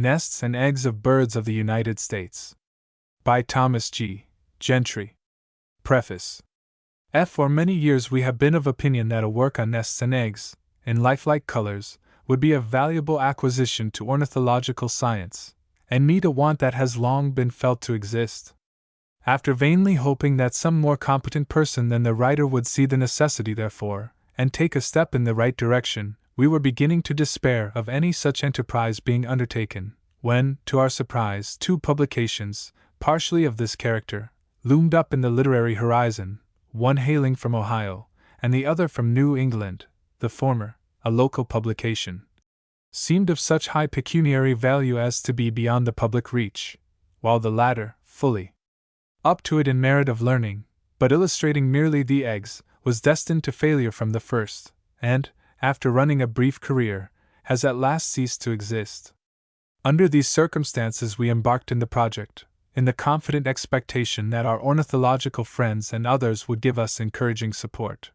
Nests and Eggs of Birds of the United States. By Thomas G. Gentry. Preface. For many years we have been of opinion that a work on nests and eggs, in lifelike colors, would be a valuable acquisition to ornithological science, and meet a want that has long been felt to exist. After vainly hoping that some more competent person than the writer would see the necessity therefore, and take a step in the right direction, we were beginning to despair of any such enterprise being undertaken, when, to our surprise, 2 publications, partially of this character, loomed up in the literary horizon, one hailing from Ohio, and the other from New England. The former, a local publication, seemed of such high pecuniary value as to be beyond the public reach, while the latter, fully up to it in merit of learning, but illustrating merely the eggs, was destined to failure from the first, and, after running a brief career, has at last ceased to exist. Under these circumstances we embarked in the project, in the confident expectation that our ornithological friends and others would give us encouraging support.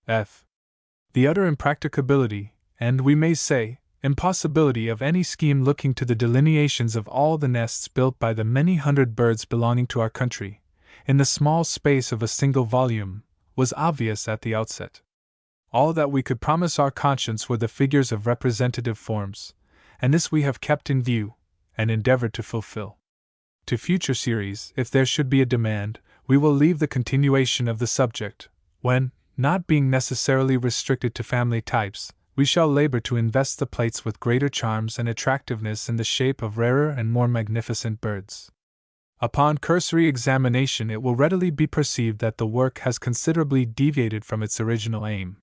The utter impracticability, and we may say, impossibility of any scheme looking to the delineations of all the nests built by the many hundred birds belonging to our country, in the small space of a single volume, was obvious at the outset. All that we could promise our conscience were the figures of representative forms, and this we have kept in view, and endeavored to fulfill. To future series, if there should be a demand, we will leave the continuation of the subject, when, not being necessarily restricted to family types, we shall labor to invest the plates with greater charms and attractiveness in the shape of rarer and more magnificent birds. Upon cursory examination it will readily be perceived that the work has considerably deviated from its original aim.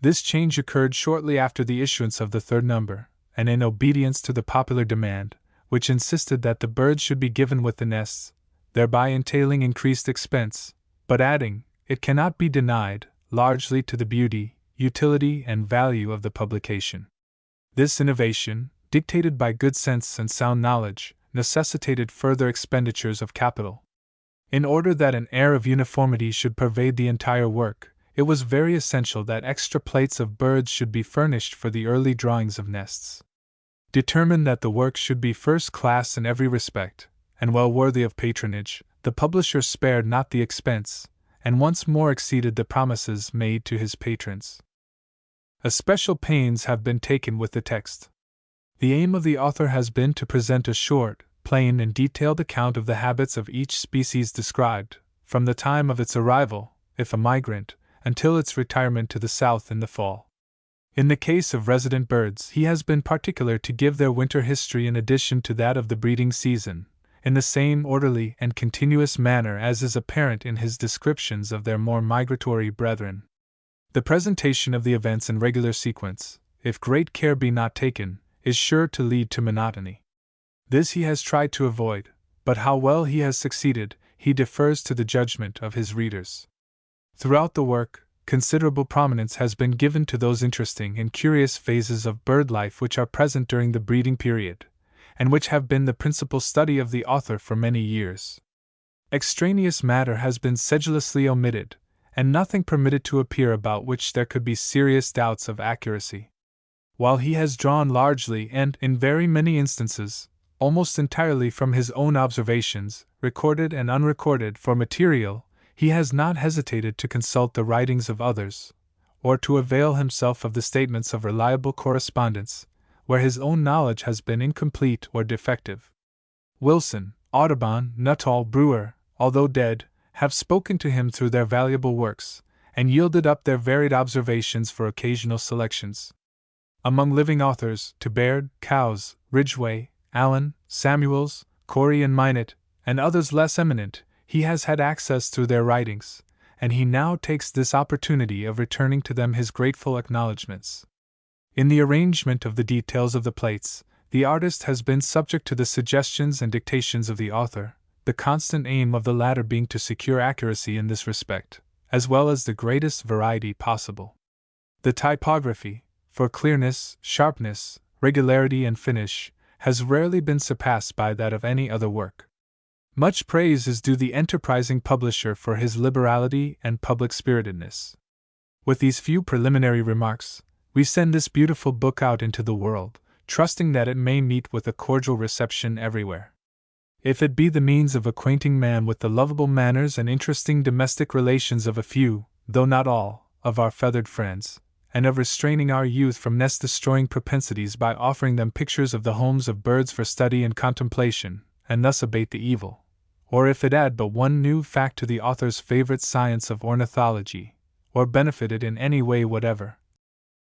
This change occurred shortly after the issuance of the 3rd number, and in obedience to the popular demand, which insisted that the birds should be given with the nests, thereby entailing increased expense, but adding, it cannot be denied, largely to the beauty, utility, and value of the publication. This innovation, dictated by good sense and sound knowledge, necessitated further expenditures of capital. In order that an air of uniformity should pervade the entire work, it was very essential that extra plates of birds should be furnished for the early drawings of nests. Determined that the work should be first class in every respect, and well worthy of patronage, the publisher spared not the expense, and once more exceeded the promises made to his patrons. Especial pains have been taken with the text. The aim of the author has been to present a short, plain, and detailed account of the habits of each species described, from the time of its arrival, if a migrant, until its retirement to the south in the fall. In the case of resident birds, he has been particular to give their winter history in addition to that of the breeding season, in the same orderly and continuous manner as is apparent in his descriptions of their more migratory brethren. The presentation of the events in regular sequence, if great care be not taken, is sure to lead to monotony. This he has tried to avoid, but how well he has succeeded, he defers to the judgment of his readers. Throughout the work, considerable prominence has been given to those interesting and curious phases of bird life which are present during the breeding period, and which have been the principal study of the author for many years. Extraneous matter has been sedulously omitted, and nothing permitted to appear about which there could be serious doubts of accuracy. While he has drawn largely and, in very many instances, almost entirely from his own observations, recorded and unrecorded, for material, he has not hesitated to consult the writings of others, or to avail himself of the statements of reliable correspondents, where his own knowledge has been incomplete or defective. Wilson, Audubon, Nuttall, Brewer, although dead, have spoken to him through their valuable works, and yielded up their varied observations for occasional selections. Among living authors, to Baird, Cowes, Ridgway, Allen, Samuels, Corey, and Minot, and others less eminent, he has had access through their writings, and he now takes this opportunity of returning to them his grateful acknowledgments. In the arrangement of the details of the plates, the artist has been subject to the suggestions and dictations of the author, the constant aim of the latter being to secure accuracy in this respect, as well as the greatest variety possible. The typography, for clearness, sharpness, regularity, and finish, has rarely been surpassed by that of any other work. Much praise is due the enterprising publisher for his liberality and public-spiritedness. With these few preliminary remarks, we send this beautiful book out into the world, trusting that it may meet with a cordial reception everywhere. If it be the means of acquainting man with the lovable manners and interesting domestic relations of a few, though not all, of our feathered friends, and of restraining our youth from nest-destroying propensities by offering them pictures of the homes of birds for study and contemplation, and thus abate the evil, or if it add but one new fact to the author's favorite science of ornithology, or benefit it in any way whatever,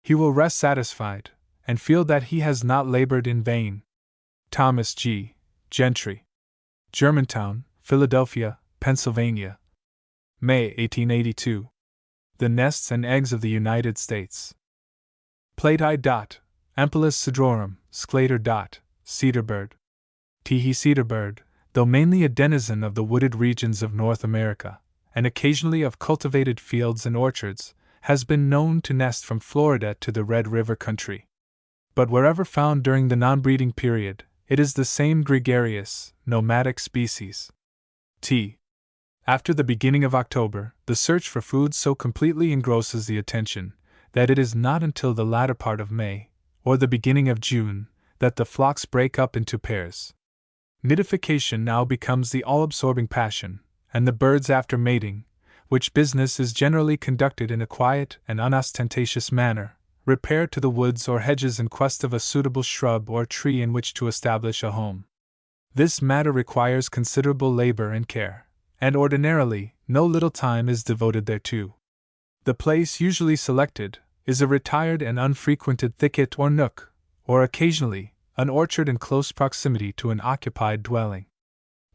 he will rest satisfied, and feel that he has not labored in vain. Thomas G. Gentry. Germantown, Philadelphia, Pennsylvania. May 1882. The Nests and Eggs of the United States. Plati. Ampullus cedrorum, sclater. Cedarbird. Teehee cedarbird, though mainly a denizen of the wooded regions of North America, and occasionally of cultivated fields and orchards, has been known to nest from Florida to the Red River country. But wherever found during the non-breeding period, it is the same gregarious, nomadic species. After the beginning of October, the search for food so completely engrosses the attention that it is not until the latter part of May, or the beginning of June, that the flocks break up into pairs. Nidification now becomes the all-absorbing passion, and the birds after mating, which business is generally conducted in a quiet and unostentatious manner, repair to the woods or hedges in quest of a suitable shrub or tree in which to establish a home. This matter requires considerable labor and care, and ordinarily, no little time is devoted thereto. The place usually selected is a retired and unfrequented thicket or nook, or occasionally, an orchard in close proximity to an occupied dwelling.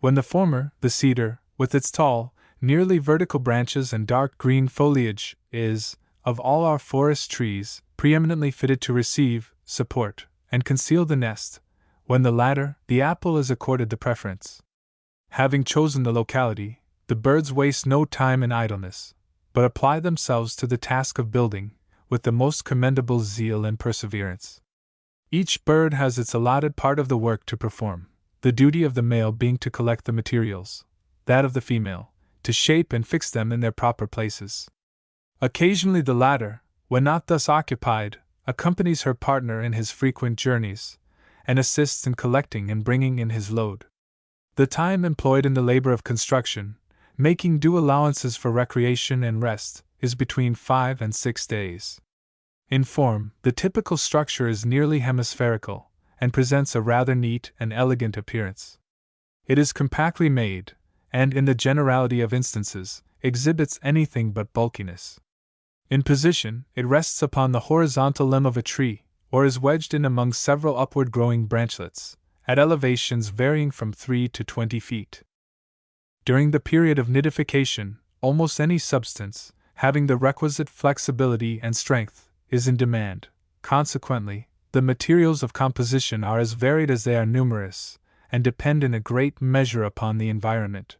When the former, the cedar, with its tall, nearly vertical branches and dark green foliage, is, of all our forest trees, preeminently fitted to receive, support, and conceal the nest, when the latter, the apple is accorded the preference. Having chosen the locality, the birds waste no time in idleness, but apply themselves to the task of building, with the most commendable zeal and perseverance. Each bird has its allotted part of the work to perform, the duty of the male being to collect the materials, that of the female, to shape and fix them in their proper places. Occasionally the latter, when not thus occupied, accompanies her partner in his frequent journeys, and assists in collecting and bringing in his load. The time employed in the labor of construction, making due allowances for recreation and rest, is between 5 and 6 days. In form, the typical structure is nearly hemispherical, and presents a rather neat and elegant appearance. It is compactly made, and in the generality of instances, exhibits anything but bulkiness. In position, it rests upon the horizontal limb of a tree, or is wedged in among several upward-growing branchlets, at elevations varying from 3 to 20 feet. During the period of nidification, almost any substance, having the requisite flexibility and strength, is in demand. Consequently, the materials of composition are as varied as they are numerous, and depend in a great measure upon the environment.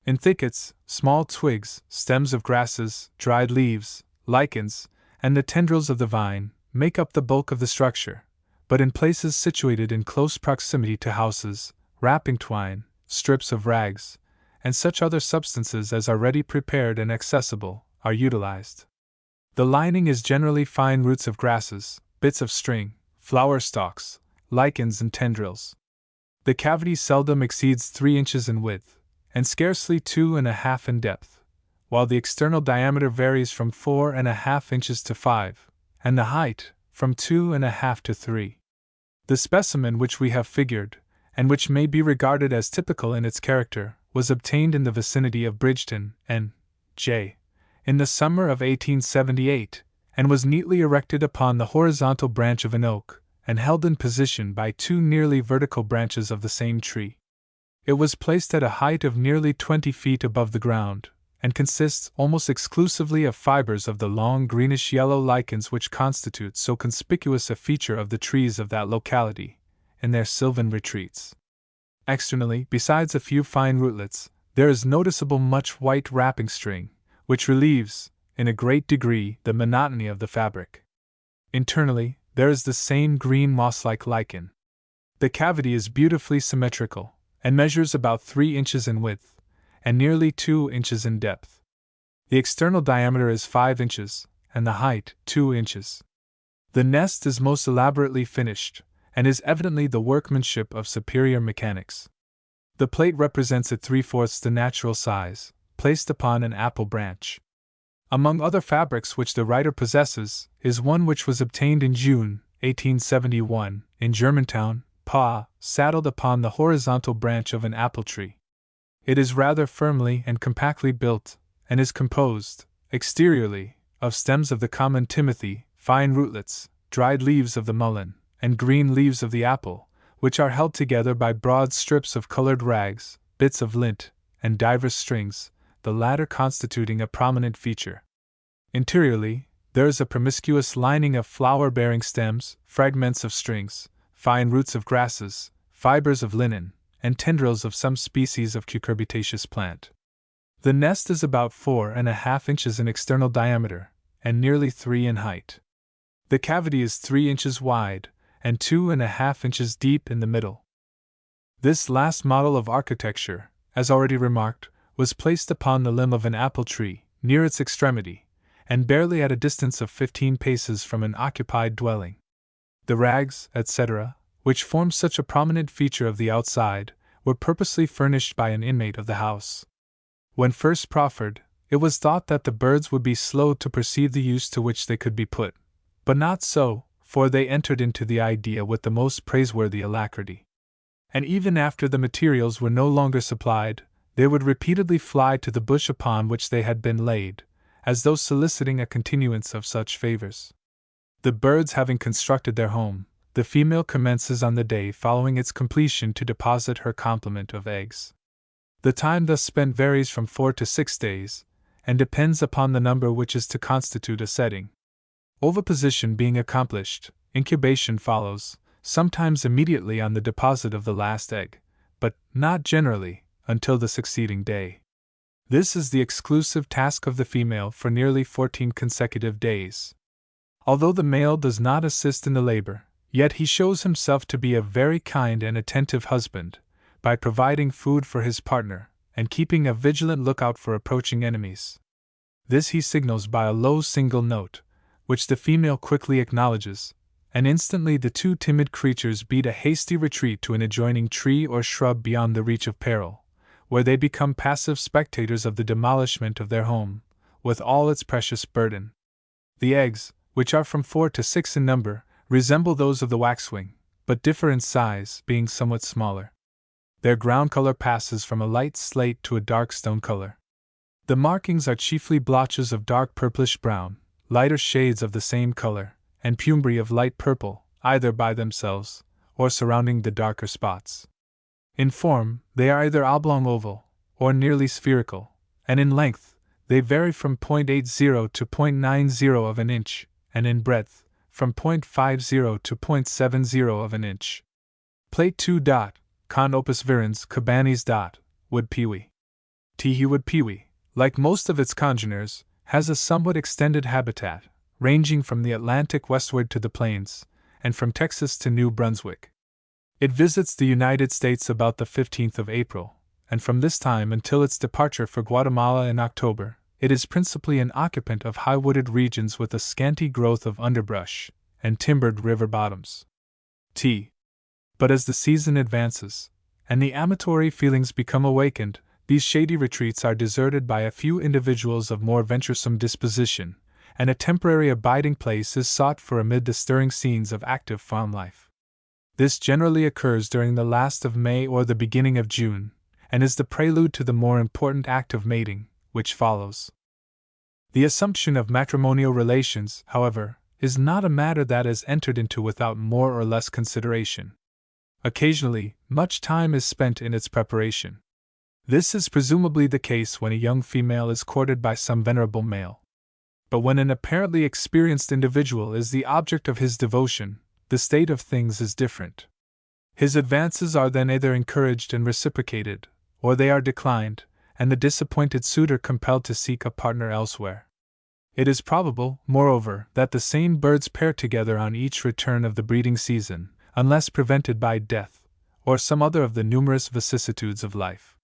In thickets, small twigs, stems of grasses, dried leaves, lichens, and the tendrils of the vine make up the bulk of the structure, but in places situated in close proximity to houses, wrapping twine, strips of rags, and such other substances as are ready prepared and accessible, are utilized. The lining is generally fine roots of grasses, bits of string, flower stalks, lichens, and tendrils. The cavity seldom exceeds 3 inches in width, and scarcely 2.5 in depth, while the external diameter varies from 4.5 inches to 5, and the height from 2.5 to 3. The specimen which we have figured, and which may be regarded as typical in its character, was obtained in the vicinity of Bridgeton, N.J., in the summer of 1878, and was neatly erected upon the horizontal branch of an oak, and held in position by 2 nearly vertical branches of the same tree. It was placed at a height of nearly 20 feet above the ground, and consists almost exclusively of fibers of the long greenish-yellow lichens which constitute so conspicuous a feature of the trees of that locality, in their sylvan retreats. Externally, besides a few fine rootlets, there is noticeable much white wrapping string, which relieves, in a great degree, the monotony of the fabric. Internally, there is the same green moss-like lichen. The cavity is beautifully symmetrical, and measures about 3 inches in width, and nearly 2 inches in depth. The external diameter is 5 inches, and the height 2 inches. The nest is most elaborately finished, and is evidently the workmanship of superior mechanics. The plate represents it 3/4 the natural size, placed upon an apple branch. Among other fabrics which the writer possesses, is one which was obtained in June, 1871, in Germantown, Pa, saddled upon the horizontal branch of an apple tree. It is rather firmly and compactly built, and is composed, exteriorly, of stems of the common timothy, fine rootlets, dried leaves of the mullein, and green leaves of the apple, which are held together by broad strips of colored rags, bits of lint, and divers strings, the latter constituting a prominent feature. Interiorly, there is a promiscuous lining of flower-bearing stems, fragments of strings, fine roots of grasses, fibers of linen, and tendrils of some species of cucurbitaceous plant. The nest is about 4½ inches in external diameter, and nearly 3 in height. The cavity is 3 inches wide, and 2½ inches deep in the middle. This last model of architecture, as already remarked, was placed upon the limb of an apple tree, near its extremity, and barely at a distance of 15 paces from an occupied dwelling. The rags, etc., which formed such a prominent feature of the outside, were purposely furnished by an inmate of the house. When first proffered, it was thought that the birds would be slow to perceive the use to which they could be put, but not so, for they entered into the idea with the most praiseworthy alacrity. And even after the materials were no longer supplied, they would repeatedly fly to the bush upon which they had been laid, as though soliciting a continuance of such favors. The birds having constructed their home, the female commences on the day following its completion to deposit her complement of eggs. The time thus spent varies from 4 to 6 days, and depends upon the number which is to constitute a setting. Oviposition being accomplished, incubation follows, sometimes immediately on the deposit of the last egg, but, not generally, until the succeeding day. This is the exclusive task of the female for nearly 14 consecutive days. Although the male does not assist in the labor, yet he shows himself to be a very kind and attentive husband, by providing food for his partner, and keeping a vigilant lookout for approaching enemies. This he signals by a low single note, which the female quickly acknowledges, and instantly the two timid creatures beat a hasty retreat to an adjoining tree or shrub beyond the reach of peril, where they become passive spectators of the demolishment of their home, with all its precious burden. The eggs, which are from 4 to 6 in number, resemble those of the waxwing, but differ in size, being somewhat smaller. Their ground color passes from a light slate to a dark stone color. The markings are chiefly blotches of dark purplish brown, lighter shades of the same color, and pumbry of light purple, either by themselves, or surrounding the darker spots. In form, they are either oblong oval, or nearly spherical, and in length, they vary from 0.80 to 0.90 of an inch, and in breadth, from 0.50 to 0.70 of an inch. Plate 2. Con opus virens cabanis. Wood pewee. Teehee wood pewee, like most of its congeners, has a somewhat extended habitat, ranging from the Atlantic westward to the plains, and from Texas to New Brunswick. It visits the United States about the 15th of April, and from this time until its departure for Guatemala in October, it is principally an occupant of high wooded regions with a scanty growth of underbrush and timbered river bottoms. But as the season advances, and the amatory feelings become awakened, these shady retreats are deserted by a few individuals of more venturesome disposition, and a temporary abiding place is sought for amid the stirring scenes of active farm life. This generally occurs during the last of May or the beginning of June, and is the prelude to the more important act of mating, which follows. The assumption of matrimonial relations, however, is not a matter that is entered into without more or less consideration. Occasionally, much time is spent in its preparation. This is presumably the case when a young female is courted by some venerable male. But when an apparently experienced individual is the object of his devotion, the state of things is different. His advances are then either encouraged and reciprocated, or they are declined, and the disappointed suitor compelled to seek a partner elsewhere. It is probable, moreover, that the same birds pair together on each return of the breeding season, unless prevented by death, or some other of the numerous vicissitudes of life.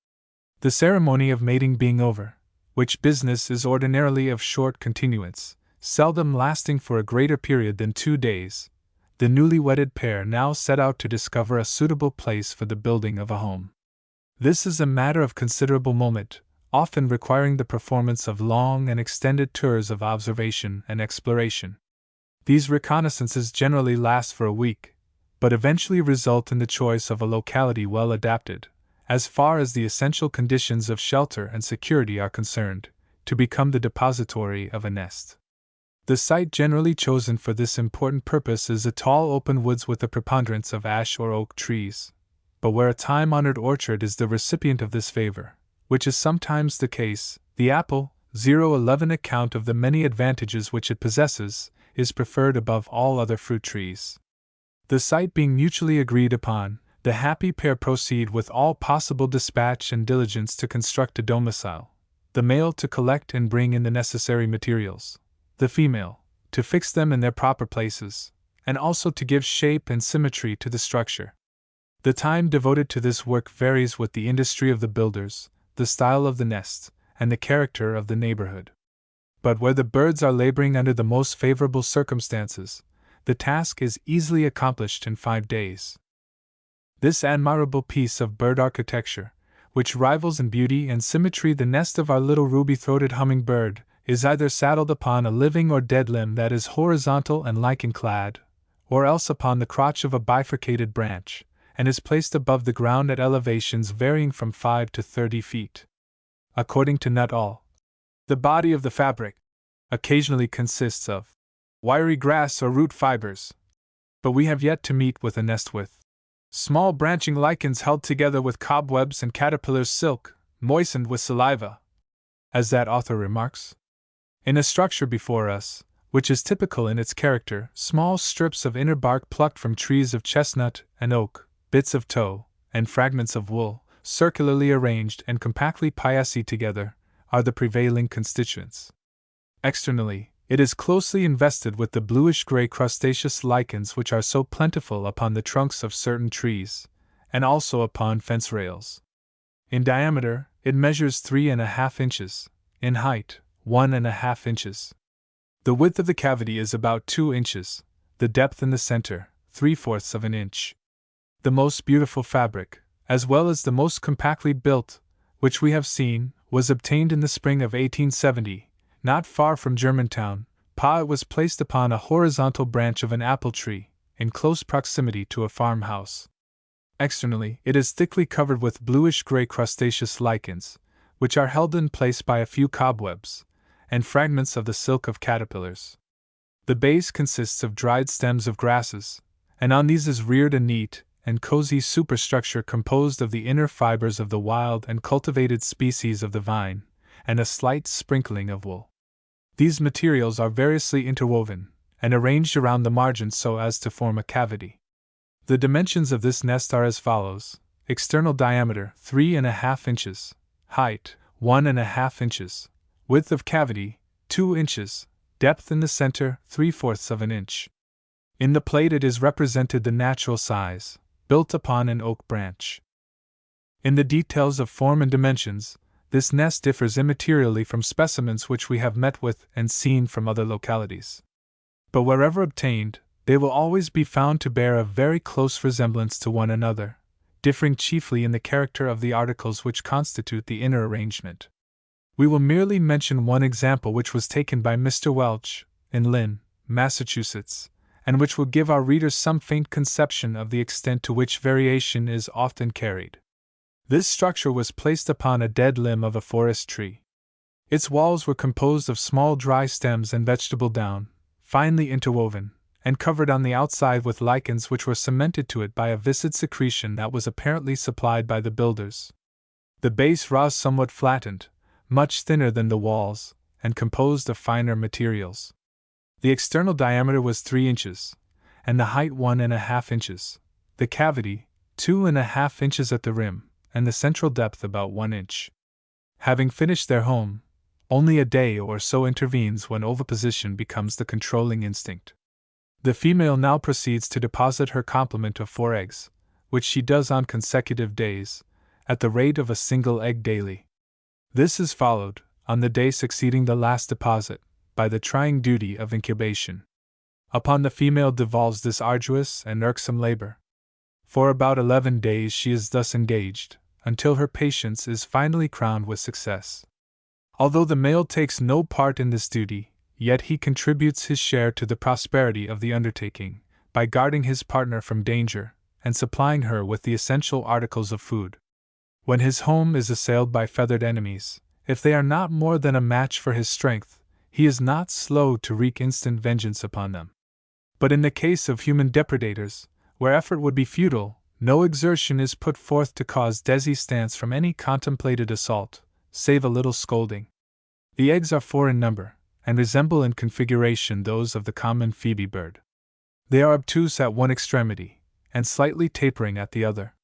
The ceremony of mating being over, which business is ordinarily of short continuance, seldom lasting for a greater period than 2 days, the newly wedded pair now set out to discover a suitable place for the building of a home. This is a matter of considerable moment, often requiring the performance of long and extended tours of observation and exploration. These reconnaissances generally last for a week, but eventually result in the choice of a locality well adapted, as far as the essential conditions of shelter and security are concerned, to become the depository of a nest. The site generally chosen for this important purpose is a tall open woods with a preponderance of ash or oak trees, but where a time-honored orchard is the recipient of this favor, which is sometimes the case, the apple, 011 account of the many advantages which it possesses, is preferred above all other fruit trees. The site being mutually agreed upon, the happy pair proceed with all possible dispatch and diligence to construct a domicile, the male to collect and bring in the necessary materials, the female to fix them in their proper places, and also to give shape and symmetry to the structure. The time devoted to this work varies with the industry of the builders, the style of the nest, and the character of the neighborhood. But where the birds are laboring under the most favorable circumstances, the task is easily accomplished in 5 days. This admirable piece of bird architecture, which rivals in beauty and symmetry the nest of our little ruby-throated hummingbird, is either saddled upon a living or dead limb that is horizontal and lichen-clad, or else upon the crotch of a bifurcated branch, and is placed above the ground at elevations varying from 5 to 30 feet. According to Nuttall, the body of the fabric occasionally consists of wiry grass or root fibers, but we have yet to meet with a nest with small branching lichens held together with cobwebs and caterpillar's silk, moistened with saliva, as that author remarks. In a structure before us, which is typical in its character, small strips of inner bark plucked from trees of chestnut and oak, bits of tow, and fragments of wool, circularly arranged and compactly pieced together, are the prevailing constituents. Externally, it is closely invested with the bluish-gray crustaceous lichens which are so plentiful upon the trunks of certain trees, and also upon fence rails. In diameter, it measures 3½ inches, in height, 1½ inches. The width of the cavity is about 2 inches, the depth in the center, 3/4 of an inch. The most beautiful fabric, as well as the most compactly built, which we have seen, was obtained in the spring of 1870, not far from Germantown. It was placed upon a horizontal branch of an apple tree, in close proximity to a farmhouse. Externally, it is thickly covered with bluish-gray crustaceous lichens, which are held in place by a few cobwebs, and fragments of the silk of caterpillars. The base consists of dried stems of grasses, and on these is reared a neat and cozy superstructure composed of the inner fibers of the wild and cultivated species of the vine, and a slight sprinkling of wool. These materials are variously interwoven, and arranged around the margins so as to form a cavity. The dimensions of this nest are as follows: external diameter 3½ inches, height 1½ inches, width of cavity 2 inches, depth in the center 3/4 of an inch. In the plate it is represented the natural size, built upon an oak branch. In the details of form and dimensions, this nest differs immaterially from specimens which we have met with and seen from other localities. But wherever obtained, they will always be found to bear a very close resemblance to one another, differing chiefly in the character of the articles which constitute the inner arrangement. We will merely mention one example which was taken by Mr. Welch, in Lynn, Massachusetts, and which will give our readers some faint conception of the extent to which variation is often carried. This structure was placed upon a dead limb of a forest tree. Its walls were composed of small dry stems and vegetable down, finely interwoven, and covered on the outside with lichens which were cemented to it by a viscid secretion that was apparently supplied by the builders. The base was somewhat flattened, much thinner than the walls, and composed of finer materials. The external diameter was 3 inches, and the height 1½ inches, the cavity 2½ inches at the rim, and the central depth about 1 inch. Having finished their home, only a day or so intervenes when oviposition becomes the controlling instinct. The female now proceeds to deposit her complement of 4 eggs, which she does on consecutive days, at the rate of a single egg daily. This is followed, on the day succeeding the last deposit, by the trying duty of incubation. Upon the female devolves this arduous and irksome labor. For about 11 days she is thus engaged, until her patience is finally crowned with success. Although the male takes no part in this duty, yet he contributes his share to the prosperity of the undertaking, by guarding his partner from danger, and supplying her with the essential articles of food. When his home is assailed by feathered enemies, if they are not more than a match for his strength, he is not slow to wreak instant vengeance upon them. But in the case of human depredators, where effort would be futile, no exertion is put forth to cause desistance from any contemplated assault, save a little scolding. The eggs are 4 in number, and resemble in configuration those of the common phoebe bird. They are obtuse at one extremity, and slightly tapering at the other.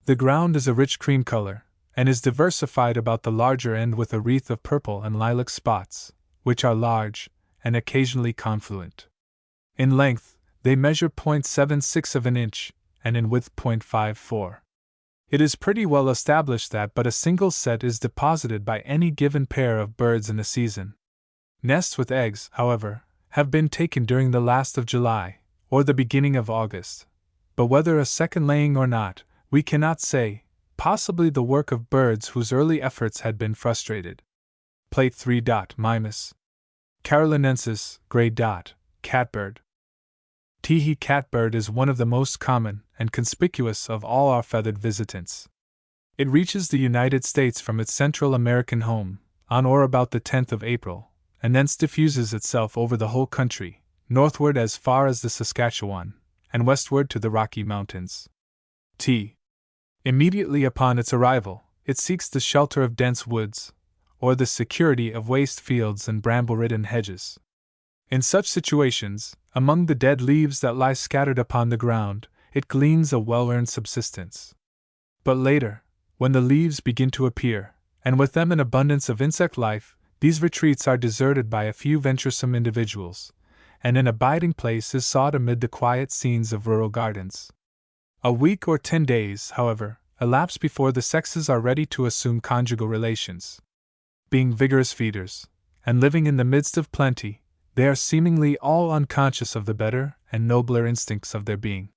The ground is a rich cream color, and is diversified about the larger end with a wreath of purple and lilac spots, which are large, and occasionally confluent. In length, they measure 0.76 of an inch, and in width 0.54. It is pretty well established that but a single set is deposited by any given pair of birds in a season. Nests with eggs, however, have been taken during the last of July, or the beginning of August, but whether a second laying or not, we cannot say, possibly the work of birds whose early efforts had been frustrated. Plate 3. Mimus carolinensis, gray dot, catbird. Teehee catbird is one of the most common and conspicuous of all our feathered visitants. It reaches the United States from its Central American home, on or about the 10th of April, and thence diffuses itself over the whole country, northward as far as the Saskatchewan, and westward to the Rocky Mountains. Immediately upon its arrival, it seeks the shelter of dense woods, or the security of waste fields and bramble-ridden hedges. In such situations, among the dead leaves that lie scattered upon the ground, it gleans a well-earned subsistence. But later, when the leaves begin to appear, and with them an abundance of insect life, these retreats are deserted by a few venturesome individuals, and an abiding place is sought amid the quiet scenes of rural gardens. A week or 10 days, however, elapse before the sexes are ready to assume conjugal relations. Being vigorous feeders, and living in the midst of plenty, they are seemingly all unconscious of the better and nobler instincts of their being.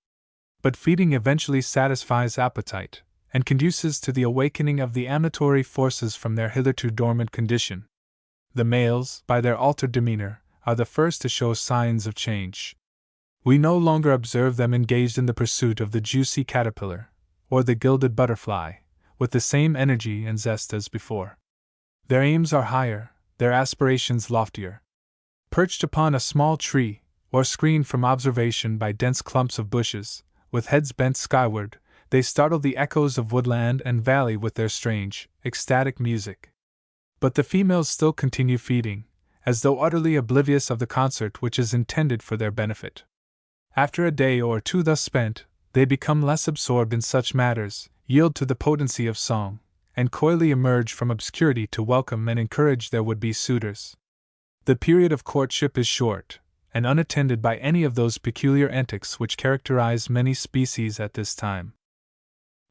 But feeding eventually satisfies appetite, and conduces to the awakening of the amatory forces from their hitherto dormant condition. The males, by their altered demeanor, are the first to show signs of change. We no longer observe them engaged in the pursuit of the juicy caterpillar, or the gilded butterfly, with the same energy and zest as before. Their aims are higher, their aspirations loftier. Perched upon a small tree, or screened from observation by dense clumps of bushes, with heads bent skyward, they startle the echoes of woodland and valley with their strange, ecstatic music. But the females still continue feeding, as though utterly oblivious of the concert which is intended for their benefit. After a day or 2 thus spent, they become less absorbed in such matters, yield to the potency of song, and coyly emerge from obscurity to welcome and encourage their would-be suitors. The period of courtship is short, and unattended by any of those peculiar antics which characterize many species at this time.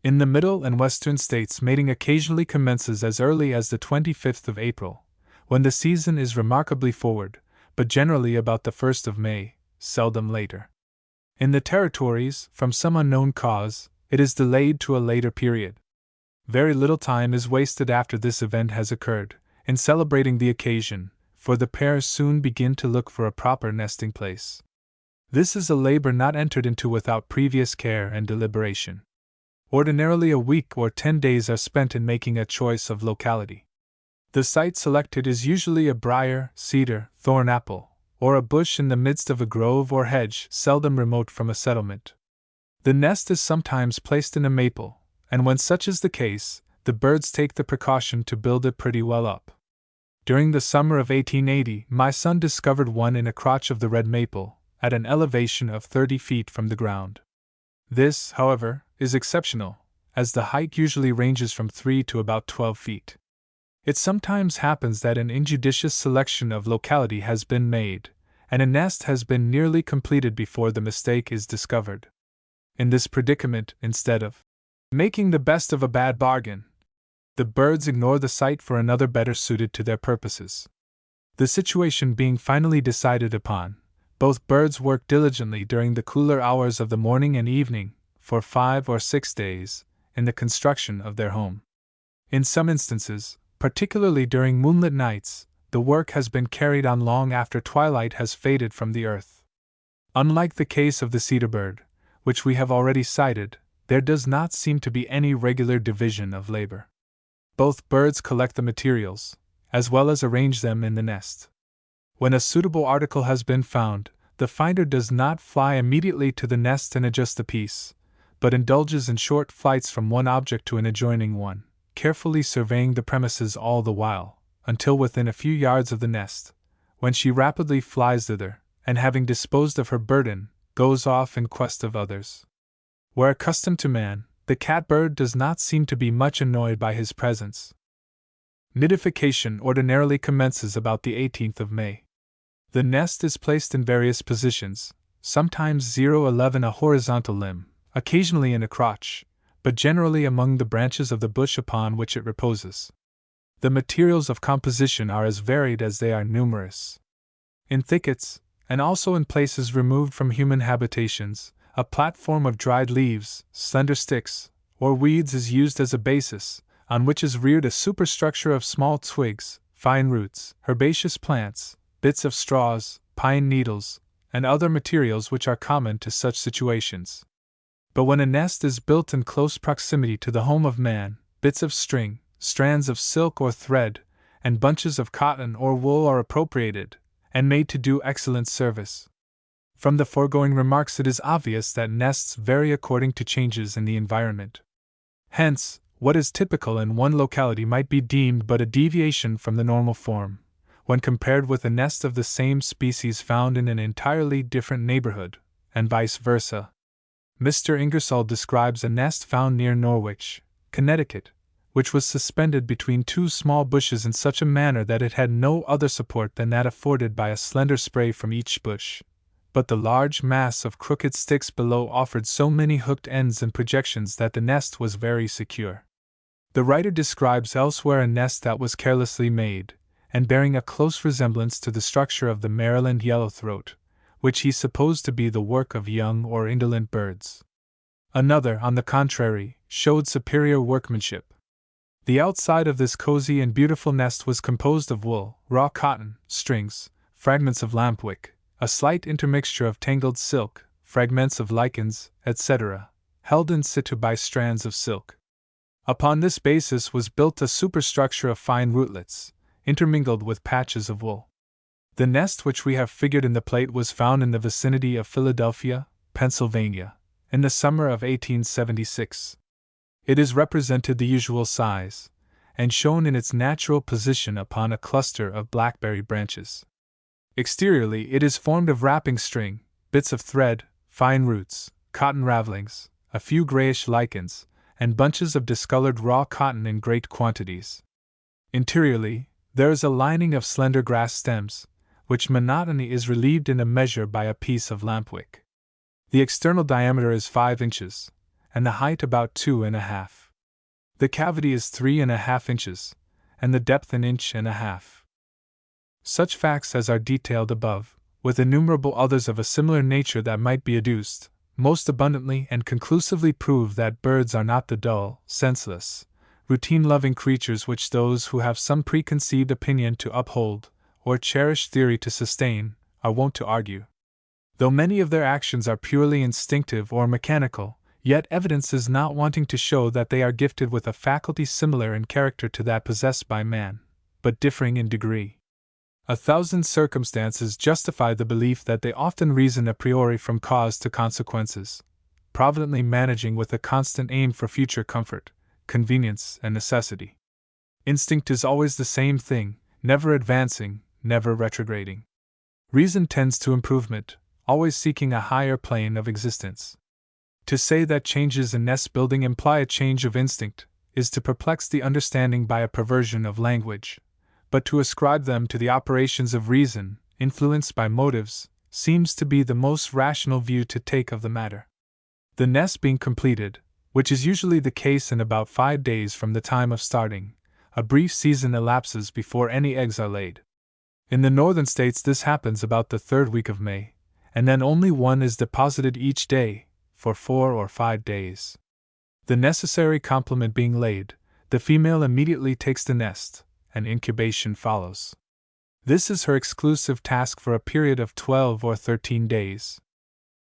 In the Middle and Western States, mating occasionally commences as early as the 25th of April, when the season is remarkably forward, but generally about the 1st of May, seldom later. In the territories, from some unknown cause, it is delayed to a later period. Very little time is wasted after this event has occurred, in celebrating the occasion, for the pairs soon begin to look for a proper nesting place. This is a labor not entered into without previous care and deliberation. Ordinarily a week or 10 days are spent in making a choice of locality. The site selected is usually a briar, cedar, thorn apple, or a bush in the midst of a grove or hedge seldom remote from a settlement. The nest is sometimes placed in a maple, and when such is the case, the birds take the precaution to build it pretty well up. During the summer of 1880, my son discovered one in a crotch of the red maple, at an elevation of 30 feet from the ground. This, however, is exceptional, as the height usually ranges from 3 to about 12 feet. It sometimes happens that an injudicious selection of locality has been made, and a nest has been nearly completed before the mistake is discovered. In this predicament, instead of making the best of a bad bargain, the birds ignore the site for another better suited to their purposes. The situation being finally decided upon, Both birds work diligently during the cooler hours of the morning and evening, for 5 or 6 days, in the construction of their home. In some instances, particularly during moonlit nights, the work has been carried on long after twilight has faded from the earth. Unlike the case of the cedar bird, which we have already cited, there does not seem to be any regular division of labor. Both birds collect the materials, as well as arrange them in the nest. When a suitable article has been found, the finder does not fly immediately to the nest and adjust the piece, but indulges in short flights from one object to an adjoining one, carefully surveying the premises all the while, until within a few yards of the nest, when she rapidly flies thither, and having disposed of her burden, goes off in quest of others. Where accustomed to man, the catbird does not seem to be much annoyed by his presence. Nidification ordinarily commences about the 18th of May. The nest is placed in various positions, sometimes 0-11 a horizontal limb, occasionally in a crotch, but generally among the branches of the bush upon which it reposes. The materials of composition are as varied as they are numerous. In thickets, and also in places removed from human habitations, a platform of dried leaves, slender sticks, or weeds is used as a basis, on which is reared a superstructure of small twigs, fine roots, herbaceous plants, bits of straws, pine needles, and other materials which are common to such situations. But when a nest is built in close proximity to the home of man, bits of string, strands of silk or thread, and bunches of cotton or wool are appropriated, and made to do excellent service. From the foregoing remarks it is obvious that nests vary according to changes in the environment. Hence, what is typical in one locality might be deemed but a deviation from the normal form, when compared with a nest of the same species found in an entirely different neighborhood, and vice versa. Mr. Ingersoll describes a nest found near Norwich, Connecticut, which was suspended between two small bushes in such a manner that it had no other support than that afforded by a slender spray from each bush, but the large mass of crooked sticks below offered so many hooked ends and projections that the nest was very secure. The writer describes elsewhere a nest that was carelessly made, and bearing a close resemblance to the structure of the Maryland yellowthroat, which he supposed to be the work of young or indolent birds. Another, on the contrary, showed superior workmanship. The outside of this cozy and beautiful nest was composed of wool, raw cotton, strings, fragments of lampwick, a slight intermixture of tangled silk, fragments of lichens, etc., held in situ by strands of silk. Upon this basis was built a superstructure of fine rootlets, intermingled with patches of wool. The nest which we have figured in the plate was found in the vicinity of Philadelphia, Pennsylvania, in the summer of 1876. It is represented the usual size, and shown in its natural position upon a cluster of blackberry branches. Exteriorly it is formed of wrapping string, bits of thread, fine roots, cotton ravelings, a few grayish lichens, and bunches of discolored raw cotton in great quantities. Interiorly, there is a lining of slender grass stems, which monotony is relieved in a measure by a piece of lampwick. The external diameter is 5 inches, and the height about 2.5. The cavity is 3.5 inches, and the depth 1.5 inches. Such facts as are detailed above, with innumerable others of a similar nature that might be adduced, most abundantly and conclusively prove that birds are not the dull, senseless, routine-loving creatures which those who have some preconceived opinion to uphold, or cherished theory to sustain, are wont to argue. Though many of their actions are purely instinctive or mechanical, yet evidence is not wanting to show that they are gifted with a faculty similar in character to that possessed by man, but differing in degree. 1,000 circumstances justify the belief that they often reason a priori from cause to consequences, providently managing with a constant aim for future comfort, convenience, and necessity. Instinct is always the same thing, never advancing, never retrograding. Reason tends to improvement, always seeking a higher plane of existence. To say that changes in nest building imply a change of instinct is to perplex the understanding by a perversion of language, but to ascribe them to the operations of reason, influenced by motives, seems to be the most rational view to take of the matter. The nest being completed, which is usually the case in about 5 days from the time of starting, a brief season elapses before any eggs are laid. In the northern states this happens about the 3rd week of May, and then only one is deposited each day, for 4 or 5 days. The necessary complement being laid, the female immediately takes the nest, and incubation follows. This is her exclusive task for a period of 12 or 13 days.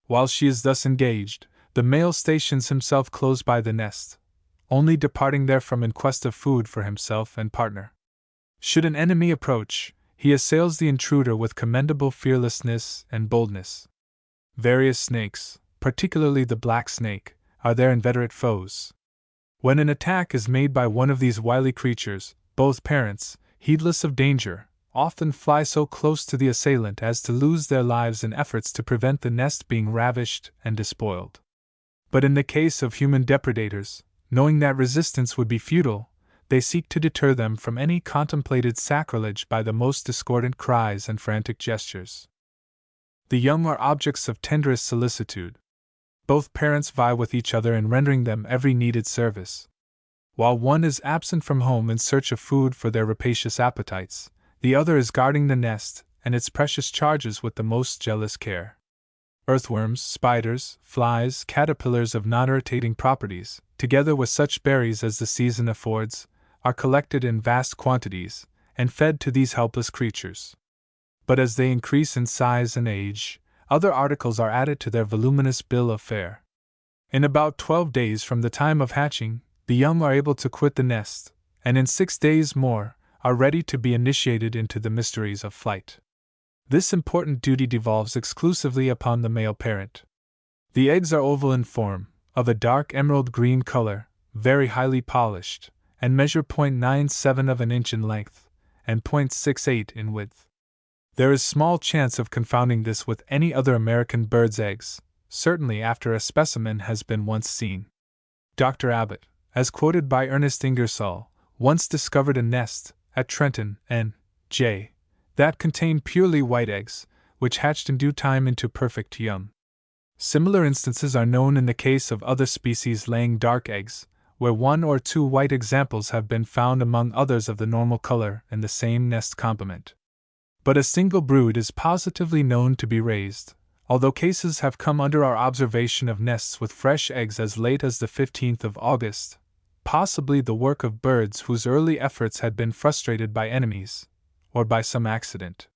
While she is thus engaged, the male stations himself close by the nest, only departing therefrom in quest of food for himself and partner. Should an enemy approach, he assails the intruder with commendable fearlessness and boldness. Various snakes, particularly the black snake, are their inveterate foes. When an attack is made by one of these wily creatures, both parents, heedless of danger, often fly so close to the assailant as to lose their lives in efforts to prevent the nest being ravished and despoiled. But in the case of human depredators, knowing that resistance would be futile, they seek to deter them from any contemplated sacrilege by the most discordant cries and frantic gestures. The young are objects of tenderest solicitude. Both parents vie with each other in rendering them every needed service. While one is absent from home in search of food for their rapacious appetites, the other is guarding the nest and its precious charges with the most jealous care. Earthworms, spiders, flies, caterpillars of non-irritating properties, together with such berries as the season affords, are collected in vast quantities, and fed to these helpless creatures. But as they increase in size and age, other articles are added to their voluminous bill of fare. In about 12 days from the time of hatching, the young are able to quit the nest, and in 6 days more, are ready to be initiated into the mysteries of flight. This important duty devolves exclusively upon the male parent. The eggs are oval in form, of a dark emerald green color, very highly polished, and measure 0.97 of an inch in length, and 0.68 in width. There is small chance of confounding this with any other American bird's eggs, certainly after a specimen has been once seen. Dr. Abbott, as quoted by Ernest Ingersoll, once discovered a nest, at Trenton, N.J., that contained purely white eggs, which hatched in due time into perfect young. Similar instances are known in the case of other species laying dark eggs, where 1 or 2 white examples have been found among others of the normal color in the same nest complement. But a single brood is positively known to be raised, although cases have come under our observation of nests with fresh eggs as late as the 15th of August, possibly the work of birds whose early efforts had been frustrated by enemies, or by some accident.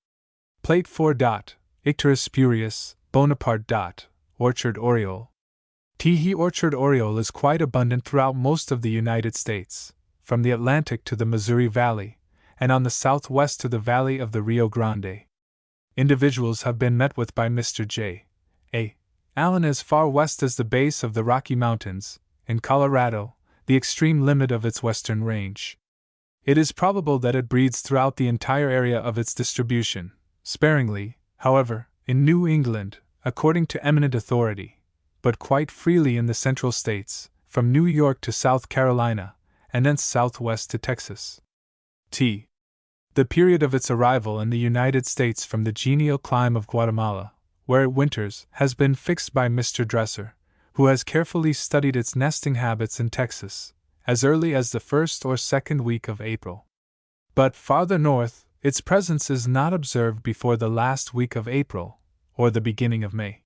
Plate 4. Icterus spurius, Bonaparte. Orchard oriole. Teehee orchard oriole is quite abundant throughout most of the United States, from the Atlantic to the Missouri Valley, and on the southwest to the valley of the Rio Grande. Individuals have been met with by Mr. J. A. Allen as far west as the base of the Rocky Mountains, in Colorado, the extreme limit of its western range. It is probable that it breeds throughout the entire area of its distribution, sparingly, however, in New England, according to eminent authority, but quite freely in the central states, from New York to South Carolina, and thence southwest to Texas. T. The period of its arrival in the United States from the genial clime of Guatemala, where it winters, has been fixed by Mr. Dresser, who has carefully studied its nesting habits in Texas, as early as the 1st or 2nd week of April. But farther north, its presence is not observed before the last week of April, or the beginning of May.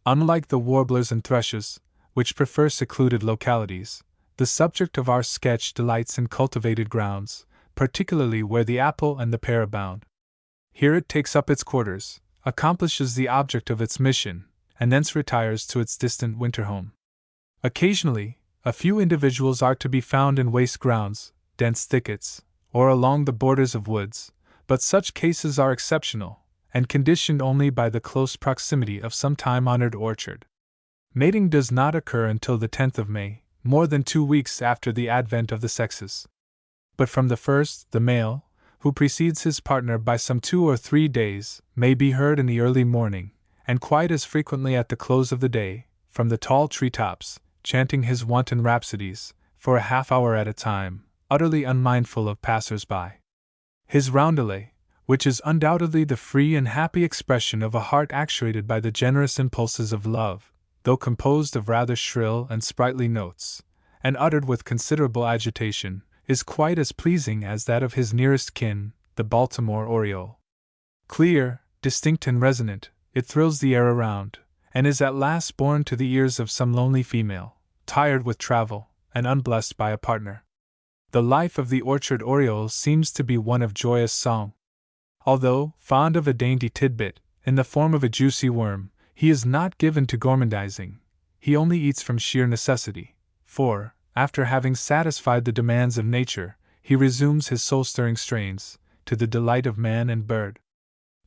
Unlike the warblers and thrushes, which prefer secluded localities, the subject of our sketch delights in cultivated grounds, particularly where the apple and the pear abound. Here it takes up its quarters, accomplishes the object of its mission, and thence retires to its distant winter home. Occasionally, a few individuals are to be found in waste grounds, dense thickets, or along the borders of woods, but such cases are exceptional, and conditioned only by the close proximity of some time-honored orchard. Mating does not occur until the 10th of May, more than 2 weeks after the advent of the sexes. But from the first, the male, who precedes his partner by some 2 or 3 days, may be heard in the early morning, and quite as frequently at the close of the day, from the tall treetops, chanting his wanton rhapsodies, for a half-hour at a time, utterly unmindful of passers-by. His roundelay, which is undoubtedly the free and happy expression of a heart actuated by the generous impulses of love, though composed of rather shrill and sprightly notes, and uttered with considerable agitation, is quite as pleasing as that of his nearest kin, the Baltimore oriole. Clear, distinct and resonant, it thrills the air around, and is at last borne to the ears of some lonely female, tired with travel, and unblessed by a partner. The life of the orchard oriole seems to be one of joyous song. Although fond of a dainty tidbit, in the form of a juicy worm, he is not given to gormandizing. He only eats from sheer necessity, for, after having satisfied the demands of nature, he resumes his soul-stirring strains, to the delight of man and bird.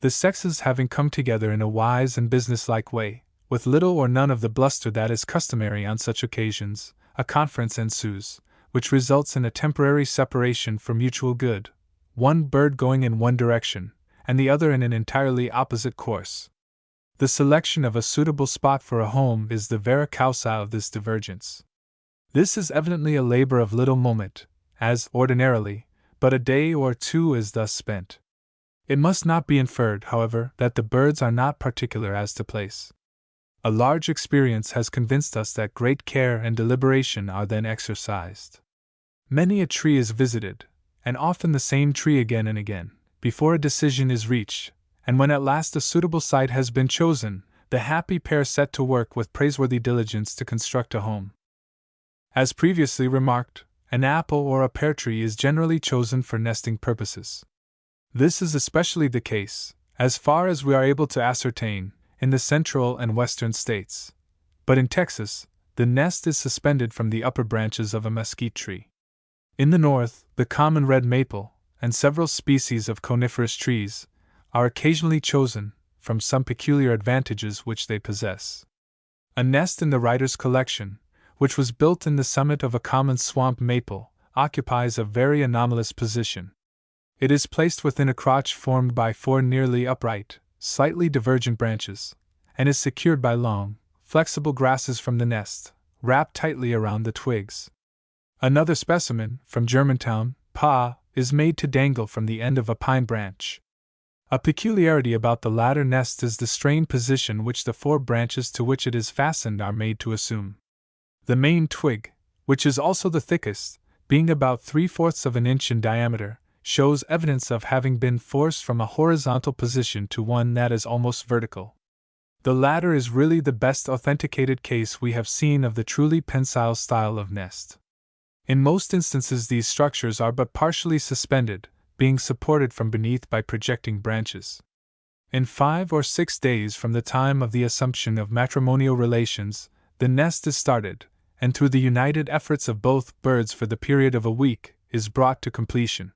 The sexes having come together in a wise and businesslike way, with little or none of the bluster that is customary on such occasions, a conference ensues, which results in a temporary separation for mutual good, one bird going in one direction, and the other in an entirely opposite course. The selection of a suitable spot for a home is the vera causa of this divergence. This is evidently a labor of little moment, as, ordinarily, but a day or two is thus spent. It must not be inferred, however, that the birds are not particular as to place. A large experience has convinced us that great care and deliberation are then exercised. Many a tree is visited, and often the same tree again and again, before a decision is reached, and when at last a suitable site has been chosen, the happy pair set to work with praiseworthy diligence to construct a home. As previously remarked, an apple or a pear tree is generally chosen for nesting purposes. This is especially the case, as far as we are able to ascertain, in the central and western states. But in Texas, the nest is suspended from the upper branches of a mesquite tree. In the north, the common red maple, and several species of coniferous trees, are occasionally chosen, from some peculiar advantages which they possess. A nest in the writer's collection, which was built in the summit of a common swamp maple, occupies a very anomalous position. It is placed within a crotch formed by 4 nearly upright, slightly divergent branches, and is secured by long, flexible grasses from the nest, wrapped tightly around the twigs. Another specimen, from Germantown, Pa, is made to dangle from the end of a pine branch. A peculiarity about the latter nest is the strained position which the 4 branches to which it is fastened are made to assume. The main twig, which is also the thickest, being about 3/4 of an inch in diameter, shows evidence of having been forced from a horizontal position to one that is almost vertical. The latter is really the best authenticated case we have seen of the truly pensile style of nest. In most instances these structures are but partially suspended, being supported from beneath by projecting branches. In 5 or 6 days from the time of the assumption of matrimonial relations, the nest is started, and through the united efforts of both birds for the period of a week, is brought to completion.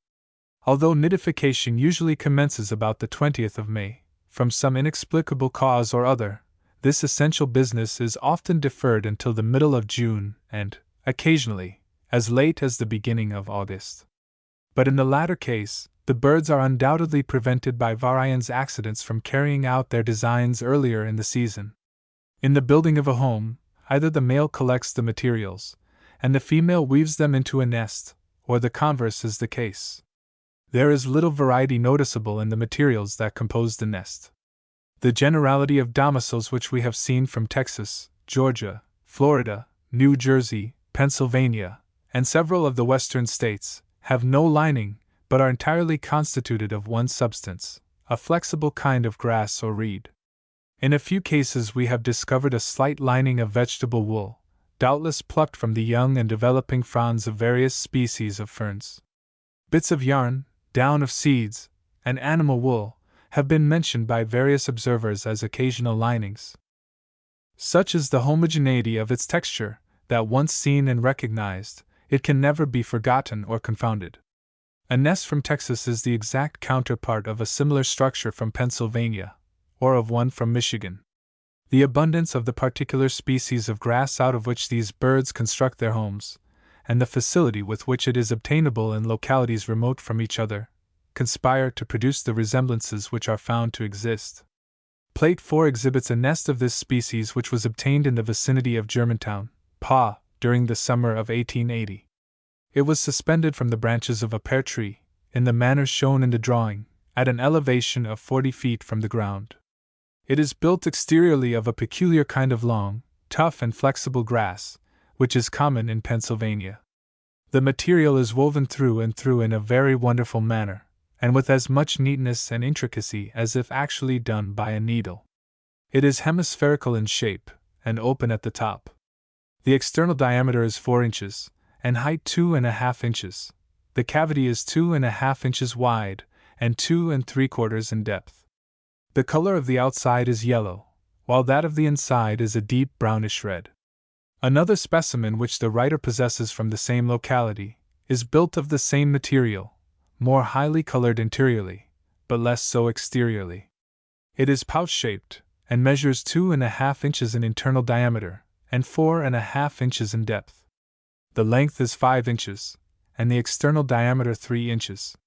Although nidification usually commences about the 20th of May, from some inexplicable cause or other, this essential business is often deferred until the middle of June and, occasionally, as late as the beginning of August. But in the latter case, the birds are undoubtedly prevented by various accidents from carrying out their designs earlier in the season. In the building of a home, either the male collects the materials, and the female weaves them into a nest, or the converse is the case. There is little variety noticeable in the materials that compose the nest. The generality of domiciles which we have seen from Texas, Georgia, Florida, New Jersey, Pennsylvania, and several of the western states, have no lining, but are entirely constituted of one substance, a flexible kind of grass or reed. In a few cases we have discovered a slight lining of vegetable wool, doubtless plucked from the young and developing fronds of various species of ferns. Bits of yarn, down of seeds, and animal wool, have been mentioned by various observers as occasional linings. Such is the homogeneity of its texture, that once seen and recognized, it can never be forgotten or confounded. A nest from Texas is the exact counterpart of a similar structure from Pennsylvania, or of one from Michigan. The abundance of the particular species of grass out of which these birds construct their homes, and the facility with which it is obtainable in localities remote from each other, conspire to produce the resemblances which are found to exist. Plate 4 exhibits a nest of this species which was obtained in the vicinity of Germantown, Pa, during the summer of 1880. It was suspended from the branches of a pear tree, in the manner shown in the drawing, at an elevation of 40 feet from the ground. It is built exteriorly of a peculiar kind of long, tough and flexible grass, which is common in Pennsylvania. The material is woven through and through in a very wonderful manner, and with as much neatness and intricacy as if actually done by a needle. It is hemispherical in shape, and open at the top. The external diameter is 4 inches, and height 2.5 inches. The cavity is 2.5 inches wide, and 2 3/4 in depth. The color of the outside is yellow, while that of the inside is a deep brownish red. Another specimen which the writer possesses from the same locality is built of the same material, more highly colored interiorly, but less so exteriorly. It is pouch-shaped, and measures 2.5 inches in internal diameter, and 4.5 inches in depth. The length is 5 inches, and the external diameter 3 inches.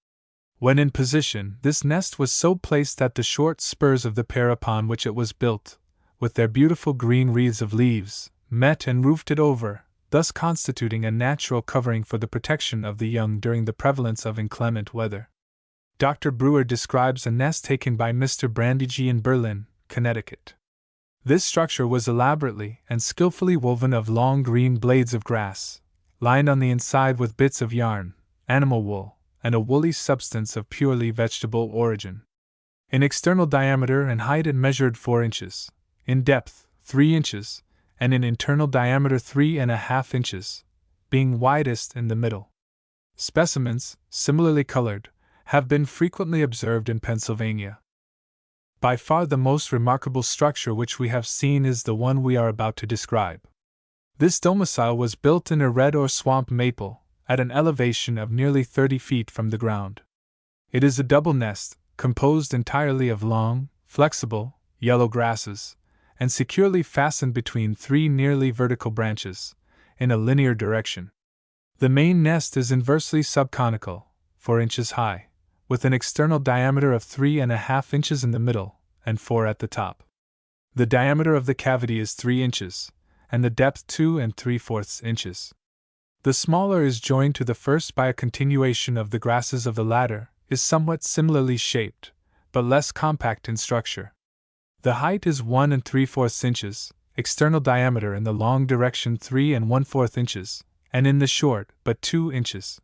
When in position, this nest was so placed that the short spurs of the pear upon which it was built, with their beautiful green wreaths of leaves, met and roofed it over, thus constituting a natural covering for the protection of the young during the prevalence of inclement weather. Dr. Brewer describes a nest taken by Mr. Brandigee in Berlin, Connecticut. This structure was elaborately and skillfully woven of long green blades of grass, lined on the inside with bits of yarn, animal wool, and a woolly substance of purely vegetable origin. In external diameter and height it measured 4 inches, in depth 3 inches, and in internal diameter 3.5 inches, being widest in the middle. Specimens, similarly colored, have been frequently observed in Pennsylvania. By far the most remarkable structure which we have seen is the one we are about to describe. This domicile was built in a red or swamp maple, at an elevation of nearly 30 feet from the ground. It is a double nest, composed entirely of long, flexible, yellow grasses, and securely fastened between 3 nearly vertical branches, in a linear direction. The main nest is inversely subconical, 4 inches high, with an external diameter of 3.5 inches in the middle, and 4 at the top. The diameter of the cavity is 3 inches, and the depth 2 3/4 inches. The smaller is joined to the first by a continuation of the grasses of the latter, is somewhat similarly shaped, but less compact in structure. The height is 1 3/4 inches, external diameter in the long direction 3 1/4 inches, and in the short, but 2 inches.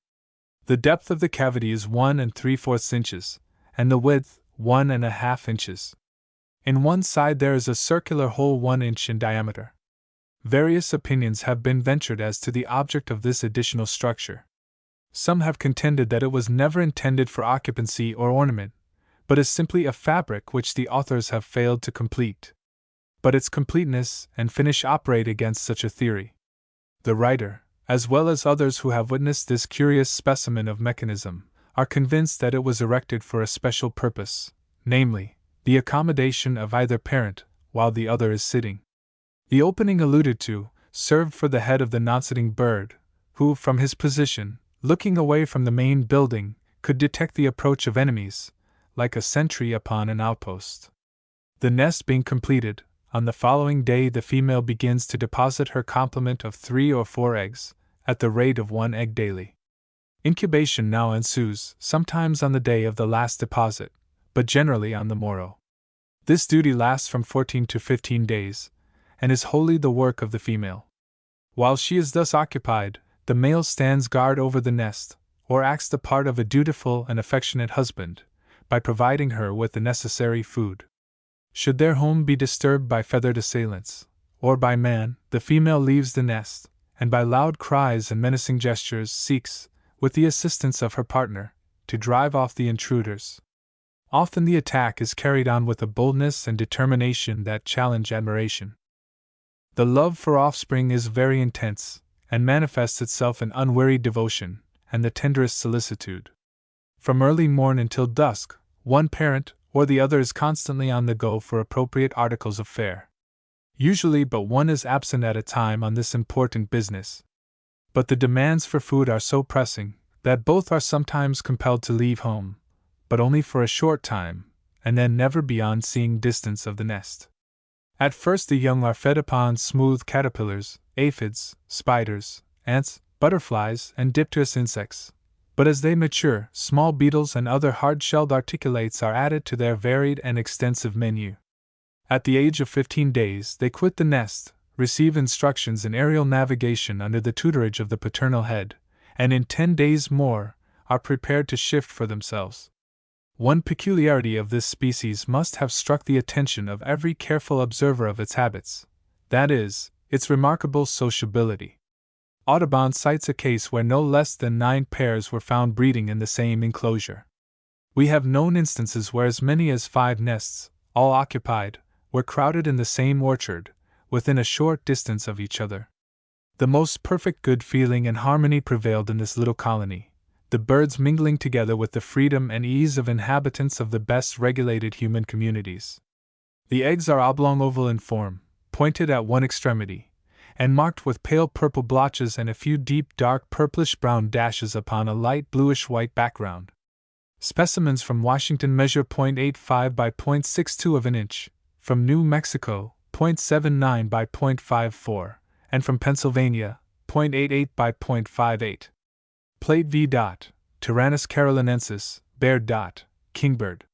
The depth of the cavity is 1 3/4 inches, and the width 1.5 inches. In one side there is a circular hole 1 inch in diameter. Various opinions have been ventured as to the object of this additional structure. Some have contended that it was never intended for occupancy or ornament, but is simply a fabric which the authors have failed to complete. But its completeness and finish operate against such a theory. The writer, as well as others who have witnessed this curious specimen of mechanism, are convinced that it was erected for a special purpose, namely, the accommodation of either parent while the other is sitting. The opening alluded to served for the head of the non-sitting bird, who, from his position, looking away from the main building, could detect the approach of enemies, like a sentry upon an outpost. The nest being completed, on the following day the female begins to deposit her complement of 3 or 4 eggs, at the rate of 1 egg daily. Incubation now ensues, sometimes on the day of the last deposit, but generally on the morrow. This duty lasts from 14 to 15 days, and is wholly the work of the female. While she is thus occupied, the male stands guard over the nest, or acts the part of a dutiful and affectionate husband, by providing her with the necessary food. Should their home be disturbed by feathered assailants, or by man, the female leaves the nest, and by loud cries and menacing gestures seeks, with the assistance of her partner, to drive off the intruders. Often the attack is carried on with a boldness and determination that challenge admiration. The love for offspring is very intense, and manifests itself in unwearied devotion and the tenderest solicitude. From early morn until dusk, one parent or the other is constantly on the go for appropriate articles of fare. Usually but one is absent at a time on this important business. But the demands for food are so pressing that both are sometimes compelled to leave home, but only for a short time, and then never beyond seeing distance of the nest. At first the young are fed upon smooth caterpillars, aphids, spiders, ants, butterflies, and dipterous insects, but as they mature, small beetles and other hard-shelled articulates are added to their varied and extensive menu. At the age of 15 days they quit the nest, receive instructions in aerial navigation under the tutorage of the paternal head, and in 10 days more are prepared to shift for themselves. One peculiarity of this species must have struck the attention of every careful observer of its habits, that is, its remarkable sociability. Audubon cites a case where no less than 9 pairs were found breeding in the same enclosure. We have known instances where as many as 5 nests, all occupied, were crowded in the same orchard, within a short distance of each other. The most perfect good feeling and harmony prevailed in this little colony, the birds mingling together with the freedom and ease of inhabitants of the best regulated human communities. The eggs are oblong-oval in form, pointed at one extremity, and marked with pale purple blotches and a few deep dark purplish-brown dashes upon a light bluish-white background. Specimens from Washington measure 0.85 by 0.62 of an inch, from New Mexico, 0.79 by 0.54, and from Pennsylvania, 0.88 by 0.58. Plate V. Tyrannus carolinensis, bear. Kingbird.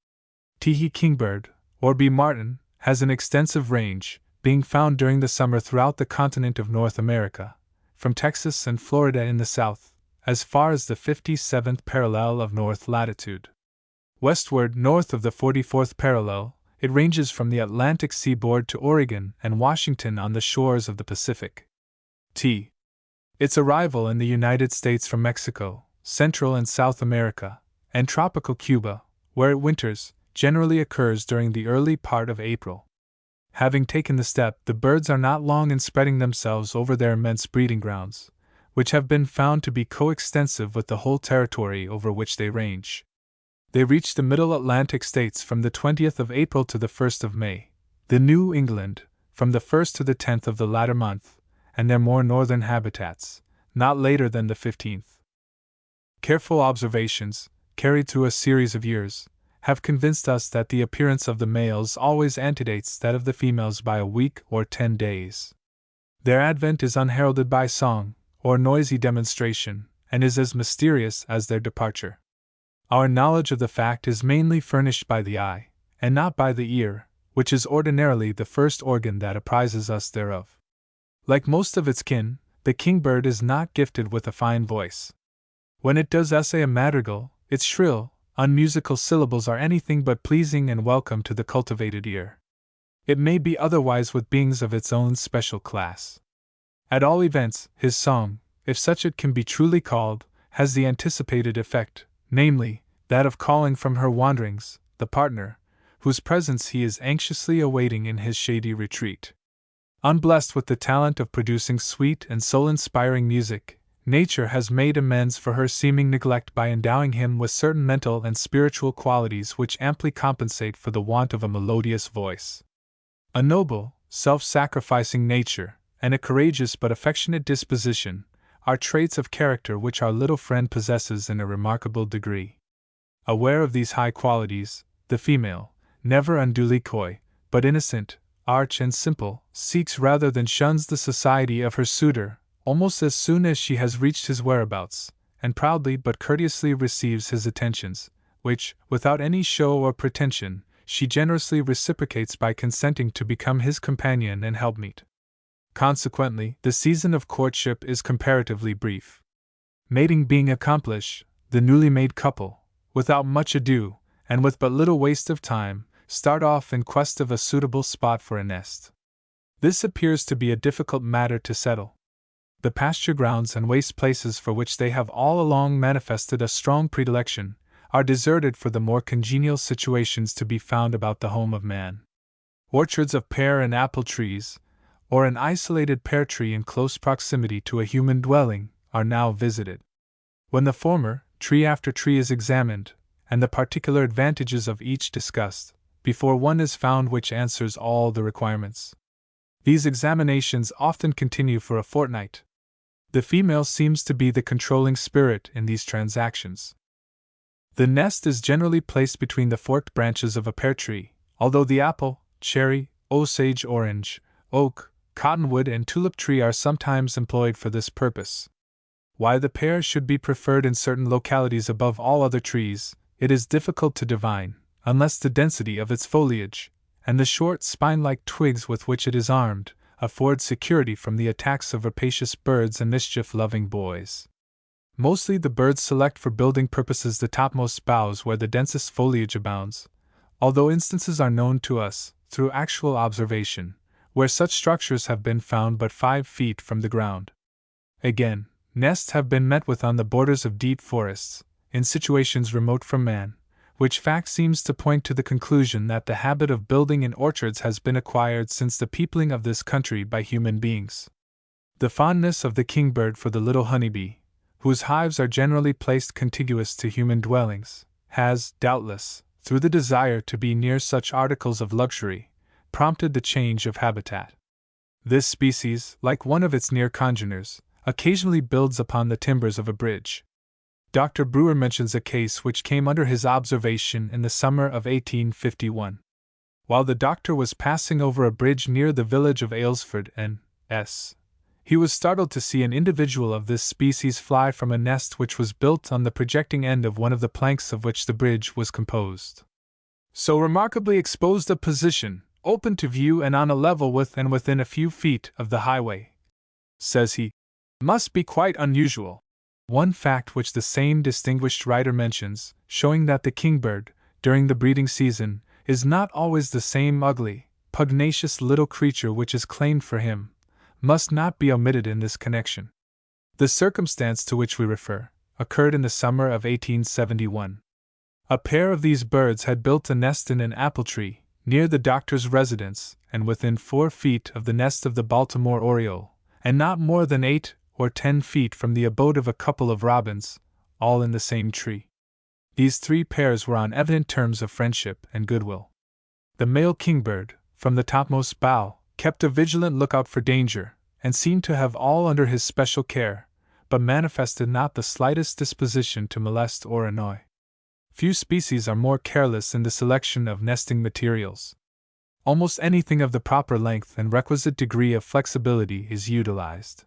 Teehee kingbird, or B. martin, has an extensive range, being found during the summer throughout the continent of North America, from Texas and Florida in the south, as far as the 57th parallel of north latitude. Westward, north of the 44th parallel, it ranges from the Atlantic seaboard to Oregon and Washington on the shores of the Pacific. Its arrival in the United States from Mexico, Central and South America, and tropical Cuba, where it winters, generally occurs during the early part of April. Having taken the step, the birds are not long in spreading themselves over their immense breeding grounds, which have been found to be coextensive with the whole territory over which they range. They reach the Middle Atlantic states from the 20th of April to the 1st of May, the New England from the 1st to the 10th of the latter month, and their more northern habitats, not later than the 15th. Careful observations, carried through a series of years, have convinced us that the appearance of the males always antedates that of the females by a week or 10 days. Their advent is unheralded by song, or noisy demonstration, and is as mysterious as their departure. Our knowledge of the fact is mainly furnished by the eye, and not by the ear, which is ordinarily the first organ that apprises us thereof. Like most of its kin, the kingbird is not gifted with a fine voice. When it does essay a madrigal, its shrill, unmusical syllables are anything but pleasing and welcome to the cultivated ear. It may be otherwise with beings of its own special class. At all events, his song, if such it can be truly called, has the anticipated effect, namely, that of calling from her wanderings the partner, whose presence he is anxiously awaiting in his shady retreat. Unblessed with the talent of producing sweet and soul-inspiring music, Nature has made amends for her seeming neglect by endowing him with certain mental and spiritual qualities which amply compensate for the want of a melodious voice. A noble, self-sacrificing nature, and a courageous but affectionate disposition, are traits of character which our little friend possesses in a remarkable degree. Aware of these high qualities, the female, never unduly coy, but innocent, arch and simple, seeks rather than shuns the society of her suitor, almost as soon as she has reached his whereabouts, and proudly but courteously receives his attentions, which, without any show or pretension, she generously reciprocates by consenting to become his companion and helpmeet. Consequently, the season of courtship is comparatively brief. Mating being accomplished, the newly made couple, without much ado, and with but little waste of time, start off in quest of a suitable spot for a nest. This appears to be a difficult matter to settle. The pasture grounds and waste places for which they have all along manifested a strong predilection are deserted for the more congenial situations to be found about the home of man. Orchards of pear and apple trees, or an isolated pear tree in close proximity to a human dwelling, are now visited. When the former, tree after tree is examined, and the particular advantages of each discussed, before one is found which answers all the requirements. These examinations often continue for a fortnight. The female seems to be the controlling spirit in these transactions. The nest is generally placed between the forked branches of a pear tree, although the apple, cherry, osage orange, oak, cottonwood, and tulip tree are sometimes employed for this purpose. Why the pear should be preferred in certain localities above all other trees, it is difficult to divine, unless the density of its foliage, and the short spine-like twigs with which it is armed, afford security from the attacks of rapacious birds and mischief-loving boys. Mostly the birds select for building purposes the topmost boughs where the densest foliage abounds, although instances are known to us, through actual observation, where such structures have been found but 5 feet from the ground. Again, nests have been met with on the borders of deep forests, in situations remote from man, which fact seems to point to the conclusion that the habit of building in orchards has been acquired since the peopling of this country by human beings. The fondness of the kingbird for the little honeybee, whose hives are generally placed contiguous to human dwellings, has, doubtless, through the desire to be near such articles of luxury, prompted the change of habitat. This species, like one of its near congeners, occasionally builds upon the timbers of a bridge. Dr. Brewer mentions a case which came under his observation in the summer of 1851. While the doctor was passing over a bridge near the village of Aylesford, N.S., he was startled to see an individual of this species fly from a nest which was built on the projecting end of one of the planks of which the bridge was composed. So remarkably exposed a position, open to view and on a level with and within a few feet of the highway, says he, must be quite unusual. One fact which the same distinguished writer mentions, showing that the kingbird, during the breeding season, is not always the same ugly, pugnacious little creature which is claimed for him, must not be omitted in this connection. The circumstance to which we refer occurred in the summer of 1871. A pair of these birds had built a nest in an apple tree, near the doctor's residence, and within 4 feet of the nest of the Baltimore oriole, and not more than 8 or 10 feet from the abode of a couple of robins, all in the same tree. These 3 pairs were on evident terms of friendship and goodwill. The male kingbird, from the topmost bough, kept a vigilant lookout for danger, and seemed to have all under his special care, but manifested not the slightest disposition to molest or annoy. Few species are more careless in the selection of nesting materials. Almost anything of the proper length and requisite degree of flexibility is utilized.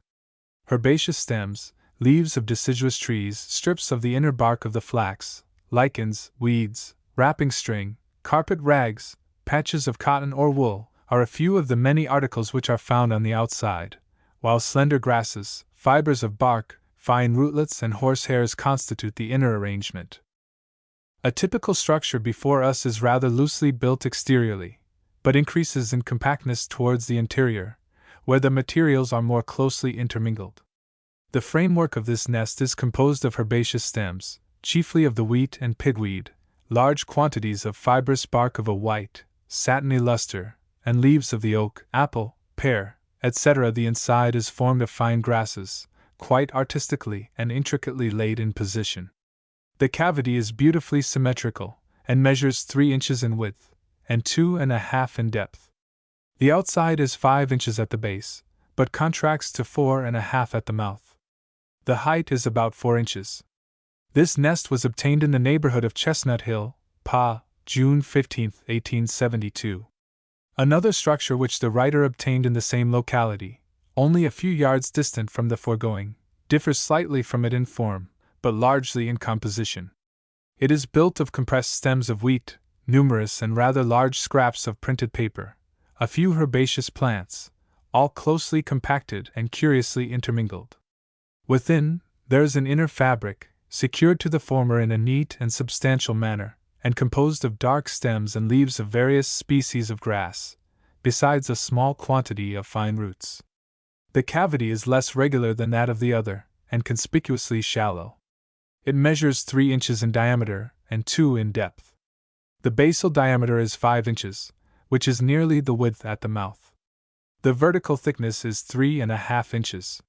Herbaceous stems, leaves of deciduous trees, strips of the inner bark of the flax, lichens, weeds, wrapping string, carpet rags, patches of cotton or wool, are a few of the many articles which are found on the outside, while slender grasses, fibers of bark, fine rootlets, and horsehairs constitute the inner arrangement. A typical structure before us is rather loosely built exteriorly, but increases in compactness towards the interior, where the materials are more closely intermingled. The framework of this nest is composed of herbaceous stems, chiefly of the wheat and pigweed, large quantities of fibrous bark of a white, satiny luster, and leaves of the oak, apple, pear, etc. The inside is formed of fine grasses, quite artistically and intricately laid in position. The cavity is beautifully symmetrical, and measures 3 inches in width, and 2.5 in depth. The outside is 5 inches at the base, but contracts to 4.5 at the mouth. The height is about 4 inches. This nest was obtained in the neighborhood of Chestnut Hill, Pa, June 15, 1872. Another structure which the writer obtained in the same locality, only a few yards distant from the foregoing, differs slightly from it in form, but largely in composition. It is built of compressed stems of wheat, numerous and rather large scraps of printed paper, a few herbaceous plants, all closely compacted and curiously intermingled. Within, there is an inner fabric, secured to the former in a neat and substantial manner, and composed of dark stems and leaves of various species of grass, besides a small quantity of fine roots. The cavity is less regular than that of the other, and conspicuously shallow. It measures 3 inches in diameter and 2 in depth. The basal diameter is 5 inches, which is nearly the width at the mouth. The vertical thickness is 3.5 inches.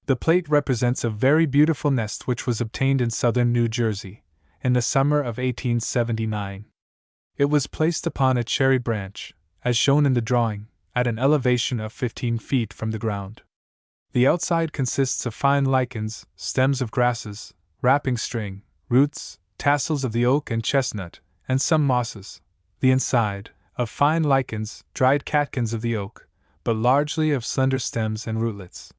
The plate represents a very beautiful nest which was obtained in southern New Jersey, in the summer of 1879. It was placed upon a cherry branch, as shown in the drawing, at an elevation of 15 feet from the ground. The outside consists of fine lichens, stems of grasses, wrapping string, roots, tassels of the oak and chestnut, and some mosses. The inside, of fine lichens, dried catkins of the oak, but largely of slender stems and rootlets.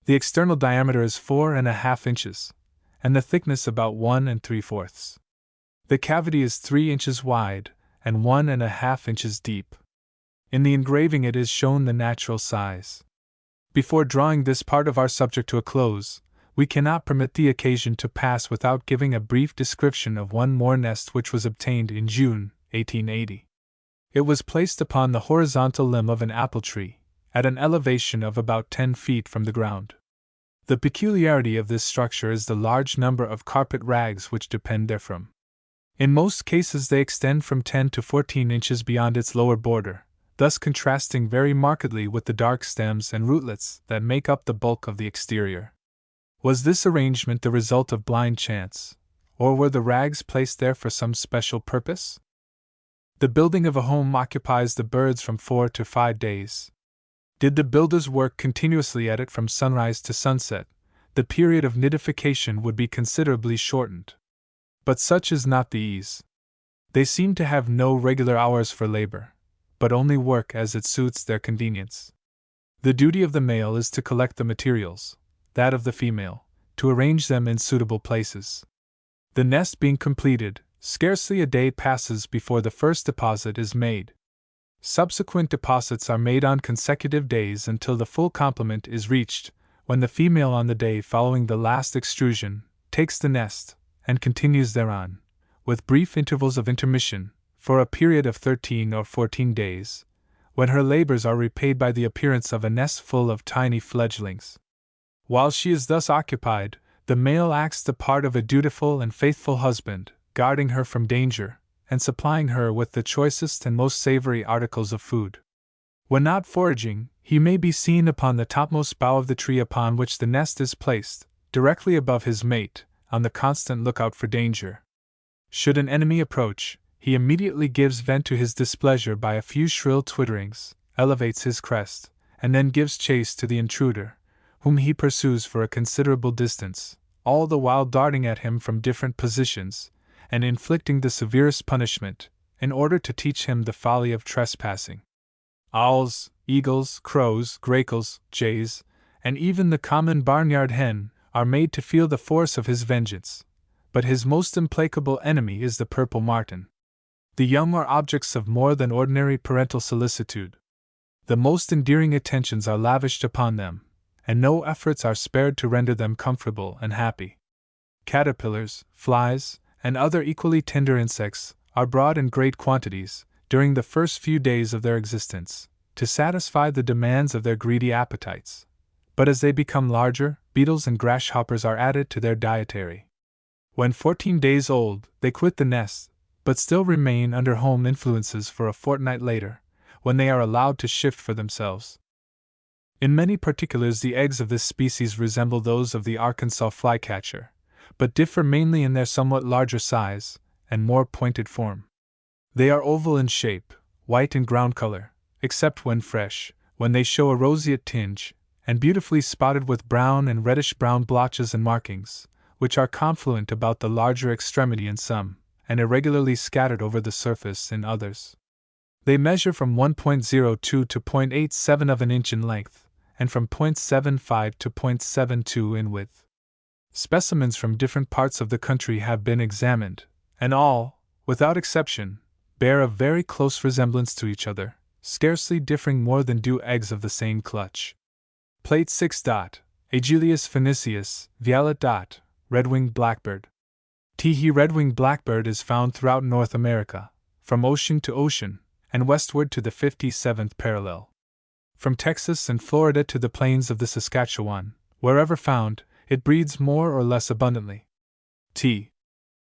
The external diameter is 4.5 inches, and the thickness about 1 3/4. The cavity is 3 inches wide and 1.5 inches deep. In the engraving it is shown the natural size. Before drawing this part of our subject to a close, we cannot permit the occasion to pass without giving a brief description of one more nest which was obtained in June, 1880. It was placed upon the horizontal limb of an apple tree, at an elevation of about 10 feet from the ground. The peculiarity of this structure is the large number of carpet rags which depend therefrom. In most cases they extend from 10 to 14 inches beyond its lower border, thus contrasting very markedly with the dark stems and rootlets that make up the bulk of the exterior. Was this arrangement the result of blind chance, or were the rags placed there for some special purpose? The building of a home occupies the birds from 4 to 5 days. Did the builders work continuously at it from sunrise to sunset, the period of nidification would be considerably shortened. But such is not the ease. They seem to have no regular hours for labor, but only work as it suits their convenience. The duty of the male is to collect the materials, that of the female, to arrange them in suitable places. The nest being completed, scarcely a day passes before the first deposit is made. Subsequent deposits are made on consecutive days until the full complement is reached, when the female on the day following the last extrusion takes the nest and continues thereon, with brief intervals of intermission, for a period of 13 or 14 days, when her labors are repaid by the appearance of a nest full of tiny fledglings. While she is thus occupied, the male acts the part of a dutiful and faithful husband, guarding her from danger, and supplying her with the choicest and most savory articles of food. When not foraging, he may be seen upon the topmost bough of the tree upon which the nest is placed, directly above his mate, on the constant lookout for danger. Should an enemy approach, he immediately gives vent to his displeasure by a few shrill twitterings, elevates his crest, and then gives chase to the intruder, whom he pursues for a considerable distance, all the while darting at him from different positions, and inflicting the severest punishment, in order to teach him the folly of trespassing. Owls, eagles, crows, gracles, jays, and even the common barnyard hen are made to feel the force of his vengeance, but his most implacable enemy is the purple martin. The young are objects of more than ordinary parental solicitude. The most endearing attentions are lavished upon them, and no efforts are spared to render them comfortable and happy. Caterpillars, flies, and other equally tender insects are brought in great quantities, during the first few days of their existence, to satisfy the demands of their greedy appetites. But as they become larger, beetles and grasshoppers are added to their dietary. When 14 days old, they quit the nest, but still remain under home influences for a fortnight later, when they are allowed to shift for themselves. In many particulars the eggs of this species resemble those of the Arkansas flycatcher, but differ mainly in their somewhat larger size and more pointed form. They are oval in shape, white in ground color, except when fresh, when they show a roseate tinge, and beautifully spotted with brown and reddish-brown blotches and markings, which are confluent about the larger extremity in some, and irregularly scattered over the surface in others. They measure from 1.02 to 0.87 of an inch in length, and from 0.75 to 0.72 in width. Specimens from different parts of the country have been examined, and all, without exception, bear a very close resemblance to each other, scarcely differing more than do eggs of the same clutch. Plate 6. Agellius phoeniceus, violet. Red-winged blackbird. Teehee red-winged blackbird is found throughout North America, from ocean to ocean, and westward to the 57th parallel. From Texas and Florida to the plains of the Saskatchewan, wherever found, it breeds more or less abundantly.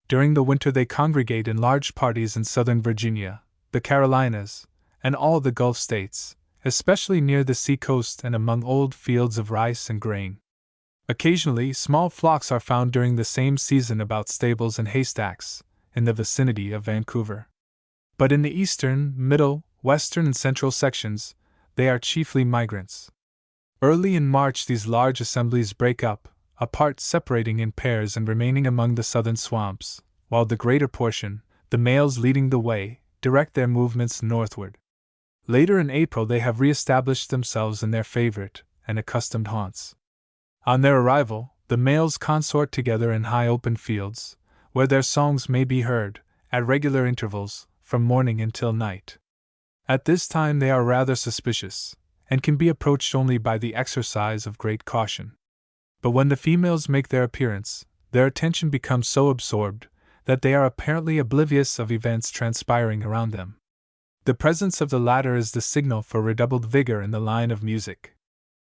During the winter they congregate in large parties in southern Virginia, the Carolinas, and all the Gulf states, especially near the sea-coast and among old fields of rice and grain. Occasionally small flocks are found during the same season about stables and haystacks, in the vicinity of Vancouver. But in the eastern, middle, western and central sections, they are chiefly migrants. Early in March these large assemblies break up, a part separating in pairs and remaining among the southern swamps, while the greater portion, the males leading the way, direct their movements northward. Later in April they have re-established themselves in their favorite and accustomed haunts. On their arrival, the males consort together in high open fields, where their songs may be heard, at regular intervals, from morning until night. At this time they are rather suspicious, and can be approached only by the exercise of great caution. But when the females make their appearance, their attention becomes so absorbed that they are apparently oblivious of events transpiring around them. The presence of the latter is the signal for redoubled vigor in the line of music.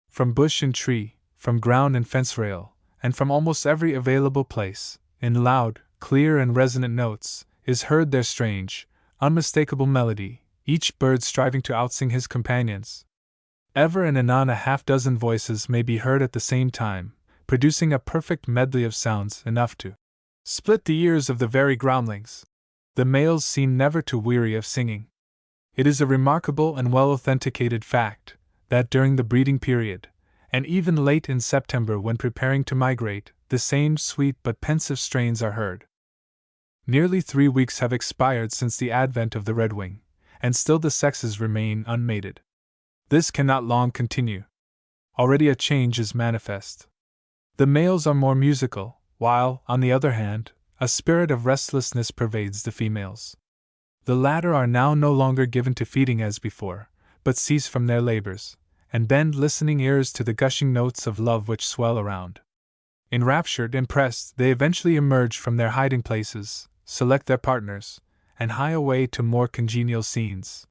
From bush and tree, from ground and fence rail, and from almost every available place, in loud, clear and resonant notes, is heard their strange, unmistakable melody, each bird striving to outsing his companions. Ever and anon a half-dozen voices may be heard at the same time, producing a perfect medley of sounds enough to split the ears of the very groundlings. The males seem never to weary of singing. It is a remarkable and well-authenticated fact that during the breeding period, and even late in September when preparing to migrate, the same sweet but pensive strains are heard. Nearly 3 weeks have expired since the advent of the redwing, and still the sexes remain unmated. This cannot long continue. Already a change is manifest. The males are more musical, while, on the other hand, a spirit of restlessness pervades the females. The latter are now no longer given to feeding as before, but cease from their labors, and bend listening ears to the gushing notes of love which swell around. Enraptured, impressed, they eventually emerge from their hiding places, select their partners, and hie away to more congenial scenes.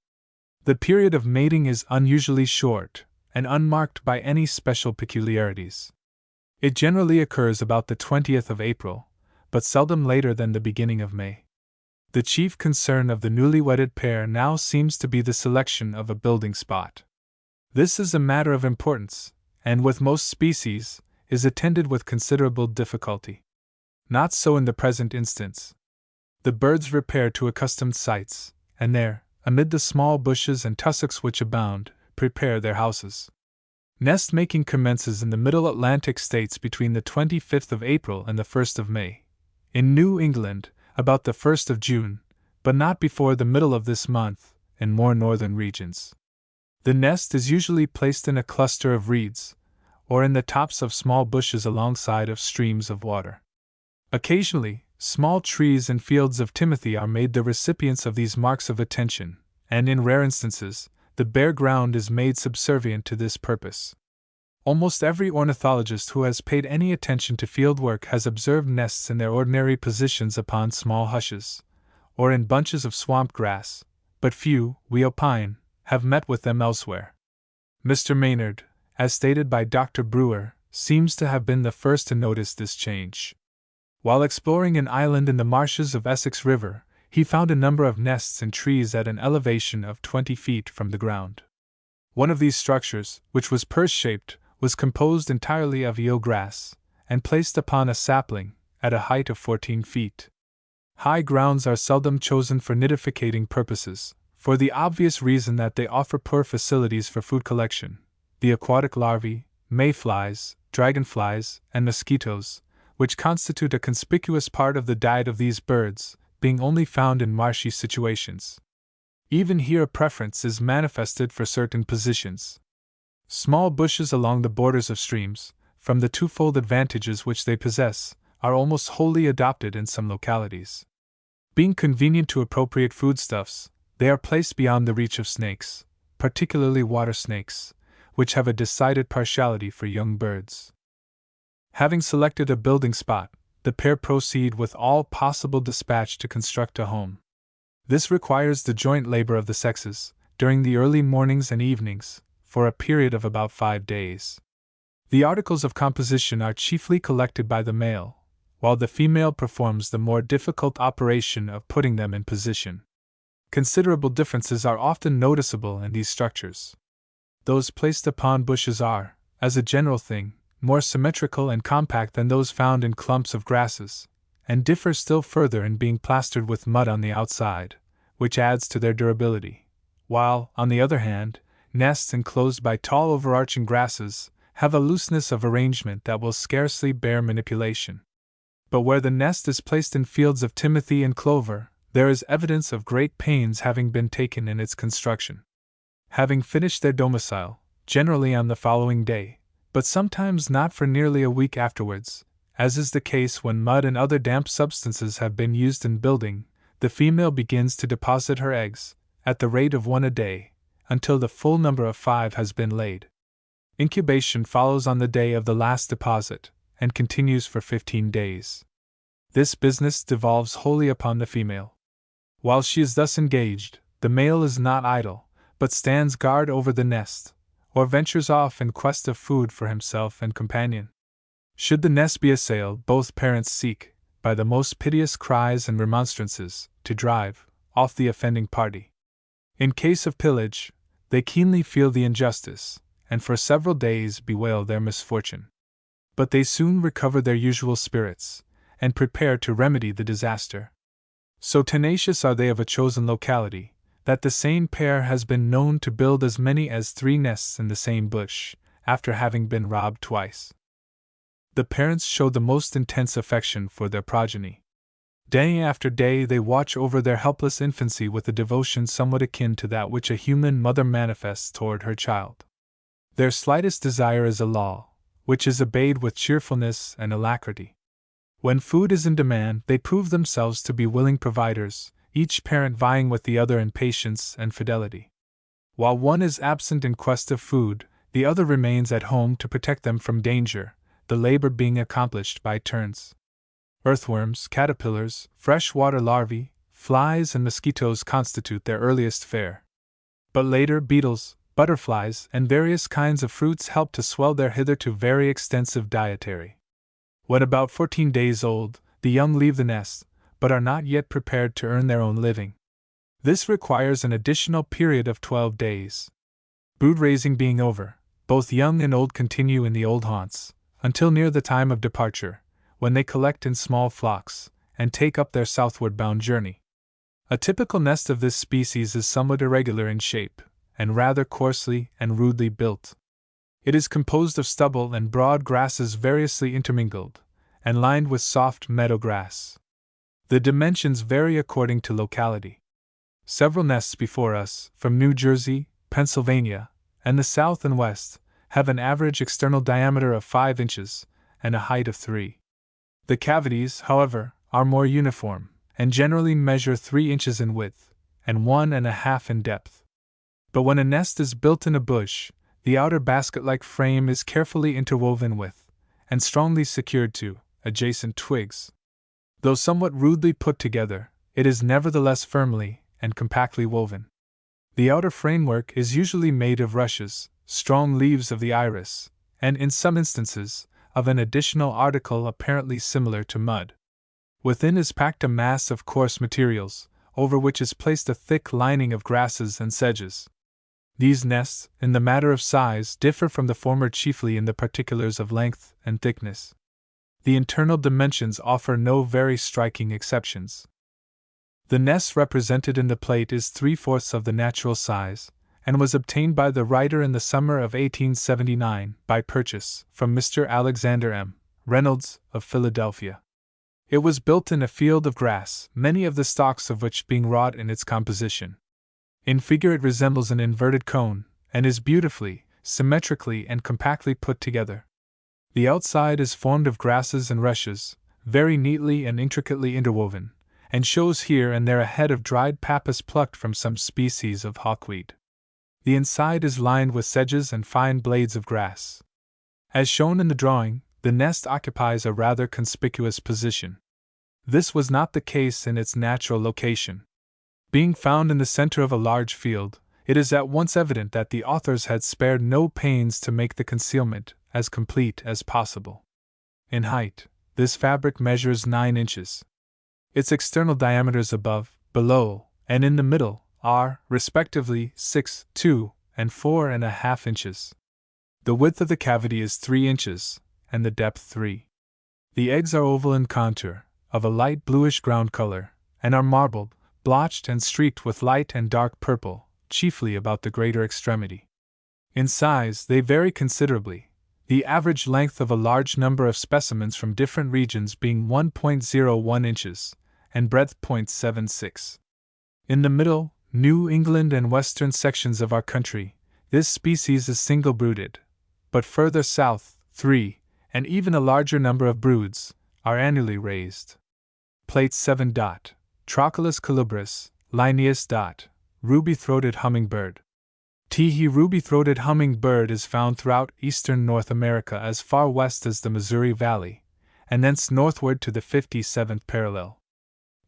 The period of mating is unusually short, and unmarked by any special peculiarities. It generally occurs about the 20th of April, but seldom later than the beginning of May. The chief concern of the newly wedded pair now seems to be the selection of a building spot. This is a matter of importance, and with most species, is attended with considerable difficulty. Not so in the present instance. The birds repair to accustomed sites, and there, amid the small bushes and tussocks which abound, prepare their houses. Nest-making commences in the Middle Atlantic states between the 25th of April and the 1st of May. In New England, about the 1st of June, but not before the middle of this month, in more northern regions. The nest is usually placed in a cluster of reeds, or in the tops of small bushes alongside of streams of water. Occasionally, small trees and fields of timothy are made the recipients of these marks of attention, and in rare instances, the bare ground is made subservient to this purpose. Almost every ornithologist who has paid any attention to field work has observed nests in their ordinary positions upon small hushes, or in bunches of swamp grass, but few, we opine, have met with them elsewhere. Mr. Maynard, as stated by Dr. Brewer, seems to have been the first to notice this change. While exploring an island in the marshes of Essex River, he found a number of nests in trees at an elevation of 20 feet from the ground. One of these structures, which was purse-shaped, was composed entirely of eel grass, and placed upon a sapling, at a height of 14 feet. High grounds are seldom chosen for nidificating purposes, for the obvious reason that they offer poor facilities for food collection. The aquatic larvae, mayflies, dragonflies, and mosquitoes, which constitute a conspicuous part of the diet of these birds, being only found in marshy situations. Even here a preference is manifested for certain positions. Small bushes along the borders of streams, from the twofold advantages which they possess, are almost wholly adopted in some localities. Being convenient to appropriate foodstuffs, they are placed beyond the reach of snakes, particularly water snakes, which have a decided partiality for young birds. Having selected a building spot, the pair proceed with all possible dispatch to construct a home. This requires the joint labor of the sexes, during the early mornings and evenings, for a period of about 5 days. The articles of composition are chiefly collected by the male, while the female performs the more difficult operation of putting them in position. Considerable differences are often noticeable in these structures. Those placed upon bushes are, as a general thing, more symmetrical and compact than those found in clumps of grasses, and differ still further in being plastered with mud on the outside, which adds to their durability, while, on the other hand, nests enclosed by tall overarching grasses have a looseness of arrangement that will scarcely bear manipulation. But where the nest is placed in fields of timothy and clover, there is evidence of great pains having been taken in its construction. Having finished their domicile, generally on the following day, but sometimes not for nearly a week afterwards, as is the case when mud and other damp substances have been used in building, the female begins to deposit her eggs, at the rate of 1 a day, until the full number of 5 has been laid. Incubation follows on the day of the last deposit, and continues for 15 days. This business devolves wholly upon the female. While she is thus engaged, the male is not idle, but stands guard over the nest, or ventures off in quest of food for himself and companion. Should the nest be assailed, both parents seek, by the most piteous cries and remonstrances, to drive off the offending party. In case of pillage, they keenly feel the injustice, and for several days bewail their misfortune. But they soon recover their usual spirits, and prepare to remedy the disaster. So tenacious are they of a chosen locality, that the same pair has been known to build as many as 3 nests in the same bush, after having been robbed twice. The parents show the most intense affection for their progeny. Day after day they watch over their helpless infancy with a devotion somewhat akin to that which a human mother manifests toward her child. Their slightest desire is a law, which is obeyed with cheerfulness and alacrity. When food is in demand, they prove themselves to be willing providers, each parent vying with the other in patience and fidelity. While one is absent in quest of food, the other remains at home to protect them from danger, the labor being accomplished by turns. Earthworms, caterpillars, freshwater larvae, flies, and mosquitoes constitute their earliest fare. But later, beetles, butterflies, and various kinds of fruits help to swell their hitherto very extensive dietary. When about 14 days old, the young leave the nest, but are not yet prepared to earn their own living. This requires an additional period of 12 days. Brood raising being over, both young and old continue in the old haunts, until near the time of departure, when they collect in small flocks, and take up their southward bound journey. A typical nest of this species is somewhat irregular in shape, and rather coarsely and rudely built. It is composed of stubble and broad grasses variously intermingled, and lined with soft meadow grass. The dimensions vary according to locality. Several nests before us, from New Jersey, Pennsylvania, and the South and West, have an average external diameter of 5 inches, and a height of 3. The cavities, however, are more uniform, and generally measure 3 inches in width, and 1.5 in depth. But when a nest is built in a bush, the outer basket-like frame is carefully interwoven with, and strongly secured to, adjacent twigs. Though somewhat rudely put together, it is nevertheless firmly and compactly woven. The outer framework is usually made of rushes, strong leaves of the iris, and in some instances, of an additional article apparently similar to mud. Within is packed a mass of coarse materials, over which is placed a thick lining of grasses and sedges. These nests, in the matter of size, differ from the former chiefly in the particulars of length and thickness. The internal dimensions offer no very striking exceptions. The nest represented in the plate is 3/4 of the natural size, and was obtained by the writer in the summer of 1879 by purchase from Mr. Alexander M. Reynolds of Philadelphia. It was built in a field of grass, many of the stalks of which being wrought in its composition. In figure it resembles an inverted cone, and is beautifully, symmetrically, and compactly put together. The outside is formed of grasses and rushes, very neatly and intricately interwoven, and shows here and there a head of dried pappus plucked from some species of hawkweed. The inside is lined with sedges and fine blades of grass. As shown in the drawing, the nest occupies a rather conspicuous position. This was not the case in its natural location. Being found in the center of a large field, it is at once evident that the authors had spared no pains to make the concealment as complete as possible. In height, this fabric measures 9 inches. Its external diameters above, below, and in the middle are, respectively, 6, 2, and 4.5 inches. The width of the cavity is 3 inches, and the depth 3. The eggs are oval in contour, of a light bluish ground color, and are marbled, blotched, and streaked with light and dark purple, chiefly about the greater extremity. In size, they vary considerably, the average length of a large number of specimens from different regions being 1.01 inches, and breadth 0.76. In the middle, New England and western sections of our country, this species is single-brooded, but further south, 3, and even a larger number of broods, are annually raised. Plate 7. Trochilus colubris, Linnaeus. Ruby-throated hummingbird. The ruby-throated hummingbird is found throughout eastern North America as far west as the Missouri Valley, and thence northward to the 57th parallel.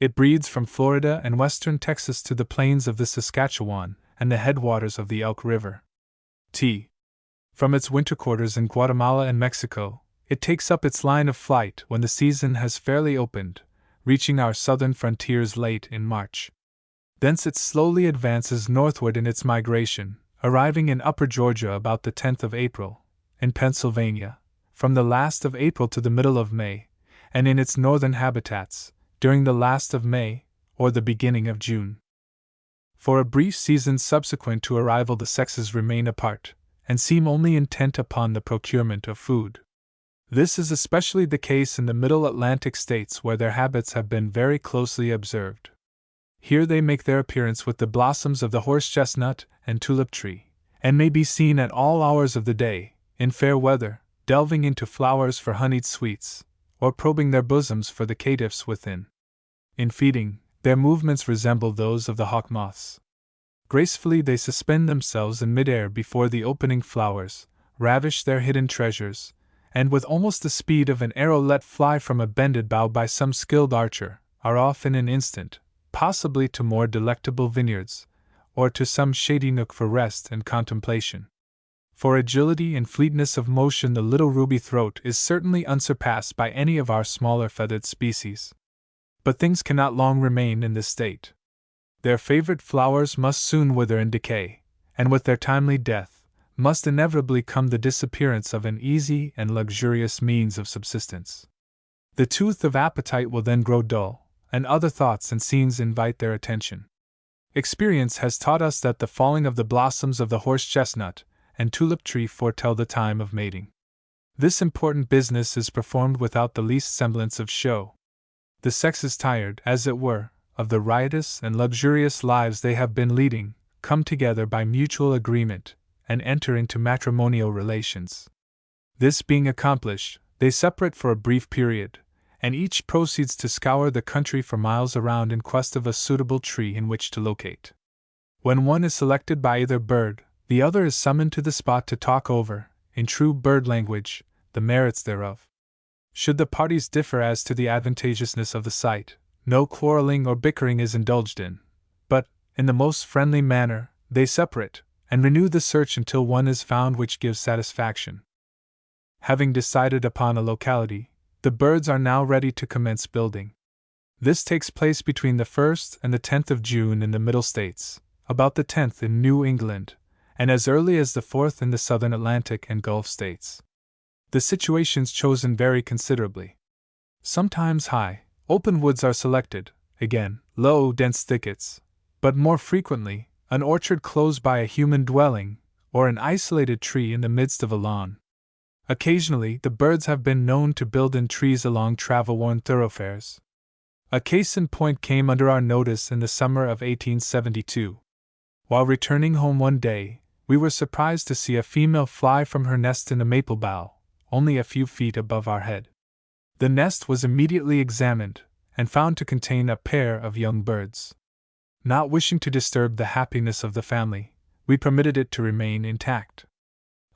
It breeds from Florida and western Texas to the plains of the Saskatchewan and the headwaters of the Elk River. From its winter quarters in Guatemala and Mexico, it takes up its line of flight when the season has fairly opened, reaching our southern frontiers late in March. Thence it slowly advances northward in its migration, arriving in upper Georgia about the 10th of April, in Pennsylvania, from the last of April to the middle of May, and in its northern habitats, during the last of May, or the beginning of June. For a brief season subsequent to arrival the sexes remain apart, and seem only intent upon the procurement of food. This is especially the case in the Middle Atlantic states where their habits have been very closely observed. Here they make their appearance with the blossoms of the horse chestnut and tulip tree, and may be seen at all hours of the day, in fair weather, delving into flowers for honeyed sweets, or probing their bosoms for the catifs within. In feeding, their movements resemble those of the hawk moths. Gracefully they suspend themselves in midair before the opening flowers, ravish their hidden treasures, and with almost the speed of an arrow let fly from a bended bough by some skilled archer, are off in an instant, possibly to more delectable vineyards, or to some shady nook for rest and contemplation. For agility and fleetness of motion the little ruby throat is certainly unsurpassed by any of our smaller feathered species. But things cannot long remain in this state. Their favorite flowers must soon wither and decay, and with their timely death, must inevitably come the disappearance of an easy and luxurious means of subsistence. The tooth of appetite will then grow dull, and other thoughts and scenes invite their attention. Experience has taught us that the falling of the blossoms of the horse chestnut and tulip tree foretell the time of mating. This important business is performed without the least semblance of show. The sexes, tired, as it were, of the riotous and luxurious lives they have been leading, come together by mutual agreement, and enter into matrimonial relations. This being accomplished, they separate for a brief period, and each proceeds to scour the country for miles around in quest of a suitable tree in which to locate. When one is selected by either bird, the other is summoned to the spot to talk over, in true bird language, the merits thereof. Should the parties differ as to the advantageousness of the site, no quarreling or bickering is indulged in, but, in the most friendly manner, they separate, and renew the search until one is found which gives satisfaction. Having decided upon a locality, the birds are now ready to commence building. This takes place between the 1st and the 10th of June in the Middle States, about the 10th in New England, and as early as the 4th in the Southern Atlantic and Gulf states. The situations chosen vary considerably. Sometimes high, open woods are selected, again, low, dense thickets, but more frequently, an orchard close by a human dwelling, or an isolated tree in the midst of a lawn. Occasionally, the birds have been known to build in trees along travel-worn thoroughfares. A case in point came under our notice in the summer of 1872. While returning home one day, we were surprised to see a female fly from her nest in a maple bough, only a few feet above our head. The nest was immediately examined, and found to contain a pair of young birds. Not wishing to disturb the happiness of the family, we permitted it to remain intact.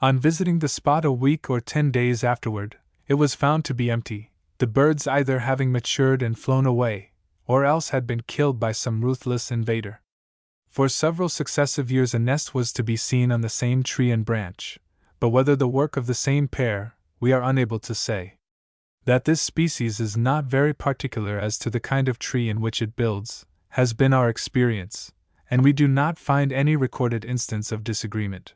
On visiting the spot a week or 10 days afterward, it was found to be empty, the birds either having matured and flown away, or else had been killed by some ruthless invader. For several successive years a nest was to be seen on the same tree and branch, but whether the work of the same pair, we are unable to say. That this species is not very particular as to the kind of tree in which it builds, has been our experience, and we do not find any recorded instance of disagreement.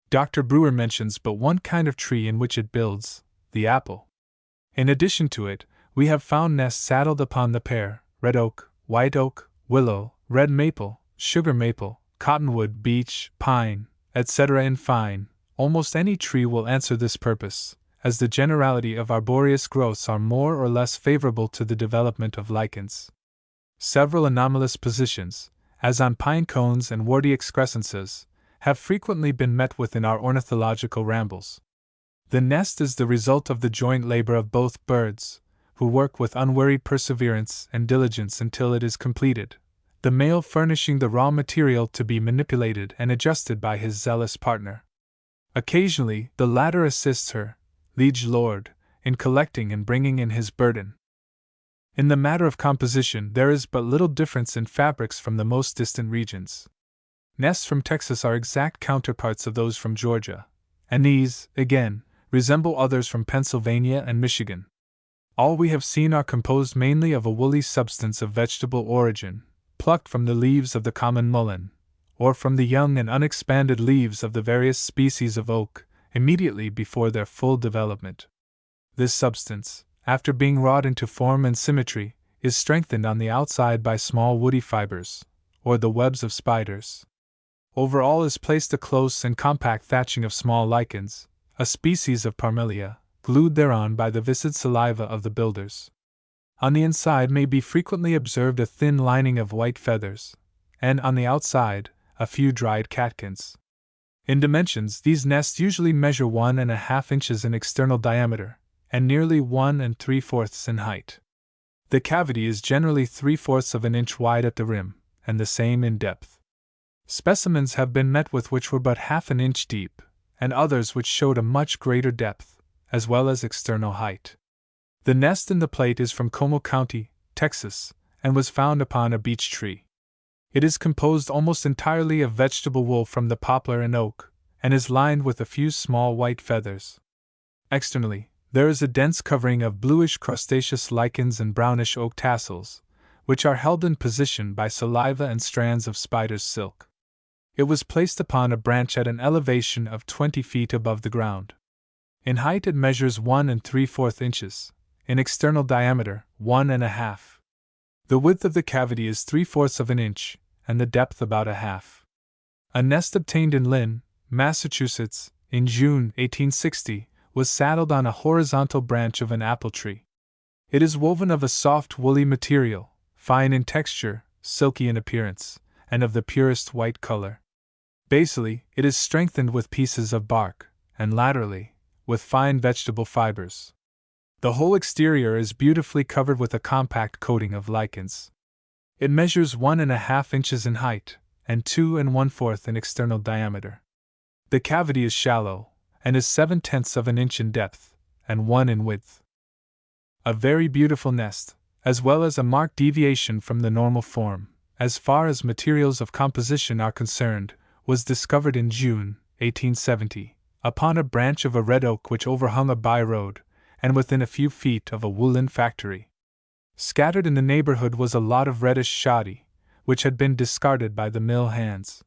Dr. Brewer mentions but one kind of tree in which it builds, the apple. In addition to it, we have found nests saddled upon the pear, red oak, white oak, willow, red maple, sugar maple, cottonwood, beech, pine, etc. In fine, almost any tree will answer this purpose, as the generality of arboreous growths are more or less favorable to the development of lichens. Several anomalous positions, as on pine cones and warty excrescences, have frequently been met with in our ornithological rambles. The nest is the result of the joint labor of both birds, who work with unwearied perseverance and diligence until it is completed, the male furnishing the raw material to be manipulated and adjusted by his zealous partner. Occasionally, the latter assists her, liege lord, in collecting and bringing in his burden. In the matter of composition, there is but little difference in fabrics from the most distant regions. Nests from Texas are exact counterparts of those from Georgia, and these, again, resemble others from Pennsylvania and Michigan. All we have seen are composed mainly of a woolly substance of vegetable origin, plucked from the leaves of the common mullein, or from the young and unexpanded leaves of the various species of oak, immediately before their full development. This substance, after being wrought into form and symmetry, is strengthened on the outside by small woody fibers, or the webs of spiders. Over all is placed a close and compact thatching of small lichens, a species of parmelia, glued thereon by the viscid saliva of the builders. On the inside may be frequently observed a thin lining of white feathers, and on the outside, a few dried catkins. In dimensions, these nests usually measure 1½ inches in external diameter, and nearly 1 3/4 in height. The cavity is generally 3/4 of an inch wide at the rim, and the same in depth. Specimens have been met with which were but half an inch deep, and others which showed a much greater depth, as well as external height. The nest in the plate is from Como County, Texas, and was found upon a beech tree. It is composed almost entirely of vegetable wool from the poplar and oak, and is lined with a few small white feathers. Externally, there is a dense covering of bluish crustaceous lichens and brownish oak tassels, which are held in position by saliva and strands of spider's silk. It was placed upon a branch at an elevation of 20 feet above the ground. In height it measures 1 3/4 inches, in external diameter 1½ The width of the cavity is 3/4 of an inch, and the depth about a half. A nest obtained in Lynn, Massachusetts, in June 1860, was saddled on a horizontal branch of an apple tree. It is woven of a soft woolly material, fine in texture, silky in appearance, and of the purest white color. Basally, it is strengthened with pieces of bark, and laterally, with fine vegetable fibers. The whole exterior is beautifully covered with a compact coating of lichens. It measures 1½ inches in height, and 2 1/4 in external diameter. The cavity is shallow, and is 7/10 of an inch in depth, and 1 in width. A very beautiful nest, as well as a marked deviation from the normal form, as far as materials of composition are concerned, was discovered in June 1870, upon a branch of a red oak which overhung a by-road, and within a few feet of a woolen factory. Scattered in the neighborhood was a lot of reddish shoddy, which had been discarded by the mill hands.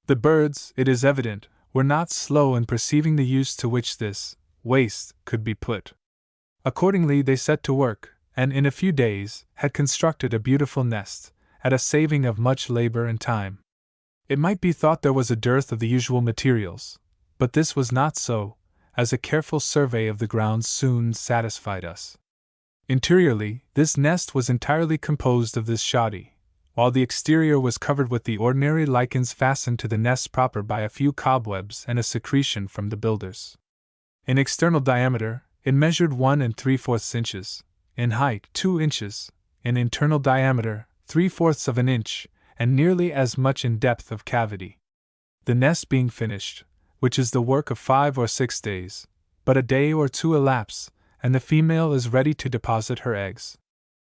The birds, it is evident, were not slow in perceiving the use to which this waste could be put. Accordingly, they set to work, and in a few days had constructed a beautiful nest, at a saving of much labor and time. It might be thought there was a dearth of the usual materials, but this was not so, as a careful survey of the grounds soon satisfied us. Interiorly, this nest was entirely composed of this shoddy, while the exterior was covered with the ordinary lichens fastened to the nest proper by a few cobwebs and a secretion from the builders. In external diameter, it measured 1 3/4 inches, in height 2 inches, in internal diameter 3/4 of an inch, and nearly as much in depth of cavity. The nest being finished, which is the work of 5 or 6 days, but a day or two elapse, and the female is ready to deposit her eggs.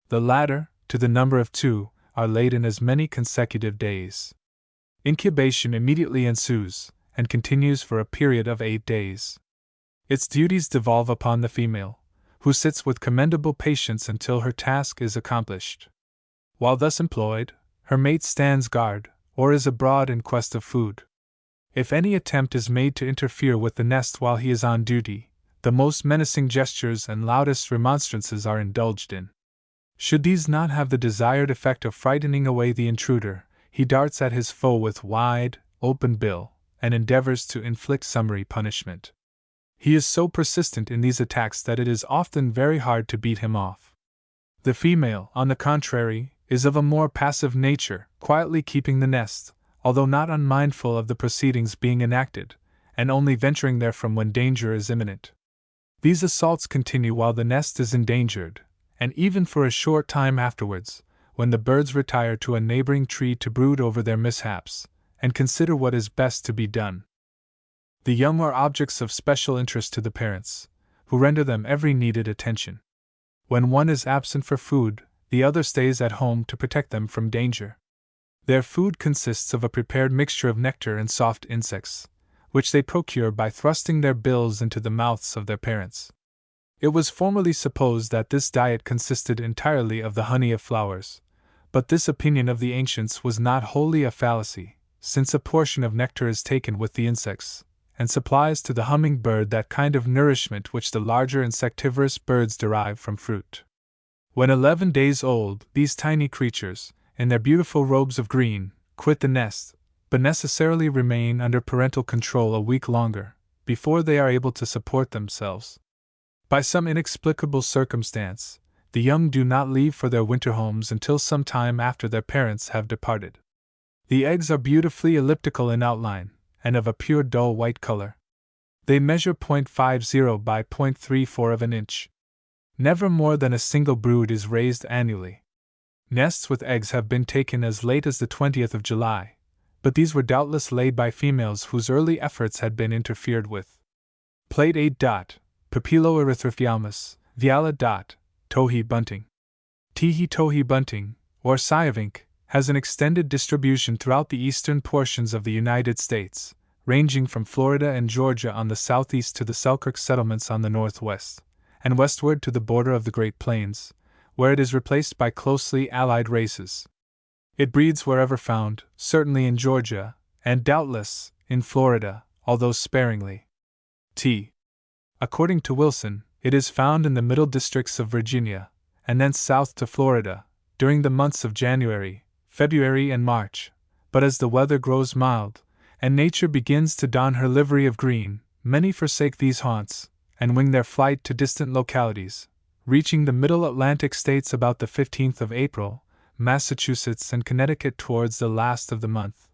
The latter, to the number of 2, are laid in as many consecutive days. Incubation immediately ensues, and continues for a period of 8 days. Its duties devolve upon the female, who sits with commendable patience until her task is accomplished. While thus employed, her mate stands guard, or is abroad in quest of food. If any attempt is made to interfere with the nest while he is on duty, the most menacing gestures and loudest remonstrances are indulged in. Should these not have the desired effect of frightening away the intruder, he darts at his foe with wide, open bill, and endeavors to inflict summary punishment. He is so persistent in these attacks that it is often very hard to beat him off. The female, on the contrary, is of a more passive nature, quietly keeping the nest, although not unmindful of the proceedings being enacted, and only venturing therefrom when danger is imminent. These assaults continue while the nest is endangered, and even for a short time afterwards, when the birds retire to a neighboring tree to brood over their mishaps, and consider what is best to be done. The young are objects of special interest to the parents, who render them every needed attention. When one is absent for food, the other stays at home to protect them from danger. Their food consists of a prepared mixture of nectar and soft insects, which they procure by thrusting their bills into the mouths of their parents. It was formerly supposed that this diet consisted entirely of the honey of flowers, but this opinion of the ancients was not wholly a fallacy, since a portion of nectar is taken with the insects, and supplies to the hummingbird that kind of nourishment which the larger insectivorous birds derive from fruit. When 11 days old, these tiny creatures, in their beautiful robes of green, quit the nest, but necessarily remain under parental control a week longer, before they are able to support themselves. By some inexplicable circumstance, the young do not leave for their winter homes until some time after their parents have departed. The eggs are beautifully elliptical in outline, and of a pure dull white color. They measure 0.50 by 0.34 of an inch. Never more than a single brood is raised annually. Nests with eggs have been taken as late as the 20th of July, but these were doubtless laid by females whose early efforts had been interfered with. Plate 8. Papilio erythrophthalmus, Viala. Tohi bunting. Tehi tohi bunting, or siavink, has an extended distribution throughout the eastern portions of the United States, ranging from Florida and Georgia on the southeast to the Selkirk settlements on the northwest, and westward to the border of the Great Plains, where it is replaced by closely allied races. It breeds wherever found, certainly in Georgia, and doubtless in Florida, although sparingly. According to Wilson, it is found in the middle districts of Virginia, and thence south to Florida, during the months of January, February, and March, but as the weather grows mild, and nature begins to don her livery of green, many forsake these haunts, and wing their flight to distant localities, reaching the middle Atlantic states about the 15th of April, Massachusetts and Connecticut towards the last of the month,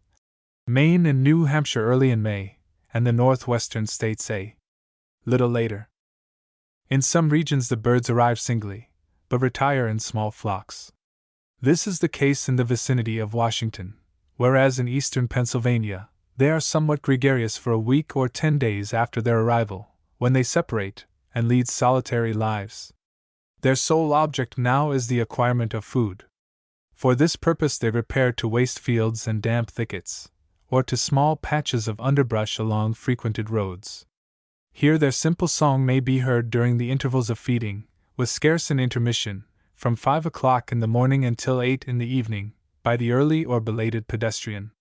Maine and New Hampshire early in May, and the northwestern states a little later. In some regions the birds arrive singly, but retire in small flocks. This is the case in the vicinity of Washington, whereas in eastern Pennsylvania, they are somewhat gregarious for a week or 10 days after their arrival, when they separate and lead solitary lives. Their sole object now is the acquirement of food. For this purpose they repair to waste fields and damp thickets, or to small patches of underbrush along frequented roads. Here their simple song may be heard during the intervals of feeding, with scarce an intermission, from 5 o'clock in the morning until 8 in the evening, by the early or belated pedestrian.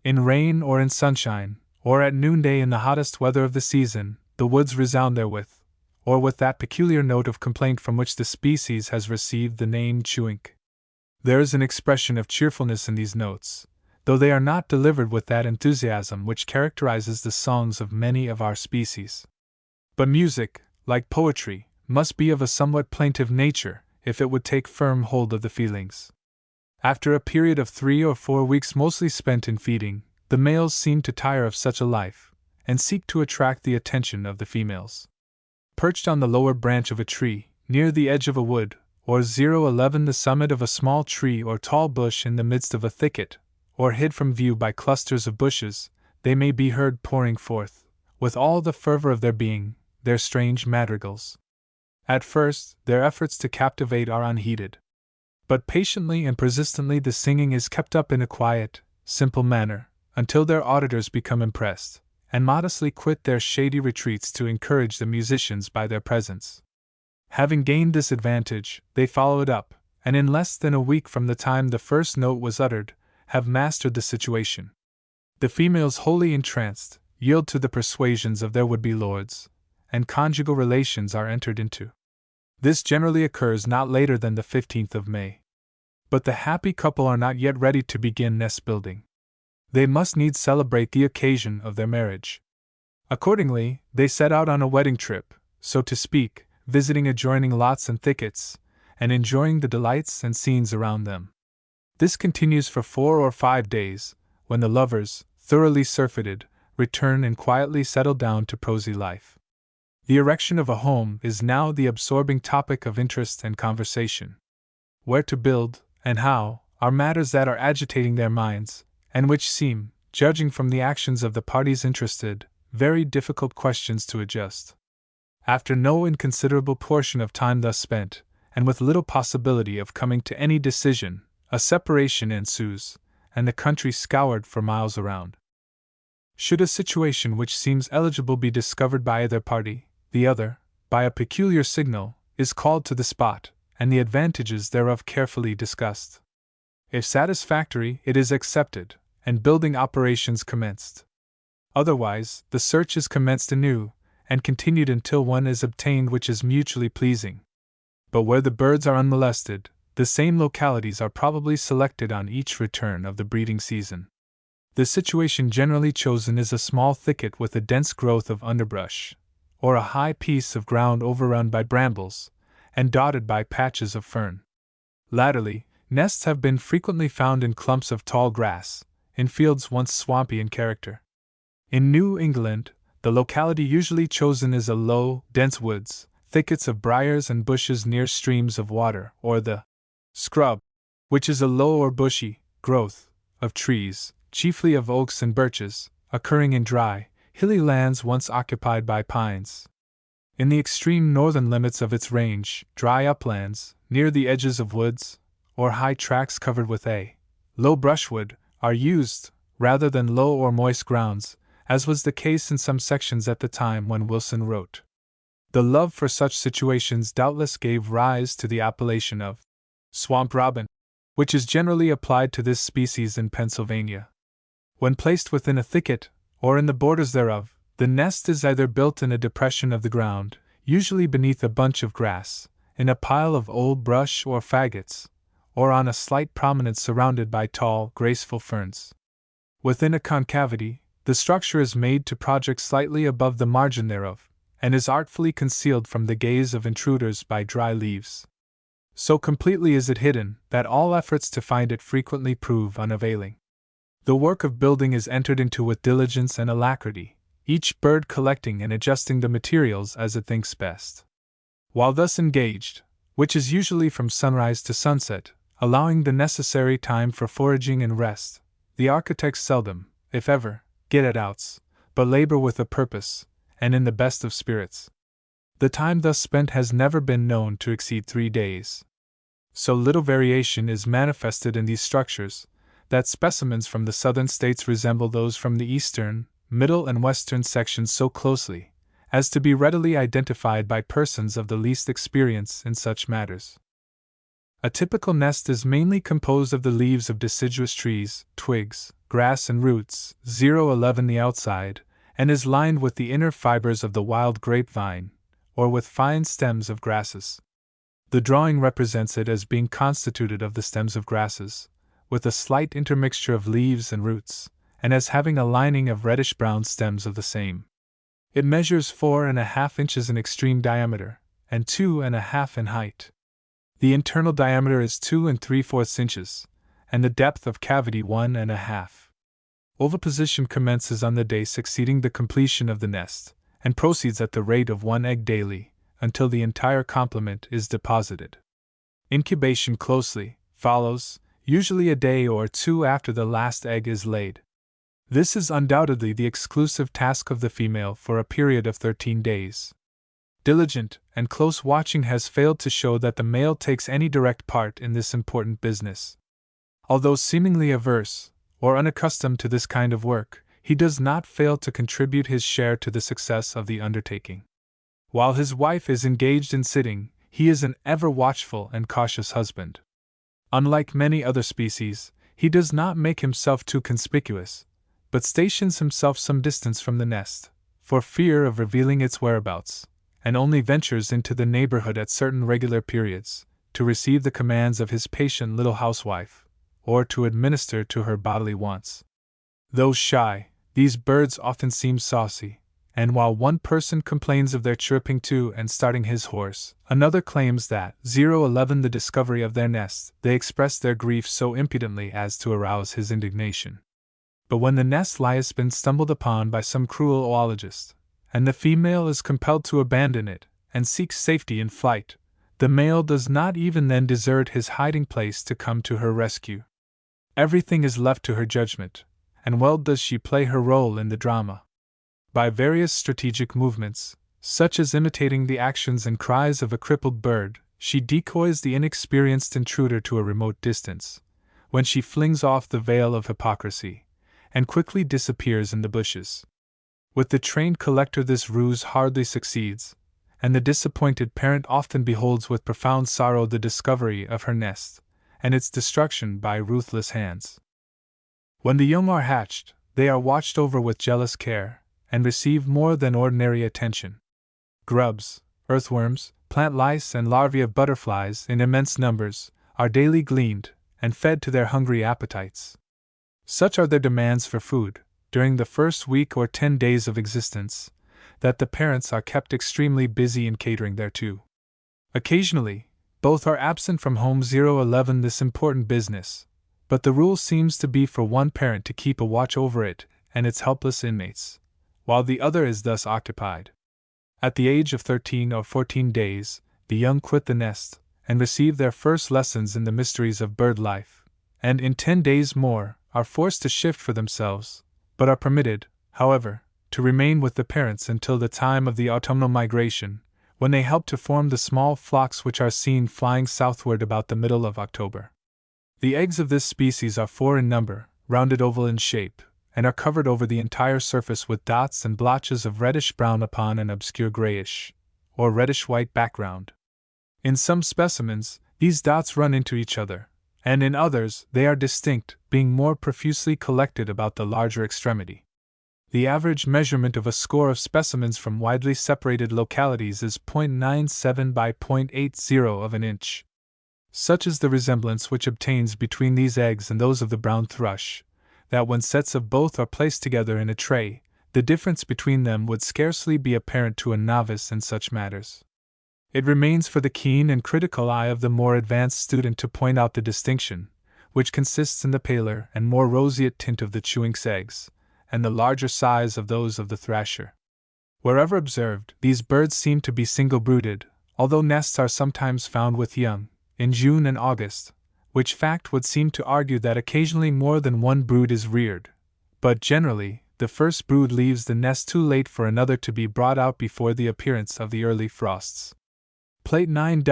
In rain or in sunshine, or at noonday in the hottest weather of the season, the woods resound therewith, or with that peculiar note of complaint from which the species has received the name chewink. There is an expression of cheerfulness in these notes, though they are not delivered with that enthusiasm which characterizes the songs of many of our species. But music, like poetry, must be of a somewhat plaintive nature if it would take firm hold of the feelings. After a period of 3 or 4 weeks mostly spent in feeding, the males seem to tire of such a life, and seek to attract the attention of the females. Perched on the lower branch of a tree, near the edge of a wood, or 011 the summit of a small tree or tall bush in the midst of a thicket, or hid from view by clusters of bushes, they may be heard pouring forth, with all the fervor of their being, their strange madrigals. At first, their efforts to captivate are unheeded. But patiently and persistently the singing is kept up in a quiet, simple manner, until their auditors become impressed, and modestly quit their shady retreats to encourage the musicians by their presence. Having gained this advantage, they follow it up, and in less than a week from the time the first note was uttered, have mastered the situation. The females, wholly entranced, yield to the persuasions of their would-be lords, and conjugal relations are entered into. This generally occurs not later than the 15th of May. But the happy couple are not yet ready to begin nest-building. They must needs celebrate the occasion of their marriage. Accordingly, they set out on a wedding trip, so to speak, visiting adjoining lots and thickets, and enjoying the delights and scenes around them. This continues for 4 or 5 days, when the lovers, thoroughly surfeited, return and quietly settle down to prosy life. The erection of a home is now the absorbing topic of interest and conversation. Where to build, and how, are matters that are agitating their minds, and which seem, judging from the actions of the parties interested, very difficult questions to adjust. After no inconsiderable portion of time thus spent, and with little possibility of coming to any decision, a separation ensues, and the country scoured for miles around. Should a situation which seems eligible be discovered by either party, the other, by a peculiar signal, is called to the spot, and the advantages thereof carefully discussed. If satisfactory, it is accepted, and building operations commenced. Otherwise, the search is commenced anew, and continued until one is obtained which is mutually pleasing. But where the birds are unmolested, the same localities are probably selected on each return of the breeding season. The situation generally chosen is a small thicket with a dense growth of underbrush, or a high piece of ground overrun by brambles, and dotted by patches of fern. Latterly, nests have been frequently found in clumps of tall grass, in fields once swampy in character. In New England, the locality usually chosen is a low, dense woods, thickets of briars and bushes near streams of water, or the scrub, which is a low or bushy growth of trees, chiefly of oaks and birches, occurring in dry, hilly lands once occupied by pines. In the extreme northern limits of its range, dry uplands, near the edges of woods, or high tracts covered with low brushwood, are used, rather than low or moist grounds, as was the case in some sections at the time when Wilson wrote. The love for such situations doubtless gave rise to the appellation of swamp robin, which is generally applied to this species in Pennsylvania. When placed within a thicket, or in the borders thereof, the nest is either built in a depression of the ground, usually beneath a bunch of grass, in a pile of old brush or faggots, or on a slight prominence surrounded by tall, graceful ferns. Within a concavity, the structure is made to project slightly above the margin thereof, and is artfully concealed from the gaze of intruders by dry leaves. So completely is it hidden that all efforts to find it frequently prove unavailing. The work of building is entered into with diligence and alacrity, each bird collecting and adjusting the materials as it thinks best. While thus engaged, which is usually from sunrise to sunset, allowing the necessary time for foraging and rest, the architects seldom, if ever, get at outs, but labor with a purpose, and in the best of spirits. The time thus spent has never been known to exceed 3 days. So little variation is manifested in these structures, that specimens from the southern states resemble those from the eastern, middle, and western sections so closely, as to be readily identified by persons of the least experience in such matters. A typical nest is mainly composed of the leaves of deciduous trees, twigs, grass, and roots, 0-11 the outside, and is lined with the inner fibers of the wild grapevine, or with fine stems of grasses. The drawing represents it as being constituted of the stems of grasses, with a slight intermixture of leaves and roots, and as having a lining of reddish-brown stems of the same. It measures 4½ inches in extreme diameter, and 2½ in height. The internal diameter is 2 3/4 inches, and the depth of cavity 1½ Oviposition commences on the day succeeding the completion of the nest, and proceeds at the rate of 1 egg daily, until the entire complement is deposited. Incubation closely follows, usually a day or 2 after the last egg is laid. This is undoubtedly the exclusive task of the female for a period of 13 days. Diligent and close watching has failed to show that the male takes any direct part in this important business. Although seemingly averse, or unaccustomed to this kind of work, he does not fail to contribute his share to the success of the undertaking. While his wife is engaged in sitting, he is an ever watchful and cautious husband. Unlike many other species, he does not make himself too conspicuous, but stations himself some distance from the nest, for fear of revealing its whereabouts, and only ventures into the neighborhood at certain regular periods, to receive the commands of his patient little housewife, or to administer to her bodily wants. Though shy, these birds often seem saucy, and while one person complains of their chirping to and starting his horse, another claims that, 0-11 the discovery of their nest, they express their grief so impudently as to arouse his indignation. But when the nest lies been stumbled upon by some cruel oologist, and the female is compelled to abandon it, and seeks safety in flight, The male does not even then desert his hiding place to come to her rescue. Everything is left to her judgment, and well does she play her role in the drama. By various strategic movements, such as imitating the actions and cries of a crippled bird, she decoys the inexperienced intruder to a remote distance, when she flings off the veil of hypocrisy, and quickly disappears in the bushes. With the trained collector this ruse hardly succeeds, and the disappointed parent often beholds with profound sorrow the discovery of her nest, and its destruction by ruthless hands. When the young are hatched, they are watched over with jealous care, and receive more than ordinary attention. Grubs, earthworms, plant lice, and larvae of butterflies in immense numbers are daily gleaned and fed to their hungry appetites. Such are their demands for food, during the first week or 10 days of existence, that the parents are kept extremely busy in catering thereto. Occasionally, both are absent from home 011 this important business, but the rule seems to be for one parent to keep a watch over it and its helpless inmates, while the other is thus occupied. At the age of 13 or 14 days, the young quit the nest, and receive their first lessons in the mysteries of bird life, and in 10 days more are forced to shift for themselves, but are permitted, however, to remain with the parents until the time of the autumnal migration, when they help to form the small flocks which are seen flying southward about the middle of October. The eggs of this species are 4 in number, rounded oval in shape, and are covered over the entire surface with dots and blotches of reddish-brown upon an obscure grayish, or reddish-white background. In some specimens, these dots run into each other, and in others they are distinct, being more profusely collected about the larger extremity. The average measurement of a score of specimens from widely separated localities is 0.97 by 0.80 of an inch. Such is the resemblance which obtains between these eggs and those of the brown thrush, that when sets of both are placed together in a tray, the difference between them would scarcely be apparent to a novice in such matters. It remains for the keen and critical eye of the more advanced student to point out the distinction, which consists in the paler and more roseate tint of the chewinks' eggs, and the larger size of those of the thrasher. Wherever observed, these birds seem to be single-brooded, although nests are sometimes found with young, in June and August, which fact would seem to argue that occasionally more than one brood is reared, but generally, the first brood leaves the nest too late for another to be brought out before the appearance of the early frosts. Plate 9.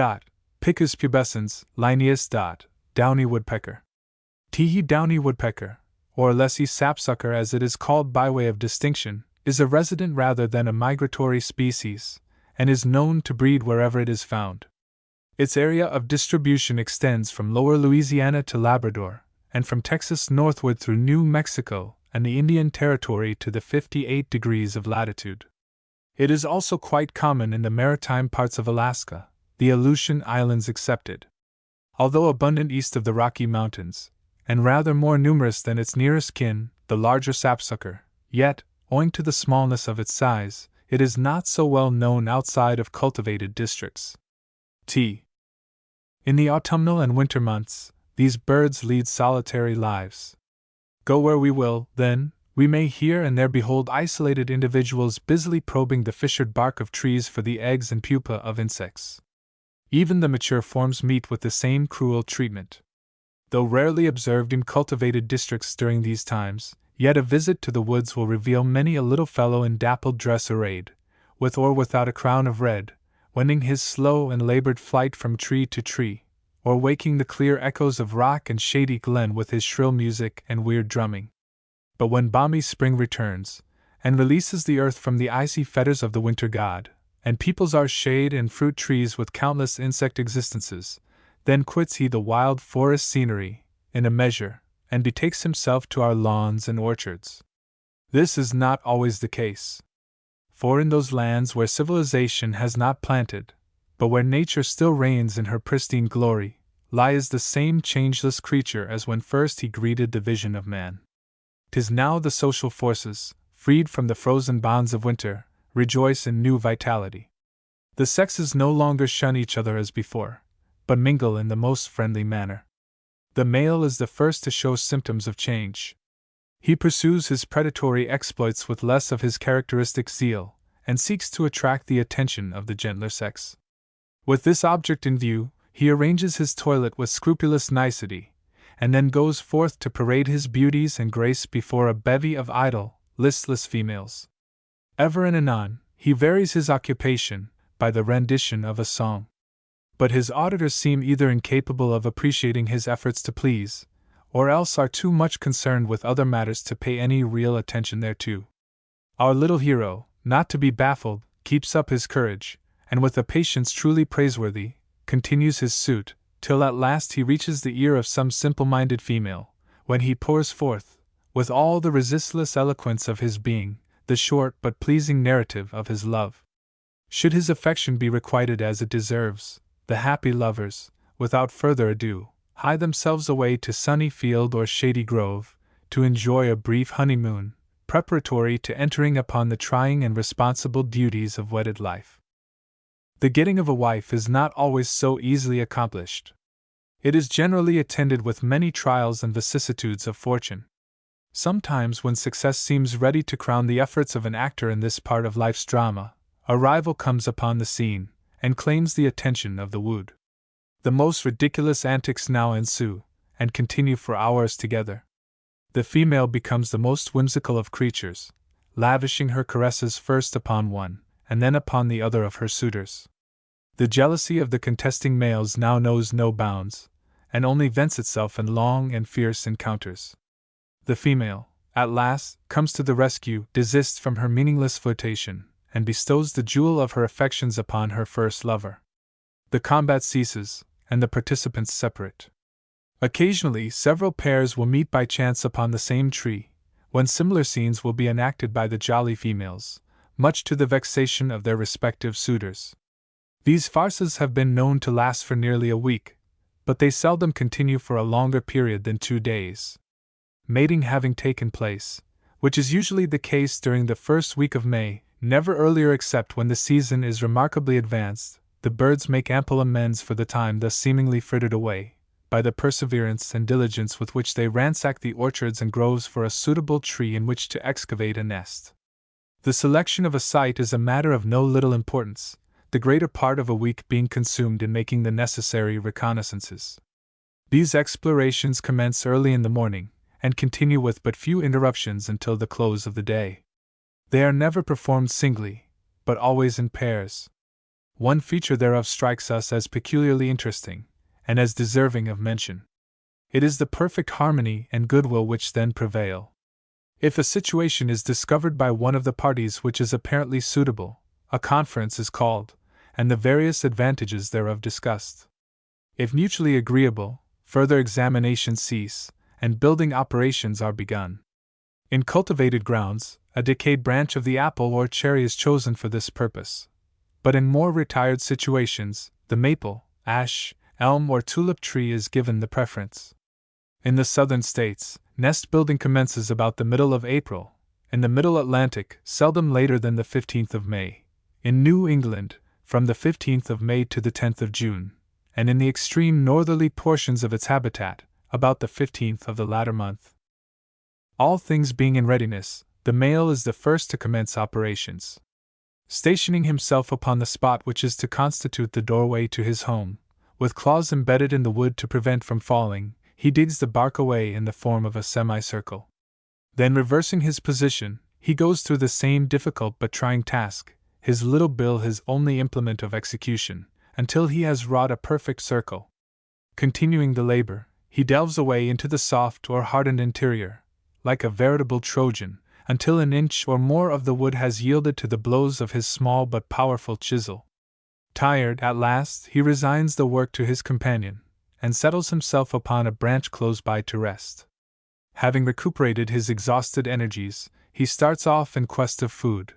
Picus pubescens, Linnaeus. Downy woodpecker. Teehee downy woodpecker, or Lessie sapsucker as it is called by way of distinction, is a resident rather than a migratory species, and is known to breed wherever it is found. Its area of distribution extends from lower Louisiana to Labrador, and from Texas northward through New Mexico and the Indian Territory to the 58 degrees of latitude. It is also quite common in the maritime parts of Alaska, the Aleutian Islands excepted. Although abundant east of the Rocky Mountains, and rather more numerous than its nearest kin, the larger sapsucker, yet, owing to the smallness of its size, it is not so well known outside of cultivated districts. In the autumnal and winter months, these birds lead solitary lives. Go where we will, then, we may here and there behold isolated individuals busily probing the fissured bark of trees for the eggs and pupa of insects. Even the mature forms meet with the same cruel treatment. Though rarely observed in cultivated districts during these times, yet a visit to the woods will reveal many a little fellow in dappled dress arrayed, with or without a crown of red, wending his slow and labored flight from tree to tree, or waking the clear echoes of rock and shady glen with his shrill music and weird drumming. But when balmy spring returns, and releases the earth from the icy fetters of the winter god, and peoples our shade and fruit trees with countless insect existences, then quits he the wild forest scenery, in a measure, and betakes himself to our lawns and orchards. This is not always the case. For in those lands where civilization has not planted, but where nature still reigns in her pristine glory, lies the same changeless creature as when first he greeted the vision of man. 'Tis now the social forces, freed from the frozen bonds of winter, rejoice in new vitality. The sexes no longer shun each other as before, but mingle in the most friendly manner. The male is the first to show symptoms of change. He pursues his predatory exploits with less of his characteristic zeal, and seeks to attract the attention of the gentler sex. With this object in view, he arranges his toilet with scrupulous nicety, and then goes forth to parade his beauties and grace before a bevy of idle, listless females. Ever and anon, he varies his occupation by the rendition of a song. But his auditors seem either incapable of appreciating his efforts to please, or else are too much concerned with other matters to pay any real attention thereto. Our little hero, not to be baffled, keeps up his courage, and with a patience truly praiseworthy, continues his suit, till at last he reaches the ear of some simple-minded female, when he pours forth, with all the resistless eloquence of his being, the short but pleasing narrative of his love. Should his affection be requited as it deserves, the happy lovers, without further ado, hie themselves away to sunny field or shady grove, to enjoy a brief honeymoon, preparatory to entering upon the trying and responsible duties of wedded life. The getting of a wife is not always so easily accomplished. It is generally attended with many trials and vicissitudes of fortune. Sometimes, when success seems ready to crown the efforts of an actor in this part of life's drama, a rival comes upon the scene, and claims the attention of the wooed. The most ridiculous antics now ensue, and continue for hours together. The female becomes the most whimsical of creatures, lavishing her caresses first upon one, and then upon the other of her suitors. The jealousy of the contesting males now knows no bounds, and only vents itself in long and fierce encounters. The female, at last, comes to the rescue, desists from her meaningless flirtation, and bestows the jewel of her affections upon her first lover. The combat ceases, and the participants separate. Occasionally, several pairs will meet by chance upon the same tree, when similar scenes will be enacted by the jolly females, much to the vexation of their respective suitors. These farces have been known to last for nearly a week, but they seldom continue for a longer period than 2 days. Mating having taken place, which is usually the case during the first week of May, never earlier except when the season is remarkably advanced, the birds make ample amends for the time thus seemingly frittered away, by the perseverance and diligence with which they ransack the orchards and groves for a suitable tree in which to excavate a nest. The selection of a site is a matter of no little importance, the greater part of a week being consumed in making the necessary reconnaissances. These explorations commence early in the morning, and continue with but few interruptions until the close of the day. They are never performed singly, but always in pairs. One feature thereof strikes us as peculiarly interesting, and as deserving of mention. It is the perfect harmony and goodwill which then prevail. If a situation is discovered by one of the parties which is apparently suitable, a conference is called, and the various advantages thereof discussed. If mutually agreeable, further examinations cease, and building operations are begun. In cultivated grounds, a decayed branch of the apple or cherry is chosen for this purpose. But in more retired situations, the maple, ash, elm, or tulip tree is given the preference. In the southern states, nest building commences about the middle of April, in the middle Atlantic, seldom later than the 15th of May, in New England, from the 15th of May to the 10th of June, and in the extreme northerly portions of its habitat, about the 15th of the latter month. All things being in readiness, the male is the first to commence operations. Stationing himself upon the spot which is to constitute the doorway to his home, with claws embedded in the wood to prevent from falling, he digs the bark away in the form of a semicircle. Then, reversing his position, he goes through the same difficult but trying task, his little bill his only implement of execution, until he has wrought a perfect circle. Continuing the labor, he delves away into the soft or hardened interior, like a veritable Trojan, until an inch or more of the wood has yielded to the blows of his small but powerful chisel. Tired, at last, he resigns the work to his companion, and settles himself upon a branch close by to rest. Having recuperated his exhausted energies, he starts off in quest of food,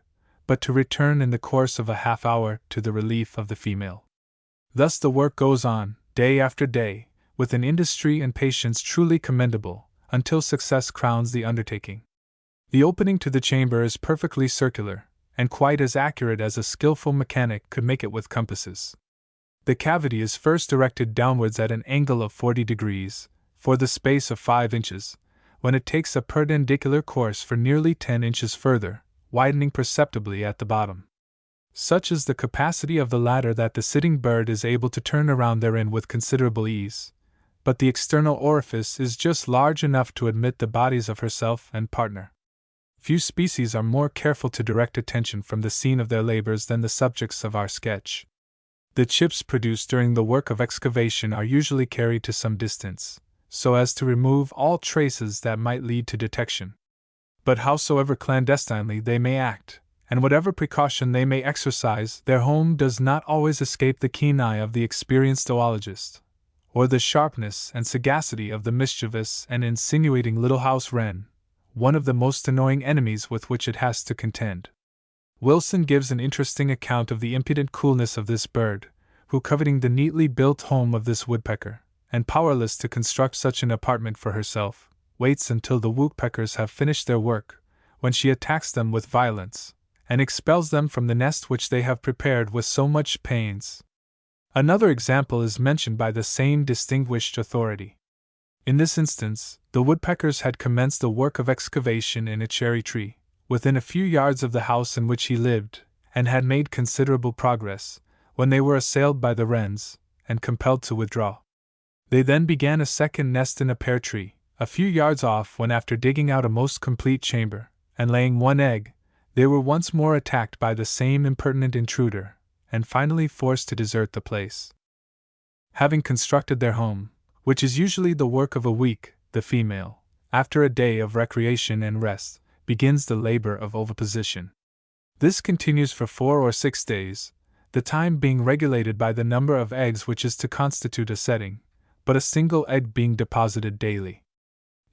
but to return in the course of a half-hour to the relief of the female. Thus the work goes on, day after day, with an industry and patience truly commendable, until success crowns the undertaking. The opening to the chamber is perfectly circular, and quite as accurate as a skillful mechanic could make it with compasses. The cavity is first erected downwards at an angle of 40 degrees, for the space of 5 inches, when it takes a perpendicular course for nearly 10 inches further, widening perceptibly at the bottom. Such is the capacity of the latter that the sitting bird is able to turn around therein with considerable ease, but the external orifice is just large enough to admit the bodies of herself and partner. Few species are more careful to direct attention from the scene of their labors than the subjects of our sketch. The chips produced during the work of excavation are usually carried to some distance, so as to remove all traces that might lead to detection. But howsoever clandestinely they may act, and whatever precaution they may exercise, their home does not always escape the keen eye of the experienced zoologist, or the sharpness and sagacity of the mischievous and insinuating little house wren, one of the most annoying enemies with which it has to contend. Wilson gives an interesting account of the impudent coolness of this bird, who, coveting the neatly built home of this woodpecker, and powerless to construct such an apartment for herself, waits until the woodpeckers have finished their work, when she attacks them with violence, and expels them from the nest which they have prepared with so much pains. Another example is mentioned by the same distinguished authority. In this instance, the woodpeckers had commenced the work of excavation in a cherry tree, within a few yards of the house in which he lived, and had made considerable progress, when they were assailed by the wrens, and compelled to withdraw. They then began a second nest in a pear tree, a few yards off, when after digging out a most complete chamber, and laying one egg, they were once more attacked by the same impertinent intruder, and finally forced to desert the place. Having constructed their home, which is usually the work of a week, the female, after a day of recreation and rest, begins the labor of oviposition. This continues for 4 or 6 days, the time being regulated by the number of eggs which is to constitute a setting, but a single egg being deposited daily.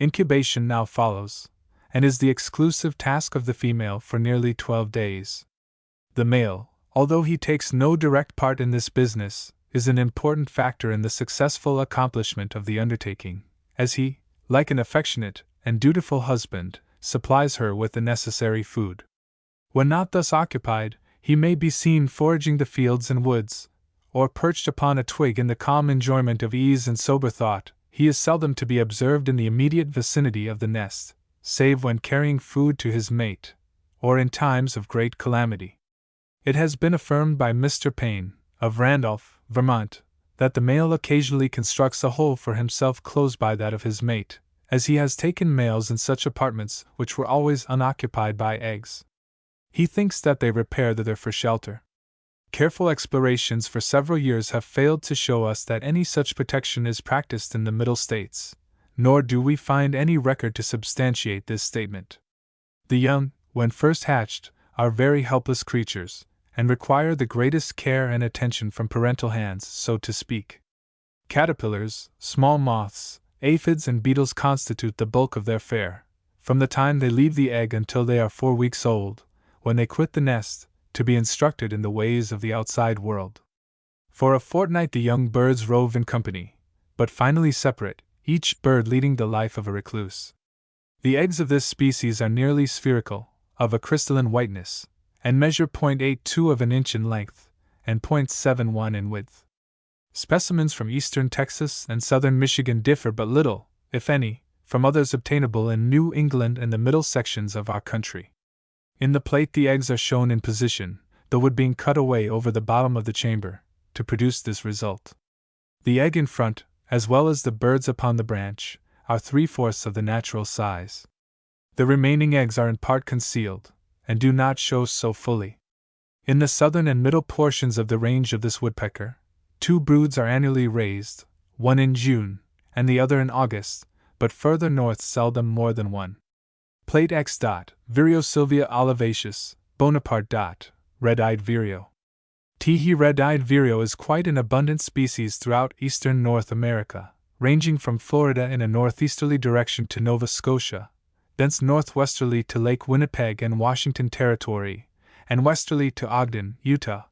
Incubation now follows, and is the exclusive task of the female for nearly 12 days. The male, although he takes no direct part in this business, is an important factor in the successful accomplishment of the undertaking, as he, like an affectionate and dutiful husband, supplies her with the necessary food. When not thus occupied, he may be seen foraging the fields and woods, or perched upon a twig in the calm enjoyment of ease and sober thought. He is seldom to be observed in the immediate vicinity of the nest, save when carrying food to his mate, or in times of great calamity. It has been affirmed by Mr. Payne, of Randolph, Vermont, that the male occasionally constructs a hole for himself close by that of his mate, as he has taken males in such apartments which were always unoccupied by eggs. He thinks that they repair thither for shelter. Careful explorations for several years have failed to show us that any such protection is practiced in the Middle States, nor do we find any record to substantiate this statement. The young, when first hatched, are very helpless creatures, and require the greatest care and attention from parental hands, so to speak. Caterpillars, small moths, aphids, and beetles constitute the bulk of their fare, from the time they leave the egg until they are 4 weeks old, when they quit the nest, to be instructed in the ways of the outside world. For a fortnight the young birds rove in company, but finally separate, each bird leading the life of a recluse. The eggs of this species are nearly spherical, of a crystalline whiteness, and measure 0.82 of an inch in length, and 0.71 in width. Specimens from eastern Texas and southern Michigan differ but little, if any, from others obtainable in New England and the middle sections of our country. In the plate the eggs are shown in position, the wood being cut away over the bottom of the chamber, to produce this result. The egg in front, as well as the birds upon the branch, are 3/4 of the natural size. The remaining eggs are in part concealed, and do not show so fully. In the southern and middle portions of the range of this woodpecker, 2 broods are annually raised, one in June, and the other in August, but further north seldom more than one. Plate X. Vireo Sylvia olivaceus, Bonaparte. Red-eyed vireo. Teehee red-eyed vireo is quite an abundant species throughout eastern North America, ranging from Florida in a northeasterly direction to Nova Scotia, thence northwesterly to Lake Winnipeg and Washington Territory, and westerly to Ogden, Utah.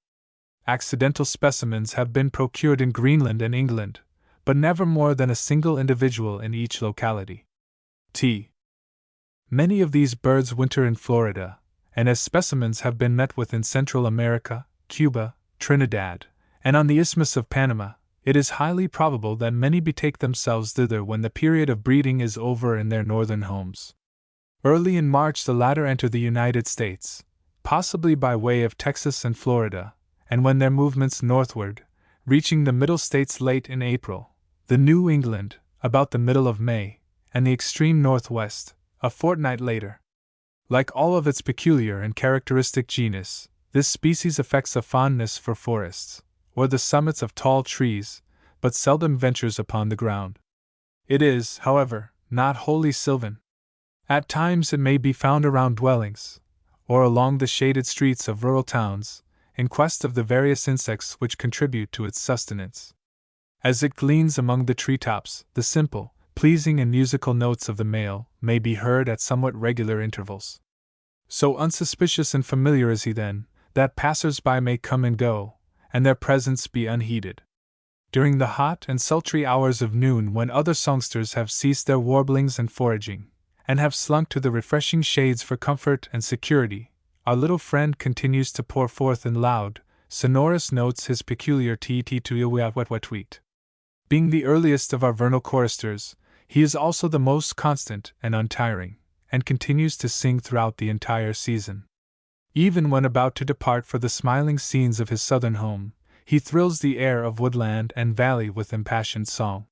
Accidental specimens have been procured in Greenland and England, but never more than a single individual in each locality. Many of these birds winter in Florida, and as specimens have been met with in Central America, Cuba, Trinidad, and on the Isthmus of Panama, it is highly probable that many betake themselves thither when the period of breeding is over in their northern homes. Early in March the latter enter the United States, possibly by way of Texas and Florida, and when their movements northward, reaching the Middle States late in April, the New England, about the middle of May, and the extreme Northwest, a fortnight later. Like all of its peculiar and characteristic genus, this species affects a fondness for forests, or the summits of tall trees, but seldom ventures upon the ground. It is, however, not wholly sylvan. At times it may be found around dwellings, or along the shaded streets of rural towns, in quest of the various insects which contribute to its sustenance. As it gleans among the treetops, the simple, pleasing and musical notes of the male may be heard at somewhat regular intervals. So unsuspicious and familiar is he then, that passers-by may come and go, and their presence be unheeded. During the hot and sultry hours of noon, when other songsters have ceased their warblings and foraging, and have slunk to the refreshing shades for comfort and security, our little friend continues to pour forth in loud, sonorous notes his peculiar tee-tee-tee-wet-wet-wet-tweet. Being the earliest of our vernal choristers, he is also the most constant and untiring, and continues to sing throughout the entire season. Even when about to depart for the smiling scenes of his southern home, he thrills the air of woodland and valley with impassioned song.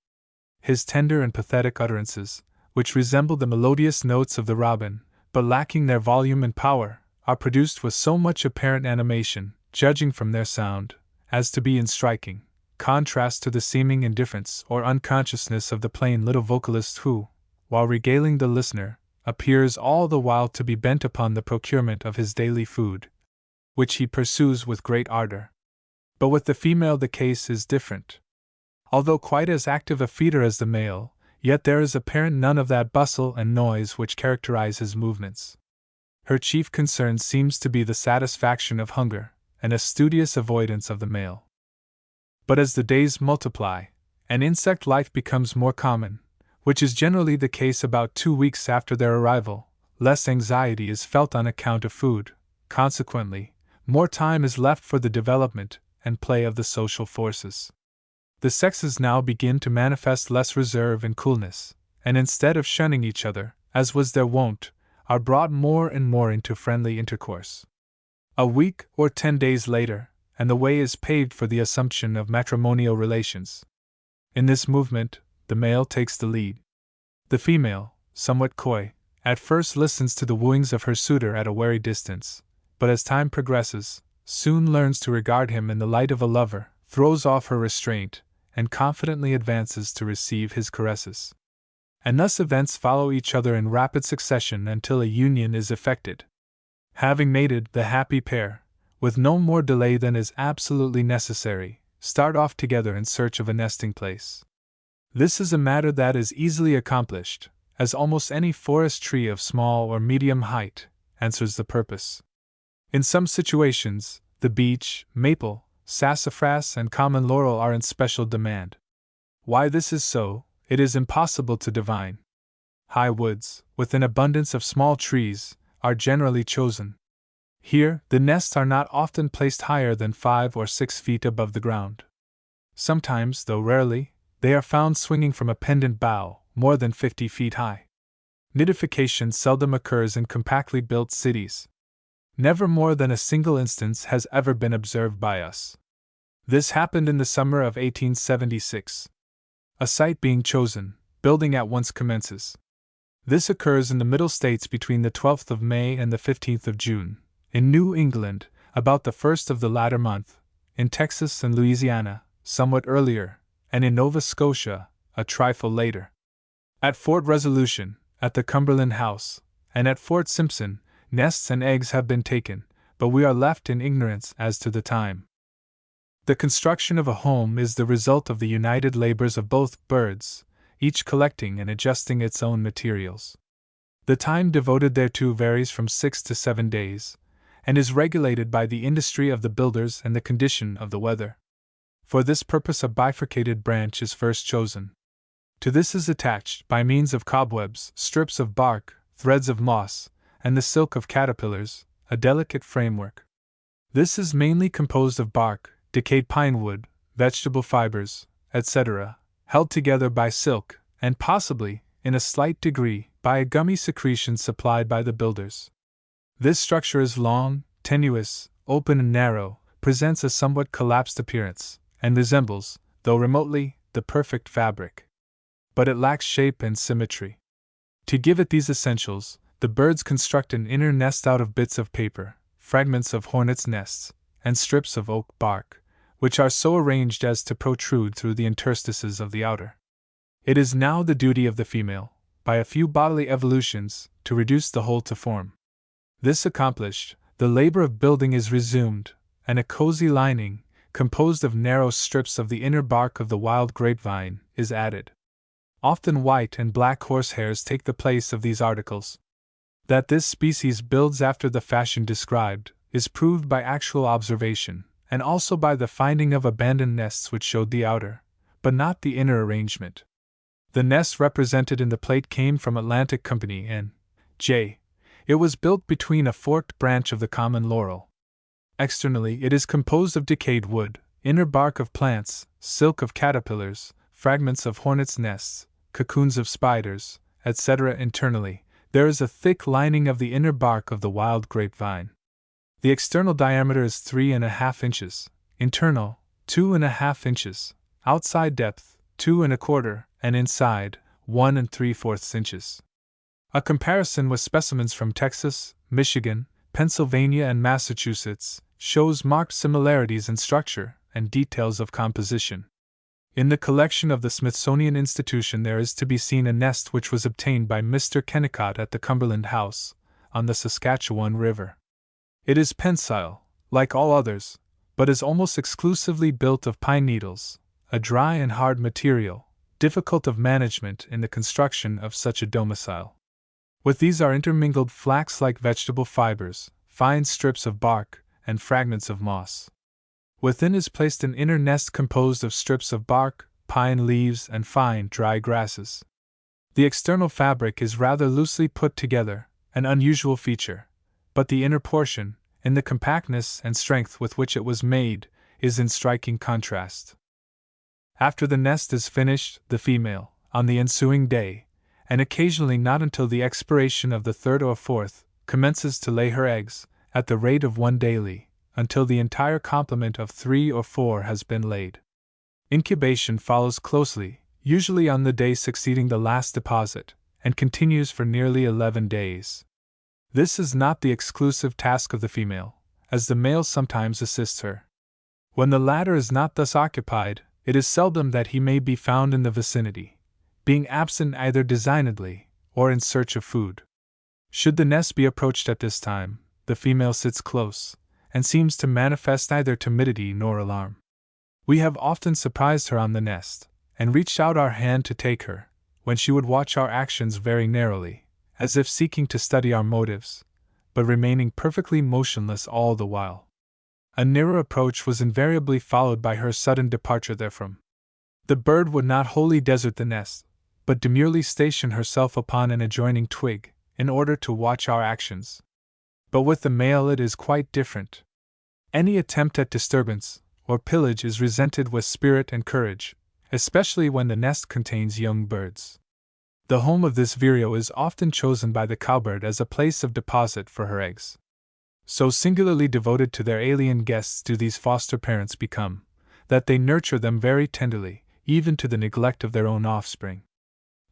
His tender and pathetic utterances, which resemble the melodious notes of the robin, but lacking their volume and power, are produced with so much apparent animation, judging from their sound, as to be in striking contrast to the seeming indifference or unconsciousness of the plain little vocalist who, while regaling the listener, appears all the while to be bent upon the procurement of his daily food, which he pursues with great ardor. But with the female the case is different. Although quite as active a feeder as the male, yet there is apparent none of that bustle and noise which characterize his movements. Her chief concern seems to be the satisfaction of hunger, and a studious avoidance of the male. But as the days multiply, and insect life becomes more common, which is generally the case about 2 weeks after their arrival, less anxiety is felt on account of food. Consequently, more time is left for the development and play of the social forces. The sexes now begin to manifest less reserve and coolness, and instead of shunning each other, as was their wont, are brought more and more into friendly intercourse. A week or 10 days later, and the way is paved for the assumption of matrimonial relations. In this movement, the male takes the lead. The female, somewhat coy, at first listens to the wooings of her suitor at a wary distance, but as time progresses, soon learns to regard him in the light of a lover, throws off her restraint, and confidently advances to receive his caresses. And thus events follow each other in rapid succession until a union is effected. Having mated, the happy pair, with no more delay than is absolutely necessary, start off together in search of a nesting place. This is a matter that is easily accomplished, as almost any forest tree of small or medium height answers the purpose. In some situations, the beech, maple, sassafras, and common laurel are in special demand. Why this is so, it is impossible to divine. High woods, with an abundance of small trees, are generally chosen. Here, the nests are not often placed higher than 5 or 6 feet above the ground. Sometimes, though rarely, they are found swinging from a pendant bough, more than 50 feet high. Nidification seldom occurs in compactly built cities. Never more than a single instance has ever been observed by us. This happened in the summer of 1876. A site being chosen, building at once commences. This occurs in the Middle States between the 12th of May and the 15th of June. In New England, about the first of the latter month, in Texas and Louisiana, somewhat earlier, and in Nova Scotia, a trifle later. At Fort Resolution, at the Cumberland House, and at Fort Simpson, nests and eggs have been taken, but we are left in ignorance as to the time. The construction of a home is the result of the united labors of both birds, each collecting and adjusting its own materials. The time devoted thereto varies from 6 to 7 days, and is regulated by the industry of the builders and the condition of the weather. For this purpose a bifurcated branch is first chosen. To this is attached, by means of cobwebs, strips of bark, threads of moss, and the silk of caterpillars, a delicate framework. This is mainly composed of bark, decayed pine wood, vegetable fibers, etc., held together by silk, and possibly, in a slight degree, by a gummy secretion supplied by the builders. This structure is long, tenuous, open and narrow, presents a somewhat collapsed appearance, and resembles, though remotely, the perfect fabric. But it lacks shape and symmetry. To give it these essentials, the birds construct an inner nest out of bits of paper, fragments of hornets' nests, and strips of oak bark, which are so arranged as to protrude through the interstices of the outer. It is now the duty of the female, by a few bodily evolutions, to reduce the whole to form. This accomplished, the labor of building is resumed, and a cozy lining, composed of narrow strips of the inner bark of the wild grapevine, is added. Often white and black horsehairs take the place of these articles. That this species builds after the fashion described is proved by actual observation, and also by the finding of abandoned nests which showed the outer, but not the inner arrangement. The nest represented in the plate came from Atlantic Company N.J. It was built between a forked branch of the common laurel. Externally, it is composed of decayed wood, inner bark of plants, silk of caterpillars, fragments of hornets' nests, cocoons of spiders, etc. Internally, there is a thick lining of the inner bark of the wild grapevine. The external diameter is 3½ inches, internal, 2½ inches, outside depth, 2 1/4, and inside, 1 3/4 inches. A comparison with specimens from Texas, Michigan, Pennsylvania, and Massachusetts shows marked similarities in structure and details of composition. In the collection of the Smithsonian Institution there is to be seen a nest which was obtained by Mr. Kennicott at the Cumberland House, on the Saskatchewan River. It is pensile, like all others, but is almost exclusively built of pine needles, a dry and hard material, difficult of management in the construction of such a domicile. With these are intermingled flax-like vegetable fibers, fine strips of bark, and fragments of moss. Within is placed an inner nest composed of strips of bark, pine leaves, and fine, dry grasses. The external fabric is rather loosely put together, an unusual feature, but the inner portion, in the compactness and strength with which it was made, is in striking contrast. After the nest is finished, the female, on the ensuing day, and occasionally not until the expiration of the third or fourth, commences to lay her eggs, at the rate of one daily, until the entire complement of 3 or 4 has been laid. Incubation follows closely, usually on the day succeeding the last deposit, and continues for nearly 11 days. This is not the exclusive task of the female, as the male sometimes assists her. When the latter is not thus occupied, it is seldom that he may be found in the vicinity, being absent either designedly or in search of food. Should the nest be approached at this time, the female sits close, and seems to manifest neither timidity nor alarm. We have often surprised her on the nest, and reached out our hand to take her, when she would watch our actions very narrowly, as if seeking to study our motives, but remaining perfectly motionless all the while. A nearer approach was invariably followed by her sudden departure therefrom. The bird would not wholly desert the nest, but demurely station herself upon an adjoining twig, in order to watch our actions. But with the male it is quite different. Any attempt at disturbance or pillage is resented with spirit and courage, especially when the nest contains young birds. The home of this vireo is often chosen by the cowbird as a place of deposit for her eggs. So singularly devoted to their alien guests do these foster parents become, that they nurture them very tenderly, even to the neglect of their own offspring.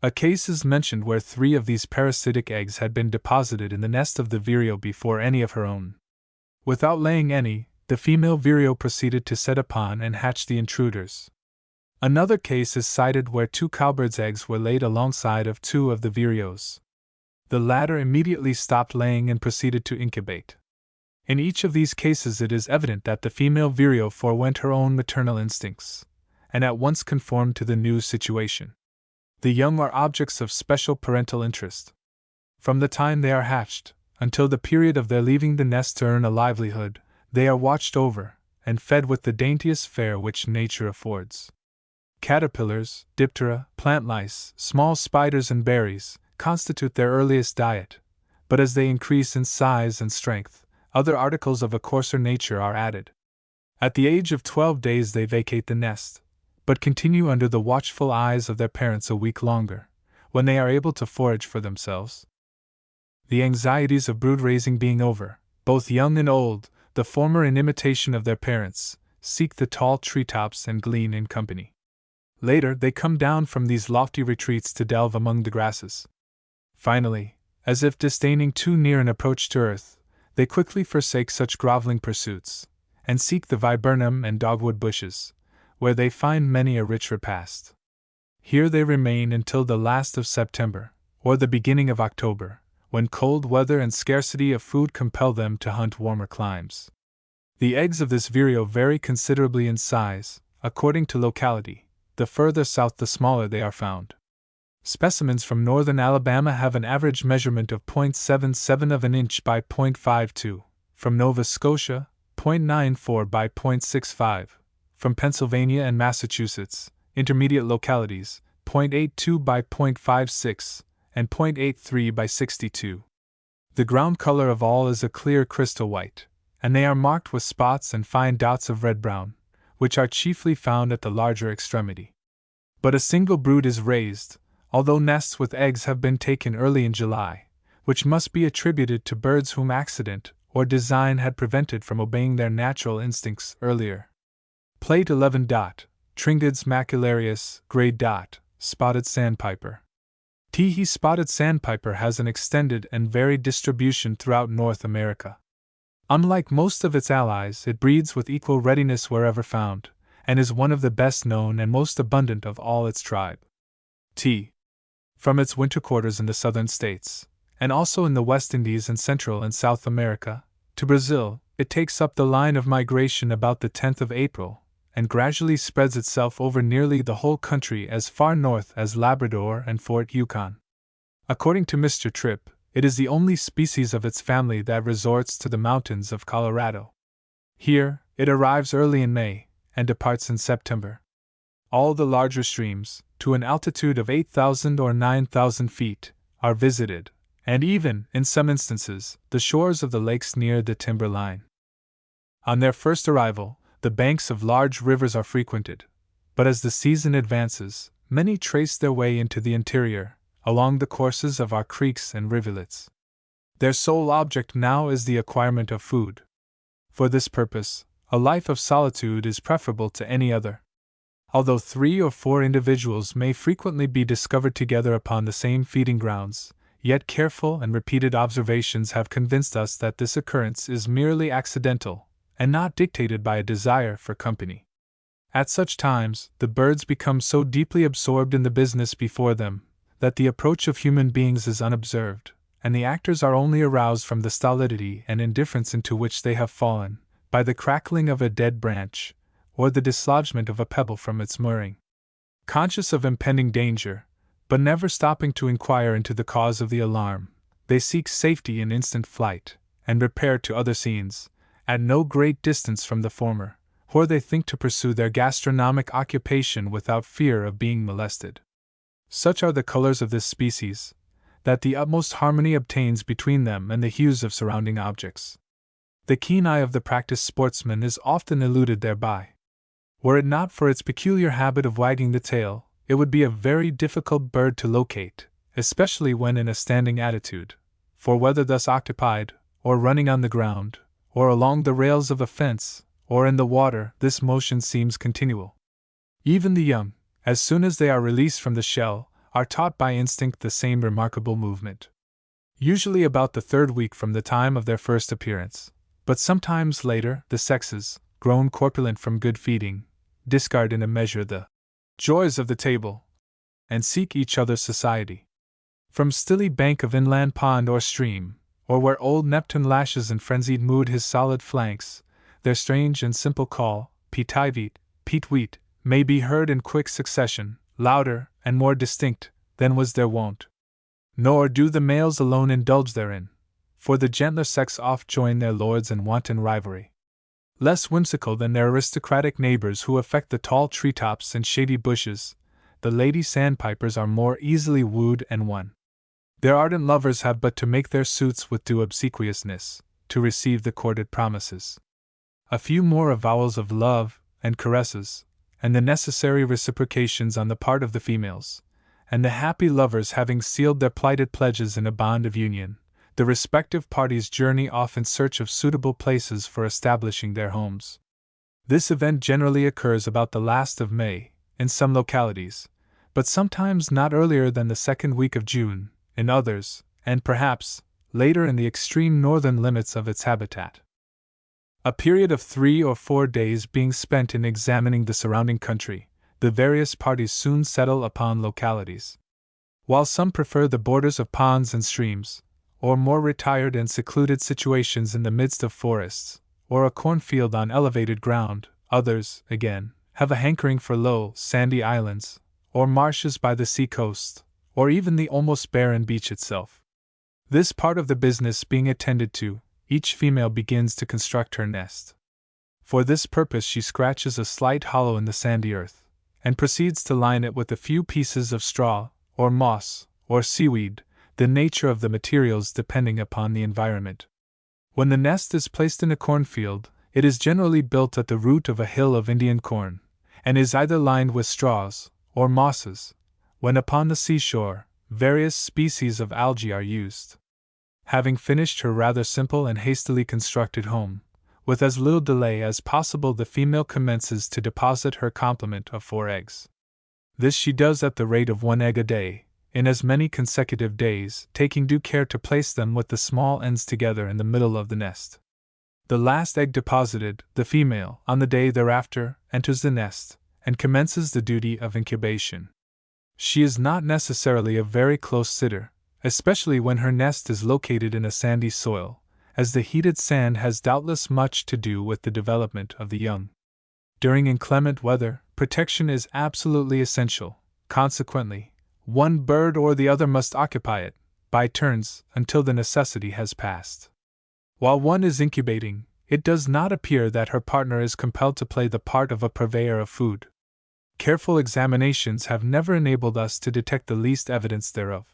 A case is mentioned where 3 of these parasitic eggs had been deposited in the nest of the vireo before any of her own. Without laying any, the female vireo proceeded to set upon and hatch the intruders. Another case is cited where 2 cowbirds' eggs were laid alongside of 2 of the vireos. The latter immediately stopped laying and proceeded to incubate. In each of these cases it is evident that the female vireo forewent her own maternal instincts, and at once conformed to the new situation. The young are objects of special parental interest. From the time they are hatched, until the period of their leaving the nest to earn a livelihood, they are watched over, and fed with the daintiest fare which nature affords. Caterpillars, diptera, plant lice, small spiders, and berries constitute their earliest diet, but as they increase in size and strength, other articles of a coarser nature are added. At the age of 12 days they vacate the nest, but continue under the watchful eyes of their parents a week longer, when they are able to forage for themselves. The anxieties of brood raising being over, Both young and old, the former in imitation of their parents, seek the tall treetops and glean in company. Later, they come down from these lofty retreats to delve among the grasses. Finally, as if disdaining too near an approach to earth, they quickly forsake such groveling pursuits, and seek the viburnum and dogwood bushes, where they find many a rich repast. Here they remain until the last of September, or the beginning of October, when cold weather and scarcity of food compel them to hunt warmer climes. The eggs of this vireo vary considerably in size, according to locality. The further south the smaller they are found. Specimens from northern Alabama have an average measurement of 0.77 of an inch by 0.52, from Nova Scotia, 0.94 by 0.65, from Pennsylvania and Massachusetts, intermediate localities, 0.82 by 0.56, and 0.83 by 62. The ground color of all is a clear crystal white, and they are marked with spots and fine dots of red-brown, which are chiefly found at the larger extremity. But a single brood is raised, although nests with eggs have been taken early in July, which must be attributed to birds whom accident or design had prevented from obeying their natural instincts earlier. Plate 11. Tringids macularius, gray dot, spotted sandpiper. Teehee spotted sandpiper has an extended and varied distribution throughout North America. Unlike most of its allies, it breeds with equal readiness wherever found, and is one of the best known and most abundant of all its tribe. From its winter quarters in the southern states, and also in the West Indies and Central and South America, to Brazil, it takes up the line of migration about the 10th of April, and gradually spreads itself over nearly the whole country as far north as Labrador and Fort Yukon. According to Mr. Tripp, it is the only species of its family that resorts to the mountains of Colorado. Here, it arrives early in May, and departs in September. All the larger streams, to an altitude of 8,000 or 9,000 feet, are visited, and even, in some instances, the shores of the lakes near the timber line. On their first arrival, the banks of large rivers are frequented, but as the season advances, many trace their way into the interior, along the courses of our creeks and rivulets. Their sole object now is the acquirement of food. For this purpose, a life of solitude is preferable to any other. Although 3 or 4 individuals may frequently be discovered together upon the same feeding grounds, yet careful and repeated observations have convinced us that this occurrence is merely accidental, and not dictated by a desire for company. At such times, the birds become so deeply absorbed in the business before them, that the approach of human beings is unobserved, and the actors are only aroused from the stolidity and indifference into which they have fallen, by the crackling of a dead branch, or the dislodgment of a pebble from its mooring. Conscious of impending danger, but never stopping to inquire into the cause of the alarm, they seek safety in instant flight, and repair to other scenes, at no great distance from the former, where they think to pursue their gastronomic occupation without fear of being molested. Such are the colors of this species, that the utmost harmony obtains between them and the hues of surrounding objects. The keen eye of the practiced sportsman is often eluded thereby. Were it not for its peculiar habit of wagging the tail, it would be a very difficult bird to locate, especially when in a standing attitude, for whether thus occupied, or running on the ground, or along the rails of a fence, or in the water, this motion seems continual. Even the young, as soon as they are released from the shell, are taught by instinct the same remarkable movement. Usually about the 3rd week from the time of their first appearance, but sometimes later, the sexes, grown corpulent from good feeding, discard in a measure the joys of the table, and seek each other's society. From stilly bank of inland pond or stream, or where old Neptune lashes in frenzied mood his solid flanks, their strange and simple call, peet-ivit, peet-weet, may be heard in quick succession, louder and more distinct than was their wont. Nor do the males alone indulge therein, for the gentler sex oft join their lords in wanton rivalry. Less whimsical than their aristocratic neighbors who affect the tall treetops and shady bushes, the lady sandpipers are more easily wooed and won. Their ardent lovers have but to make their suits with due obsequiousness, to receive the courted promises. A few more avowals of love and caresses, and the necessary reciprocations on the part of the females, and the happy lovers having sealed their plighted pledges in a bond of union, the respective parties journey off in search of suitable places for establishing their homes. This event generally occurs about the last of May, in some localities, but sometimes not earlier than the second week of June, in others, and perhaps later in the extreme northern limits of its habitat. A period of 3 or 4 days being spent in examining the surrounding country, the various parties soon settle upon localities. While some prefer the borders of ponds and streams, or more retired and secluded situations in the midst of forests, or a cornfield on elevated ground, others, again, have a hankering for low, sandy islands, or marshes by the sea coast, or even the almost barren beach itself. This part of the business being attended to, each female begins to construct her nest. For this purpose she scratches a slight hollow in the sandy earth, and proceeds to line it with a few pieces of straw, or moss, or seaweed, the nature of the materials depending upon the environment. When the nest is placed in a cornfield, it is generally built at the root of a hill of Indian corn, and is either lined with straws, or mosses. When upon the seashore, various species of algae are used. Having finished her rather simple and hastily constructed home, with as little delay as possible the female commences to deposit her complement of 4 eggs. This she does at the rate of 1 egg a day, in as many consecutive days, taking due care to place them with the small ends together in the middle of the nest. The last egg deposited, the female, on the day thereafter, enters the nest, and commences the duty of incubation. She is not necessarily a very close sitter, especially when her nest is located in a sandy soil, as the heated sand has doubtless much to do with the development of the young. During inclement weather, protection is absolutely essential. Consequently, one bird or the other must occupy it, by turns, until the necessity has passed. While one is incubating, it does not appear that her partner is compelled to play the part of a purveyor of food. Careful examinations have never enabled us to detect the least evidence thereof.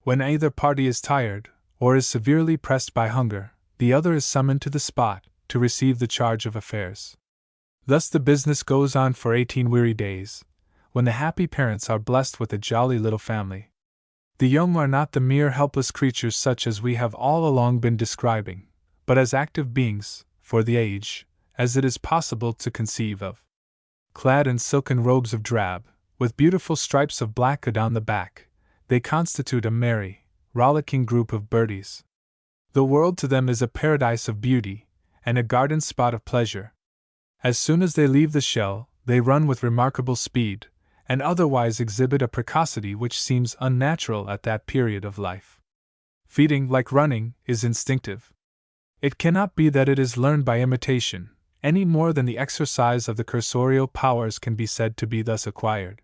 When either party is tired, or is severely pressed by hunger, the other is summoned to the spot, to receive the charge of affairs. Thus the business goes on for 18 weary days, when the happy parents are blessed with a jolly little family. The young are not the mere helpless creatures such as we have all along been describing, but as active beings, for the age, as it is possible to conceive of. Clad in silken robes of drab, with beautiful stripes of black adown the back, they constitute a merry, rollicking group of birdies. The world to them is a paradise of beauty, and a garden spot of pleasure. As soon as they leave the shell, they run with remarkable speed, and otherwise exhibit a precocity which seems unnatural at that period of life. Feeding, like running, is instinctive. It cannot be that it is learned by imitation, any more than the exercise of the cursorial powers can be said to be thus acquired.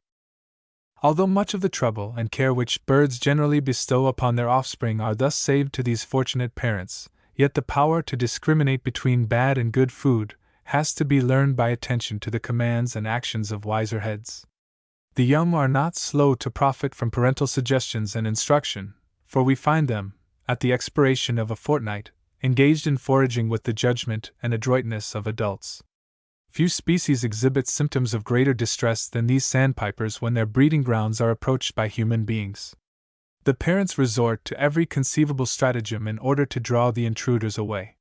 Although much of the trouble and care which birds generally bestow upon their offspring are thus saved to these fortunate parents, yet the power to discriminate between bad and good food has to be learned by attention to the commands and actions of wiser heads. The young are not slow to profit from parental suggestions and instruction, for we find them, at the expiration of a fortnight, engaged in foraging with the judgment and adroitness of adults. Few species exhibit symptoms of greater distress than these sandpipers when their breeding grounds are approached by human beings. The parents resort to every conceivable stratagem in order to draw the intruders away.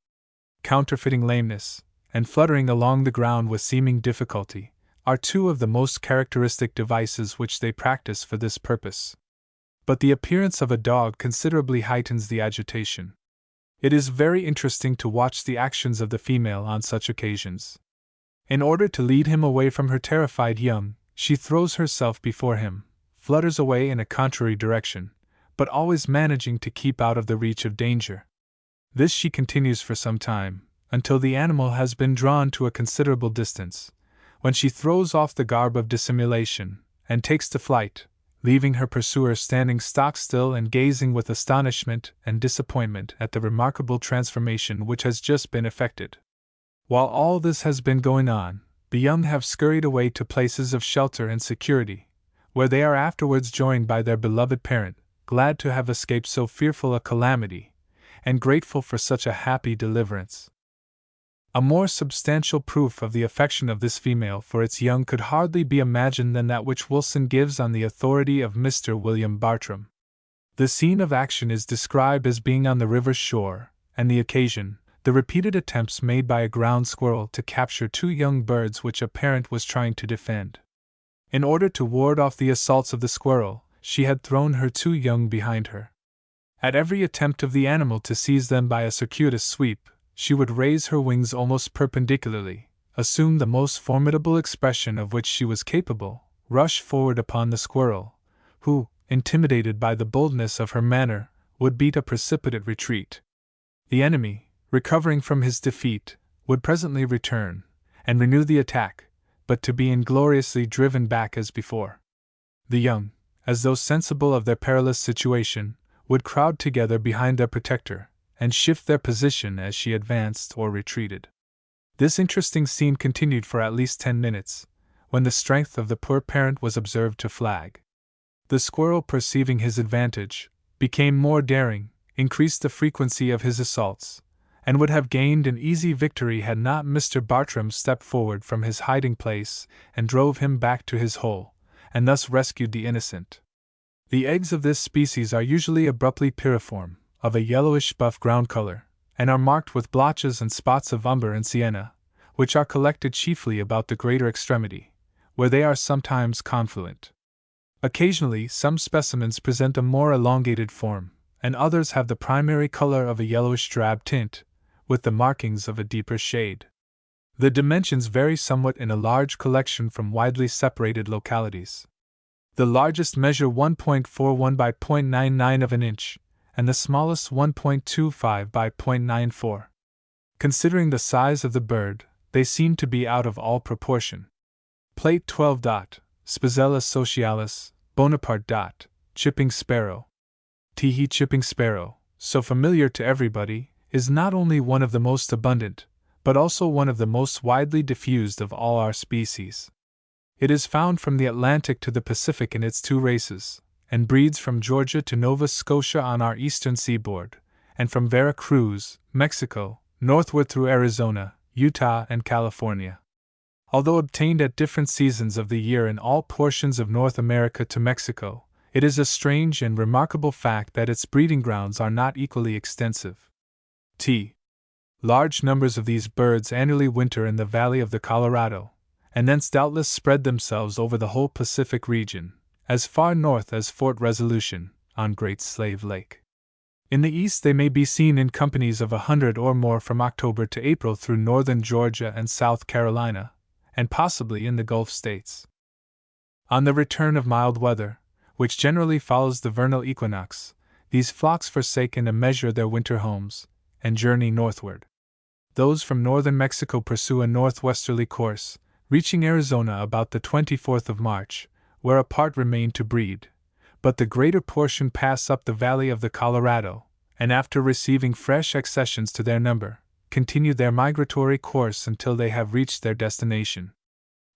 Counterfeiting lameness, and fluttering along the ground with seeming difficulty, are 2 of the most characteristic devices which they practice for this purpose. But the appearance of a dog considerably heightens the agitation. It is very interesting to watch the actions of the female on such occasions. In order to lead him away from her terrified young, she throws herself before him, flutters away in a contrary direction, but always managing to keep out of the reach of danger. This she continues for some time, until the animal has been drawn to a considerable distance, when she throws off the garb of dissimulation, and takes to flight, leaving her pursuer standing stock still and gazing with astonishment and disappointment at the remarkable transformation which has just been effected. While all this has been going on, the young have scurried away to places of shelter and security, where they are afterwards joined by their beloved parent, glad to have escaped so fearful a calamity, and grateful for such a happy deliverance. A more substantial proof of the affection of this female for its young could hardly be imagined than that which Wilson gives on the authority of Mr. William Bartram. The scene of action is described as being on the river's shore, and the occasion, the repeated attempts made by a ground squirrel to capture two young birds which a parent was trying to defend. In order to ward off the assaults of the squirrel, she had thrown her two young behind her. At every attempt of the animal to seize them by a circuitous sweep, she would raise her wings almost perpendicularly, assume the most formidable expression of which she was capable, rush forward upon the squirrel, who, intimidated by the boldness of her manner, would beat a precipitate retreat. The enemy, recovering from his defeat, would presently return, and renew the attack, but to be ingloriously driven back as before. The young, as though sensible of their perilous situation, would crowd together behind their protector, and shift their position as she advanced or retreated. This interesting scene continued for at least 10 minutes, when the strength of the poor parent was observed to flag. The squirrel, perceiving his advantage, became more daring, increased the frequency of his assaults, and would have gained an easy victory had not Mr. Bartram stepped forward from his hiding place and drove him back to his hole, and thus rescued the innocent. The eggs of this species are usually abruptly piriform, of a yellowish-buff ground color, and are marked with blotches and spots of umber and sienna, which are collected chiefly about the greater extremity, where they are sometimes confluent. Occasionally, some specimens present a more elongated form, and others have the primary color of a yellowish-drab tint, with the markings of a deeper shade. The dimensions vary somewhat in a large collection from widely separated localities. The largest measure 1.41 by 0.99 of an inch, and the smallest 1.25 by 0.94. Considering the size of the bird, they seem to be out of all proportion. Plate 12. Spizella socialis, Bonaparte. Chipping sparrow. Teehee chipping sparrow, so familiar to everybody, is not only one of the most abundant, but also one of the most widely diffused of all our species. It is found from the Atlantic to the Pacific in its two races, and breeds from Georgia to Nova Scotia on our eastern seaboard, and from Vera Cruz, Mexico, northward through Arizona, Utah, and California. Although obtained at different seasons of the year in all portions of North America to Mexico, it is a strange and remarkable fact that its breeding grounds are not equally extensive. Large numbers of these birds annually winter in the valley of the Colorado, and thence doubtless spread themselves over the whole Pacific region, as far north as Fort Resolution, on Great Slave Lake. In the east they may be seen in companies of 100 or more from October to April through northern Georgia and South Carolina, and possibly in the Gulf states. On the return of mild weather, which generally follows the vernal equinox, these flocks forsake in a measure their winter homes, and journey northward. Those from northern Mexico pursue a northwesterly course, reaching Arizona about the 24th of March, where a part remain to breed, but the greater portion pass up the valley of the Colorado, and after receiving fresh accessions to their number, continue their migratory course until they have reached their destination.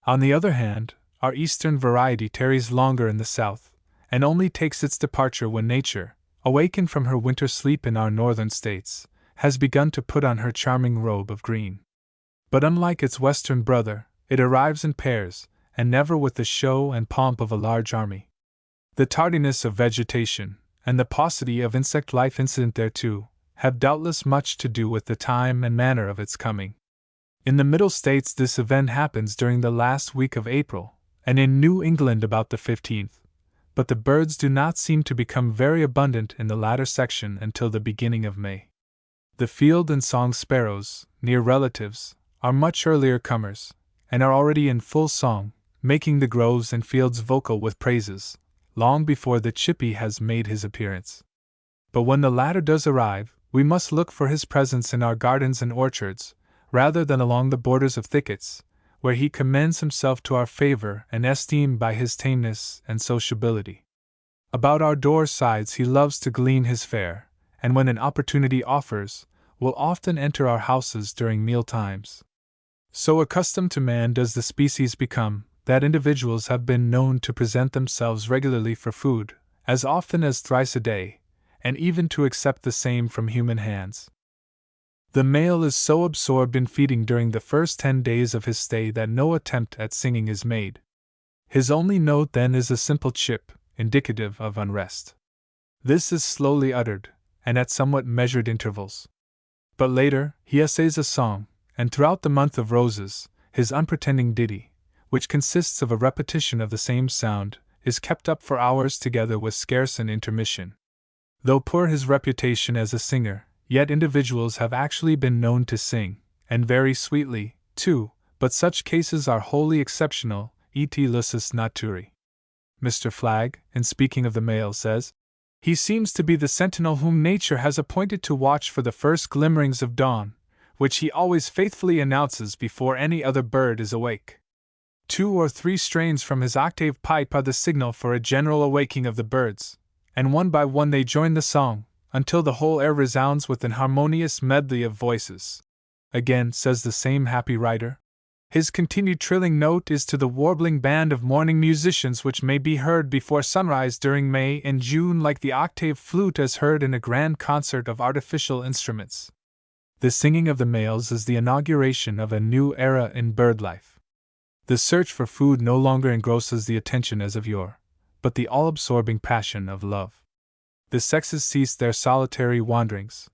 On the other hand, our eastern variety tarries longer in the south, and only takes its departure when nature, awakened from her winter sleep in our northern states, has begun to put on her charming robe of green. But unlike its western brother, it arrives in pairs, and never with the show and pomp of a large army. The tardiness of vegetation, and the paucity of insect life incident thereto, have doubtless much to do with the time and manner of its coming. In the Middle States this event happens during the last week of April, and in New England about the 15th, but the birds do not seem to become very abundant in the latter section until the beginning of May. The field and song sparrows, near relatives, are much earlier comers, and are already in full song, making the groves and fields vocal with praises, long before the chippy has made his appearance. But when the latter does arrive, we must look for his presence in our gardens and orchards, rather than along the borders of thickets, where he commends himself to our favor and esteem by his tameness and sociability. About our door sides he loves to glean his fare, and when an opportunity offers, will often enter our houses during meal times. So accustomed to man does the species become, that individuals have been known to present themselves regularly for food, as often as thrice a day, and even to accept the same from human hands. The male is so absorbed in feeding during the first 10 days of his stay that no attempt at singing is made. His only note then is a simple chip, indicative of unrest. This is slowly uttered, and at somewhat measured intervals. But later, he essays a song, and throughout the month of roses, his unpretending ditty, which consists of a repetition of the same sound, is kept up for hours together with scarce an intermission. Though poor his reputation as a singer, yet individuals have actually been known to sing, and very sweetly, too, but such cases are wholly exceptional, et lusus naturae. Mr. Flagg, in speaking of the male, says, "He seems to be the sentinel whom nature has appointed to watch for the first glimmerings of dawn, which he always faithfully announces before any other bird is awake. 2 or 3 strains from his octave pipe are the signal for a general awaking of the birds, and one by one they join the song, until the whole air resounds with an harmonious medley of voices." Again, says the same happy writer, "His continued trilling note is to the warbling band of morning musicians which may be heard before sunrise during May and June like the octave flute as heard in a grand concert of artificial instruments." The singing of the males is the inauguration of a new era in bird life. The search for food no longer engrosses the attention as of yore, but the all-absorbing passion of love. The sexes cease their solitary wanderings.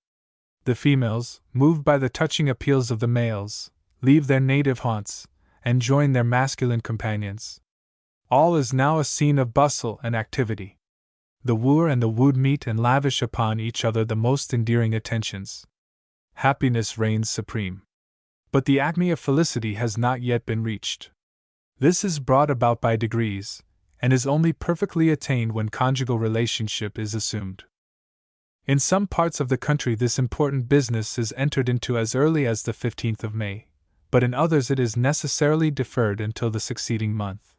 The females, moved by the touching appeals of the males, leave their native haunts, and join their masculine companions. All is now a scene of bustle and activity. The wooer and the wooed meet and lavish upon each other the most endearing attentions. Happiness reigns supreme. But the acme of felicity has not yet been reached. This is brought about by degrees, and is only perfectly attained when conjugal relationship is assumed. In some parts of the country this important business is entered into as early as the 15th of May, but in others it is necessarily deferred until the succeeding month.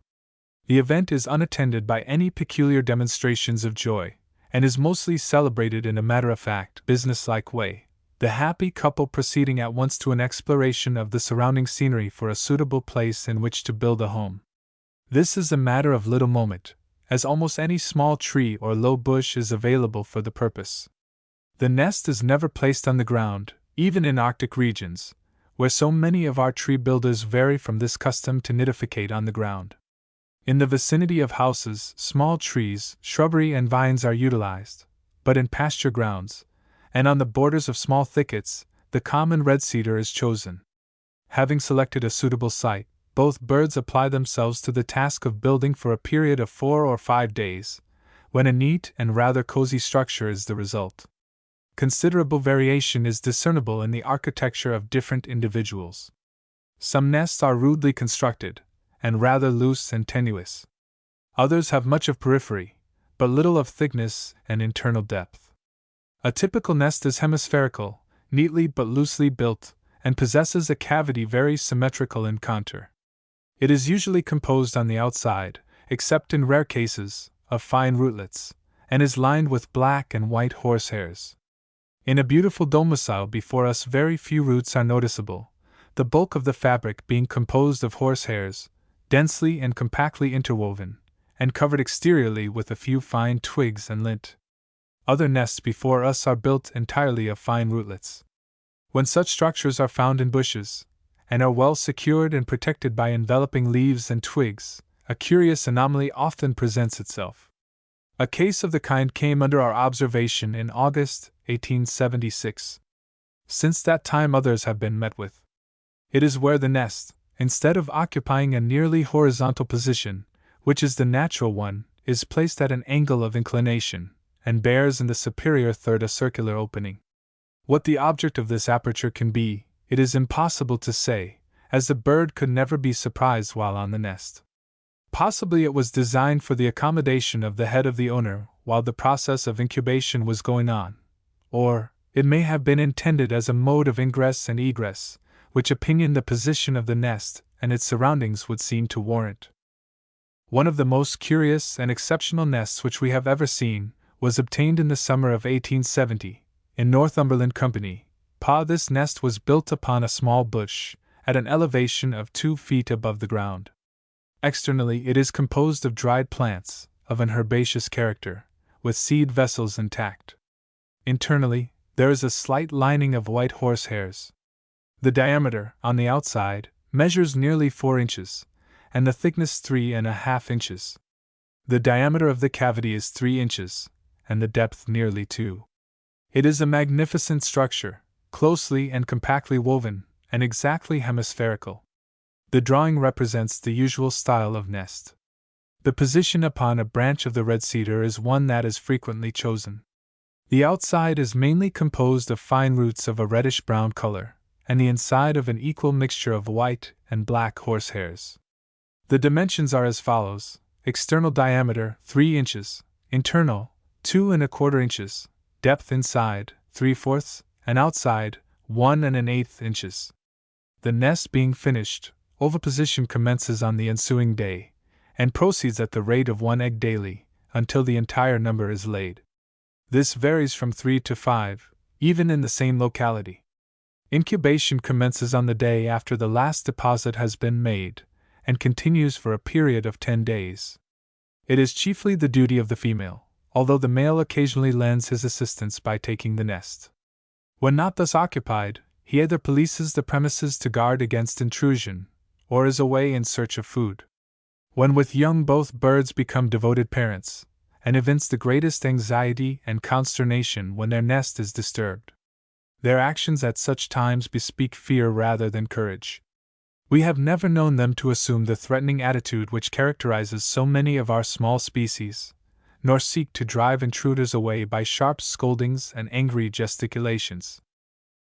The event is unattended by any peculiar demonstrations of joy, and is mostly celebrated in a matter-of-fact, business-like way, the happy couple proceeding at once to an exploration of the surrounding scenery for a suitable place in which to build a home. This is a matter of little moment, as almost any small tree or low bush is available for the purpose. The nest is never placed on the ground, even in Arctic regions, where so many of our tree builders vary from this custom to nidificate on the ground. In the vicinity of houses, small trees, shrubbery, and vines are utilized, but in pasture grounds, and on the borders of small thickets, the common red cedar is chosen. Having selected a suitable site, both birds apply themselves to the task of building for a period of 4 or 5 days, when a neat and rather cozy structure is the result. Considerable variation is discernible in the architecture of different individuals. Some nests are rudely constructed, and rather loose and tenuous. Others have much of periphery, but little of thickness and internal depth. A typical nest is hemispherical, neatly but loosely built, and possesses a cavity very symmetrical in contour. It is usually composed on the outside, except in rare cases, of fine rootlets, and is lined with black and white horsehairs. In a beautiful domicile before us very few roots are noticeable, the bulk of the fabric being composed of horsehairs, densely and compactly interwoven, and covered exteriorly with a few fine twigs and lint. Other nests before us are built entirely of fine rootlets. When such structures are found in bushes, and are well secured and protected by enveloping leaves and twigs, a curious anomaly often presents itself. A case of the kind came under our observation in August 1876. Since that time others have been met with. It is where the nest, instead of occupying a nearly horizontal position, which is the natural one, is placed at an angle of inclination, and bears in the superior third a circular opening. What the object of this aperture can be, it is impossible to say, as the bird could never be surprised while on the nest. Possibly it was designed for the accommodation of the head of the owner while the process of incubation was going on, or it may have been intended as a mode of ingress and egress, which opinion the position of the nest and its surroundings would seem to warrant. One of the most curious and exceptional nests which we have ever seen was obtained in the summer of 1870, in Northumberland Company. This nest was built upon a small bush, at an elevation of 2 feet above the ground. Externally it is composed of dried plants, of an herbaceous character, with seed vessels intact. Internally, there is a slight lining of white horsehairs. The diameter, on the outside, measures nearly 4 inches, and the thickness 3½ inches. The diameter of the cavity is 3 inches, and the depth nearly 2. It is a magnificent structure, closely and compactly woven, and exactly hemispherical. The drawing represents the usual style of nest. The position upon a branch of the red cedar is one that is frequently chosen. The outside is mainly composed of fine roots of a reddish-brown color, and the inside of an equal mixture of white and black horsehairs. The dimensions are as follows: external diameter 3 inches, internal 2¼ inches, depth inside 3/4, and outside 1⅛ inches. The nest being finished, oviposition commences on the ensuing day, and proceeds at the rate of 1 egg daily, until the entire number is laid. This varies from 3 to 5, even in the same locality. Incubation commences on the day after the last deposit has been made, and continues for a period of 10 days. It is chiefly the duty of the female, although the male occasionally lends his assistance by taking the nest. When not thus occupied, he either polices the premises to guard against intrusion, or is away in search of food. When with young, both birds become devoted parents, and evince the greatest anxiety and consternation when their nest is disturbed. Their actions at such times bespeak fear rather than courage. We have never known them to assume the threatening attitude which characterizes so many of our small species, nor seek to drive intruders away by sharp scoldings and angry gesticulations.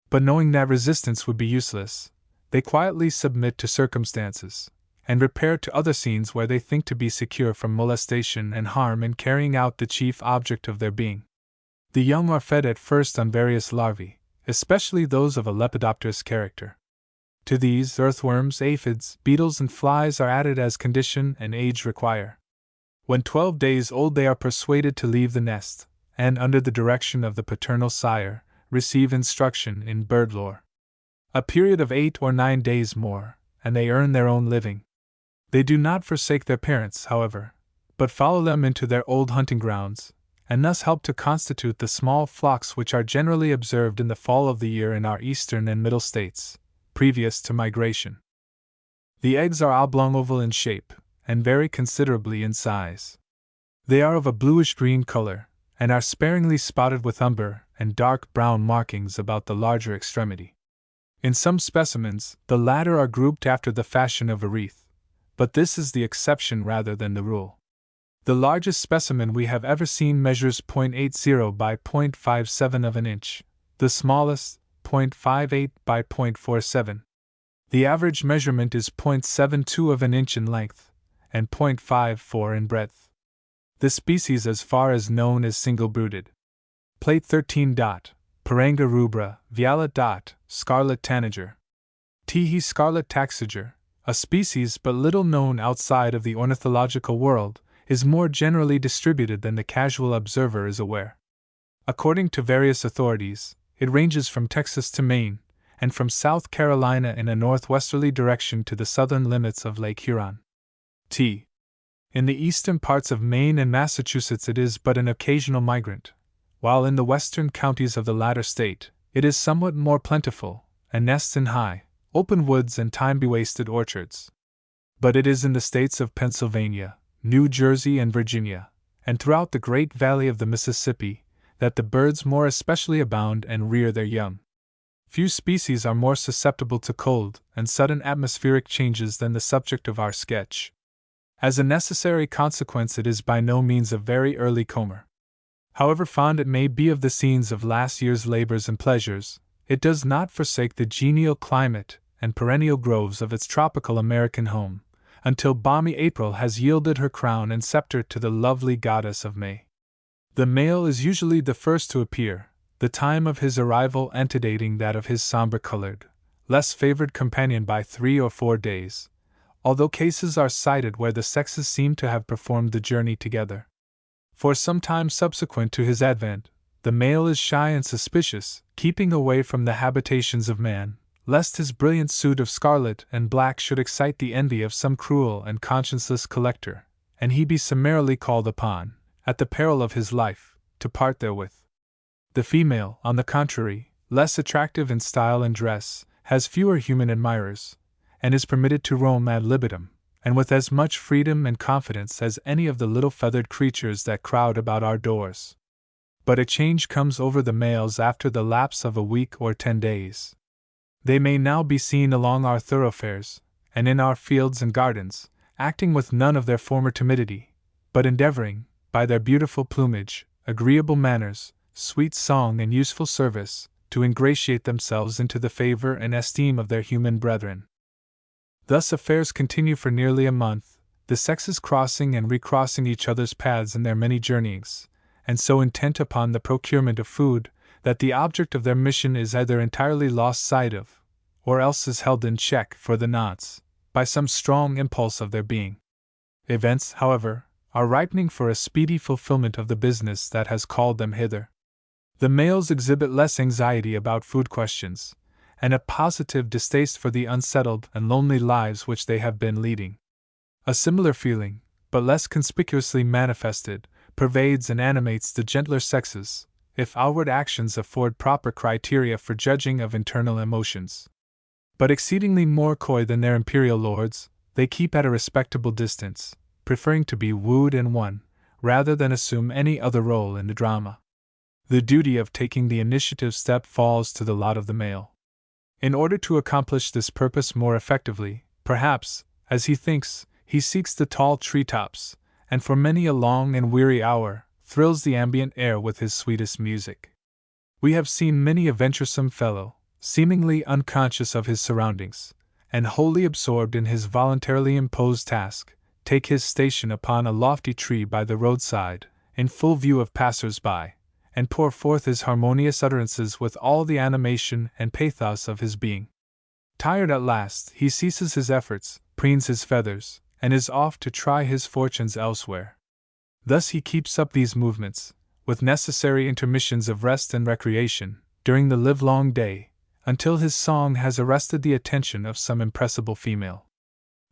But knowing that resistance would be useless, they quietly submit to circumstances, and repair to other scenes where they think to be secure from molestation and harm in carrying out the chief object of their being. The young are fed at first on various larvae, especially those of a lepidopterous character. To these, earthworms, aphids, beetles, and flies are added as condition and age require. When 12 days old, they are persuaded to leave the nest, and, under the direction of the paternal sire, receive instruction in bird lore. A period of 8 or 9 days more, and they earn their own living. They do not forsake their parents, however, but follow them into their old hunting grounds, and thus help to constitute the small flocks which are generally observed in the fall of the year in our eastern and middle states, previous to migration. The eggs are oblong-oval in shape, and vary considerably in size. They are of a bluish-green color, and are sparingly spotted with umber and dark brown markings about the larger extremity. In some specimens, the latter are grouped after the fashion of a wreath, but this is the exception rather than the rule. The largest specimen we have ever seen measures 0.80 by 0.57 of an inch, the smallest 0.58 by 0.47. The average measurement is 0.72 of an inch in length, and 0.54 in breadth. The species as far as known is single-brooded. Plate 13. Paranga rubra, violet. Scarlet tanager. Tehe scarlet taxiger, a species but little known outside of the ornithological world, is more generally distributed than the casual observer is aware. According to various authorities, it ranges from Texas to Maine, and from South Carolina in a northwesterly direction to the southern limits of Lake Huron. In the eastern parts of Maine and Massachusetts it is but an occasional migrant, while in the western counties of the latter state, it is somewhat more plentiful, and nests in high, open woods and time-bewasted orchards. But it is in the states of Pennsylvania, New Jersey, and Virginia, and throughout the great valley of the Mississippi, that the birds more especially abound and rear their young. Few species are more susceptible to cold and sudden atmospheric changes than the subject of our sketch. As a necessary consequence, it is by no means a very early comer. However fond it may be of the scenes of last year's labors and pleasures, it does not forsake the genial climate and perennial groves of its tropical American home, until balmy April has yielded her crown and scepter to the lovely goddess of May. The male is usually the first to appear, the time of his arrival antedating that of his somber-colored, less favored companion by 3 or 4 days, although cases are cited where the sexes seem to have performed the journey together. For some time subsequent to his advent, the male is shy and suspicious, keeping away from the habitations of man, lest his brilliant suit of scarlet and black should excite the envy of some cruel and conscienceless collector, and he be summarily called upon, at the peril of his life, to part therewith. The female, on the contrary, less attractive in style and dress, has fewer human admirers, and is permitted to roam ad libitum, and with as much freedom and confidence as any of the little feathered creatures that crowd about our doors. but a change comes over the males after the lapse of a week or 10 days. They may now be seen along our thoroughfares, and in our fields and gardens, acting with none of their former timidity, but endeavoring, by their beautiful plumage, agreeable manners, sweet song, and useful service, to ingratiate themselves into the favor and esteem of their human brethren. Thus affairs continue for nearly a month, the sexes crossing and recrossing each other's paths in their many journeyings, and so intent upon the procurement of food that the object of their mission is either entirely lost sight of, or else is held in check for the nonce, by some strong impulse of their being. Events, however, are ripening for a speedy fulfillment of the business that has called them hither. The males exhibit less anxiety about food questions, and a positive distaste for the unsettled and lonely lives which they have been leading. A similar feeling, but less conspicuously manifested, pervades and animates the gentler sexes, if outward actions afford proper criteria for judging of internal emotions. But exceedingly more coy than their imperial lords, they keep at a respectable distance, preferring to be wooed and won, rather than assume any other role in the drama. The duty of taking the initiative step falls to the lot of the male. In order to accomplish this purpose more effectively, perhaps, as he thinks, he seeks the tall treetops, and for many a long and weary hour, thrills the ambient air with his sweetest music. We have seen many a venturesome fellow, seemingly unconscious of his surroundings, and wholly absorbed in his voluntarily imposed task, take his station upon a lofty tree by the roadside, in full view of passers-by, and pour forth his harmonious utterances with all the animation and pathos of his being. Tired at last, he ceases his efforts, preens his feathers, and is off to try his fortunes elsewhere. Thus he keeps up these movements, with necessary intermissions of rest and recreation, during the livelong day, until his song has arrested the attention of some impressible female.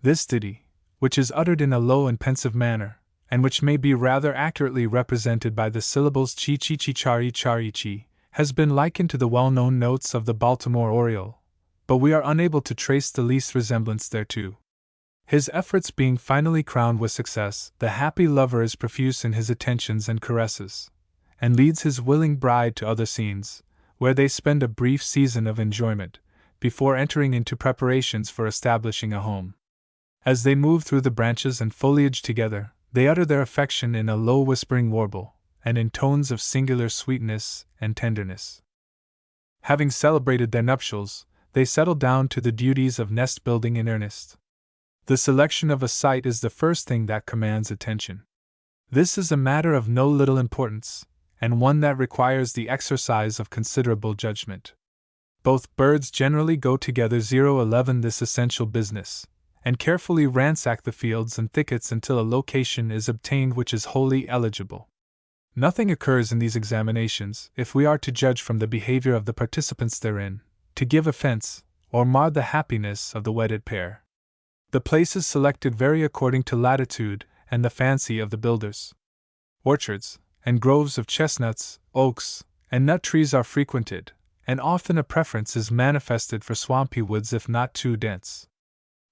This ditty, which is uttered in a low and pensive manner, and which may be rather accurately represented by the syllables chi-chi-chi-chari-chari-chi, has been likened to the well-known notes of the Baltimore Oriole, but we are unable to trace the least resemblance thereto. His efforts being finally crowned with success, the happy lover is profuse in his attentions and caresses, and leads his willing bride to other scenes, where they spend a brief season of enjoyment, before entering into preparations for establishing a home. As they move through the branches and foliage together, they utter their affection in a low whispering warble, and in tones of singular sweetness and tenderness. Having celebrated their nuptials, they settle down to the duties of nest-building in earnest. The selection of a site is the first thing that commands attention. This is a matter of no little importance, and one that requires the exercise of considerable judgment. Both birds generally go together 011 this essential business, and carefully ransack the fields and thickets until a location is obtained which is wholly eligible. Nothing occurs in these examinations, if we are to judge from the behavior of the participants therein, to give offense, or mar the happiness of the wedded pair. The places selected vary according to latitude and the fancy of the builders. Orchards and groves of chestnuts, oaks, and nut trees are frequented, and often a preference is manifested for swampy woods if not too dense.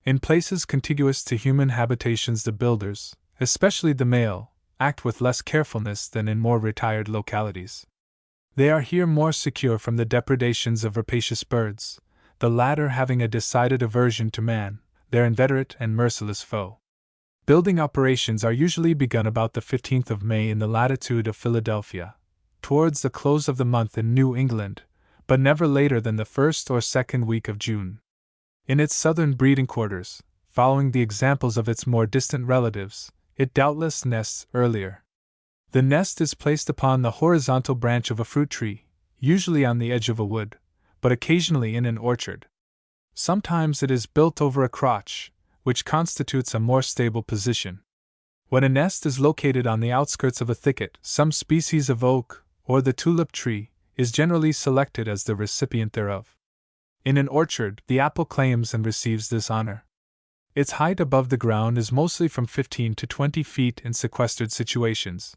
In places contiguous to human habitations the builders, especially the male, act with less carefulness than in more retired localities. They are here more secure from the depredations of rapacious birds, the latter having a decided aversion to man, their inveterate and merciless foe. Building operations are usually begun about the 15th of May in the latitude of Philadelphia, towards the close of the month in New England, but never later than the first or second week of June. In its southern breeding quarters, following the examples of its more distant relatives, it doubtless nests earlier. The nest is placed upon the horizontal branch of a fruit tree, usually on the edge of a wood, but occasionally in an orchard. Sometimes it is built over a crotch, which constitutes a more stable position. When a nest is located on the outskirts of a thicket, some species of oak, or the tulip tree, is generally selected as the recipient thereof. In an orchard, the apple claims and receives this honor. Its height above the ground is mostly from 15 to 20 feet in sequestered situations,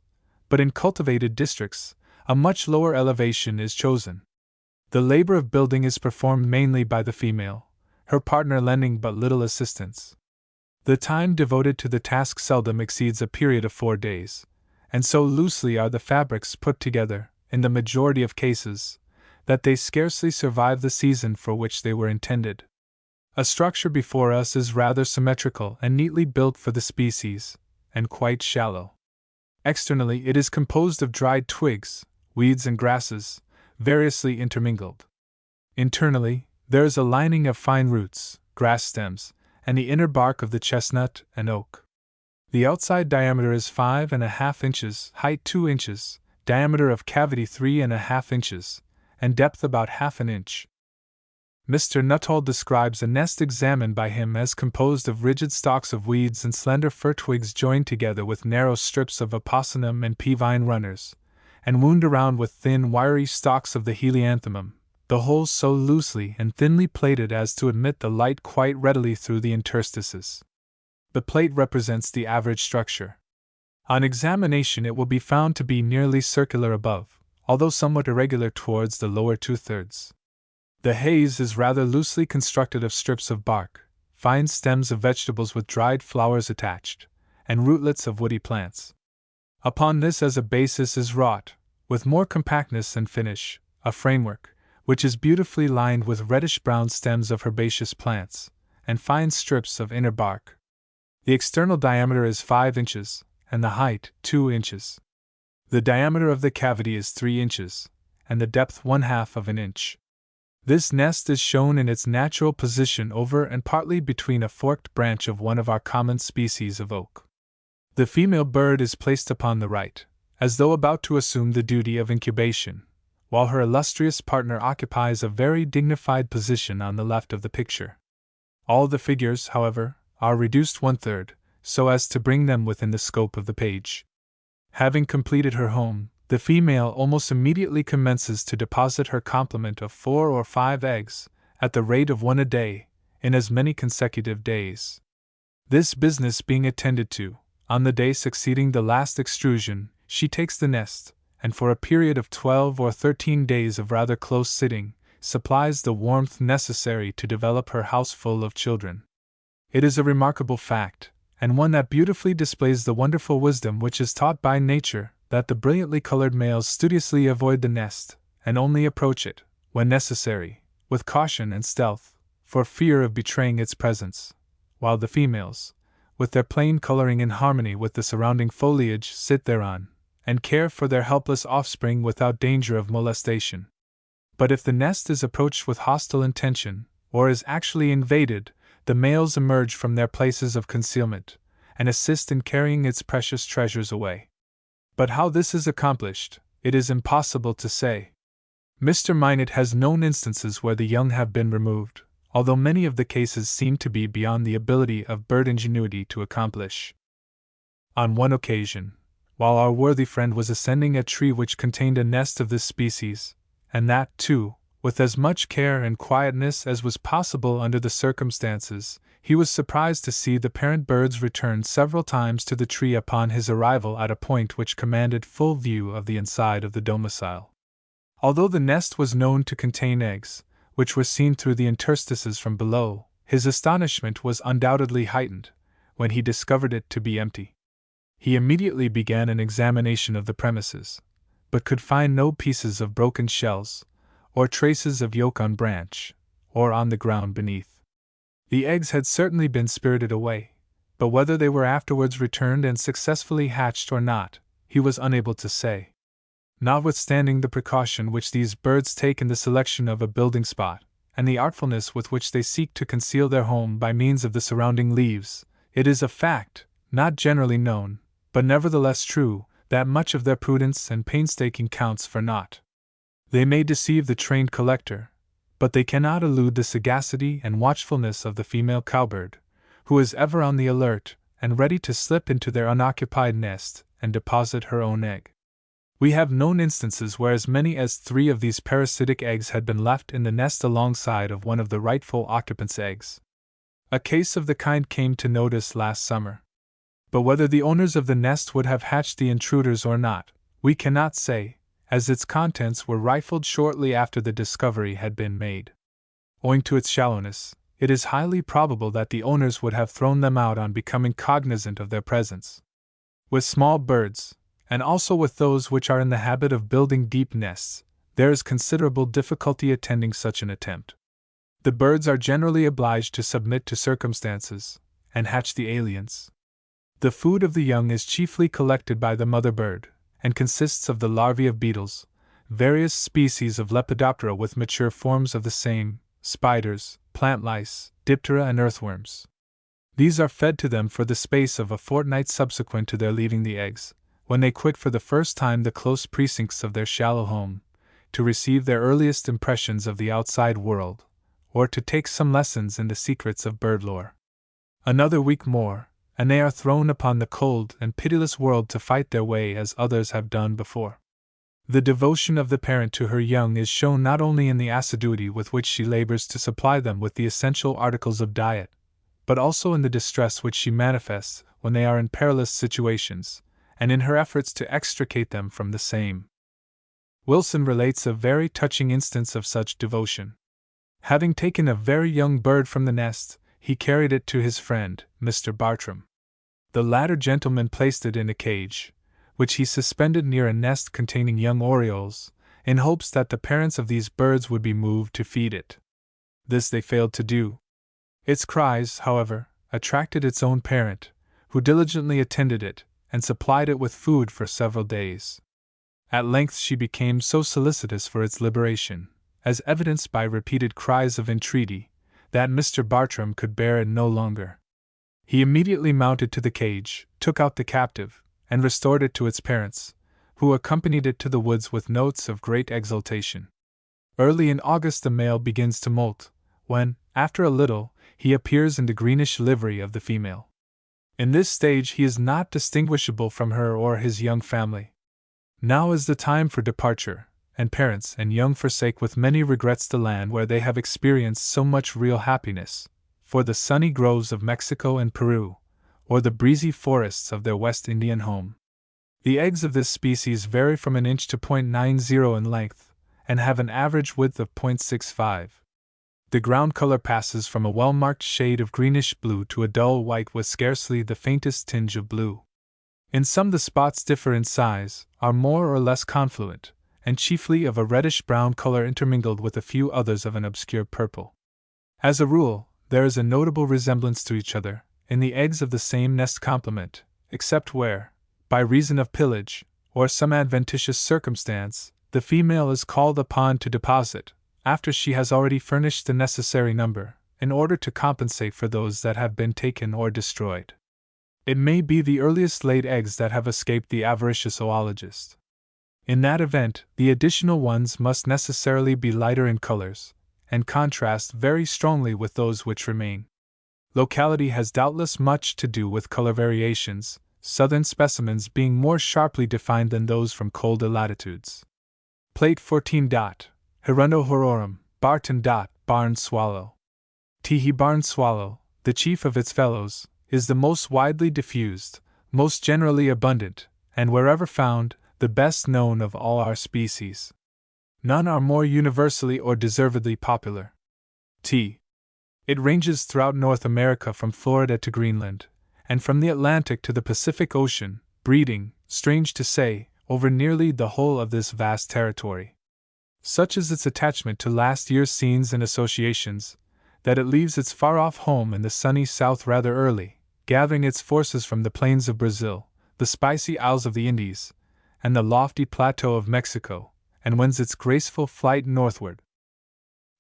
but in cultivated districts, a much lower elevation is chosen. The labor of building is performed mainly by the female, her partner lending but little assistance. The time devoted to the task seldom exceeds a period of 4 days, and so loosely are the fabrics put together in the majority of cases, that they scarcely survive the season for which they were intended. A structure before us is rather symmetrical and neatly built for the species, and quite shallow. Externally, it is composed of dried twigs, weeds, and grasses, variously intermingled. Internally, there is a lining of fine roots, grass stems, and the inner bark of the chestnut and oak. The outside diameter is 5.5 inches, height 2 inches, diameter of cavity 3.5 inches, and depth about half an inch. Mr. Nuttall describes a nest examined by him as composed of rigid stalks of weeds and slender fir twigs joined together with narrow strips of opossum and pea-vine runners, and wound around with thin, wiry stalks of the helianthemum, the whole so loosely and thinly plated as to admit the light quite readily through the interstices. The plate represents the average structure. On examination, it will be found to be nearly circular above, although somewhat irregular towards the lower 2/3. The haze is rather loosely constructed of strips of bark, fine stems of vegetables with dried flowers attached, and rootlets of woody plants. Upon this as a basis is wrought, with more compactness and finish, a framework, which is beautifully lined with reddish-brown stems of herbaceous plants, and fine strips of inner bark. The external diameter is 5 inches, and the height 2 inches. The diameter of the cavity is 3 inches, and the depth 1/2 of an inch. This nest is shown in its natural position over and partly between a forked branch of one of our common species of oak. The female bird is placed upon the right, as though about to assume the duty of incubation, while her illustrious partner occupies a very dignified position on the left of the picture. All the figures, however, are reduced 1/3, so as to bring them within the scope of the page. Having completed her home, the female almost immediately commences to deposit her complement of 4 or 5 eggs, at the rate of 1 a day, in as many consecutive days. This business being attended to, on the day succeeding the last extrusion, she takes the nest, and for a period of 12 or 13 days of rather close sitting, supplies the warmth necessary to develop her houseful of children. It is a remarkable fact, and one that beautifully displays the wonderful wisdom which is taught by nature, that the brilliantly colored males studiously avoid the nest, and only approach it, when necessary, with caution and stealth, for fear of betraying its presence, while the females, with their plain coloring in harmony with the surrounding foliage, sit thereon, and care for their helpless offspring without danger of molestation. But if the nest is approached with hostile intention, or is actually invaded, the males emerge from their places of concealment, and assist in carrying its precious treasures away. But how this is accomplished, it is impossible to say. Mr. Minot has known instances where the young have been removed, although many of the cases seem to be beyond the ability of bird ingenuity to accomplish. On one occasion, while our worthy friend was ascending a tree which contained a nest of this species, and that, too, with as much care and quietness as was possible under the circumstances, he was surprised to see the parent birds return several times to the tree upon his arrival at a point which commanded full view of the inside of the domicile. Although the nest was known to contain eggs, which were seen through the interstices from below, his astonishment was undoubtedly heightened when he discovered it to be empty. He immediately began an examination of the premises, but could find no pieces of broken shells, or traces of yolk on branch, or on the ground beneath. The eggs had certainly been spirited away, but whether they were afterwards returned and successfully hatched or not, he was unable to say. Notwithstanding the precaution which these birds take in the selection of a building spot, and the artfulness with which they seek to conceal their home by means of the surrounding leaves, it is a fact, not generally known, but nevertheless true, that much of their prudence and painstaking counts for naught. They may deceive the trained collector, but they cannot elude the sagacity and watchfulness of the female cowbird, who is ever on the alert and ready to slip into their unoccupied nest and deposit her own egg. We have known instances where as many as 3 of these parasitic eggs had been left in the nest alongside of one of the rightful occupant's eggs. A case of the kind came to notice last summer. But whether the owners of the nest would have hatched the intruders or not, we cannot say, as its contents were rifled shortly after the discovery had been made. Owing to its shallowness, it is highly probable that the owners would have thrown them out on becoming cognizant of their presence. With small birds, and also with those which are in the habit of building deep nests, there is considerable difficulty attending such an attempt. The birds are generally obliged to submit to circumstances, and hatch the aliens. The food of the young is chiefly collected by the mother bird, and consists of the larvae of beetles, various species of Lepidoptera with mature forms of the same, spiders, plant lice, diptera, and earthworms. These are fed to them for the space of a fortnight subsequent to their leaving the eggs, when they quit for the first time the close precincts of their shallow home, to receive their earliest impressions of the outside world, or to take some lessons in the secrets of bird lore. Another week more, and they are thrown upon the cold and pitiless world to fight their way as others have done before. The devotion of the parent to her young is shown not only in the assiduity with which she labors to supply them with the essential articles of diet, but also in the distress which she manifests when they are in perilous situations, and in her efforts to extricate them from the same. Wilson relates a very touching instance of such devotion. Having taken a very young bird from the nest, he carried it to his friend, Mr. Bartram. The latter gentleman placed it in a cage, which he suspended near a nest containing young orioles, in hopes that the parents of these birds would be moved to feed it. This they failed to do. Its cries, however, attracted its own parent, who diligently attended it, and supplied it with food for several days. At length she became so solicitous for its liberation, as evidenced by repeated cries of entreaty, that Mr. Bartram could bear it no longer. He immediately mounted to the cage, took out the captive, and restored it to its parents, who accompanied it to the woods with notes of great exultation. Early in August the male begins to molt, when, after a little, he appears in the greenish livery of the female. In this stage he is not distinguishable from her or his young family. Now is the time for departure, and parents and young forsake with many regrets the land where they have experienced so much real happiness, for the sunny groves of Mexico and Peru, or the breezy forests of their West Indian home. The eggs of this species vary from an inch to 0.90 in length, and have an average width of 0.65. The ground color passes from a well-marked shade of greenish blue to a dull white with scarcely the faintest tinge of blue. In some the spots differ in size, are more or less confluent, and chiefly of a reddish-brown color intermingled with a few others of an obscure purple. As a rule, there is a notable resemblance to each other in the eggs of the same nest complement, except where, by reason of pillage, or some adventitious circumstance, the female is called upon to deposit, after she has already furnished the necessary number, in order to compensate for those that have been taken or destroyed. It may be the earliest laid eggs that have escaped the avaricious zoologist. In that event, the additional ones must necessarily be lighter in colors, and contrast very strongly with those which remain. Locality has doubtless much to do with color variations, southern specimens being more sharply defined than those from colder latitudes. Plate 14. Hirundo hororum, Barton. Barn swallow. Teehee barn swallow, the chief of its fellows, is the most widely diffused, most generally abundant, and wherever found, the best known of all our species. None are more universally or deservedly popular. It ranges throughout North America from Florida to Greenland, and from the Atlantic to the Pacific Ocean, breeding, strange to say, over nearly the whole of this vast territory. Such is its attachment to last year's scenes and associations, that it leaves its far-off home in the sunny south rather early, gathering its forces from the plains of Brazil, the spicy isles of the Indies, and the lofty plateau of Mexico, and wends its graceful flight northward.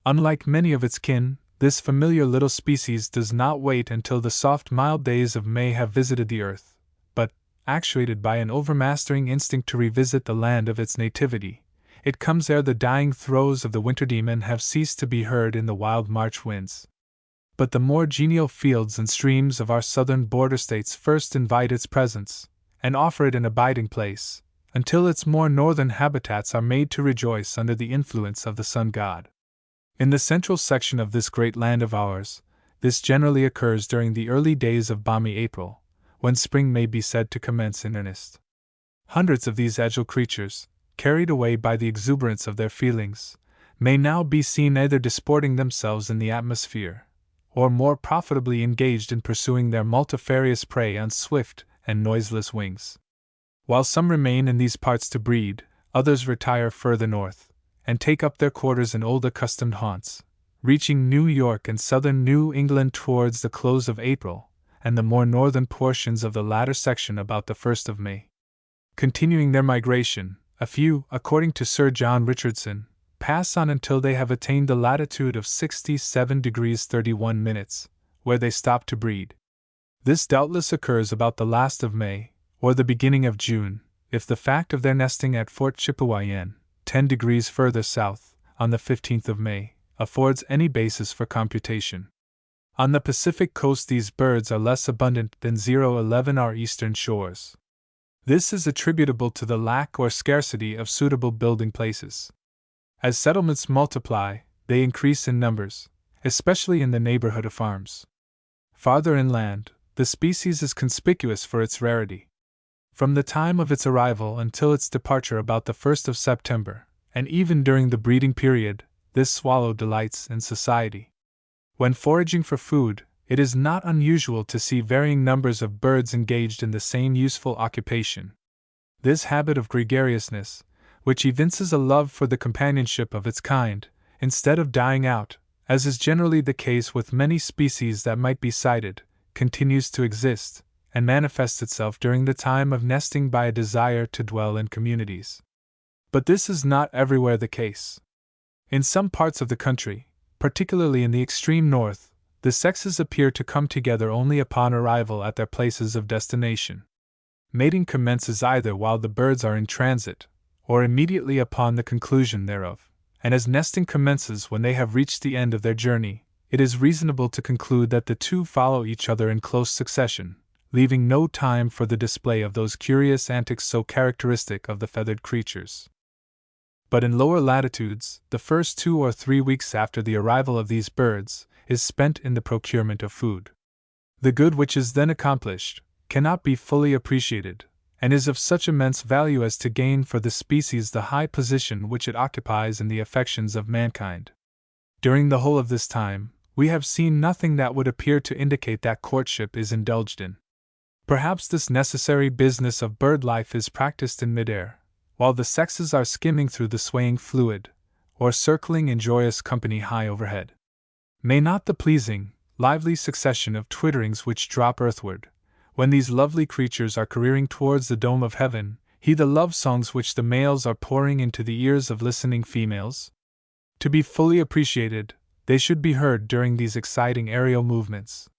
Unlike many of its kin, this familiar little species does not wait until the soft mild days of May have visited the earth, but, actuated by an overmastering instinct to revisit the land of its nativity, it comes ere the dying throes of the winter demon have ceased to be heard in the wild March winds. But the more genial fields and streams of our southern border states first invite its presence, and offer it an abiding place, until its more northern habitats are made to rejoice under the influence of the sun god. In the central section of this great land of ours, this generally occurs during the early days of balmy April, when spring may be said to commence in earnest. Hundreds of these agile creatures, carried away by the exuberance of their feelings, may now be seen either disporting themselves in the atmosphere, or more profitably engaged in pursuing their multifarious prey on swift and noiseless wings. While some remain in these parts to breed, others retire further north, and take up their quarters in old accustomed haunts, reaching New York and southern New England towards the close of April, and the more northern portions of the latter section about the 1st of May. Continuing their migration, a few, according to Sir John Richardson, pass on until they have attained the latitude of 67 degrees 31 minutes, where they stop to breed. This doubtless occurs about the last of May, or the beginning of June, if the fact of their nesting at Fort Chipewyan, 10 degrees further south, on the 15th of May, affords any basis for computation. On the Pacific coast these birds are less abundant than 011 our eastern shores. This is attributable to the lack or scarcity of suitable building places. As settlements multiply, they increase in numbers, especially in the neighborhood of farms. Farther inland, the species is conspicuous for its rarity. From the time of its arrival until its departure about the 1st of September, and even during the breeding period, this swallow delights in society. When foraging for food, it is not unusual to see varying numbers of birds engaged in the same useful occupation. This habit of gregariousness, which evinces a love for the companionship of its kind, instead of dying out, as is generally the case with many species that might be cited, continues to exist, and manifests itself during the time of nesting by a desire to dwell in communities. But this is not everywhere the case. In some parts of the country, particularly in the extreme north, the sexes appear to come together only upon arrival at their places of destination. Mating commences either while the birds are in transit, or immediately upon the conclusion thereof, and as nesting commences when they have reached the end of their journey, it is reasonable to conclude that the two follow each other in close succession, leaving no time for the display of those curious antics so characteristic of the feathered creatures. But in lower latitudes, the first 2 or 3 weeks after the arrival of these birds is spent in the procurement of food. The good which is then accomplished cannot be fully appreciated, and is of such immense value as to gain for the species the high position which it occupies in the affections of mankind. During the whole of this time, we have seen nothing that would appear to indicate that courtship is indulged in. Perhaps this necessary business of bird life is practiced in midair, while the sexes are skimming through the swaying fluid, or circling in joyous company high overhead. May not the pleasing, lively succession of twitterings which drop earthward, when these lovely creatures are careering towards the dome of heaven, heed the love songs which the males are pouring into the ears of listening females? To be fully appreciated, they should be heard during these exciting aerial movements.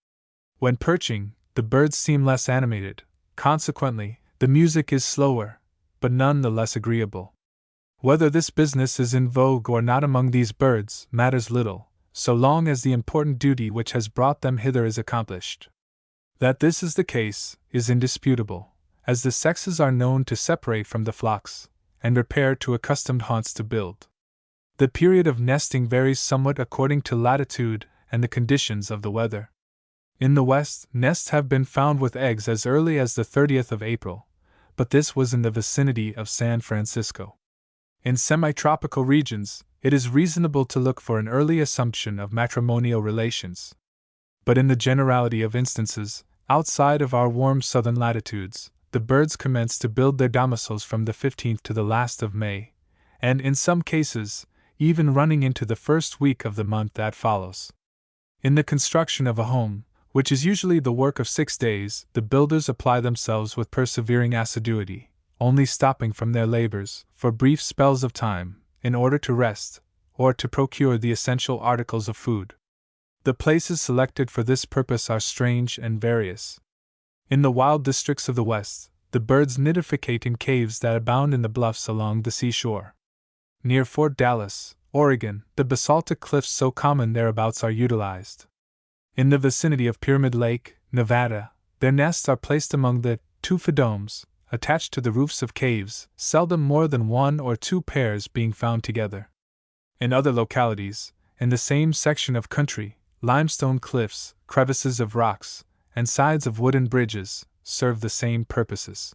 When perching, the birds seem less animated, consequently, the music is slower, but none the less agreeable. Whether this business is in vogue or not among these birds matters little, so long as the important duty which has brought them hither is accomplished. That this is the case is indisputable, as the sexes are known to separate from the flocks, and repair to accustomed haunts to build. The period of nesting varies somewhat according to latitude and the conditions of the weather. In the west, nests have been found with eggs as early as the 30th of April, but this was in the vicinity of San Francisco. In semi-tropical regions, it is reasonable to look for an early assumption of matrimonial relations. But in the generality of instances, outside of our warm southern latitudes, the birds commence to build their domiciles from the 15th to the last of May, and in some cases, even running into the first week of the month that follows. In the construction of a home, which is usually the work of 6 days, the builders apply themselves with persevering assiduity, only stopping from their labors for brief spells of time, in order to rest, or to procure the essential articles of food. The places selected for this purpose are strange and various. In the wild districts of the West, the birds nidificate in caves that abound in the bluffs along the seashore. Near Fort Dallas, Oregon, the basaltic cliffs so common thereabouts are utilized. In the vicinity of Pyramid Lake, Nevada, their nests are placed among the tufidomes, attached to the roofs of caves, seldom more than 1 or 2 pairs being found together. In other localities, in the same section of country, limestone cliffs, crevices of rocks, and sides of wooden bridges serve the same purposes.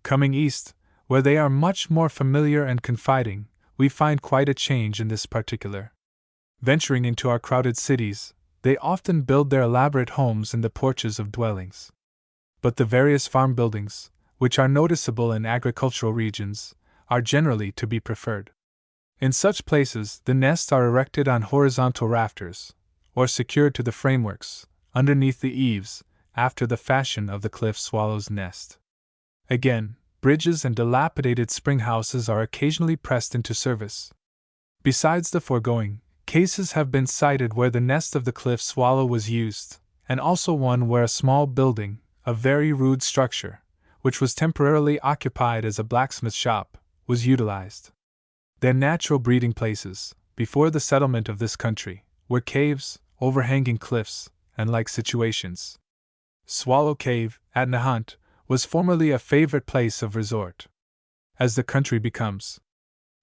Coming east, where they are much more familiar and confiding, we find quite a change in this particular. Venturing into our crowded cities, they often build their elaborate homes in the porches of dwellings. But the various farm buildings, which are noticeable in agricultural regions, are generally to be preferred. In such places, the nests are erected on horizontal rafters, or secured to the frameworks, underneath the eaves, after the fashion of the cliff swallow's nest. Again, bridges and dilapidated spring houses are occasionally pressed into service. Besides the foregoing, cases have been cited where the nest of the cliff swallow was used, and also one where a small building, a very rude structure, which was temporarily occupied as a blacksmith shop, was utilized. Their natural breeding places, before the settlement of this country, were caves, overhanging cliffs, and like situations. Swallow Cave, at Nahant, was formerly a favorite place of resort. As the country becomes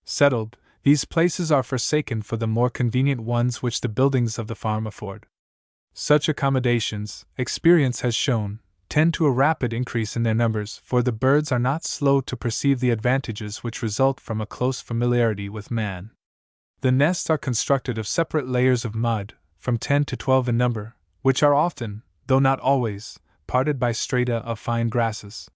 settled, these places are forsaken for the more convenient ones which the buildings of the farm afford. Such accommodations, experience has shown, tend to a rapid increase in their numbers, for the birds are not slow to perceive the advantages which result from a close familiarity with man. The nests are constructed of separate layers of mud, from 10 to 12 in number, which are often, though not always, parted by strata of fine grasses.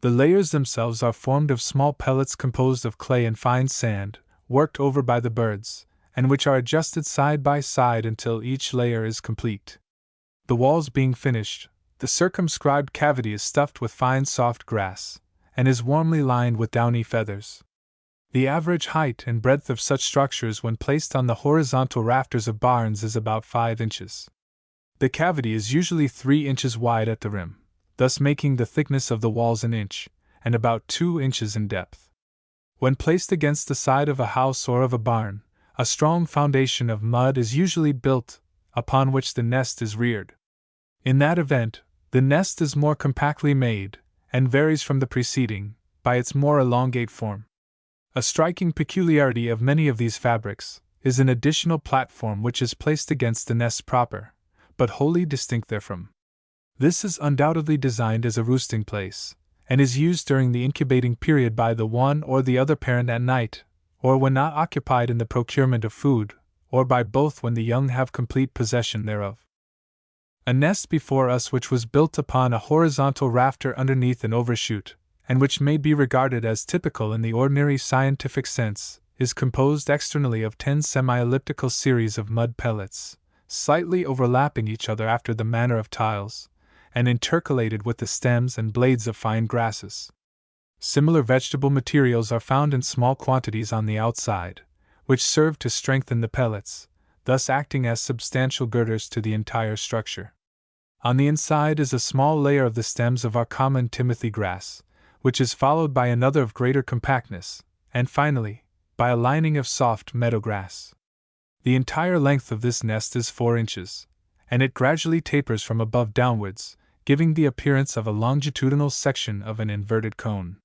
The layers themselves are formed of small pellets composed of clay and fine sand, worked over by the birds, and which are adjusted side by side until each layer is complete. The walls being finished, the circumscribed cavity is stuffed with fine soft grass, and is warmly lined with downy feathers. The average height and breadth of such structures when placed on the horizontal rafters of barns is about 5 inches. The cavity is usually 3 inches wide at the rim, thus making the thickness of the walls an inch, and about 2 inches in depth. When placed against the side of a house or of a barn, a strong foundation of mud is usually built, upon which the nest is reared. In that event, the nest is more compactly made, and varies from the preceding, by its more elongate form. A striking peculiarity of many of these fabrics is an additional platform which is placed against the nest proper, but wholly distinct therefrom. This is undoubtedly designed as a roosting place, and is used during the incubating period by the one or the other parent at night, or when not occupied in the procurement of food, or by both when the young have complete possession thereof. A nest before us which was built upon a horizontal rafter underneath an overshoot, and which may be regarded as typical in the ordinary scientific sense, is composed externally of 10 semi-elliptical series of mud pellets, slightly overlapping each other after the manner of tiles, and intercalated with the stems and blades of fine grasses. Similar vegetable materials are found in small quantities on the outside, which serve to strengthen the pellets, thus acting as substantial girders to the entire structure. On the inside is a small layer of the stems of our common timothy grass, which is followed by another of greater compactness, and finally, by a lining of soft meadow grass. The entire length of this nest is 4 inches, and it gradually tapers from above downwards, giving the appearance of a longitudinal section of an inverted cone.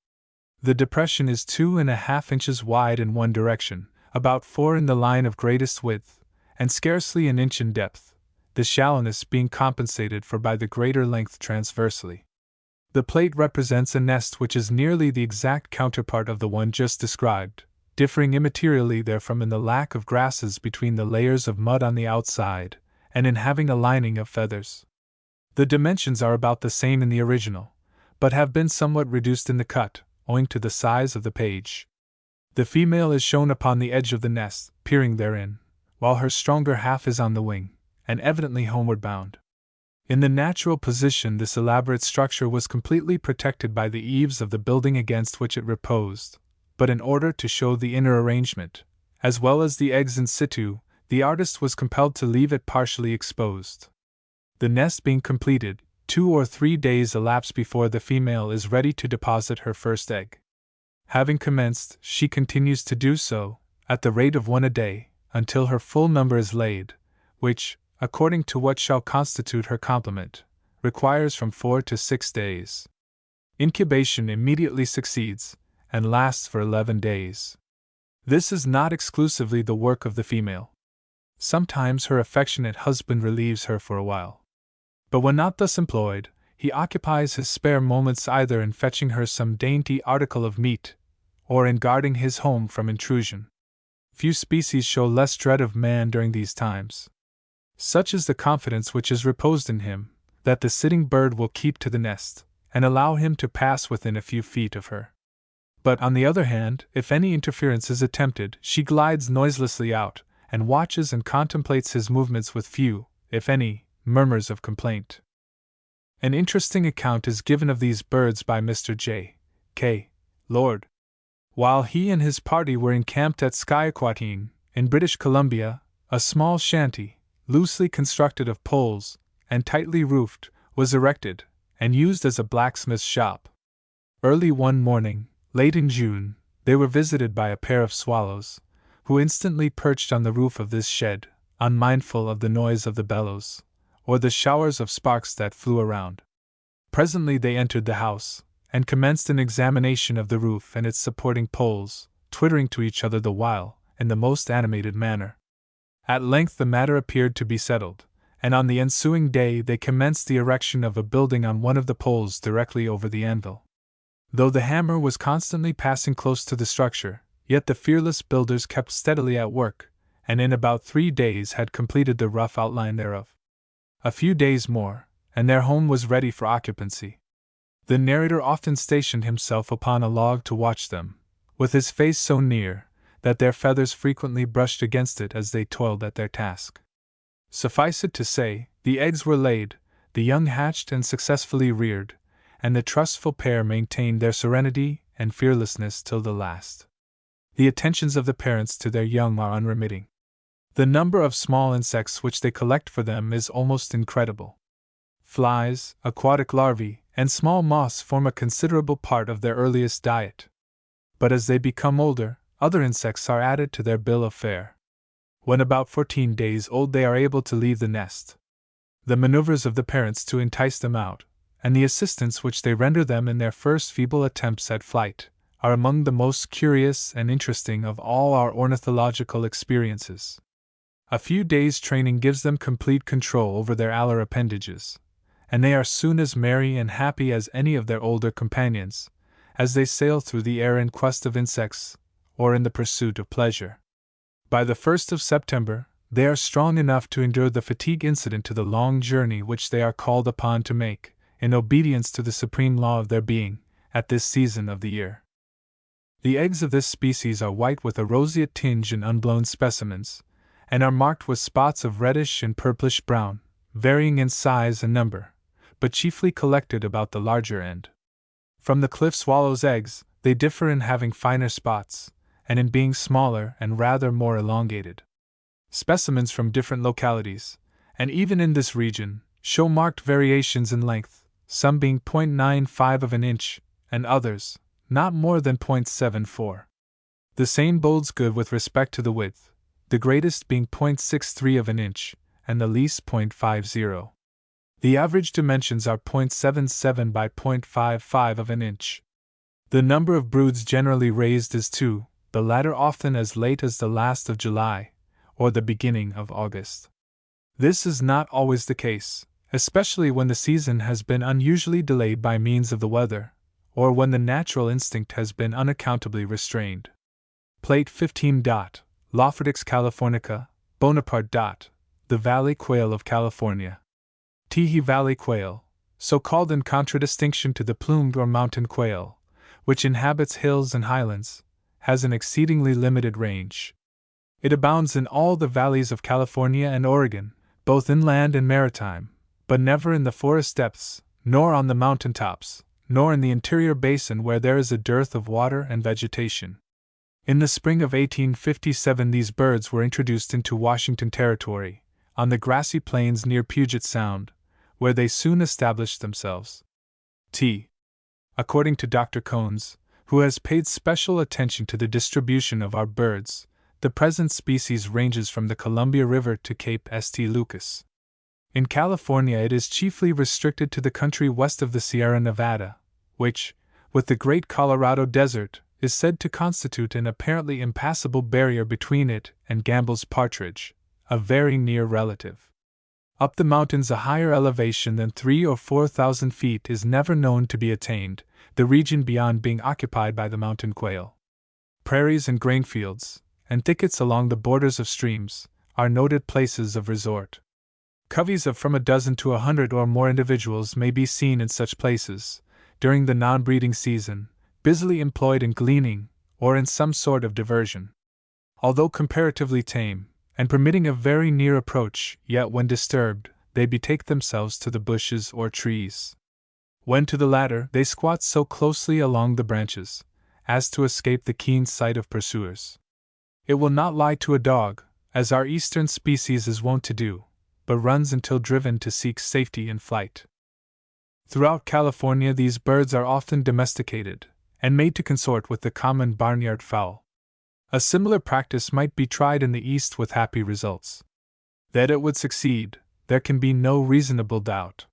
The depression is 2.5 inches wide in one direction, about 4 in the line of greatest width, and scarcely an inch in depth, the shallowness being compensated for by the greater length transversely. The plate represents a nest which is nearly the exact counterpart of the one just described, differing immaterially therefrom in the lack of grasses between the layers of mud on the outside, and in having a lining of feathers. The dimensions are about the same in the original, but have been somewhat reduced in the cut, owing to the size of the page. The female is shown upon the edge of the nest, peering therein, while her stronger half is on the wing, and evidently homeward bound. In the natural position, this elaborate structure was completely protected by the eaves of the building against which it reposed, but in order to show the inner arrangement, as well as the eggs in situ, the artist was compelled to leave it partially exposed. The nest being completed, 2 or 3 days elapse before the female is ready to deposit her first egg. Having commenced, she continues to do so, at the rate of 1 a day, until her full number is laid, which, according to what shall constitute her complement, requires from 4 to 6 days. Incubation immediately succeeds, and lasts for 11 days. This is not exclusively the work of the female. Sometimes her affectionate husband relieves her for a while. But when not thus employed, he occupies his spare moments either in fetching her some dainty article of meat, or in guarding his home from intrusion. Few species show less dread of man during these times. Such is the confidence which is reposed in him, that the sitting bird will keep to the nest, and allow him to pass within a few feet of her. But on the other hand, if any interference is attempted, she glides noiselessly out, and watches and contemplates his movements with few, if any, murmurs of complaint. An interesting account is given of these birds by Mr. J. K. Lord. While he and his party were encamped at Skyquatine, in British Columbia, a small shanty, loosely constructed of poles, and tightly roofed, was erected, and used as a blacksmith's shop. Early one morning, late in June, they were visited by a pair of swallows, who instantly perched on the roof of this shed, unmindful of the noise of the bellows, or the showers of sparks that flew around. Presently they entered the house, and commenced an examination of the roof and its supporting poles, twittering to each other the while, in the most animated manner. At length the matter appeared to be settled, and on the ensuing day they commenced the erection of a building on one of the poles directly over the anvil. Though the hammer was constantly passing close to the structure, yet the fearless builders kept steadily at work, and in about 3 days had completed the rough outline thereof. A few days more, and their home was ready for occupancy. The narrator often stationed himself upon a log to watch them, with his face so near that their feathers frequently brushed against it as they toiled at their task. Suffice it to say, the eggs were laid, the young hatched and successfully reared, and the trustful pair maintained their serenity and fearlessness till the last. The attentions of the parents to their young are unremitting. The number of small insects which they collect for them is almost incredible. Flies, aquatic larvae, and small moths form a considerable part of their earliest diet. But as they become older, other insects are added to their bill of fare. When about 14 days old they are able to leave the nest. The maneuvers of the parents to entice them out, and the assistance which they render them in their first feeble attempts at flight, are among the most curious and interesting of all our ornithological experiences. A few days' training gives them complete control over their alar appendages, and they are soon as merry and happy as any of their older companions, as they sail through the air in quest of insects, or in the pursuit of pleasure. By the 1st of September, they are strong enough to endure the fatigue incident to the long journey which they are called upon to make, in obedience to the supreme law of their being, at this season of the year. The eggs of this species are white with a roseate tinge in unblown specimens, and are marked with spots of reddish and purplish brown, varying in size and number, but chiefly collected about the larger end. From the cliff swallow's eggs, they differ in having finer spots, and in being smaller and rather more elongated. Specimens from different localities, and even in this region, show marked variations in length, some being 0.95 of an inch, and others not more than 0.74. The same holds good with respect to the width, the greatest being 0.63 of an inch, and the least 0.50. The average dimensions are 0.77 by 0.55 of an inch. The number of broods generally raised is 2, the latter often as late as the last of July, or the beginning of August. This is not always the case, especially when the season has been unusually delayed by means of the weather, or when the natural instinct has been unaccountably restrained. Plate 15. Lophrodix californica, Bonaparte. The Valley Quail of California. Teehee Valley Quail, so called in contradistinction to the plumed or mountain quail, which inhabits hills and highlands, has an exceedingly limited range. It abounds in all the valleys of California and Oregon, both inland and maritime, but never in the forest depths, nor on the mountain tops, nor in the interior basin where there is a dearth of water and vegetation. In the spring of 1857 these birds were introduced into Washington Territory, on the grassy plains near Puget Sound, where they soon established themselves. According to Dr. Cones, who has paid special attention to the distribution of our birds, the present species ranges from the Columbia River to Cape St. Lucas. In California it is chiefly restricted to the country west of the Sierra Nevada, which, with the great Colorado Desert, is said to constitute an apparently impassable barrier between it and Gambel's partridge, a very near relative. Up the mountains a higher elevation than 3,000 or 4,000 feet is never known to be attained, the region beyond being occupied by the mountain quail. Prairies and grain fields, and thickets along the borders of streams, are noted places of resort. Coveys of from a dozen to 100 or more individuals may be seen in such places, during the non-breeding season, busily employed in gleaning or in some sort of diversion. Although comparatively tame, and permitting a very near approach, yet when disturbed, they betake themselves to the bushes or trees. When to the latter, they squat so closely along the branches as to escape the keen sight of pursuers. It will not lie to a dog, as our eastern species is wont to do, but runs until driven to seek safety in flight. Throughout California, these birds are often domesticated and made to consort with the common barnyard fowl. A similar practice might be tried in the East with happy results. That it would succeed, there can be no reasonable doubt.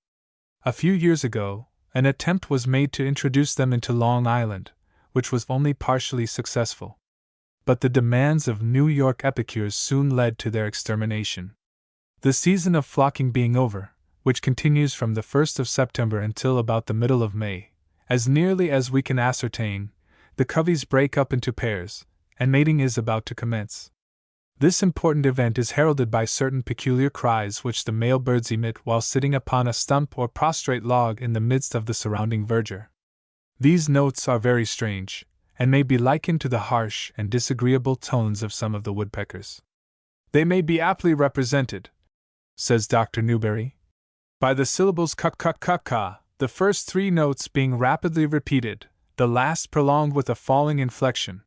A few years ago, an attempt was made to introduce them into Long Island, which was only partially successful. But the demands of New York epicures soon led to their extermination. The season of flocking being over, which continues from the 1st of September until about the middle of May, as nearly as we can ascertain, the coveys break up into pairs, and mating is about to commence. This important event is heralded by certain peculiar cries which the male birds emit while sitting upon a stump or prostrate log in the midst of the surrounding verdure. These notes are very strange, and may be likened to the harsh and disagreeable tones of some of the woodpeckers. They may be aptly represented, says Dr. Newberry, by the syllables ka-ka-ka-ka, the first 3 notes being rapidly repeated, the last prolonged with a falling inflection.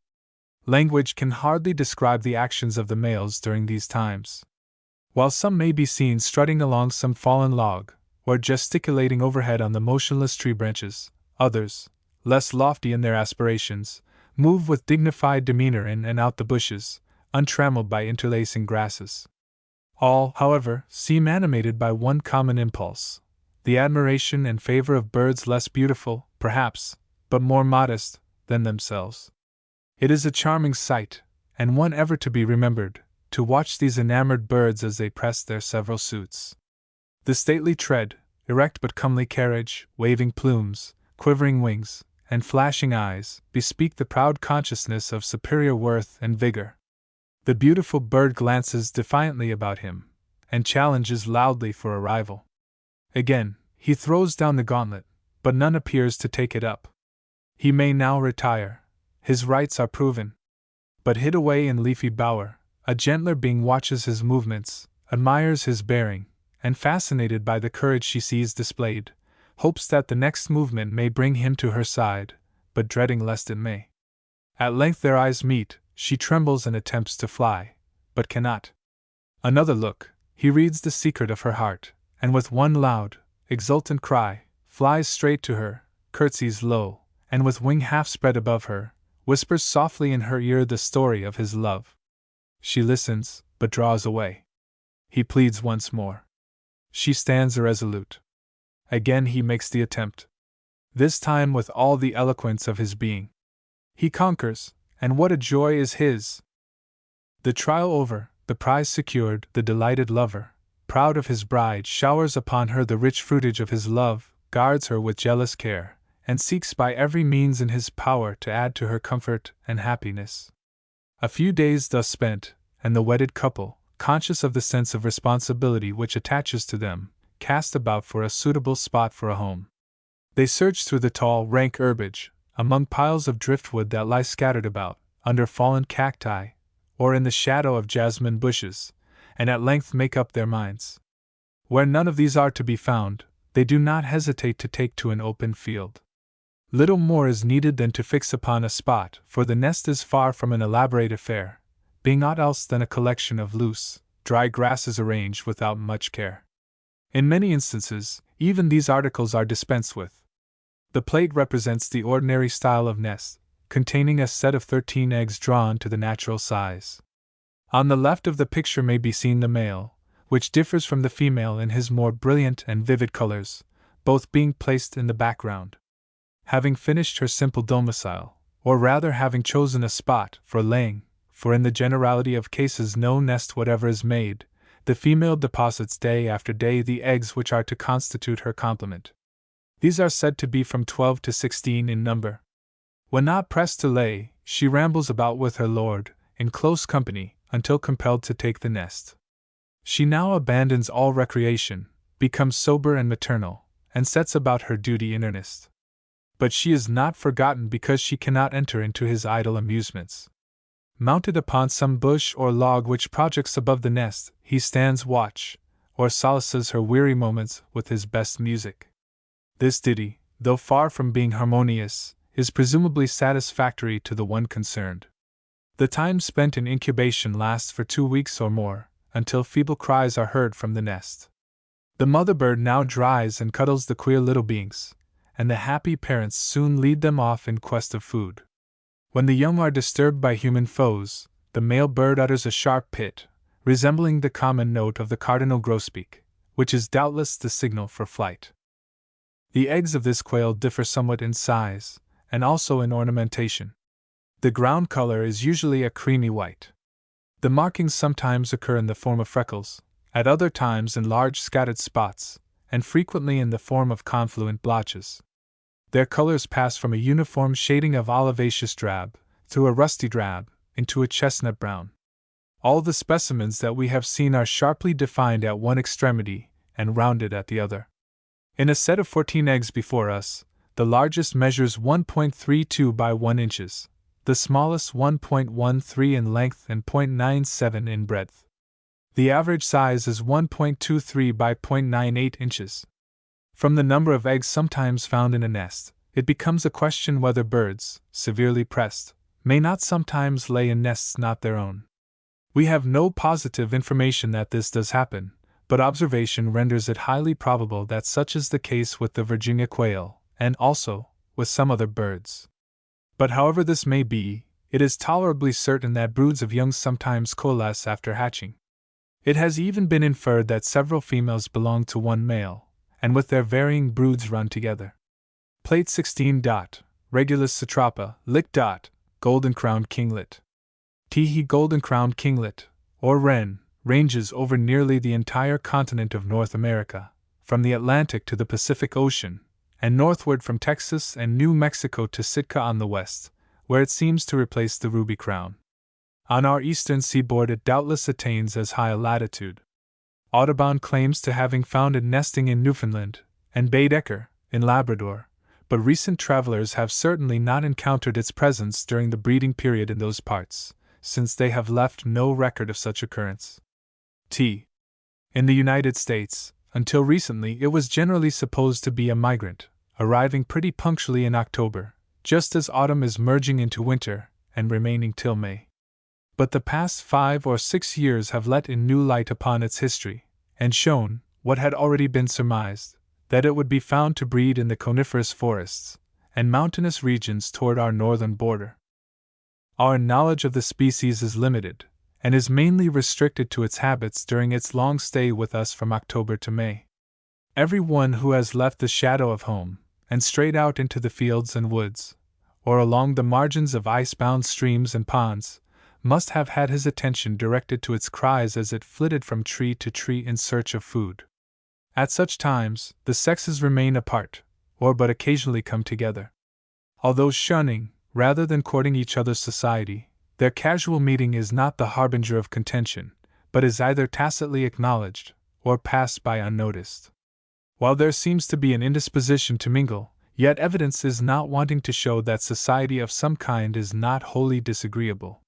Language can hardly describe the actions of the males during these times. While some may be seen strutting along some fallen log, or gesticulating overhead on the motionless tree branches, others, less lofty in their aspirations, move with dignified demeanor in and out the bushes, untrammeled by interlacing grasses. All, however, seem animated by one common impulse, the admiration and favor of birds less beautiful, perhaps, but more modest, than themselves. It is a charming sight, and one ever to be remembered, to watch these enamored birds as they press their several suits. The stately tread, erect but comely carriage, waving plumes, quivering wings, and flashing eyes, bespeak the proud consciousness of superior worth and vigor. The beautiful bird glances defiantly about him, and challenges loudly for a rival. Again, he throws down the gauntlet, but none appears to take it up. He may now retire, his rights are proven. But hid away in leafy bower, a gentler being watches his movements, admires his bearing, and fascinated by the courage she sees displayed, hopes that the next movement may bring him to her side, but dreading lest it may. At length their eyes meet, she trembles and attempts to fly, but cannot. Another look, he reads the secret of her heart, and with one loud, exultant cry, flies straight to her, curtsies low, and with wing half spread above her, whispers softly in her ear the story of his love. She listens, but draws away. He pleads once more. She stands irresolute. Again he makes the attempt. This time with all the eloquence of his being. He conquers, and what a joy is his! The trial over, the prize secured, the delighted lover, proud of his bride, showers upon her the rich fruitage of his love, guards her with jealous care, and seeks by every means in his power to add to her comfort and happiness. A few days thus spent, and the wedded couple, conscious of the sense of responsibility which attaches to them, cast about for a suitable spot for a home. They search through the tall, rank herbage, among piles of driftwood that lie scattered about, under fallen cacti, or in the shadow of jasmine bushes, and at length make up their minds. Where none of these are to be found, they do not hesitate to take to an open field. Little more is needed than to fix upon a spot, for the nest is far from an elaborate affair, being aught else than a collection of loose, dry grasses arranged without much care. In many instances, even these articles are dispensed with. The plate represents the ordinary style of nest, containing a set of 13 eggs drawn to the natural size. On the left of the picture may be seen the male, which differs from the female in his more brilliant and vivid colors, both being placed in the background. Having finished her simple domicile, or rather having chosen a spot for laying, for in the generality of cases no nest whatever is made, the female deposits day after day the eggs which are to constitute her complement. These are said to be from 12 to 16 in number. When not pressed to lay, she rambles about with her lord, in close company, until compelled to take the nest. She now abandons all recreation, becomes sober and maternal, and sets about her duty in earnest. But she is not forgotten because she cannot enter into his idle amusements. Mounted upon some bush or log which projects above the nest, he stands watch, or solaces her weary moments with his best music. This ditty, though far from being harmonious, is presumably satisfactory to the one concerned. The time spent in incubation lasts for 2 weeks or more, until feeble cries are heard from the nest. The mother bird now dries and cuddles the queer little beings, and the happy parents soon lead them off in quest of food. When the young are disturbed by human foes, the male bird utters a sharp pit, resembling the common note of the cardinal grosbeak, which is doubtless the signal for flight. The eggs of this quail differ somewhat in size, and also in ornamentation. The ground color is usually a creamy white. The markings sometimes occur in the form of freckles, at other times in large scattered spots, and frequently in the form of confluent blotches. Their colors pass from a uniform shading of olivaceous drab, through a rusty drab, into a chestnut brown. All the specimens that we have seen are sharply defined at one extremity, and rounded at the other. In a set of 14 eggs before us, the largest measures 1.32 by 1 inches, the smallest 1.13 in length and 0.97 in breadth. The average size is 1.23 by 0.98 inches. From the number of eggs sometimes found in a nest, it becomes a question whether birds, severely pressed, may not sometimes lay in nests not their own. We have no positive information that this does happen, but observation renders it highly probable that such is the case with the Virginia quail, and also with some other birds. But however this may be, it is tolerably certain that broods of young sometimes coalesce after hatching. It has even been inferred that several females belong to one male, and with their varying broods run together. Plate 16. Regulus satrapa, lick. Golden-crowned kinglet. Teehee golden-crowned kinglet, or wren, ranges over nearly the entire continent of North America, from the Atlantic to the Pacific Ocean, and northward from Texas and New Mexico to Sitka on the west, where it seems to replace the ruby crown. On our eastern seaboard it doubtless attains as high a latitude. Audubon claims to having found it nesting in Newfoundland, and Baedeker, in Labrador, but recent travelers have certainly not encountered its presence during the breeding period in those parts, since they have left no record of such occurrence. In the United States, until recently it was generally supposed to be a migrant, arriving pretty punctually in October, just as autumn is merging into winter, and remaining till May. But the past 5 or 6 years have let in new light upon its history, and shown, what had already been surmised, that it would be found to breed in the coniferous forests and mountainous regions toward our northern border. Our knowledge of the species is limited, and is mainly restricted to its habits during its long stay with us from October to May. Every one who has left the shadow of home, and strayed out into the fields and woods, or along the margins of ice-bound streams and ponds, must have had his attention directed to its cries as it flitted from tree to tree in search of food. At such times, the sexes remain apart, or but occasionally come together. Although shunning, rather than courting each other's society, their casual meeting is not the harbinger of contention, but is either tacitly acknowledged, or passed by unnoticed. While there seems to be an indisposition to mingle, yet evidence is not wanting to show that society of some kind is not wholly disagreeable.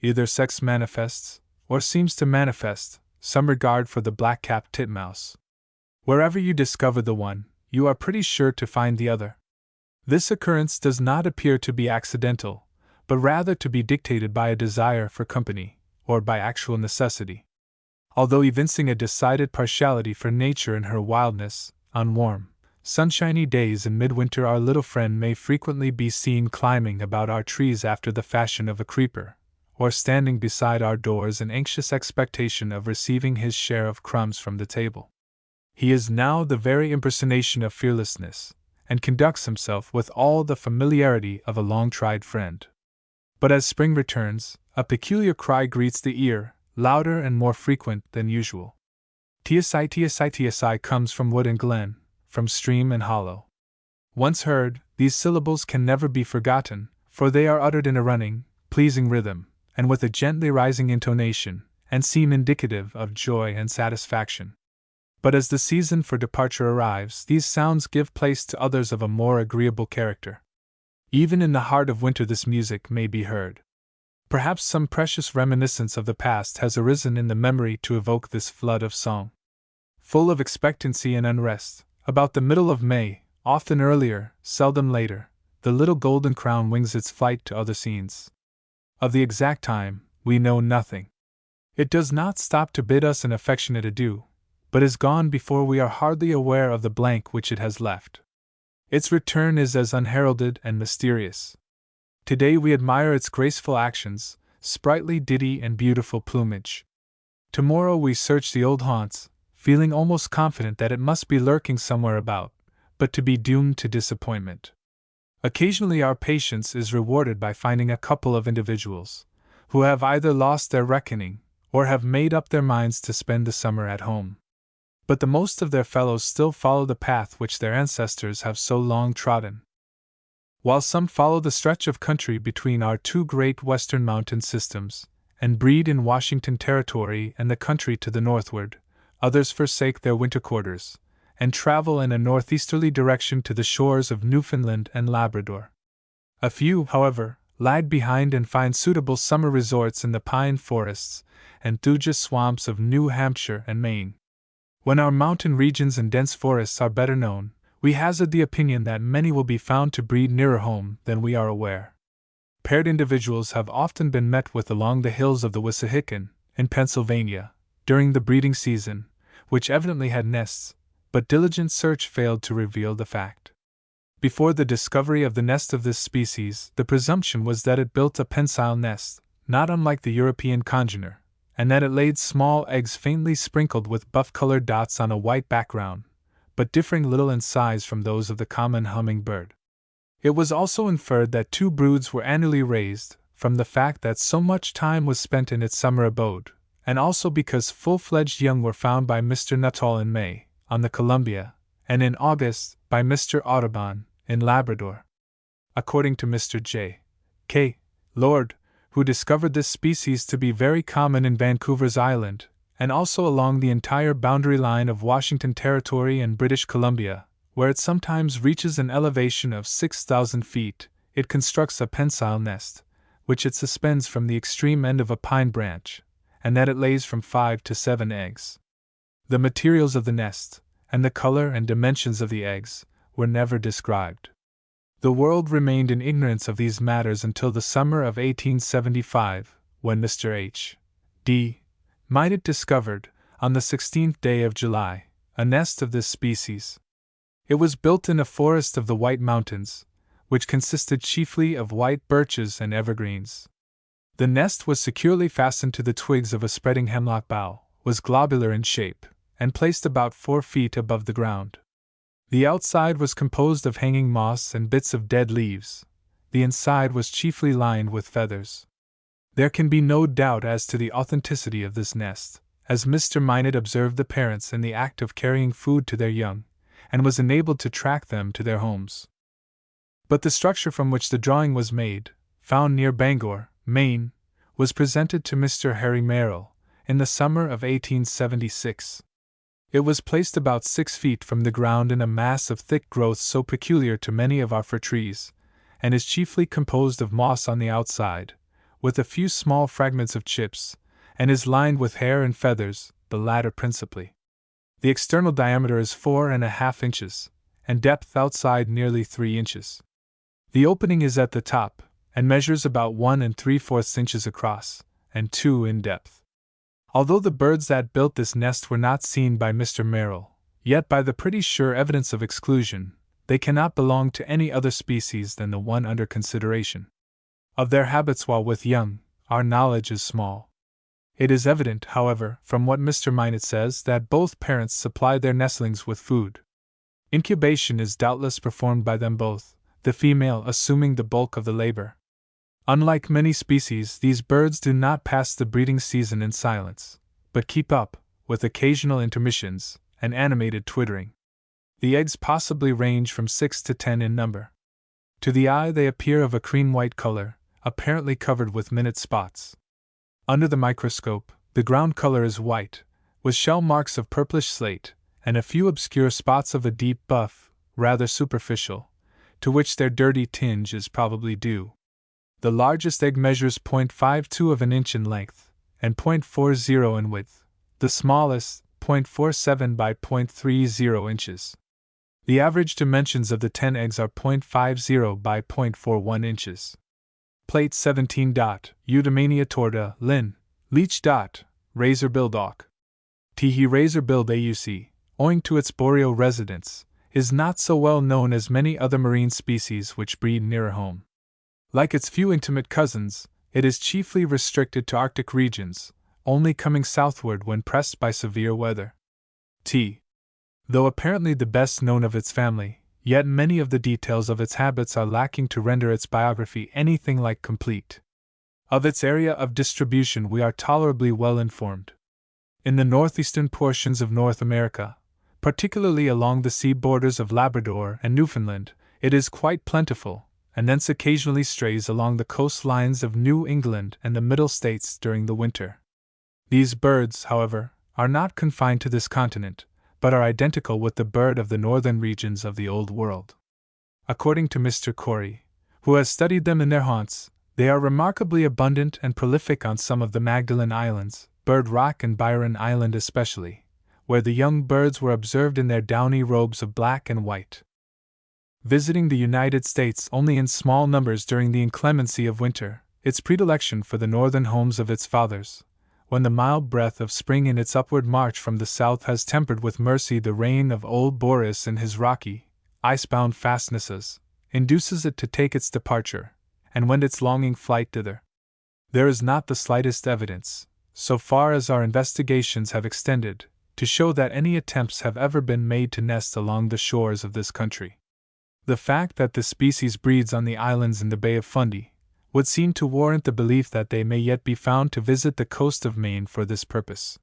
Either sex manifests, or seems to manifest, some regard for the black-capped titmouse. Wherever you discover the one, you are pretty sure to find the other. This occurrence does not appear to be accidental, but rather to be dictated by a desire for company, or by actual necessity. Although evincing a decided partiality for nature in her wildness, on warm, sunshiny days in midwinter our little friend may frequently be seen climbing about our trees after the fashion of a creeper, or standing beside our doors in anxious expectation of receiving his share of crumbs from the table. He is now the very impersonation of fearlessness, and conducts himself with all the familiarity of a long-tried friend. But as spring returns, a peculiar cry greets the ear, louder and more frequent than usual. Tsi tsi tsi comes from wood and glen, from stream and hollow. Once heard, these syllables can never be forgotten, for they are uttered in a running, pleasing rhythm, and with a gently rising intonation, and seem indicative of joy and satisfaction. But as the season for departure arrives, these sounds give place to others of a more agreeable character. Even in the heart of winter this music may be heard. Perhaps some precious reminiscence of the past has arisen in the memory to evoke this flood of song. Full of expectancy and unrest, about the middle of May, often earlier, seldom later, the little golden crown wings its flight to other scenes. Of the exact time, we know nothing. It does not stop to bid us an affectionate adieu, but is gone before we are hardly aware of the blank which it has left. Its return is as unheralded and mysterious. Today we admire its graceful actions, sprightly ditty and beautiful plumage. Tomorrow we search the old haunts, feeling almost confident that it must be lurking somewhere about, but to be doomed to disappointment. Occasionally our patience is rewarded by finding a couple of individuals, who have either lost their reckoning, or have made up their minds to spend the summer at home. But the most of their fellows still follow the path which their ancestors have so long trodden. While some follow the stretch of country between our two great western mountain systems, and breed in Washington Territory and the country to the northward, others forsake their winter quarters, and travel in a northeasterly direction to the shores of Newfoundland and Labrador. A few, however, lag behind and find suitable summer resorts in the pine forests and thuja swamps of New Hampshire and Maine. When our mountain regions and dense forests are better known, we hazard the opinion that many will be found to breed nearer home than we are aware. Paired individuals have often been met with along the hills of the Wissahickon, in Pennsylvania, during the breeding season, which evidently had nests, but diligent search failed to reveal the fact. Before the discovery of the nest of this species, the presumption was that it built a pensile nest, not unlike the European congener, and that it laid small eggs faintly sprinkled with buff-colored dots on a white background, but differing little in size from those of the common hummingbird. It was also inferred that 2 broods were annually raised, from the fact that so much time was spent in its summer abode, and also because full-fledged young were found by Mr. Nuttall in May, on the Columbia, and in August, by Mr. Audubon, in Labrador. According to Mr. J. K. Lord, who discovered this species to be very common in Vancouver's Island, and also along the entire boundary line of Washington Territory and British Columbia, where it sometimes reaches an elevation of 6,000 feet, it constructs a pensile nest, which it suspends from the extreme end of a pine branch, and that it lays from 5 to 7 eggs. The materials of the nest, and the color and dimensions of the eggs, were never described. The world remained in ignorance of these matters until the summer of 1875, when Mr. H. D. Minot discovered, on the 16th day of July, a nest of this species. It was built in a forest of the White Mountains, which consisted chiefly of white birches and evergreens. The nest was securely fastened to the twigs of a spreading hemlock bough, was globular in shape, and placed about 4 feet above the ground. The outside was composed of hanging moss and bits of dead leaves. The inside was chiefly lined with feathers. There can be no doubt as to the authenticity of this nest, as Mr. Minot observed the parents in the act of carrying food to their young, and was enabled to track them to their homes. But the structure from which the drawing was made, found near Bangor, Maine, was presented to Mr. Harry Merrill, in the summer of 1876. It was placed about 6 feet from the ground in a mass of thick growth so peculiar to many of our fir trees, and is chiefly composed of moss on the outside, with a few small fragments of chips, and is lined with hair and feathers, the latter principally. The external diameter is 4½ inches, and depth outside nearly 3 inches. The opening is at the top, and measures about 1 3/4 inches across, and 2 in depth. Although the birds that built this nest were not seen by Mr. Merrill, yet by the pretty sure evidence of exclusion, they cannot belong to any other species than the one under consideration. Of their habits while with young, our knowledge is small. It is evident, however, from what Mr. Minot says, that both parents supplied their nestlings with food. Incubation is doubtless performed by them both, the female assuming the bulk of the labor. Unlike many species, these birds do not pass the breeding season in silence, but keep up, with occasional intermissions, an animated twittering. The eggs possibly range from 6 to 10 in number. To the eye they appear of a cream-white color, apparently covered with minute spots. Under the microscope, the ground color is white, with shell marks of purplish slate, and a few obscure spots of a deep buff, rather superficial, to which their dirty tinge is probably due. The largest egg measures 0.52 of an inch in length, and 0.40 in width, the smallest, 0.47 by 0.30 inches. The average dimensions of the 10 eggs are 0.50 by 0.41 inches. Plate 17. Eudaimania torta, Linn. Leech. Razor-billed auk. Teehee razor-billed AUC, owing to its boreal residence, is not so well known as many other marine species which breed nearer home. Like its few intimate cousins, it is chiefly restricted to Arctic regions, only coming southward when pressed by severe weather. Though apparently the best known of its family, yet many of the details of its habits are lacking to render its biography anything like complete. Of its area of distribution we are tolerably well informed. In the northeastern portions of North America, particularly along the sea borders of Labrador and Newfoundland, it is quite plentiful, and thence occasionally strays along the coastlines of New England and the Middle States during the winter. These birds, however, are not confined to this continent, but are identical with the bird of the northern regions of the Old World. According to Mr. Corey, who has studied them in their haunts, they are remarkably abundant and prolific on some of the Magdalen Islands, Bird Rock and Byron Island especially, where the young birds were observed in their downy robes of black and white. Visiting the United States only in small numbers during the inclemency of winter, its predilection for the northern homes of its fathers, when the mild breath of spring in its upward march from the south has tempered with mercy the reign of old Boreas in his rocky, ice-bound fastnesses, induces it to take its departure, and wend its longing flight thither. There is not the slightest evidence, so far as our investigations have extended, to show that any attempts have ever been made to nest along the shores of this country. The fact that this species breeds on the islands in the Bay of Fundy would seem to warrant the belief that they may yet be found to visit the coast of Maine for this purpose.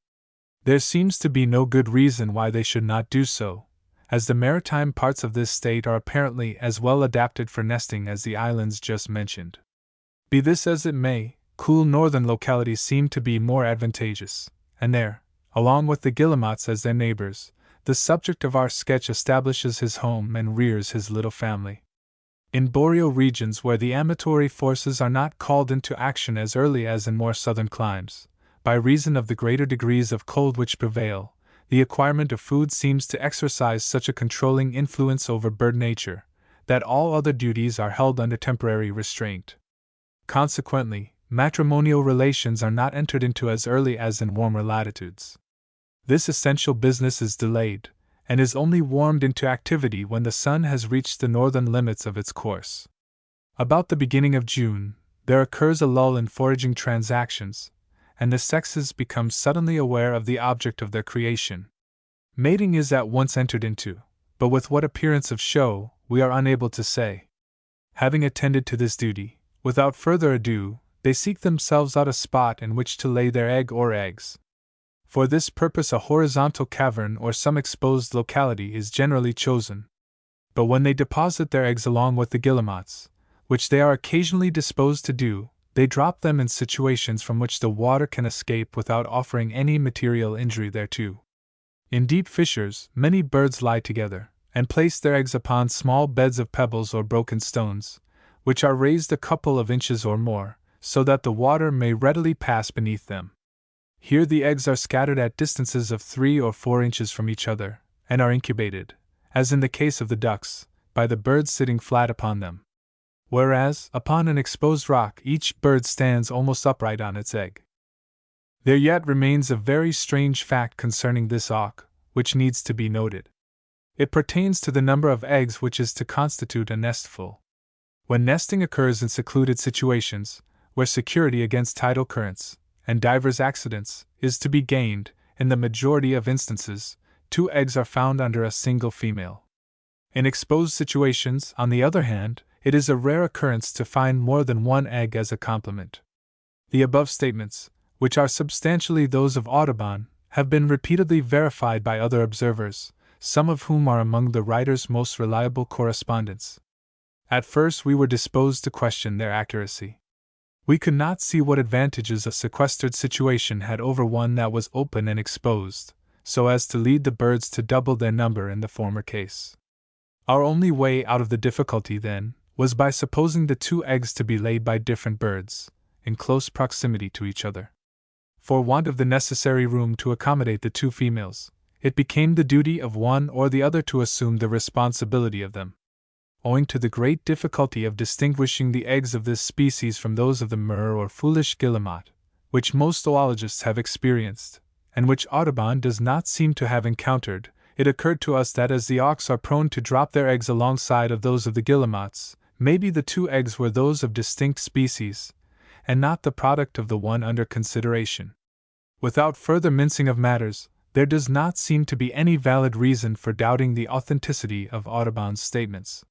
There seems to be no good reason why they should not do so, as the maritime parts of this state are apparently as well adapted for nesting as the islands just mentioned. Be this as it may, cool northern localities seem to be more advantageous, and there, along with the guillemots as their neighbors, the subject of our sketch establishes his home and rears his little family. In boreal regions where the amatory forces are not called into action as early as in more southern climes, by reason of the greater degrees of cold which prevail, the acquirement of food seems to exercise such a controlling influence over bird nature, that all other duties are held under temporary restraint. Consequently, matrimonial relations are not entered into as early as in warmer latitudes. This essential business is delayed, and is only warmed into activity when the sun has reached the northern limits of its course. About the beginning of June, there occurs a lull in foraging transactions, and the sexes become suddenly aware of the object of their creation. Mating is at once entered into, but with what appearance of show, we are unable to say. Having attended to this duty, without further ado, they seek themselves out a spot in which to lay their egg or eggs. For this purpose a horizontal cavern or some exposed locality is generally chosen. But when they deposit their eggs along with the guillemots, which they are occasionally disposed to do, they drop them in situations from which the water can escape without offering any material injury thereto. In deep fissures, many birds lie together, and place their eggs upon small beds of pebbles or broken stones, which are raised a couple of inches or more, so that the water may readily pass beneath them. Here the eggs are scattered at distances of 3 or 4 inches from each other, and are incubated, as in the case of the ducks, by the birds sitting flat upon them. Whereas, upon an exposed rock each bird stands almost upright on its egg. There yet remains a very strange fact concerning this auk, which needs to be noted. It pertains to the number of eggs which is to constitute a nestful. When nesting occurs in secluded situations, where security against tidal currents, and divers accidents, is to be gained, in the majority of instances, 2 eggs are found under a single female. In exposed situations, on the other hand, it is a rare occurrence to find more than 1 egg as a complement. The above statements, which are substantially those of Audubon, have been repeatedly verified by other observers, some of whom are among the writer's most reliable correspondents. At first we were disposed to question their accuracy. We could not see what advantages a sequestered situation had over one that was open and exposed, so as to lead the birds to double their number in the former case. Our only way out of the difficulty, then, was by supposing the 2 eggs to be laid by different birds, in close proximity to each other. For want of the necessary room to accommodate the 2 females, it became the duty of one or the other to assume the responsibility of them. Owing to the great difficulty of distinguishing the eggs of this species from those of the myrrh or foolish guillemot, which most zoologists have experienced, and which Audubon does not seem to have encountered, it occurred to us that as the auks are prone to drop their eggs alongside of those of the guillemots, maybe the 2 eggs were those of distinct species, and not the product of the one under consideration. Without further mincing of matters, there does not seem to be any valid reason for doubting the authenticity of Audubon's statements.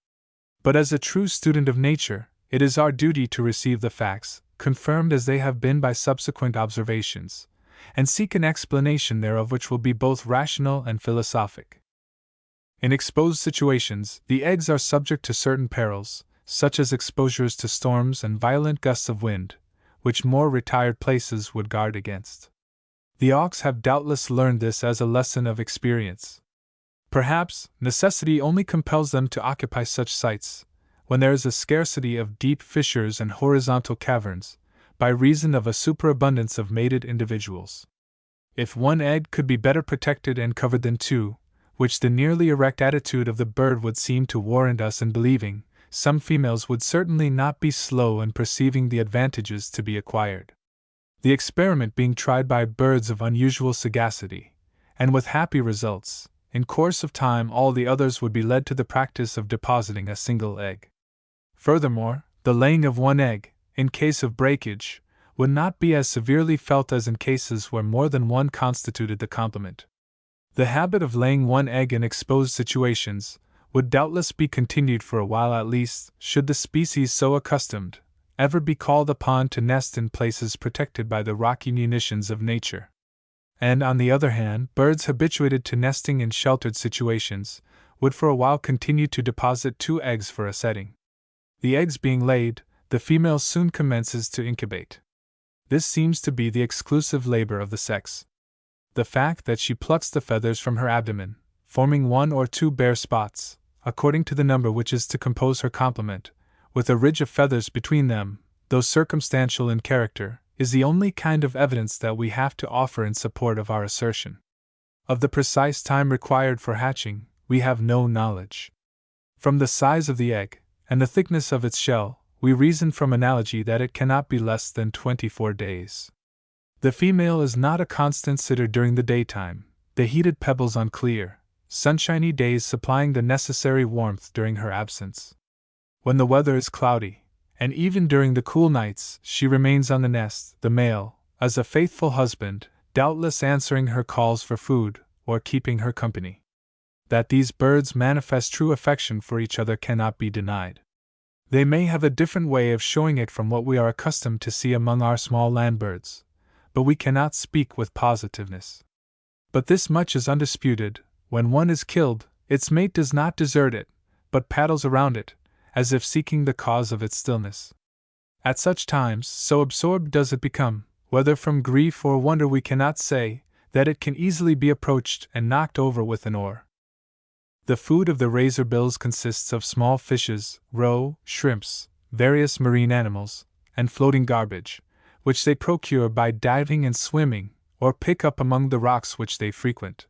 But as a true student of nature, it is our duty to receive the facts, confirmed as they have been by subsequent observations, and seek an explanation thereof which will be both rational and philosophic. In exposed situations, the eggs are subject to certain perils, such as exposures to storms and violent gusts of wind, which more retired places would guard against. The auks have doubtless learned this as a lesson of experience. Perhaps necessity only compels them to occupy such sites, when there is a scarcity of deep fissures and horizontal caverns, by reason of a superabundance of mated individuals. If 1 egg could be better protected and covered than 2, which the nearly erect attitude of the bird would seem to warrant us in believing, some females would certainly not be slow in perceiving the advantages to be acquired. The experiment being tried by birds of unusual sagacity, and with happy results, in course of time all the others would be led to the practice of depositing a single egg. Furthermore, the laying of 1 egg, in case of breakage, would not be as severely felt as in cases where more than one constituted the complement. The habit of laying 1 egg in exposed situations would doubtless be continued for a while at least, should the species so accustomed ever be called upon to nest in places protected by the rocky munitions of nature. And on the other hand, birds habituated to nesting in sheltered situations would for a while continue to deposit 2 eggs for a setting. The eggs being laid, the female soon commences to incubate. This seems to be the exclusive labor of the sex. The fact that she plucks the feathers from her abdomen, forming 1 or 2 bare spots, according to the number which is to compose her complement, with a ridge of feathers between them, though circumstantial in character, is the only kind of evidence that we have to offer in support of our assertion. Of the precise time required for hatching, we have no knowledge. From the size of the egg, and the thickness of its shell, we reason from analogy that it cannot be less than 24 days. The female is not a constant sitter during the daytime, the heated pebbles on clear, sunshiny days supplying the necessary warmth during her absence. When the weather is cloudy, and even during the cool nights, she remains on the nest, the male, as a faithful husband, doubtless answering her calls for food, or keeping her company. That these birds manifest true affection for each other cannot be denied. They may have a different way of showing it from what we are accustomed to see among our small land birds, but we cannot speak with positiveness. But this much is undisputed: when one is killed, its mate does not desert it, but paddles around it, as if seeking the cause of its stillness. At such times, so absorbed does it become, whether from grief or wonder we cannot say, that it can easily be approached and knocked over with an oar. The food of the razorbills consists of small fishes, roe, shrimps, various marine animals, and floating garbage, which they procure by diving and swimming, or pick up among the rocks which they frequent.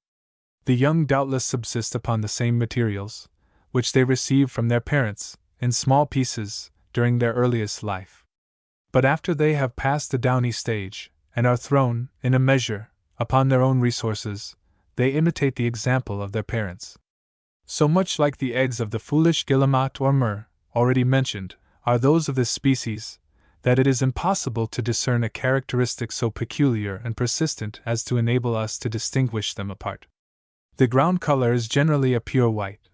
The young doubtless subsist upon the same materials, which they receive from their parents, in small pieces, during their earliest life. But after they have passed the downy stage, and are thrown, in a measure, upon their own resources, they imitate the example of their parents. So much like the eggs of the foolish guillemot or myrrh, already mentioned, are those of this species, that it is impossible to discern a characteristic so peculiar and persistent as to enable us to distinguish them apart. The ground color is generally a pure white,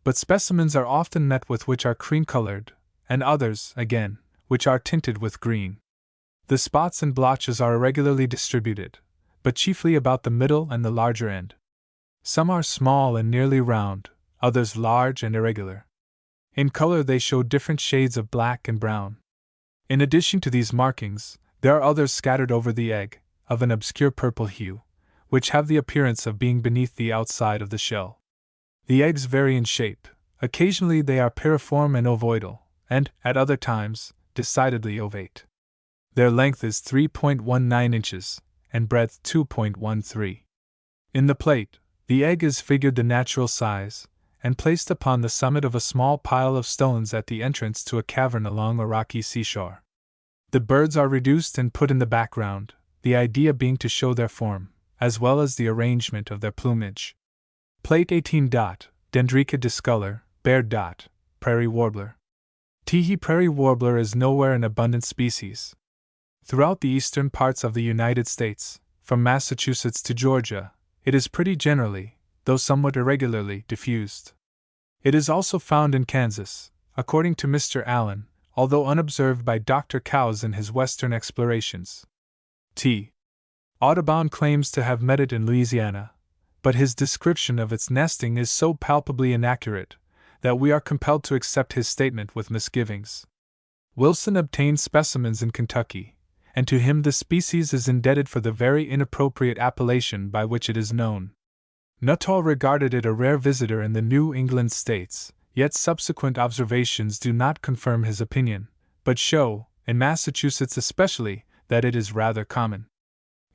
but specimens are often met with which are cream-colored, and others, again, which are tinted with green. The spots and blotches are irregularly distributed, but chiefly about the middle and the larger end. Some are small and nearly round, others large and irregular. In color they show different shades of black and brown. In addition to these markings, there are others scattered over the egg, of an obscure purple hue, which have the appearance of being beneath the outside of the shell. The eggs vary in shape. Occasionally they are piriform and ovoidal, and, at other times, decidedly ovate. Their length is 3.19 inches, and breadth 2.13. In the plate, the egg is figured the natural size, and placed upon the summit of a small pile of stones at the entrance to a cavern along a rocky seashore. The birds are reduced and put in the background, the idea being to show their form, as well as the arrangement of their plumage. Plate 18. Dendrica discolor, bared. Prairie warbler. Teehee prairie warbler is nowhere an abundant species. Throughout the eastern parts of the United States, from Massachusetts to Georgia, it is pretty generally, though somewhat irregularly, diffused. It is also found in Kansas, according to Mr. Allen, although unobserved by Dr. Cowes in his western explorations. T. Audubon claims to have met it in Louisiana, but his description of its nesting is so palpably inaccurate that we are compelled to accept his statement with misgivings. Wilson obtained specimens in Kentucky, and to him the species is indebted for the very inappropriate appellation by which it is known. Nuttall regarded it a rare visitor in the New England states, yet subsequent observations do not confirm his opinion, but show, in Massachusetts especially, that it is rather common.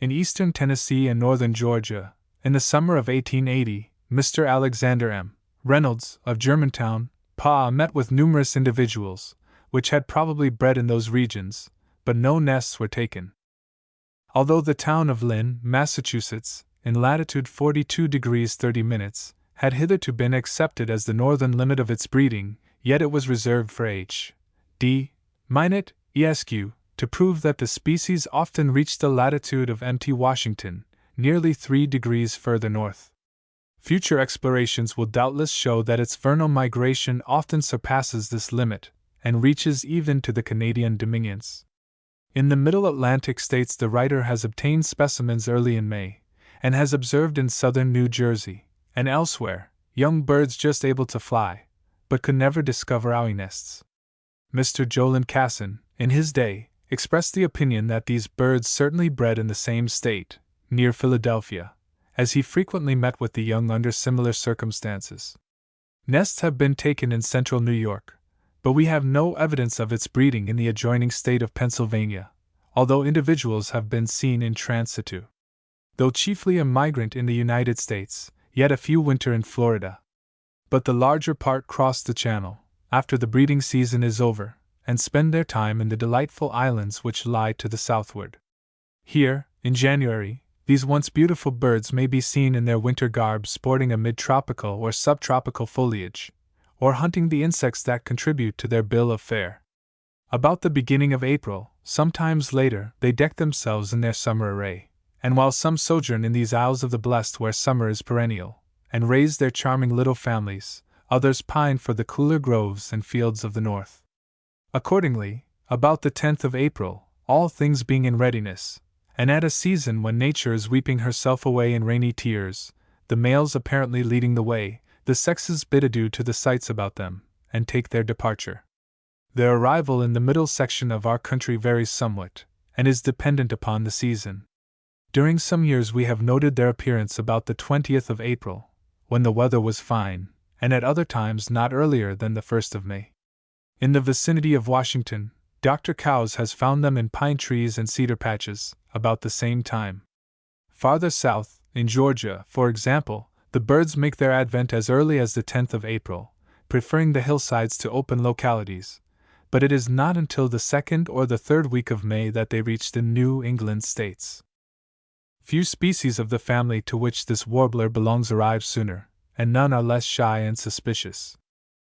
In eastern Tennessee and northern Georgia, in the summer of 1880, Mr. Alexander M. Reynolds, of Germantown, Pa, met with numerous individuals, which had probably bred in those regions, but no nests were taken. Although the town of Lynn, Massachusetts, in latitude 42 degrees 30 minutes, had hitherto been accepted as the northern limit of its breeding, yet it was reserved for H. D. Minot, Esq., to prove that the species often reached the latitude of Mt. Washington, nearly 3 degrees further north. Future explorations will doubtless show that its vernal migration often surpasses this limit, and reaches even to the Canadian dominions. In the Middle Atlantic states the writer has obtained specimens early in May, and has observed in southern New Jersey, and elsewhere, young birds just able to fly, but could never discover owie nests. Mr. Jolin Casson, in his day, expressed the opinion that these birds certainly bred in the same state, near Philadelphia, as he frequently met with the young under similar circumstances. Nests have been taken in central New York, but we have no evidence of its breeding in the adjoining state of Pennsylvania, although individuals have been seen in transitu. Though chiefly a migrant in the United States, yet a few winter in Florida. But the larger part cross the Channel, after the breeding season is over, and spend their time in the delightful islands which lie to the southward. Here, in January, these once beautiful birds may be seen in their winter garb sporting amid tropical or subtropical foliage, or hunting the insects that contribute to their bill of fare. About the beginning of April, sometimes later, they deck themselves in their summer array, and while some sojourn in these Isles of the Blessed where summer is perennial, and raise their charming little families, others pine for the cooler groves and fields of the north. Accordingly, about the 10th of April, all things being in readiness, and at a season when nature is weeping herself away in rainy tears, the males apparently leading the way, the sexes bid adieu to the sights about them, and take their departure. Their arrival in the middle section of our country varies somewhat, and is dependent upon the season. During some years we have noted their appearance about the 20th of April, when the weather was fine, and at other times not earlier than the 1st of May. In the vicinity of Washington, Dr. Cowes has found them in pine trees and cedar patches, about the same time. Farther south, in Georgia, for example, the birds make their advent as early as the 10th of April, preferring the hillsides to open localities, but it is not until the 2nd or the 3rd week of May that they reach the New England states. Few species of the family to which this warbler belongs arrive sooner, and none are less shy and suspicious.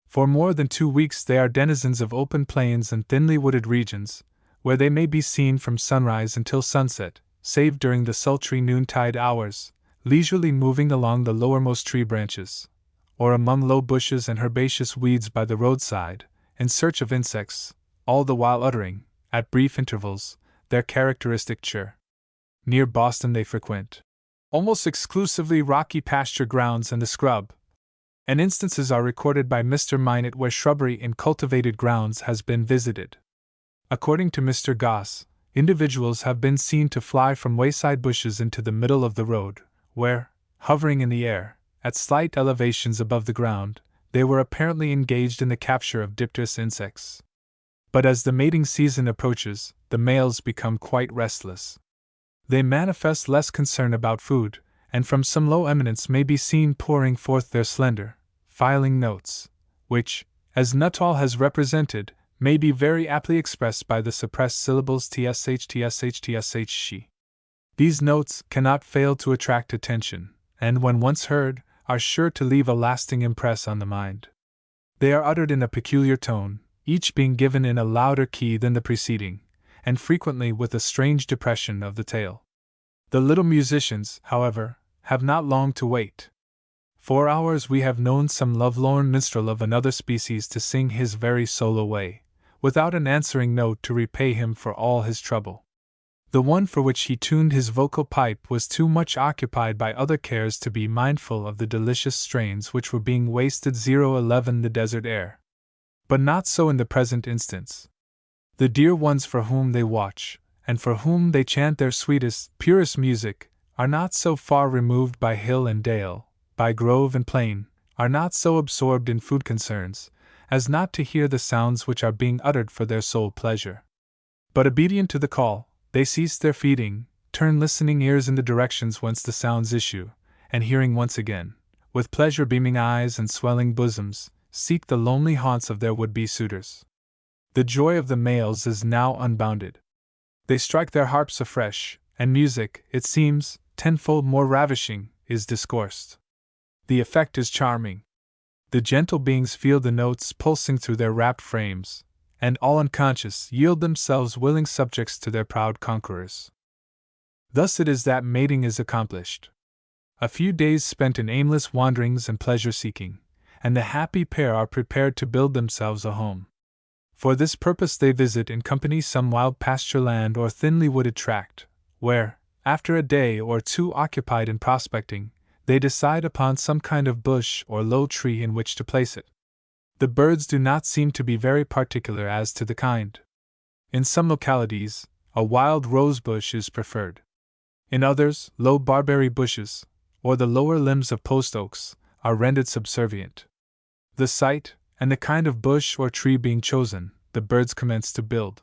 For more than 2 weeks they are denizens of open plains and thinly wooded regions, where they may be seen from sunrise until sunset, save during the sultry noontide hours, leisurely moving along the lowermost tree branches, or among low bushes and herbaceous weeds by the roadside, in search of insects, all the while uttering, at brief intervals, their characteristic chirr. Near Boston they frequent almost exclusively rocky pasture grounds and the scrub, and instances are recorded by Mr. Minot where shrubbery in cultivated grounds has been visited. According to Mr. Goss, individuals have been seen to fly from wayside bushes into the middle of the road, where, hovering in the air, at slight elevations above the ground, they were apparently engaged in the capture of dipterous insects. But as the mating season approaches, the males become quite restless. They manifest less concern about food, and from some low eminence may be seen pouring forth their slender, filing notes, which, as Nuttall has represented, may be very aptly expressed by the suppressed syllables tsh, tsh, tsh, she. These notes cannot fail to attract attention, and when once heard, are sure to leave a lasting impress on the mind. They are uttered in a peculiar tone, each being given in a louder key than the preceding, and frequently with a strange depression of the tail. The little musicians, however, have not long to wait. For hours we have known some lovelorn minstrel of another species to sing his very soul away, without an answering note to repay him for all his trouble. The one for which he tuned his vocal pipe was too much occupied by other cares to be mindful of the delicious strains which were being wasted 011 the desert air. But not so in the present instance. The dear ones for whom they watch, and for whom they chant their sweetest, purest music, are not so far removed by hill and dale, by grove and plain, are not so absorbed in food concerns, as not to hear the sounds which are being uttered for their sole pleasure. But obedient to the call, they cease their feeding, turn listening ears in the directions whence the sounds issue, and hearing once again, with pleasure beaming eyes and swelling bosoms, seek the lonely haunts of their would-be suitors. The joy of the males is now unbounded. They strike their harps afresh, and music, it seems, tenfold more ravishing, is discoursed. The effect is charming. The gentle beings feel the notes pulsing through their rapt frames, and all unconscious yield themselves willing subjects to their proud conquerors. Thus it is that mating is accomplished. A few days spent in aimless wanderings and pleasure-seeking, and the happy pair are prepared to build themselves a home. For this purpose they visit in company some wild pasture land or thinly wooded tract, where, after a day or two occupied in prospecting, they decide upon some kind of bush or low tree in which to place it. The birds do not seem to be very particular as to the kind. In some localities, a wild rosebush is preferred. In others, low barberry bushes, or the lower limbs of post oaks, are rendered subservient. The site, and the kind of bush or tree being chosen, the birds commence to build.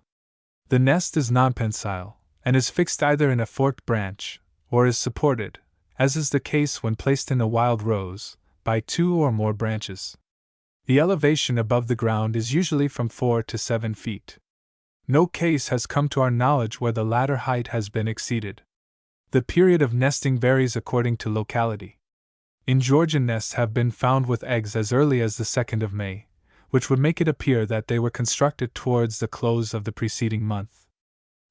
The nest is non-pensile, and is fixed either in a forked branch, or is supported, as is the case when placed in a wild rose, by 2 or more branches. The elevation above the ground is usually from 4 to 7 feet. No case has come to our knowledge where the latter height has been exceeded. The period of nesting varies according to locality. In Georgian nests have been found with eggs as early as the 2nd of May, which would make it appear that they were constructed towards the close of the preceding month.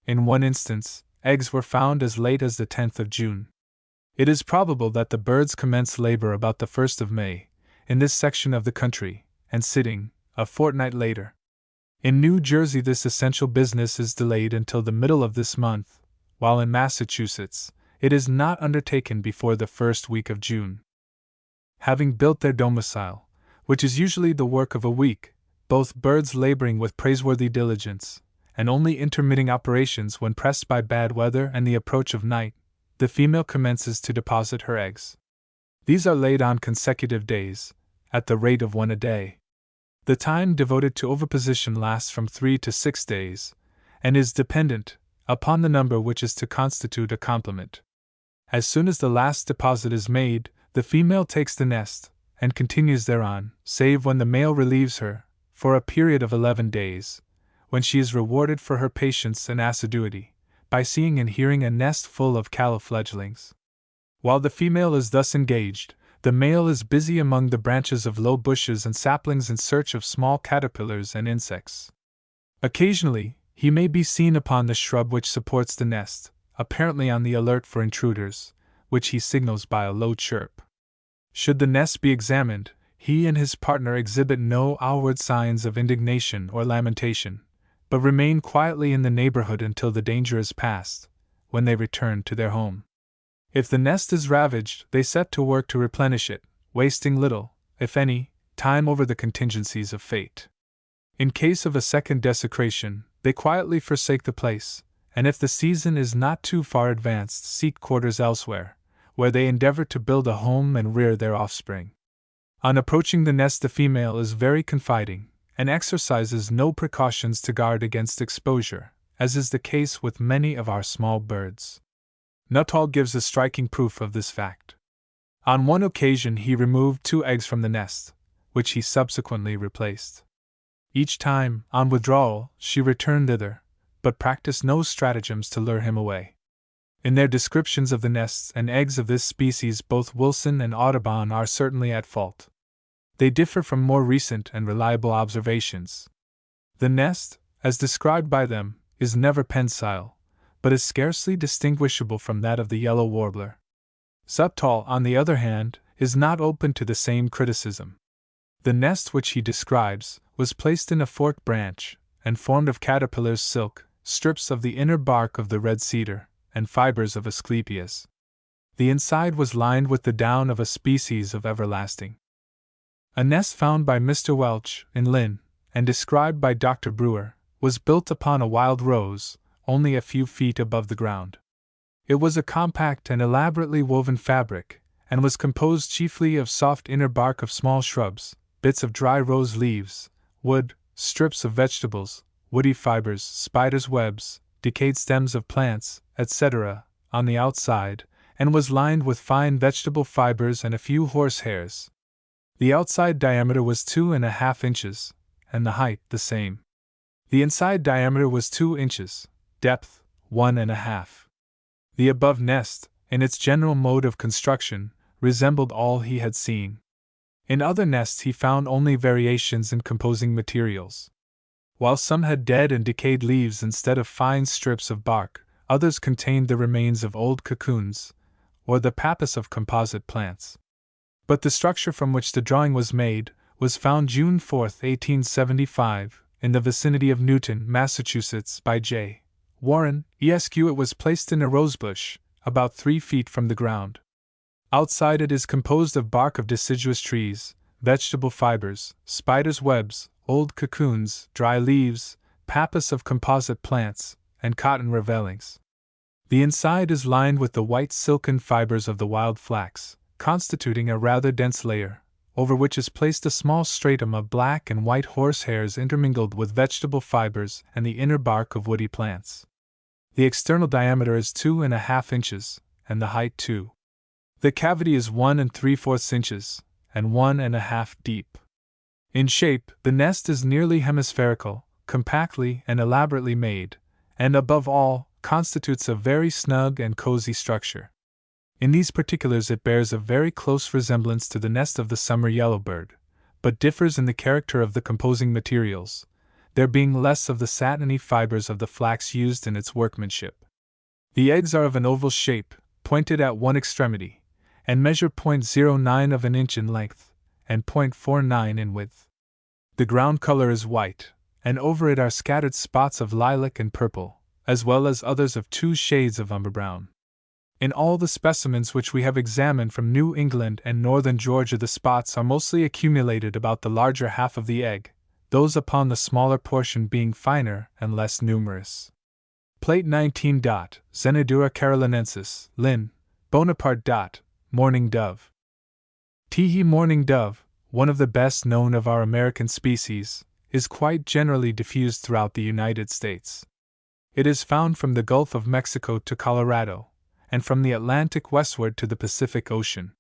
In one instance, eggs were found as late as the 10th of June. It is probable that the birds commenced labor about the 1st of May, in this section of the country, and sitting, a fortnight later. In New Jersey this essential business is delayed until the middle of this month, while in Massachusetts, it is not undertaken before the first week of June. Having built their domicile, which is usually the work of a week, both birds laboring with praiseworthy diligence, and only intermitting operations when pressed by bad weather and the approach of night, the female commences to deposit her eggs. These are laid on consecutive days, at the rate of 1 a day. The time devoted to oviposition lasts from 3 to 6 days, and is dependent upon the number which is to constitute a complement. As soon as the last deposit is made, the female takes the nest, and continues thereon, save when the male relieves her, for a period of 11 days, when she is rewarded for her patience and assiduity, by seeing and hearing a nest full of callow fledglings. While the female is thus engaged, the male is busy among the branches of low bushes and saplings in search of small caterpillars and insects. Occasionally, he may be seen upon the shrub which supports the nest, apparently on the alert for intruders, which he signals by a low chirp. Should the nest be examined, he and his partner exhibit no outward signs of indignation or lamentation, but remain quietly in the neighborhood until the danger is past, when they return to their home. If the nest is ravaged, they set to work to replenish it, wasting little, if any, time over the contingencies of fate. In case of a second desecration, they quietly forsake the place, and if the season is not too far advanced, seek quarters elsewhere, where they endeavor to build a home and rear their offspring. On approaching the nest, the female is very confiding, and exercises no precautions to guard against exposure, as is the case with many of our small birds. Nuttall gives a striking proof of this fact. On one occasion he removed 2 eggs from the nest, which he subsequently replaced. Each time, on withdrawal, she returned thither, but practiced no stratagems to lure him away. In their descriptions of the nests and eggs of this species, both Wilson and Audubon are certainly at fault. They differ from more recent and reliable observations. The nest, as described by them, is never pensile, but is scarcely distinguishable from that of the yellow warbler. Subtall, on the other hand, is not open to the same criticism. The nest which he describes was placed in a forked branch, and formed of caterpillar's silk, strips of the inner bark of the red cedar, and fibers of Asclepias. The inside was lined with the down of a species of everlasting. A nest found by Mr. Welch, in Lynn, and described by Dr. Brewer, was built upon a wild rose, only a few feet above the ground. It was a compact and elaborately woven fabric, and was composed chiefly of soft inner bark of small shrubs, bits of dry rose leaves, wood, strips of vegetables, woody fibers, spiders' webs, decayed stems of plants, etc., on the outside, and was lined with fine vegetable fibers and a few horsehairs. The outside diameter was 2½ inches, and the height the same. The inside diameter was 2 inches, depth 1½ The above nest, in its general mode of construction, resembled all he had seen. In other nests he found only variations in composing materials. While some had dead and decayed leaves instead of fine strips of bark, others contained the remains of old cocoons, or the pappus of composite plants. But the structure from which the drawing was made was found June 4, 1875, in the vicinity of Newton, Massachusetts, by J. Warren, Esq. It was placed in a rosebush, about 3 feet from the ground. Outside it is composed of bark of deciduous trees, vegetable fibers, spiders' webs, old cocoons, dry leaves, pappus of composite plants, and cotton ravelings. The inside is lined with the white silken fibers of the wild flax, constituting a rather dense layer, over which is placed a small stratum of black and white horsehairs intermingled with vegetable fibers and the inner bark of woody plants. The external diameter is 2½ inches, and the height 2. The cavity is 1 3/4 inches, and 1½ deep. In shape, the nest is nearly hemispherical, compactly and elaborately made, and above all, constitutes a very snug and cozy structure. In these particulars it bears a very close resemblance to the nest of the summer yellowbird, but differs in the character of the composing materials, there being less of the satiny fibers of the flax used in its workmanship. The eggs are of an oval shape, pointed at one extremity, and measure 0.09 of an inch in length, and 0.49 in width. The ground color is white, and over it are scattered spots of lilac and purple, as well as others of 2 shades of umber brown. In all the specimens which we have examined from New England and northern Georgia, the spots are mostly accumulated about the larger half of the egg, those upon the smaller portion being finer and less numerous. Plate 19. Zenodura carolinensis, Linn. Bonaparte. Mourning dove. Teehee mourning dove, one of the best known of our American species, is quite generally diffused throughout the United States. It is found from the Gulf of Mexico to Colorado, and from the Atlantic westward to the Pacific Ocean.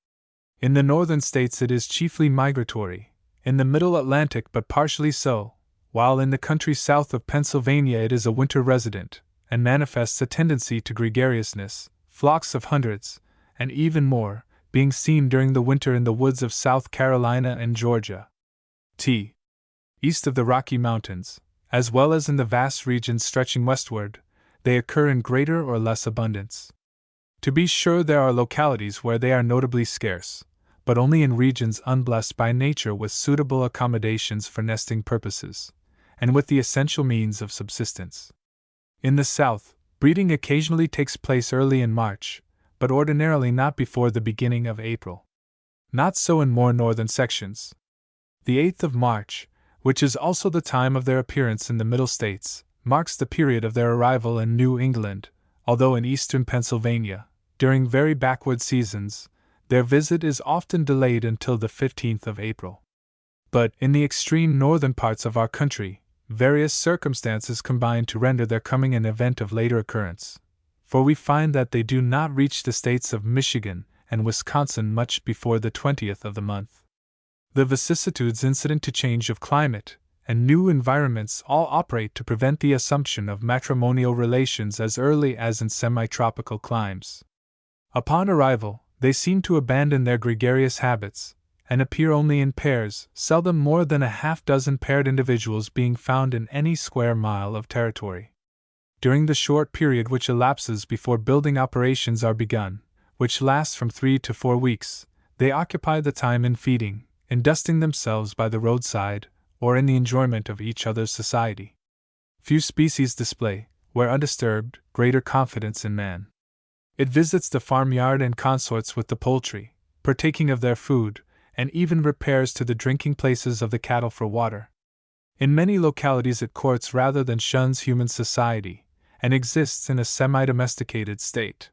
In the northern states it is chiefly migratory, in the middle Atlantic but partially so, while in the country south of Pennsylvania it is a winter resident, and manifests a tendency to gregariousness, flocks of hundreds, and even more, being seen during the winter in the woods of South Carolina and Georgia. East of the Rocky Mountains, as well as in the vast regions stretching westward, they occur in greater or less abundance. To be sure, there are localities where they are notably scarce, but only in regions unblessed by nature with suitable accommodations for nesting purposes, and with the essential means of subsistence. In the south, breeding occasionally takes place early in March, but ordinarily not before the beginning of April. Not so in more northern sections. The 8th of March, which is also the time of their appearance in the Middle States, marks the period of their arrival in New England, although in eastern Pennsylvania, during very backward seasons, their visit is often delayed until the 15th of April. But in the extreme northern parts of our country, various circumstances combine to render their coming an event of later occurrence, for we find that they do not reach the states of Michigan and Wisconsin much before the 20th of the month. The vicissitudes incident to change of climate and new environments all operate to prevent the assumption of matrimonial relations as early as in semi-tropical climes. Upon arrival, they seem to abandon their gregarious habits and appear only in pairs, seldom more than a half-dozen paired individuals being found in any square mile of territory. During the short period which elapses before building operations are begun, which lasts from 3 to 4 weeks, they occupy the time in feeding, in dusting themselves by the roadside, or in the enjoyment of each other's society. Few species display, where undisturbed, greater confidence in man. It visits the farmyard and consorts with the poultry, partaking of their food, and even repairs to the drinking places of the cattle for water. In many localities it courts rather than shuns human society, and exists in a semi-domesticated state.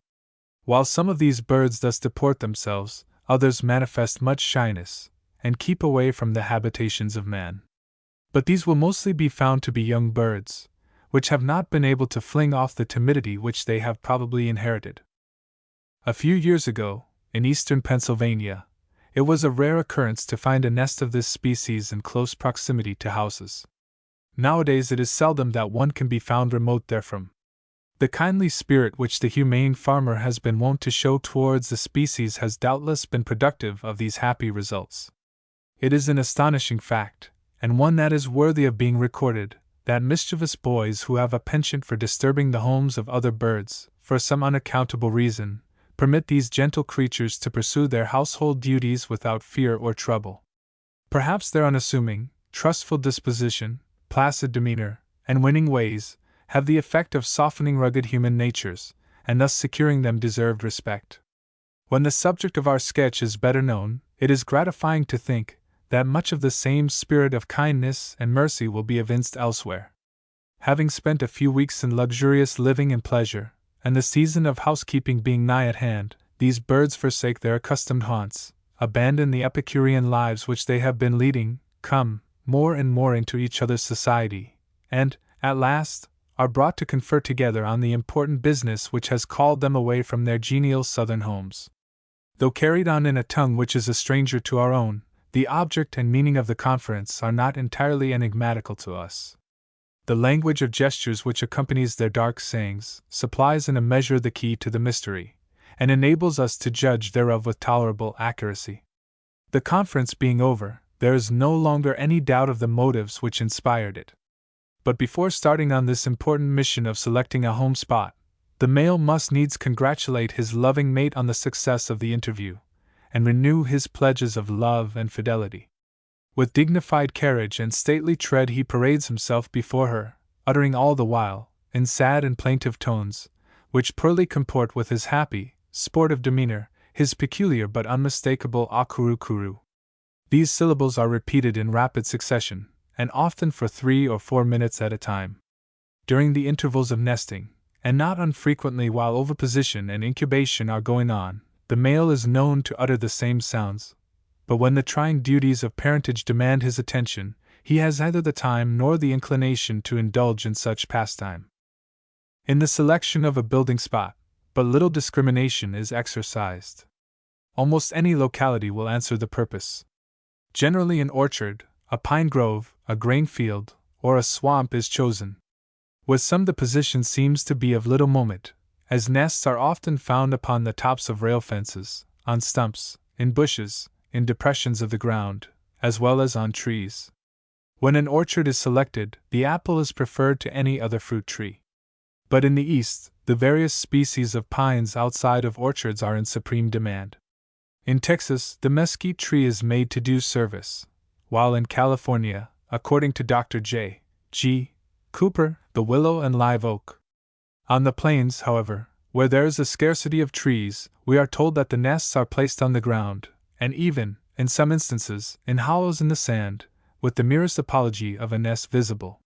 While some of these birds thus deport themselves, others manifest much shyness, and keep away from the habitations of man. But these will mostly be found to be young birds, which have not been able to fling off the timidity which they have probably inherited. A few years ago, in eastern Pennsylvania, it was a rare occurrence to find a nest of this species in close proximity to houses. Nowadays it is seldom that one can be found remote therefrom. The kindly spirit which the humane farmer has been wont to show towards the species has doubtless been productive of these happy results. It is an astonishing fact, and one that is worthy of being recorded, that mischievous boys who have a penchant for disturbing the homes of other birds, for some unaccountable reason, permit these gentle creatures to pursue their household duties without fear or trouble. Perhaps their unassuming, trustful disposition, placid demeanor, and winning ways have the effect of softening rugged human natures, and thus securing them deserved respect. When the subject of our sketch is better known, it is gratifying to think that much of the same spirit of kindness and mercy will be evinced elsewhere. Having spent a few weeks in luxurious living and pleasure, and the season of housekeeping being nigh at hand, these birds forsake their accustomed haunts, abandon the Epicurean lives which they have been leading, come more and more into each other's society, and, at last, are brought to confer together on the important business which has called them away from their genial southern homes. Though carried on in a tongue which is a stranger to our own, the object and meaning of the conference are not entirely enigmatical to us. The language of gestures which accompanies their dark sayings supplies in a measure the key to the mystery, and enables us to judge thereof with tolerable accuracy. The conference being over, there is no longer any doubt of the motives which inspired it. But before starting on this important mission of selecting a home spot, the male must needs congratulate his loving mate on the success of the interview, and renew his pledges of love and fidelity. With dignified carriage and stately tread he parades himself before her, uttering all the while, in sad and plaintive tones, which poorly comport with his happy, sportive demeanor, his peculiar but unmistakable akuru-kuru. These syllables are repeated in rapid succession, and often for 3 or 4 minutes at a time. During the intervals of nesting, and not unfrequently while oviposition and incubation are going on, the male is known to utter the same sounds, but when the trying duties of parentage demand his attention, he has neither the time nor the inclination to indulge in such pastime. In the selection of a building spot, but little discrimination is exercised. Almost any locality will answer the purpose. Generally an orchard, a pine grove, a grain field, or a swamp is chosen. With some the position seems to be of little moment, as nests are often found upon the tops of rail fences, on stumps, in bushes, in depressions of the ground, as well as on trees. When an orchard is selected, the apple is preferred to any other fruit tree. But in the East, the various species of pines outside of orchards are in supreme demand. In Texas, the mesquite tree is made to do service, while in California, according to Dr. J. G. Cooper, the willow and live oak. On the plains, however, where there is a scarcity of trees, we are told that the nests are placed on the ground, and even, in some instances, in hollows in the sand, with the merest apology of a nest visible.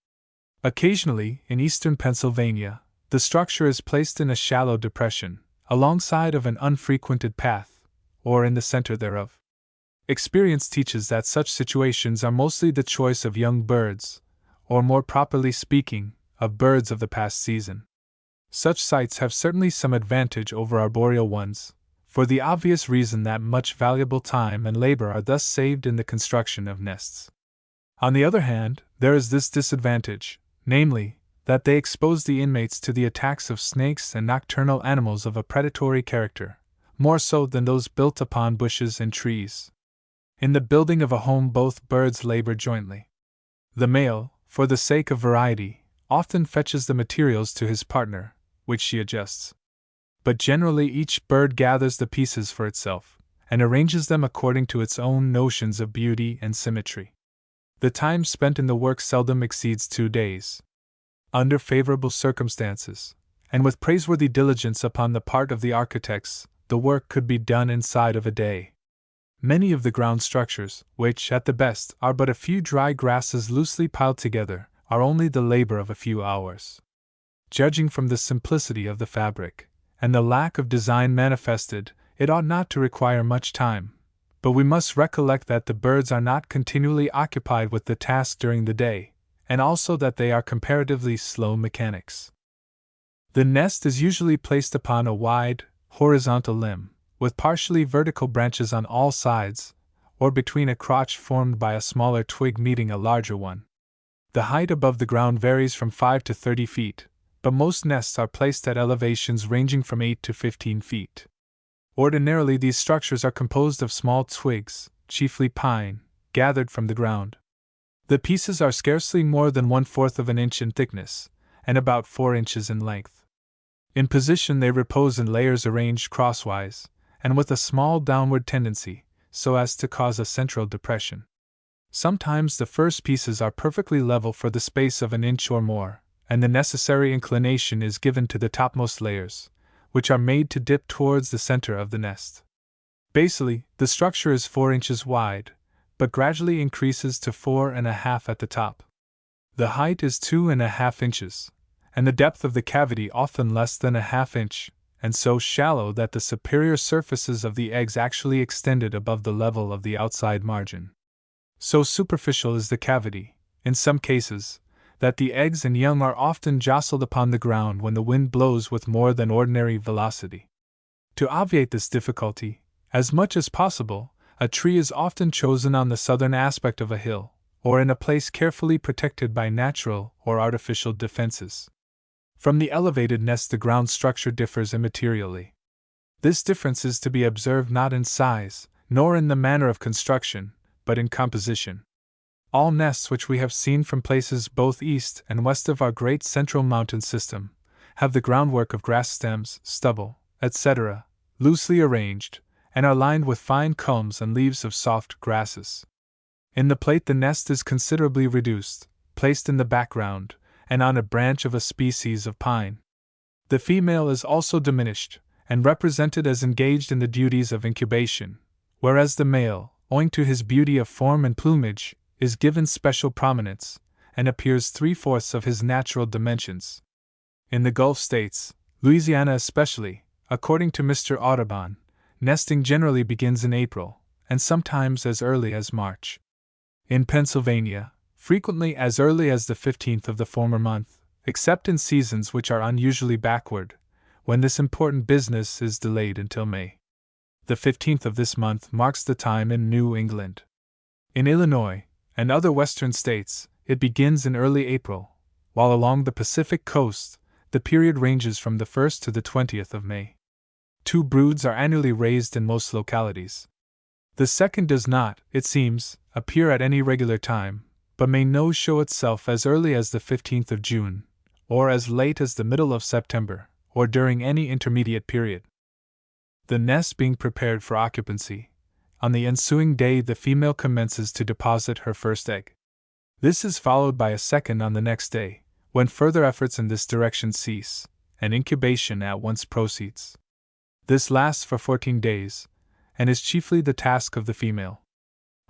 Occasionally, in eastern Pennsylvania, the structure is placed in a shallow depression, alongside of an unfrequented path, or in the center thereof. Experience teaches that such situations are mostly the choice of young birds, or more properly speaking, of birds of the past season. Such sites have certainly some advantage over arboreal ones, for the obvious reason that much valuable time and labor are thus saved in the construction of nests. On the other hand, there is this disadvantage, namely, that they expose the inmates to the attacks of snakes and nocturnal animals of a predatory character, more so than those built upon bushes and trees. In the building of a home, both birds labor jointly. The male, for the sake of variety, often fetches the materials to his partner, which she adjusts. But generally each bird gathers the pieces for itself, and arranges them according to its own notions of beauty and symmetry. The time spent in the work seldom exceeds 2 days. Under favorable circumstances, and with praiseworthy diligence upon the part of the architects, the work could be done inside of a day. Many of the ground structures, which, at the best, are but a few dry grasses loosely piled together, are only the labor of a few hours. Judging from the simplicity of the fabric, and the lack of design manifested, it ought not to require much time, but we must recollect that the birds are not continually occupied with the task during the day, and also that they are comparatively slow mechanics. The nest is usually placed upon a wide, horizontal limb, with partially vertical branches on all sides, or between a crotch formed by a smaller twig meeting a larger one. The height above the ground varies from 5 to 30 feet, but most nests are placed at elevations ranging from 8 to 15 feet. Ordinarily, these structures are composed of small twigs, chiefly pine, gathered from the ground. The pieces are scarcely more than 1/4 of an inch in thickness, and about 4 inches in length. In position, they repose in layers arranged crosswise, and with a small downward tendency, so as to cause a central depression. Sometimes the first pieces are perfectly level for the space of an inch or more, and the necessary inclination is given to the topmost layers, which are made to dip towards the center of the nest. Basally, the structure is 4 inches wide, but gradually increases to 4.5 at the top. The height is 2.5 inches, and the depth of the cavity often less than 1/2 inch, and so shallow that the superior surfaces of the eggs actually extended above the level of the outside margin. So superficial is the cavity, in some cases, that the eggs and young are often jostled upon the ground when the wind blows with more than ordinary velocity. To obviate this difficulty, as much as possible, a tree is often chosen on the southern aspect of a hill, or in a place carefully protected by natural or artificial defenses. From the elevated nest, the ground structure differs immaterially. This difference is to be observed not in size, nor in the manner of construction, but in composition. All nests which we have seen from places both east and west of our great central mountain system have the groundwork of grass stems, stubble, etc., loosely arranged, and are lined with fine culms and leaves of soft grasses. In the plate, the nest is considerably reduced, placed in the background, and on a branch of a species of pine. The female is also diminished, and represented as engaged in the duties of incubation, whereas the male, owing to his beauty of form and plumage, is given special prominence, and appears 3/4 of his natural dimensions. In the Gulf states, Louisiana especially, according to Mr. Audubon, nesting generally begins in April, and sometimes as early as March. In Pennsylvania, frequently as early as the 15th of the former month, except in seasons which are unusually backward, when this important business is delayed until May. The 15th of this month marks the time in New England. In Illinois, and other western states, it begins in early April, while along the Pacific coast, the period ranges from the 1st to the 20th of May. 2 broods are annually raised in most localities. The second does not, it seems, appear at any regular time, but may show itself as early as the 15th of June, or as late as the middle of September, or during any intermediate period. The nest being prepared for occupancy, on the ensuing day the female commences to deposit her first egg. This is followed by a second on the next day, when further efforts in this direction cease, and incubation at once proceeds. This lasts for 14 days, and is chiefly the task of the female.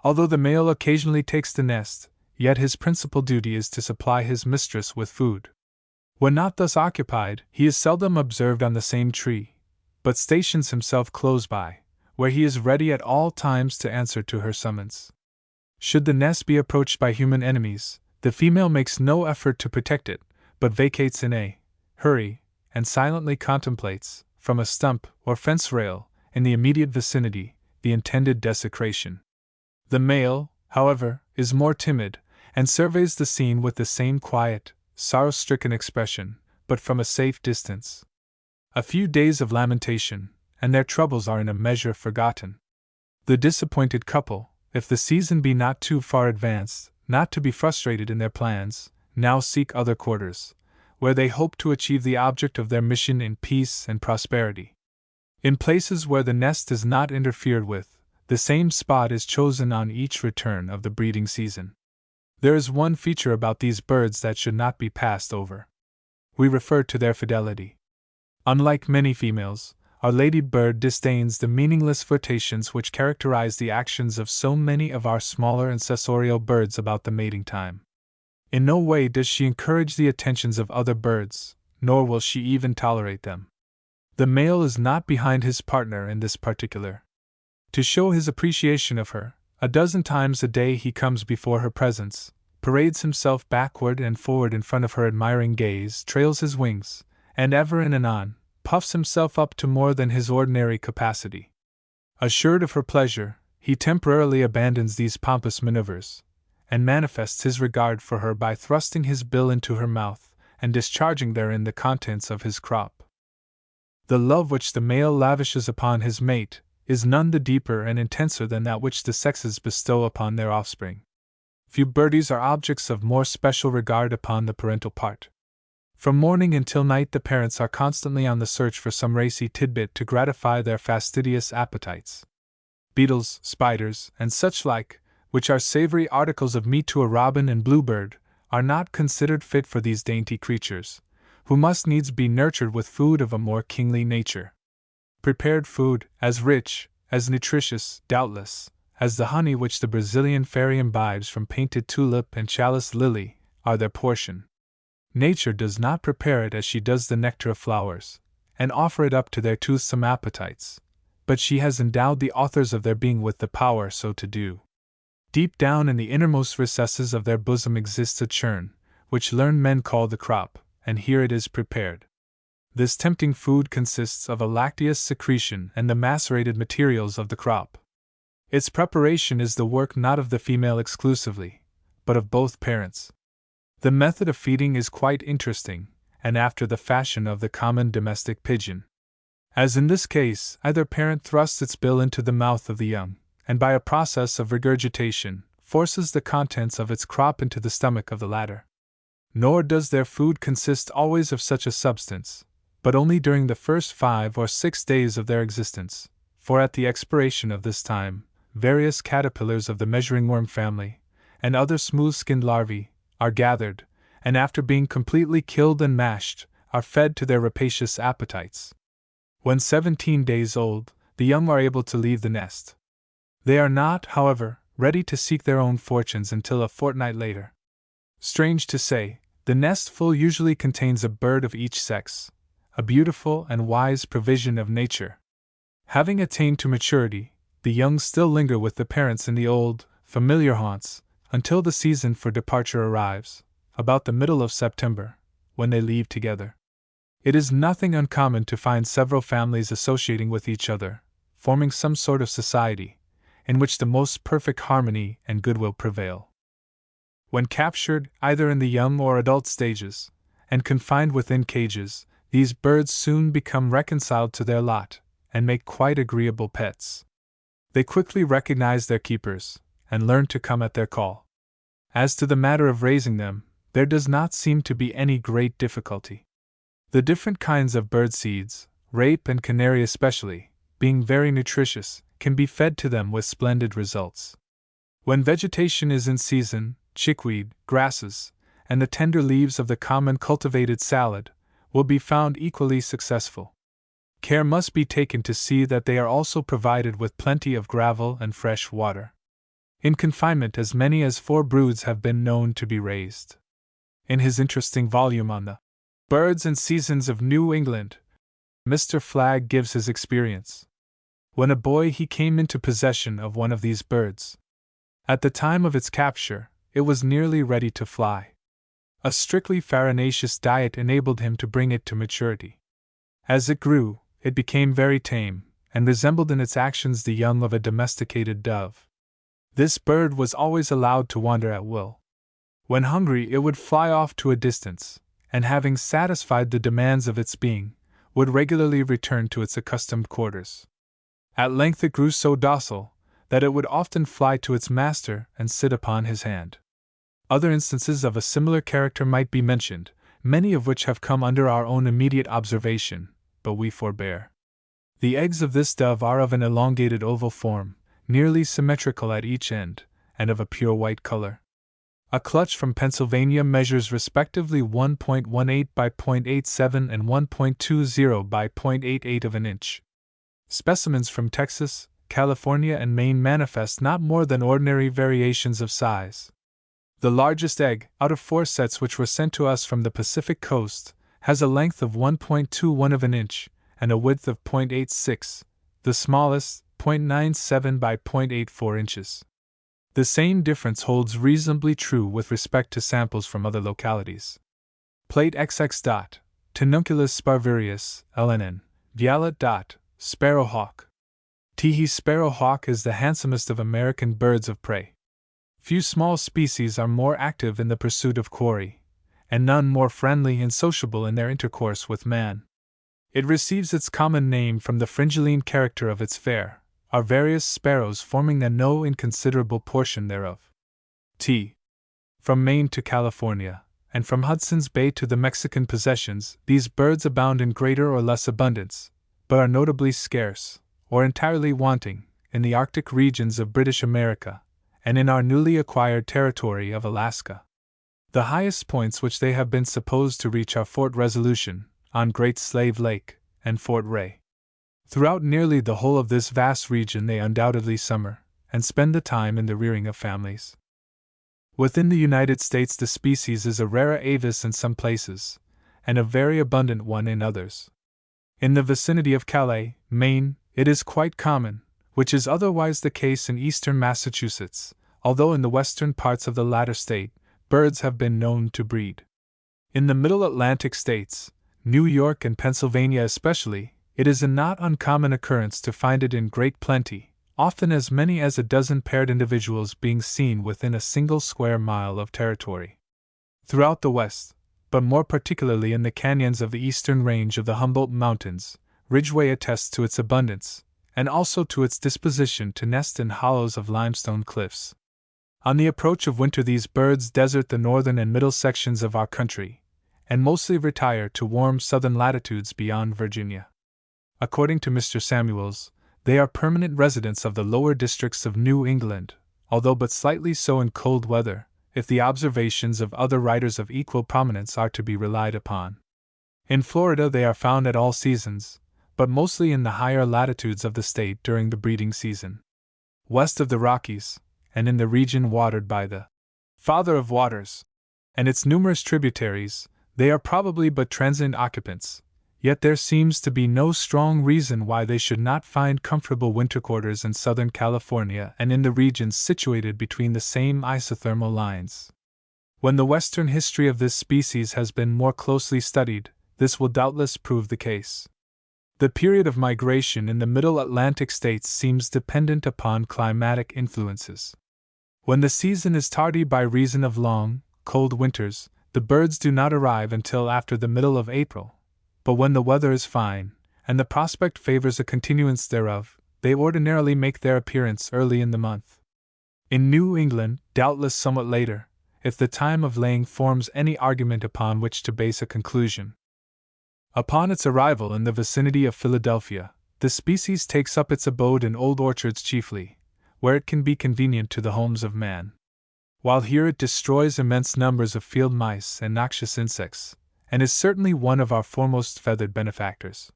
Although the male occasionally takes the nest, yet his principal duty is to supply his mistress with food. When not thus occupied, he is seldom observed on the same tree, but stations himself close by, where he is ready at all times to answer to her summons. Should the nest be approached by human enemies, the female makes no effort to protect it, but vacates in a hurry, and silently contemplates, from a stump or fence rail, in the immediate vicinity, the intended desecration. The male, however, is more timid, and surveys the scene with the same quiet, sorrow-stricken expression, but from a safe distance. A few days of lamentation, and their troubles are in a measure forgotten. The disappointed couple, if the season be not too far advanced, not to be frustrated in their plans, now seek other quarters, where they hope to achieve the object of their mission in peace and prosperity. In places where the nest is not interfered with, the same spot is chosen on each return of the breeding season. There is one feature about these birds that should not be passed over. We refer to their fidelity. Unlike many females, our ladybird disdains the meaningless flirtations which characterize the actions of so many of our smaller ancestorial birds about the mating time. In no way does she encourage the attentions of other birds, nor will she even tolerate them. The male is not behind his partner in this particular. To show his appreciation of her, a dozen times a day he comes before her presence, parades himself backward and forward in front of her admiring gaze, trails his wings, and ever and anon, puffs himself up to more than his ordinary capacity. Assured of her pleasure, he temporarily abandons these pompous maneuvers, and manifests his regard for her by thrusting his bill into her mouth, and discharging therein the contents of his crop. The love which the male lavishes upon his mate is none the deeper and intenser than that which the sexes bestow upon their offspring. Few birdies are objects of more special regard upon the parental part. From morning until night the parents are constantly on the search for some racy tidbit to gratify their fastidious appetites. Beetles, spiders, and such like, which are savory articles of meat to a robin and bluebird, are not considered fit for these dainty creatures, who must needs be nurtured with food of a more kingly nature. Prepared food, as rich, as nutritious, doubtless, as the honey which the Brazilian fairy imbibes from painted tulip and chalice lily, are their portion. Nature does not prepare it as she does the nectar of flowers, and offer it up to their toothsome appetites, but she has endowed the authors of their being with the power so to do. Deep down in the innermost recesses of their bosom exists a churn, which learned men call the crop, and here it is prepared. This tempting food consists of a lacteous secretion and the macerated materials of the crop. Its preparation is the work not of the female exclusively, but of both parents. The method of feeding is quite interesting, and after the fashion of the common domestic pigeon. As in this case, either parent thrusts its bill into the mouth of the young, and by a process of regurgitation, forces the contents of its crop into the stomach of the latter. Nor does their food consist always of such a substance, but only during the first 5 or 6 days of their existence, for at the expiration of this time, various caterpillars of the measuring worm family, and other smooth-skinned larvae, are gathered, and after being completely killed and mashed, are fed to their rapacious appetites. When 17 days old, the young are able to leave the nest. They are not, however, ready to seek their own fortunes until a fortnight later. Strange to say, the nest full usually contains a bird of each sex, a beautiful and wise provision of nature. Having attained to maturity, the young still linger with the parents in the old, familiar haunts, until the season for departure arrives, about the middle of September, when they leave together. It is nothing uncommon to find several families associating with each other, forming some sort of society, in which the most perfect harmony and goodwill prevail. When captured, either in the young or adult stages, and confined within cages, these birds soon become reconciled to their lot, and make quite agreeable pets. They quickly recognize their keepers, and learn to come at their call. As to the matter of raising them, there does not seem to be any great difficulty. The different kinds of bird seeds, rape and canary especially, being very nutritious, can be fed to them with splendid results. When vegetation is in season, chickweed, grasses, and the tender leaves of the common cultivated salad will be found equally successful. Care must be taken to see that they are also provided with plenty of gravel and fresh water. In confinement, as many as 4 broods have been known to be raised. In his interesting volume on the Birds and Seasons of New England, Mr. Flagg gives his experience. When a boy, he came into possession of one of these birds. At the time of its capture, it was nearly ready to fly. A strictly farinaceous diet enabled him to bring it to maturity. As it grew, it became very tame, and resembled in its actions the young of a domesticated dove. This bird was always allowed to wander at will. When hungry, it would fly off to a distance, and having satisfied the demands of its being, would regularly return to its accustomed quarters. At length it grew so docile that it would often fly to its master and sit upon his hand. Other instances of a similar character might be mentioned, many of which have come under our own immediate observation, but we forbear. The eggs of this dove are of an elongated oval form, nearly symmetrical at each end, and of a pure white color. A clutch from Pennsylvania measures respectively 1.18 by 0.87 and 1.20 by 0.88 of an inch. Specimens from Texas, California, and Maine manifest not more than ordinary variations of size. The largest egg, out of 4 sets which were sent to us from the Pacific coast, has a length of 1.21 of an inch, and a width of 0.86, the smallest, 0.97 by 0.84 inches. The same difference holds reasonably true with respect to samples from other localities. Plate XX. Tenunculus sparverius, LNN, Vialet. Sparrowhawk. Teehee sparrowhawk is the handsomest of American birds of prey. Few small species are more active in the pursuit of quarry, and none more friendly and sociable in their intercourse with man. It receives its common name from the fringiline character of its fare, our various sparrows forming the no inconsiderable portion thereof. T. From Maine to California, and from Hudson's Bay to the Mexican possessions, these birds abound in greater or less abundance, but are notably scarce, or entirely wanting, in the Arctic regions of British America, and in our newly acquired territory of Alaska. The highest points which they have been supposed to reach are Fort Resolution, on Great Slave Lake, and Fort Ray. Throughout nearly the whole of this vast region they undoubtedly summer, and spend the time in the rearing of families. Within the United States the species is a rara avis in some places, and a very abundant one in others. In the vicinity of Calais, Maine, it is quite common, which is otherwise the case in eastern Massachusetts, although in the western parts of the latter state, birds have been known to breed. In the middle Atlantic states, New York and Pennsylvania especially, it is a not uncommon occurrence to find it in great plenty, often as many as a dozen paired individuals being seen within a single square mile of territory. Throughout the West, but more particularly in the canyons of the eastern range of the Humboldt Mountains, Ridgway attests to its abundance, and also to its disposition to nest in hollows of limestone cliffs. On the approach of winter these birds desert the northern and middle sections of our country, and mostly retire to warm southern latitudes beyond Virginia. According to Mr. Samuels, they are permanent residents of the lower districts of New England, although but slightly so in cold weather, if the observations of other writers of equal prominence are to be relied upon. In Florida they are found at all seasons, but mostly in the higher latitudes of the state during the breeding season. West of the Rockies, and in the region watered by the Father of Waters and its numerous tributaries, they are probably but transient occupants, yet there seems to be no strong reason why they should not find comfortable winter quarters in Southern California and in the regions situated between the same isothermal lines. When the western history of this species has been more closely studied, this will doubtless prove the case. The period of migration in the middle Atlantic states seems dependent upon climatic influences. When the season is tardy by reason of long, cold winters, the birds do not arrive until after the middle of April, but when the weather is fine, and the prospect favors a continuance thereof, they ordinarily make their appearance early in the month. In New England, doubtless somewhat later, if the time of laying forms any argument upon which to base a conclusion. Upon its arrival in the vicinity of Philadelphia, the species takes up its abode in old orchards chiefly, where it can be convenient to the homes of man. While here it destroys immense numbers of field mice and noxious insects, and is certainly one of our foremost feathered benefactors.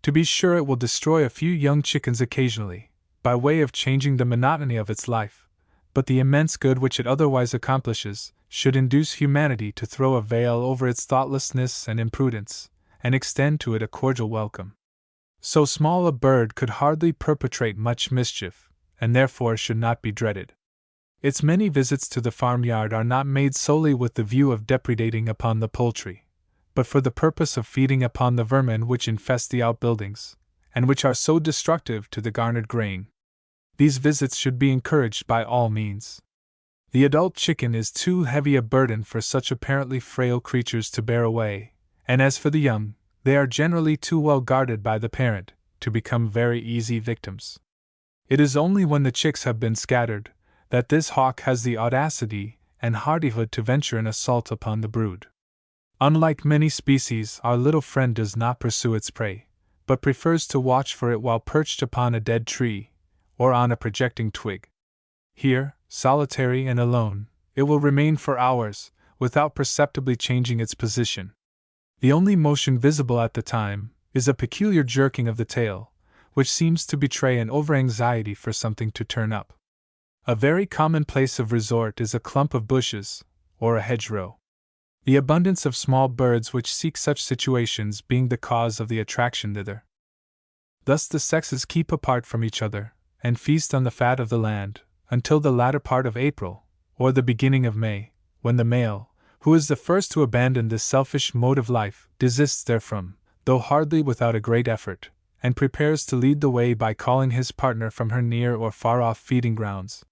To be sure, it will destroy a few young chickens occasionally, by way of changing the monotony of its life, but the immense good which it otherwise accomplishes should induce humanity to throw a veil over its thoughtlessness and imprudence, and extend to it a cordial welcome. So small a bird could hardly perpetrate much mischief, and therefore should not be dreaded. Its many visits to the farmyard are not made solely with the view of depredating upon the poultry, but for the purpose of feeding upon the vermin which infest the outbuildings, and which are so destructive to the garnered grain. These visits should be encouraged by all means. The adult chicken is too heavy a burden for such apparently frail creatures to bear away, and as for the young, they are generally too well guarded by the parent to become very easy victims. It is only when the chicks have been scattered that this hawk has the audacity and hardihood to venture an assault upon the brood. Unlike many species, our little friend does not pursue its prey, but prefers to watch for it while perched upon a dead tree, or on a projecting twig. Here, solitary and alone, it will remain for hours, without perceptibly changing its position. The only motion visible at the time is a peculiar jerking of the tail, which seems to betray an over-anxiety for something to turn up. A very common place of resort is a clump of bushes, or a hedgerow. The abundance of small birds which seek such situations being the cause of the attraction thither. Thus the sexes keep apart from each other, and feast on the fat of the land, until the latter part of April, or the beginning of May, when the male, who is the first to abandon this selfish mode of life, desists therefrom, though hardly without a great effort, and prepares to lead the way by calling his partner from her near or far-off feeding grounds.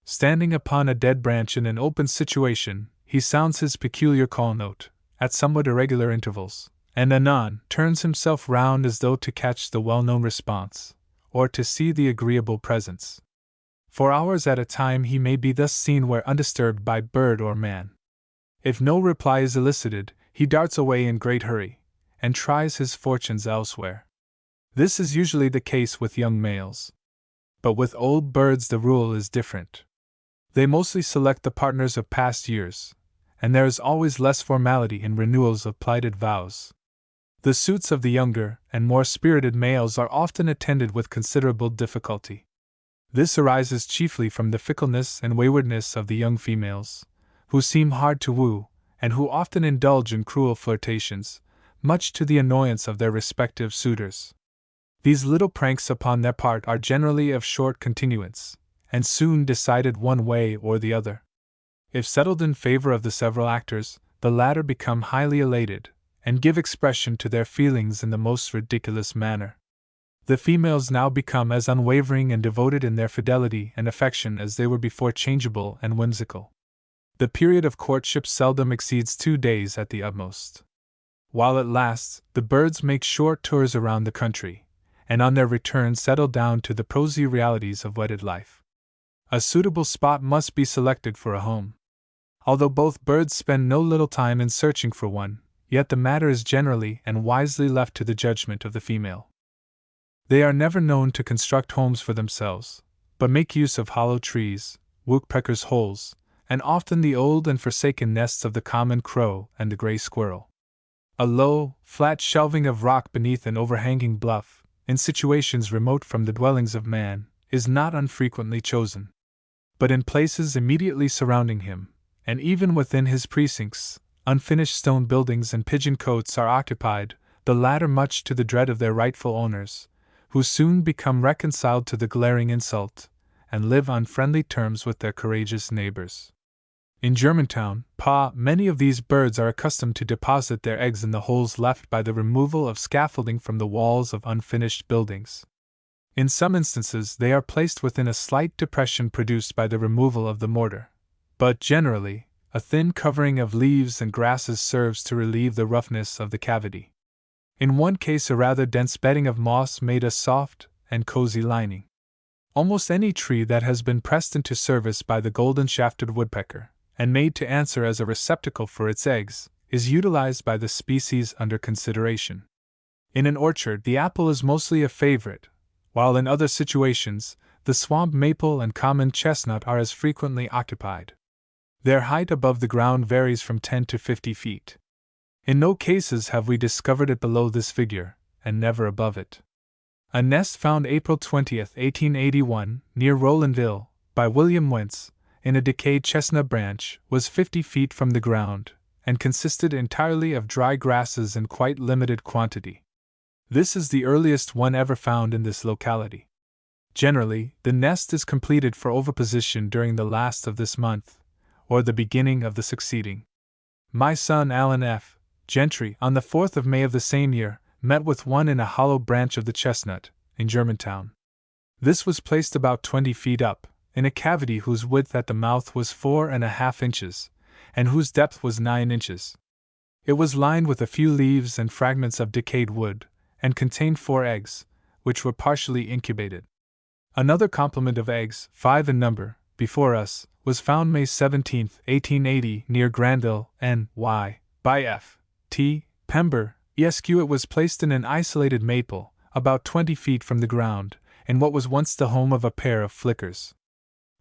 Standing upon a dead branch in an open situation, he sounds his peculiar call note, at somewhat irregular intervals, and anon turns himself round as though to catch the well-known response, or to see the agreeable presence. For hours at a time he may be thus seen where undisturbed by bird or man. If no reply is elicited, he darts away in great hurry, and tries his fortunes elsewhere. This is usually the case with young males. But with old birds the rule is different. They mostly select the partners of past years, and there is always less formality in renewals of plighted vows. The suits of the younger and more spirited males are often attended with considerable difficulty. This arises chiefly from the fickleness and waywardness of the young females, who seem hard to woo, and who often indulge in cruel flirtations, much to the annoyance of their respective suitors. These little pranks upon their part are generally of short continuance, and soon decided one way or the other. If settled in favor of the several actors, the latter become highly elated, and give expression to their feelings in the most ridiculous manner. The females now become as unwavering and devoted in their fidelity and affection as they were before, changeable and whimsical. The period of courtship seldom exceeds 2 days at the utmost. While it lasts, the birds make short tours around the country, and on their return settle down to the prosy realities of wedded life. A suitable spot must be selected for a home. Although both birds spend no little time in searching for one, yet the matter is generally and wisely left to the judgment of the female. They are never known to construct homes for themselves, but make use of hollow trees, woodpeckers' holes, and often the old and forsaken nests of the common crow and the gray squirrel. A low, flat shelving of rock beneath an overhanging bluff, in situations remote from the dwellings of man, is not unfrequently chosen. But in places immediately surrounding him, and even within his precincts, unfinished stone buildings and pigeon cotes are occupied, the latter much to the dread of their rightful owners, who soon become reconciled to the glaring insult, and live on friendly terms with their courageous neighbors. In Germantown, many of these birds are accustomed to deposit their eggs in the holes left by the removal of scaffolding from the walls of unfinished buildings. In some instances they are placed within a slight depression produced by the removal of the mortar, but generally, a thin covering of leaves and grasses serves to relieve the roughness of the cavity. In one case a rather dense bedding of moss made a soft and cozy lining. Almost any tree that has been pressed into service by the golden-shafted woodpecker, and made to answer as a receptacle for its eggs, is utilized by the species under consideration. In an orchard the apple is mostly a favorite, while in other situations, the swamp maple and common chestnut are as frequently occupied. Their height above the ground varies from 10 to 50 feet. In no cases have we discovered it below this figure, and never above it. A nest found April 20, 1881, near Rowlandville, by William Wentz, in a decayed chestnut branch, was 50 feet from the ground, and consisted entirely of dry grasses in quite limited quantity. This is the earliest one ever found in this locality. Generally, the nest is completed for oviposition during the last of this month, or the beginning of the succeeding. My son Alan F. Gentry, on the 4th of May of the same year, met with one in a hollow branch of the chestnut, in Germantown. This was placed about 20 feet up, in a cavity whose width at the mouth was 4½ inches, and whose depth was 9 inches. It was lined with a few leaves and fragments of decayed wood, and contained 4 eggs, which were partially incubated. Another complement of eggs, 5 in number, before us, was found May 17, 1880, near Granville, N.Y., by F. T. Pember, Esq. It was placed in an isolated maple, about 20 feet from the ground, in what was once the home of a pair of flickers.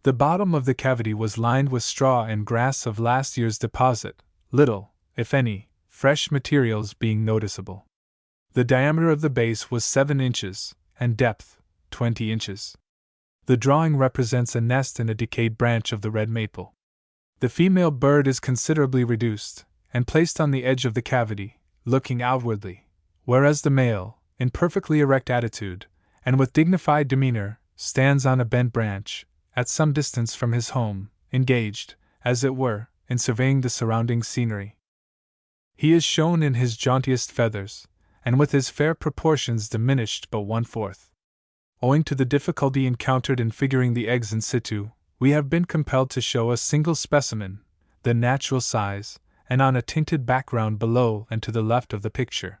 The bottom of the cavity was lined with straw and grass of last year's deposit, little, if any, fresh materials being noticeable. The diameter of the base was 7 inches, and depth, 20 inches. The drawing represents a nest in a decayed branch of the red maple. The female bird is considerably reduced, and placed on the edge of the cavity, looking outwardly, whereas the male, in perfectly erect attitude, and with dignified demeanor, stands on a bent branch, at some distance from his home, engaged, as it were, in surveying the surrounding scenery. He is shown in his jauntiest feathers, and with his fair proportions diminished but 1/4. Owing to the difficulty encountered in figuring the eggs in situ, we have been compelled to show a single specimen, the natural size, and on a tinted background below and to the left of the picture.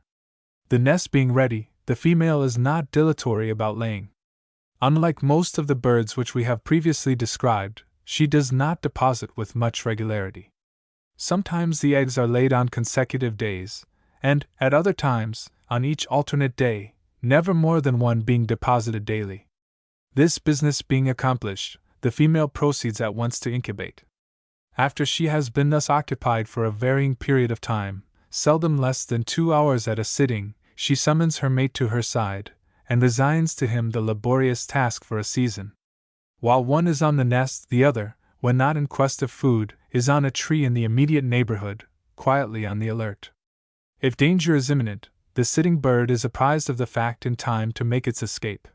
The nest being ready, the female is not dilatory about laying. Unlike most of the birds which we have previously described, she does not deposit with much regularity. Sometimes the eggs are laid on consecutive days, and, at other times, on each alternate day, never more than one being deposited daily. This business being accomplished, the female proceeds at once to incubate. After she has been thus occupied for a varying period of time, seldom less than 2 hours at a sitting, she summons her mate to her side, and resigns to him the laborious task for a season. While one is on the nest, the other, when not in quest of food, is on a tree in the immediate neighborhood, quietly on the alert. If danger is imminent, the sitting bird is apprised of the fact in time to make its escape.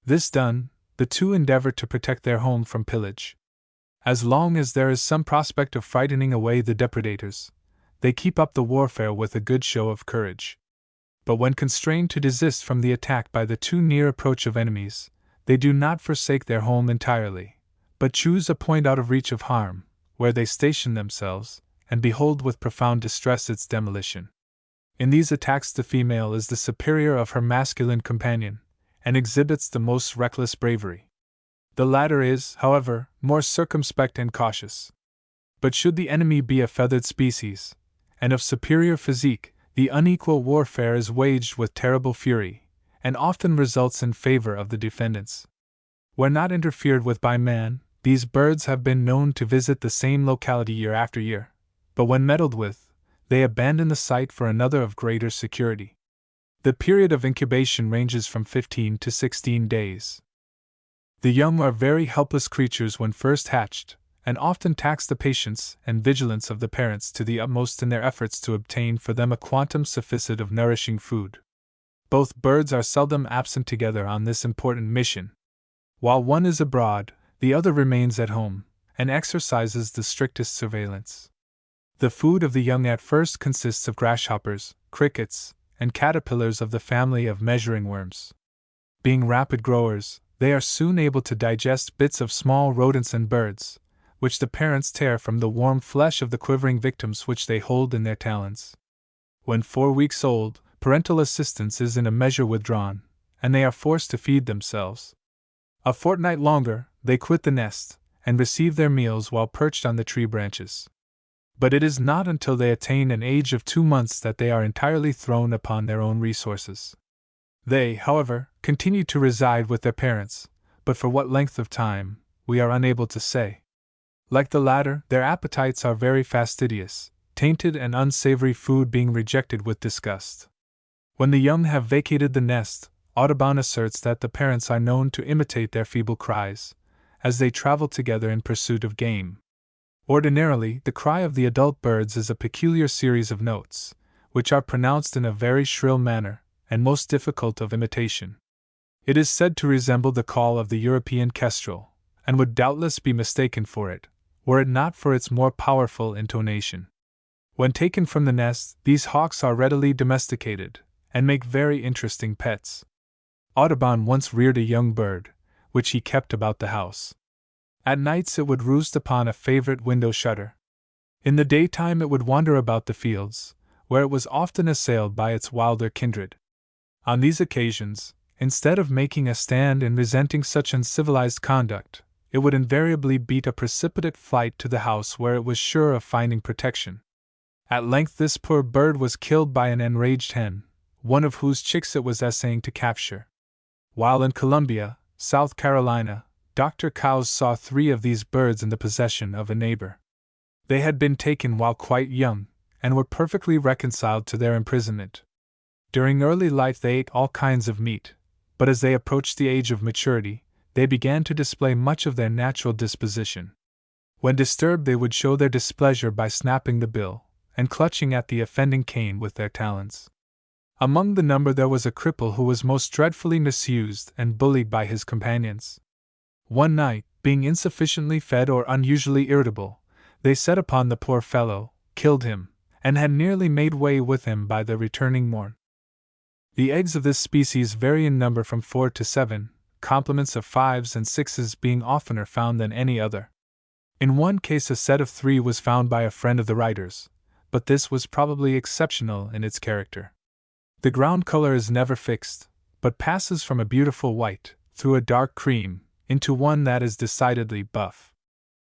This done, the two endeavor to protect their home from pillage. As long as there is some prospect of frightening away the depredators, they keep up the warfare with a good show of courage. But when constrained to desist from the attack by the too near approach of enemies, they do not forsake their home entirely, but choose a point out of reach of harm, where they station themselves, and behold with profound distress its demolition. In these attacks the female is the superior of her masculine companion, and exhibits the most reckless bravery. The latter is, however, more circumspect and cautious. But should the enemy be a feathered species, and of superior physique, the unequal warfare is waged with terrible fury, and often results in favor of the defendants. Where not interfered with by man, these birds have been known to visit the same locality year after year, but when meddled with, they abandon the site for another of greater security. The period of incubation ranges from 15 to 16 days. The young are very helpless creatures when first hatched, and often tax the patience and vigilance of the parents to the utmost in their efforts to obtain for them a quantum sufficit of nourishing food. Both birds are seldom absent together on this important mission. While one is abroad, the other remains at home, and exercises the strictest surveillance. The food of the young at first consists of grasshoppers, crickets, and caterpillars of the family of measuring worms. Being rapid growers, they are soon able to digest bits of small rodents and birds, which the parents tear from the warm flesh of the quivering victims which they hold in their talons. When 4 weeks old, parental assistance is in a measure withdrawn, and they are forced to feed themselves. A fortnight longer, they quit the nest, and receive their meals while perched on the tree branches. But it is not until they attain an age of 2 months that they are entirely thrown upon their own resources. They, however, continue to reside with their parents, but for what length of time, we are unable to say. Like the latter, their appetites are very fastidious, tainted and unsavory food being rejected with disgust. When the young have vacated the nest, Audubon asserts that the parents are known to imitate their feeble cries, as they travel together in pursuit of game. Ordinarily, the cry of the adult birds is a peculiar series of notes, which are pronounced in a very shrill manner, and most difficult of imitation. It is said to resemble the call of the European kestrel, and would doubtless be mistaken for it, were it not for its more powerful intonation. When taken from the nest, these hawks are readily domesticated, and make very interesting pets. Audubon once reared a young bird, which he kept about the house. At nights it would roost upon a favorite window shutter. In the daytime it would wander about the fields, where it was often assailed by its wilder kindred. On these occasions, instead of making a stand and resenting such uncivilized conduct, it would invariably beat a precipitate flight to the house where it was sure of finding protection. At length this poor bird was killed by an enraged hen, one of whose chicks it was essaying to capture. While in Columbia, South Carolina, Dr. Cowes saw 3 of these birds in the possession of a neighbor. They had been taken while quite young, and were perfectly reconciled to their imprisonment. During early life they ate all kinds of meat, but as they approached the age of maturity, they began to display much of their natural disposition. When disturbed they would show their displeasure by snapping the bill, and clutching at the offending cane with their talons. Among the number there was a cripple who was most dreadfully misused and bullied by his companions. One night, being insufficiently fed or unusually irritable, they set upon the poor fellow, killed him, and had nearly made way with him by the returning morn. The eggs of this species vary in number from 4 to 7, complements of 5s and 6s being oftener found than any other. In one case a set of 3 was found by a friend of the writer's, but this was probably exceptional in its character. The ground color is never fixed, but passes from a beautiful white, through a dark cream, into one that is decidedly buff.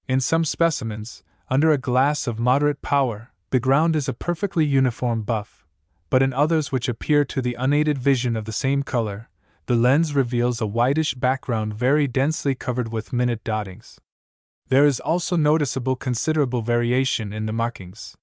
In some specimens, under a glass of moderate power, the ground is a perfectly uniform buff, but in others which appear to the unaided vision of the same color, the lens reveals a whitish background very densely covered with minute dottings. There is also noticeable considerable variation in the markings.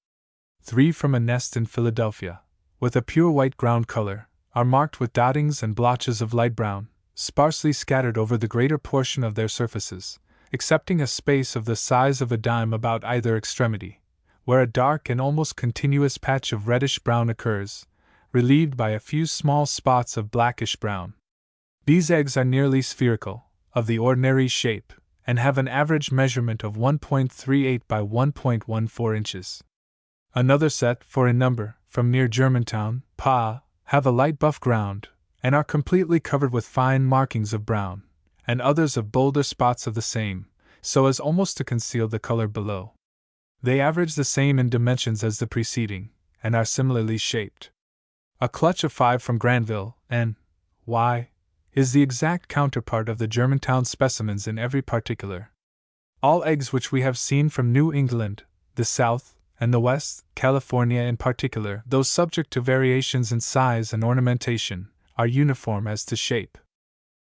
3 from a nest in Philadelphia, with a pure white ground color, are marked with dottings and blotches of light brown, sparsely scattered over the greater portion of their surfaces, excepting a space of the size of a dime about either extremity, where a dark and almost continuous patch of reddish-brown occurs, relieved by a few small spots of blackish-brown. These eggs are nearly spherical, of the ordinary shape, and have an average measurement of 1.38 by 1.14 inches. Another set, 4 in number, from near Germantown, Pa, have a light buff ground, and are completely covered with fine markings of brown, and others of bolder spots of the same, so as almost to conceal the color below. They average the same in dimensions as the preceding, and are similarly shaped. A clutch of 5 from Granville, N.Y., is the exact counterpart of the Germantown specimens in every particular. All eggs which we have seen from New England, the South, and the West, California in particular, though subject to variations in size and ornamentation, are uniform as to shape.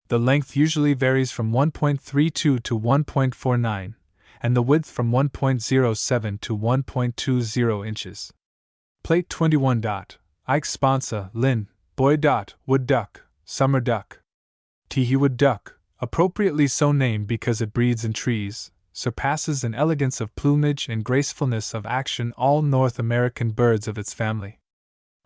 The length usually varies from 1.32 to 1.49, and the width from 1.07 to 1.20 inches. Plate 21. Ike Sponsa, Lynn, Boy. Wood duck, summer duck. Teehee wood duck, appropriately so named because it breeds in trees, surpasses in elegance of plumage and gracefulness of action all North American birds of its family.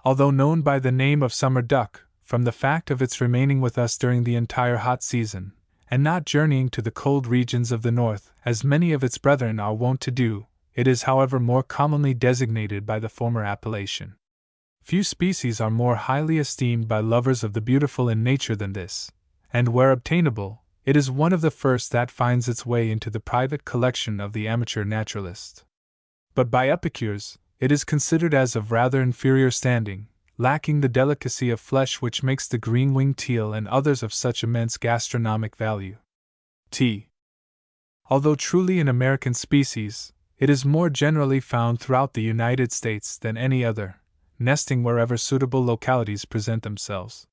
Although known by the name of summer duck, from the fact of its remaining with us during the entire hot season, and not journeying to the cold regions of the north, as many of its brethren are wont to do, it is however more commonly designated by the former appellation. Few species are more highly esteemed by lovers of the beautiful in nature than this, and where obtainable, it is one of the first that finds its way into the private collection of the amateur naturalist. But by epicures, it is considered as of rather inferior standing, lacking the delicacy of flesh which makes the green-winged teal and others of such immense gastronomic value. Although truly an American species, it is more generally found throughout the United States than any other, nesting wherever suitable localities present themselves.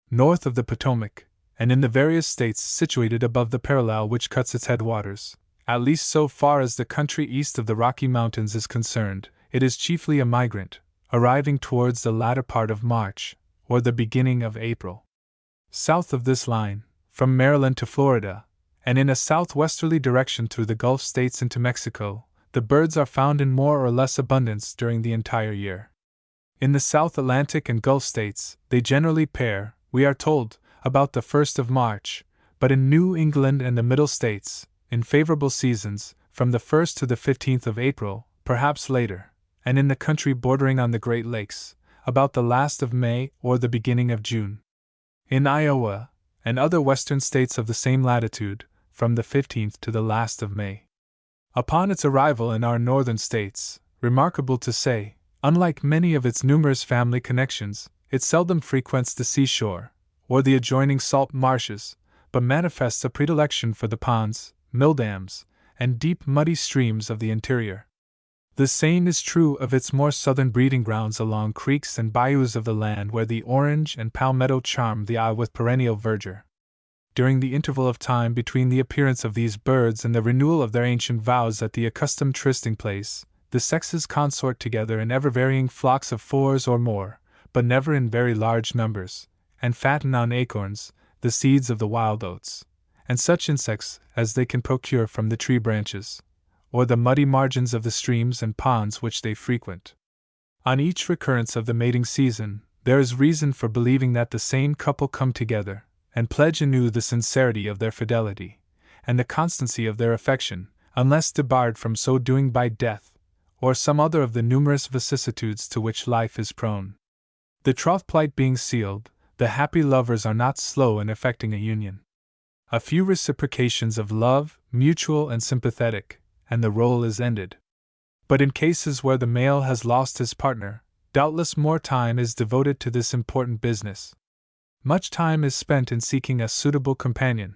North of the Potomac, and in the various states situated above the parallel which cuts its headwaters, at least so far as the country east of the Rocky Mountains is concerned, it is chiefly a migrant, arriving towards the latter part of March, or the beginning of April. South of this line, from Maryland to Florida, and in a southwesterly direction through the Gulf states into Mexico, the birds are found in more or less abundance during the entire year. In the South Atlantic and Gulf states, they generally pair, we are told, about the 1st of March, but in New England and the Middle States, in favorable seasons, from the 1st to the 15th of April, perhaps later, and in the country bordering on the Great Lakes, about the last of May or the beginning of June. In Iowa, and other western states of the same latitude, from the 15th to the last of May. Upon its arrival in our northern states, remarkable to say, unlike many of its numerous family connections, it seldom frequents the seashore, or the adjoining salt marshes, but manifests a predilection for the ponds, milldams, and deep muddy streams of the interior. The same is true of its more southern breeding grounds along creeks and bayous of the land where the orange and palmetto charm the eye with perennial verdure. During the interval of time between the appearance of these birds and the renewal of their ancient vows at the accustomed trysting place, the sexes consort together in ever-varying flocks of 4 or more, but never in very large numbers, and fatten on acorns, the seeds of the wild oats, and such insects as they can procure from the tree branches, or the muddy margins of the streams and ponds which they frequent. On each recurrence of the mating season, there is reason for believing that the same couple come together, and pledge anew the sincerity of their fidelity, and the constancy of their affection, unless debarred from so doing by death, or some other of the numerous vicissitudes to which life is prone. The troth plight being sealed, the happy lovers are not slow in effecting a union. A few reciprocations of love, mutual and sympathetic, and the role is ended. But in cases where the male has lost his partner, doubtless more time is devoted to this important business. Much time is spent in seeking a suitable companion,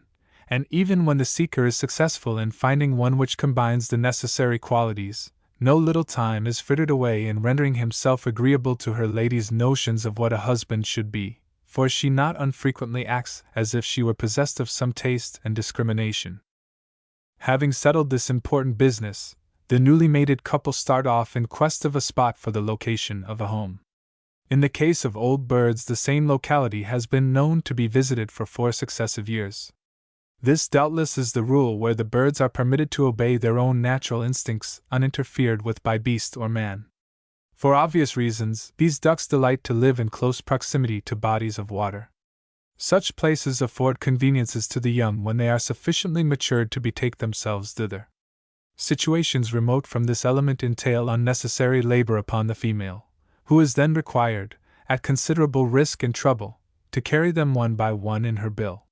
and even when the seeker is successful in finding one which combines the necessary qualities, no little time is frittered away in rendering himself agreeable to her lady's notions of what a husband should be, for she not unfrequently acts as if she were possessed of some taste and discrimination. Having settled this important business, the newly mated couple start off in quest of a spot for the location of a home. In the case of old birds, the same locality has been known to be visited for 4 successive years. This doubtless is the rule where the birds are permitted to obey their own natural instincts uninterfered with by beast or man. For obvious reasons, these ducks delight to live in close proximity to bodies of water. Such places afford conveniences to the young when they are sufficiently matured to betake themselves thither. Situations remote from this element entail unnecessary labor upon the female, who is then required, at considerable risk and trouble, to carry them one by one in her bill.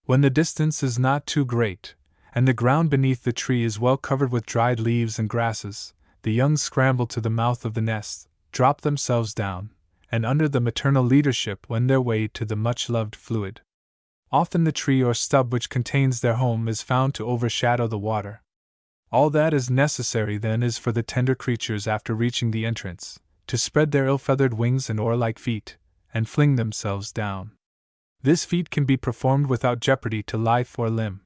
When the distance is not too great, and the ground beneath the tree is well covered with dried leaves and grasses, the young scramble to the mouth of the nest, drop themselves down, and under the maternal leadership wend their way to the much-loved fluid. Often the tree or stub which contains their home is found to overshadow the water. All that is necessary then is for the tender creatures, after reaching the entrance, to spread their ill-feathered wings and oar-like feet, and fling themselves down. This feat can be performed without jeopardy to life or limb.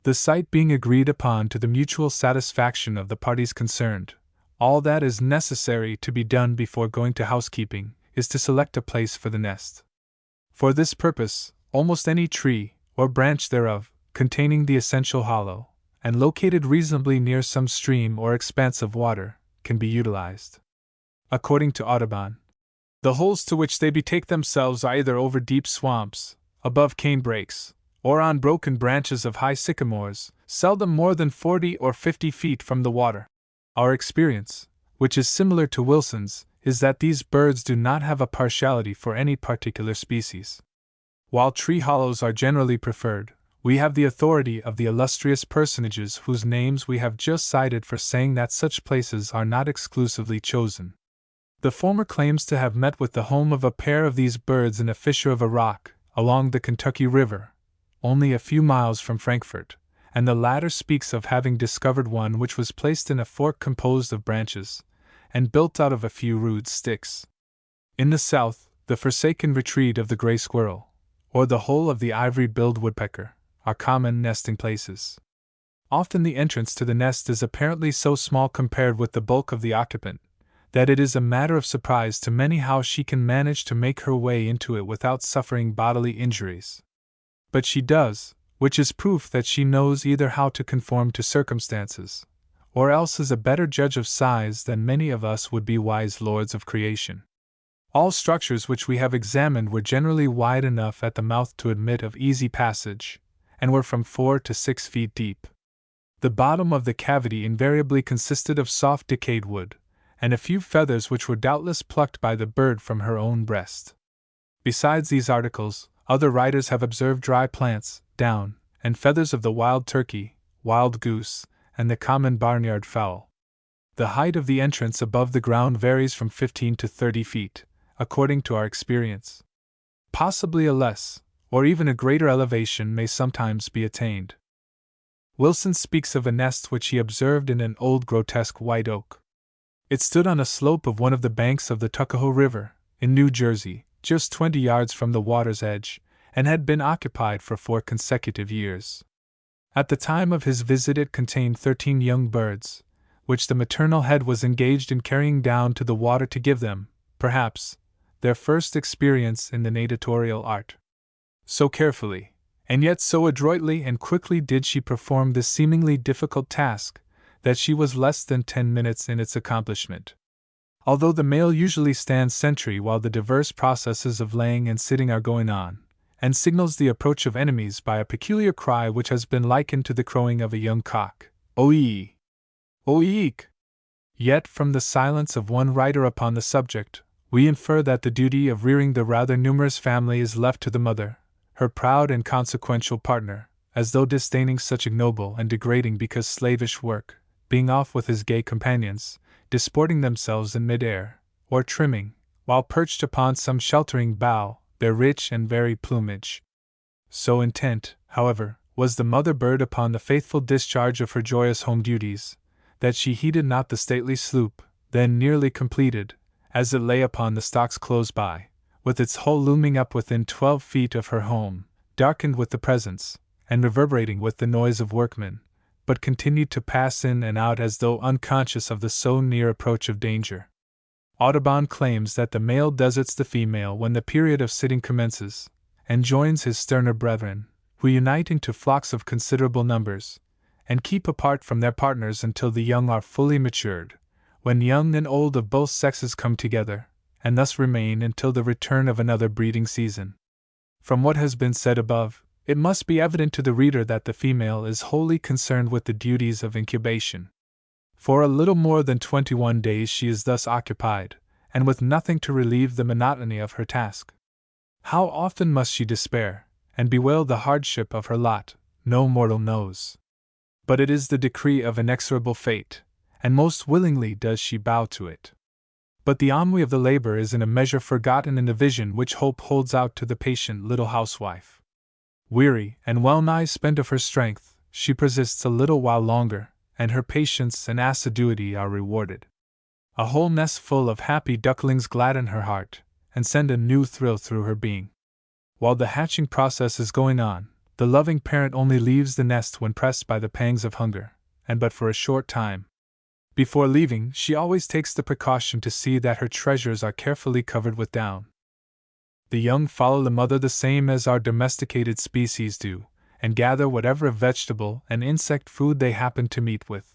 The site being agreed upon to the mutual satisfaction of the parties concerned, all that is necessary to be done before going to housekeeping is to select a place for the nest. For this purpose, almost any tree, or branch thereof, containing the essential hollow, and located reasonably near some stream or expanse of water, can be utilized. According to Audubon, the holes to which they betake themselves are either over deep swamps, above cane brakes, or on broken branches of high sycamores, seldom more than 40 or 50 feet from the water. Our experience, which is similar to Wilson's, is that these birds do not have a partiality for any particular species. While tree hollows are generally preferred, we have the authority of the illustrious personages whose names we have just cited for saying that such places are not exclusively chosen. The former claims to have met with the home of a pair of these birds in a fissure of a rock, along the Kentucky River, only a few miles from Frankfort, and the latter speaks of having discovered one which was placed in a fork composed of branches, and built out of a few rude sticks. In the South, the forsaken retreat of the gray squirrel, or the hole of the ivory-billed woodpecker, are common nesting places. Often the entrance to the nest is apparently so small compared with the bulk of the occupant, that it is a matter of surprise to many how she can manage to make her way into it without suffering bodily injuries. But she does, which is proof that she knows either how to conform to circumstances, or else is a better judge of size than many of us would be wise lords of creation. All structures which we have examined were generally wide enough at the mouth to admit of easy passage, and were from 4 to 6 feet deep. The bottom of the cavity invariably consisted of soft decayed wood, and a few feathers which were doubtless plucked by the bird from her own breast. Besides these articles, other writers have observed dry plants, down, and feathers of the wild turkey, wild goose, and the common barnyard fowl. The height of the entrance above the ground varies from 15 to 30 feet, according to our experience. Possibly a less, or even a greater elevation may sometimes be attained. Wilson speaks of a nest which he observed in an old grotesque white oak. It stood on a slope of one of the banks of the Tuckahoe River, in New Jersey, just 20 yards from the water's edge, and had been occupied for 4 consecutive years. At the time of his visit it contained 13 young birds, which the maternal head was engaged in carrying down to the water to give them, perhaps, their first experience in the natatorial art. So carefully, and yet so adroitly and quickly did she perform this seemingly difficult task, that she was less than 10 minutes in its accomplishment. Although the male usually stands sentry while the diverse processes of laying and sitting are going on, and signals the approach of enemies by a peculiar cry which has been likened to the crowing of a young cock, "O-ee! O-eek!" Yet from the silence of one writer upon the subject, we infer that the duty of rearing the rather numerous family is left to the mother, her proud and consequential partner, as though disdaining such ignoble and degrading because slavish work, being off with his gay companions, disporting themselves in mid-air, or trimming, while perched upon some sheltering bough, their rich and varied plumage. So intent, however, was the mother bird upon the faithful discharge of her joyous home duties, that she heeded not the stately sloop, then nearly completed, as it lay upon the stocks close by, with its hull looming up within 12 feet of her home, darkened with the presence, and reverberating with the noise of workmen, but continued to pass in and out as though unconscious of the so near approach of danger. Audubon claims that the male deserts the female when the period of sitting commences, and joins his sterner brethren, who unite into flocks of considerable numbers, and keep apart from their partners until the young are fully matured, when young and old of both sexes come together, and thus remain until the return of another breeding season. From what has been said above, it must be evident to the reader that the female is wholly concerned with the duties of incubation. For a little more than 21 days she is thus occupied, and with nothing to relieve the monotony of her task. How often must she despair, and bewail the hardship of her lot, no mortal knows. But it is the decree of inexorable fate, and most willingly does she bow to it. But the ennui of the labor is in a measure forgotten in the vision which hope holds out to the patient little housewife. Weary and well-nigh spent of her strength, she persists a little while longer, and her patience and assiduity are rewarded. A whole nest full of happy ducklings gladden her heart, and send a new thrill through her being. While the hatching process is going on, the loving parent only leaves the nest when pressed by the pangs of hunger, and but for a short time. Before leaving, she always takes the precaution to see that her treasures are carefully covered with down. The young follow the mother the same as our domesticated species do, and gather whatever vegetable and insect food they happen to meet with.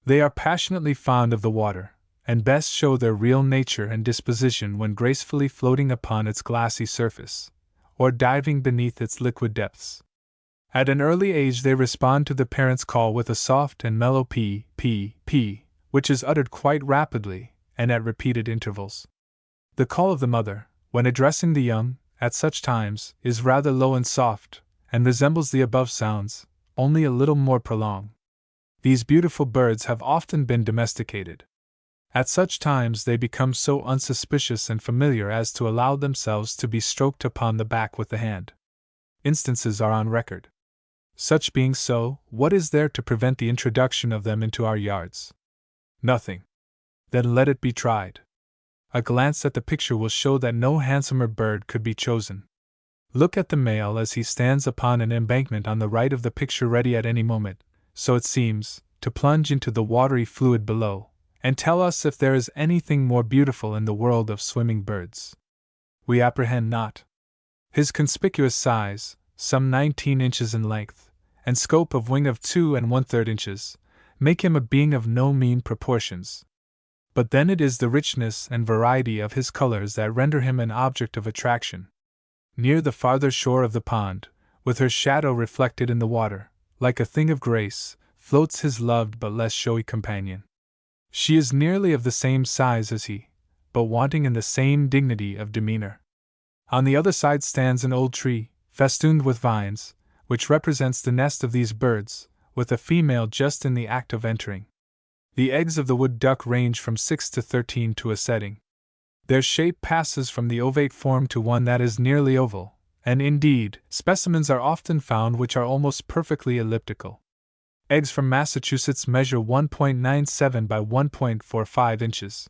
They are passionately fond of the water, and best show their real nature and disposition when gracefully floating upon its glassy surface, or diving beneath its liquid depths. At an early age they respond to the parent's call with a soft and mellow pee, pee, pee, which is uttered quite rapidly, and at repeated intervals. The call of the mother, when addressing the young, at such times, is rather low and soft, and resembles the above sounds, only a little more prolonged. These beautiful birds have often been domesticated. At such times they become so unsuspicious and familiar as to allow themselves to be stroked upon the back with the hand. Instances are on record. Such being so, what is there to prevent the introduction of them into our yards? Nothing. Then let it be tried. A glance at the picture will show that no handsomer bird could be chosen. Look at the male as he stands upon an embankment on the right of the picture, ready at any moment, so it seems, to plunge into the watery fluid below, and tell us if there is anything more beautiful in the world of swimming birds. We apprehend not. His conspicuous size, some 19 inches in length, and scope of wing of 2 1/3 inches, make him a being of no mean proportions. But then it is the richness and variety of his colors that render him an object of attraction. Near the farther shore of the pond, with her shadow reflected in the water, like a thing of grace, floats his loved but less showy companion. She is nearly of the same size as he, but wanting in the same dignity of demeanor. On the other side stands an old tree, festooned with vines, which represents the nest of these birds, with a female just in the act of entering. The eggs of the wood duck range from 6 to 13 to a setting. Their shape passes from the ovate form to one that is nearly oval, and indeed, specimens are often found which are almost perfectly elliptical. Eggs from Massachusetts measure 1.97 by 1.45 inches.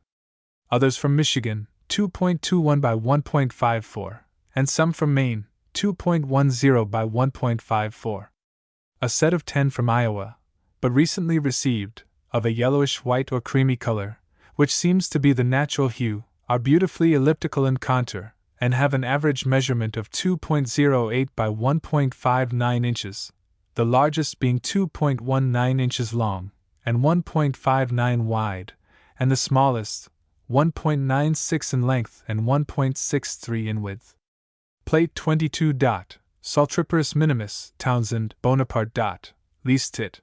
Others from Michigan, 2.21 by 1.54, and some from Maine, 2.10 by 1.54. A set of 10 from Iowa, but recently received, of a yellowish white or creamy color, which seems to be the natural hue, are beautifully elliptical in contour, and have an average measurement of 2.08 by 1.59 inches, the largest being 2.19 inches long, and 1.59 wide, and the smallest, 1.96 in length and 1.63 in width. Plate 22. Saltriparus minimus, Townsend, Bonaparte. Least tit.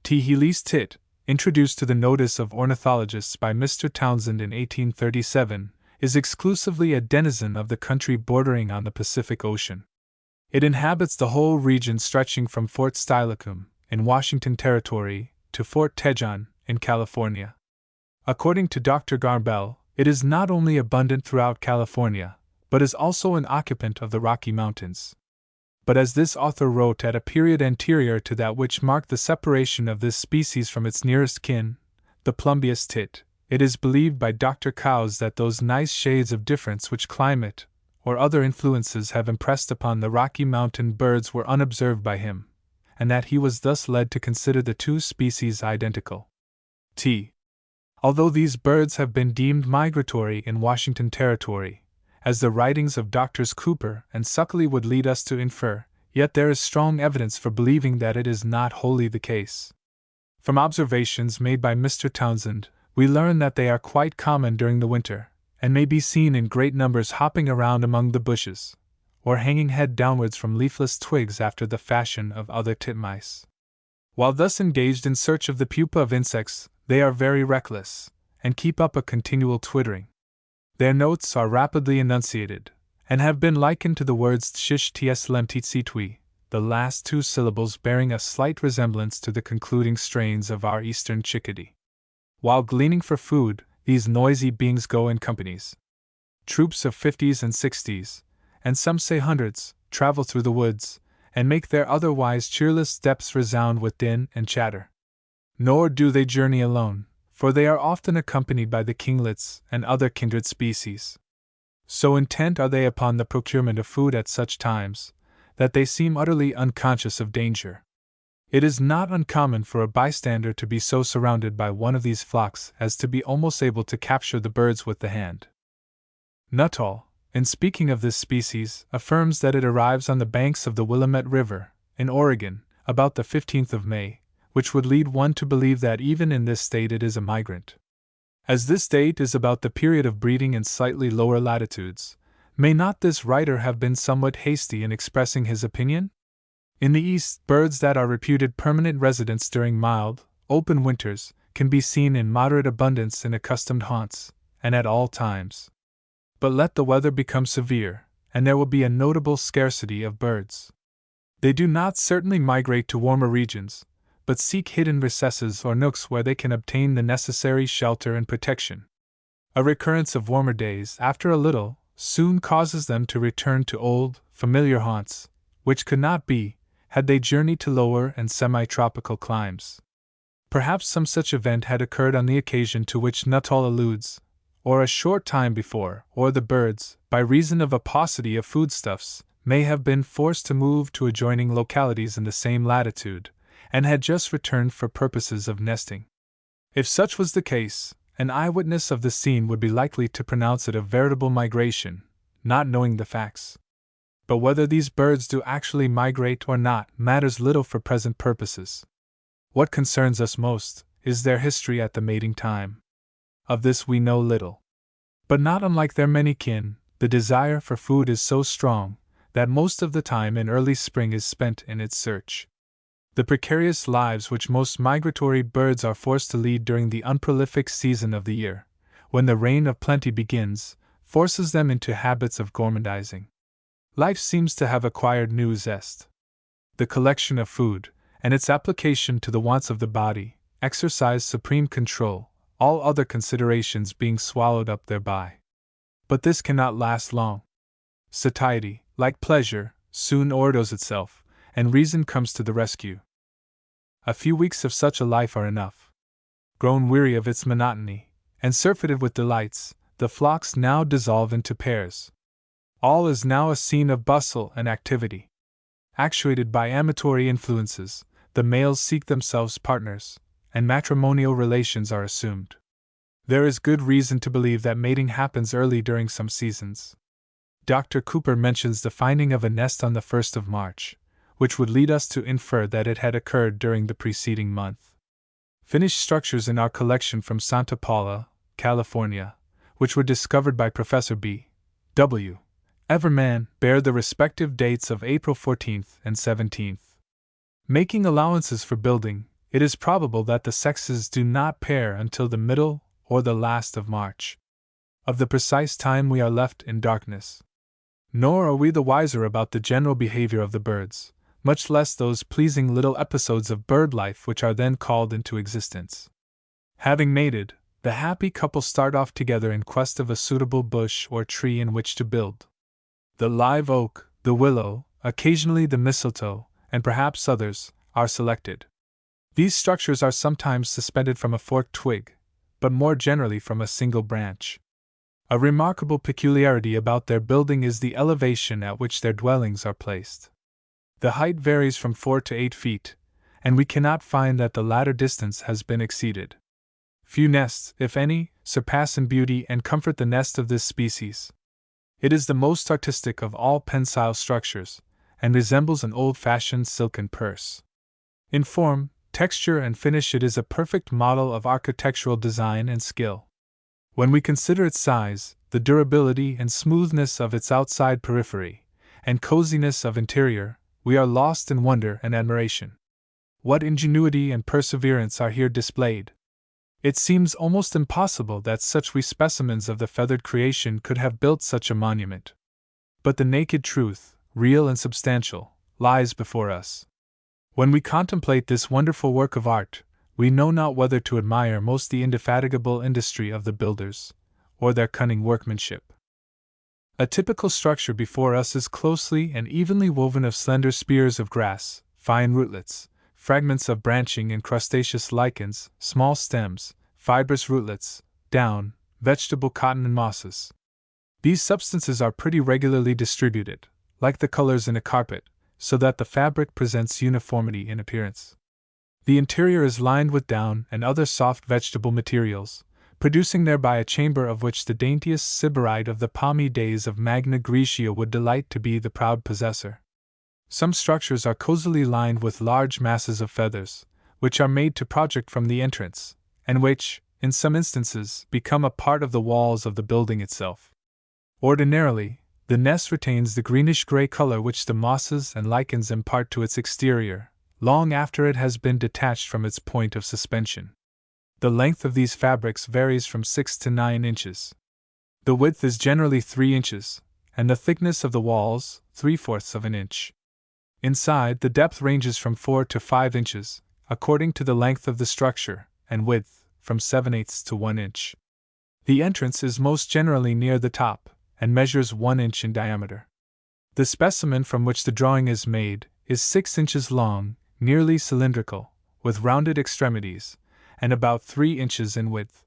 He least tit, introduced to the notice of ornithologists by Mr. Townsend in 1837, is exclusively a denizen of the country bordering on the Pacific Ocean. It inhabits the whole region stretching from Fort Steilacoom, in Washington Territory, to Fort Tejon, in California. According to Dr. Garbel, it is not only abundant throughout California, but is also an occupant of the Rocky Mountains. But as this author wrote at a period anterior to that which marked the separation of this species from its nearest kin, the plumbeous tit, it is believed by Dr. Cowes that those nice shades of difference which climate, or other influences have impressed upon the Rocky Mountain birds were unobserved by him, and that he was thus led to consider the two species identical. Although these birds have been deemed migratory in Washington Territory, as the writings of Drs. Cooper and Suckley would lead us to infer, yet there is strong evidence for believing that it is not wholly the case. From observations made by Mr. Townsend, we learn that they are quite common during the winter, and may be seen in great numbers hopping around among the bushes, or hanging head downwards from leafless twigs after the fashion of other titmice. While thus engaged in search of the pupa of insects, they are very reckless, and keep up a continual twittering. Their notes are rapidly enunciated, and have been likened to the words tshish ts lemtitsitwi, the last two syllables bearing a slight resemblance to the concluding strains of our eastern chickadee. While gleaning for food, these noisy beings go in companies. Troops of 50s and 60s, and some say hundreds, travel through the woods, and make their otherwise cheerless depths resound with din and chatter. Nor do they journey alone, for they are often accompanied by the kinglets and other kindred species. So intent are they upon the procurement of food at such times, that they seem utterly unconscious of danger. It is not uncommon for a bystander to be so surrounded by one of these flocks as to be almost able to capture the birds with the hand. Nuttall, in speaking of this species, affirms that it arrives on the banks of the Willamette River, in Oregon, about the 15th of May, which would lead one to believe that even in this state it is a migrant. As this date is about the period of breeding in slightly lower latitudes, may not this writer have been somewhat hasty in expressing his opinion? In the East, birds that are reputed permanent residents during mild, open winters can be seen in moderate abundance in accustomed haunts, and at all times. But let the weather become severe, and there will be a notable scarcity of birds. They do not certainly migrate to warmer regions, but seek hidden recesses or nooks where they can obtain the necessary shelter and protection. A recurrence of warmer days, after a little, soon causes them to return to old, familiar haunts, which could not be, had they journeyed to lower and semi-tropical climes. Perhaps some such event had occurred on the occasion to which Nuttall alludes, or a short time before, or the birds, by reason of a paucity of foodstuffs, may have been forced to move to adjoining localities in the same latitude, and had just returned for purposes of nesting. If such was the case, an eyewitness of the scene would be likely to pronounce it a veritable migration, not knowing the facts. But whether these birds do actually migrate or not matters little for present purposes. What concerns us most is their history at the mating time. Of this we know little. But not unlike their many kin, the desire for food is so strong that most of the time in early spring is spent in its search. The precarious lives which most migratory birds are forced to lead during the unprolific season of the year, when the reign of plenty begins, forces them into habits of gormandizing. Life seems to have acquired new zest. The collection of food, and its application to the wants of the body, exercise supreme control, all other considerations being swallowed up thereby. But this cannot last long. Satiety, like pleasure, soon o'erdoes itself, and reason comes to the rescue. A few weeks of such a life are enough. Grown weary of its monotony, and surfeited with delights, the flocks now dissolve into pairs. All is now a scene of bustle and activity. Actuated by amatory influences, the males seek themselves partners, and matrimonial relations are assumed. There is good reason to believe that mating happens early during some seasons. Dr. Cooper mentions the finding of a nest on the 1st of March, which would lead us to infer that it had occurred during the preceding month. Finished structures in our collection from Santa Paula, California, which were discovered by Professor B. W. Everman, bear the respective dates of April 14th and 17th. Making allowances for building, it is probable that the sexes do not pair until the middle or the last of March. Of the precise time we are left in darkness. Nor are we the wiser about the general behavior of the birds, much less those pleasing little episodes of bird life which are then called into existence. Having mated, the happy couple start off together in quest of a suitable bush or tree in which to build. The live oak, the willow, occasionally the mistletoe, and perhaps others, are selected. These structures are sometimes suspended from a forked twig, but more generally from a single branch. A remarkable peculiarity about their building is the elevation at which their dwellings are placed. The height varies from 4 to 8 feet, and we cannot find that the latter distance has been exceeded. Few nests, if any, surpass in beauty and comfort the nest of this species. It is the most artistic of all pensile structures, and resembles an old-fashioned silken purse. In form, texture, and finish it is a perfect model of architectural design and skill. When we consider its size, the durability and smoothness of its outside periphery, and coziness of interior, we are lost in wonder and admiration. What ingenuity and perseverance are here displayed! It seems almost impossible that such wee specimens of the feathered creation could have built such a monument. But the naked truth, real and substantial, lies before us. When we contemplate this wonderful work of art, we know not whether to admire most the indefatigable industry of the builders, or their cunning workmanship. A typical structure before us is closely and evenly woven of slender spears of grass, fine rootlets, fragments of branching and crustaceous lichens, small stems, fibrous rootlets, down, vegetable cotton, and mosses. These substances are pretty regularly distributed, like the colors in a carpet, so that the fabric presents uniformity in appearance. The interior is lined with down and other soft vegetable materials, producing thereby a chamber of which the daintiest sybarite of the palmy days of Magna Graecia would delight to be the proud possessor. Some structures are cozily lined with large masses of feathers, which are made to project from the entrance, and which, in some instances, become a part of the walls of the building itself. Ordinarily, the nest retains the greenish-gray color which the mosses and lichens impart to its exterior, long after it has been detached from its point of suspension. The length of these fabrics varies from 6 to 9 inches. The width is generally 3 inches, and the thickness of the walls, 3/4 of an inch. Inside, the depth ranges from 4 to 5 inches, according to the length of the structure, and width, from 7/8 to 1 inch. The entrance is most generally near the top, and measures 1 inch in diameter. The specimen from which the drawing is made is 6 inches long, nearly cylindrical, with rounded extremities, and about 3 inches in width.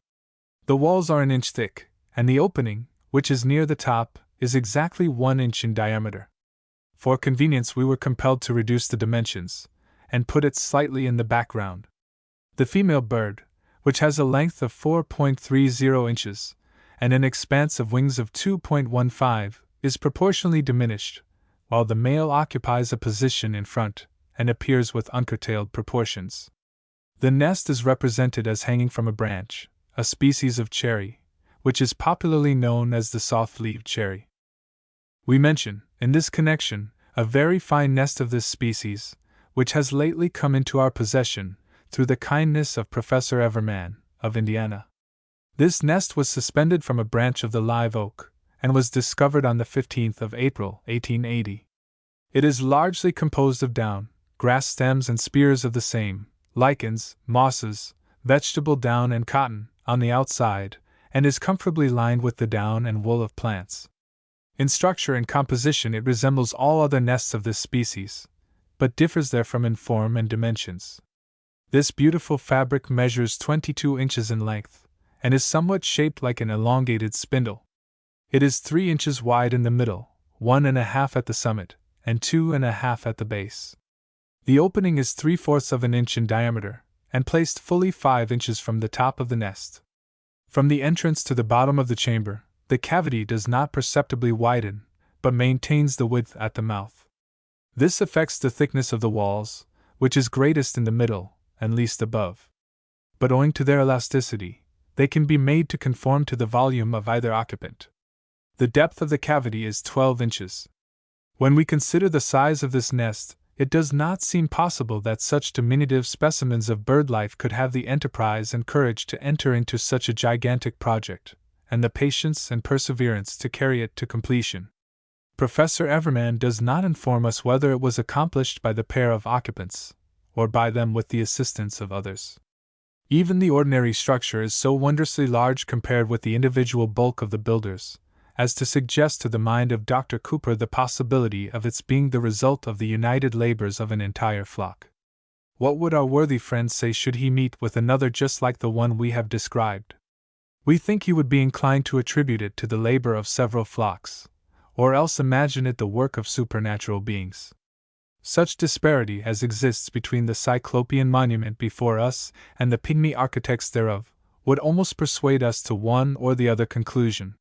The walls are an inch thick, and the opening, which is near the top, is exactly 1 inch in diameter. For convenience, we were compelled to reduce the dimensions, and put it slightly in the background. The female bird, which has a length of 4.30 inches, and an expanse of wings of 2.15, is proportionally diminished, while the male occupies a position in front and appears with uncurtailed proportions. The nest is represented as hanging from a branch, a species of cherry, which is popularly known as the soft-leaved cherry. We mention, in this connection, a very fine nest of this species, which has lately come into our possession through the kindness of Professor Everman, of Indiana. This nest was suspended from a branch of the live oak, and was discovered on the 15th of April, 1880. It is largely composed of down, grass stems and spears of the same, lichens, mosses, vegetable down and cotton, on the outside, and is comfortably lined with the down and wool of plants. In structure and composition it resembles all other nests of this species, but differs therefrom in form and dimensions. This beautiful fabric measures 22 inches in length, and is somewhat shaped like an elongated spindle. It is 3 inches wide in the middle, 1½ at the summit, and 2½ at the base. The opening is 3/4 of an inch in diameter, and placed fully 5 inches from the top of the nest. From the entrance to the bottom of the chamber, the cavity does not perceptibly widen, but maintains the width at the mouth. This affects the thickness of the walls, which is greatest in the middle, and least above. But owing to their elasticity, they can be made to conform to the volume of either occupant. The depth of the cavity is 12 inches. When we consider the size of this nest, it does not seem possible that such diminutive specimens of bird life could have the enterprise and courage to enter into such a gigantic project, and the patience and perseverance to carry it to completion. Professor Everman does not inform us whether it was accomplished by the pair of occupants, or by them with the assistance of others. Even the ordinary structure is so wondrously large compared with the individual bulk of the builders, as to suggest to the mind of Dr. Cooper the possibility of its being the result of the united labors of an entire flock. What would our worthy friend say should he meet with another just like the one we have described? We think he would be inclined to attribute it to the labor of several flocks, or else imagine it the work of supernatural beings. Such disparity as exists between the Cyclopean monument before us and the pygmy architects thereof would almost persuade us to one or the other conclusion.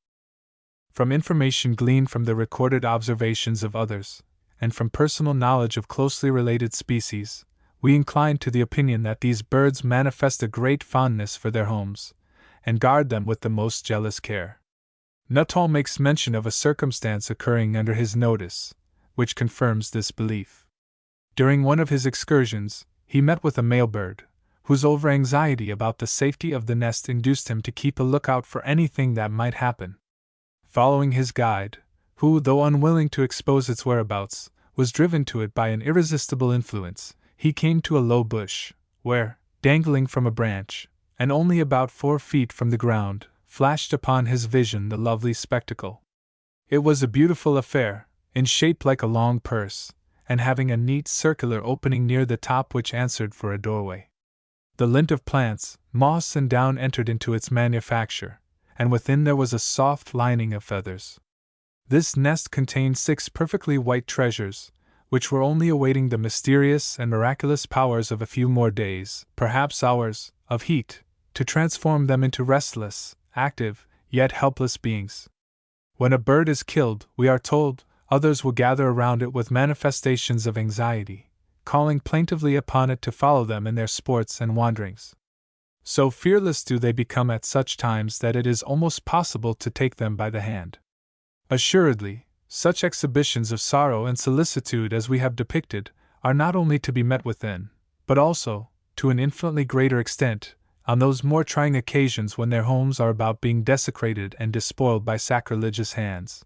From information gleaned from the recorded observations of others, and from personal knowledge of closely related species, we incline to the opinion that these birds manifest a great fondness for their homes, and guard them with the most jealous care. Nuttall makes mention of a circumstance occurring under his notice, which confirms this belief. During one of his excursions, he met with a male bird, whose over-anxiety about the safety of the nest induced him to keep a lookout for anything that might happen. Following his guide, who, though unwilling to expose its whereabouts, was driven to it by an irresistible influence, he came to a low bush, where, dangling from a branch, and only about 4 feet from the ground, flashed upon his vision the lovely spectacle. It was a beautiful affair, in shape like a long purse, and having a neat circular opening near the top which answered for a doorway. The lint of plants, moss and down entered into its manufacture, and within there was a soft lining of feathers. This nest contained 6 perfectly white treasures, which were only awaiting the mysterious and miraculous powers of a few more days, perhaps hours, of heat, to transform them into restless, active, yet helpless beings. When a bird is killed, we are told, others will gather around it with manifestations of anxiety, calling plaintively upon it to follow them in their sports and wanderings. So fearless do they become at such times that it is almost possible to take them by the hand. Assuredly, such exhibitions of sorrow and solicitude as we have depicted are not only to be met with in, but also, to an infinitely greater extent, on those more trying occasions when their homes are about being desecrated and despoiled by sacrilegious hands.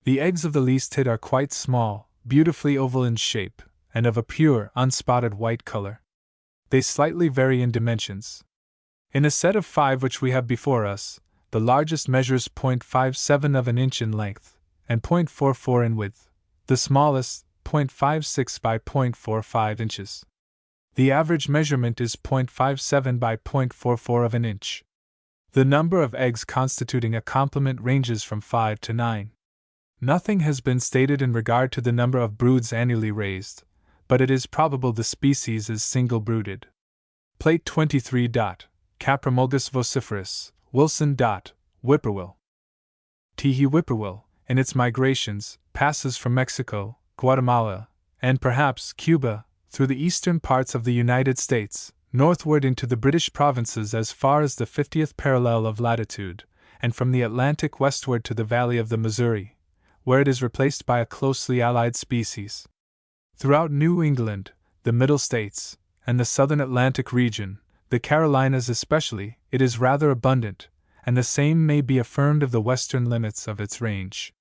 The eggs of the least hid are quite small, beautifully oval in shape, and of a pure, unspotted white color. They slightly vary in dimensions. In a set of 5 which we have before us, the largest measures 0.57 of an inch in length, and 0.44 in width, the smallest, 0.56 by 0.45 inches. The average measurement is 0.57 by 0.44 of an inch. The number of eggs constituting a complement ranges from 5 to 9. Nothing has been stated in regard to the number of broods annually raised, but it is probable the species is single-brooded. Plate 23. Caprimulgus vociferus, Wilson. Whippoorwill. Teehee whippoorwill, in its migrations, passes from Mexico, Guatemala, and perhaps Cuba, through the eastern parts of the United States, northward into the British provinces as far as the 50th parallel of latitude, and from the Atlantic westward to the valley of the Missouri, where it is replaced by a closely allied species. Throughout New England, the Middle States, and the southern Atlantic region, the Carolinas especially, it is rather abundant, and the same may be affirmed of the western limits of its range.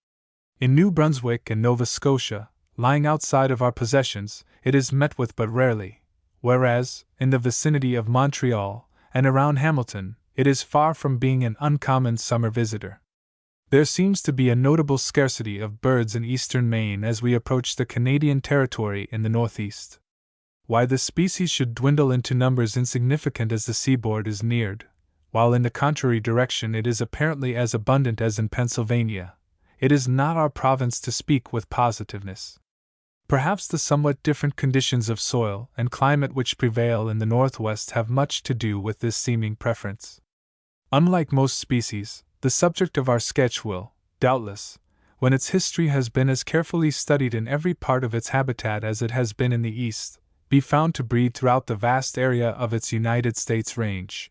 In New Brunswick and Nova Scotia, lying outside of our possessions, it is met with but rarely, whereas, in the vicinity of Montreal, and around Hamilton, it is far from being an uncommon summer visitor. There seems to be a notable scarcity of birds in eastern Maine as we approach the Canadian territory in the northeast. Why this species should dwindle into numbers insignificant as the seaboard is neared, while in the contrary direction it is apparently as abundant as in Pennsylvania, it is not our province to speak with positiveness. Perhaps the somewhat different conditions of soil and climate which prevail in the Northwest have much to do with this seeming preference. Unlike most species, the subject of our sketch will, doubtless, when its history has been as carefully studied in every part of its habitat as it has been in the East, be found to breed throughout the vast area of its United States range.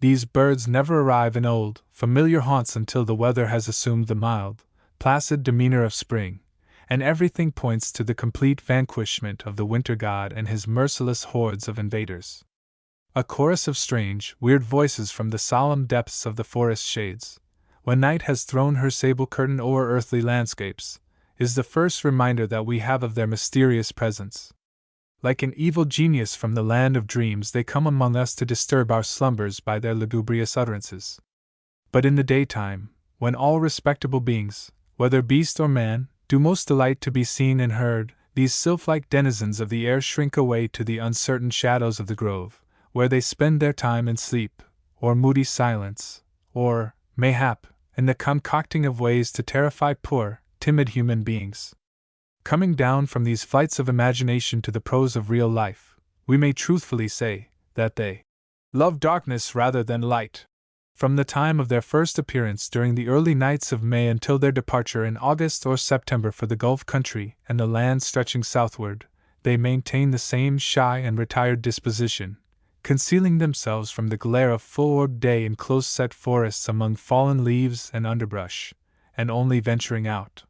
These birds never arrive in old, familiar haunts until the weather has assumed the mild, placid demeanor of spring, and everything points to the complete vanquishment of the winter god and his merciless hordes of invaders. A chorus of strange, weird voices from the solemn depths of the forest shades, when night has thrown her sable curtain o'er earthly landscapes, is the first reminder that we have of their mysterious presence. Like an evil genius from the land of dreams, they come among us to disturb our slumbers by their lugubrious utterances. But in the daytime, when all respectable beings, whether beast or man, do most delight to be seen and heard, these sylph-like denizens of the air shrink away to the uncertain shadows of the grove, where they spend their time in sleep, or moody silence, or, mayhap, in the concocting of ways to terrify poor, timid human beings. Coming down from these flights of imagination to the prose of real life, we may truthfully say that they love darkness rather than light. From the time of their first appearance during the early nights of May until their departure in August or September for the Gulf country and the land stretching southward, they maintain the same shy and retired disposition, concealing themselves from the glare of full-orbed day in close-set forests among fallen leaves and underbrush, and only venturing out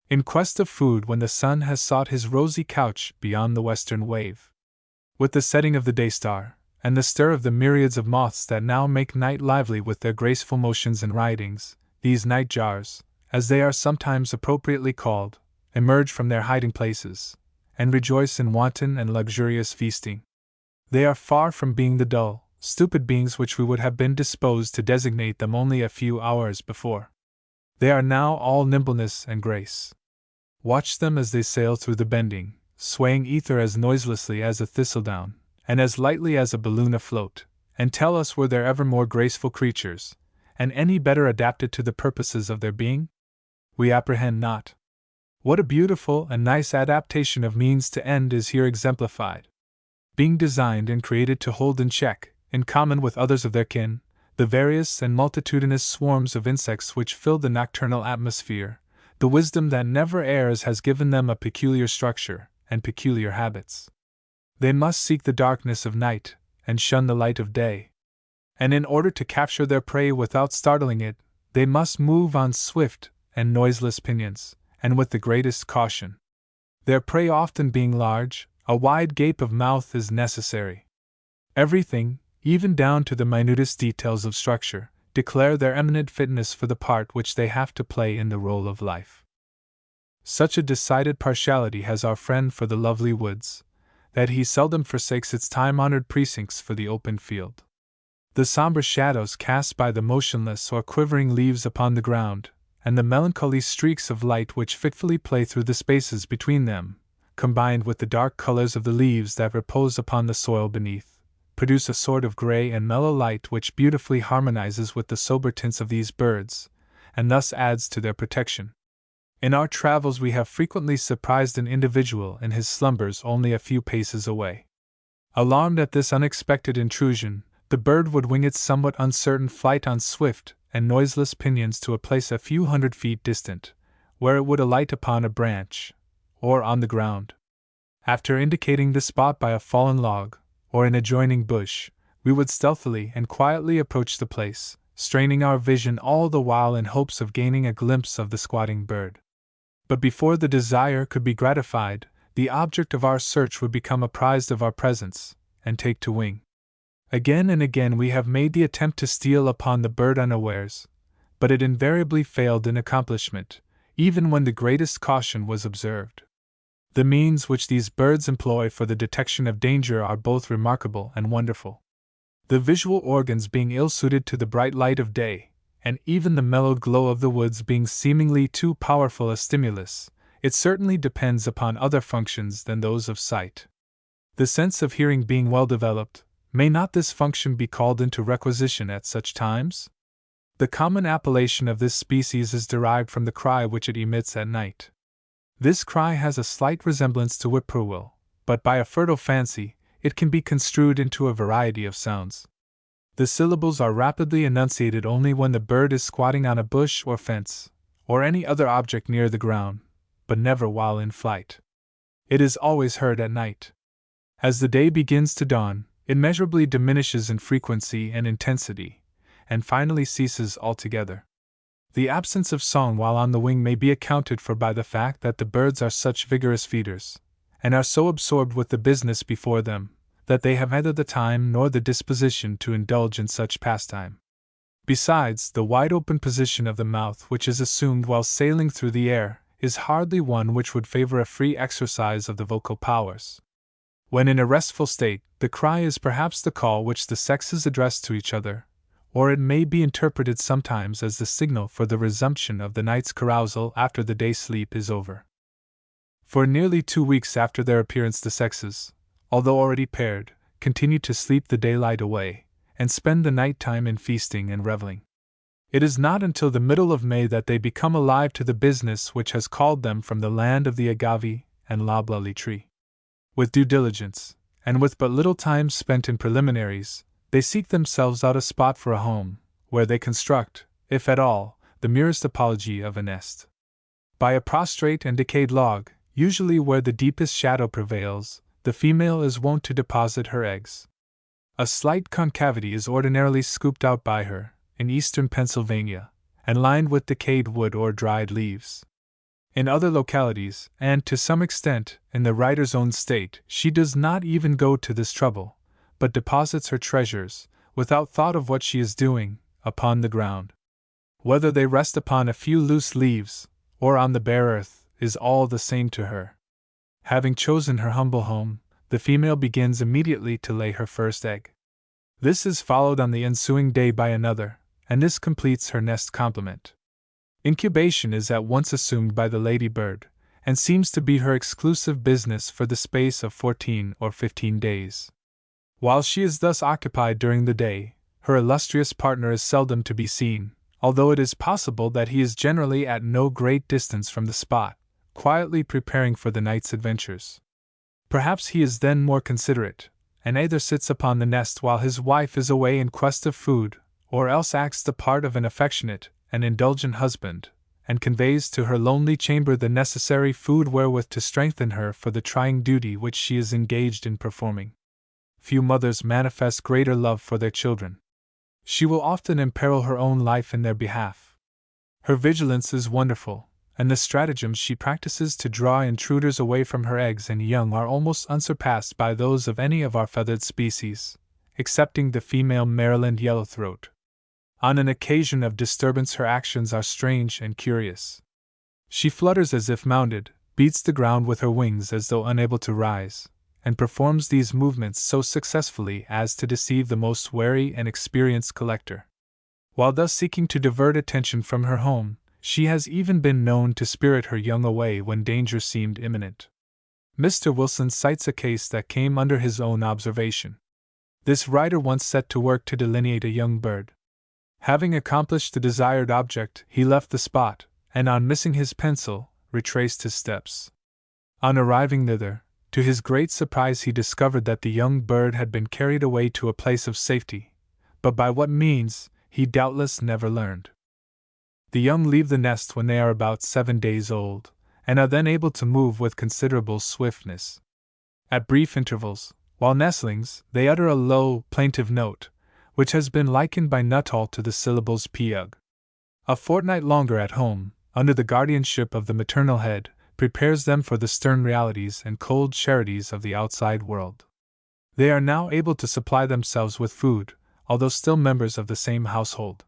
in quest of food when the sun has sought his rosy couch beyond the western wave. With the setting of the day-star, and the stir of the myriads of moths that now make night lively with their graceful motions and writings, these night-jars, as they are sometimes appropriately called, emerge from their hiding-places, and rejoice in wanton and luxurious feasting. They are far from being the dull, stupid beings which we would have been disposed to designate them only a few hours before. They are now all nimbleness and grace. Watch them as they sail through the bending, swaying ether as noiselessly as a thistledown, and as lightly as a balloon afloat, and tell us were there ever more graceful creatures, and any better adapted to the purposes of their being? We apprehend not. What a beautiful and nice adaptation of means to end is here exemplified. Being designed and created to hold in check, in common with others of their kin, the various and multitudinous swarms of insects which fill the nocturnal atmosphere, the wisdom that never errs has given them a peculiar structure and peculiar habits. They must seek the darkness of night and shun the light of day. And in order to capture their prey without startling it, they must move on swift and noiseless pinions, and with the greatest caution. Their prey often being large, a wide gape of mouth is necessary. Everything, even down to the minutest details of structure, declare their eminent fitness for the part which they have to play in the role of life. Such a decided partiality has our friend for the lovely woods, that he seldom forsakes its time-honored precincts for the open field. The somber shadows cast by the motionless or quivering leaves upon the ground, and the melancholy streaks of light which fitfully play through the spaces between them, combined with the dark colors of the leaves that repose upon the soil beneath, produce a sort of gray and mellow light which beautifully harmonizes with the sober tints of these birds, and thus adds to their protection. In our travels we have frequently surprised an individual in his slumbers only a few paces away. Alarmed at this unexpected intrusion, the bird would wing its somewhat uncertain flight on swift and noiseless pinions to a place a few hundred feet distant, where it would alight upon a branch, or on the ground. After indicating the spot by a fallen log, or an adjoining bush, we would stealthily and quietly approach the place, straining our vision all the while in hopes of gaining a glimpse of the squatting bird. But before the desire could be gratified, the object of our search would become apprised of our presence, and take to wing. Again and again we have made the attempt to steal upon the bird unawares, but it invariably failed in accomplishment, even when the greatest caution was observed. The means which these birds employ for the detection of danger are both remarkable and wonderful. The visual organs being ill-suited to the bright light of day, and even the mellowed glow of the woods being seemingly too powerful a stimulus, it certainly depends upon other functions than those of sight. The sense of hearing being well developed, may not this function be called into requisition at such times? The common appellation of this species is derived from the cry which it emits at night. This cry has a slight resemblance to whippoorwill, but by a fertile fancy, it can be construed into a variety of sounds. The syllables are rapidly enunciated only when the bird is squatting on a bush or fence, or any other object near the ground, but never while in flight. It is always heard at night. As the day begins to dawn, it measurably diminishes in frequency and intensity, and finally ceases altogether. The absence of song while on the wing may be accounted for by the fact that the birds are such vigorous feeders, and are so absorbed with the business before them, that they have neither the time nor the disposition to indulge in such pastime. Besides, the wide open position of the mouth which is assumed while sailing through the air is hardly one which would favor a free exercise of the vocal powers. When in a restful state, the cry is perhaps the call which the sexes address to each other, or it may be interpreted sometimes as the signal for the resumption of the night's carousal after the day's sleep is over. For nearly 2 weeks after their appearance the sexes, although already paired, continue to sleep the daylight away, and spend the night time in feasting and reveling. It is not until the middle of May that they become alive to the business which has called them from the land of the agave and loblolly tree. With due diligence, and with but little time spent in preliminaries, they seek themselves out a spot for a home, where they construct, if at all, the merest apology of a nest. By a prostrate and decayed log, usually where the deepest shadow prevails, the female is wont to deposit her eggs. A slight concavity is ordinarily scooped out by her, in eastern Pennsylvania, and lined with decayed wood or dried leaves. In other localities, and to some extent in the writer's own state, she does not even go to this trouble, but deposits her treasures, without thought of what she is doing, upon the ground. Whether they rest upon a few loose leaves, or on the bare earth, is all the same to her. Having chosen her humble home, the female begins immediately to lay her first egg. This is followed on the ensuing day by another, and this completes her nest complement. Incubation is at once assumed by the lady bird, and seems to be her exclusive business for the space of 14 or 15 days. While she is thus occupied during the day, her illustrious partner is seldom to be seen, although it is possible that he is generally at no great distance from the spot, quietly preparing for the night's adventures. Perhaps he is then more considerate, and either sits upon the nest while his wife is away in quest of food, or else acts the part of an affectionate and indulgent husband, and conveys to her lonely chamber the necessary food wherewith to strengthen her for the trying duty which she is engaged in performing. Few mothers manifest greater love for their children. She will often imperil her own life in their behalf. Her vigilance is wonderful, and the stratagems she practices to draw intruders away from her eggs and young are almost unsurpassed by those of any of our feathered species, excepting the female Maryland yellowthroat. On an occasion of disturbance her actions are strange and curious. She flutters as if mounted, beats the ground with her wings as though unable to rise, and performs these movements so successfully as to deceive the most wary and experienced collector. While thus seeking to divert attention from her home, she has even been known to spirit her young away when danger seemed imminent. Mr. Wilson cites a case that came under his own observation. This writer once set to work to delineate a young bird. Having accomplished the desired object, he left the spot, and on missing his pencil, retraced his steps. On arriving thither, to his great surprise he discovered that the young bird had been carried away to a place of safety, but by what means, he doubtless never learned. The young leave the nest when they are about 7 days old, and are then able to move with considerable swiftness. At brief intervals, while nestlings, they utter a low, plaintive note, which has been likened by Nuttall to the syllables pug. A fortnight longer at home, under the guardianship of the maternal head, prepares them for the stern realities and cold charities of the outside world. They are now able to supply themselves with food, although still members of the same household.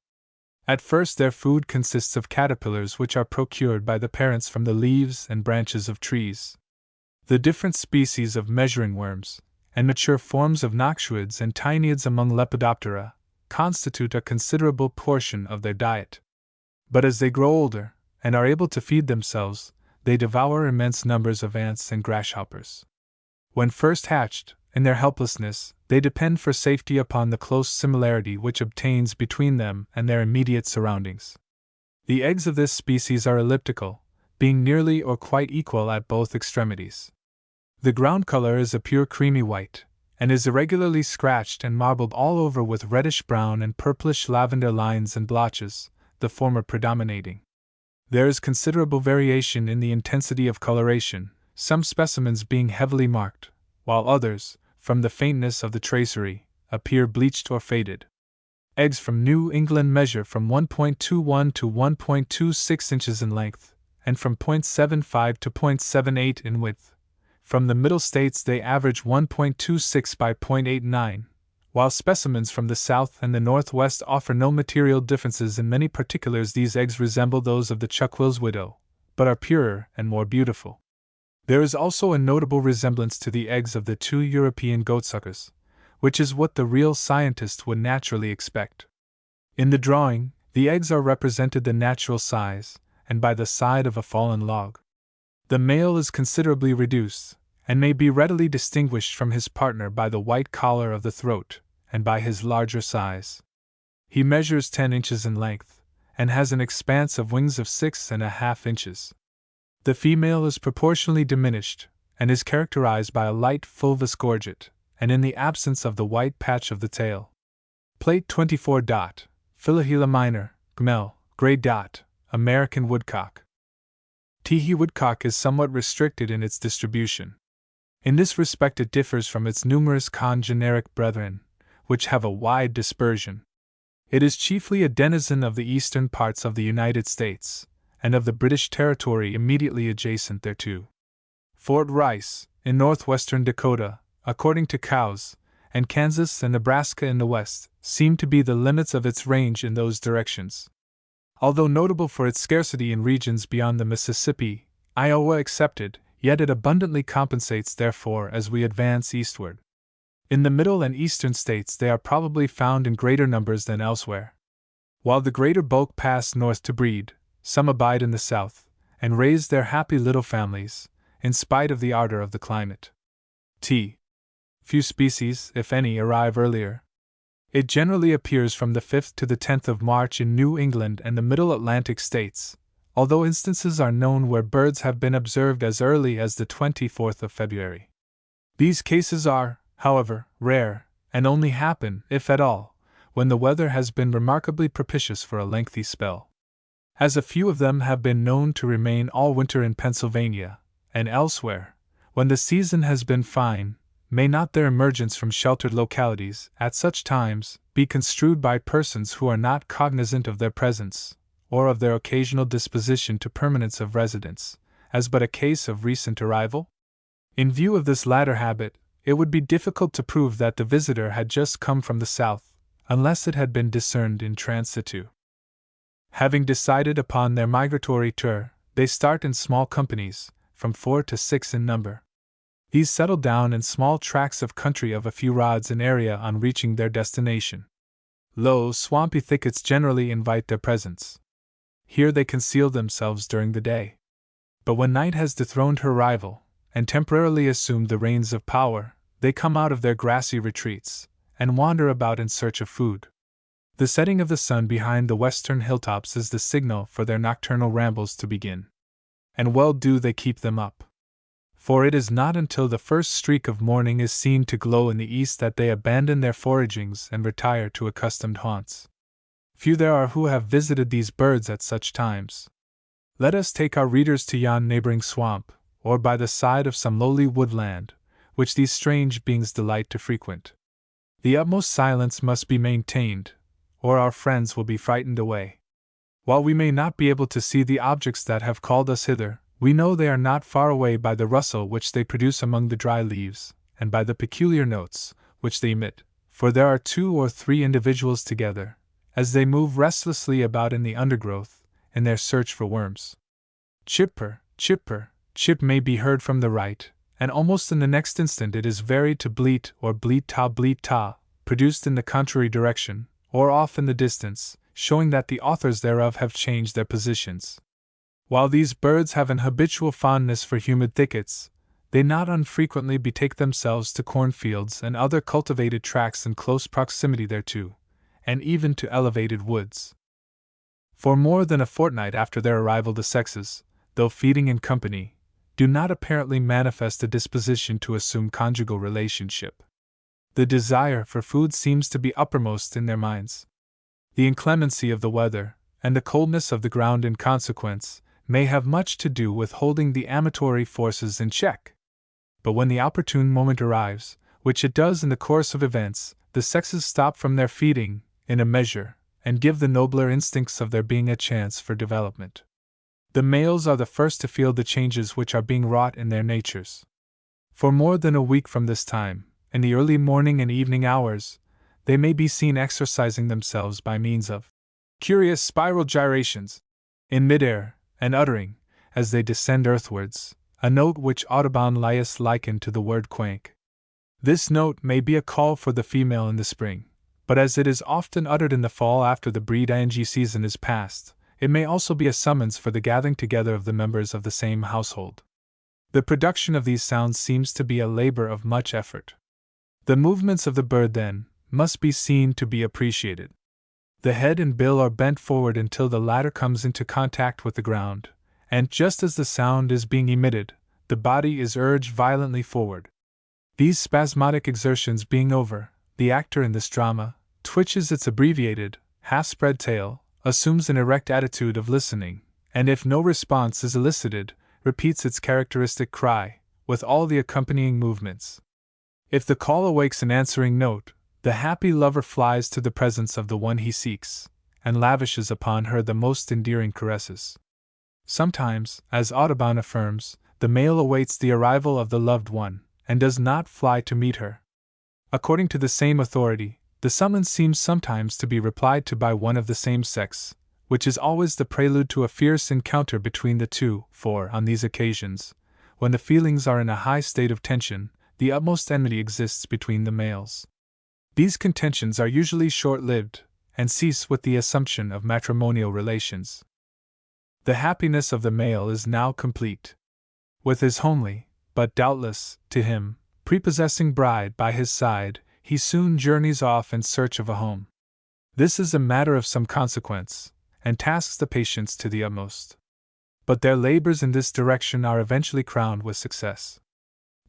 At first their food consists of caterpillars which are procured by the parents from the leaves and branches of trees. The different species of measuring worms, and mature forms of noctuids and tiniids among Lepidoptera, constitute a considerable portion of their diet. But as they grow older, and are able to feed themselves, they devour immense numbers of ants and grasshoppers. When first hatched, in their helplessness, they depend for safety upon the close similarity which obtains between them and their immediate surroundings. The eggs of this species are elliptical, being nearly or quite equal at both extremities. The ground color is a pure creamy white, and is irregularly scratched and marbled all over with reddish-brown and purplish lavender lines and blotches, the former predominating. There is considerable variation in the intensity of coloration, some specimens being heavily marked, while others, from the faintness of the tracery, appear bleached or faded. Eggs from New England measure from 1.21 to 1.26 inches in length, and from 0.75 to 0.78 in width. From the Middle States they average 1.26 by 0.89, while specimens from the South and the Northwest offer no material differences in many particulars. These eggs resemble those of the Chuckwill's widow, but are purer and more beautiful. There is also a notable resemblance to the eggs of the 2 European goatsuckers, which is what the real scientist would naturally expect. In the drawing, the eggs are represented the natural size, and by the side of a fallen log. The male is considerably reduced, and may be readily distinguished from his partner by the white collar of the throat, and by his larger size. He measures 10 inches in length, and has an expanse of wings of 6.5 inches. The female is proportionally diminished, and is characterized by a light fulvous gorget, and in the absence of the white patch of the tail. Plate 24. Philohela minor, Gmel, Gray. American woodcock. Teehee woodcock is somewhat restricted in its distribution. In this respect it differs from its numerous congeneric brethren, which have a wide dispersion. It is chiefly a denizen of the eastern parts of the United States, and of the British territory immediately adjacent thereto. Fort Rice, in northwestern Dakota, according to Cowes, and Kansas and Nebraska in the west, seem to be the limits of its range in those directions. Although notable for its scarcity in regions beyond the Mississippi, Iowa excepted, yet it abundantly compensates therefor as we advance eastward. In the middle and eastern states they are probably found in greater numbers than elsewhere. While the greater bulk pass north to breed, some abide in the south, and raise their happy little families, in spite of the ardor of the climate. Few species, if any, arrive earlier. It generally appears from the 5th to the 10th of March in New England and the Middle Atlantic states, although instances are known where birds have been observed as early as the 24th of February. These cases are, however, rare, and only happen, if at all, when the weather has been remarkably propitious for a lengthy spell. As a few of them have been known to remain all winter in Pennsylvania, and elsewhere, when the season has been fine, may not their emergence from sheltered localities, at such times, be construed by persons who are not cognizant of their presence, or of their occasional disposition to permanence of residence, as but a case of recent arrival? In view of this latter habit, it would be difficult to prove that the visitor had just come from the south, unless it had been discerned in transitu. Having decided upon their migratory tour, they start in small companies, from 4 to 6 in number. These settle down in small tracts of country of a few rods in area on reaching their destination. Low, swampy thickets generally invite their presence. Here they conceal themselves during the day. But when night has dethroned her rival, and temporarily assumed the reins of power, they come out of their grassy retreats, and wander about in search of food. The setting of the sun behind the western hilltops is the signal for their nocturnal rambles to begin. And well do they keep them up. For it is not until the first streak of morning is seen to glow in the east that they abandon their foragings and retire to accustomed haunts. Few there are who have visited these birds at such times. Let us take our readers to yon neighboring swamp, or by the side of some lowly woodland, which these strange beings delight to frequent. The utmost silence must be maintained, or our friends will be frightened away. While we may not be able to see the objects that have called us hither, we know they are not far away by the rustle which they produce among the dry leaves, and by the peculiar notes which they emit, for there are 2 or 3 individuals together, as they move restlessly about in the undergrowth, in their search for worms. Chipper, chipper, chip may be heard from the right, and almost in the next instant it is varied to bleat or bleat ta, produced in the contrary direction, or off in the distance, showing that the authors thereof have changed their positions. While these birds have an habitual fondness for humid thickets, they not unfrequently betake themselves to cornfields and other cultivated tracts in close proximity thereto, and even to elevated woods. For more than a fortnight after their arrival the sexes, though feeding in company, do not apparently manifest a disposition to assume conjugal relationship. The desire for food seems to be uppermost in their minds. The inclemency of the weather, and the coldness of the ground in consequence, may have much to do with holding the amatory forces in check. But when the opportune moment arrives, which it does in the course of events, the sexes stop from their feeding, in a measure, and give the nobler instincts of their being a chance for development. The males are the first to feel the changes which are being wrought in their natures. For more than a week from this time, in the early morning and evening hours, they may be seen exercising themselves by means of curious spiral gyrations in midair, and uttering, as they descend earthwards, a note which Audubon Lias likened to the word quank. This note may be a call for the female in the spring, but as it is often uttered in the fall after the breed-ing season is past, it may also be a summons for the gathering together of the members of the same household. The production of these sounds seems to be a labor of much effort. The movements of the bird, then, must be seen to be appreciated. The head and bill are bent forward until the latter comes into contact with the ground, and just as the sound is being emitted, the body is urged violently forward. These spasmodic exertions being over, the actor in this drama twitches its abbreviated, half-spread tail, assumes an erect attitude of listening, and if no response is elicited, repeats its characteristic cry, with all the accompanying movements. If the call awakes an answering note, the happy lover flies to the presence of the one he seeks, and lavishes upon her the most endearing caresses. Sometimes, as Audubon affirms, the male awaits the arrival of the loved one, and does not fly to meet her. According to the same authority, the summons seems sometimes to be replied to by one of the same sex, which is always the prelude to a fierce encounter between the two, for, on these occasions, when the feelings are in a high state of tension, the utmost enmity exists between the males. These contentions are usually short-lived, and cease with the assumption of matrimonial relations. The happiness of the male is now complete. With his homely, but doubtless, to him, prepossessing bride by his side, he soon journeys off in search of a home. This is a matter of some consequence, and tasks the patience to the utmost. But their labors in this direction are eventually crowned with success.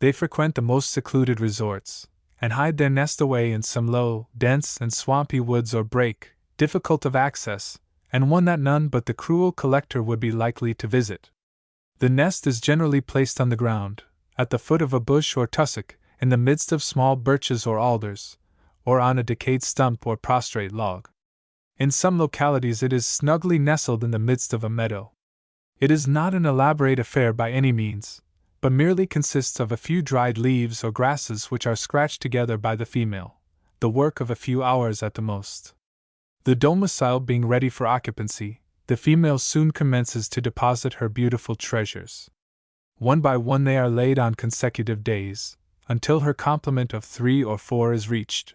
They frequent the most secluded resorts, and hide their nest away in some low, dense, and swampy woods or brake, difficult of access, and one that none but the cruel collector would be likely to visit. The nest is generally placed on the ground, at the foot of a bush or tussock, in the midst of small birches or alders, or on a decayed stump or prostrate log. In some localities it is snugly nestled in the midst of a meadow. It is not an elaborate affair by any means, but merely consists of a few dried leaves or grasses which are scratched together by the female, the work of a few hours at the most. The domicile being ready for occupancy, the female soon commences to deposit her beautiful treasures. One by one they are laid on consecutive days, until her complement of 3 or 4 is reached.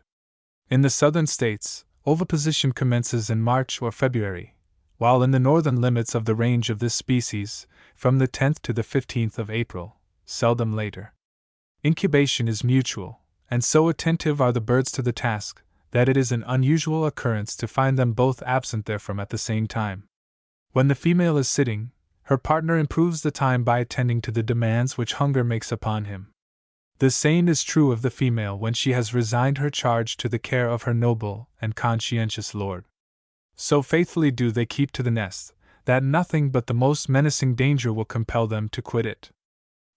In the southern states, oviposition commences in March or February, while in the northern limits of the range of this species, from the 10th to the 15th of April, seldom later. Incubation is mutual, and so attentive are the birds to the task, that it is an unusual occurrence to find them both absent therefrom at the same time. When the female is sitting, her partner improves the time by attending to the demands which hunger makes upon him. The same is true of the female when she has resigned her charge to the care of her noble and conscientious lord. So faithfully do they keep to the nest, that nothing but the most menacing danger will compel them to quit it.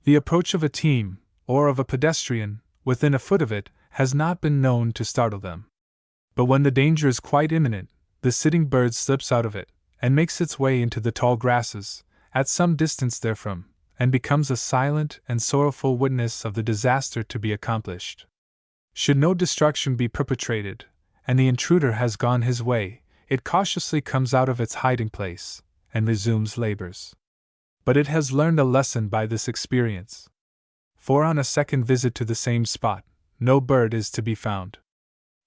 The approach of a team, or of a pedestrian, within a foot of it, has not been known to startle them. But when the danger is quite imminent, the sitting bird slips out of it, and makes its way into the tall grasses, at some distance therefrom, and becomes a silent and sorrowful witness of the disaster to be accomplished. Should no destruction be perpetrated, and the intruder has gone his way, it cautiously comes out of its hiding place, and resumes labors. But it has learned a lesson by this experience. For on a second visit to the same spot, no bird is to be found.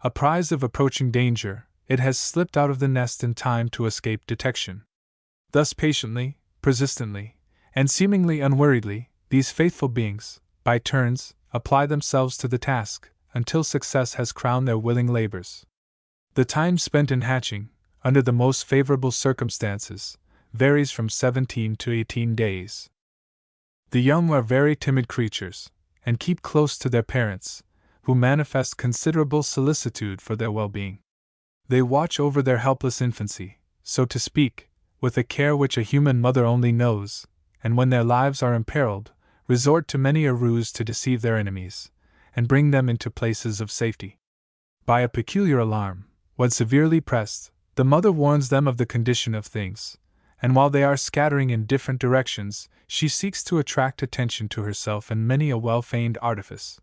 Apprised of approaching danger, it has slipped out of the nest in time to escape detection. Thus patiently, persistently, and seemingly unweariedly, these faithful beings, by turns, apply themselves to the task, until success has crowned their willing labors. The time spent in hatching, under the most favorable circumstances, varies from 17 to 18 days. The young are very timid creatures, and keep close to their parents, who manifest considerable solicitude for their well-being. They watch over their helpless infancy, so to speak, with a care which a human mother only knows, and when their lives are imperiled, resort to many a ruse to deceive their enemies, and bring them into places of safety. By a peculiar alarm, when severely pressed, the mother warns them of the condition of things, and while they are scattering in different directions, she seeks to attract attention to herself in many a well-feigned artifice.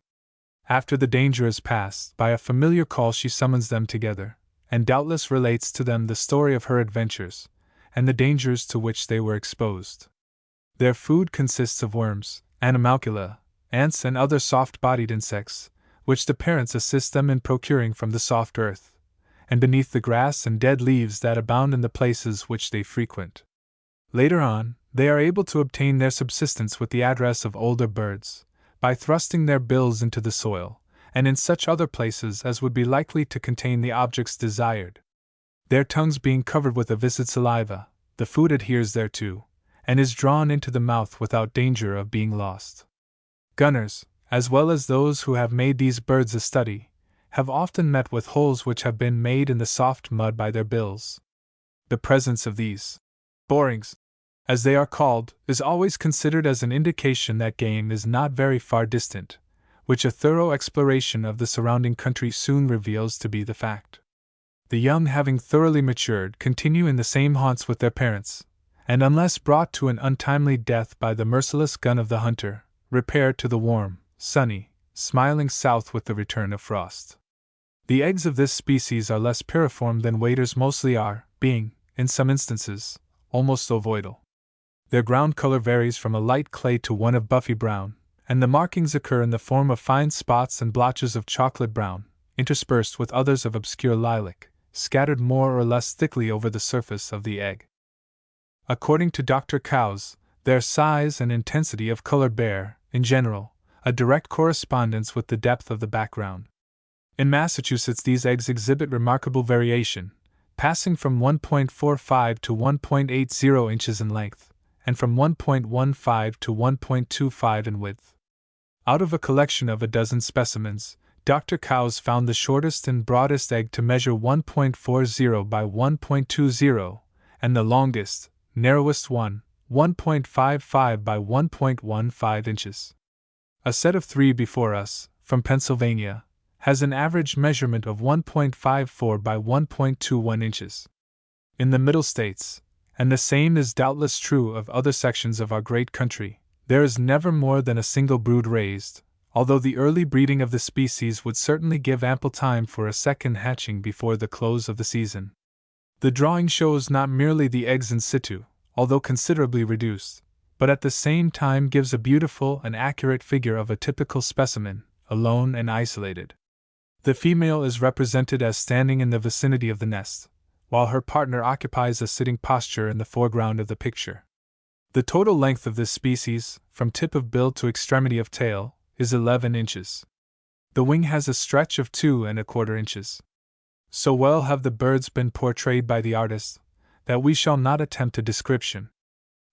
After the danger is past, by a familiar call she summons them together, and doubtless relates to them the story of her adventures, and the dangers to which they were exposed. Their food consists of worms, animalcula, ants and other soft-bodied insects, which the parents assist them in procuring from the soft earth, and beneath the grass and dead leaves that abound in the places which they frequent. Later on, they are able to obtain their subsistence with the address of older birds, by thrusting their bills into the soil, and in such other places as would be likely to contain the objects desired. Their tongues being covered with a viscid saliva, the food adheres thereto, and is drawn into the mouth without danger of being lost. Gunners, as well as those who have made these birds a study, have often met with holes which have been made in the soft mud by their bills. The presence of these borings, as they are called, is always considered as an indication that game is not very far distant, which a thorough exploration of the surrounding country soon reveals to be the fact. The young, having thoroughly matured, continue in the same haunts with their parents, and unless brought to an untimely death by the merciless gun of the hunter, repair to the warm, sunny, smiling south with the return of frost. The eggs of this species are less piriform than waders mostly are, being, in some instances, almost ovoidal. Their ground color varies from a light clay to one of buffy brown, and the markings occur in the form of fine spots and blotches of chocolate brown, interspersed with others of obscure lilac, scattered more or less thickly over the surface of the egg. According to Dr. Cowes, their size and intensity of color bear, in general, a direct correspondence with the depth of the background. In Massachusetts, these eggs exhibit remarkable variation, passing from 1.45 to 1.80 inches in length, and from 1.15 to 1.25 in width. Out of a collection of a dozen specimens, Dr. Cowes found the shortest and broadest egg to measure 1.40 by 1.20, and the longest, narrowest one, 1.55 by 1.15 inches. A set of 3 before us, from Pennsylvania, has an average measurement of 1.54 by 1.21 inches. In the Middle States, and the same is doubtless true of other sections of our great country, there is never more than a single brood raised, although the early breeding of the species would certainly give ample time for a second hatching before the close of the season. The drawing shows not merely the eggs in situ, although considerably reduced, but at the same time gives a beautiful and accurate figure of a typical specimen, alone and isolated. The female is represented as standing in the vicinity of the nest, while her partner occupies a sitting posture in the foreground of the picture. The total length of this species, from tip of bill to extremity of tail, is 11 inches. The wing has a stretch of 2¼ inches. So well have the birds been portrayed by the artist, that we shall not attempt a description.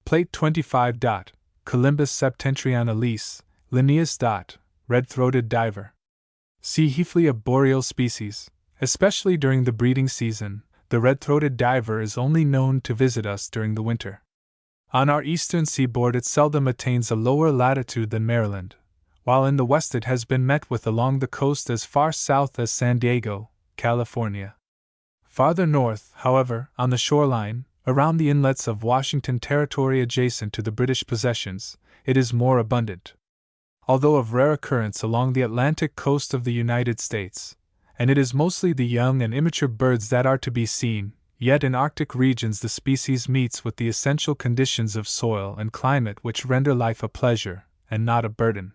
Plate 25. Colymbus septentriana lys, Linnaeus. Red-throated diver. See Heafly of boreal species, especially during the breeding season, The red-throated diver is only known to visit us during the winter. On our eastern seaboard it seldom attains a lower latitude than Maryland, while in the west it has been met with along the coast as far south as San Diego, California. Farther north, however, on the shoreline, around the inlets of Washington Territory adjacent to the British possessions, it is more abundant. Although of rare occurrence along the Atlantic coast of the United States, and it is mostly the young and immature birds that are to be seen, yet in Arctic regions the species meets with the essential conditions of soil and climate which render life a pleasure, and not a burden.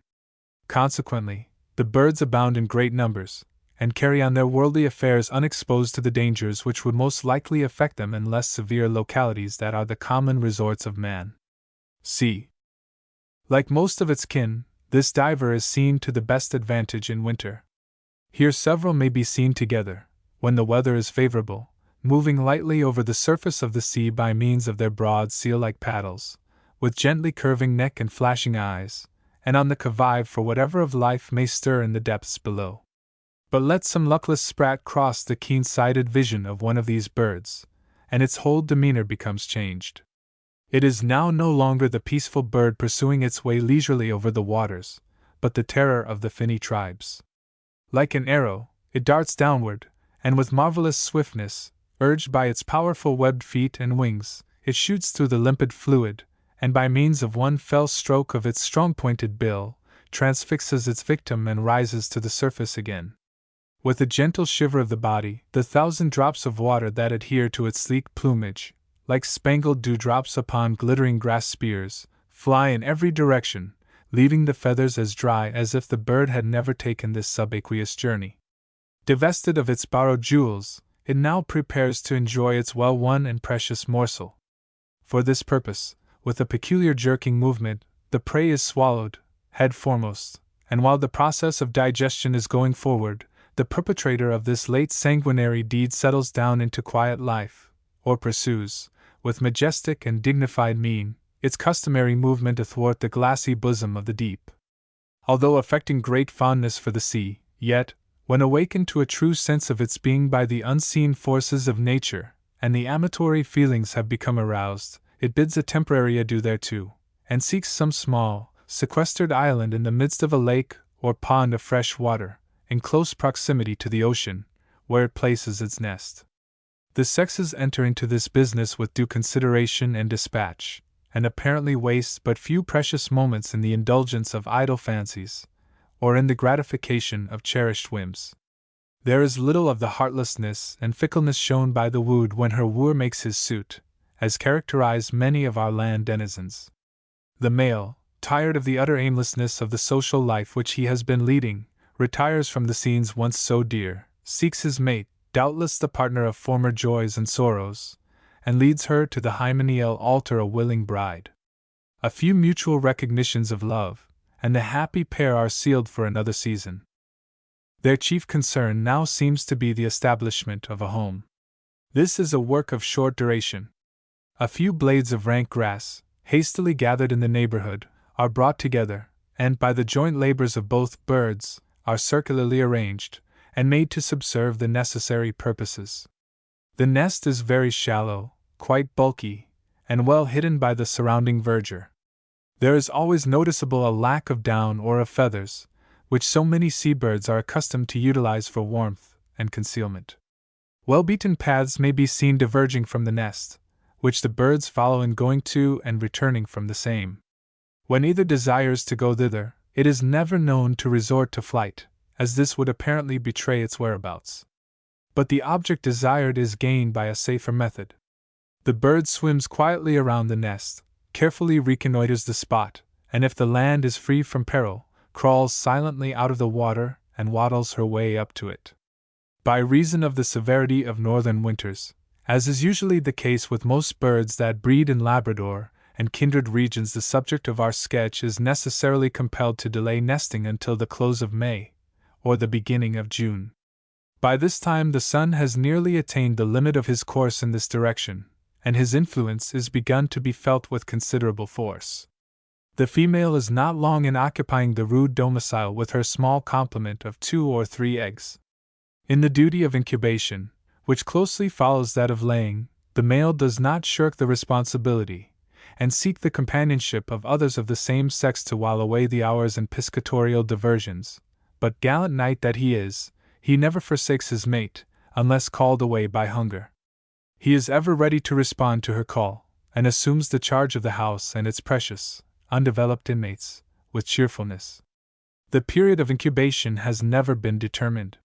Consequently, the birds abound in great numbers, and carry on their worldly affairs unexposed to the dangers which would most likely affect them in less severe localities that are the common resorts of man. C. Like most of its kin, this diver is seen to the best advantage in winter. Here several may be seen together, when the weather is favorable, moving lightly over the surface of the sea by means of their broad seal-like paddles, with gently curving neck and flashing eyes, and on the qui-vive for whatever of life may stir in the depths below. But let some luckless sprat cross the keen-sighted vision of one of these birds, and its whole demeanor becomes changed. It is now no longer the peaceful bird pursuing its way leisurely over the waters, but the terror of the finny tribes. Like an arrow, it darts downward, and with marvelous swiftness, urged by its powerful webbed feet and wings, it shoots through the limpid fluid, and by means of one fell stroke of its strong-pointed bill, transfixes its victim and rises to the surface again. With a gentle shiver of the body, the thousand drops of water that adhere to its sleek plumage, like spangled dewdrops upon glittering grass spears, fly in every direction, leaving the feathers as dry as if the bird had never taken this subaqueous journey. Divested of its borrowed jewels, it now prepares to enjoy its well-won and precious morsel. For this purpose, with a peculiar jerking movement, the prey is swallowed, head foremost, and while the process of digestion is going forward, the perpetrator of this late sanguinary deed settles down into quiet life, or pursues, with majestic and dignified mien, its customary movement athwart the glassy bosom of the deep. Although affecting great fondness for the sea, yet, when awakened to a true sense of its being by the unseen forces of nature, and the amatory feelings have become aroused, it bids a temporary adieu thereto, and seeks some small, sequestered island in the midst of a lake or pond of fresh water, in close proximity to the ocean, where it places its nest. The sexes enter into this business with due consideration and dispatch, and apparently waste but few precious moments in the indulgence of idle fancies, or in the gratification of cherished whims. There is little of the heartlessness and fickleness shown by the wooed when her wooer makes his suit, as characterize many of our land denizens. The male, tired of the utter aimlessness of the social life which he has been leading, retires from the scenes once so dear, seeks his mate, doubtless the partner of former joys and sorrows, and leads her to the hymeneal altar a willing bride. A few mutual recognitions of love, and the happy pair are sealed for another season. Their chief concern now seems to be the establishment of a home. This is a work of short duration. A few blades of rank grass, hastily gathered in the neighborhood, are brought together, and by the joint labors of both birds, are circularly arranged, and made to subserve the necessary purposes. The nest is very shallow, quite bulky, and well hidden by the surrounding verdure. There is always noticeable a lack of down or of feathers, which so many seabirds are accustomed to utilize for warmth and concealment. Well-beaten paths may be seen diverging from the nest, which the birds follow in going to and returning from the same. When either desires to go thither, it is never known to resort to flight, as this would apparently betray its whereabouts. But the object desired is gained by a safer method. The bird swims quietly around the nest, carefully reconnoiters the spot, and if the land is free from peril, crawls silently out of the water and waddles her way up to it. By reason of the severity of northern winters, as is usually the case with most birds that breed in Labrador and kindred regions, the subject of our sketch is necessarily compelled to delay nesting until the close of May, or the beginning of June. By this time the sun has nearly attained the limit of his course in this direction, and his influence is begun to be felt with considerable force. The female is not long in occupying the rude domicile with her small complement of 2 or 3 eggs. In the duty of incubation, which closely follows that of laying, the male does not shirk the responsibility, and seek the companionship of others of the same sex to while away the hours in piscatorial diversions, but gallant knight that he is, he never forsakes his mate, unless called away by hunger. He is ever ready to respond to her call, and assumes the charge of the house and its precious, undeveloped inmates, with cheerfulness. The period of incubation has never been determined.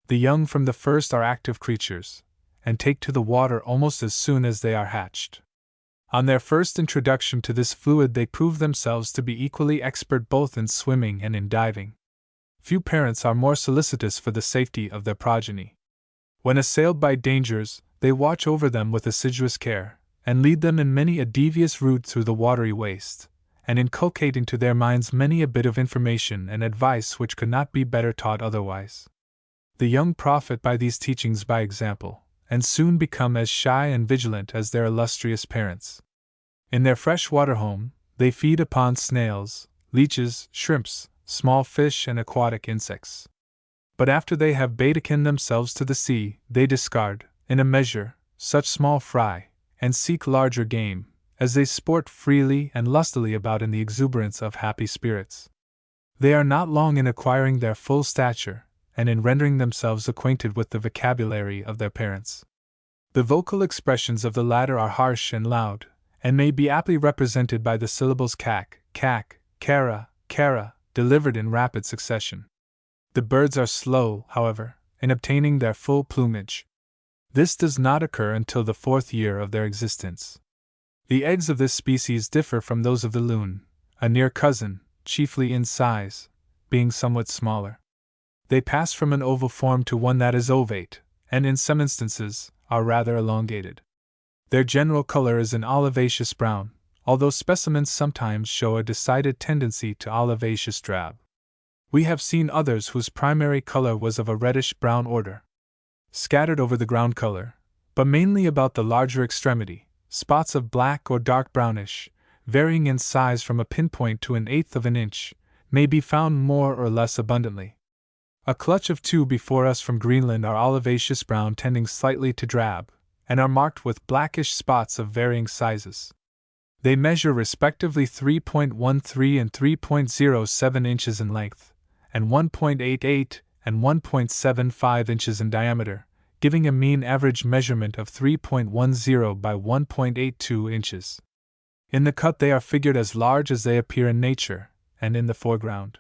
The young from the first are active creatures, and take to the water almost as soon as they are hatched. On their first introduction to this fluid they prove themselves to be equally expert both in swimming and in diving. Few parents are more solicitous for the safety of their progeny. When assailed by dangers, they watch over them with assiduous care, and lead them in many a devious route through the watery waste, and inculcate into their minds many a bit of information and advice which could not be better taught otherwise. The young profit by these teachings by example, and soon become as shy and vigilant as their illustrious parents. In their fresh-water home, they feed upon snails, leeches, shrimps, small fish, and aquatic insects. But after they have betaken themselves to the sea, they discard, in a measure, such small fry, and seek larger game, as they sport freely and lustily about in the exuberance of happy spirits. They are not long in acquiring their full stature, and in rendering themselves acquainted with the vocabulary of their parents. The vocal expressions of the latter are harsh and loud, and may be aptly represented by the syllables cack, cack, cara, cara, delivered in rapid succession. The birds are slow, however, in obtaining their full plumage. This does not occur until the 4th year of their existence. The eggs of this species differ from those of the loon, a near cousin, chiefly in size, being somewhat smaller. They pass from an oval form to one that is ovate, and in some instances, are rather elongated. Their general color is an olivaceous brown, although specimens sometimes show a decided tendency to olivaceous drab. We have seen others whose primary color was of a reddish-brown order. Scattered over the ground color, but mainly about the larger extremity, spots of black or dark brownish, varying in size from a pinpoint to 1/8 of an inch, may be found more or less abundantly. A clutch of 2 before us from Greenland are olivaceous brown tending slightly to drab, and are marked with blackish spots of varying sizes. They measure respectively 3.13 and 3.07 inches in length, and 1.88 and 1.75 inches in diameter, giving a mean average measurement of 3.10 by 1.82 inches. In the cut they are figured as large as they appear in nature, and in the foreground.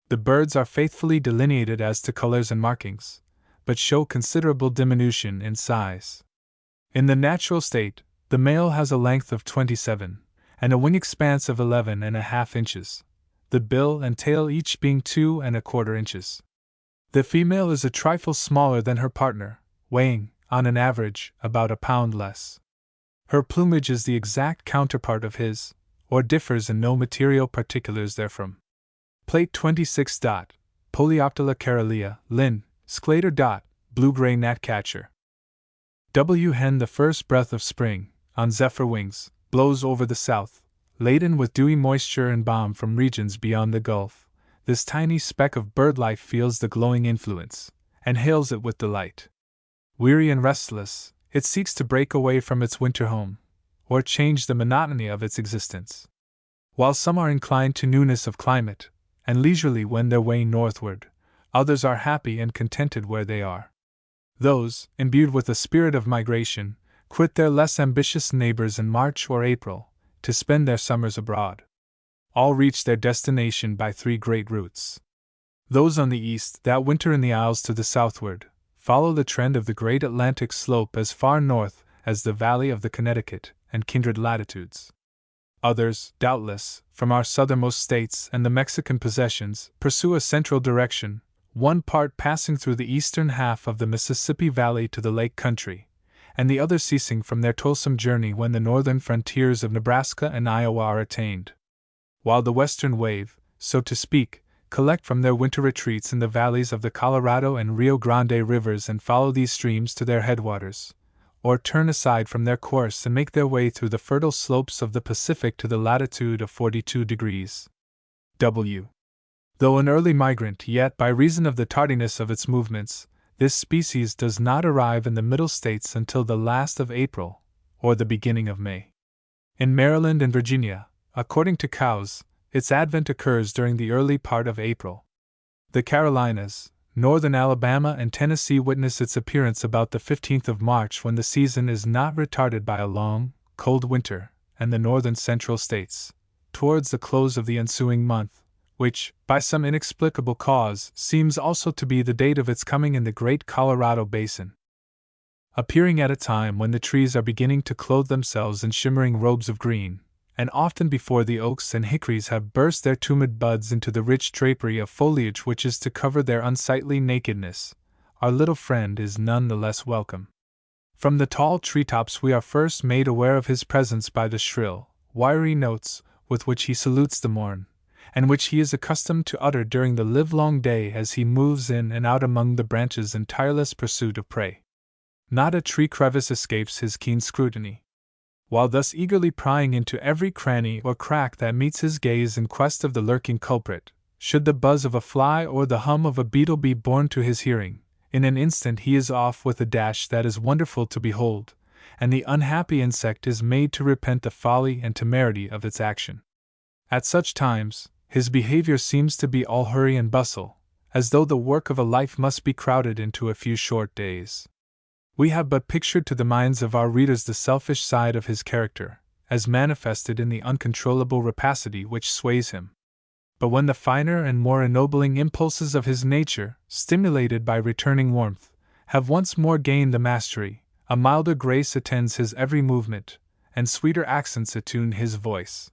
The birds are faithfully delineated as to colors and markings, but show considerable diminution in size. In the natural state, the male has a length of 27, and a wing expanse of 11.5 inches, the bill and tail each being 2¼ inches. The female is a trifle smaller than her partner, weighing, on an average, about a pound less. Her plumage is the exact counterpart of his, or differs in no material particulars therefrom. Plate 26. Polioptila carolea, Linn., Sclater. Blue-gray gnatcatcher. W. hen. The first breath of spring, on zephyr wings, blows over the south, laden with dewy moisture and balm from regions beyond the gulf. This tiny speck of bird life feels the glowing influence, and hails it with delight. Weary and restless, it seeks to break away from its winter home, or change the monotony of its existence. While some are inclined to newness of climate, and leisurely wend their way northward, others are happy and contented where they are. Those, imbued with the spirit of migration, quit their less ambitious neighbors in March or April, to spend their summers abroad. All reach their destination by 3 great routes. Those on the east, that winter in the Isles to the southward, follow the trend of the great Atlantic slope as far north as the valley of the Connecticut and kindred latitudes. Others, doubtless, from our southernmost states and the Mexican possessions, pursue a central direction, one part passing through the eastern half of the Mississippi Valley to the lake country, and the other ceasing from their toilsome journey when the northern frontiers of Nebraska and Iowa are attained. While the western wave, so to speak, collect from their winter retreats in the valleys of the Colorado and Rio Grande rivers and follow these streams to their headwaters, or turn aside from their course and make their way through the fertile slopes of the Pacific to the latitude of 42 degrees. W. Though an early migrant, yet by reason of the tardiness of its movements, This species does not arrive in the Middle States until the last of April, or the beginning of May. In Maryland and Virginia, according to Cowes, its advent occurs during the early part of April. The Carolinas, northern Alabama, and Tennessee witness its appearance about the 15th of March, when the season is not retarded by a long, cold winter, and the northern central states, towards the close of the ensuing month, which, by some inexplicable cause, seems also to be the date of its coming in the great Colorado basin. Appearing at a time when the trees are beginning to clothe themselves in shimmering robes of green, and often before the oaks and hickories have burst their tumid buds into the rich drapery of foliage which is to cover their unsightly nakedness, our little friend is none the less welcome. From the tall treetops we are first made aware of his presence by the shrill, wiry notes with which he salutes the morn, and which he is accustomed to utter during the livelong day as he moves in and out among the branches in tireless pursuit of prey. Not a tree crevice escapes his keen scrutiny. While thus eagerly prying into every cranny or crack that meets his gaze in quest of the lurking culprit, should the buzz of a fly or the hum of a beetle be borne to his hearing, in an instant he is off with a dash that is wonderful to behold, and the unhappy insect is made to repent the folly and temerity of its action. At such times, his behavior seems to be all hurry and bustle, as though the work of a life must be crowded into a few short days. We have but pictured to the minds of our readers the selfish side of his character, as manifested in the uncontrollable rapacity which sways him. But when the finer and more ennobling impulses of his nature, stimulated by returning warmth, have once more gained the mastery, a milder grace attends his every movement, and sweeter accents attune his voice.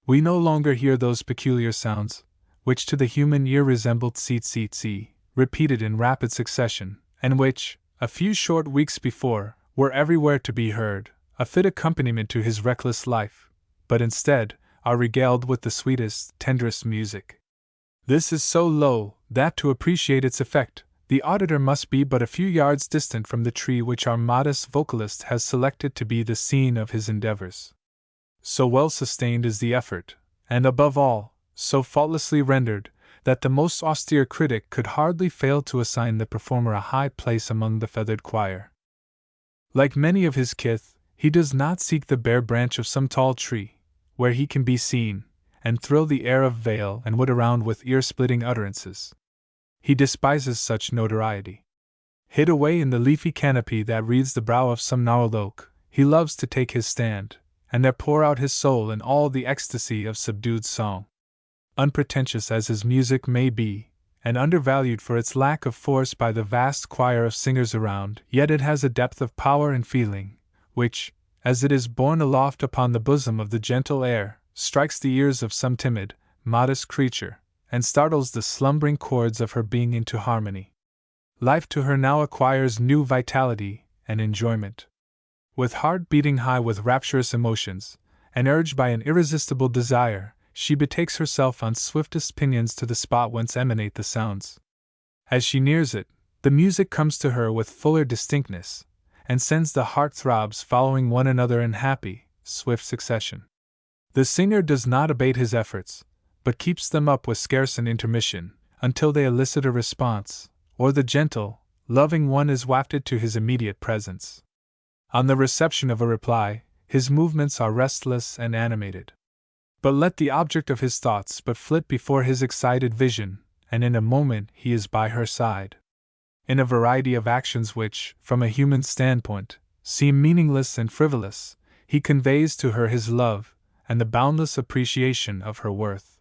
We no longer hear those peculiar sounds, which to the human ear resemble tseet-tseet-tseet, repeated in rapid succession, and which, a few short weeks before, were everywhere to be heard, a fit accompaniment to his reckless life, but instead, are regaled with the sweetest, tenderest music. This is so low, that to appreciate its effect, the auditor must be but a few yards distant from the tree which our modest vocalist has selected to be the scene of his endeavors. So well sustained is the effort, and above all, so faultlessly rendered, that the most austere critic could hardly fail to assign the performer a high place among the feathered choir. Like many of his kith, he does not seek the bare branch of some tall tree, where he can be seen, and thrill the air of vale and wood around with ear-splitting utterances. He despises such notoriety. Hid away in the leafy canopy that wreathes the brow of some gnarled oak, he loves to take his stand, and there pour out his soul in all the ecstasy of subdued song. Unpretentious as his music may be, and undervalued for its lack of force by the vast choir of singers around, yet it has a depth of power and feeling, which, as it is borne aloft upon the bosom of the gentle air, strikes the ears of some timid, modest creature, and startles the slumbering chords of her being into harmony. Life to her now acquires new vitality and enjoyment. With heart beating high with rapturous emotions, and urged by an irresistible desire, she betakes herself on swiftest pinions to the spot whence emanate the sounds. As she nears it, the music comes to her with fuller distinctness, and sends the heart-throbs following one another in happy, swift succession. The singer does not abate his efforts, but keeps them up with scarce an intermission, until they elicit a response, or the gentle, loving one is wafted to his immediate presence. On the reception of a reply, his movements are restless and animated. But let the object of his thoughts but flit before his excited vision, and in a moment he is by her side. In a variety of actions which, from a human standpoint, seem meaningless and frivolous, he conveys to her his love, and the boundless appreciation of her worth.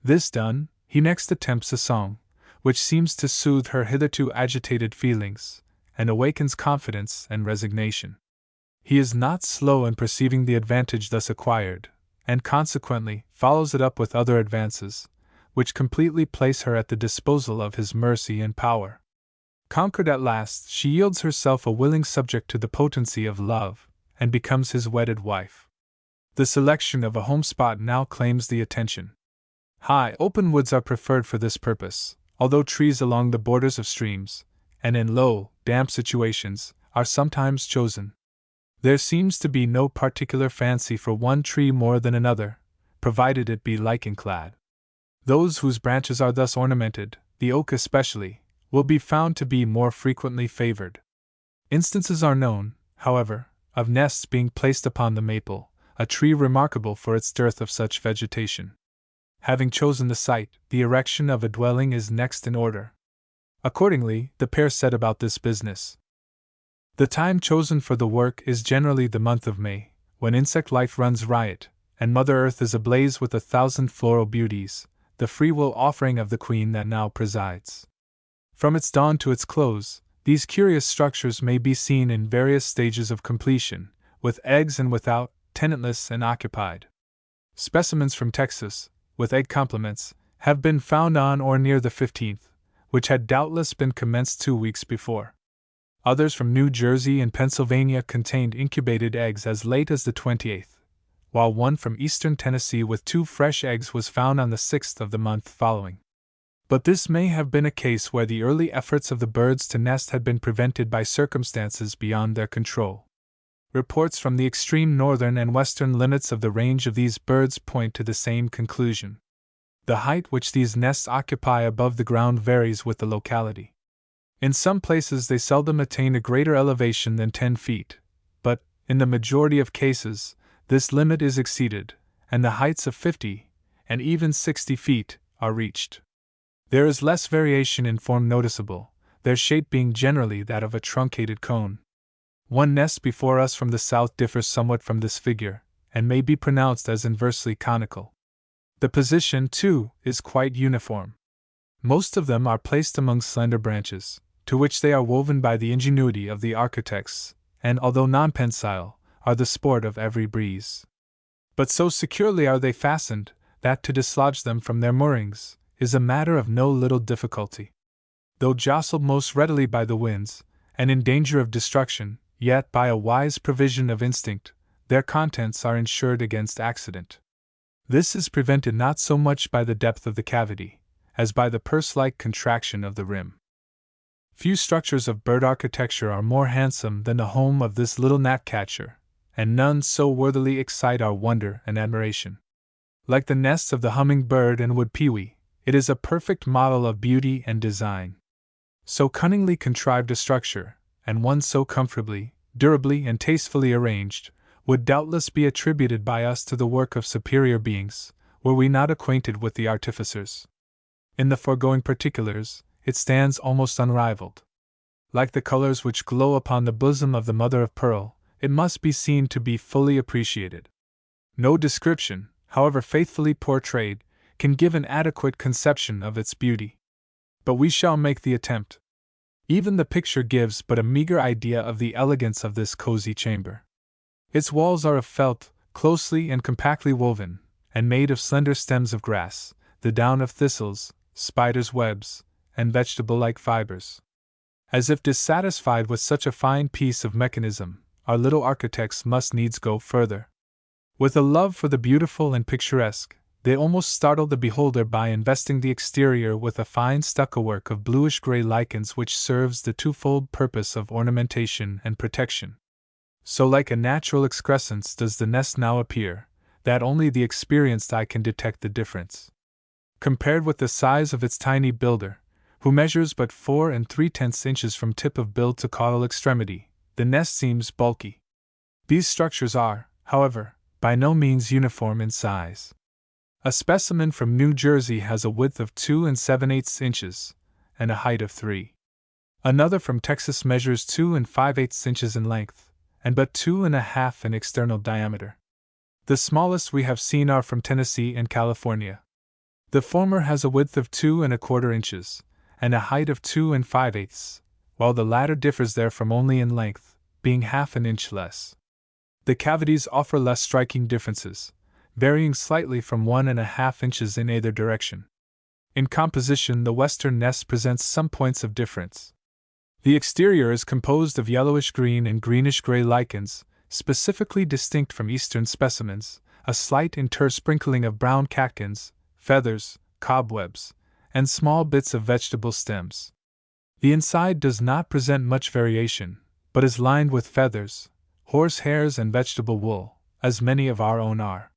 This done, he next attempts a song, which seems to soothe her hitherto agitated feelings, and awakens confidence and resignation. He is not slow in perceiving the advantage thus acquired, and consequently follows it up with other advances, which completely place her at the disposal of his mercy and power. Conquered at last, she yields herself a willing subject to the potency of love, and becomes his wedded wife. The selection of a home spot now claims the attention. High, open woods are preferred for this purpose, although trees along the borders of streams, and in low, damp situations, are sometimes chosen. There seems to be no particular fancy for one tree more than another, provided it be lichen-clad. Those whose branches are thus ornamented, the oak especially, will be found to be more frequently favored. Instances are known, however, of nests being placed upon the maple, a tree remarkable for its dearth of such vegetation. Having chosen the site, the erection of a dwelling is next in order. Accordingly, the pair set about this business. The time chosen for the work is generally the month of May, when insect life runs riot, and Mother Earth is ablaze with 1,000 floral beauties, the free-will offering of the queen that now presides. From its dawn to its close, these curious structures may be seen in various stages of completion, with eggs and without, tenantless and occupied. Specimens from Texas, with egg complements, have been found on or near the 15th, which had doubtless been commenced 2 weeks before. Others from New Jersey and Pennsylvania contained incubated eggs as late as the 28th, while one from eastern Tennessee with 2 fresh eggs was found on the 6th of the month following. But this may have been a case where the early efforts of the birds to nest had been prevented by circumstances beyond their control. Reports from the extreme northern and western limits of the range of these birds point to the same conclusion. The height which these nests occupy above the ground varies with the locality. In some places they seldom attain a greater elevation than 10 feet, but, in the majority of cases, this limit is exceeded, and the heights of 50, and even 60 feet, are reached. There is less variation in form noticeable, their shape being generally that of a truncated cone. One nest before us from the south differs somewhat from this figure, and may be pronounced as inversely conical. The position, too, is quite uniform. Most of them are placed among slender branches, to which they are woven by the ingenuity of the architects, and although non-pensile, are the sport of every breeze. But so securely are they fastened, that to dislodge them from their moorings is a matter of no little difficulty. Though jostled most readily by the winds, and in danger of destruction, yet by a wise provision of instinct, their contents are insured against accident. This is prevented not so much by the depth of the cavity, as by the purse-like contraction of the rim. Few structures of bird architecture are more handsome than the home of this little gnatcatcher, and none so worthily excite our wonder and admiration. Like the nests of the hummingbird and wood pewee, it is a perfect model of beauty and design. So cunningly contrived a structure, and one so comfortably, durably, and tastefully arranged, would doubtless be attributed by us to the work of superior beings, were we not acquainted with the artificers. In the foregoing particulars, it stands almost unrivaled. Like the colors which glow upon the bosom of the mother of pearl, it must be seen to be fully appreciated. No description, however faithfully portrayed, can give an adequate conception of its beauty. But we shall make the attempt. Even the picture gives but a meager idea of the elegance of this cozy chamber. Its walls are of felt, closely and compactly woven, and made of slender stems of grass, the down of thistles, spiders' webs, and vegetable-like fibers. As if dissatisfied with such a fine piece of mechanism, our little architects must needs go further. With a love for the beautiful and picturesque, they almost startle the beholder by investing the exterior with a fine stucco work of bluish-gray lichens which serves the twofold purpose of ornamentation and protection. So like a natural excrescence does the nest now appear, that only the experienced eye can detect the difference. Compared with the size of its tiny builder, who measures but 4 3/10 inches from tip of bill to caudal extremity, the nest seems bulky. These structures are, however, by no means uniform in size. A specimen from New Jersey has a width of 2 7/8 inches, and a height of 3. Another from Texas measures 2 5/8 inches in length, and but 2 1/2 in external diameter. The smallest we have seen are from Tennessee and California. The former has a width of 2 1/4 inches, and a height of 2 5/8, while the latter differs therefrom only in length, being half an inch less. The cavities offer less striking differences, varying slightly from 1 1/2 inches in either direction. In composition, the western nest presents some points of difference. The exterior is composed of yellowish-green and greenish-gray lichens, specifically distinct from eastern specimens, a slight intersprinkling of brown catkins, feathers, cobwebs, and small bits of vegetable stems. The inside does not present much variation, but is lined with feathers, horse hairs, and vegetable wool, as many of our own are.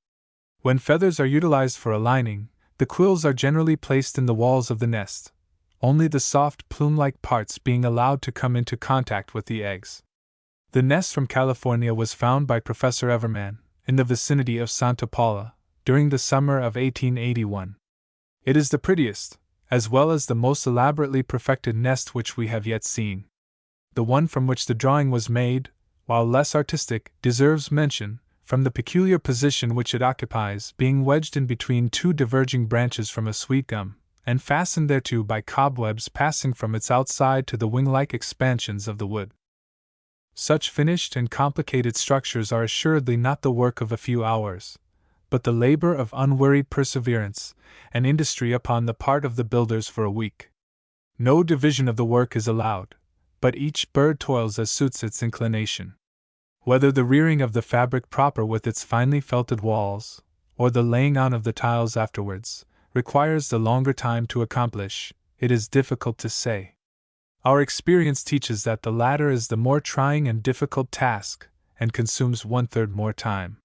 When feathers are utilized for a lining, the quills are generally placed in the walls of the nest, only the soft plume-like parts being allowed to come into contact with the eggs. The nest from California was found by Professor Everman, in the vicinity of Santa Paula, during the summer of 1881. It is the prettiest, as well as the most elaborately perfected nest which we have yet seen. The one from which the drawing was made, while less artistic, deserves mention, from the peculiar position which it occupies, being wedged in between two diverging branches from a sweet gum, and fastened thereto by cobwebs passing from its outside to the wing-like expansions of the wood. Such finished and complicated structures are assuredly not the work of a few hours, but the labor of unwearied perseverance and industry upon the part of the builders for a week. No division of the work is allowed, but each bird toils as suits its inclination. Whether the rearing of the fabric proper with its finely felted walls, or the laying on of the tiles afterwards, requires the longer time to accomplish, it is difficult to say. Our experience teaches that the latter is the more trying and difficult task, and consumes 1/3 more time.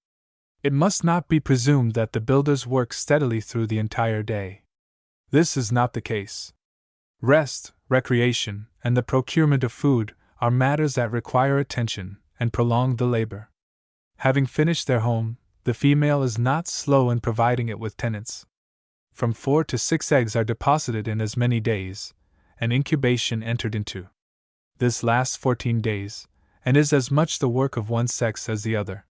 It must not be presumed that the builders work steadily through the entire day. This is not the case. Rest, recreation, and the procurement of food are matters that require attention and prolong the labor. Having finished their home, the female is not slow in providing it with tenants. From 4 to 6 eggs are deposited in as many days, and incubation entered into. This lasts 14 days, and is as much the work of one sex as the other.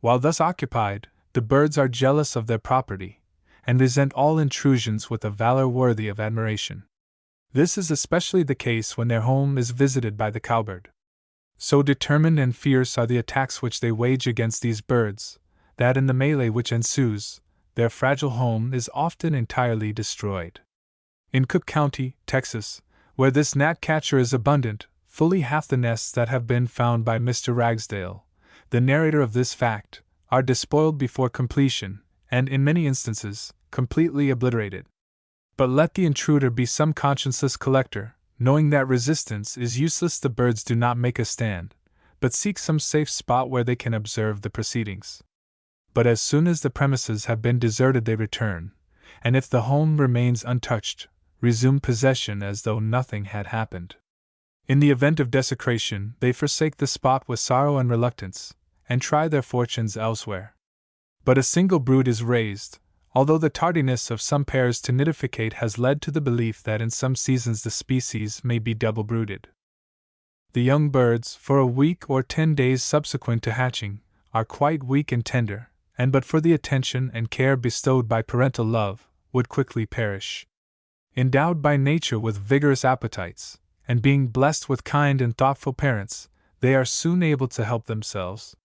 While thus occupied, the birds are jealous of their property, and resent all intrusions with a valor worthy of admiration. This is especially the case when their home is visited by the cowbird. So determined and fierce are the attacks which they wage against these birds, that in the melee which ensues, their fragile home is often entirely destroyed. In Cook County, Texas, where this gnatcatcher is abundant, fully half the nests that have been found by Mr. Ragsdale, the narrator of this fact, are despoiled before completion, and in many instances, completely obliterated. But let the intruder be some conscienceless collector, knowing that resistance is useless, the birds do not make a stand, but seek some safe spot where they can observe the proceedings. But as soon as the premises have been deserted they return, and if the home remains untouched, resume possession as though nothing had happened. In the event of desecration, they forsake the spot with sorrow and reluctance, and try their fortunes elsewhere. But a single brood is raised, although the tardiness of some pairs to nidificate has led to the belief that in some seasons the species may be double-brooded. The young birds, for a week or 10 days subsequent to hatching, are quite weak and tender, and but for the attention and care bestowed by parental love, would quickly perish. Endowed by nature with vigorous appetites, and being blessed with kind and thoughtful parents, they are soon able to help themselves.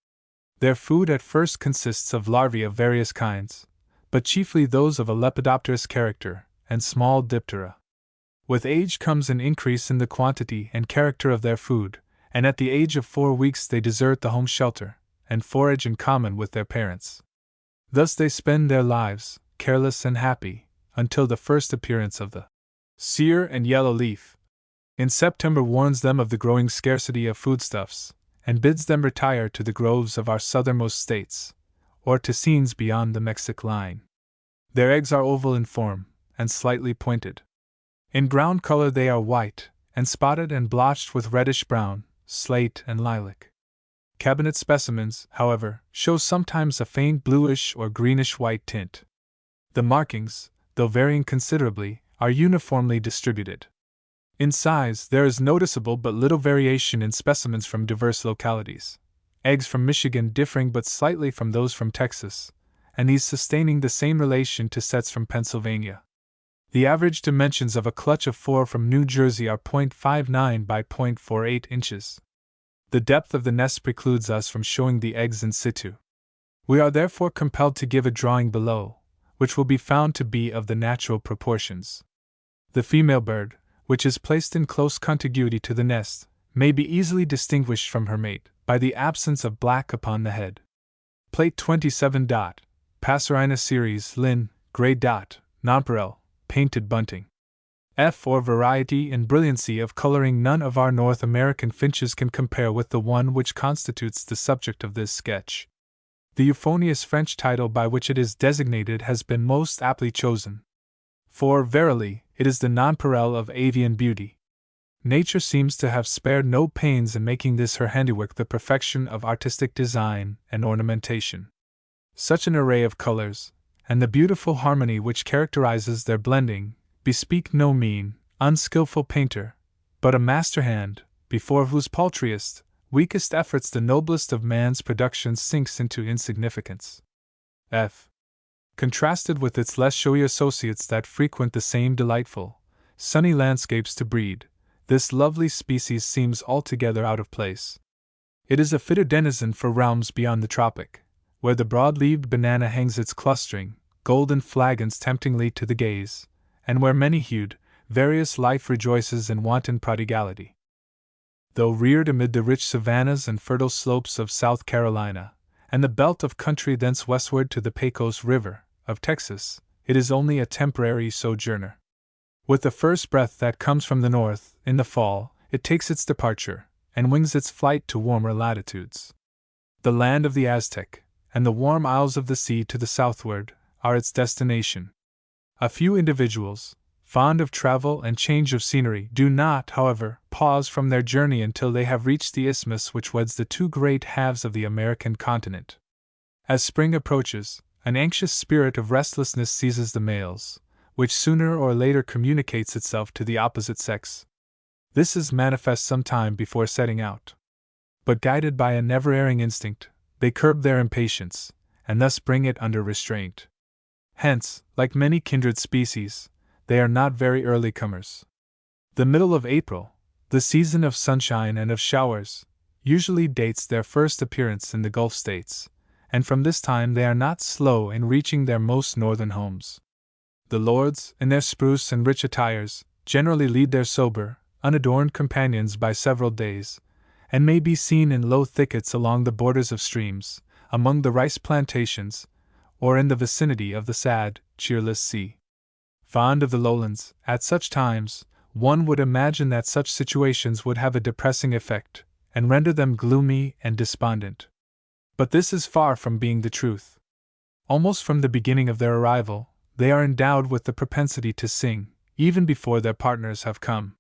Their food at first consists of larvae of various kinds, but chiefly those of a lepidopterous character, and small diptera. With age comes an increase in the quantity and character of their food, and at the age of 4 weeks they desert the home shelter, and forage in common with their parents. Thus they spend their lives, careless and happy, until the first appearance of the sere and yellow leaf in September warns them of the growing scarcity of foodstuffs, and bids them retire to the groves of our southernmost states, or to scenes beyond the Mexic line. Their eggs are oval in form, and slightly pointed. In ground color they are white, and spotted and blotched with reddish-brown, slate and lilac. Cabinet specimens, however, show sometimes a faint bluish or greenish-white tint. The markings, though varying considerably, are uniformly distributed. In size, there is noticeable but little variation in specimens from diverse localities, eggs from Michigan differing but slightly from those from Texas, and these sustaining the same relation to sets from Pennsylvania. The average dimensions of a clutch of 4 from New Jersey are 0.59 by 0.48 inches. The depth of the nest precludes us from showing the eggs in situ. We are therefore compelled to give a drawing below, which will be found to be of the natural proportions. The female bird, which is placed in close contiguity to the nest, may be easily distinguished from her mate by the absence of black upon the head. Plate 27. Passerina series, Linn, gray dot, nonpareil, painted bunting. F or variety and brilliancy of coloring none of our North American finches can compare with the one which constitutes the subject of this sketch. The euphonious French title by which it is designated has been most aptly chosen. For, verily, it is the nonpareil of avian beauty. Nature seems to have spared no pains in making this her handiwork the perfection of artistic design and ornamentation. Such an array of colors, and the beautiful harmony which characterizes their blending, bespeak no mean, unskillful painter, but a master hand, before whose paltriest, weakest efforts the noblest of man's productions sinks into insignificance. F. Contrasted with its less showy associates that frequent the same delightful, sunny landscapes to breed, this lovely species seems altogether out of place. It is a fitter denizen for realms beyond the tropic, where the broad-leaved banana hangs its clustering, golden flagons temptingly to the gaze, and where many-hued, various life rejoices in wanton prodigality. Though reared amid the rich savannas and fertile slopes of South Carolina, and the belt of country thence westward to the Pecos River of Texas, it is only a temporary sojourner. With the first breath that comes from the north, in the fall, it takes its departure, and wings its flight to warmer latitudes. The land of the Aztec, and the warm isles of the sea to the southward, are its destination. A few individuals, fond of travel and change of scenery, do not, however, pause from their journey until they have reached the isthmus which weds the two great halves of the American continent. As spring approaches, an anxious spirit of restlessness seizes the males, which sooner or later communicates itself to the opposite sex. This is manifest some time before setting out. But guided by a never-erring instinct, they curb their impatience, and thus bring it under restraint. Hence, like many kindred species, they are not very early comers. The middle of April, the season of sunshine and of showers, usually dates their first appearance in the Gulf states, and from this time they are not slow in reaching their most northern homes. The lords, in their spruce and rich attires, generally lead their sober, unadorned companions by several days, and may be seen in low thickets along the borders of streams, among the rice plantations, or in the vicinity of the sad, cheerless sea. Fond of the lowlands, at such times, one would imagine that such situations would have a depressing effect, and render them gloomy and despondent. But this is far from being the truth. Almost from the beginning of their arrival, they are endowed with the propensity to sing, even before their partners have come.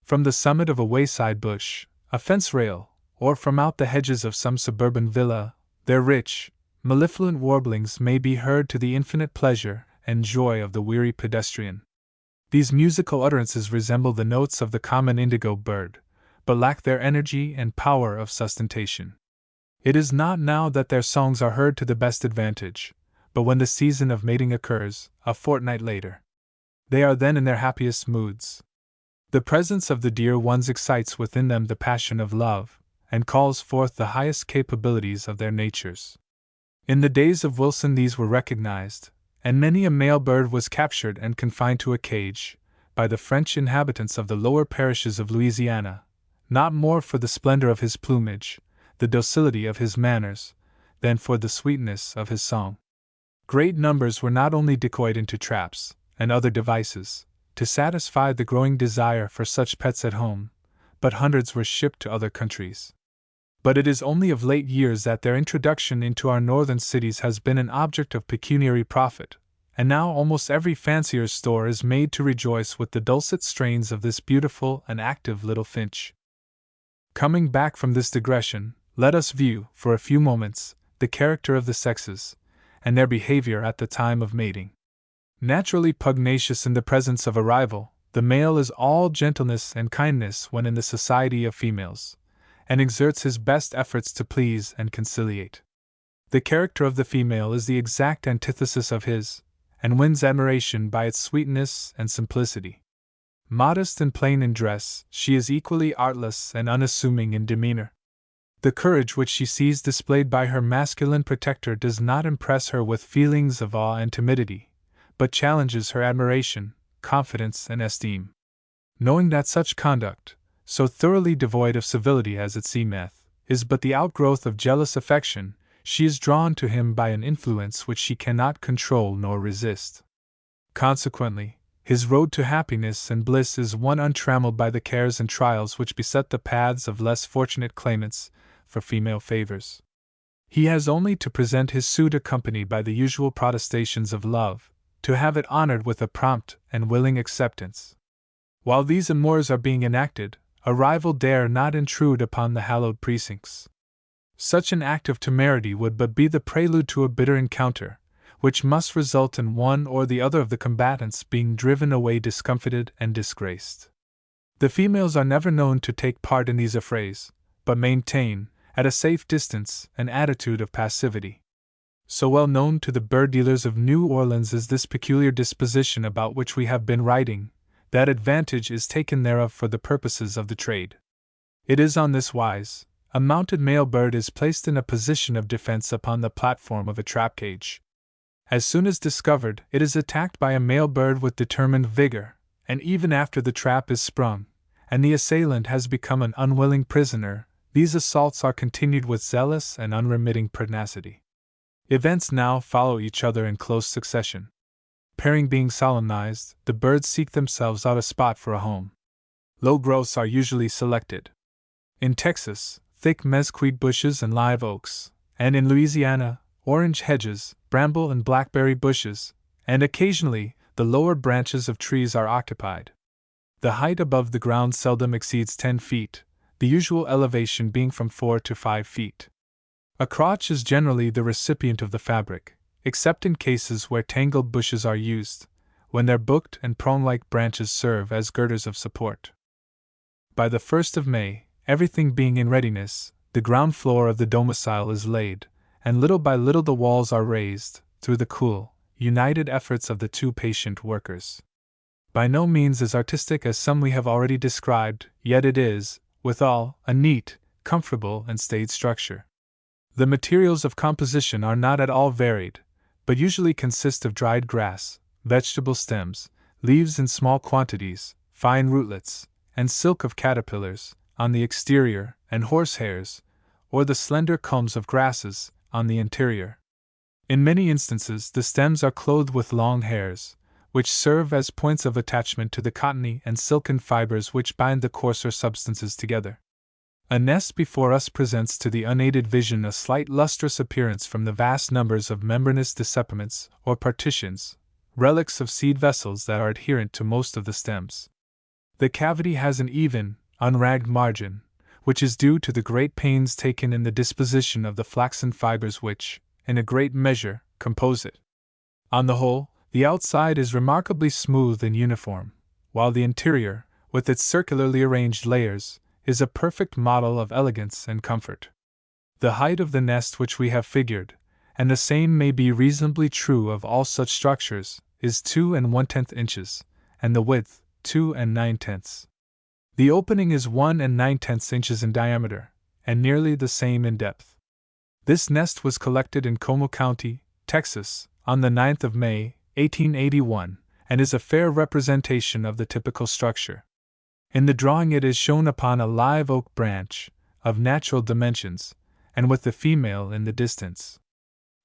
From the summit of a wayside bush, a fence rail, or from out the hedges of some suburban villa, their rich, mellifluent warblings may be heard to the infinite pleasure and joy of the weary pedestrian. These musical utterances resemble the notes of the common indigo bird, but lack their energy and power of sustentation. It is not now that their songs are heard to the best advantage, but when the season of mating occurs, a fortnight later. They are then in their happiest moods. The presence of the dear ones excites within them the passion of love, and calls forth the highest capabilities of their natures. In the days of Wilson these were recognized, and many a male bird was captured and confined to a cage, by the French inhabitants of the lower parishes of Louisiana, not more for the splendor of his plumage, the docility of his manners, than for the sweetness of his song. Great numbers were not only decoyed into traps, and other devices, to satisfy the growing desire for such pets at home, but hundreds were shipped to other countries. But it is only of late years that their introduction into our northern cities has been an object of pecuniary profit, and now almost every fancier's store is made to rejoice with the dulcet strains of this beautiful and active little finch. Coming back from this digression, let us view, for a few moments, the character of the sexes, and their behavior at the time of mating. Naturally pugnacious in the presence of a rival, the male is all gentleness and kindness when in the society of females, and exerts his best efforts to please and conciliate. The character of the female is the exact antithesis of his, and wins admiration by its sweetness and simplicity. Modest and plain in dress, she is equally artless and unassuming in demeanor. The courage which she sees displayed by her masculine protector does not impress her with feelings of awe and timidity, but challenges her admiration, confidence, and esteem. Knowing that such conduct, so thoroughly devoid of civility as it seemeth, is but the outgrowth of jealous affection, she is drawn to him by an influence which she cannot control nor resist. Consequently, his road to happiness and bliss is one untrammeled by the cares and trials which beset the paths of less fortunate claimants for female favors. He has only to present his suit accompanied by the usual protestations of love, to have it honored with a prompt and willing acceptance. While these amours are being enacted, a rival dare not intrude upon the hallowed precincts. Such an act of temerity would but be the prelude to a bitter encounter, which must result in one or the other of the combatants being driven away discomfited and disgraced. The females are never known to take part in these affrays, but maintain, at a safe distance, an attitude of passivity. So well known to the bird dealers of New Orleans is this peculiar disposition about which we have been writing, that advantage is taken thereof for the purposes of the trade. It is on this wise: a mounted male bird is placed in a position of defense upon the platform of a trap cage. As soon as discovered, it is attacked by a male bird with determined vigor, and even after the trap is sprung, and the assailant has become an unwilling prisoner, these assaults are continued with zealous and unremitting pertinacity. Events now follow each other in close succession. Pairing being solemnized, the birds seek themselves out a spot for a home. Low growths are usually selected. In Texas, thick mesquite bushes and live oaks, and in Louisiana, orange hedges, bramble and blackberry bushes, and occasionally, the lower branches of trees are occupied. The height above the ground seldom exceeds 10 feet, the usual elevation being from 4 to 5 feet. A crotch is generally the recipient of the fabric, except in cases where tangled bushes are used, when their booked and prone-like branches serve as girders of support. By the 1st of May, everything being in readiness, the ground floor of the domicile is laid, and little by little the walls are raised, through the cool, united efforts of the two patient workers. By no means as artistic as some we have already described, yet it is, withal, a neat, comfortable, and staid structure. The materials of composition are not at all varied, but usually consist of dried grass, vegetable stems, leaves in small quantities, fine rootlets, and silk of caterpillars, on the exterior, and horsehairs, or the slender culms of grasses, on the interior. In many instances, the stems are clothed with long hairs, which serve as points of attachment to the cottony and silken fibers which bind the coarser substances together. A nest before us presents to the unaided vision a slight lustrous appearance from the vast numbers of membranous decepiments, or partitions, relics of seed vessels that are adherent to most of the stems. The cavity has an even, unragged margin, which is due to the great pains taken in the disposition of the flaxen fibers which, in a great measure, compose it. On the whole, the outside is remarkably smooth and uniform, while the interior, with its circularly arranged layers, is a perfect model of elegance and comfort. The height of the nest which we have figured, and the same may be reasonably true of all such structures, is 2 1/10 inches, and the width 2 9/10. The opening is 1 9/10 inches in diameter, and nearly the same in depth. This nest was collected in Como County, Texas, on the 9th of May, 1881, and is a fair representation of the typical structure. In the drawing it is shown upon a live oak branch, of natural dimensions, and with the female in the distance.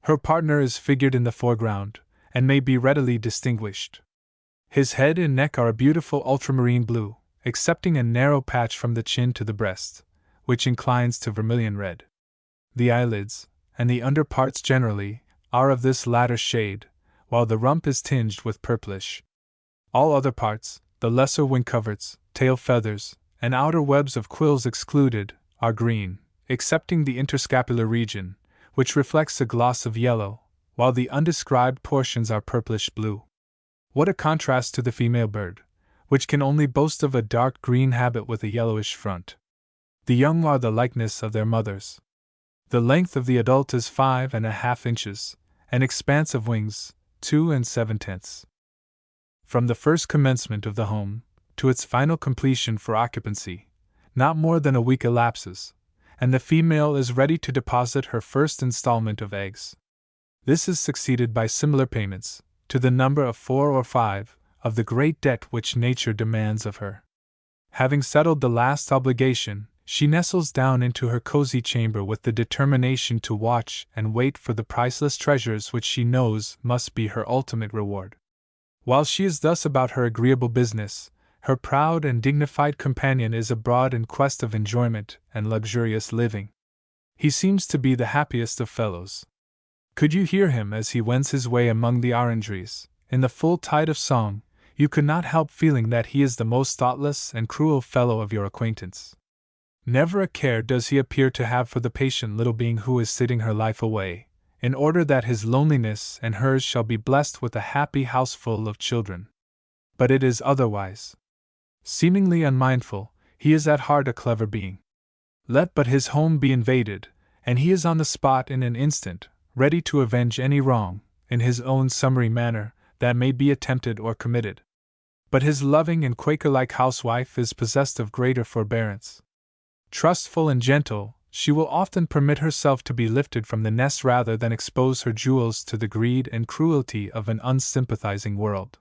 Her partner is figured in the foreground, and may be readily distinguished. His head and neck are a beautiful ultramarine blue, excepting a narrow patch from the chin to the breast, which inclines to vermilion red. The eyelids, and the under parts generally, are of this latter shade, while the rump is tinged with purplish. All other parts, the lesser wing coverts, tail feathers, and outer webs of quills excluded, are green, excepting the interscapular region, which reflects a gloss of yellow, while the undescribed portions are purplish blue. What a contrast to the female bird, which can only boast of a dark green habit with a yellowish front. The young are the likeness of their mothers. The length of the adult is 5 1/2 inches, and expanse of wings 2 7/10. From the first commencement of the home, to its final completion for occupancy, not more than a week elapses, and the female is ready to deposit her first installment of eggs. This is succeeded by similar payments, to the number of 4 or 5, of the great debt which nature demands of her. Having settled the last obligation, she nestles down into her cozy chamber with the determination to watch and wait for the priceless treasures which she knows must be her ultimate reward. While she is thus about her agreeable business, her proud and dignified companion is abroad in quest of enjoyment and luxurious living. He seems to be the happiest of fellows. Could you hear him as he wends his way among the orangeries, in the full tide of song, you could not help feeling that he is the most thoughtless and cruel fellow of your acquaintance. Never a care does he appear to have for the patient little being who is sitting her life away, in order that his loneliness and hers shall be blessed with a happy houseful of children. But it is otherwise. Seemingly unmindful, he is at heart a clever being. Let but his home be invaded, and he is on the spot in an instant, ready to avenge any wrong, in his own summary manner, that may be attempted or committed. But his loving and Quaker-like housewife is possessed of greater forbearance. Trustful and gentle, she will often permit herself to be lifted from the nest rather than expose her jewels to the greed and cruelty of an unsympathizing world.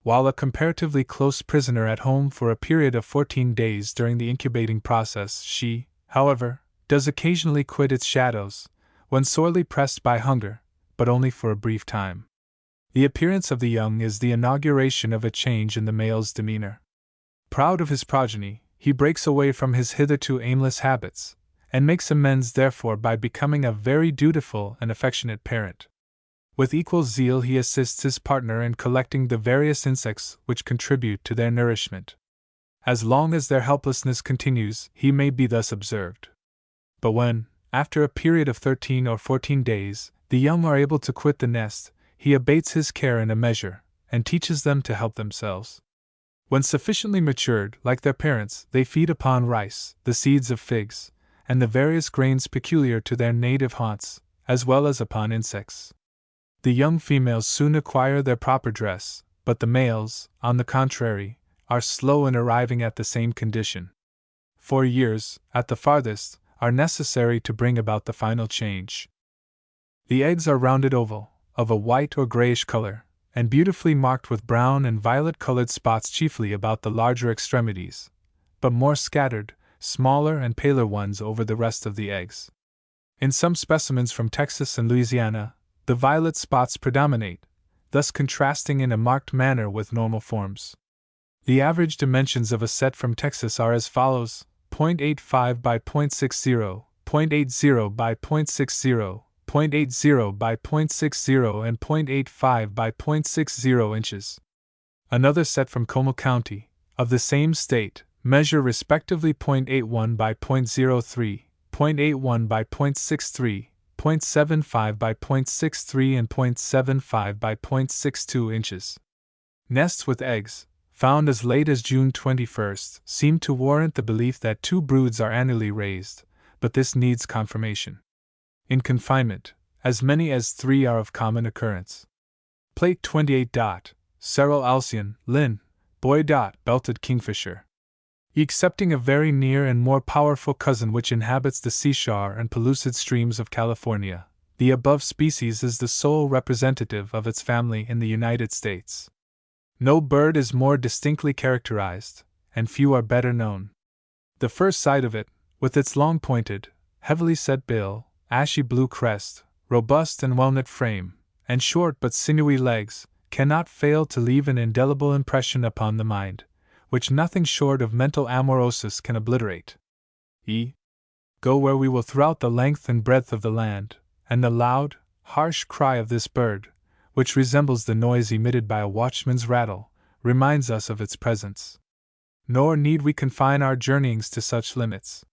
While a comparatively close prisoner at home for a period of 14 days during the incubating process, she, however, does occasionally quit its shadows, when sorely pressed by hunger, but only for a brief time. The appearance of the young is the inauguration of a change in the male's demeanor. Proud of his progeny, he breaks away from his hitherto aimless habits, and makes amends therefore by becoming a very dutiful and affectionate parent. With equal zeal he assists his partner in collecting the various insects which contribute to their nourishment. As long as their helplessness continues, he may be thus observed. But when, after a period of 13 or 14 days, the young are able to quit the nest, he abates his care in a measure, and teaches them to help themselves. When sufficiently matured, like their parents, they feed upon rice, the seeds of figs, and the various grains peculiar to their native haunts, as well as upon insects. The young females soon acquire their proper dress, but the males, on the contrary, are slow in arriving at the same condition. 4 years, at the farthest, are necessary to bring about the final change. The eggs are rounded oval, of a white or grayish color, and beautifully marked with brown and violet-colored spots chiefly about the larger extremities, but more scattered, smaller and paler ones over the rest of the eggs. In some specimens from Texas and Louisiana, the violet spots predominate, thus contrasting in a marked manner with normal forms. The average dimensions of a set from Texas are as follows: 0.85 by 0.60, 0.80 by 0.60, 0.80 by 0.60, and 0.85 by 0.60 inches. Another set from Como County, of the same state, measure respectively 0.81 by 0.03, 0.81 by 0.63, 0.75 by 0.63 and 0.75 by 0.62 inches. Nests with eggs, found as late as June 21st, seem to warrant the belief that 2 broods are annually raised, but this needs confirmation. In confinement, as many as 3 are of common occurrence. Plate 28. Cerral Alcyon, Linn. Boy. Belted kingfisher. Excepting a very near and more powerful cousin which inhabits the seashore and pellucid streams of California, the above species is the sole representative of its family in the United States. No bird is more distinctly characterized, and few are better known. The first sight of it, with its long pointed, heavily set bill, ashy blue crest, robust and well-knit frame, and short but sinewy legs, cannot fail to leave an indelible impression upon the mind, which nothing short of mental amaurosis can obliterate. Go where we will throughout the length and breadth of the land, and the loud, harsh cry of this bird, which resembles the noise emitted by a watchman's rattle, reminds us of its presence. Nor need we confine our journeyings to such limits.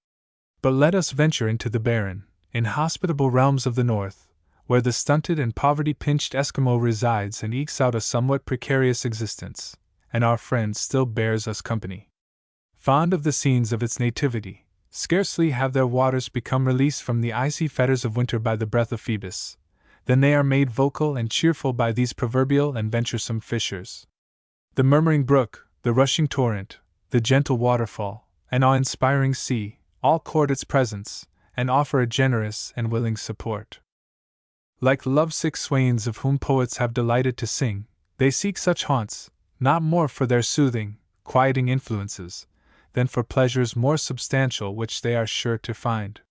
But let us venture into the barren, inhospitable realms of the north, where the stunted and poverty-pinched Eskimo resides and ekes out a somewhat precarious existence, and our friend still bears us company. Fond of the scenes of its nativity, scarcely have their waters become released from the icy fetters of winter by the breath of Phoebus, than they are made vocal and cheerful by these proverbial and venturesome fishers. The murmuring brook, the rushing torrent, the gentle waterfall, and awe-inspiring sea, all court its presence, and offer a generous and willing support. Like lovesick swains of whom poets have delighted to sing, they seek such haunts, not more for their soothing, quieting influences, than for pleasures more substantial which they are sure to find.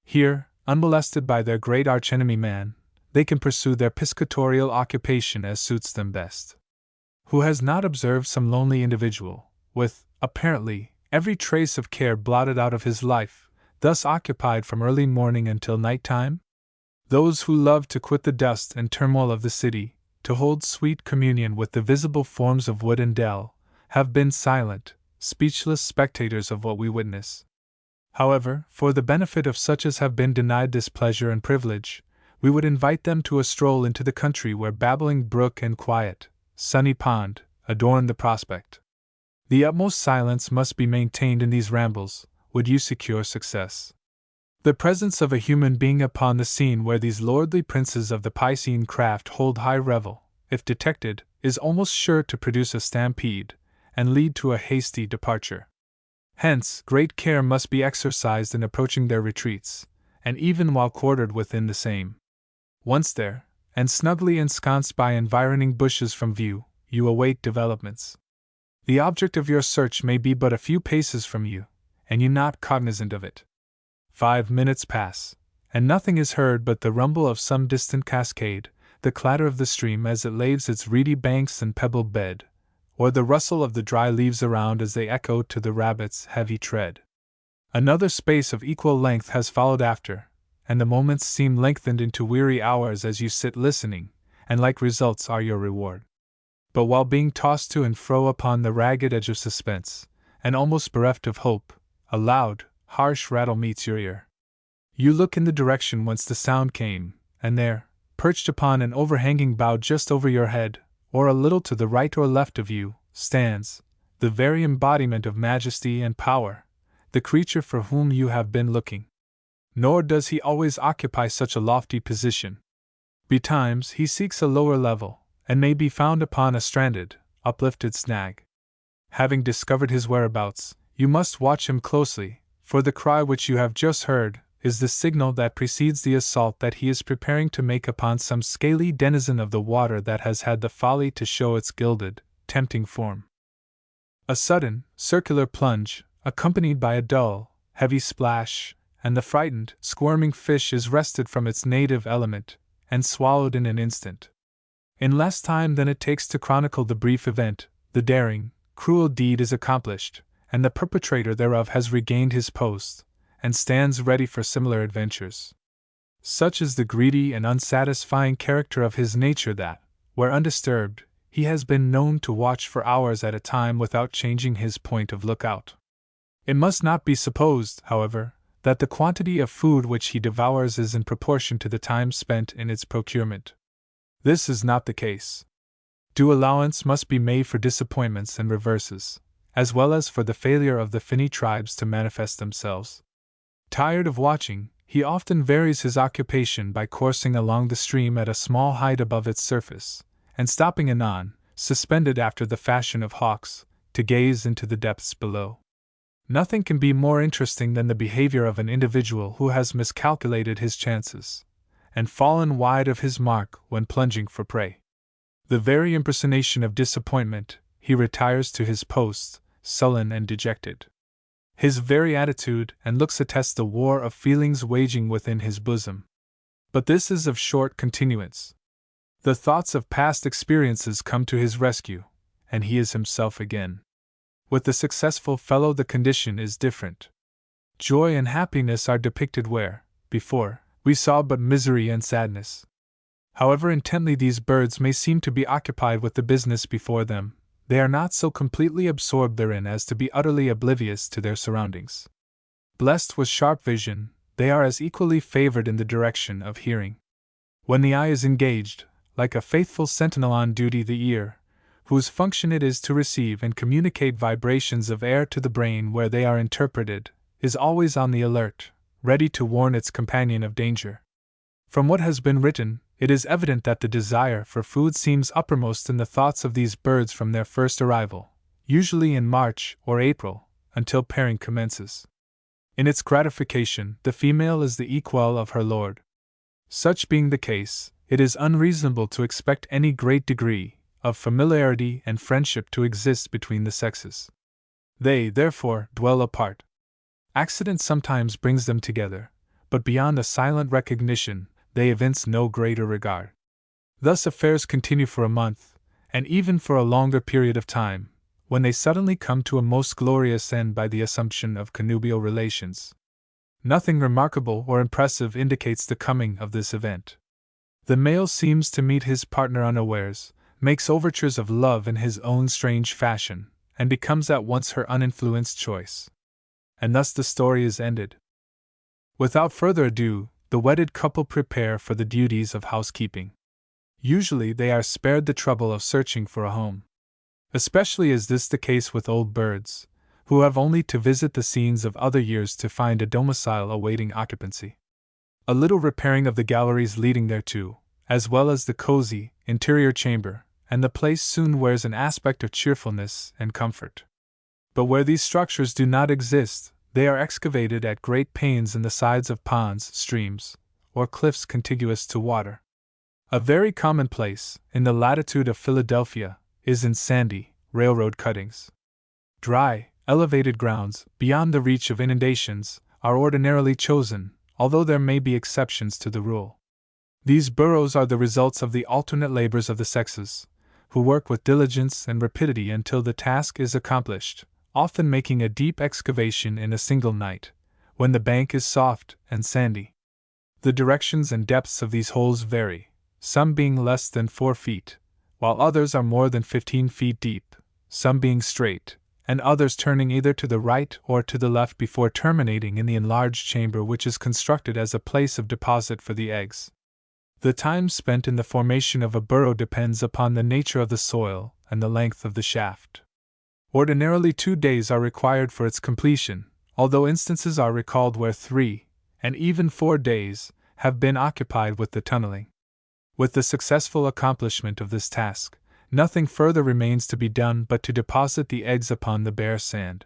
Here, unmolested by their great archenemy man, they can pursue their piscatorial occupation as suits them best. Who has not observed some lonely individual, with, apparently, every trace of care blotted out of his life, thus occupied from early morning until night time? Those who love to quit the dust and turmoil of the city, to hold sweet communion with the visible forms of wood and dell, have been silent, speechless spectators of what we witness. However, for the benefit of such as have been denied this pleasure and privilege, we would invite them to a stroll into the country where babbling brook and quiet, sunny pond adorn the prospect. The utmost silence must be maintained in these rambles, would you secure success. The presence of a human being upon the scene where these lordly princes of the Piscean craft hold high revel, if detected, is almost sure to produce a stampede, and lead to a hasty departure. Hence, great care must be exercised in approaching their retreats, and even while quartered within the same. Once there, and snugly ensconced by environing bushes from view, you await developments. The object of your search may be but a few paces from you, and you not cognizant of it. 5 minutes pass, and nothing is heard but the rumble of some distant cascade, the clatter of the stream as it laves its reedy banks and pebbled bed, or the rustle of the dry leaves around as they echo to the rabbit's heavy tread. Another space of equal length has followed after, and the moments seem lengthened into weary hours as you sit listening, and like results are your reward. But while being tossed to and fro upon the ragged edge of suspense, and almost bereft of hope, a loud, harsh rattle meets your ear. You look in the direction whence the sound came, and there, perched upon an overhanging bough just over your head, or a little to the right or left of you, stands, the very embodiment of majesty and power, the creature for whom you have been looking. Nor does he always occupy such a lofty position. Betimes he seeks a lower level, and may be found upon a stranded, uplifted snag. Having discovered his whereabouts, you must watch him closely, for the cry which you have just heard is the signal that precedes the assault that he is preparing to make upon some scaly denizen of the water that has had the folly to show its gilded, tempting form. A sudden, circular plunge, accompanied by a dull, heavy splash, and the frightened, squirming fish is wrested from its native element, and swallowed in an instant. In less time than it takes to chronicle the brief event, the daring, cruel deed is accomplished, and the perpetrator thereof has regained his post, and stands ready for similar adventures. Such is the greedy and unsatisfying character of his nature that, where undisturbed, he has been known to watch for hours at a time without changing his point of lookout. It must not be supposed, however, that the quantity of food which he devours is in proportion to the time spent in its procurement. This is not the case. Due allowance must be made for disappointments and reverses, as well as for the failure of the finny tribes to manifest themselves. Tired of watching, he often varies his occupation by coursing along the stream at a small height above its surface, and stopping anon, suspended after the fashion of hawks, to gaze into the depths below. Nothing can be more interesting than the behavior of an individual who has miscalculated his chances, and fallen wide of his mark when plunging for prey. The very impersonation of disappointment, he retires to his post, sullen and dejected. His very attitude and looks attest the war of feelings waging within his bosom. But this is of short continuance. The thoughts of past experiences come to his rescue, and he is himself again. With the successful fellow the condition is different. Joy and happiness are depicted where, before, we saw but misery and sadness. However intently these birds may seem to be occupied with the business before them, they are not so completely absorbed therein as to be utterly oblivious to their surroundings. Blessed with sharp vision, they are as equally favored in the direction of hearing. When the eye is engaged, like a faithful sentinel on duty, the ear, whose function it is to receive and communicate vibrations of air to the brain where they are interpreted, is always on the alert, ready to warn its companion of danger. From what has been written, it is evident that the desire for food seems uppermost in the thoughts of these birds from their first arrival, usually in March or April, until pairing commences. In its gratification, the female is the equal of her lord. Such being the case, it is unreasonable to expect any great degree of familiarity and friendship to exist between the sexes. They, therefore, dwell apart. Accident sometimes brings them together, but beyond a silent recognition, they evince no greater regard. Thus affairs continue for a month, and even for a longer period of time, when they suddenly come to a most glorious end by the assumption of connubial relations. Nothing remarkable or impressive indicates the coming of this event. The male seems to meet his partner unawares, makes overtures of love in his own strange fashion, and becomes at once her uninfluenced choice. And thus the story is ended. Without further ado, the wedded couple prepare for the duties of housekeeping. Usually they are spared the trouble of searching for a home. Especially is this the case with old birds, who have only to visit the scenes of other years to find a domicile awaiting occupancy. A little repairing of the galleries leading thereto, as well as the cozy, interior chamber, and the place soon wears an aspect of cheerfulness and comfort. But where these structures do not exist, they are excavated at great pains in the sides of ponds, streams, or cliffs contiguous to water. A very common place, in the latitude of Philadelphia, is in sandy, railroad cuttings. Dry, elevated grounds, beyond the reach of inundations, are ordinarily chosen, although there may be exceptions to the rule. These burrows are the results of the alternate labors of the sexes, who work with diligence and rapidity until the task is accomplished, often making a deep excavation in a single night, when the bank is soft and sandy. The directions and depths of these holes vary, some being less than 4 feet, while others are more than 15 feet deep, some being straight, and others turning either to the right or to the left before terminating in the enlarged chamber which is constructed as a place of deposit for the eggs. The time spent in the formation of a burrow depends upon the nature of the soil and the length of the shaft. Ordinarily 2 days are required for its completion, although instances are recalled where 3, and even 4 days, have been occupied with the tunneling. With the successful accomplishment of this task, nothing further remains to be done but to deposit the eggs upon the bare sand.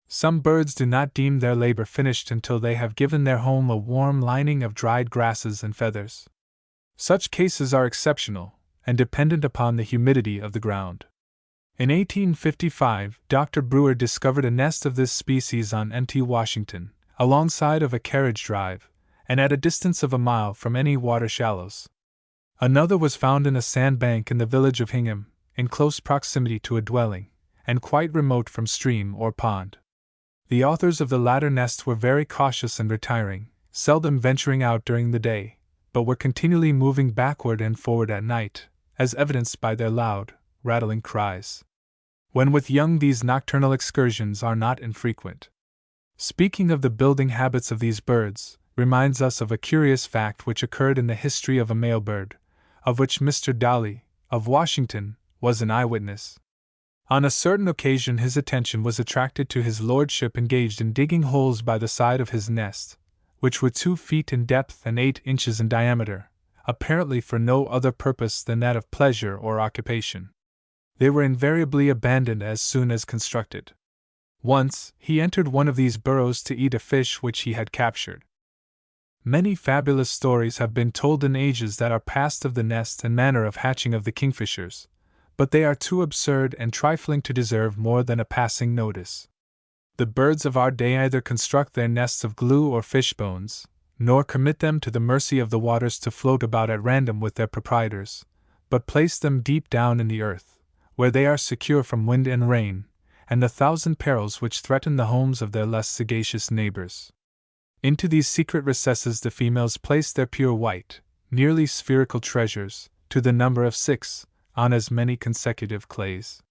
Some birds do not deem their labor finished until they have given their home a warm lining of dried grasses and feathers. Such cases are exceptional, and dependent upon the humidity of the ground. In 1855, Dr. Brewer discovered a nest of this species on Mt. Washington, alongside of a carriage drive, and at a distance of a mile from any water shallows. Another was found in a sandbank in the village of Hingham, in close proximity to a dwelling, and quite remote from stream or pond. The authors of the latter nest were very cautious and retiring, seldom venturing out during the day, but were continually moving backward and forward at night, as evidenced by their loud, rattling cries. When with young, these nocturnal excursions are not infrequent. Speaking of the building habits of these birds, reminds us of a curious fact which occurred in the history of a male bird, of which Mr. Dolly, of Washington, was an eyewitness. On a certain occasion his attention was attracted to his lordship engaged in digging holes by the side of his nest, which were 2 feet in depth and 8 inches in diameter, apparently for no other purpose than that of pleasure or occupation. They were invariably abandoned as soon as constructed. Once, he entered one of these burrows to eat a fish which he had captured. Many fabulous stories have been told in ages that are past of the nest and manner of hatching of the kingfishers, but they are too absurd and trifling to deserve more than a passing notice. The birds of our day either construct their nests of glue or fish bones, nor commit them to the mercy of the waters to float about at random with their proprietors, but place them deep down in the earth, where they are secure from wind and rain, and the 1,000 perils which threaten the homes of their less sagacious neighbors. Into these secret recesses the females place their pure white, nearly spherical treasures, to the number of 6, on as many consecutive clays.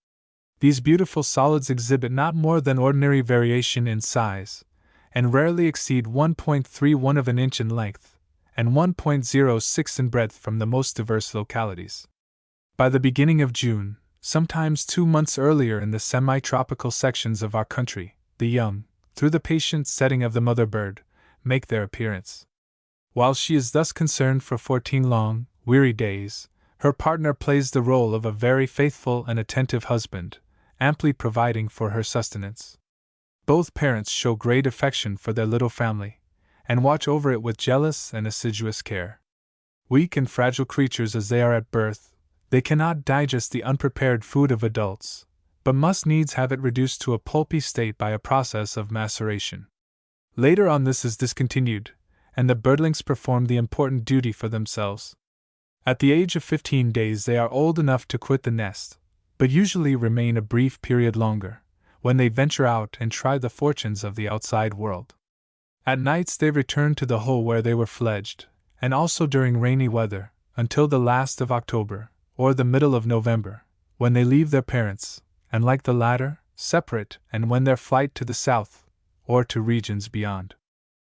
These beautiful solids exhibit not more than ordinary variation in size, and rarely exceed 1.31 of an inch in length, and 1.06 in breadth from the most diverse localities. By the beginning of June, sometimes 2 months earlier in the semi-tropical sections of our country, the young, through the patient setting of the mother bird, make their appearance. While she is thus concerned for 14 long, weary days, her partner plays the role of a very faithful and attentive husband, amply providing for her sustenance. Both parents show great affection for their little family, and watch over it with jealous and assiduous care. Weak and fragile creatures as they are at birth, they cannot digest the unprepared food of adults, but must needs have it reduced to a pulpy state by a process of maceration. Later on this is discontinued, and the birdlings perform the important duty for themselves. At the age of 15 days they are old enough to quit the nest, but usually remain a brief period longer, when they venture out and try the fortunes of the outside world. At nights they return to the hole where they were fledged, and also during rainy weather, until the last of October, or the middle of November, when they leave their parents, and like the latter, separate and wend their flight to the south, or to regions beyond.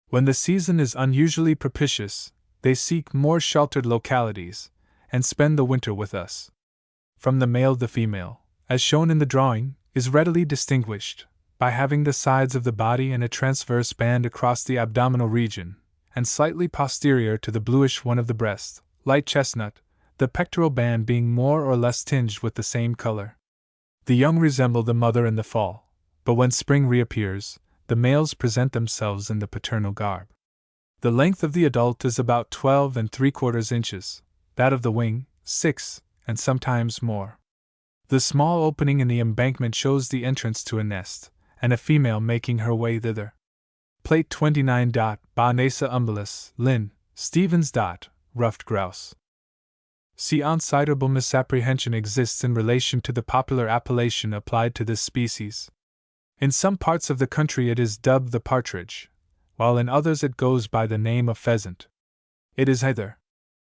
When the season is unusually propitious, they seek more sheltered localities, and spend the winter with us. From the male the female, as shown in the drawing, is readily distinguished, by having the sides of the body and a transverse band across the abdominal region, and slightly posterior to the bluish one of the breast, light chestnut, the pectoral band being more or less tinged with the same color. The young resemble the mother in the fall, but when spring reappears, the males present themselves in the paternal garb. The length of the adult is about 12 3/4 inches, that of the wing, 6, and sometimes more. The small opening in the embankment shows the entrance to a nest, and a female making her way thither. Plate 29. Bahnesa umbilis, Linn. Stevens. Ruffed grouse. See, considerable misapprehension exists in relation to the popular appellation applied to this species. In some parts of the country it is dubbed the partridge, while in others it goes by the name of pheasant. It is either.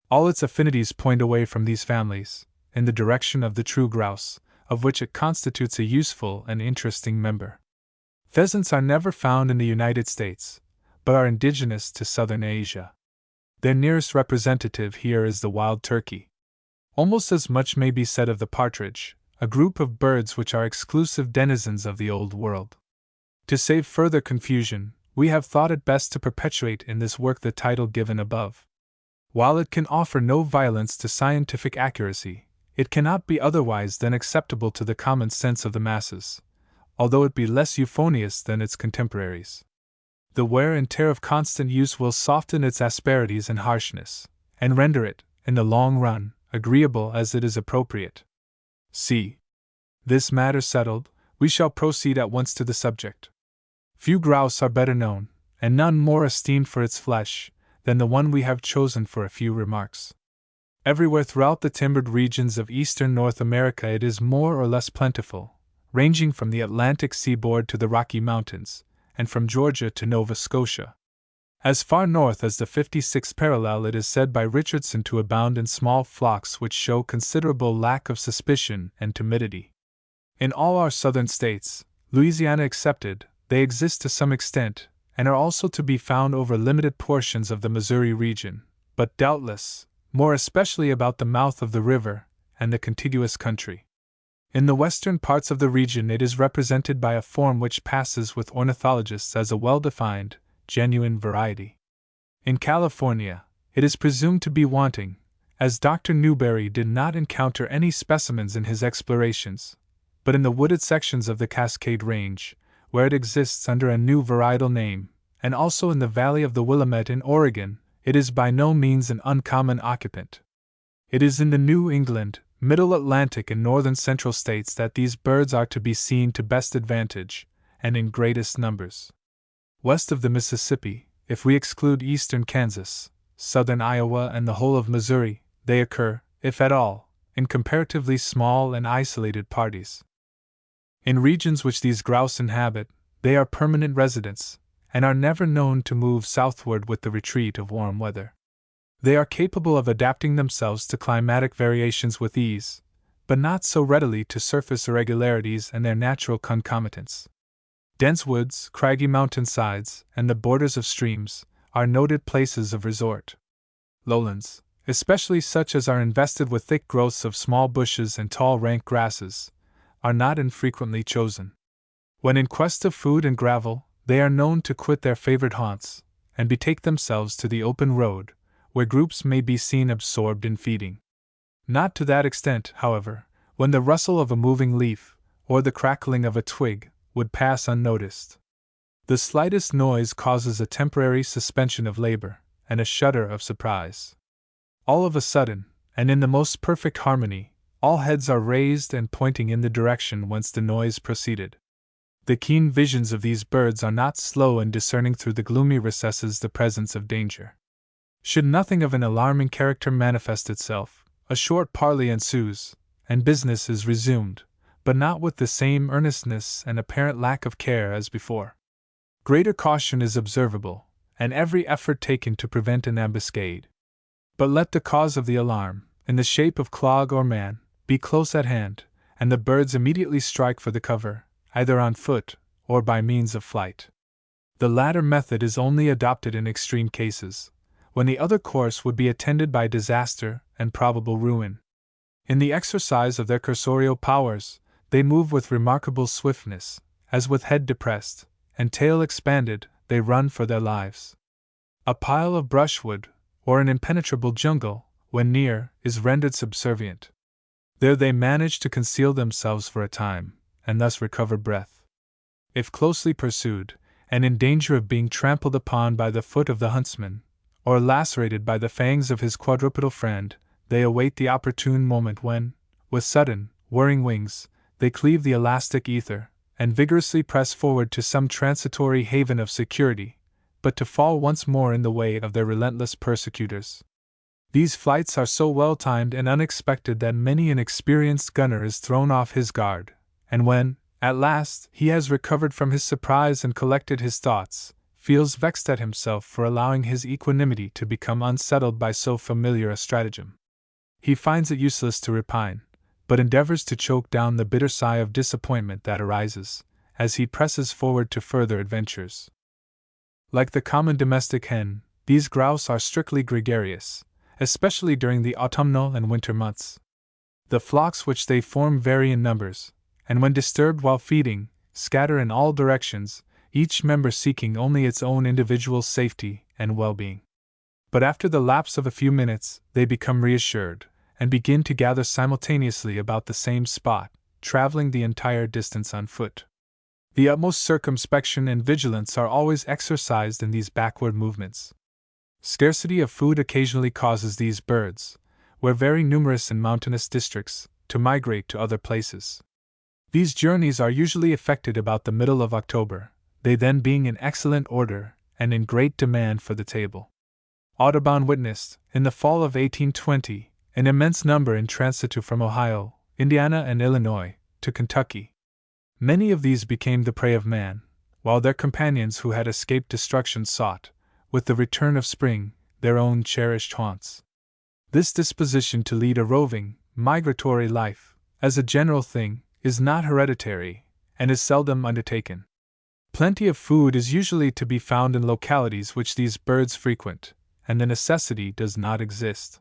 All its affinities point away from these families, in the direction of the true grouse, of which it constitutes a useful and interesting member. Pheasants are never found in the United States, but are indigenous to southern Asia. Their nearest representative here is the wild turkey. Almost as much may be said of the partridge, a group of birds which are exclusive denizens of the Old World. To save further confusion, we have thought it best to perpetuate in this work the title given above. While it can offer no violence to scientific accuracy, it cannot be otherwise than acceptable to the common sense of the masses, although it be less euphonious than its contemporaries. The wear and tear of constant use will soften its asperities and harshness, and render it, in the long run, agreeable as it is appropriate. See. This matter settled, we shall proceed at once to the subject. Few grouse are better known, and none more esteemed for its flesh, than the one we have chosen for a few remarks. Everywhere throughout the timbered regions of eastern North America it is more or less plentiful, ranging from the Atlantic seaboard to the Rocky Mountains, and from Georgia to Nova Scotia. As far north as the 56th parallel it is said by Richardson to abound in small flocks which show considerable lack of suspicion and timidity. In all our southern states, Louisiana excepted, they exist to some extent, and are also to be found over limited portions of the Missouri region, but doubtless, more especially about the mouth of the river and the contiguous country. In the western parts of the region it is represented by a form which passes with ornithologists as a well-defined, genuine variety. In California, it is presumed to be wanting, as Dr. Newberry did not encounter any specimens in his explorations, but in the wooded sections of the Cascade Range, where it exists under a new varietal name, and also in the valley of the Willamette in Oregon, it is by no means an uncommon occupant. It is in the New England, Middle Atlantic and Northern Central states that these birds are to be seen to best advantage, and in greatest numbers. West of the Mississippi, if we exclude eastern Kansas, southern Iowa and the whole of Missouri, they occur, if at all, in comparatively small and isolated parties. In regions which these grouse inhabit, they are permanent residents, and are never known to move southward with the retreat of warm weather. They are capable of adapting themselves to climatic variations with ease, but not so readily to surface irregularities and their natural concomitants. Dense woods, craggy mountainsides, and the borders of streams are noted places of resort. Lowlands, especially such as are invested with thick growths of small bushes and tall rank grasses, are not infrequently chosen. When in quest of food and gravel, they are known to quit their favorite haunts, and betake themselves to the open road, where groups may be seen absorbed in feeding. Not to that extent, however, when the rustle of a moving leaf, or the crackling of a twig, would pass unnoticed. The slightest noise causes a temporary suspension of labor, and a shudder of surprise. All of a sudden, and in the most perfect harmony, all heads are raised and pointing in the direction whence the noise proceeded. The keen visions of these birds are not slow in discerning through the gloomy recesses the presence of danger. Should nothing of an alarming character manifest itself, a short parley ensues, and business is resumed, but not with the same earnestness and apparent lack of care as before. Greater caution is observable, and every effort taken to prevent an ambuscade. But let the cause of the alarm, in the shape of clog or man, be close at hand, and the birds immediately strike for the cover, either on foot or by means of flight. The latter method is only adopted in extreme cases, when the other course would be attended by disaster and probable ruin. In the exercise of their cursorial powers, they move with remarkable swiftness, as with head depressed and tail expanded, they run for their lives. A pile of brushwood, or an impenetrable jungle, when near, is rendered subservient. There they manage to conceal themselves for a time, and thus recover breath. If closely pursued, and in danger of being trampled upon by the foot of the huntsman, or lacerated by the fangs of his quadrupedal friend, they await the opportune moment when, with sudden, whirring wings, they cleave the elastic ether, and vigorously press forward to some transitory haven of security, but to fall once more in the way of their relentless persecutors. These flights are so well timed and unexpected that many an experienced gunner is thrown off his guard, and when, at last, he has recovered from his surprise and collected his thoughts, feels vexed at himself for allowing his equanimity to become unsettled by so familiar a stratagem. He finds it useless to repine, but endeavors to choke down the bitter sigh of disappointment that arises, as he presses forward to further adventures. Like the common domestic hen, these grouse are strictly gregarious, especially during the autumnal and winter months. The flocks which they form vary in numbers, and when disturbed while feeding, scatter in all directions, each member seeking only its own individual safety and well-being. But after the lapse of a few minutes, they become reassured, and begin to gather simultaneously about the same spot, traveling the entire distance on foot. The utmost circumspection and vigilance are always exercised in these backward movements. Scarcity of food occasionally causes these birds, where very numerous in mountainous districts, to migrate to other places. These journeys are usually effected about the middle of October, they then being in excellent order and in great demand for the table. Audubon witnessed, in the fall of 1820, an immense number in transitu from Ohio, Indiana, and Illinois, to Kentucky. Many of these became the prey of man, while their companions who had escaped destruction sought, with the return of spring, their own cherished haunts. This disposition to lead a roving, migratory life, as a general thing, is not hereditary, and is seldom undertaken. Plenty of food is usually to be found in localities which these birds frequent, and the necessity does not exist.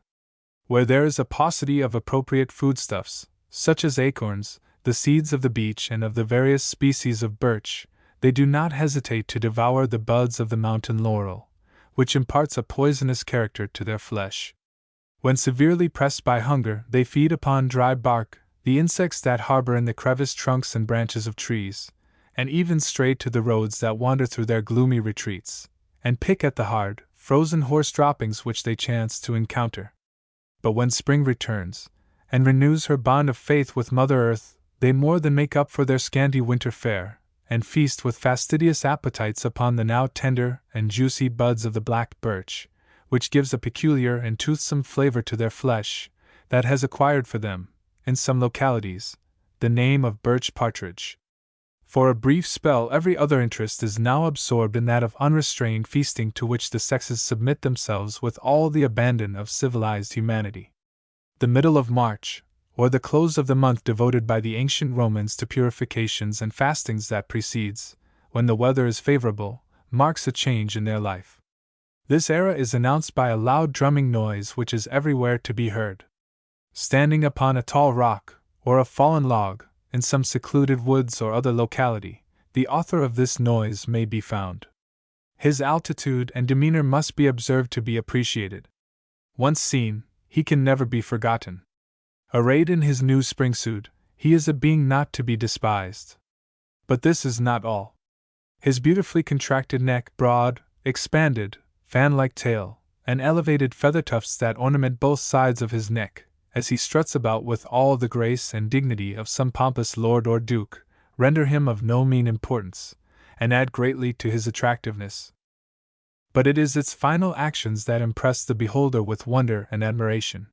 Where there is a paucity of appropriate foodstuffs, such as acorns, the seeds of the beech and of the various species of birch, they do not hesitate to devour the buds of the mountain laurel, which imparts a poisonous character to their flesh. When severely pressed by hunger, they feed upon dry bark, the insects that harbor in the creviced trunks and branches of trees, and even stray to the roads that wander through their gloomy retreats, and pick at the hard, frozen horse droppings which they chance to encounter. But when spring returns, and renews her bond of faith with Mother Earth, they more than make up for their scanty winter fare, and feast with fastidious appetites upon the now tender and juicy buds of the black birch, which gives a peculiar and toothsome flavor to their flesh, that has acquired for them, in some localities, the name of birch partridge. For a brief spell every other interest is now absorbed in that of unrestrained feasting to which the sexes submit themselves with all the abandon of civilized humanity. The middle of March, or the close of the month devoted by the ancient Romans to purifications and fastings that precedes, when the weather is favorable, marks a change in their life. This era is announced by a loud drumming noise which is everywhere to be heard. Standing upon a tall rock, or a fallen log, in some secluded woods or other locality, the author of this noise may be found. His altitude and demeanor must be observed to be appreciated. Once seen, he can never be forgotten. Arrayed in his new spring suit, he is a being not to be despised. But this is not all. His beautifully contracted neck, broad, expanded, fan-like tail, and elevated feather tufts that ornament both sides of his neck, as he struts about with all the grace and dignity of some pompous lord or duke, render him of no mean importance, and add greatly to his attractiveness. But it is its final actions that impress the beholder with wonder and admiration.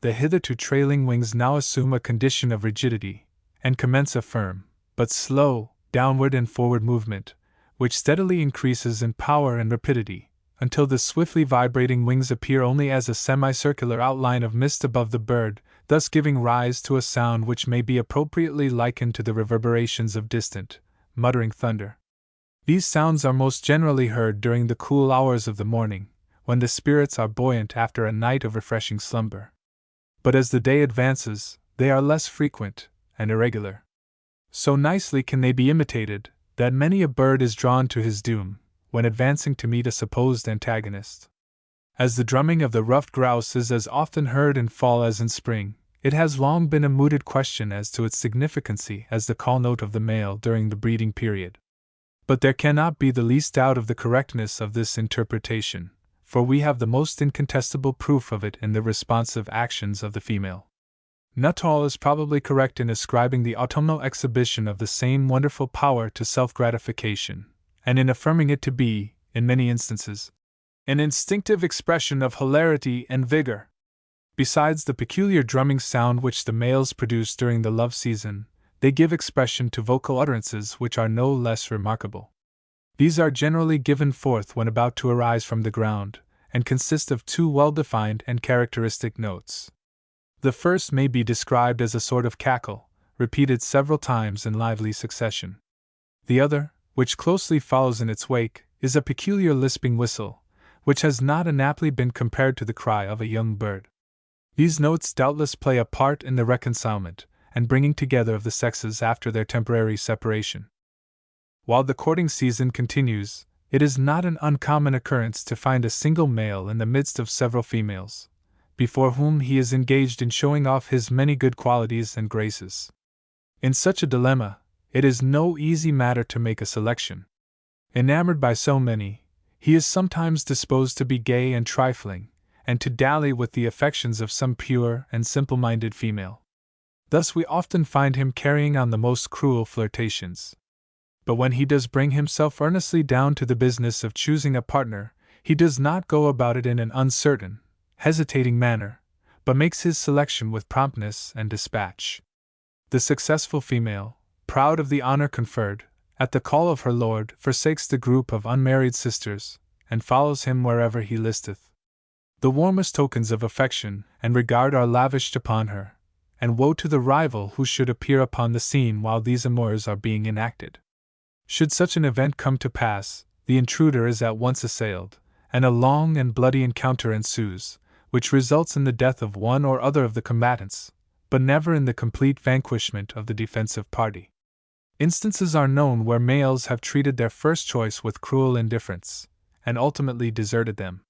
The hitherto trailing wings now assume a condition of rigidity, and commence a firm, but slow, downward and forward movement, which steadily increases in power and rapidity, until the swiftly vibrating wings appear only as a semicircular outline of mist above the bird, thus giving rise to a sound which may be appropriately likened to the reverberations of distant, muttering thunder. These sounds are most generally heard during the cool hours of the morning, when the spirits are buoyant after a night of refreshing slumber. But as the day advances, they are less frequent and irregular. So nicely can they be imitated, that many a bird is drawn to his doom, when advancing to meet a supposed antagonist. As the drumming of the ruffed grouse is as often heard in fall as in spring, it has long been a mooted question as to its significancy as the call note of the male during the breeding period. But there cannot be the least doubt of the correctness of this interpretation, for we have the most incontestable proof of it in the responsive actions of the female. Nuttall is probably correct in ascribing the autumnal exhibition of the same wonderful power to self-gratification, and in affirming it to be, in many instances, an instinctive expression of hilarity and vigor. Besides the peculiar drumming sound which the males produce during the love season, they give expression to vocal utterances which are no less remarkable. These are generally given forth when about to arise from the ground, and consist of two well-defined and characteristic notes. The first may be described as a sort of cackle, repeated several times in lively succession. The other, which closely follows in its wake, is a peculiar lisping whistle, which has not inaptly been compared to the cry of a young bird. These notes doubtless play a part in the reconcilement and bringing together of the sexes after their temporary separation. While the courting season continues, it is not an uncommon occurrence to find a single male in the midst of several females, before whom he is engaged in showing off his many good qualities and graces. In such a dilemma, it is no easy matter to make a selection. Enamored by so many, he is sometimes disposed to be gay and trifling, and to dally with the affections of some pure and simple-minded female. Thus we often find him carrying on the most cruel flirtations. But when he does bring himself earnestly down to the business of choosing a partner, he does not go about it in an uncertain, hesitating manner, but makes his selection with promptness and dispatch. The successful female, proud of the honor conferred, at the call of her lord, forsakes the group of unmarried sisters, and follows him wherever he listeth. The warmest tokens of affection and regard are lavished upon her, and woe to the rival who should appear upon the scene while these amours are being enacted. Should such an event come to pass, the intruder is at once assailed, and a long and bloody encounter ensues, which results in the death of one or other of the combatants, but never in the complete vanquishment of the defensive party. Instances are known where males have treated their first choice with cruel indifference, and ultimately deserted them.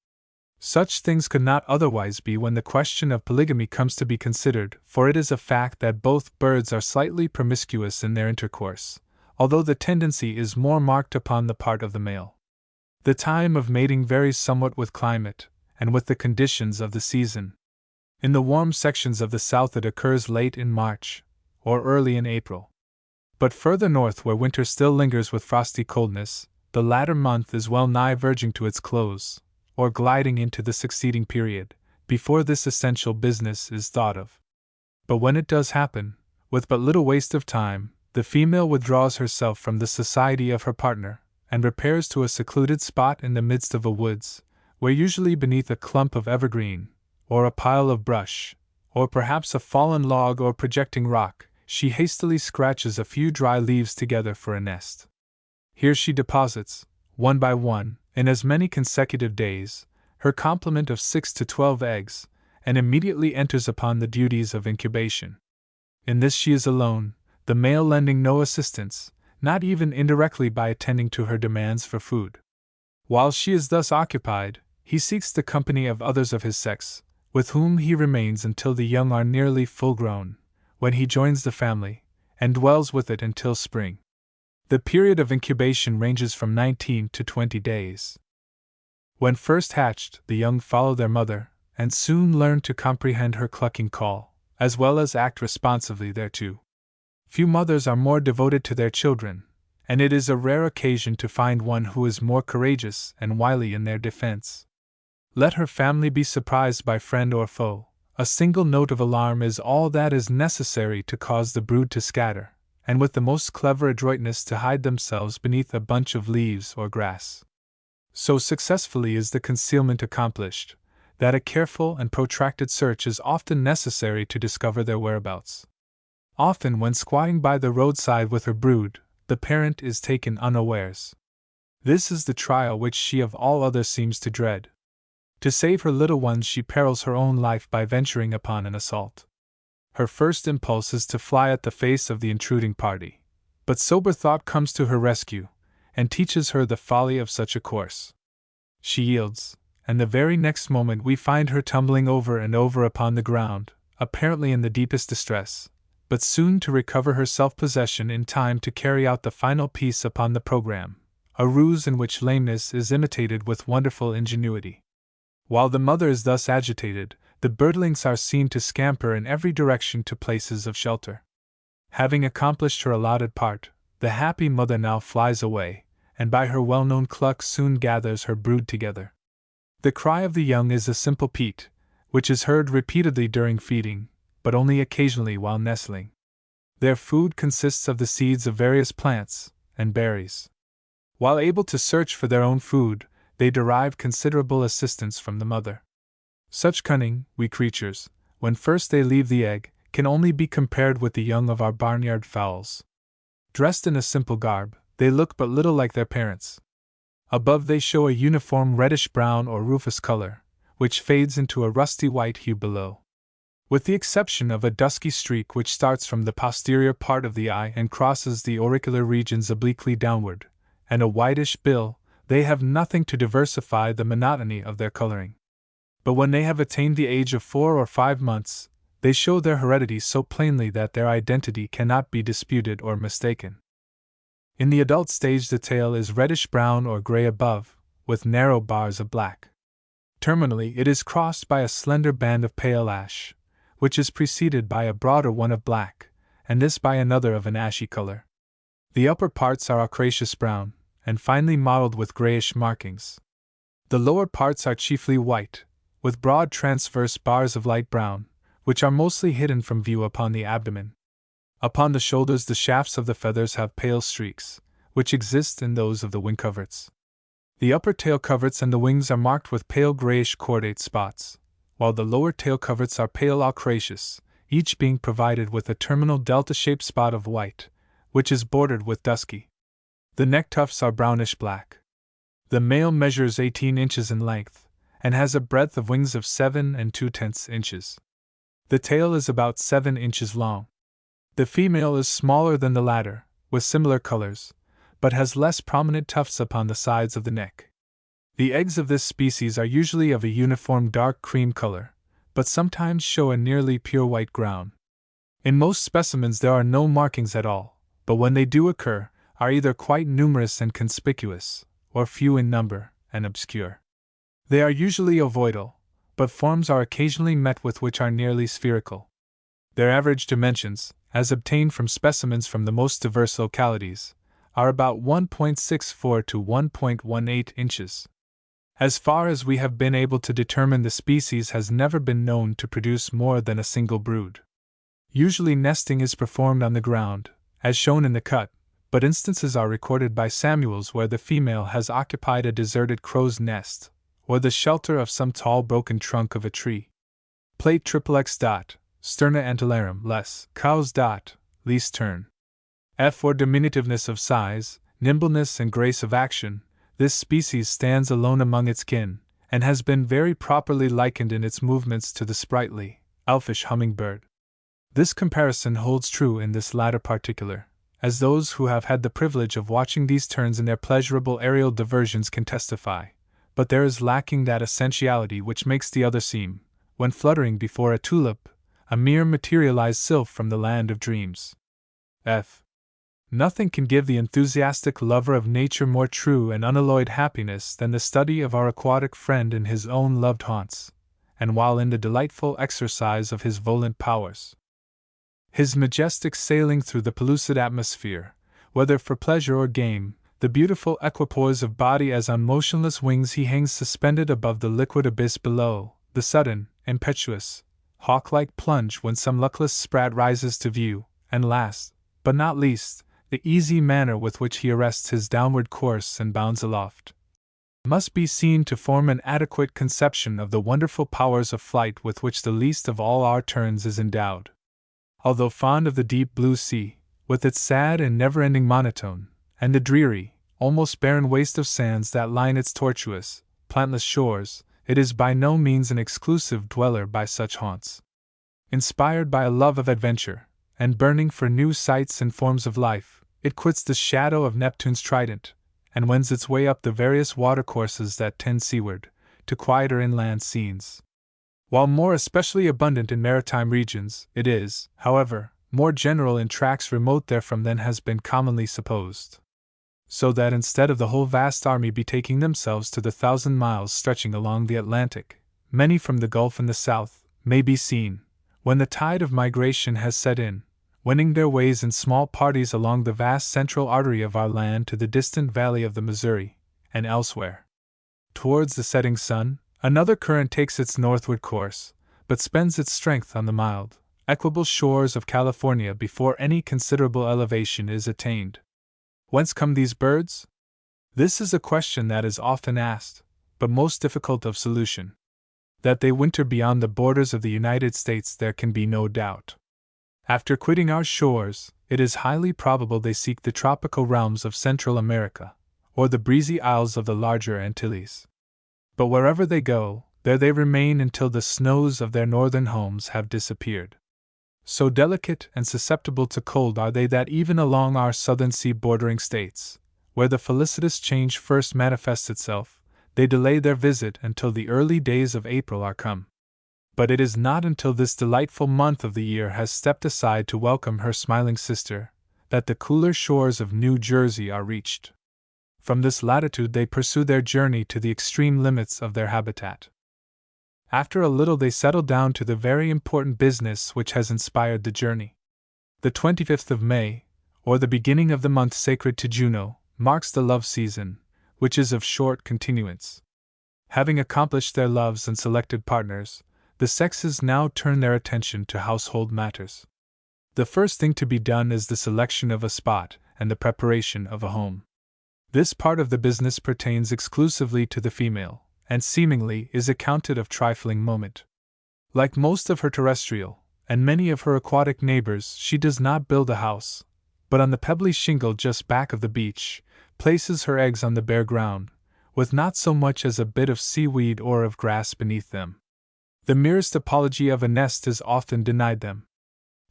Such things could not otherwise be when the question of polygamy comes to be considered, for it is a fact that both birds are slightly promiscuous in their intercourse, although the tendency is more marked upon the part of the male. The time of mating varies somewhat with climate, and with the conditions of the season. In the warm sections of the south it occurs late in March, or early in April. But further north, where winter still lingers with frosty coldness, the latter month is well nigh verging to its close, or gliding into the succeeding period, before this essential business is thought of. But when it does happen, with but little waste of time, the female withdraws herself from the society of her partner, and repairs to a secluded spot in the midst of a woods, where usually beneath a clump of evergreen, or a pile of brush, or perhaps a fallen log or projecting rock, she hastily scratches a few dry leaves together for a nest. Here she deposits, one by one, in as many consecutive days, her complement of 6 to 12 eggs, and immediately enters upon the duties of incubation. In this she is alone, the male lending no assistance, not even indirectly by attending to her demands for food. While she is thus occupied, he seeks the company of others of his sex, with whom he remains until the young are nearly full grown, when he joins the family, and dwells with it until spring. The period of incubation ranges from 19 to 20 days. When first hatched, the young follow their mother, and soon learn to comprehend her clucking call, as well as act responsively thereto. Few mothers are more devoted to their children, and it is a rare occasion to find one who is more courageous and wily in their defense. Let her family be surprised by friend or foe, a single note of alarm is all that is necessary to cause the brood to scatter, and with the most clever adroitness to hide themselves beneath a bunch of leaves or grass. So successfully is the concealment accomplished, that a careful and protracted search is often necessary to discover their whereabouts. Often, when squatting by the roadside with her brood, the parent is taken unawares. This is the trial which she of all others seems to dread. To save her little ones, she perils her own life by venturing upon an assault. Her first impulse is to fly at the face of the intruding party, but sober thought comes to her rescue, and teaches her the folly of such a course. She yields, and the very next moment we find her tumbling over and over upon the ground, apparently in the deepest distress, but soon to recover her self-possession in time to carry out the final piece upon the program, a ruse in which lameness is imitated with wonderful ingenuity. While the mother is thus agitated, the birdlings are seen to scamper in every direction to places of shelter. Having accomplished her allotted part, the happy mother now flies away, and by her well-known cluck soon gathers her brood together. The cry of the young is a simple peat, which is heard repeatedly during feeding, but only occasionally while nestling. Their food consists of the seeds of various plants and berries. While able to search for their own food, they derive considerable assistance from the mother. Such cunning, wee creatures, when first they leave the egg, can only be compared with the young of our barnyard fowls. Dressed in a simple garb, they look but little like their parents. Above they show a uniform reddish-brown or rufous color, which fades into a rusty white hue below. With the exception of a dusky streak which starts from the posterior part of the eye and crosses the auricular regions obliquely downward, and a whitish bill, they have nothing to diversify the monotony of their coloring. But when they have attained the age of 4 or 5 months, they show their heredity so plainly that their identity cannot be disputed or mistaken. In the adult stage, the tail is reddish-brown or gray above, with narrow bars of black. Terminally, it is crossed by a slender band of pale ash, which is preceded by a broader one of black, and this by another of an ashy color. The upper parts are ochraceous brown, and finely mottled with grayish markings. The lower parts are chiefly white, with broad transverse bars of light brown, which are mostly hidden from view upon the abdomen. Upon the shoulders the shafts of the feathers have pale streaks, which exist in those of the wing coverts. The upper tail coverts and the wings are marked with pale grayish cordate spots, while the lower tail coverts are pale ochraceous, each being provided with a terminal delta-shaped spot of white, which is bordered with dusky. The neck tufts are brownish-black. The male measures 18 inches in length, and has a breadth of wings of 7 2/10 inches. The tail is about 7 inches long. The female is smaller than the latter, with similar colors, but has less prominent tufts upon the sides of the neck. The eggs of this species are usually of a uniform dark cream color, but sometimes show a nearly pure white ground. In most specimens there are no markings at all, but when they do occur, are either quite numerous and conspicuous, or few in number and obscure. They are usually ovoidal, but forms are occasionally met with which are nearly spherical. Their average dimensions, as obtained from specimens from the most diverse localities, are about 1.64 to 1.18 inches. As far as we have been able to determine, the species has never been known to produce more than a single brood. Usually nesting is performed on the ground, as shown in the cut, but instances are recorded by Samuels where the female has occupied a deserted crow's nest, or the shelter of some tall broken trunk of a tree. Plate XXX. Sterna antillarum less, cows. Least turn. F for diminutiveness of size, nimbleness and grace of action, this species stands alone among its kin, and has been very properly likened in its movements to the sprightly, elfish hummingbird. This comparison holds true in this latter particular, as those who have had the privilege of watching these terns in their pleasurable aerial diversions can testify, but there is lacking that essentiality which makes the other seem, when fluttering before a tulip, a mere materialized sylph from the land of dreams. F. Nothing can give the enthusiastic lover of nature more true and unalloyed happiness than the study of our aquatic friend in his own loved haunts, and while in the delightful exercise of his volant powers. His majestic sailing through the pellucid atmosphere, whether for pleasure or game, the beautiful equipoise of body as on motionless wings he hangs suspended above the liquid abyss below, the sudden, impetuous, hawk-like plunge when some luckless sprat rises to view, and last, but not least, the easy manner with which he arrests his downward course and bounds aloft. must be seen to form an adequate conception of the wonderful powers of flight with which the least of all our terns is endowed. Although fond of the deep blue sea, with its sad and never-ending monotone, and the dreary, almost barren waste of sands that line its tortuous, plantless shores, it is by no means an exclusive dweller by such haunts. Inspired by a love of adventure, and burning for new sights and forms of life, it quits the shadow of Neptune's trident, and wends its way up the various watercourses that tend seaward, to quieter inland scenes. While more especially abundant in maritime regions, it is, however, more general in tracts remote therefrom than has been commonly supposed. So that instead of the whole vast army betaking themselves to the 1,000 miles stretching along the Atlantic, many from the Gulf in the south may be seen, when the tide of migration has set in, wending their ways in small parties along the vast central artery of our land to the distant valley of the Missouri, and elsewhere. Towards the setting sun, another current takes its northward course, but spends its strength on the mild, equable shores of California before any considerable elevation is attained. Whence come these birds? This is a question that is often asked, but most difficult of solution. That they winter beyond the borders of the United States there can be no doubt. After quitting our shores, it is highly probable they seek the tropical realms of Central America, or the breezy isles of the larger Antilles. But wherever they go, there they remain until the snows of their northern homes have disappeared. So delicate and susceptible to cold are they that even along our southern sea bordering states, where the felicitous change first manifests itself, they delay their visit until the early days of April are come. But it is not until this delightful month of the year has stepped aside to welcome her smiling sister, that the cooler shores of New Jersey are reached. From this latitude they pursue their journey to the extreme limits of their habitat. After a little they settle down to the very important business which has inspired the journey. The 25th of May, or the beginning of the month sacred to Juno, marks the love season, which is of short continuance. Having accomplished their loves and selected partners, the sexes now turn their attention to household matters. The first thing to be done is the selection of a spot and the preparation of a home. This part of the business pertains exclusively to the female, and seemingly is accounted of trifling moment. Like most of her terrestrial, and many of her aquatic neighbors, she does not build a house, but on the pebbly shingle just back of the beach, places her eggs on the bare ground, with not so much as a bit of seaweed or of grass beneath them. The merest apology of a nest is often denied them.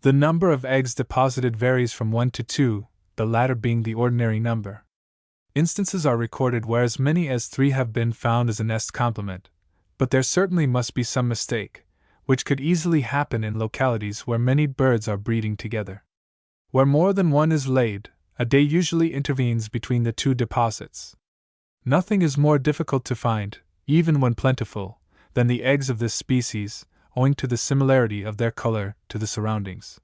The number of eggs deposited varies from 1 to 2, the latter being the ordinary number. Instances are recorded where as many as 3 have been found as a nest complement, but there certainly must be some mistake, which could easily happen in localities where many birds are breeding together. Where more than one is laid, a day usually intervenes between the 2 deposits. Nothing is more difficult to find, even when plentiful, than the eggs of this species, owing to the similarity of their color to the surroundings.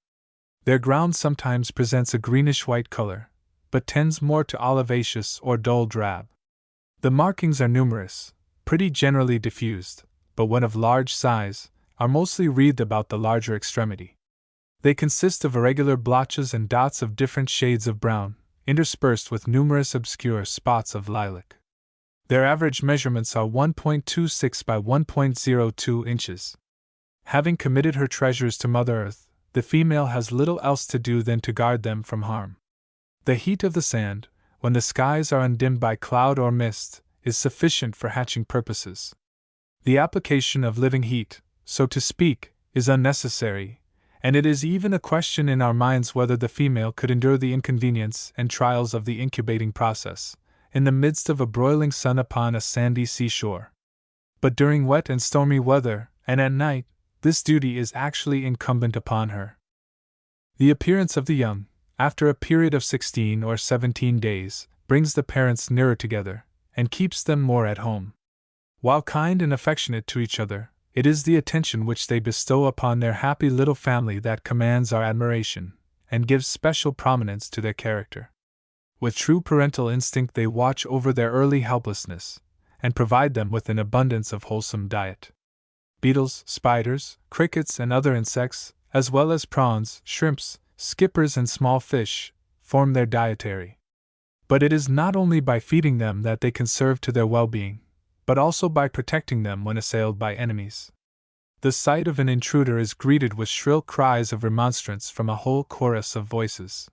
Their ground sometimes presents a greenish-white color, but tends more to olivaceous or dull drab. The markings are numerous, pretty generally diffused, but when of large size, are mostly wreathed about the larger extremity. They consist of irregular blotches and dots of different shades of brown, interspersed with numerous obscure spots of lilac. Their average measurements are 1.26 by 1.02 inches. Having committed her treasures to Mother Earth, the female has little else to do than to guard them from harm. The heat of the sand, when the skies are undimmed by cloud or mist, is sufficient for hatching purposes. The application of living heat, so to speak, is unnecessary, and it is even a question in our minds whether the female could endure the inconvenience and trials of the incubating process, in the midst of a broiling sun upon a sandy seashore. But during wet and stormy weather, and at night, this duty is actually incumbent upon her. The appearance of the young, after a period of 16 or 17 days, brings the parents nearer together, and keeps them more at home. While kind and affectionate to each other, it is the attention which they bestow upon their happy little family that commands our admiration, and gives special prominence to their character. With true parental instinct they watch over their early helplessness, and provide them with an abundance of wholesome diet. Beetles, spiders, crickets, and other insects, as well as prawns, shrimps, skippers, and small fish, form their dietary. But it is not only by feeding them that they can serve to their well-being, but also by protecting them when assailed by enemies. The sight of an intruder is greeted with shrill cries of remonstrance from a whole chorus of voices.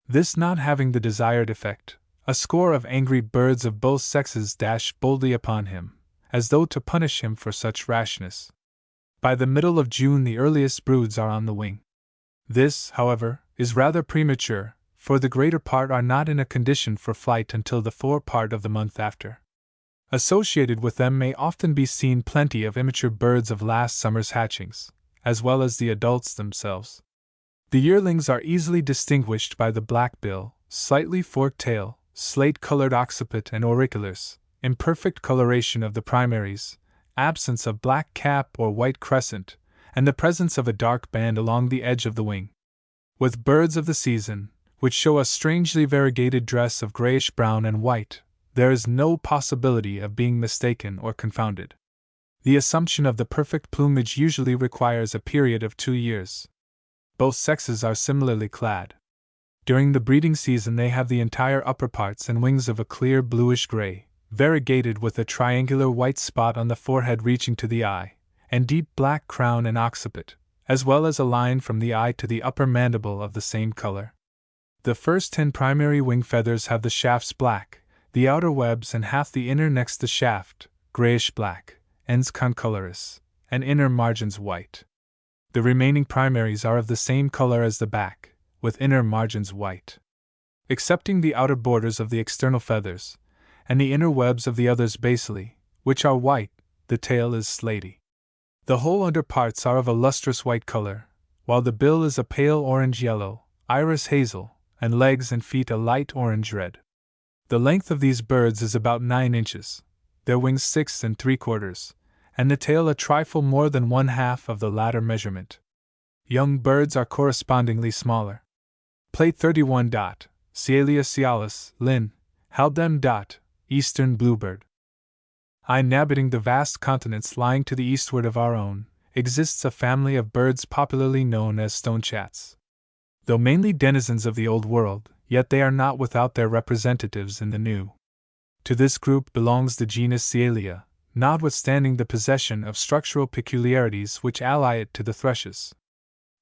This not having the desired effect, a score of angry birds of both sexes dash boldly upon him, as though to punish him for such rashness. By the middle of June the earliest broods are on the wing. This, however, is rather premature, for the greater part are not in a condition for flight until the fore part of the month after. Associated with them may often be seen plenty of immature birds of last summer's hatchings, as well as the adults themselves. The yearlings are easily distinguished by the black bill, slightly forked tail, slate-colored occiput and auriculars, imperfect coloration of the primaries, absence of black cap or white crescent, and the presence of a dark band along the edge of the wing. With birds of the season, which show a strangely variegated dress of grayish-brown and white, there is no possibility of being mistaken or confounded. The assumption of the perfect plumage usually requires a period of 2 years. Both sexes are similarly clad. During the breeding season they have the entire upper parts and wings of a clear bluish-gray, variegated with a triangular white spot on the forehead reaching to the eye, and deep black crown and occiput, as well as a line from the eye to the upper mandible of the same color. The first 10 primary wing feathers have the shafts black, the outer webs and half the inner next the shaft, grayish-black, ends concolorous, and inner margins white. The remaining primaries are of the same color as the back, with inner margins white. Excepting the outer borders of the external feathers, and the inner webs of the others basally, which are white, the tail is slaty. The whole under parts are of a lustrous white color, while the bill is a pale orange-yellow, iris hazel, and legs and feet a light orange-red. The length of these birds is about 9 inches, their wings 6 3/4, and the tail a trifle more than 1/2 of the latter measurement. Young birds are correspondingly smaller. Plate 31. Cealia cialis, Linn. Haldem. Eastern bluebird. Inhabiting the vast continents lying to the eastward of our own, exists a family of birds popularly known as stonechats. Though mainly denizens of the Old World, yet they are not without their representatives in the New. To this group belongs the genus Cealia, notwithstanding the possession of structural peculiarities which ally it to the thrushes.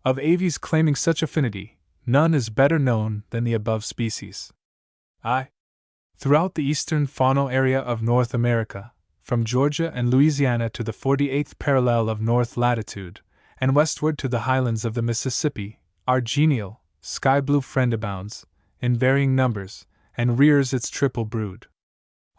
Of aves claiming such affinity, none is better known than the above species. Throughout the eastern faunal area of North America, from Georgia and Louisiana to the 48th parallel of north latitude, and westward to the highlands of the Mississippi, our genial, sky-blue friend abounds, in varying numbers, and rears its triple brood.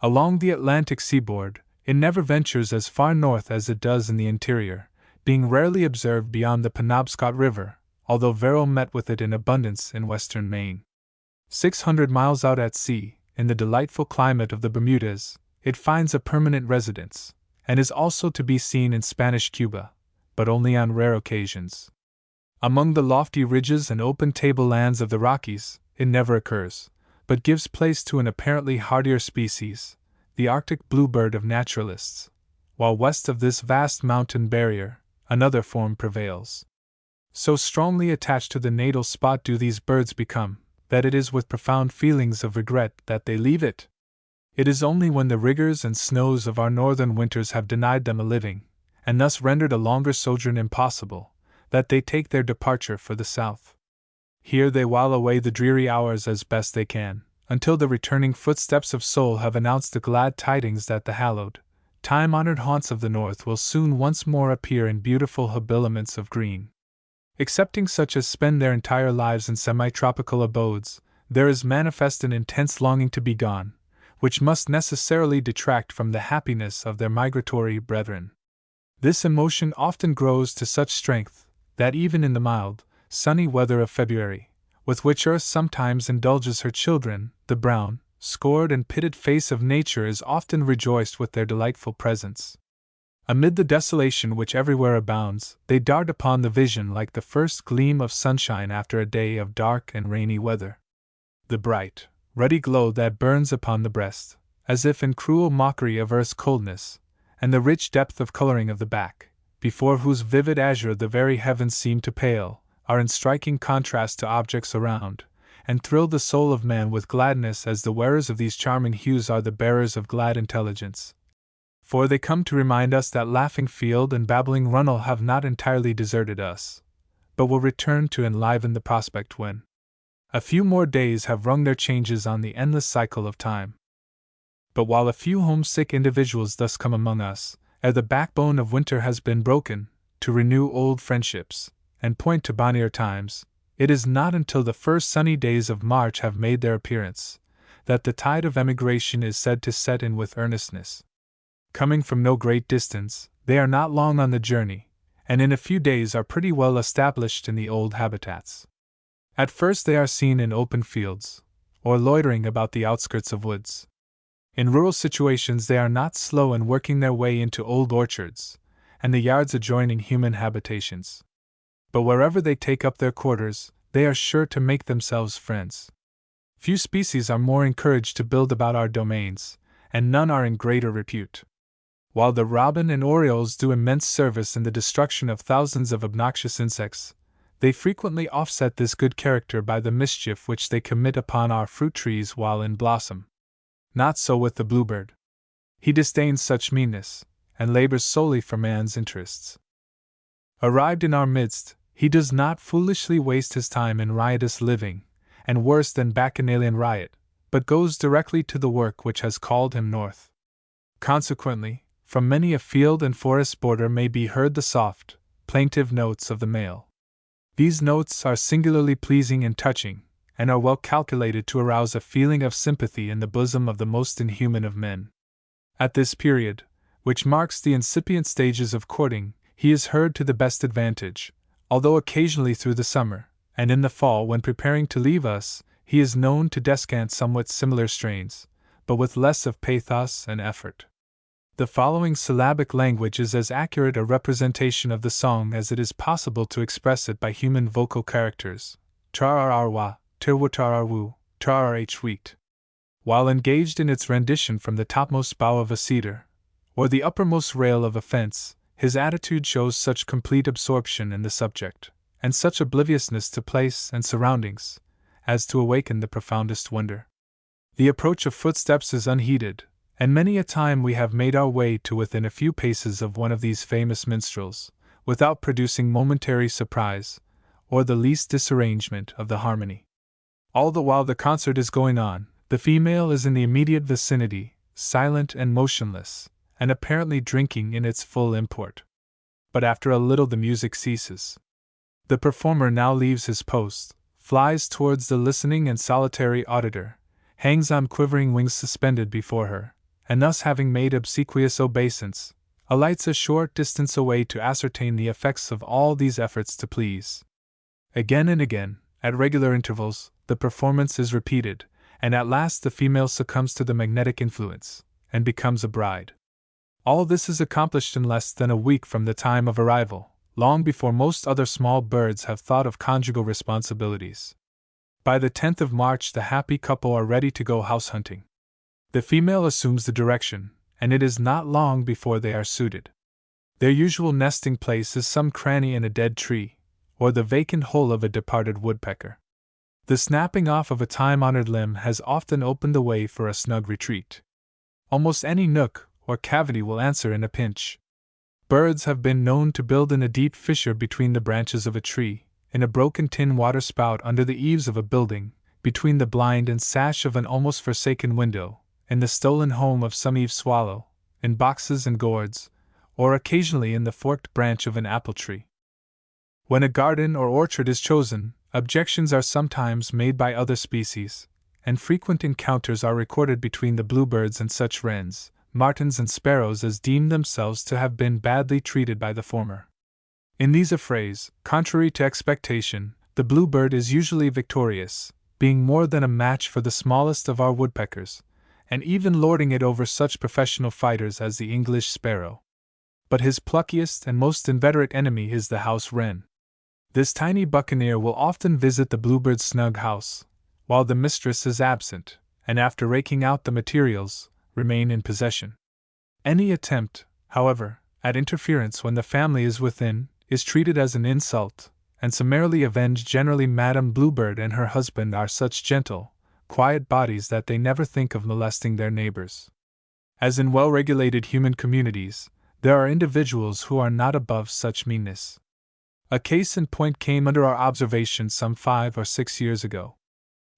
Along the Atlantic seaboard, it never ventures as far north as it does in the interior, being rarely observed beyond the Penobscot River, although Verrill met with it in abundance in western Maine. 600 miles out at sea, in the delightful climate of the Bermudas, it finds a permanent residence, and is also to be seen in Spanish Cuba, but only on rare occasions. Among the lofty ridges and open tablelands of the Rockies, it never occurs, but gives place to an apparently hardier species, the Arctic bluebird of naturalists, while west of this vast mountain barrier, another form prevails. So strongly attached to the natal spot do these birds become, that it is with profound feelings of regret that they leave it. It is only when the rigors and snows of our northern winters have denied them a living, and thus rendered a longer sojourn impossible, that they take their departure for the south. Here they while away the dreary hours as best they can, until the returning footsteps of soul have announced the glad tidings that the hallowed, time-honored haunts of the north will soon once more appear in beautiful habiliments of green. Excepting such as spend their entire lives in semi-tropical abodes, there is manifest an intense longing to be gone, which must necessarily detract from the happiness of their migratory brethren. This emotion often grows to such strength, that even in the mild, sunny weather of February, with which earth sometimes indulges her children, the brown, scored and pitted face of nature is often rejoiced with their delightful presence. Amid the desolation which everywhere abounds, they dart upon the vision like the first gleam of sunshine after a day of dark and rainy weather. The bright, ruddy glow that burns upon the breast, as if in cruel mockery of earth's coldness, and the rich depth of coloring of the back, before whose vivid azure the very heavens seem to pale, are in striking contrast to objects around, and thrill the soul of man with gladness, as the wearers of these charming hues are the bearers of glad intelligence. For they come to remind us that laughing field and babbling runnel have not entirely deserted us, but will return to enliven the prospect when a few more days have rung their changes on the endless cycle of time. But while a few homesick individuals thus come among us, ere the backbone of winter has been broken, to renew old friendships, and point to bonnier times, it is not until the first sunny days of March have made their appearance, that the tide of emigration is said to set in with earnestness. Coming from no great distance, they are not long on the journey, and in a few days are pretty well established in the old habitats. At first they are seen in open fields, or loitering about the outskirts of woods. In rural situations they are not slow in working their way into old orchards, and the yards adjoining human habitations. But wherever they take up their quarters, they are sure to make themselves friends. Few species are more encouraged to build about our domains, and none are in greater repute. While the robin and orioles do immense service in the destruction of thousands of obnoxious insects, they frequently offset this good character by the mischief which they commit upon our fruit trees while in blossom. Not so with the bluebird. He disdains such meanness, and labors solely for man's interests. Arrived in our midst, he does not foolishly waste his time in riotous living, and worse than bacchanalian riot, but goes directly to the work which has called him north. Consequently, from many a field and forest border may be heard the soft, plaintive notes of the male. These notes are singularly pleasing and touching, and are well calculated to arouse a feeling of sympathy in the bosom of the most inhuman of men. At this period, which marks the incipient stages of courting, he is heard to the best advantage, although occasionally through the summer, and in the fall, when preparing to leave us, he is known to descant somewhat similar strains, but with less of pathos and effort. The following syllabic language is as accurate a representation of the song as it is possible to express it by human vocal characters: trararwa, tirwatararwu, trararhweet. While engaged in its rendition from the topmost bough of a cedar, or the uppermost rail of a fence, his attitude shows such complete absorption in the subject, and such obliviousness to place and surroundings, as to awaken the profoundest wonder. The approach of footsteps is unheeded, and many a time we have made our way to within a few paces of one of these famous minstrels, without producing momentary surprise, or the least disarrangement of the harmony. All the while the concert is going on, the female is in the immediate vicinity, silent and motionless, and apparently drinking in its full import. But after a little the music ceases. The performer now leaves his post, flies towards the listening and solitary auditor, hangs on quivering wings suspended before her, and thus having made obsequious obeisance, alights a short distance away to ascertain the effects of all these efforts to please. Again and again, at regular intervals, the performance is repeated, and at last the female succumbs to the magnetic influence, and becomes a bride. All this is accomplished in less than a week from the time of arrival, long before most other small birds have thought of conjugal responsibilities. By the 10th of March the happy couple are ready to go house hunting. The female assumes the direction, and it is not long before they are suited. Their usual nesting place is some cranny in a dead tree, or the vacant hole of a departed woodpecker. The snapping off of a time-honored limb has often opened the way for a snug retreat. Almost any nook or cavity will answer in a pinch. Birds have been known to build in a deep fissure between the branches of a tree, in a broken tin water-spout under the eaves of a building, between the blind and sash of an almost forsaken window, in the stolen home of some eave swallow, in boxes and gourds, or occasionally in the forked branch of an apple tree. When a garden or orchard is chosen, objections are sometimes made by other species, and frequent encounters are recorded between the bluebirds and such wrens, martins and sparrows as deem themselves to have been badly treated by the former. In these affrays, contrary to expectation, the bluebird is usually victorious, being more than a match for the smallest of our woodpeckers, and even lording it over such professional fighters as the English sparrow. But his pluckiest and most inveterate enemy is the house wren. This tiny buccaneer will often visit the bluebird's snug house, while the mistress is absent, and after raking out the materials, remain in possession. Any attempt, however, at interference when the family is within, is treated as an insult, and summarily avenge. Generally, Madame Bluebird and her husband are such gentle, quiet bodies that they never think of molesting their neighbors. As in well-regulated human communities, there are individuals who are not above such meanness. A case in point came under our observation some 5 or 6 years ago.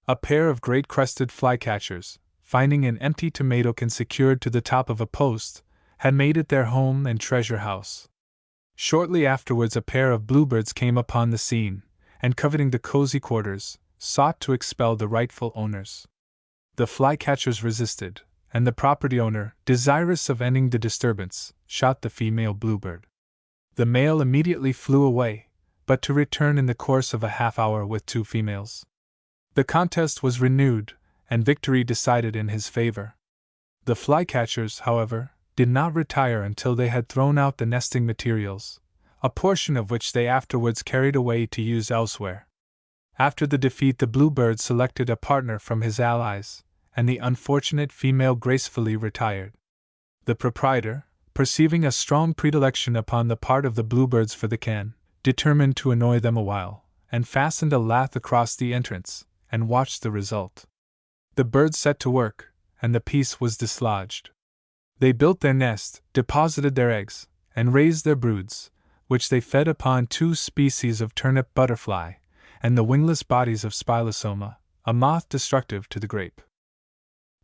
A pair of great crested flycatchers, finding an empty tomato can secured to the top of a post, had made it their home and treasure house. Shortly afterwards a pair of bluebirds came upon the scene, and coveting the cozy quarters, sought to expel the rightful owners. The flycatchers resisted, and the property owner, desirous of ending the disturbance, shot the female bluebird. The male immediately flew away, but to return in the course of a half-hour with 2 females. The contest was renewed, and victory decided in his favor. The flycatchers, however, did not retire until they had thrown out the nesting materials, a portion of which they afterwards carried away to use elsewhere. After the defeat, the bluebird selected a partner from his allies, and the unfortunate female gracefully retired. The proprietor, perceiving a strong predilection upon the part of the bluebirds for the can, determined to annoy them a while, and fastened a lath across the entrance, and watched the result. The birds set to work, and the piece was dislodged. They built their nest, deposited their eggs, and raised their broods, which they fed upon 2 species of turnip butterfly, and the wingless bodies of Spilosoma, a moth destructive to the grape.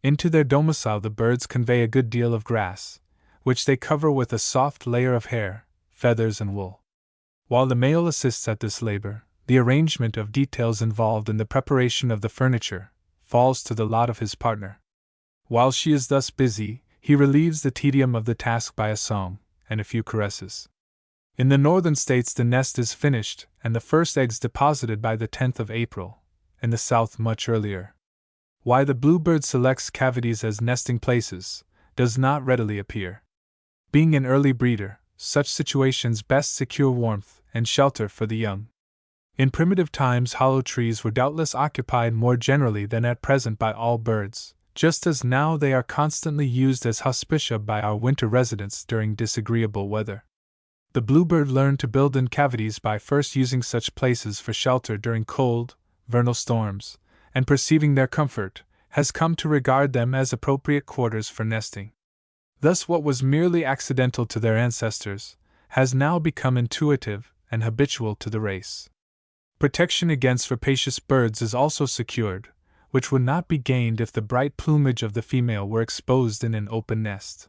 Into their domicile the birds convey a good deal of grass, which they cover with a soft layer of hair, feathers, and wool. While the male assists at this labor, the arrangement of details involved in the preparation of the furniture falls to the lot of his partner. While she is thus busy, he relieves the tedium of the task by a song and a few caresses. In the northern states the nest is finished and the first eggs deposited by the 10th of April, in the south much earlier. Why the bluebird selects cavities as nesting places does not readily appear. Being an early breeder, such situations best secure warmth and shelter for the young. In primitive times hollow trees were doubtless occupied more generally than at present by all birds, just as now they are constantly used as hospitia by our winter residents during disagreeable weather. The bluebird learned to build in cavities by first using such places for shelter during cold, vernal storms, and perceiving their comfort, has come to regard them as appropriate quarters for nesting. Thus what was merely accidental to their ancestors has now become intuitive and habitual to the race. Protection against rapacious birds is also secured, which would not be gained if the bright plumage of the female were exposed in an open nest.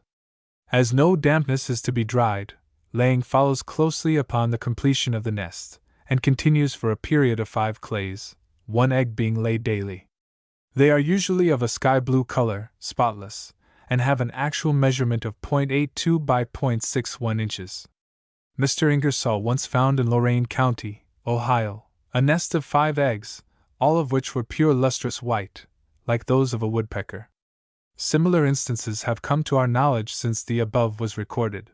As no dampness is to be dried, laying follows closely upon the completion of the nest, and continues for a period of 5 clays, 1 egg being laid daily. They are usually of a sky blue color, spotless, and have an actual measurement of 0.82 by 0.61 inches. Mr. Ingersoll once found in Lorain County, Ohio, a nest of 5 eggs, all of which were pure lustrous white, like those of a woodpecker. Similar instances have come to our knowledge since the above was recorded.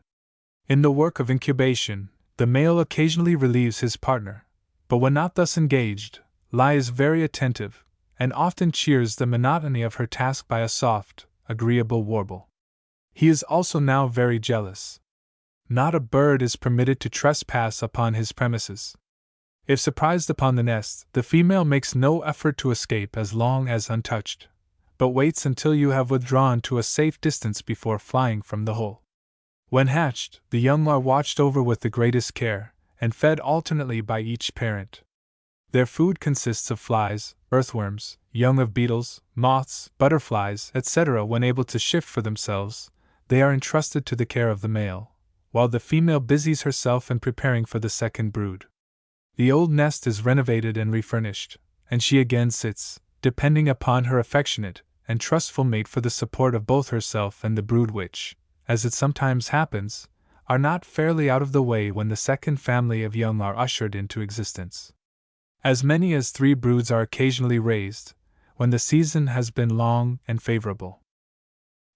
In the work of incubation, the male occasionally relieves his partner, but when not thus engaged, lies very attentive, and often cheers the monotony of her task by a soft, agreeable warble. He is also now very jealous. Not a bird is permitted to trespass upon his premises. If surprised upon the nest, the female makes no effort to escape as long as untouched, but waits until you have withdrawn to a safe distance before flying from the hole. When hatched, the young are watched over with the greatest care, and fed alternately by each parent. Their food consists of flies, earthworms, young of beetles, moths, butterflies, etc. When able to shift for themselves, they are entrusted to the care of the male, while the female busies herself in preparing for the second brood. The old nest is renovated and refurnished, and she again sits, depending upon her affectionate and trustful mate for the support of both herself and the brood which, as it sometimes happens, are not fairly out of the way when the second family of young are ushered into existence. As many as 3 broods are occasionally raised, when the season has been long and favorable.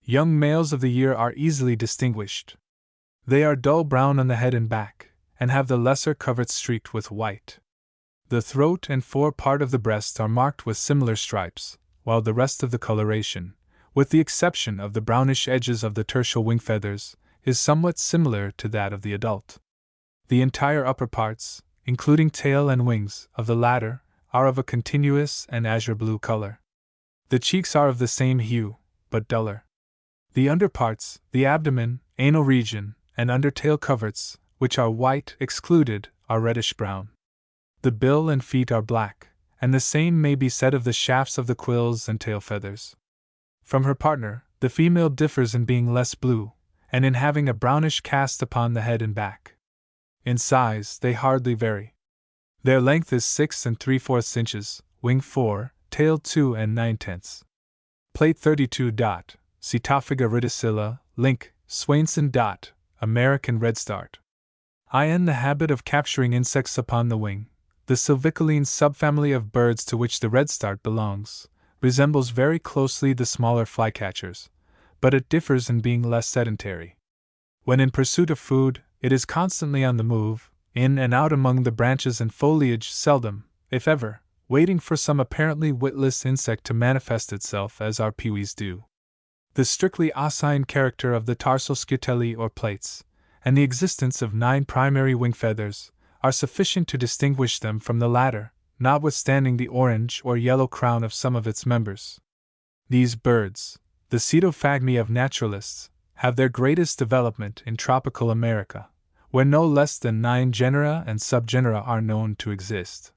Young males of the year are easily distinguished. They are dull brown on the head and back, and have the lesser coverts streaked with white. The throat and fore part of the breast are marked with similar stripes, while the rest of the coloration, with the exception of the brownish edges of the tertial wing feathers, is somewhat similar to that of the adult. The entire upper parts, including tail and wings, of the latter, are of a continuous and azure blue color. The cheeks are of the same hue, but duller. The underparts, the abdomen, anal region, and undertail coverts, which are white excluded, are reddish-brown. The bill and feet are black, and the same may be said of the shafts of the quills and tail feathers. From her partner, the female differs in being less blue, and in having a brownish cast upon the head and back. In size, they hardly vary. Their length is 6 3/4 inches, wing 4, tail 2 9/10. Plate 32. Cetophaga reticilla, Link, Swainson. American redstart. In the habit of capturing insects upon the wing, the sylvicoline subfamily of birds to which the redstart belongs resembles very closely the smaller flycatchers, but it differs in being less sedentary. When in pursuit of food, it is constantly on the move, in and out among the branches and foliage, seldom, if ever, waiting for some apparently witless insect to manifest itself, as our pewees do. The strictly ossine character of the tarsal scutelli or plates, and the existence of 9 primary wing feathers, are sufficient to distinguish them from the latter, notwithstanding the orange or yellow crown of some of its members. These birds, the Cetophagmi of naturalists, have their greatest development in tropical America, where no less than 9 genera and subgenera are known to exist.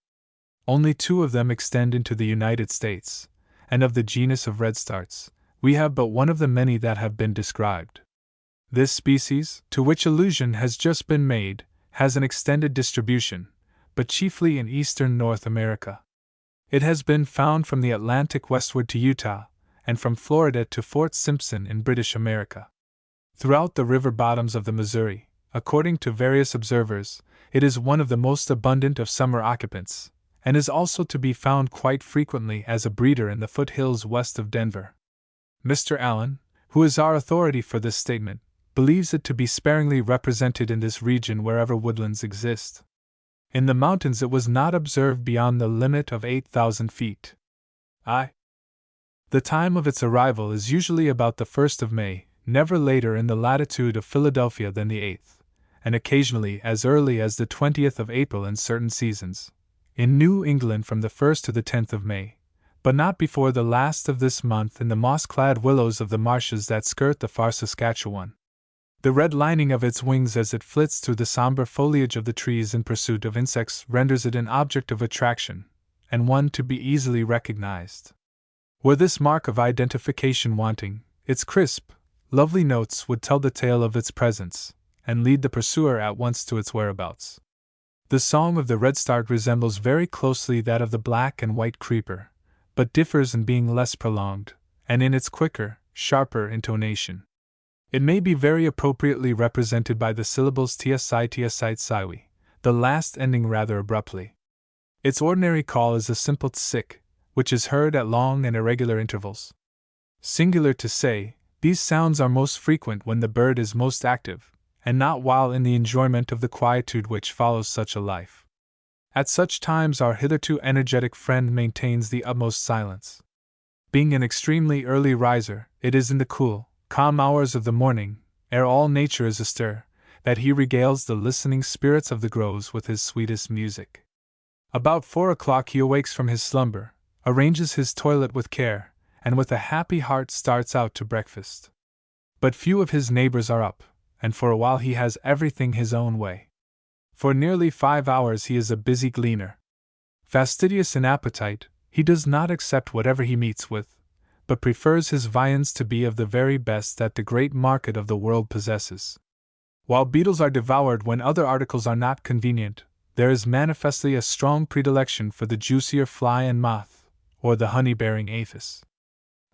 Only 2 of them extend into the United States, and of the genus of redstarts, we have but one of the many that have been described. This species, to which allusion has just been made, has an extended distribution, but chiefly in eastern North America. It has been found from the Atlantic westward to Utah, and from Florida to Fort Simpson in British America. Throughout the river bottoms of the Missouri, according to various observers, it is one of the most abundant of summer occupants, and is also to be found quite frequently as a breeder in the foothills west of Denver. Mr. Allen, who is our authority for this statement, believes it to be sparingly represented in this region wherever woodlands exist. In the mountains it was not observed beyond the limit of 8,000 feet. The time of its arrival is usually about the 1st of May, never later in the latitude of Philadelphia than the 8th, and occasionally as early as the 20th of April in certain seasons. In New England from the 1st to the 10th of May, but not before the last of this month in the moss-clad willows of the marshes that skirt the far Saskatchewan. The red lining of its wings as it flits through the somber foliage of the trees in pursuit of insects renders it an object of attraction, and one to be easily recognized. Were this mark of identification wanting, its crisp, lovely notes would tell the tale of its presence, and lead the pursuer at once to its whereabouts. The song of the redstart resembles very closely that of the black and white creeper, but differs in being less prolonged, and in its quicker, sharper intonation. It may be very appropriately represented by the syllables tsite siwi, the last ending rather abruptly. Its ordinary call is a simple tsik, which is heard at long and irregular intervals. Singular to say, these sounds are most frequent when the bird is most active, and not while in the enjoyment of the quietude which follows such a life. At such times our hitherto energetic friend maintains the utmost silence. Being an extremely early riser, it is in the cool, calm hours of the morning, ere all nature is astir, that he regales the listening spirits of the groves with his sweetest music. About 4 o'clock he awakes from his slumber, arranges his toilet with care, and with a happy heart starts out to breakfast. But few of his neighbors are up, and for a while he has everything his own way. For nearly 5 hours he is a busy gleaner. Fastidious in appetite, he does not accept whatever he meets with, but prefers his viands to be of the very best that the great market of the world possesses. While beetles are devoured when other articles are not convenient, there is manifestly a strong predilection for the juicier fly and moth, or the honey-bearing aphis.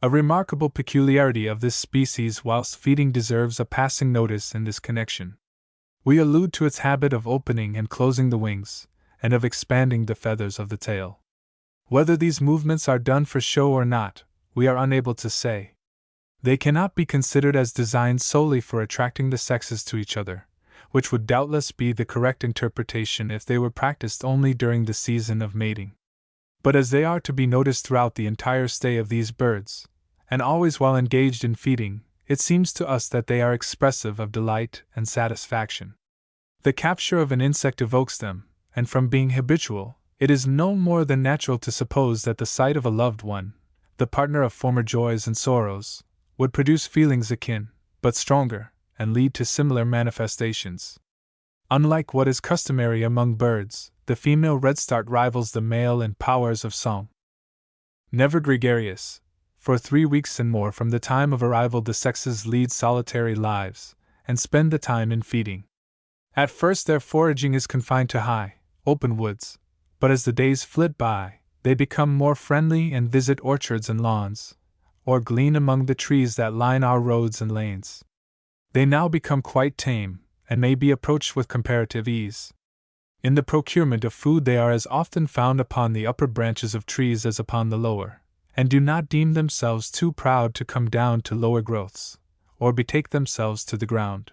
A remarkable peculiarity of this species whilst feeding deserves a passing notice in this connection. We allude to its habit of opening and closing the wings, and of expanding the feathers of the tail. Whether these movements are done for show or not, we are unable to say. They cannot be considered as designed solely for attracting the sexes to each other, which would doubtless be the correct interpretation if they were practiced only during the season of mating. But as they are to be noticed throughout the entire stay of these birds, and always while engaged in feeding, it seems to us that they are expressive of delight and satisfaction. The capture of an insect evokes them, and from being habitual, it is no more than natural to suppose that the sight of a loved one, the partner of former joys and sorrows, would produce feelings akin, but stronger, and lead to similar manifestations. Unlike what is customary among birds, the female redstart rivals the male in powers of song. Never gregarious, for 3 weeks and more from the time of arrival the sexes lead solitary lives, and spend the time in feeding. At first their foraging is confined to high, open woods, but as the days flit by, they become more friendly and visit orchards and lawns, or glean among the trees that line our roads and lanes. They now become quite tame, and may be approached with comparative ease. In the procurement of food they are as often found upon the upper branches of trees as upon the lower, and do not deem themselves too proud to come down to lower growths, or betake themselves to the ground.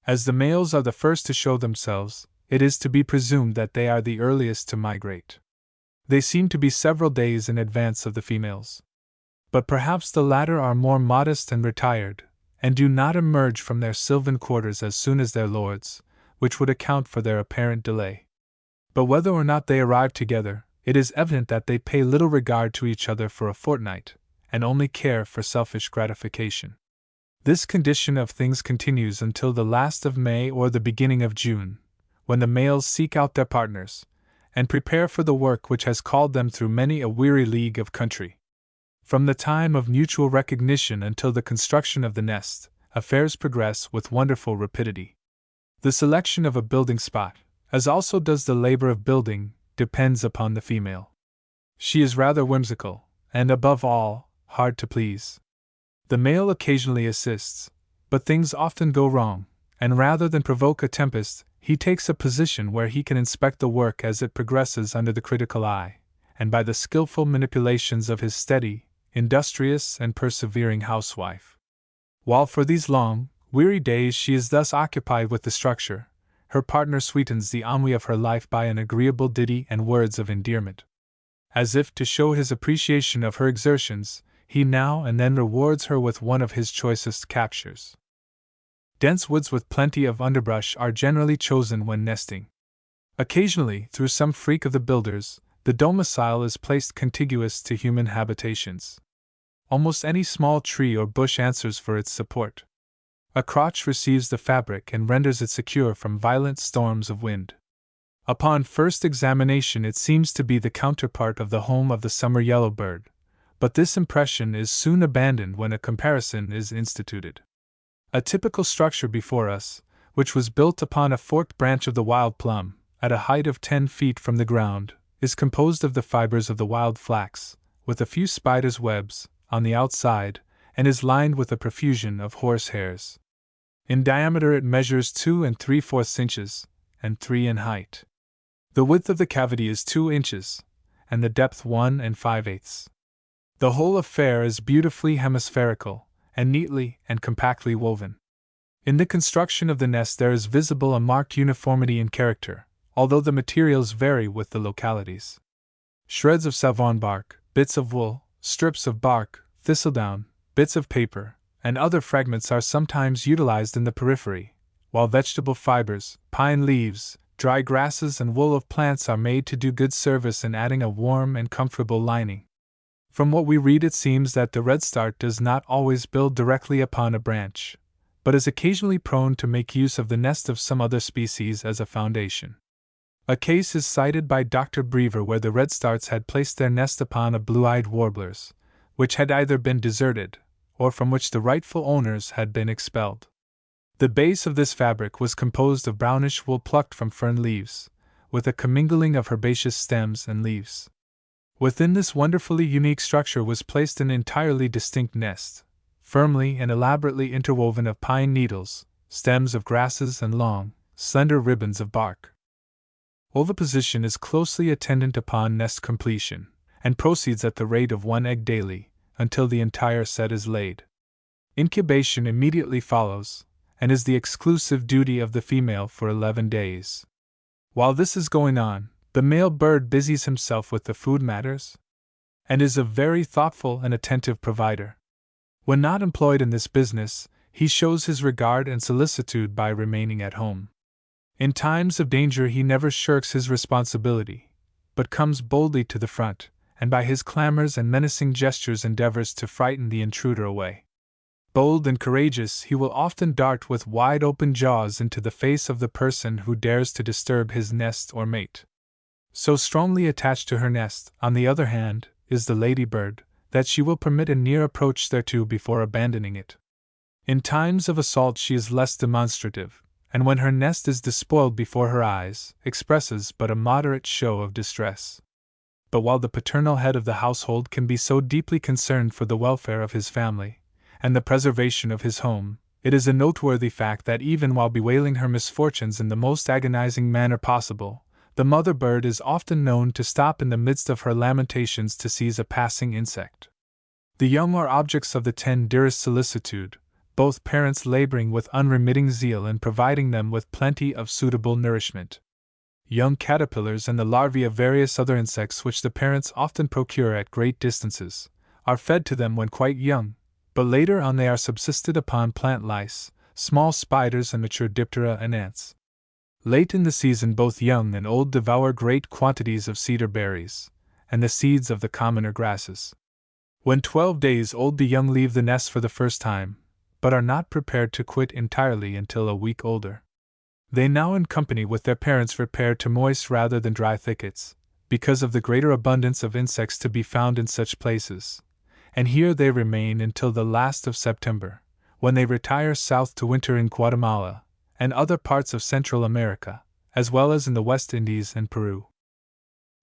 As the males are the first to show themselves, it is to be presumed that they are the earliest to migrate. They seem to be several days in advance of the females. But perhaps the latter are more modest and retired, and do not emerge from their sylvan quarters as soon as their lords, which would account for their apparent delay. But whether or not they arrive together, it is evident that they pay little regard to each other for a fortnight, and only care for selfish gratification. This condition of things continues until the last of May or the beginning of June, when the males seek out their partners, and prepare for the work which has called them through many a weary league of country. From the time of mutual recognition until the construction of the nest, affairs progress with wonderful rapidity. The selection of a building spot, as also does the labor of building, depends upon the female. She is rather whimsical, and above all, hard to please. The male occasionally assists, but things often go wrong, and rather than provoke a tempest, he takes a position where he can inspect the work as it progresses under the critical eye, and by the skillful manipulations of his steady, industrious, and persevering housewife. While for these long, weary days she is thus occupied with the structure, her partner sweetens the ennui of her life by an agreeable ditty and words of endearment. As if to show his appreciation of her exertions, he now and then rewards her with one of his choicest captures. Dense woods with plenty of underbrush are generally chosen when nesting. Occasionally, through some freak of the builders, the domicile is placed contiguous to human habitations. Almost any small tree or bush answers for its support. A crotch receives the fabric and renders it secure from violent storms of wind. Upon first examination it seems to be the counterpart of the home of the summer yellowbird, but this impression is soon abandoned when a comparison is instituted. A typical structure before us, which was built upon a forked branch of the wild plum, at a height of 10 feet from the ground, is composed of the fibers of the wild flax, with a few spiders' webs, on the outside, and is lined with a profusion of horsehairs. In diameter it measures 2 3/4 inches, and 3 in height. The width of the cavity is 2 inches, and the depth 1 5/8. The whole affair is beautifully hemispherical, and neatly and compactly woven. In the construction of the nest there is visible a marked uniformity in character, although the materials vary with the localities. Shreds of savon bark, bits of wool, strips of bark, thistledown, bits of paper, and other fragments are sometimes utilized in the periphery, while vegetable fibers, pine leaves, dry grasses, and wool of plants are made to do good service in adding a warm and comfortable lining. From what we read it seems that the redstart does not always build directly upon a branch, but is occasionally prone to make use of the nest of some other species as a foundation. A case is cited by Dr. Brever where the redstarts had placed their nest upon a blue-eyed warbler's, which had either been deserted, or from which the rightful owners had been expelled. The base of this fabric was composed of brownish wool plucked from fern leaves, with a commingling of herbaceous stems and leaves. Within this wonderfully unique structure was placed an entirely distinct nest, firmly and elaborately interwoven of pine needles, stems of grasses, and long, slender ribbons of bark. Oviposition is closely attendant upon nest completion, and proceeds at the rate of 1 egg daily, until the entire set is laid. Incubation immediately follows, and is the exclusive duty of the female for 11 days. While this is going on, the male bird busies himself with the food matters, and is a very thoughtful and attentive provider. When not employed in this business, he shows his regard and solicitude by remaining at home. In times of danger he never shirks his responsibility, but comes boldly to the front, and by his clamors and menacing gestures endeavors to frighten the intruder away. Bold and courageous, he will often dart with wide-open jaws into the face of the person who dares to disturb his nest or mate. So strongly attached to her nest, on the other hand, is the ladybird, that she will permit a near approach thereto before abandoning it. In times of assault she is less demonstrative, and when her nest is despoiled before her eyes, expresses but a moderate show of distress. But while the paternal head of the household can be so deeply concerned for the welfare of his family, and the preservation of his home, it is a noteworthy fact that even while bewailing her misfortunes in the most agonizing manner possible, the mother bird is often known to stop in the midst of her lamentations to seize a passing insect. The young are objects of the tenderest solicitude, both parents laboring with unremitting zeal in providing them with plenty of suitable nourishment. Young caterpillars and the larvae of various other insects which the parents often procure at great distances, are fed to them when quite young, but later on they are subsisted upon plant lice, small spiders and mature diptera and ants. Late in the season both young and old devour great quantities of cedar berries, and the seeds of the commoner grasses. When 12 days old the young leave the nest for the first time, but are not prepared to quit entirely until a week older. They now in company with their parents repair to moist rather than dry thickets, because of the greater abundance of insects to be found in such places, and here they remain until the last of September, when they retire south to winter in Guatemala and other parts of Central America, as well as in the West Indies and Peru.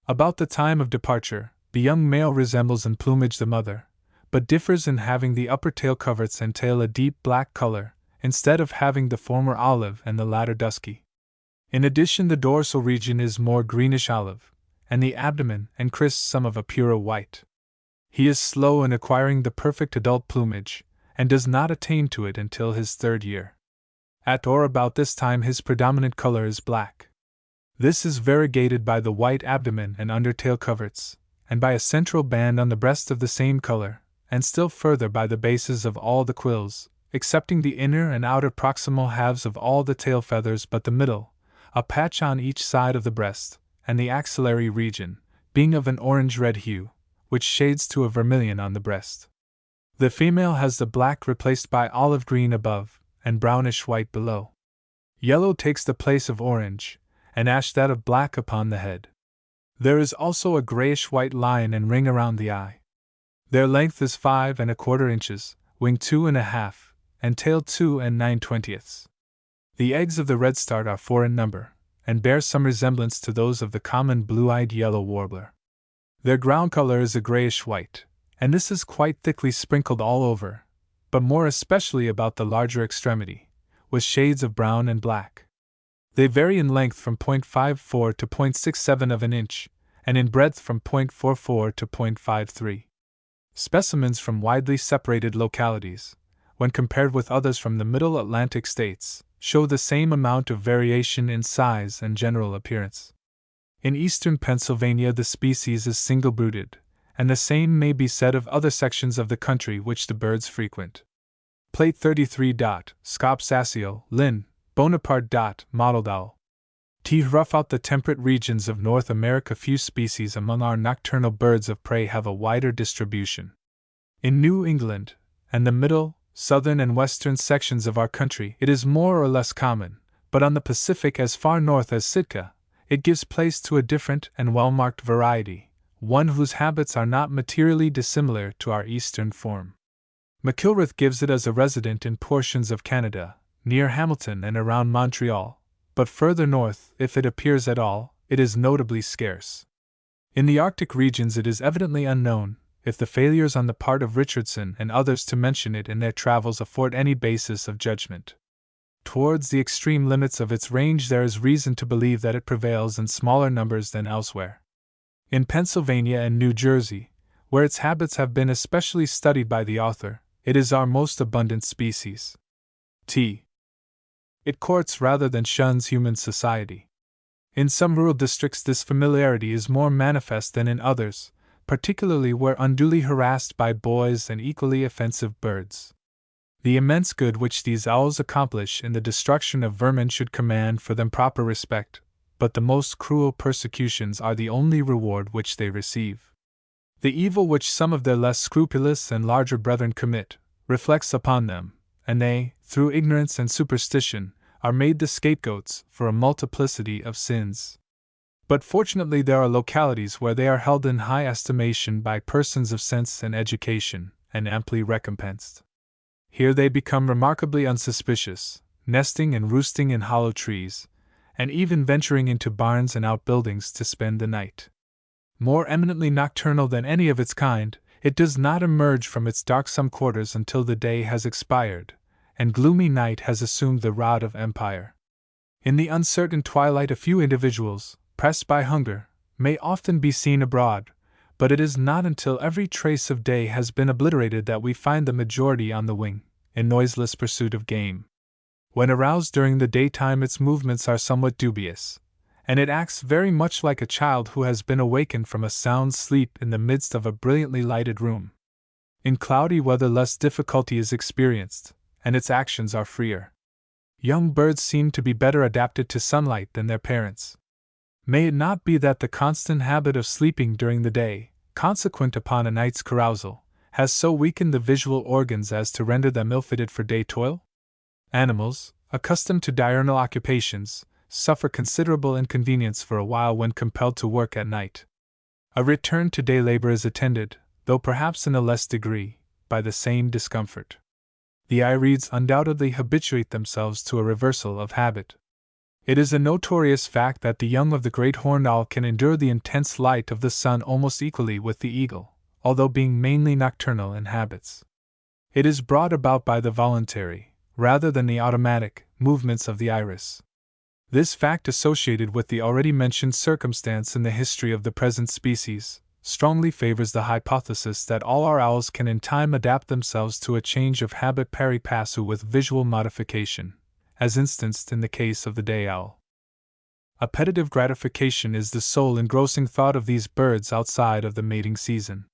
About the time of departure, the young male resembles in plumage the mother, but differs in having the upper tail coverts and tail a deep black color, instead of having the former olive and the latter dusky. In addition, the dorsal region is more greenish olive, and the abdomen and crisp some of a purer white. He is slow in acquiring the perfect adult plumage, and does not attain to it until his 3rd year. At or about this time his predominant color is black. This is variegated by the white abdomen and undertail coverts, and by a central band on the breast of the same color, and still further by the bases of all the quills, excepting the inner and outer proximal halves of all the tail feathers but the middle, a patch on each side of the breast, and the axillary region, being of an orange-red hue, which shades to a vermilion on the breast. The female has the black replaced by olive-green above, and brownish-white below. Yellow takes the place of orange, and ash that of black upon the head. There is also a grayish-white line and ring around the eye. Their length is 5 1/4 inches, wing 2 1/2, and tail 2 9/20. The eggs of the redstart are 4 in number, and bear some resemblance to those of the common blue-eyed yellow warbler. Their ground color is a grayish-white, and this is quite thickly sprinkled all over, but more especially about the larger extremity, with shades of brown and black. They vary in length from 0.54 to 0.67 of an inch, and in breadth from 0.44 to 0.53. Specimens from widely separated localities, when compared with others from the Middle Atlantic states, show the same amount of variation in size and general appearance. In eastern Pennsylvania the species is single-brooded, and the same may be said of other sections of the country which the birds frequent. Plate 33. Scopsasio, Linn. Bonaparte. Mottled owl. To rough out the temperate regions of North America, few species among our nocturnal birds of prey have a wider distribution. In New England, and the middle, southern and western sections of our country, it is more or less common, but on the Pacific as far north as Sitka, it gives place to a different and well-marked variety, one whose habits are not materially dissimilar to our eastern form. McIlrath gives it as a resident in portions of Canada, near Hamilton and around Montreal, but further north, if it appears at all, it is notably scarce. In the Arctic regions it is evidently unknown, if the failures on the part of Richardson and others to mention it in their travels afford any basis of judgment. Towards the extreme limits of its range there is reason to believe that it prevails in smaller numbers than elsewhere. In Pennsylvania and New Jersey, where its habits have been especially studied by the author, it is our most abundant species. It courts rather than shuns human society. In some rural districts this familiarity is more manifest than in others, particularly where unduly harassed by boys and equally offensive birds. The immense good which these owls accomplish in the destruction of vermin should command for them proper respect, but the most cruel persecutions are the only reward which they receive. The evil which some of their less scrupulous and larger brethren commit reflects upon them, and they, through ignorance and superstition, are made the scapegoats for a multiplicity of sins. But fortunately there are localities where they are held in high estimation by persons of sense and education, and amply recompensed. Here they become remarkably unsuspicious, nesting and roosting in hollow trees, and even venturing into barns and outbuildings to spend the night. More eminently nocturnal than any of its kind, it does not emerge from its darksome quarters until the day has expired, and gloomy night has assumed the rod of empire. In the uncertain twilight a few individuals, pressed by hunger, may often be seen abroad, but it is not until every trace of day has been obliterated that we find the majority on the wing, in noiseless pursuit of game. When aroused during the daytime its movements are somewhat dubious, and it acts very much like a child who has been awakened from a sound sleep in the midst of a brilliantly lighted room. In cloudy weather less difficulty is experienced, and its actions are freer. Young birds seem to be better adapted to sunlight than their parents. May it not be that the constant habit of sleeping during the day, consequent upon a night's carousal, has so weakened the visual organs as to render them ill-fitted for day toil? Animals, accustomed to diurnal occupations, suffer considerable inconvenience for a while when compelled to work at night. A return to day labor is attended, though perhaps in a less degree, by the same discomfort. The Irides undoubtedly habituate themselves to a reversal of habit. It is a notorious fact that the young of the great horned owl can endure the intense light of the sun almost equally with the eagle, although being mainly nocturnal in habits. It is brought about by the voluntary, rather than the automatic, movements of the iris. This fact, associated with the already mentioned circumstance in the history of the present species, strongly favors the hypothesis that all our owls can in time adapt themselves to a change of habit pari passu with visual modification, as instanced in the case of the day owl. Appetitive gratification is the sole engrossing thought of these birds outside of the mating season.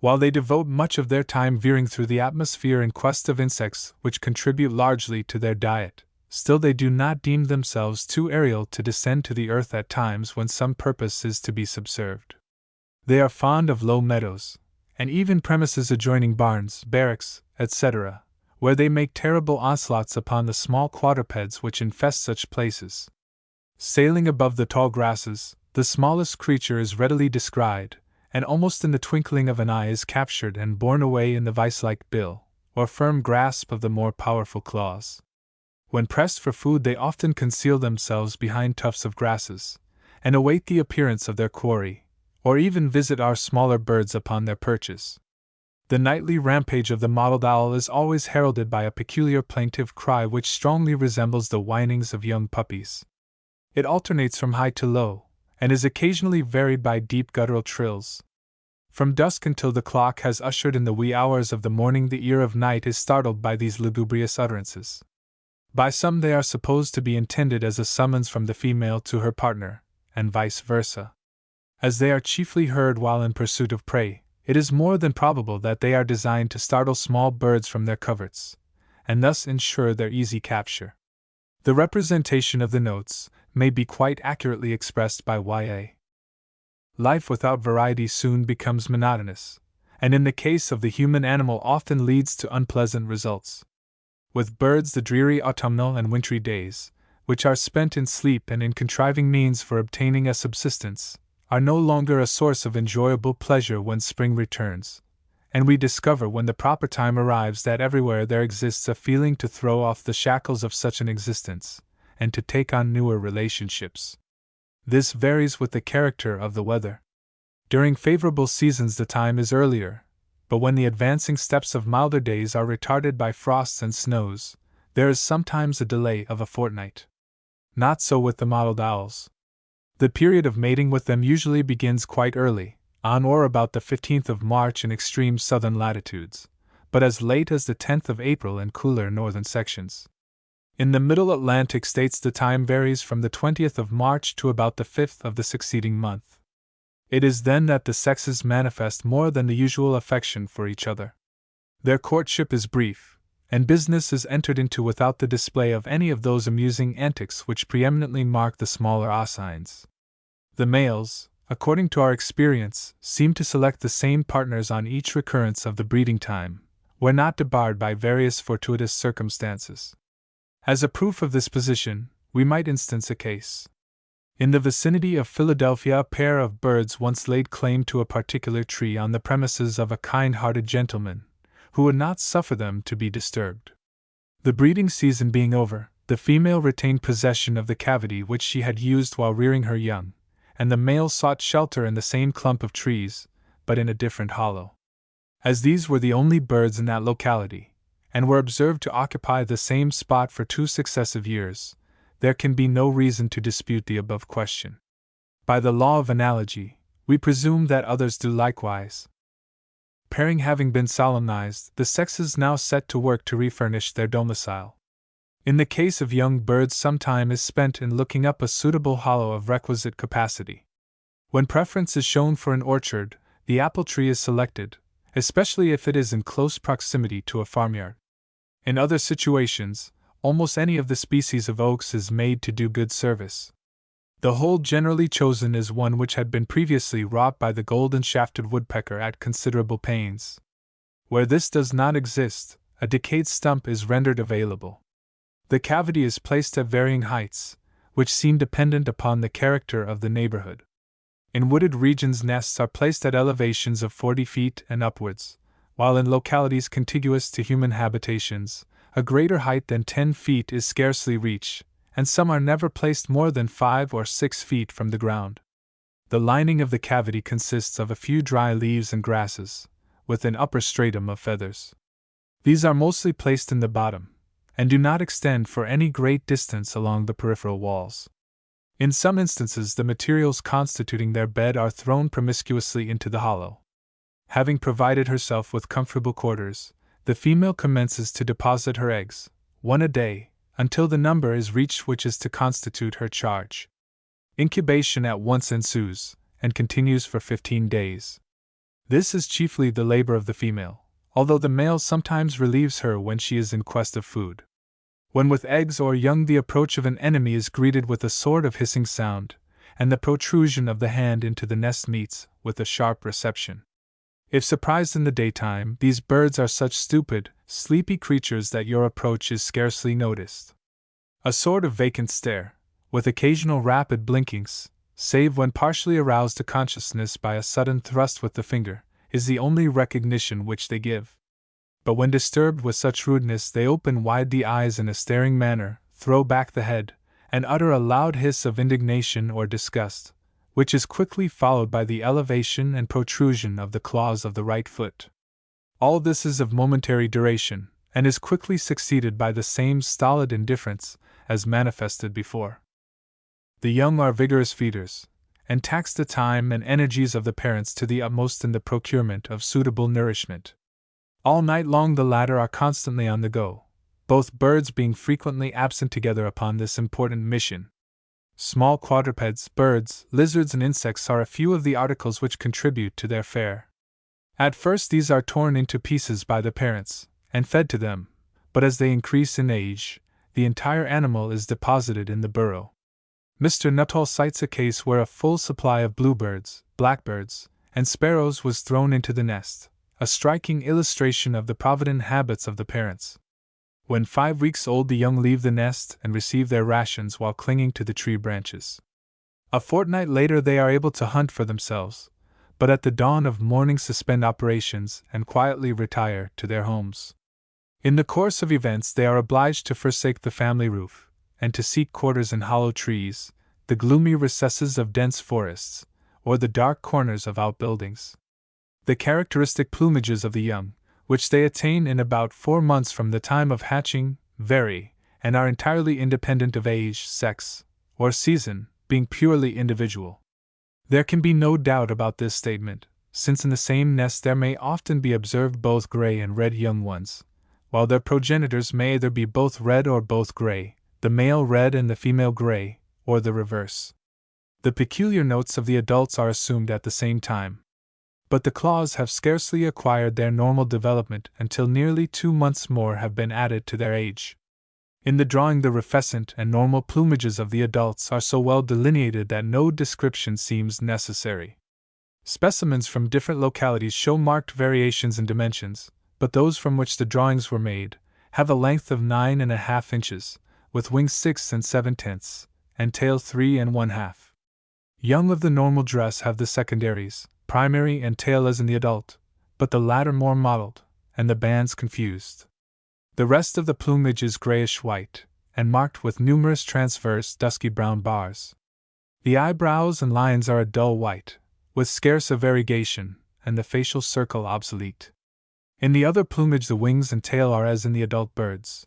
While they devote much of their time veering through the atmosphere in quest of insects which contribute largely to their diet, still they do not deem themselves too aerial to descend to the earth at times when some purpose is to be subserved. They are fond of low meadows, and even premises adjoining barns, barracks, etc., where they make terrible onslaughts upon the small quadrupeds which infest such places. Sailing above the tall grasses, the smallest creature is readily descried, and almost in the twinkling of an eye is captured and borne away in the vice-like bill, or firm grasp of the more powerful claws. When pressed for food they often conceal themselves behind tufts of grasses, and await the appearance of their quarry, or even visit our smaller birds upon their perches. The nightly rampage of the mottled owl is always heralded by a peculiar plaintive cry which strongly resembles the whinings of young puppies. It alternates from high to low, and is occasionally varied by deep guttural trills. From dusk until the clock has ushered in the wee hours of the morning the ear of night is startled by these lugubrious utterances. By some they are supposed to be intended as a summons from the female to her partner, and vice versa. As they are chiefly heard while in pursuit of prey, it is more than probable that they are designed to startle small birds from their coverts, and thus ensure their easy capture. The representation of the notes may be quite accurately expressed by Y.A. Life without variety soon becomes monotonous, and in the case of the human animal often leads to unpleasant results. With birds the dreary autumnal and wintry days, which are spent in sleep and in contriving means for obtaining a subsistence, are no longer a source of enjoyable pleasure when spring returns, and we discover when the proper time arrives that everywhere there exists a feeling to throw off the shackles of such an existence, and to take on newer relationships. This varies with the character of the weather. During favorable seasons the time is earlier, but when the advancing steps of milder days are retarded by frosts and snows, there is sometimes a delay of a fortnight. Not so with the mottled owls. The period of mating with them usually begins quite early, on or about the 15th of March in extreme southern latitudes, but as late as the 10th of April in cooler northern sections. In the middle Atlantic states the time varies from the 20th of March to about the 5th of the succeeding month. It is then that the sexes manifest more than the usual affection for each other. Their courtship is brief, and business is entered into without the display of any of those amusing antics which preeminently mark the smaller oscines. The males, according to our experience, seem to select the same partners on each recurrence of the breeding time, where not debarred by various fortuitous circumstances. As a proof of this position, we might instance a case. In the vicinity of Philadelphia, a pair of birds once laid claim to a particular tree on the premises of a kind-hearted gentleman, who would not suffer them to be disturbed. The breeding season being over, the female retained possession of the cavity which she had used while rearing her young, and the male sought shelter in the same clump of trees, but in a different hollow. As these were the only birds in that locality, and were observed to occupy the same spot for 2 successive years, there can be no reason to dispute the above question. By the law of analogy, we presume that others do likewise. Pairing having been solemnized, the sexes now set to work to refurnish their domicile. In the case of young birds, some time is spent in looking up a suitable hollow of requisite capacity. When preference is shown for an orchard, the apple tree is selected, especially if it is in close proximity to a farmyard. In other situations, almost any of the species of oaks is made to do good service. The hole generally chosen is one which had been previously wrought by the golden-shafted woodpecker at considerable pains. Where this does not exist, a decayed stump is rendered available. The cavity is placed at varying heights, which seem dependent upon the character of the neighborhood. In wooded regions, nests are placed at elevations of 40 feet and upwards, while in localities contiguous to human habitations, a greater height than 10 feet is scarcely reached, and some are never placed more than 5 or 6 feet from the ground. The lining of the cavity consists of a few dry leaves and grasses, with an upper stratum of feathers. These are mostly placed in the bottom, and do not extend for any great distance along the peripheral walls. In some instances, the materials constituting their bed are thrown promiscuously into the hollow. Having provided herself with comfortable quarters, the female commences to deposit her eggs, 1 a day, until the number is reached which is to constitute her charge. Incubation at once ensues, and continues for 15 days. This is chiefly the labor of the female, although the male sometimes relieves her when she is in quest of food. When with eggs or young, the approach of an enemy is greeted with a sort of hissing sound, and the protrusion of the hand into the nest meets with a sharp reception. If surprised in the daytime, these birds are such stupid, sleepy creatures that your approach is scarcely noticed. A sort of vacant stare, with occasional rapid blinkings, save when partially aroused to consciousness by a sudden thrust with the finger, is the only recognition which they give. But when disturbed with such rudeness, they open wide the eyes in a staring manner, throw back the head, and utter a loud hiss of indignation or disgust, which is quickly followed by the elevation and protrusion of the claws of the right foot. All this is of momentary duration, and is quickly succeeded by the same stolid indifference as manifested before. The young are vigorous feeders, and tax the time and energies of the parents to the utmost in the procurement of suitable nourishment. All night long the latter are constantly on the go, both birds being frequently absent together upon this important mission. Small quadrupeds, birds, lizards, and insects are a few of the articles which contribute to their fare. At first these are torn into pieces by the parents, and fed to them, but as they increase in age, the entire animal is deposited in the burrow. Mr. Nuttall cites a case where a full supply of bluebirds, blackbirds, and sparrows was thrown into the nest, a striking illustration of the provident habits of the parents. When 5 weeks old, the young leave the nest and receive their rations while clinging to the tree branches. A fortnight later they are able to hunt for themselves, but at the dawn of morning suspend operations and quietly retire to their homes. In the course of events they are obliged to forsake the family roof, and to seek quarters in hollow trees, the gloomy recesses of dense forests, or the dark corners of outbuildings. The characteristic plumages of the young, which they attain in about 4 months from the time of hatching, vary, and are entirely independent of age, sex, or season, being purely individual. There can be no doubt about this statement, since in the same nest there may often be observed both gray and red young ones, while their progenitors may either be both red or both gray, the male red and the female gray, or the reverse. The peculiar notes of the adults are assumed at the same time. but the claws have scarcely acquired their normal development until nearly 2 months more have been added to their age. In the drawing, the rufescent and normal plumages of the adults are so well delineated that no description seems necessary. Specimens from different localities show marked variations in dimensions, but those from which the drawings were made have a length of 9.5 inches, with wings 6 7/10, and tail 3 1/2. Young of the normal dress have the secondaries, primary and tail as in the adult, but the latter more mottled, and the bands confused. The rest of the plumage is grayish-white, and marked with numerous transverse dusky brown bars. The eyebrows and lines are a dull white, with scarce a variegation, and the facial circle obsolete. In the other plumage the wings and tail are as in the adult birds.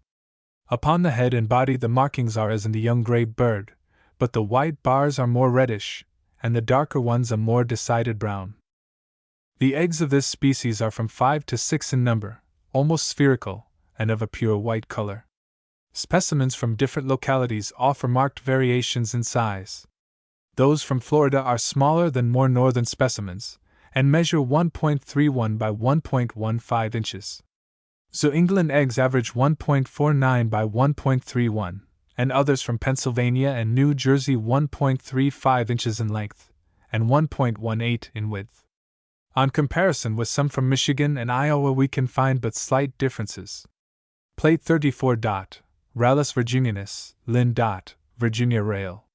Upon the head and body the markings are as in the young gray bird, but the white bars are more reddish, and the darker ones a more decided brown. The eggs of this species are from 5 to 6 in number, almost spherical, and of a pure white color. Specimens from different localities offer marked variations in size. Those from Florida are smaller than more northern specimens, and measure 1.31 by 1.15 inches. New England eggs average 1.49 by 1.31, and others from Pennsylvania and New Jersey 1.35 inches in length, and 1.18 in width. On comparison with some from Michigan and Iowa, we can find but slight differences. Plate 34. Rallus virginianus, Linn. Virginia rail.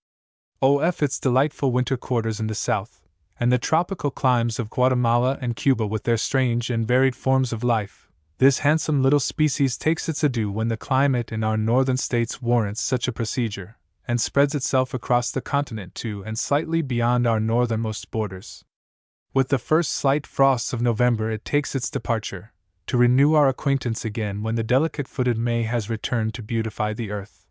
O.F. its delightful winter quarters in the south, and the tropical climes of Guatemala and Cuba with their strange and varied forms of life, this handsome little species takes its adieu when the climate in our northern states warrants such a procedure, and spreads itself across the continent to and slightly beyond our northernmost borders. With the first slight frosts of November it takes its departure, to renew our acquaintance again when the delicate-footed May has returned to beautify the earth.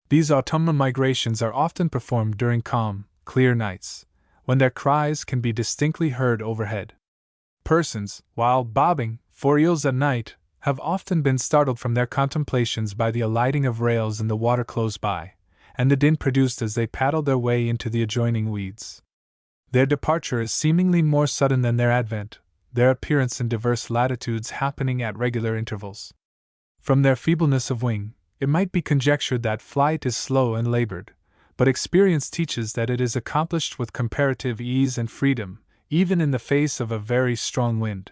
These autumnal migrations are often performed during calm, clear nights, when their cries can be distinctly heard overhead. Persons, while bobbing for eels at night, have often been startled from their contemplations by the alighting of rails in the water close by, and the din produced as they paddle their way into the adjoining weeds. Their departure is seemingly more sudden than their advent, their appearance in diverse latitudes happening at regular intervals. From their feebleness of wing, it might be conjectured that flight is slow and labored, but experience teaches that it is accomplished with comparative ease and freedom, even in the face of a very strong wind.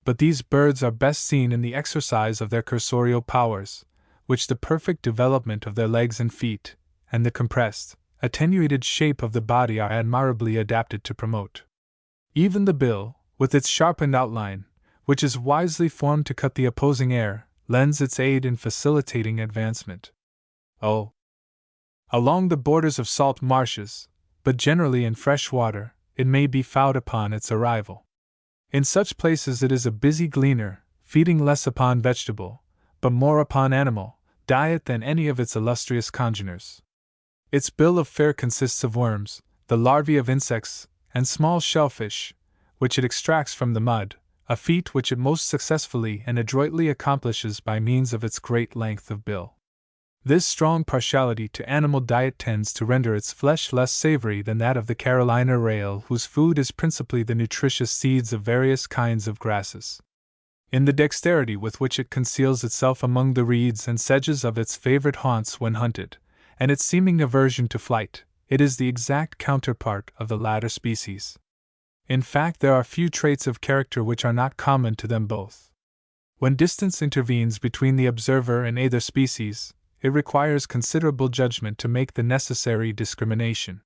But these birds are best seen in the exercise of their cursorial powers, which the perfect development of their legs and feet, and the compressed, attenuated shape of the body are admirably adapted to promote. Even the bill, with its sharpened outline, which is wisely formed to cut the opposing air, lends its aid in facilitating advancement. Along the borders of salt marshes, but generally in fresh water, it may be found upon its arrival. In such places it is a busy gleaner, feeding less upon vegetable, but more upon animal, diet than any of its illustrious congeners. Its bill of fare consists of worms, the larvae of insects, and small shellfish, which it extracts from the mud, a feat which it most successfully and adroitly accomplishes by means of its great length of bill. This strong partiality to animal diet tends to render its flesh less savory than that of the Carolina rail, whose food is principally the nutritious seeds of various kinds of grasses. In the dexterity with which it conceals itself among the reeds and sedges of its favorite haunts when hunted, and its seeming aversion to flight, it is the exact counterpart of the latter species. In fact, there are few traits of character which are not common to them both. When distance intervenes between the observer and either species, it requires considerable judgment to make the necessary discrimination.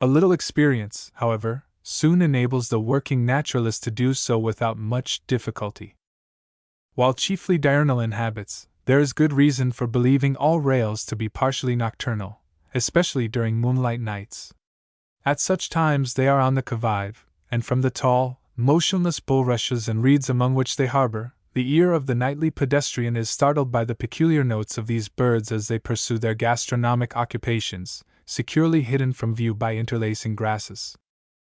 A little experience, however, soon enables the working naturalist to do so without much difficulty. While chiefly diurnal in habits, there is good reason for believing all rails to be partially nocturnal, especially during moonlight nights. At such times they are on the qui vive, and from the tall, motionless bulrushes and reeds among which they harbor, the ear of the nightly pedestrian is startled by the peculiar notes of these birds as they pursue their gastronomic occupations, securely hidden from view by interlacing grasses.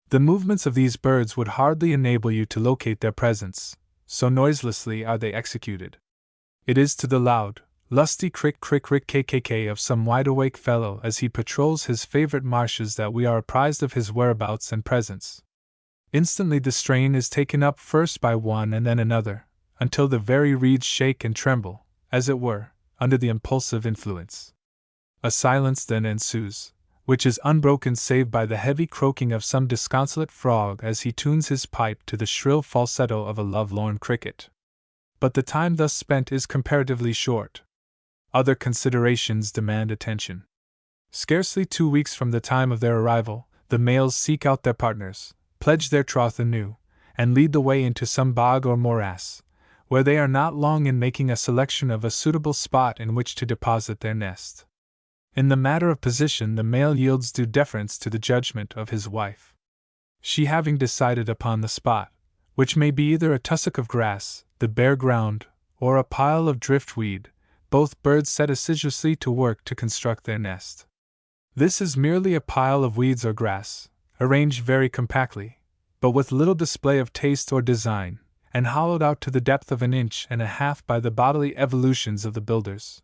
The movements of these birds would hardly enable you to locate their presence, so noiselessly are they executed. It is to the loud, lusty crick crick crick kkk of some wide-awake fellow as he patrols his favorite marshes that we are apprised of his whereabouts and presence. Instantly the strain is taken up first by one and then another, until the very reeds shake and tremble, as it were, under the impulsive influence. A silence then ensues, which is unbroken save by the heavy croaking of some disconsolate frog as he tunes his pipe to the shrill falsetto of a lovelorn cricket. But the time thus spent is comparatively short. Other considerations demand attention. Scarcely 2 weeks from the time of their arrival, the males seek out their partners, pledge their troth anew, and lead the way into some bog or morass, where they are not long in making a selection of a suitable spot in which to deposit their nest. In the matter of position, the male yields due deference to the judgment of his wife. She having decided upon the spot, which may be either a tussock of grass, the bare ground, or a pile of driftweed, both birds set assiduously to work to construct their nest. This is merely a pile of weeds or grass, arranged very compactly, but with little display of taste or design, and hollowed out to the depth of 1.5 inches by the bodily evolutions of the builders.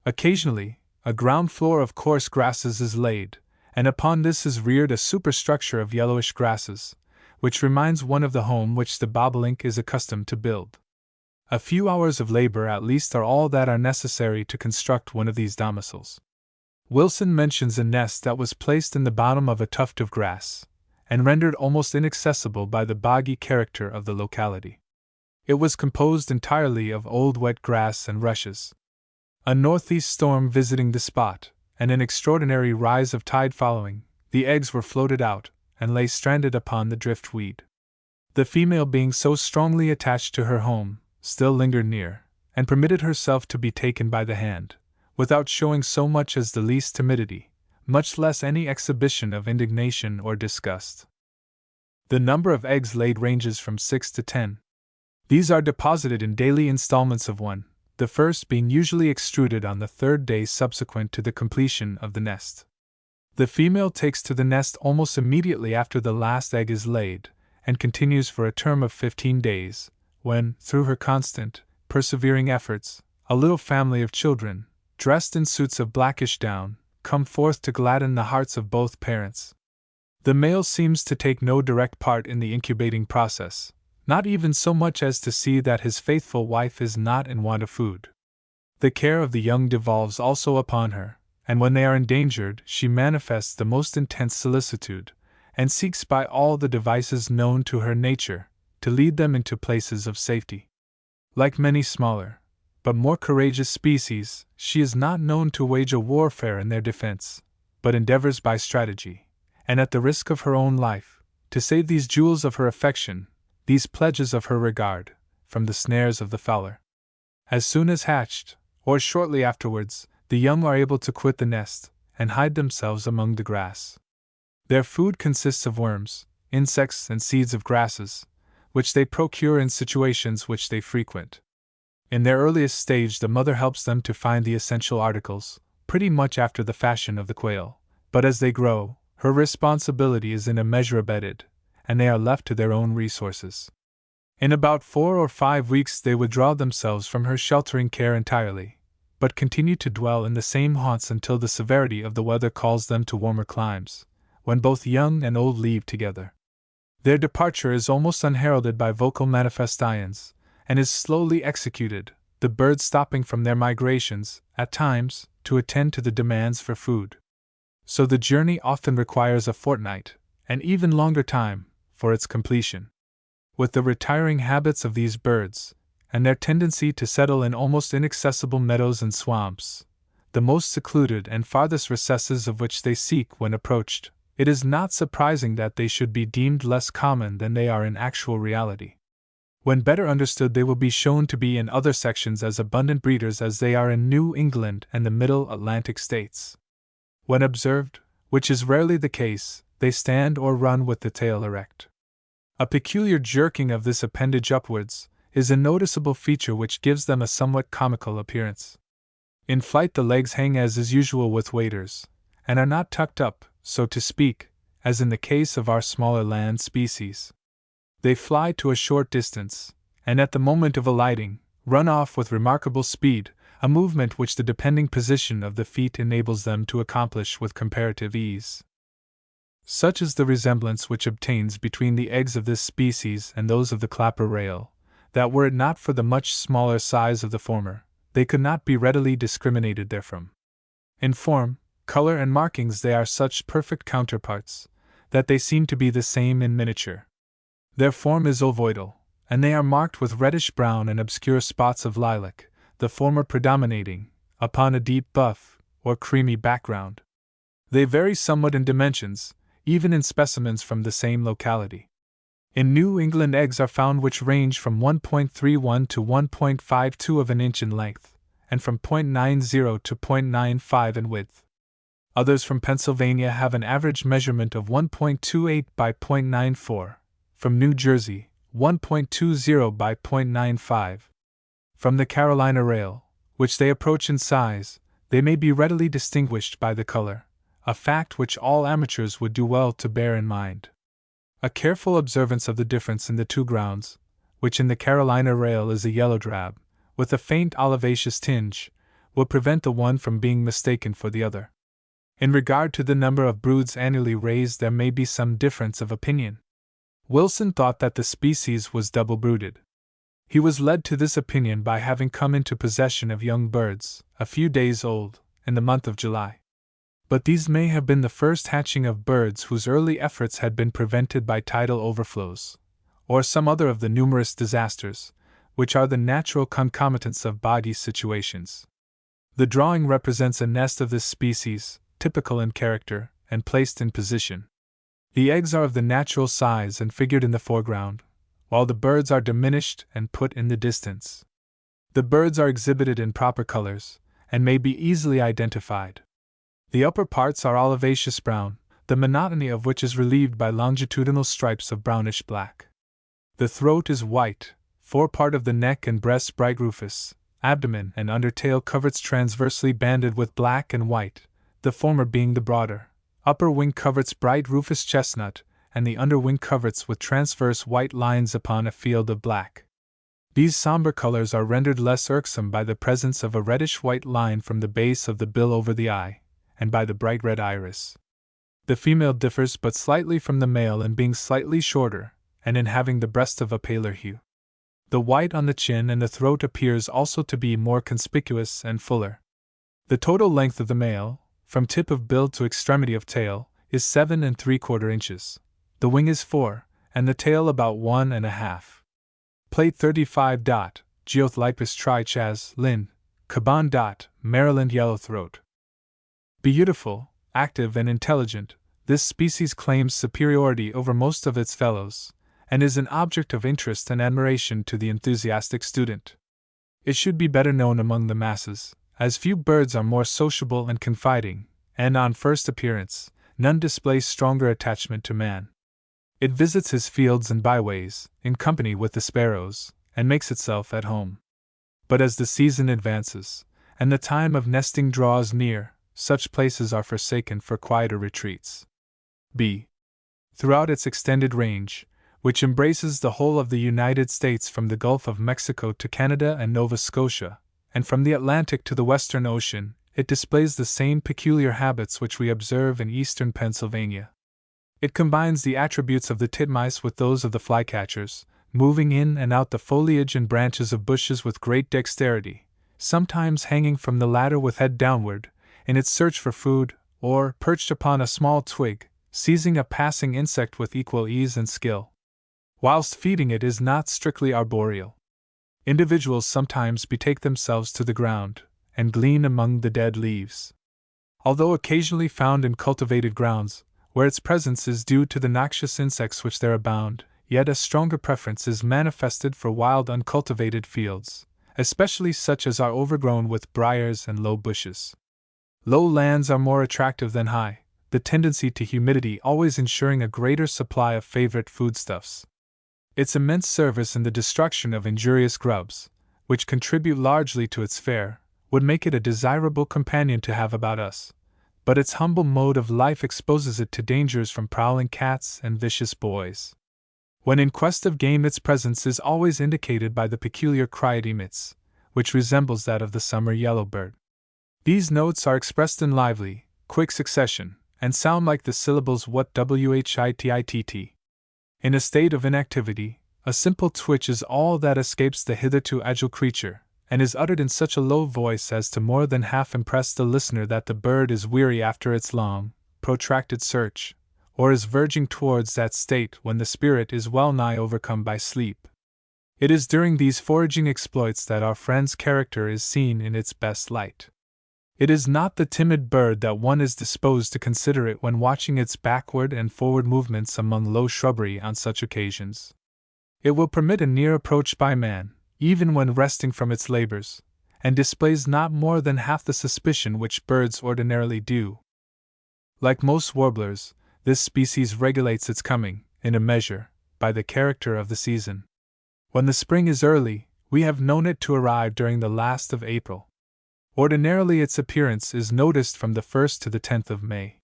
Occasionally, a ground floor of coarse grasses is laid, and upon this is reared a superstructure of yellowish grasses, which reminds one of the home which the bobolink is accustomed to build. A few hours of labor at least are all that are necessary to construct one of these domiciles. Wilson mentions a nest that was placed in the bottom of a tuft of grass, and rendered almost inaccessible by the boggy character of the locality. It was composed entirely of old wet grass and rushes. A northeast storm visiting the spot, and an extraordinary rise of tide following, the eggs were floated out, and lay stranded upon the driftweed. The female, being so strongly attached to her home, still lingered near, and permitted herself to be taken by the hand, without showing so much as the least timidity, much less any exhibition of indignation or disgust. The number of eggs laid ranges from 6 to 10. These are deposited in daily installments of 1, the first being usually extruded on the 3rd day subsequent to the completion of the nest. The female takes to the nest almost immediately after the last egg is laid, and continues for a term of 15 days, when, through her constant, persevering efforts, a little family of children, dressed in suits of blackish down, come forth to gladden the hearts of both parents. The male seems to take no direct part in the incubating process, not even so much as to see that his faithful wife is not in want of food. The care of the young devolves also upon her, and when they are endangered, she manifests the most intense solicitude, and seeks by all the devices known to her nature to lead them into places of safety. Like many smaller, but more courageous species, she is not known to wage a warfare in their defense, but endeavors by strategy, and at the risk of her own life, to save these jewels of her affection, these pledges of her regard, from the snares of the fowler. As soon as hatched, or shortly afterwards, the young are able to quit the nest, and hide themselves among the grass. Their food consists of worms, insects, and seeds of grasses, which they procure in situations which they frequent. In their earliest stage, the mother helps them to find the essential articles, pretty much after the fashion of the quail, but as they grow, her responsibility is in a measure abated, and they are left to their own resources. In about 4 or 5 weeks they withdraw themselves from her sheltering care entirely, but continue to dwell in the same haunts until the severity of the weather calls them to warmer climes, when both young and old leave together. Their departure is almost unheralded by vocal manifestations, and is slowly executed, the birds stopping from their migrations, at times, to attend to the demands for food. So the journey often requires a fortnight, and even longer time, for its completion. With the retiring habits of these birds, and their tendency to settle in almost inaccessible meadows and swamps, the most secluded and farthest recesses of which they seek when approached, it is not surprising that they should be deemed less common than they are in actual reality. When better understood, they will be shown to be in other sections as abundant breeders as they are in New England and the Middle Atlantic states. When observed, which is rarely the case, they stand or run with the tail erect. A peculiar jerking of this appendage upwards is a noticeable feature which gives them a somewhat comical appearance. In flight the legs hang as is usual with waders, and are not tucked up, so to speak, as in the case of our smaller land species. They fly to a short distance, and at the moment of alighting, run off with remarkable speed, a movement which the depending position of the feet enables them to accomplish with comparative ease. Such is the resemblance which obtains between the eggs of this species and those of the clapper rail, that were it not for the much smaller size of the former, they could not be readily discriminated therefrom. In form, color, and markings they are such perfect counterparts, that they seem to be the same in miniature. Their form is ovoidal, and they are marked with reddish-brown and obscure spots of lilac, the former predominating, upon a deep buff, or creamy background. They vary somewhat in dimensions, even in specimens from the same locality. In New England eggs are found which range from 1.31 to 1.52 of an inch in length, and from 0.90 to 0.95 in width. Others from Pennsylvania have an average measurement of 1.28 by 0.94, from New Jersey, 1.20 by 0.95. From the Carolina rail, which they approach in size, they may be readily distinguished by the color, a fact which all amateurs would do well to bear in mind. A careful observance of the difference in the two grounds, which in the Carolina rail is a yellow drab, with a faint olivaceous tinge, will prevent the one from being mistaken for the other. In regard to the number of broods annually raised, there may be some difference of opinion. Wilson thought that the species was double-brooded. He was led to this opinion by having come into possession of young birds, a few days old, in the month of July. But these may have been the first hatching of birds whose early efforts had been prevented by tidal overflows, or some other of the numerous disasters, which are the natural concomitants of boggy situations. The drawing represents a nest of this species, typical in character, and placed in position. The eggs are of the natural size and figured in the foreground, while the birds are diminished and put in the distance. The birds are exhibited in proper colors, and may be easily identified. The upper parts are olivaceous brown, the monotony of which is relieved by longitudinal stripes of brownish black. The throat is white, forepart of the neck and breast bright rufous, abdomen and undertail coverts transversely banded with black and white, the former being the broader, upper wing coverts bright rufous chestnut, and the under wing coverts with transverse white lines upon a field of black. These somber colors are rendered less irksome by the presence of a reddish-white line from the base of the bill over the eye, and by the bright red iris. The female differs but slightly from the male in being slightly shorter, and in having the breast of a paler hue. The white on the chin and the throat appears also to be more conspicuous and fuller. The total length of the male, from tip of bill to extremity of tail, is 7 3/4 inches. The wing is 4, and the tail about 1 1/2. Plate 35. Geothlypis trichas, Linn. Caban. Maryland yellowthroat. Beautiful, active, and intelligent, this species claims superiority over most of its fellows, and is an object of interest and admiration to the enthusiastic student. It should be better known among the masses, as few birds are more sociable and confiding, and on first appearance, none displays stronger attachment to man. It visits his fields and byways, in company with the sparrows, and makes itself at home. But as the season advances, and the time of nesting draws near, such places are forsaken for quieter retreats. b. Throughout its extended range, which embraces the whole of the United States from the Gulf of Mexico to Canada and Nova Scotia, and from the Atlantic to the Western Ocean, it displays the same peculiar habits which we observe in eastern Pennsylvania. It combines the attributes of the titmice with those of the flycatchers, moving in and out the foliage and branches of bushes with great dexterity, sometimes hanging from the latter with head downward, in its search for food, or, perched upon a small twig, seizing a passing insect with equal ease and skill. Whilst feeding, it is not strictly arboreal. Individuals sometimes betake themselves to the ground, and glean among the dead leaves. Although occasionally found in cultivated grounds, where its presence is due to the noxious insects which there abound, yet a stronger preference is manifested for wild uncultivated fields, especially such as are overgrown with briars and low bushes. Low lands are more attractive than high, the tendency to humidity always ensuring a greater supply of favorite foodstuffs. Its immense service in the destruction of injurious grubs, which contribute largely to its fare, would make it a desirable companion to have about us, but its humble mode of life exposes it to dangers from prowling cats and vicious boys. When in quest of game, its presence is always indicated by the peculiar cry it emits, which resembles that of the summer yellowbird. These notes are expressed in lively, quick succession, and sound like the syllables what whittitt. In a state of inactivity, a simple twitch is all that escapes the hitherto agile creature, and is uttered in such a low voice as to more than half impress the listener that the bird is weary after its long, protracted search, or is verging towards that state when the spirit is well nigh overcome by sleep. It is during these foraging exploits that our friend's character is seen in its best light. It is not the timid bird that one is disposed to consider it when watching its backward and forward movements among low shrubbery on such occasions. It will permit a near approach by man, even when resting from its labors, and displays not more than half the suspicion which birds ordinarily do. Like most warblers, this species regulates its coming, in a measure, by the character of the season. When the spring is early, we have known it to arrive during the last of April. Ordinarily its appearance is noticed from the 1st to the 10th of May.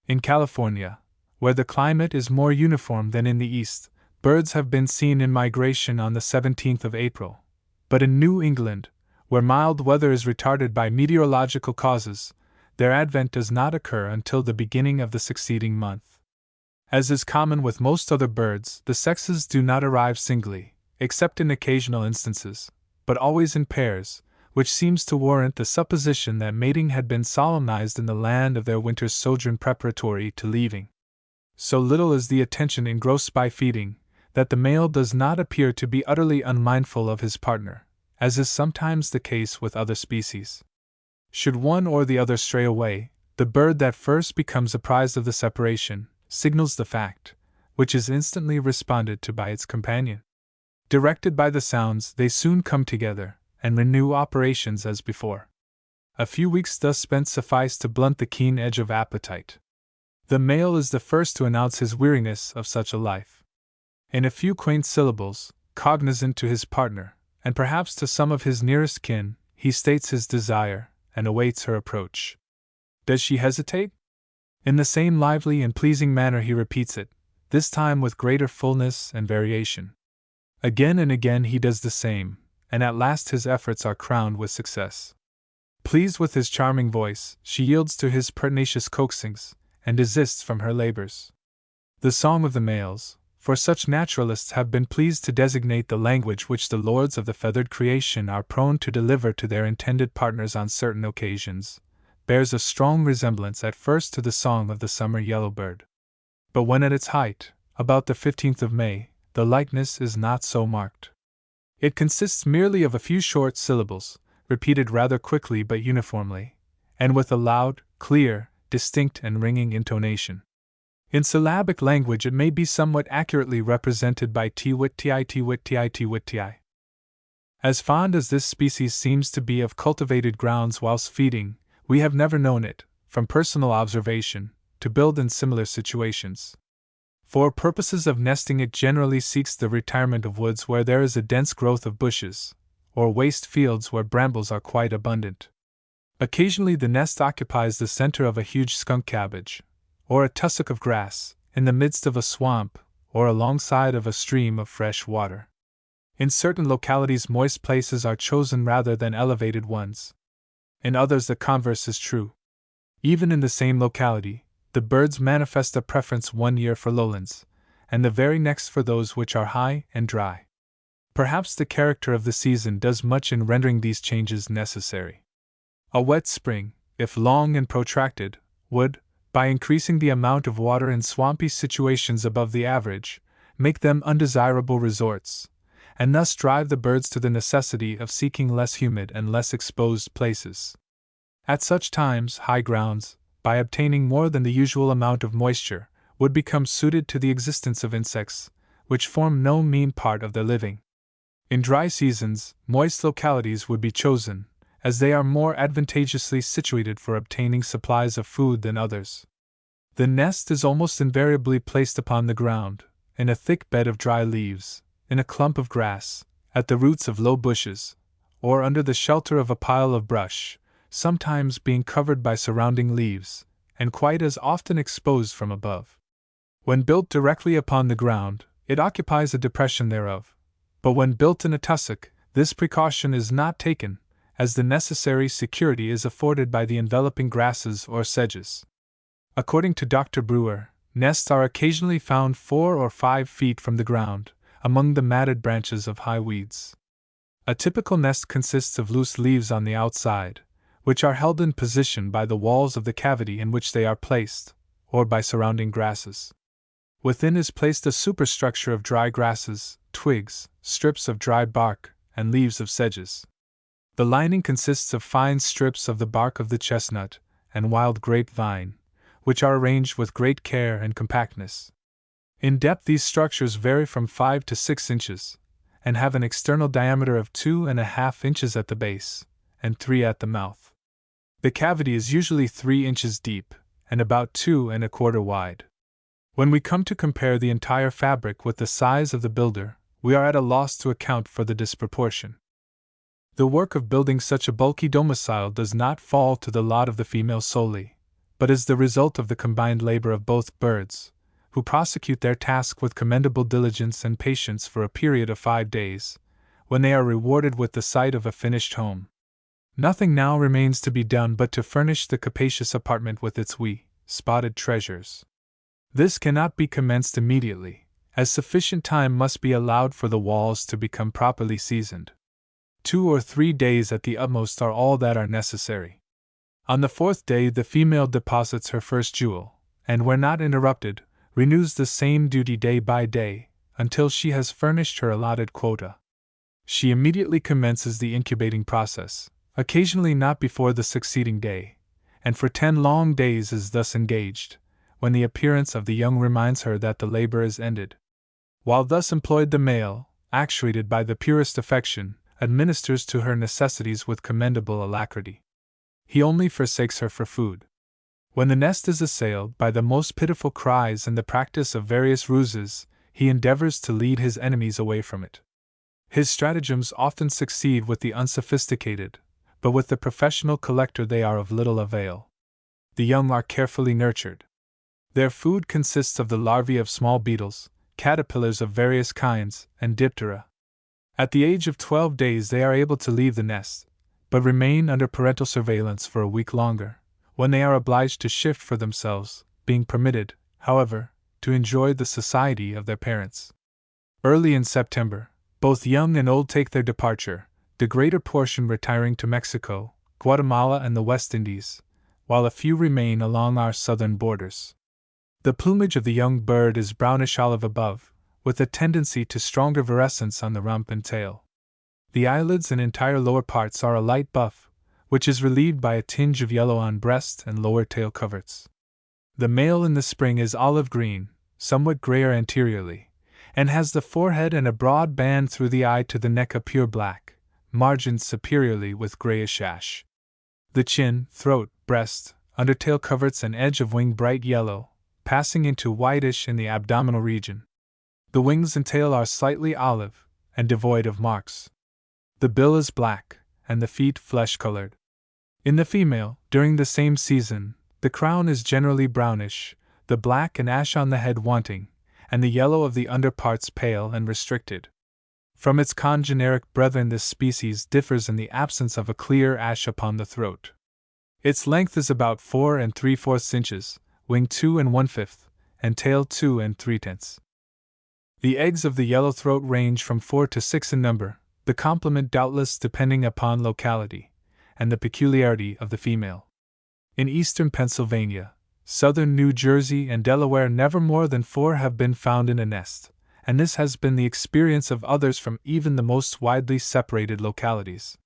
In California, where the climate is more uniform than in the East, birds have been seen in migration on the 17th of April, but in New England, where mild weather is retarded by meteorological causes, their advent does not occur until the beginning of the succeeding month. As is common with most other birds, the sexes do not arrive singly, except in occasional instances, but always in pairs, which seems to warrant the supposition that mating had been solemnized in the land of their winter's sojourn preparatory to leaving. So little is the attention engrossed by feeding, that the male does not appear to be utterly unmindful of his partner, as is sometimes the case with other species. Should one or the other stray away, the bird that first becomes apprised of the separation signals the fact, which is instantly responded to by its companion. Directed by the sounds, they soon come together, and renew operations as before. A few weeks thus spent suffice to blunt the keen edge of appetite. The male is the first to announce his weariness of such a life. In a few quaint syllables, cognizant to his partner, and perhaps to some of his nearest kin, he states his desire, and awaits her approach. Does she hesitate? In the same lively and pleasing manner he repeats it, this time with greater fullness and variation. Again and again he does the same, and at last his efforts are crowned with success. Pleased with his charming voice, she yields to his pertinacious coaxings, and desists from her labors. The song of the males, for such naturalists have been pleased to designate the language which the lords of the feathered creation are prone to deliver to their intended partners on certain occasions, bears a strong resemblance at first to the song of the summer yellowbird. But when at its height, about the 15th of May, the likeness is not so marked. It consists merely of a few short syllables, repeated rather quickly but uniformly, and with a loud, clear, distinct and ringing intonation. In syllabic language it may be somewhat accurately represented by t-wit-ti. As fond as this species seems to be of cultivated grounds whilst feeding, we have never known it, from personal observation, to build in similar situations. For purposes of nesting it generally seeks the retirement of woods where there is a dense growth of bushes, or waste fields where brambles are quite abundant. Occasionally the nest occupies the center of a huge skunk cabbage, or a tussock of grass, in the midst of a swamp, or alongside of a stream of fresh water. In certain localities moist places are chosen rather than elevated ones. In others the converse is true. Even in the same locality, the birds manifest a preference one year for lowlands, and the very next for those which are high and dry. Perhaps the character of the season does much in rendering these changes necessary. A wet spring, if long and protracted, would, by increasing the amount of water in swampy situations above the average, make them undesirable resorts, and thus drive the birds to the necessity of seeking less humid and less exposed places. At such times, high grounds, by obtaining more than the usual amount of moisture, would become suited to the existence of insects, which form no mean part of their living. In dry seasons, moist localities would be chosen, as they are more advantageously situated for obtaining supplies of food than others. The nest is almost invariably placed upon the ground, in a thick bed of dry leaves, in a clump of grass, at the roots of low bushes, or under the shelter of a pile of brush, sometimes being covered by surrounding leaves, and quite as often exposed from above. When built directly upon the ground, it occupies a depression thereof, but when built in a tussock, this precaution is not taken, as the necessary security is afforded by the enveloping grasses or sedges. According to Dr. Brewer, nests are occasionally found 4 or 5 feet from the ground, among the matted branches of high weeds. A typical nest consists of loose leaves on the outside, which are held in position by the walls of the cavity in which they are placed, or by surrounding grasses. Within is placed a superstructure of dry grasses, twigs, strips of dry bark, and leaves of sedges. The lining consists of fine strips of the bark of the chestnut and wild grapevine, which are arranged with great care and compactness. In depth, these structures vary from 5 to 6 inches, and have an external diameter of 2.5 inches at the base, and 3 at the mouth. The cavity is usually 3 inches deep, and about 2.25 wide. When we come to compare the entire fabric with the size of the builder, we are at a loss to account for the disproportion. The work of building such a bulky domicile does not fall to the lot of the female solely, but is the result of the combined labor of both birds, who prosecute their task with commendable diligence and patience for a period of 5 days, when they are rewarded with the sight of a finished home. Nothing now remains to be done but to furnish the capacious apartment with its wee, spotted treasures. This cannot be commenced immediately, as sufficient time must be allowed for the walls to become properly seasoned. 2 or 3 days at the utmost are all that are necessary. On the 4th day the female deposits her first jewel, and where not interrupted, renews the same duty day by day, until she has furnished her allotted quota. She immediately commences the incubating process, occasionally not before the succeeding day, and for 10 long days is thus engaged, when the appearance of the young reminds her that the labor is ended. While thus employed, the male, actuated by the purest affection, administers to her necessities with commendable alacrity. He only forsakes her for food. When the nest is assailed by the most pitiful cries and the practice of various ruses, he endeavors to lead his enemies away from it. His stratagems often succeed with the unsophisticated, but with the professional collector they are of little avail. The young are carefully nurtured. Their food consists of the larvae of small beetles, caterpillars of various kinds, and diptera. At the age of 12 days they are able to leave the nest, but remain under parental surveillance for a week longer, when they are obliged to shift for themselves, being permitted, however, to enjoy the society of their parents. Early in September, both young and old take their departure, the greater portion retiring to Mexico, Guatemala, and the West Indies, while a few remain along our southern borders. The plumage of the young bird is brownish olive above, with a tendency to stronger virescence on the rump and tail. The eyelids and entire lower parts are a light buff, which is relieved by a tinge of yellow on breast and lower tail coverts. The male in the spring is olive green, somewhat grayer anteriorly, and has the forehead and a broad band through the eye to the neck a pure black, margined superiorly with grayish ash. The chin, throat, breast, undertail coverts and edge of wing bright yellow, passing into whitish in the abdominal region. The wings and tail are slightly olive, and devoid of marks. The bill is black, and the feet flesh-colored. In the female, during the same season, the crown is generally brownish, the black and ash on the head wanting, and the yellow of the under parts pale and restricted. From its congeneric brethren this species differs in the absence of a clear ash upon the throat. Its length is about 4 3/4 inches, wing 2 1/5, and tail 2 3/10. The eggs of the yellow throat range from 4 to 6 in number, the complement doubtless depending upon locality, and the peculiarity of the female. In eastern Pennsylvania, southern New Jersey, and Delaware never more than 4 have been found in a nest, and this has been the experience of others from even the most widely separated localities.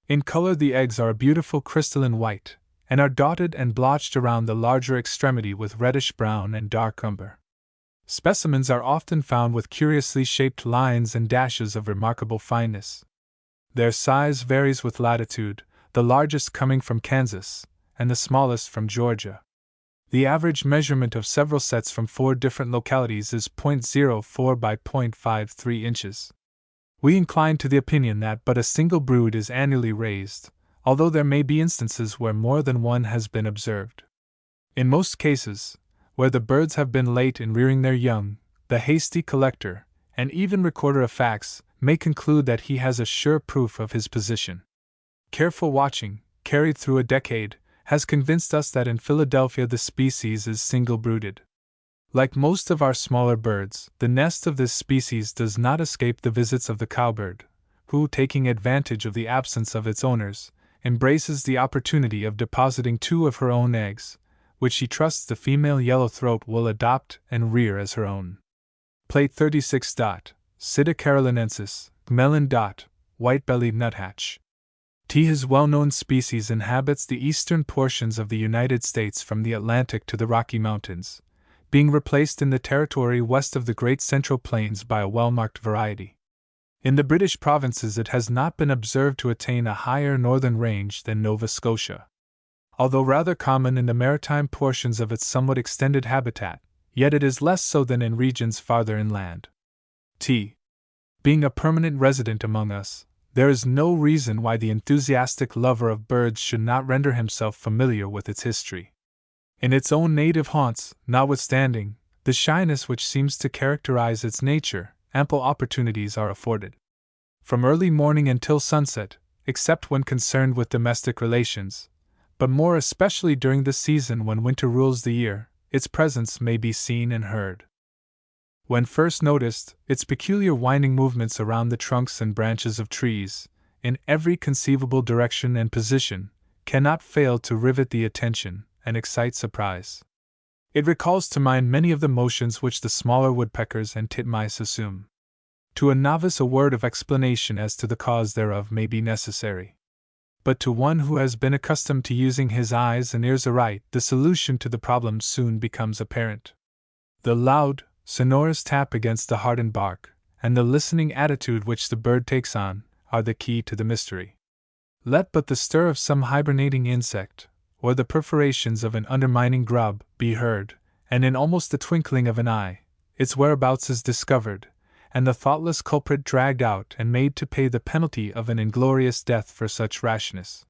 In color the eggs are a beautiful crystalline white, and are dotted and blotched around the larger extremity with reddish-brown and dark umber. Specimens are often found with curiously shaped lines and dashes of remarkable fineness. Their size varies with latitude, the largest coming from Kansas, and the smallest from Georgia. The average measurement of several sets from 4 different localities is 0.04 by 0.53 inches. We incline to the opinion that but a single brood is annually raised, although there may be instances where more than one has been observed. In most cases, where the birds have been late in rearing their young, the hasty collector, and even recorder of facts, may conclude that he has a sure proof of his position. Careful watching, carried through a decade, has convinced us that in Philadelphia the species is single-brooded. Like most of our smaller birds, the nest of this species does not escape the visits of the cowbird, who, taking advantage of the absence of its owners, embraces the opportunity of depositing 2 of her own eggs, which she trusts the female yellowthroat will adopt and rear as her own. Plate 36. Sida carolinensis, melon. White-bellied nuthatch. His well-known species inhabits the eastern portions of the United States from the Atlantic to the Rocky Mountains, being replaced in the territory west of the Great Central Plains by a well-marked variety. In the British provinces it has not been observed to attain a higher northern range than Nova Scotia. Although rather common in the maritime portions of its somewhat extended habitat, yet it is less so than in regions farther inland. Being a permanent resident among us, there is no reason why the enthusiastic lover of birds should not render himself familiar with its history. In its own native haunts, notwithstanding the shyness which seems to characterize its nature, ample opportunities are afforded. From early morning until sunset, except when concerned with domestic relations, but more especially during the season when winter rules the year, its presence may be seen and heard. When first noticed, its peculiar winding movements around the trunks and branches of trees, in every conceivable direction and position, cannot fail to rivet the attention and excite surprise. It recalls to mind many of the motions which the smaller woodpeckers and titmice assume. To a novice a word of explanation as to the cause thereof may be necessary. But to one who has been accustomed to using his eyes and ears aright, the solution to the problem soon becomes apparent. The loud, sonorous tap against the hardened bark, and the listening attitude which the bird takes on, are the key to the mystery. Let but the stir of some hibernating insect, or the perforations of an undermining grub, be heard, and in almost the twinkling of an eye, its whereabouts is discovered, and the thoughtless culprit dragged out and made to pay the penalty of an inglorious death for such rashness.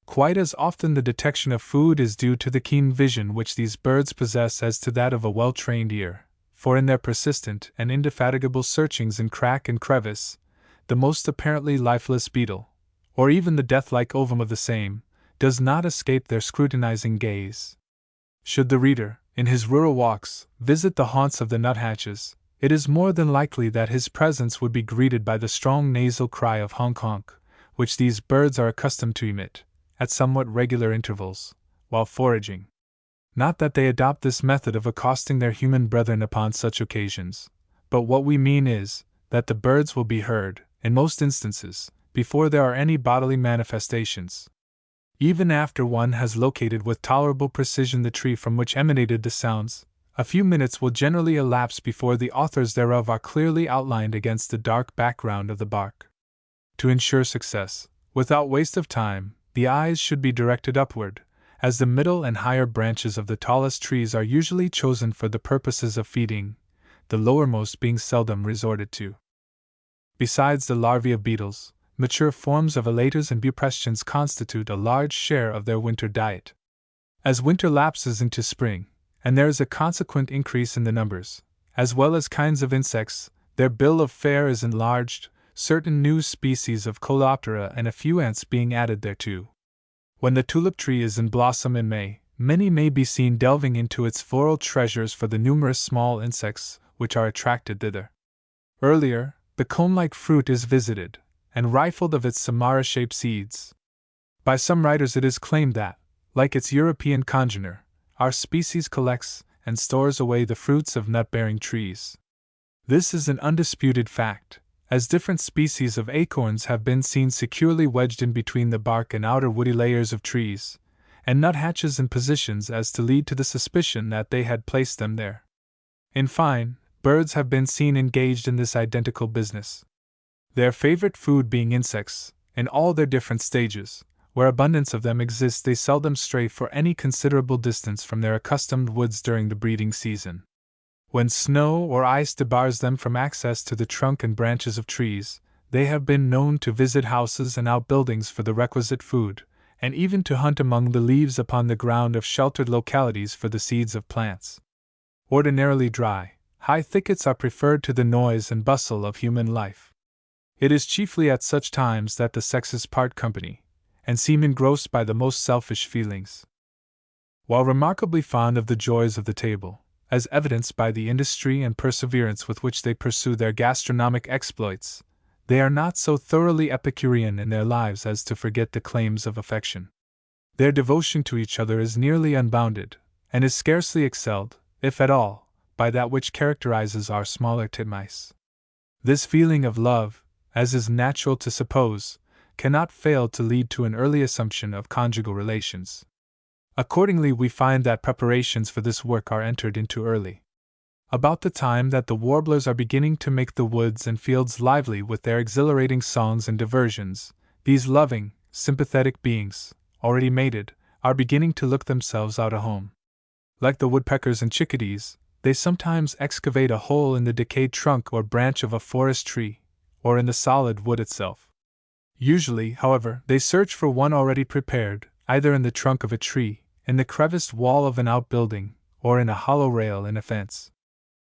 Quite as often the detection of food is due to the keen vision which these birds possess as to that of a well-trained ear, for in their persistent and indefatigable searchings in crack and crevice, the most apparently lifeless beetle, or even the death-like ovum of the same, does not escape their scrutinizing gaze. Should the reader, in his rural walks, visit the haunts of the nuthatches, it is more than likely that his presence would be greeted by the strong nasal cry of honk-honk, which these birds are accustomed to emit, at somewhat regular intervals, while foraging. Not that they adopt this method of accosting their human brethren upon such occasions, but what we mean is, that the birds will be heard, in most instances, before there are any bodily manifestations. Even after one has located with tolerable precision the tree from which emanated the sounds, a few minutes will generally elapse before the authors thereof are clearly outlined against the dark background of the bark. To ensure success, without waste of time, the eyes should be directed upward, as the middle and higher branches of the tallest trees are usually chosen for the purposes of feeding, the lowermost being seldom resorted to. Besides the larvae of beetles, mature forms of elaters and buprestians constitute a large share of their winter diet. As winter lapses into spring, and there is a consequent increase in the numbers, as well as kinds of insects, their bill of fare is enlarged, certain new species of Coleoptera and a few ants being added thereto. When the tulip tree is in blossom in May, many may be seen delving into its floral treasures for the numerous small insects which are attracted thither. Earlier, the cone-like fruit is visited, and rifled of its samara-shaped seeds. By some writers it is claimed that, like its European congener, our species collects and stores away the fruits of nut-bearing trees. This is an undisputed fact, as different species of acorns have been seen securely wedged in between the bark and outer woody layers of trees, and nuthatches in positions as to lead to the suspicion that they had placed them there. In fine, birds have been seen engaged in this identical business. Their favorite food being insects, in all their different stages, where abundance of them exists they seldom stray for any considerable distance from their accustomed woods during the breeding season. When snow or ice debars them from access to the trunk and branches of trees, they have been known to visit houses and outbuildings for the requisite food, and even to hunt among the leaves upon the ground of sheltered localities for the seeds of plants. Ordinarily dry, high thickets are preferred to the noise and bustle of human life. It is chiefly at such times that the sexes part company, and seem engrossed by the most selfish feelings. While remarkably fond of the joys of the table, as evidenced by the industry and perseverance with which they pursue their gastronomic exploits, they are not so thoroughly Epicurean in their lives as to forget the claims of affection. Their devotion to each other is nearly unbounded, and is scarcely excelled, if at all, by that which characterizes our smaller titmice. This feeling of love, as is natural to suppose, cannot fail to lead to an early assumption of conjugal relations. Accordingly, we find that preparations for this work are entered into early. About the time that the warblers are beginning to make the woods and fields lively with their exhilarating songs and diversions, these loving, sympathetic beings, already mated, are beginning to look themselves out a home. Like the woodpeckers and chickadees, they sometimes excavate a hole in the decayed trunk or branch of a forest tree, or in the solid wood itself. Usually, however, they search for one already prepared, either in the trunk of a tree, in the creviced wall of an outbuilding, or in a hollow rail in a fence.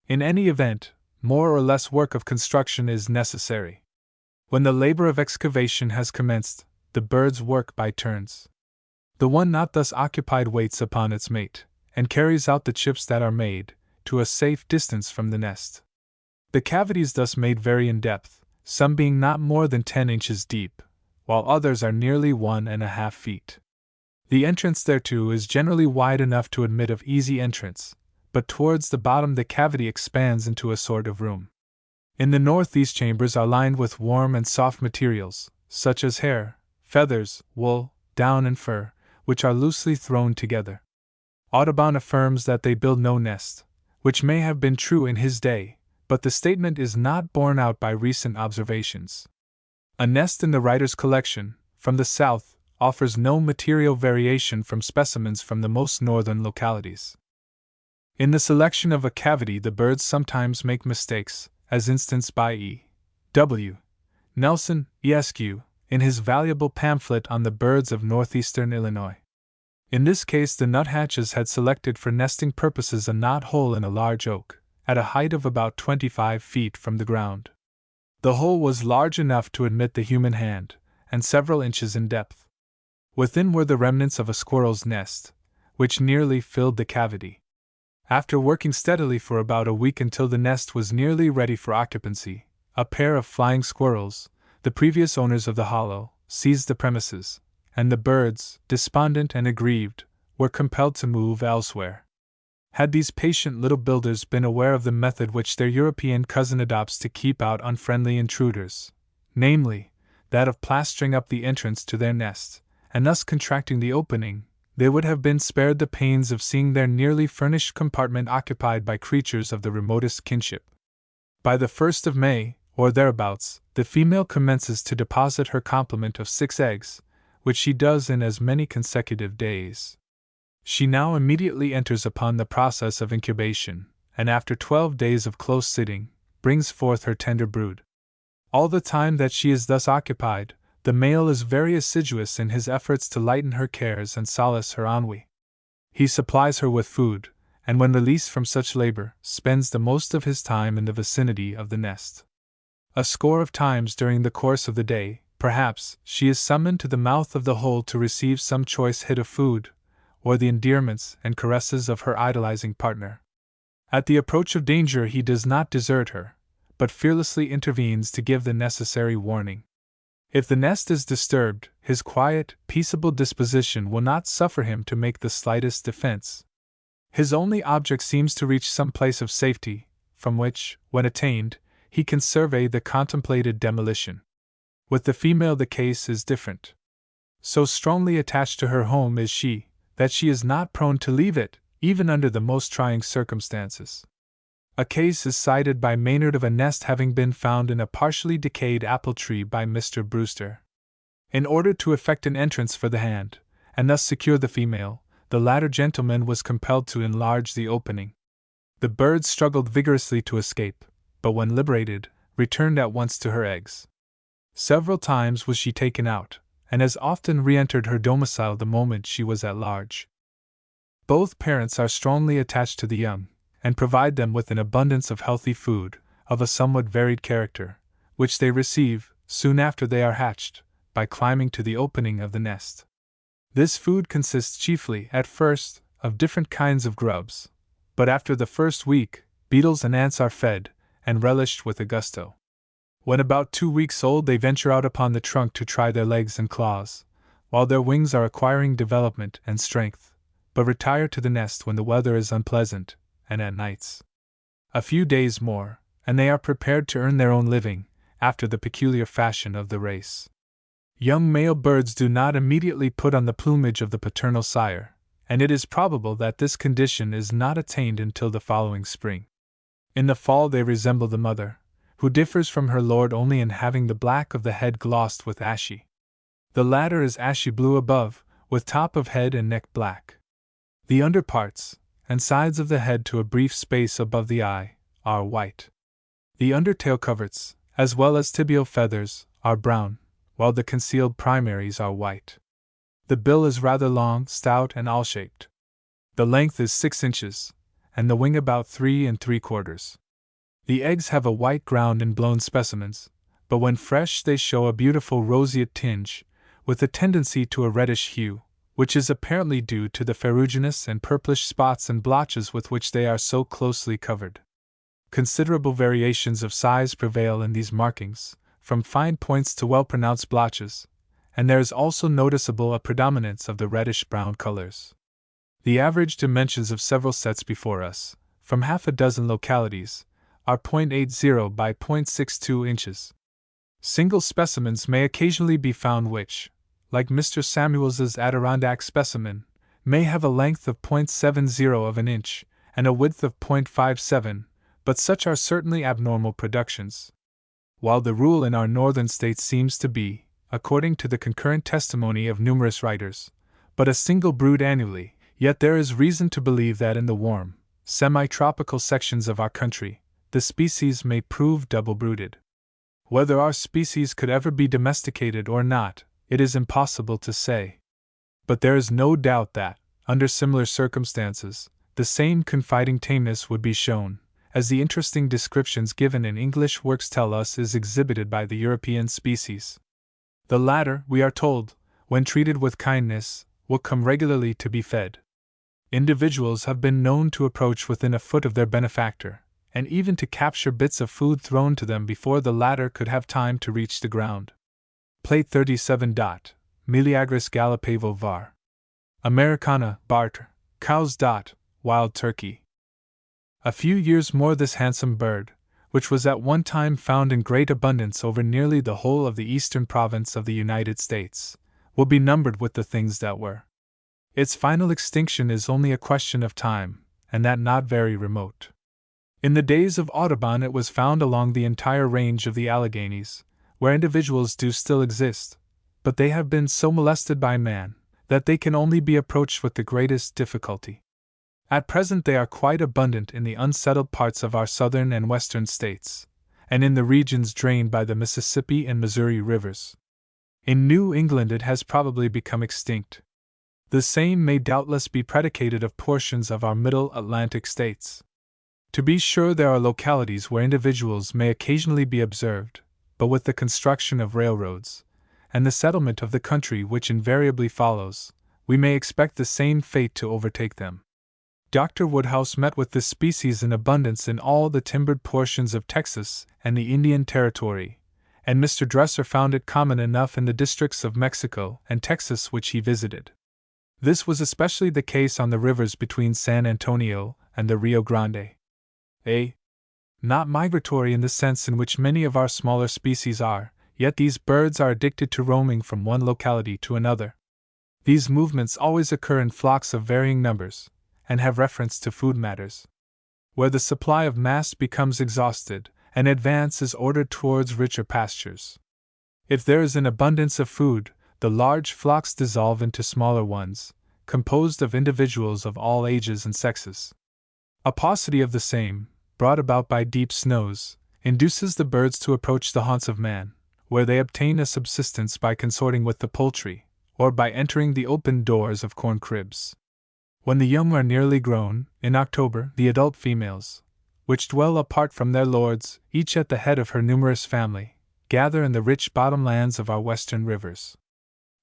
In any event, more or less work of construction is necessary. When the labor of excavation has commenced, the birds work by turns. The one not thus occupied waits upon its mate, and carries out the chips that are made, to a safe distance from the nest. The cavities thus made vary in depth, some being not more than 10 inches deep, while others are nearly 1½ feet. The entrance thereto is generally wide enough to admit of easy entrance, but towards the bottom the cavity expands into a sort of room. In the north these chambers are lined with warm and soft materials, such as hair, feathers, wool, down and fur, which are loosely thrown together. Audubon affirms that they build no nest, which may have been true in his day, but the statement is not borne out by recent observations. A nest in the writer's collection, from the south, offers no material variation from specimens from the most northern localities. In the selection of a cavity the birds sometimes make mistakes, as instanced by E. W. Nelson, Esq., in his valuable pamphlet on the birds of northeastern Illinois. In this case the nuthatches had selected for nesting purposes a knot hole in a large oak, at a height of about 25 feet from the ground. The hole was large enough to admit the human hand, and several inches in depth. Within were the remnants of a squirrel's nest, which nearly filled the cavity. After working steadily for about a week until the nest was nearly ready for occupancy, a pair of flying squirrels, the previous owners of the hollow, seized the premises, and the birds, despondent and aggrieved, were compelled to move elsewhere. Had these patient little builders been aware of the method which their European cousin adopts to keep out unfriendly intruders, namely, that of plastering up the entrance to their nest, and thus contracting the opening, they would have been spared the pains of seeing their nearly furnished compartment occupied by creatures of the remotest kinship. By the 1st of May, or thereabouts, the female commences to deposit her complement of 6 eggs, which she does in as many consecutive days. She now immediately enters upon the process of incubation, and after 12 days of close sitting, brings forth her tender brood. All the time that she is thus occupied, the male is very assiduous in his efforts to lighten her cares and solace her ennui. He supplies her with food, and when released from such labor, spends the most of his time in the vicinity of the nest. A score of times during the course of the day, perhaps, she is summoned to the mouth of the hole to receive some choice hit of food, or the endearments and caresses of her idolizing partner. At the approach of danger he does not desert her, but fearlessly intervenes to give the necessary warning. If the nest is disturbed, his quiet, peaceable disposition will not suffer him to make the slightest defense. His only object seems to reach some place of safety, from which, when attained, he can survey the contemplated demolition. With the female the case is different. So strongly attached to her home is she, that she is not prone to leave it, even under the most trying circumstances. A case is cited by Maynard of a nest having been found in a partially decayed apple tree by Mr. Brewster. In order to effect an entrance for the hand, and thus secure the female, the latter gentleman was compelled to enlarge the opening. The bird struggled vigorously to escape, but when liberated, returned at once to her eggs. Several times was she taken out, and as often re-entered her domicile the moment she was at large. Both parents are strongly attached to the young, and provide them with an abundance of healthy food, of a somewhat varied character, which they receive, soon after they are hatched, by climbing to the opening of the nest. This food consists chiefly, at first, of different kinds of grubs, but after the first week, beetles and ants are fed, and relished with a gusto. When about 2 weeks old, they venture out upon the trunk to try their legs and claws, while their wings are acquiring development and strength, but retire to the nest when the weather is unpleasant, and at nights. A few days more, and they are prepared to earn their own living, after the peculiar fashion of the race. Young male birds do not immediately put on the plumage of the paternal sire, and it is probable that this condition is not attained until the following spring. In the fall they resemble the mother, who differs from her lord only in having the black of the head glossed with ashy. The latter is ashy blue above, with top of head and neck black. The underparts, and sides of the head to a brief space above the eye, are white. The undertail coverts, as well as tibial feathers, are brown, while the concealed primaries are white. The bill is rather long, stout, and awl-shaped. The length is 6 inches, and the wing about 3 3/4. The eggs have a white ground in blown specimens, but when fresh they show a beautiful roseate tinge, with a tendency to a reddish hue, which is apparently due to the ferruginous and purplish spots and blotches with which they are so closely covered. Considerable variations of size prevail in these markings, from fine points to well-pronounced blotches, and there is also noticeable a predominance of the reddish-brown colors. The average dimensions of several sets before us, from half a dozen localities, are 0.80 by 0.62 inches. Single specimens may occasionally be found which, like Mr. Samuels's Adirondack specimen, may have a length of 0.70 of an inch and a width of 0.57, but such are certainly abnormal productions. While the rule in our northern states seems to be, according to the concurrent testimony of numerous writers, but a single brood annually, yet there is reason to believe that in the warm, semi-tropical sections of our country, the species may prove double-brooded. Whether our species could ever be domesticated or not, it is impossible to say. But there is no doubt that, under similar circumstances, the same confiding tameness would be shown, as the interesting descriptions given in English works tell us is exhibited by the European species. The latter, we are told, when treated with kindness, will come regularly to be fed. Individuals have been known to approach within a foot of their benefactor, and even to capture bits of food thrown to them before the latter could have time to reach the ground. Plate 37. Meleagris gallopavo var. Americana, Barter, cows. Wild turkey. A few years more this handsome bird, which was at one time found in great abundance over nearly the whole of the eastern province of the United States, will be numbered with the things that were. Its final extinction is only a question of time, and that not very remote. In the days of Audubon it was found along the entire range of the Alleghanies, where individuals do still exist, but they have been so molested by man that they can only be approached with the greatest difficulty. At present they are quite abundant in the unsettled parts of our southern and western states, and in the regions drained by the Mississippi and Missouri rivers. In New England it has probably become extinct. The same may doubtless be predicated of portions of our middle Atlantic states. To be sure, there are localities where individuals may occasionally be observed, but with the construction of railroads, and the settlement of the country which invariably follows, we may expect the same fate to overtake them. Dr. Woodhouse met with this species in abundance in all the timbered portions of Texas and the Indian Territory, and Mr. Dresser found it common enough in the districts of Mexico and Texas which he visited. This was especially the case on the rivers between San Antonio and the Rio Grande. Not migratory in the sense in which many of our smaller species are, yet these birds are addicted to roaming from one locality to another. These movements always occur in flocks of varying numbers, and have reference to food matters. Where the supply of mast becomes exhausted, an advance is ordered towards richer pastures. If there is an abundance of food, the large flocks dissolve into smaller ones, composed of individuals of all ages and sexes. A paucity of the same, brought about by deep snows, induces the birds to approach the haunts of man, where they obtain a subsistence by consorting with the poultry, or by entering the open doors of corn cribs. When the young are nearly grown, in October, the adult females, which dwell apart from their lords, each at the head of her numerous family, gather in the rich bottomlands of our western rivers.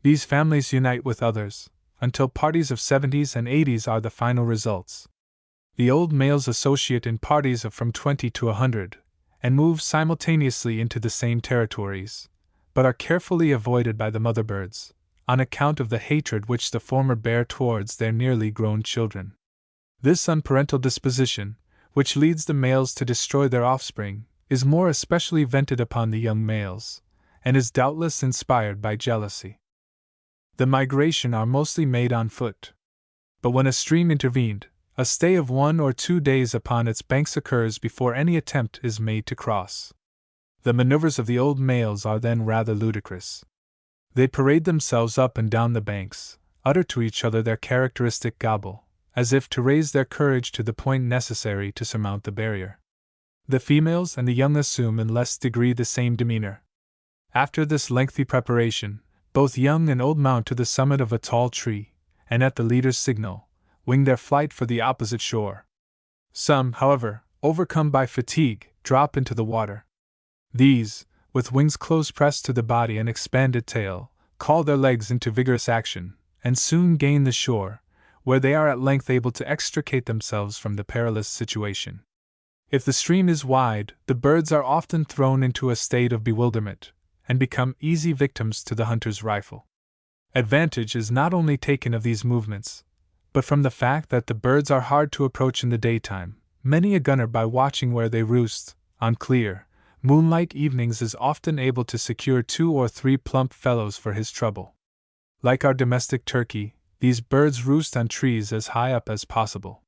These families unite with others, until parties of 70s and 80s are the final results. The old males associate in parties of from 20 to 100, and move simultaneously into the same territories, but are carefully avoided by the mother birds, on account of the hatred which the former bear towards their nearly grown children. This unparental disposition, which leads the males to destroy their offspring, is more especially vented upon the young males, and is doubtless inspired by jealousy. The migration are mostly made on foot. But when a stream intervened, a stay of 1 or 2 days upon its banks occurs before any attempt is made to cross. The maneuvers of the old males are then rather ludicrous. They parade themselves up and down the banks, utter to each other their characteristic gobble, as if to raise their courage to the point necessary to surmount the barrier. The females and the young assume in less degree the same demeanor. After this lengthy preparation, both young and old mount to the summit of a tall tree, and at the leader's signal, wing their flight for the opposite shore. Some, however, overcome by fatigue, drop into the water. These, with wings close pressed to the body and expanded tail, call their legs into vigorous action, and soon gain the shore, where they are at length able to extricate themselves from the perilous situation. If the stream is wide, the birds are often thrown into a state of bewilderment, and become easy victims to the hunter's rifle. Advantage is not only taken of these movements, but from the fact that the birds are hard to approach in the daytime. Many a gunner, by watching where they roost, on clear, moonlight evenings, is often able to secure 2 or 3 plump fellows for his trouble. Like our domestic turkey, these birds roost on trees as high up as possible.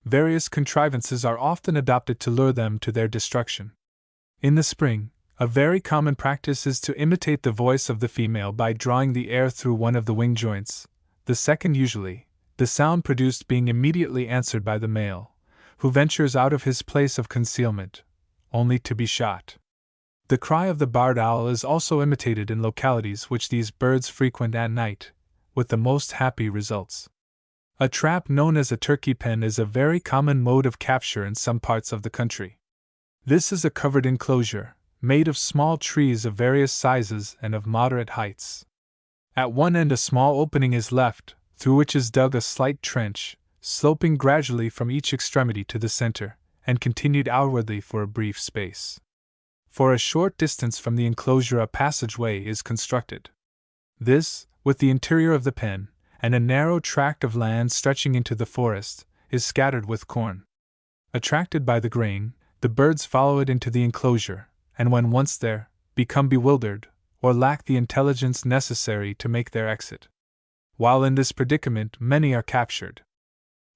Various contrivances are often adopted to lure them to their destruction. In the spring, a very common practice is to imitate the voice of the female by drawing the air through one of the wing joints, the second usually, the sound produced being immediately answered by the male, who ventures out of his place of concealment, only to be shot. The cry of the barred owl is also imitated in localities which these birds frequent at night, with the most happy results. A trap known as a turkey pen is a very common mode of capture in some parts of the country. This is a covered enclosure, made of small trees of various sizes and of moderate heights. At one end a small opening is left, through which is dug a slight trench, sloping gradually from each extremity to the center, and continued outwardly for a brief space. For a short distance from the enclosure a passageway is constructed. This, with the interior of the pen, and a narrow tract of land stretching into the forest, is scattered with corn. Attracted by the grain, the birds follow it into the enclosure, and when once there, become bewildered, or lack the intelligence necessary to make their exit. While in this predicament, many are captured.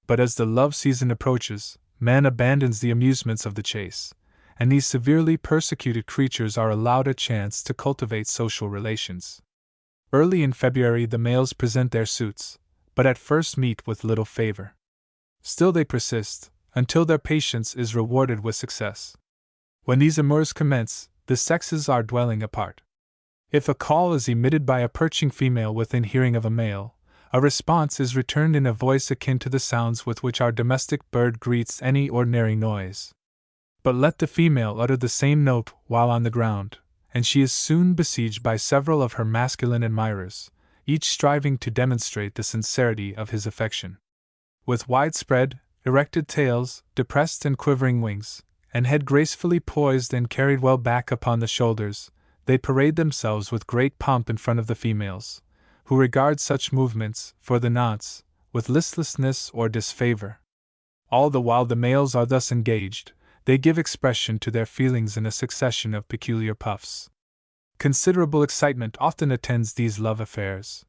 But as the love season approaches, man abandons the amusements of the chase, and these severely persecuted creatures are allowed a chance to cultivate social relations. Early in February the males present their suits, but at first meet with little favor. Still they persist, until their patience is rewarded with success. When these amours commence, the sexes are dwelling apart. If a call is emitted by a perching female within hearing of a male, a response is returned in a voice akin to the sounds with which our domestic bird greets any ordinary noise. But let the female utter the same note while on the ground, and she is soon besieged by several of her masculine admirers, each striving to demonstrate the sincerity of his affection. With widespread, erected tails, depressed and quivering wings, and head gracefully poised and carried well back upon the shoulders, they parade themselves with great pomp in front of the females, who regard such movements, for the nonce, with listlessness or disfavor. All the while the males are thus engaged, they give expression to their feelings in a succession of peculiar puffs. Considerable excitement often attends these love affairs.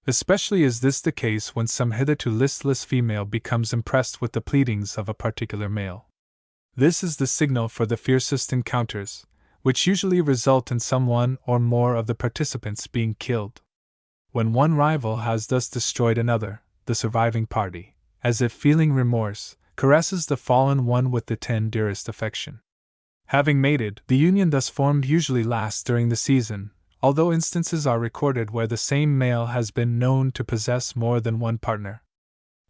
Especially is this the case when some hitherto listless female becomes impressed with the pleadings of a particular male. This is the signal for the fiercest encounters, which usually result in some one or more of the participants being killed. When one rival has thus destroyed another, the surviving party, as if feeling remorse, caresses the fallen one with the tenderest affection. Having mated, the union thus formed usually lasts during the season, although instances are recorded where the same male has been known to possess more than one partner.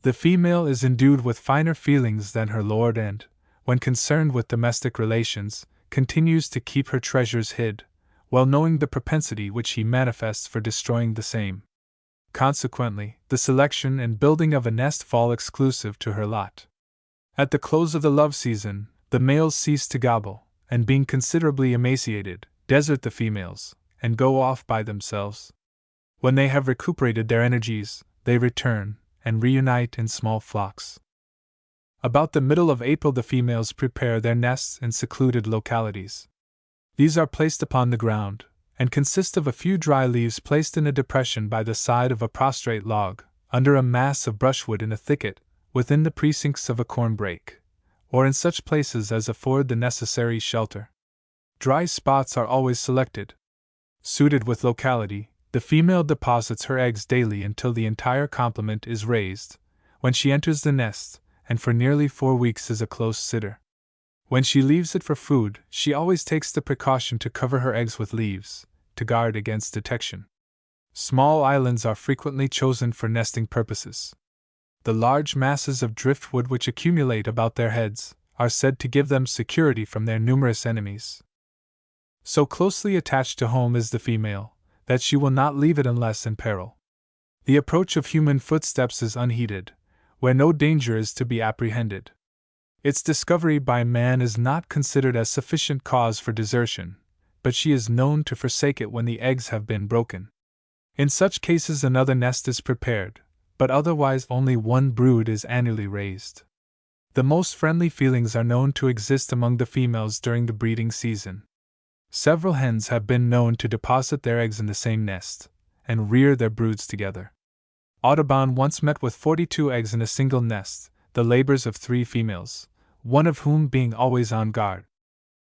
The female is endued with finer feelings than her lord and, when concerned with domestic relations, continues to keep her treasures hid, well knowing the propensity which he manifests for destroying the same. Consequently, the selection and building of a nest fall exclusive to her lot. At the close of the love season, the males cease to gobble, and being considerably emaciated, desert the females, and go off by themselves. When they have recuperated their energies, they return, and reunite in small flocks. About the middle of April the females prepare their nests in secluded localities. These are placed upon the ground, and consist of a few dry leaves placed in a depression by the side of a prostrate log, under a mass of brushwood in a thicket, within the precincts of a corn brake, or in such places as afford the necessary shelter. Dry spots are always selected. Suited with locality, the female deposits her eggs daily until the entire complement is raised, when she enters the nest, and for nearly 4 weeks is a close sitter. When she leaves it for food, she always takes the precaution to cover her eggs with leaves, to guard against detection. Small islands are frequently chosen for nesting purposes. The large masses of driftwood which accumulate about their heads are said to give them security from their numerous enemies. So closely attached to home is the female, that she will not leave it unless in peril. The approach of human footsteps is unheeded, where no danger is to be apprehended. Its discovery by man is not considered as sufficient cause for desertion, but she is known to forsake it when the eggs have been broken. In such cases another nest is prepared, but otherwise only one brood is annually raised. The most friendly feelings are known to exist among the females during the breeding season. Several hens have been known to deposit their eggs in the same nest, and rear their broods together. Audubon once met with 42 eggs in a single nest, the labors of 3 females, one of whom being always on guard.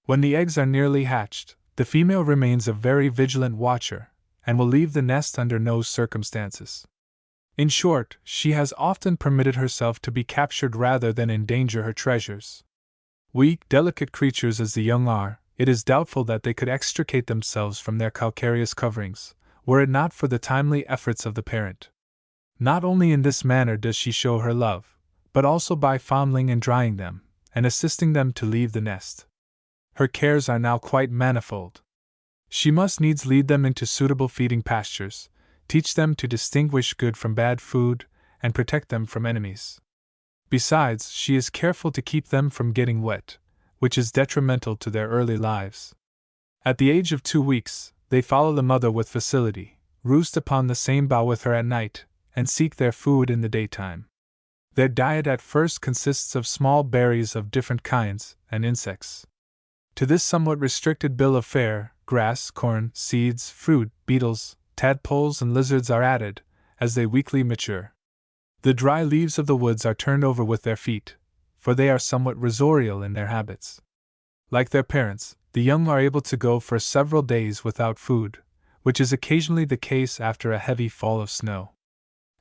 When the eggs are nearly hatched, the female remains a very vigilant watcher, and will leave the nest under no circumstances. In short, she has often permitted herself to be captured rather than endanger her treasures. Weak, delicate creatures as the young are, it is doubtful that they could extricate themselves from their calcareous coverings, were it not for the timely efforts of the parent. Not only in this manner does she show her love, but also by fondling and drying them, and assisting them to leave the nest. Her cares are now quite manifold. She must needs lead them into suitable feeding pastures, teach them to distinguish good from bad food, and protect them from enemies. Besides, she is careful to keep them from getting wet, which is detrimental to their early lives. At the age of 2 weeks, they follow the mother with facility, roost upon the same bough with her at night, and seek their food in the daytime. Their diet at first consists of small berries of different kinds, and insects. To this somewhat restricted bill of fare, grass, corn, seeds, fruit, beetles, tadpoles, and lizards are added, as they weekly mature. The dry leaves of the woods are turned over with their feet, for they are somewhat rasorial in their habits. Like their parents, the young are able to go for several days without food, which is occasionally the case after a heavy fall of snow.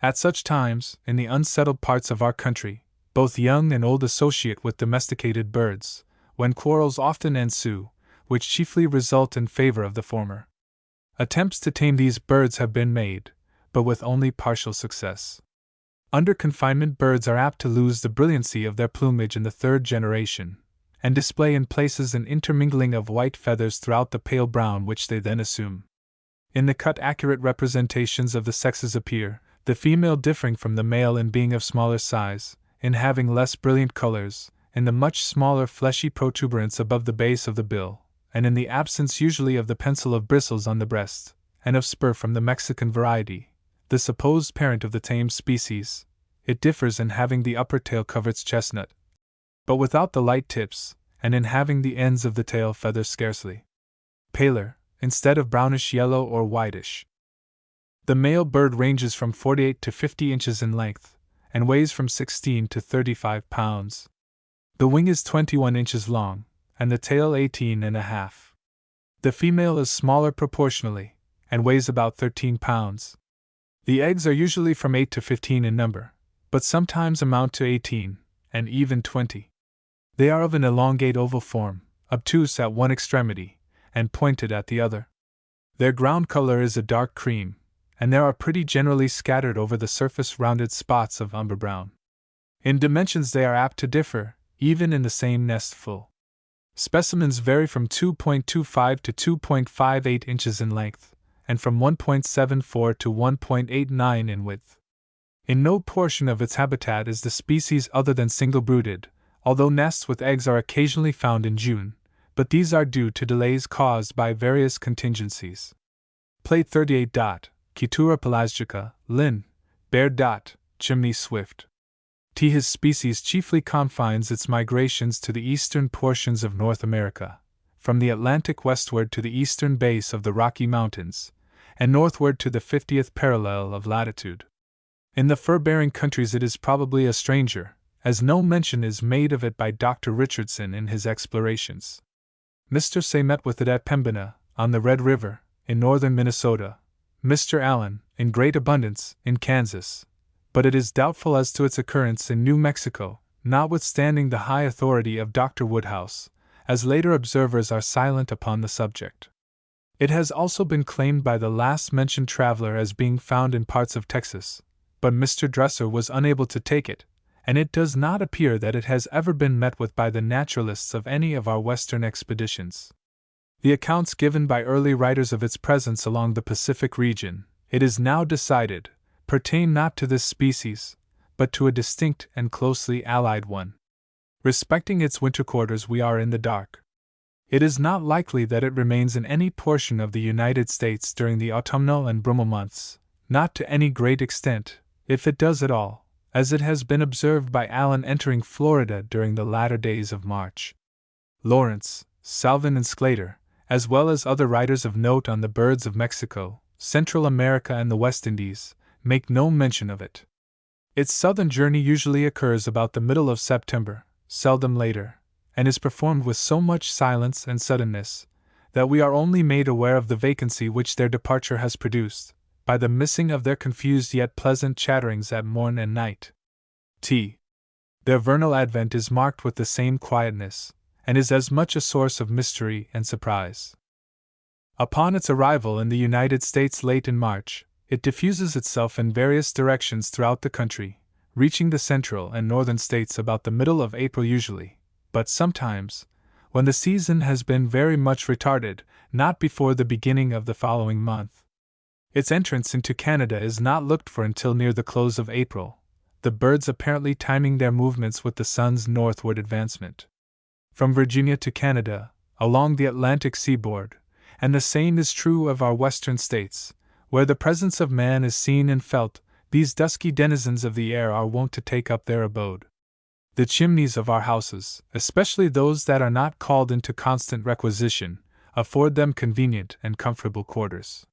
At such times, in the unsettled parts of our country, both young and old associate with domesticated birds, when quarrels often ensue, which chiefly result in favor of the former. Attempts to tame these birds have been made, but with only partial success. Under confinement, birds are apt to lose the brilliancy of their plumage in the 3rd generation, and display in places an intermingling of white feathers throughout the pale brown which they then assume. In the cut accurate representations of the sexes appear, the female differing from the male in being of smaller size, in having less brilliant colors, in the much smaller fleshy protuberance above the base of the bill, and in the absence usually of the pencil of bristles on the breast, and of spur from the Mexican variety, the supposed parent of the tame species. It differs in having the upper tail coverts chestnut, but without the light tips, and in having the ends of the tail feathers scarcely paler, instead of brownish yellow or whitish. The male bird ranges from 48 to 50 inches in length, and weighs from 16 to 35 pounds. The wing is 21 inches long, and the tail 18.5. The female is smaller proportionally, and weighs about 13 pounds. The eggs are usually from 8 to 15 in number, but sometimes amount to 18, and even 20. They are of an elongate oval form, obtuse at one extremity, and pointed at the other. Their ground color is a dark cream, and there are pretty generally scattered over the surface rounded spots of umber brown. In dimensions they are apt to differ, even in the same nestful. Specimens vary from 2.25 to 2.58 inches in length, and from 1.74 to 1.89 in width. In no portion of its habitat is the species other than single-brooded, although nests with eggs are occasionally found in June, but these are due to delays caused by various contingencies. Plate 38. Ketura pelasgica, Linn. Bear. Chimney swift. His species chiefly confines its migrations to the eastern portions of North America, from the Atlantic westward to the eastern base of the Rocky Mountains, and northward to the 50th parallel of latitude. In the fur-bearing countries it is probably a stranger, as no mention is made of it by Dr. Richardson in his explorations. Mr. Say met with it at Pembina, on the Red River, in northern Minnesota, Mr. Allen, in great abundance, in Kansas, but it is doubtful as to its occurrence in New Mexico, notwithstanding the high authority of Dr. Woodhouse, as later observers are silent upon the subject. It has also been claimed by the last-mentioned traveler as being found in parts of Texas, but Mr. Dresser was unable to take it, and it does not appear that it has ever been met with by the naturalists of any of our western expeditions. The accounts given by early writers of its presence along the Pacific region, it is now decided, pertain not to this species, but to a distinct and closely allied one. Respecting its winter quarters we are in the dark. It is not likely that it remains in any portion of the United States during the autumnal and brumal months, not to any great extent, if it does at all, as it has been observed by Allen entering Florida during the latter days of March. Lawrence, Salvin, and Sclater, as well as other writers of note on the birds of Mexico, Central America, and the West Indies, make no mention of it. Its southern journey usually occurs about the middle of September, seldom later, and is performed with so much silence and suddenness that we are only made aware of the vacancy which their departure has produced, by the missing of their confused yet pleasant chatterings at morn and night. Their vernal advent is marked with the same quietness, and is as much a source of mystery and surprise. Upon its arrival in the United States late in March, it diffuses itself in various directions throughout the country, reaching the central and northern states about the middle of April usually, but sometimes, when the season has been very much retarded, not before the beginning of the following month. Its entrance into Canada is not looked for until near the close of April, the birds apparently timing their movements with the sun's northward advancement. From Virginia to Canada, along the Atlantic seaboard, and the same is true of our western states, where the presence of man is seen and felt, these dusky denizens of the air are wont to take up their abode. The chimneys of our houses, especially those that are not called into constant requisition, afford them convenient and comfortable quarters.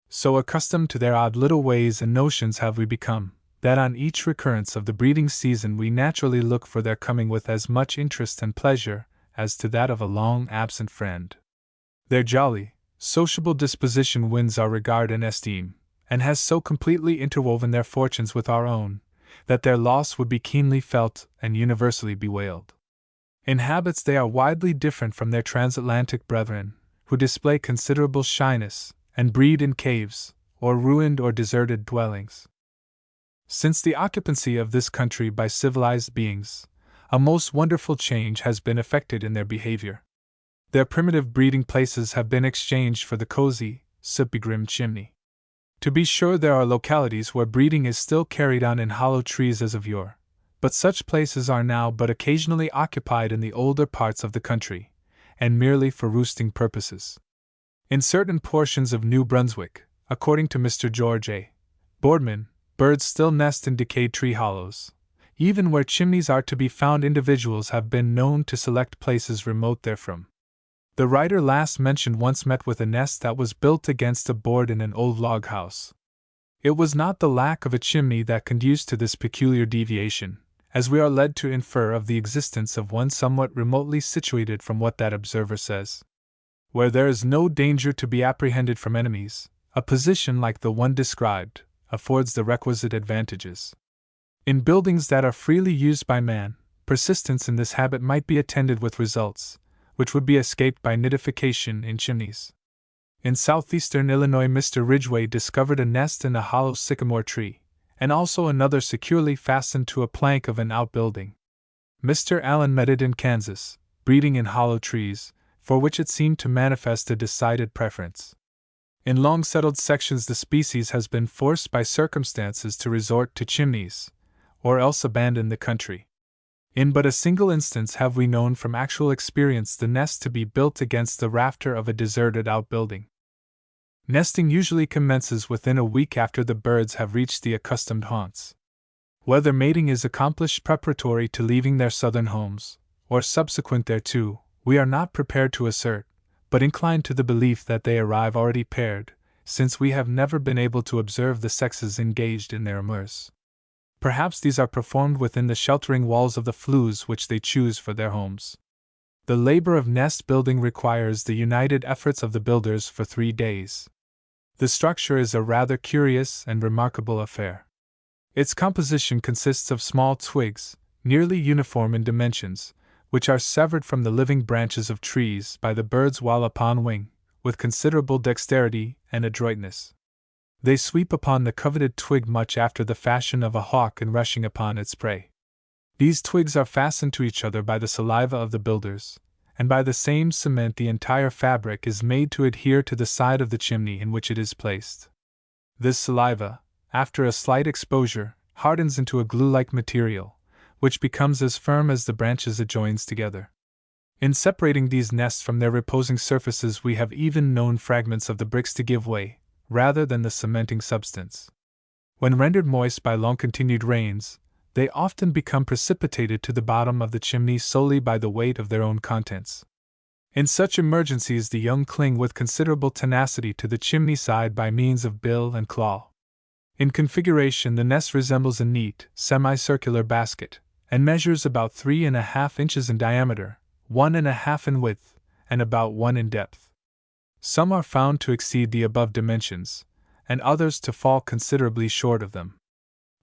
So accustomed to their odd little ways and notions have we become, that on each recurrence of the breeding season we naturally look for their coming with as much interest and pleasure as to that of a long-absent friend. Their jolly, sociable disposition wins our regard and esteem, and has so completely interwoven their fortunes with our own, that their loss would be keenly felt and universally bewailed. In habits they are widely different from their transatlantic brethren, who display considerable shyness, and breed in caves, or ruined or deserted dwellings. Since the occupancy of this country by civilized beings, a most wonderful change has been effected in their behavior. Their primitive breeding places have been exchanged for the cozy, soot-begrimed chimney. To be sure, there are localities where breeding is still carried on in hollow trees as of yore, but such places are now but occasionally occupied in the older parts of the country, and merely for roosting purposes. In certain portions of New Brunswick, according to Mr. George A. Boardman, birds still nest in decayed tree hollows. Even where chimneys are to be found, individuals have been known to select places remote therefrom. The writer last mentioned once met with a nest that was built against a board in an old log house. It was not the lack of a chimney that conduced to this peculiar deviation, as we are led to infer of the existence of one somewhat remotely situated from what that observer says. Where there is no danger to be apprehended from enemies, a position like the one described affords the requisite advantages. In buildings that are freely used by man, persistence in this habit might be attended with results which would be escaped by nidification in chimneys. In southeastern Illinois, Mr. Ridgway discovered a nest in a hollow sycamore tree, and also another securely fastened to a plank of an outbuilding. Mr. Allen met it in Kansas, breeding in hollow trees, for which it seemed to manifest a decided preference. In long-settled sections the species has been forced by circumstances to resort to chimneys, or else abandon the country. In but a single instance have we known from actual experience the nest to be built against the rafter of a deserted outbuilding. Nesting usually commences within a week after the birds have reached the accustomed haunts. Whether mating is accomplished preparatory to leaving their southern homes, or subsequent thereto, we are not prepared to assert, but inclined to the belief that they arrive already paired, since we have never been able to observe the sexes engaged in their amours. Perhaps these are performed within the sheltering walls of the flues which they choose for their homes. The labor of nest building requires the united efforts of the builders for 3 days. The structure is a rather curious and remarkable affair. Its composition consists of small twigs, nearly uniform in dimensions, which are severed from the living branches of trees by the birds while upon wing, with considerable dexterity and adroitness. They sweep upon the coveted twig much after the fashion of a hawk in rushing upon its prey. These twigs are fastened to each other by the saliva of the builders, and by the same cement the entire fabric is made to adhere to the side of the chimney in which it is placed. This saliva, after a slight exposure, hardens into a glue-like material, which becomes as firm as the branches it joins together. In separating these nests from their reposing surfaces we have even known fragments of the bricks to give way, rather than the cementing substance. When rendered moist by long-continued rains, they often become precipitated to the bottom of the chimney solely by the weight of their own contents. In such emergencies the young cling with considerable tenacity to the chimney side by means of bill and claw. In configuration the nest resembles a neat, semicircular basket, and measures about 3½ inches in diameter, 1½ in width, and about 1 in depth. Some are found to exceed the above dimensions, and others to fall considerably short of them.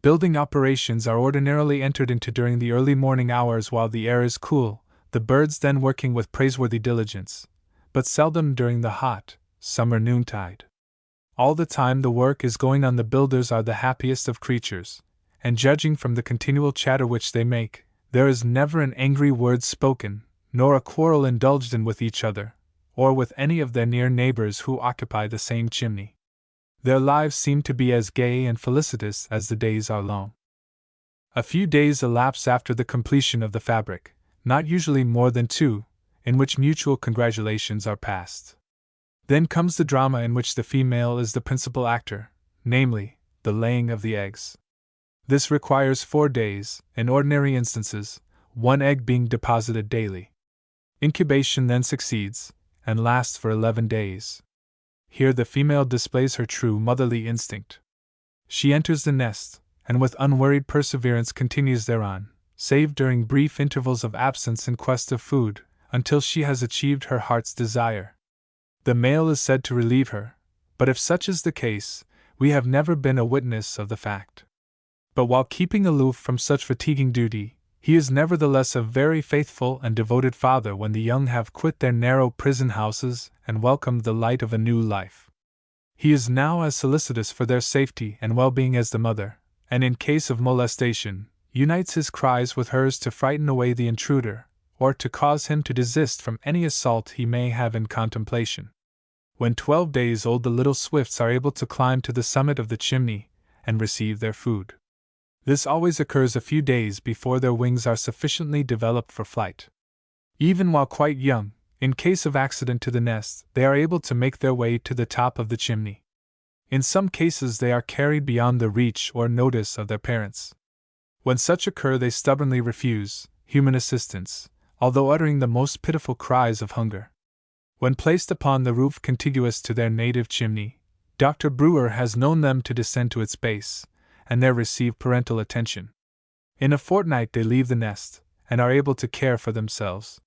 Building operations are ordinarily entered into during the early morning hours while the air is cool, the birds then working with praiseworthy diligence, but seldom during the hot, summer noontide. All the time the work is going on the builders are the happiest of creatures, and judging from the continual chatter which they make, there is never an angry word spoken, nor a quarrel indulged in with each other, or with any of their near neighbors who occupy the same chimney. Their lives seem to be as gay and felicitous as the days are long. A few days elapse after the completion of the fabric, not usually more than 2, in which mutual congratulations are passed. Then comes the drama in which the female is the principal actor, namely, the laying of the eggs. This requires 4 days, in ordinary instances, 1 egg being deposited daily. Incubation then succeeds, and lasts for 11 days. Here the female displays her true motherly instinct. She enters the nest, and with unworried perseverance continues thereon, save during brief intervals of absence in quest of food, until she has achieved her heart's desire. The male is said to relieve her, but if such is the case, we have never been a witness of the fact. But while keeping aloof from such fatiguing duty, he is nevertheless a very faithful and devoted father when the young have quit their narrow prison houses and welcomed the light of a new life. He is now as solicitous for their safety and well-being as the mother, and in case of molestation, unites his cries with hers to frighten away the intruder, or to cause him to desist from any assault he may have in contemplation. When 12 days old the little swifts are able to climb to the summit of the chimney and receive their food. This always occurs a few days before their wings are sufficiently developed for flight. Even while quite young, in case of accident to the nest, they are able to make their way to the top of the chimney. In some cases they are carried beyond the reach or notice of their parents. When such occur they stubbornly refuse human assistance, although uttering the most pitiful cries of hunger. When placed upon the roof contiguous to their native chimney, Dr. Brewer has known them to descend to its base, and there receive parental attention. In a fortnight they leave the nest, and are able to care for themselves.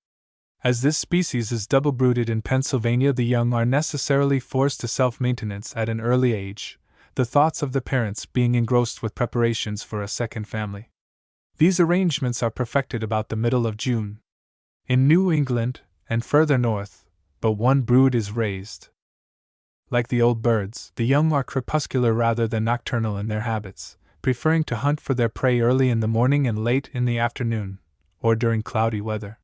As this species is double-brooded in Pennsylvania, the young are necessarily forced to self-maintenance at an early age, the thoughts of the parents being engrossed with preparations for a second family. These arrangements are perfected about the middle of June. In New England, and further north, but one brood is raised. Like the old birds, the young are crepuscular rather than nocturnal in their habits, preferring to hunt for their prey early in the morning and late in the afternoon, or during cloudy weather.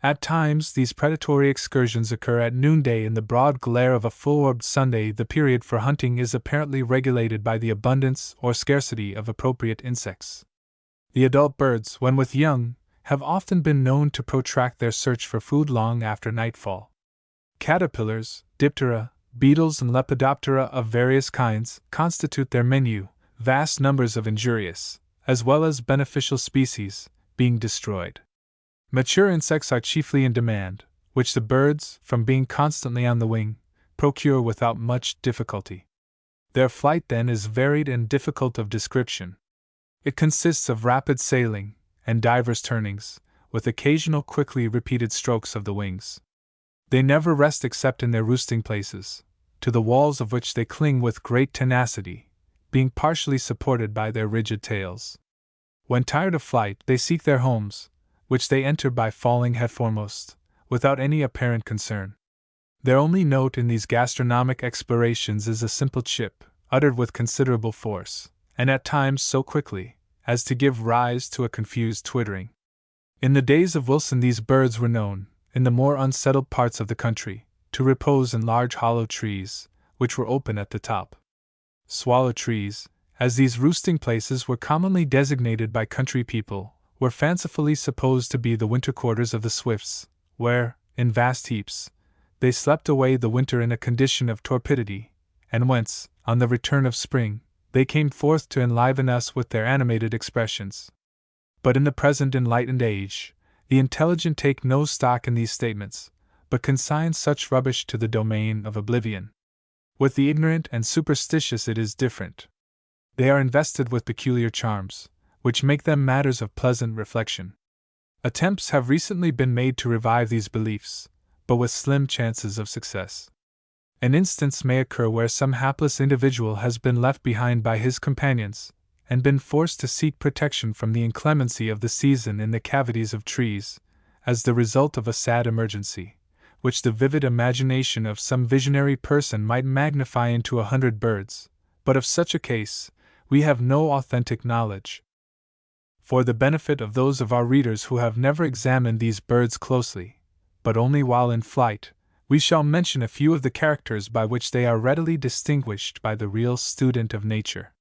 At times, these predatory excursions occur at noonday in the broad glare of a full-orbed Sunday. The period for hunting is apparently regulated by the abundance or scarcity of appropriate insects. The adult birds, when with young, have often been known to protract their search for food long after nightfall. Caterpillars, diptera, beetles, and lepidoptera of various kinds constitute their menu, vast numbers of injurious, as well as beneficial species, being destroyed. Mature insects are chiefly in demand, which the birds, from being constantly on the wing, procure without much difficulty. Their flight, then, is varied and difficult of description. It consists of rapid sailing and divers turnings, with occasional quickly repeated strokes of the wings. They never rest except in their roosting places, to the walls of which they cling with great tenacity, being partially supported by their rigid tails. When tired of flight, they seek their homes, which they enter by falling headforemost, without any apparent concern. Their only note in these gastronomic explorations is a simple chip, uttered with considerable force, and at times so quickly, as to give rise to a confused twittering. In the days of Wilson, these birds were known, in the more unsettled parts of the country, to repose in large hollow trees, which were open at the top. Swallow trees, as these roosting places were commonly designated by country people, were fancifully supposed to be the winter quarters of the swifts, where, in vast heaps, they slept away the winter in a condition of torpidity, and whence, on the return of spring, they came forth to enliven us with their animated expressions. But in the present enlightened age, the intelligent take no stock in these statements, but consign such rubbish to the domain of oblivion. With the ignorant and superstitious it is different. They are invested with peculiar charms, which make them matters of pleasant reflection. Attempts have recently been made to revive these beliefs, but with slim chances of success. An instance may occur where some hapless individual has been left behind by his companions, and been forced to seek protection from the inclemency of the season in the cavities of trees, as the result of a sad emergency, which the vivid imagination of some visionary person might magnify into 100 birds, but of such a case, we have no authentic knowledge. For the benefit of those of our readers who have never examined these birds closely, but only while in flight, we shall mention a few of the characters by which they are readily distinguished by the real student of nature.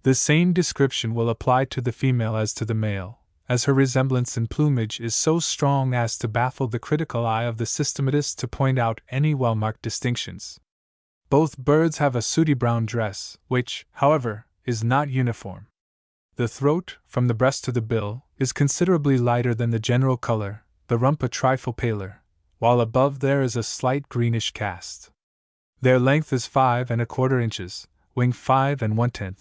The same description will apply to the female as to the male, as her resemblance in plumage is so strong as to baffle the critical eye of the systematist to point out any well-marked distinctions. Both birds have a sooty brown dress, which, however, is not uniform. The throat, from the breast to the bill, is considerably lighter than the general color, the rump a trifle paler, while above there is a slight greenish cast. Their length is 5 1/4 inches, wing 5 1/10,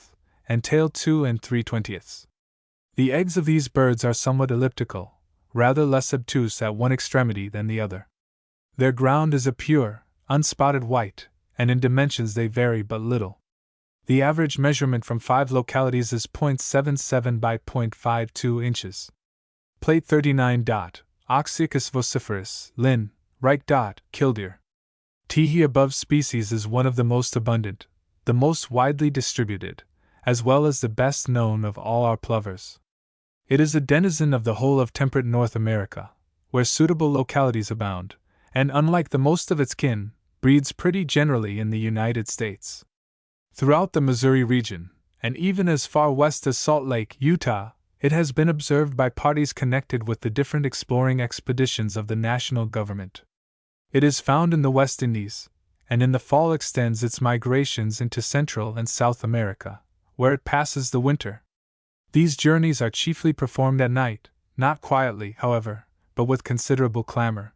and tail 2 3/20. The eggs of these birds are somewhat elliptical, rather less obtuse at one extremity than the other. Their ground is a pure, unspotted white, and in dimensions they vary but little. The average measurement from 5 localities is 0.77 by 0.52 inches. Plate 39. Oxychus vociferus, Linn., Reich. Killdeer. Tehe above species is one of the most abundant, the most widely distributed, as well as the best known of all our plovers. It is a denizen of the whole of temperate North America, where suitable localities abound, and unlike the most of its kin, breeds pretty generally in the United States. Throughout the Missouri region, and even as far west as Salt Lake, Utah, it has been observed by parties connected with the different exploring expeditions of the national government. It is found in the West Indies, and in the fall extends its migrations into Central and South America, where it passes the winter. These journeys are chiefly performed at night, not quietly, however, but with considerable clamor.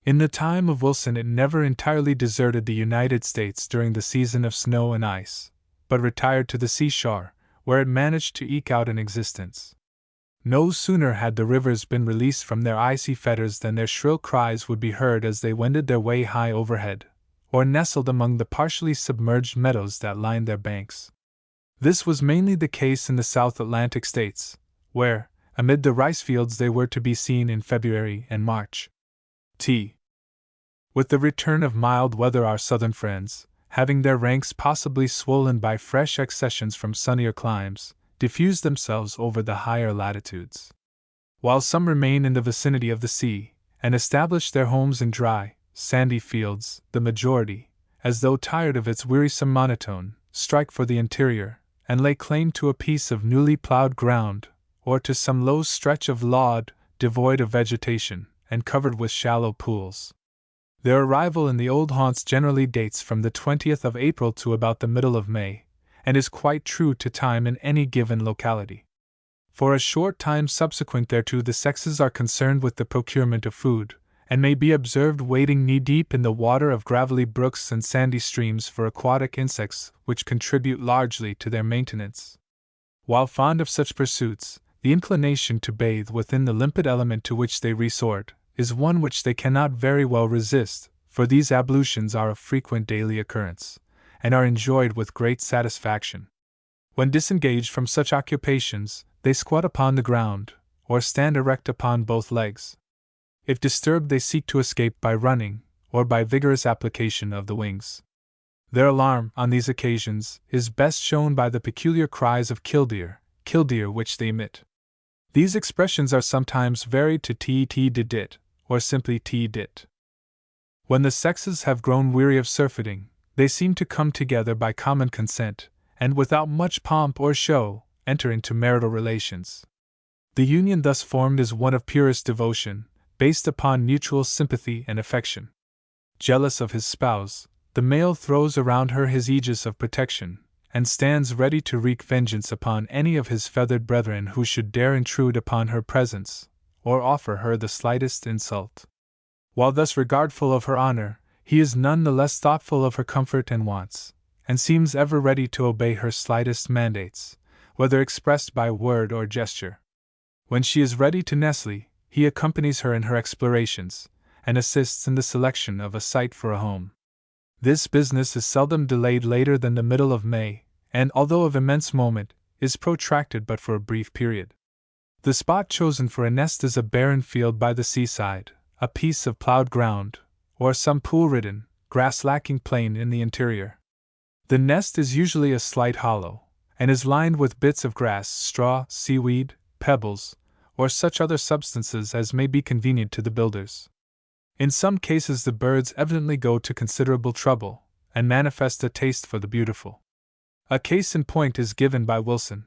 In the time of Wilson it never entirely deserted the United States during the season of snow and ice, but retired to the seashore, where it managed to eke out an existence. No sooner had the rivers been released from their icy fetters than their shrill cries would be heard as they wended their way high overhead, or nestled among the partially submerged meadows that lined their banks. This was mainly the case in the South Atlantic states, where, amid the rice fields, they were to be seen in February and March. With the return of mild weather, our southern friends, having their ranks possibly swollen by fresh accessions from sunnier climes, diffuse themselves over the higher latitudes. While some remain in the vicinity of the sea, and establish their homes in dry, sandy fields. The majority, as though tired of its wearisome monotone, strike for the interior, and lay claim to a piece of newly plowed ground, or to some low stretch of lawn, devoid of vegetation, and covered with shallow pools. Their arrival in the old haunts generally dates from the 20th of April to about the middle of May, and is quite true to time in any given locality. For a short time subsequent thereto the sexes are concerned with the procurement of food, and may be observed wading knee-deep in the water of gravelly brooks and sandy streams for aquatic insects which contribute largely to their maintenance. While fond of such pursuits, the inclination to bathe within the limpid element to which they resort is one which they cannot very well resist, for these ablutions are of frequent daily occurrence, and are enjoyed with great satisfaction. When disengaged from such occupations, they squat upon the ground, or stand erect upon both legs. If disturbed, they seek to escape by running, or by vigorous application of the wings. Their alarm, on these occasions, is best shown by the peculiar cries of killdeer, which they emit. These expressions are sometimes varied to t-dit, or simply t-dit. When the sexes have grown weary of surfeiting, they seem to come together by common consent, and without much pomp or show, enter into marital relations. The union thus formed is one of purest devotion, based upon mutual sympathy and affection. Jealous of his spouse, the male throws around her his aegis of protection, and stands ready to wreak vengeance upon any of his feathered brethren who should dare intrude upon her presence, or offer her the slightest insult. While thus regardful of her honor, he is none the less thoughtful of her comfort and wants, and seems ever ready to obey her slightest mandates, whether expressed by word or gesture. When she is ready to nestle, he accompanies her in her explorations, and assists in the selection of a site for a home. This business is seldom delayed later than the middle of May, and, although of immense moment, is protracted but for a brief period. The spot chosen for a nest is a barren field by the seaside, a piece of plowed ground, or some pool-ridden, grass-lacking plain in the interior. The nest is usually a slight hollow, and is lined with bits of grass, straw, seaweed, pebbles, or such other substances as may be convenient to the builders. In some cases the birds evidently go to considerable trouble, and manifest a taste for the beautiful. A case in point is given by Wilson.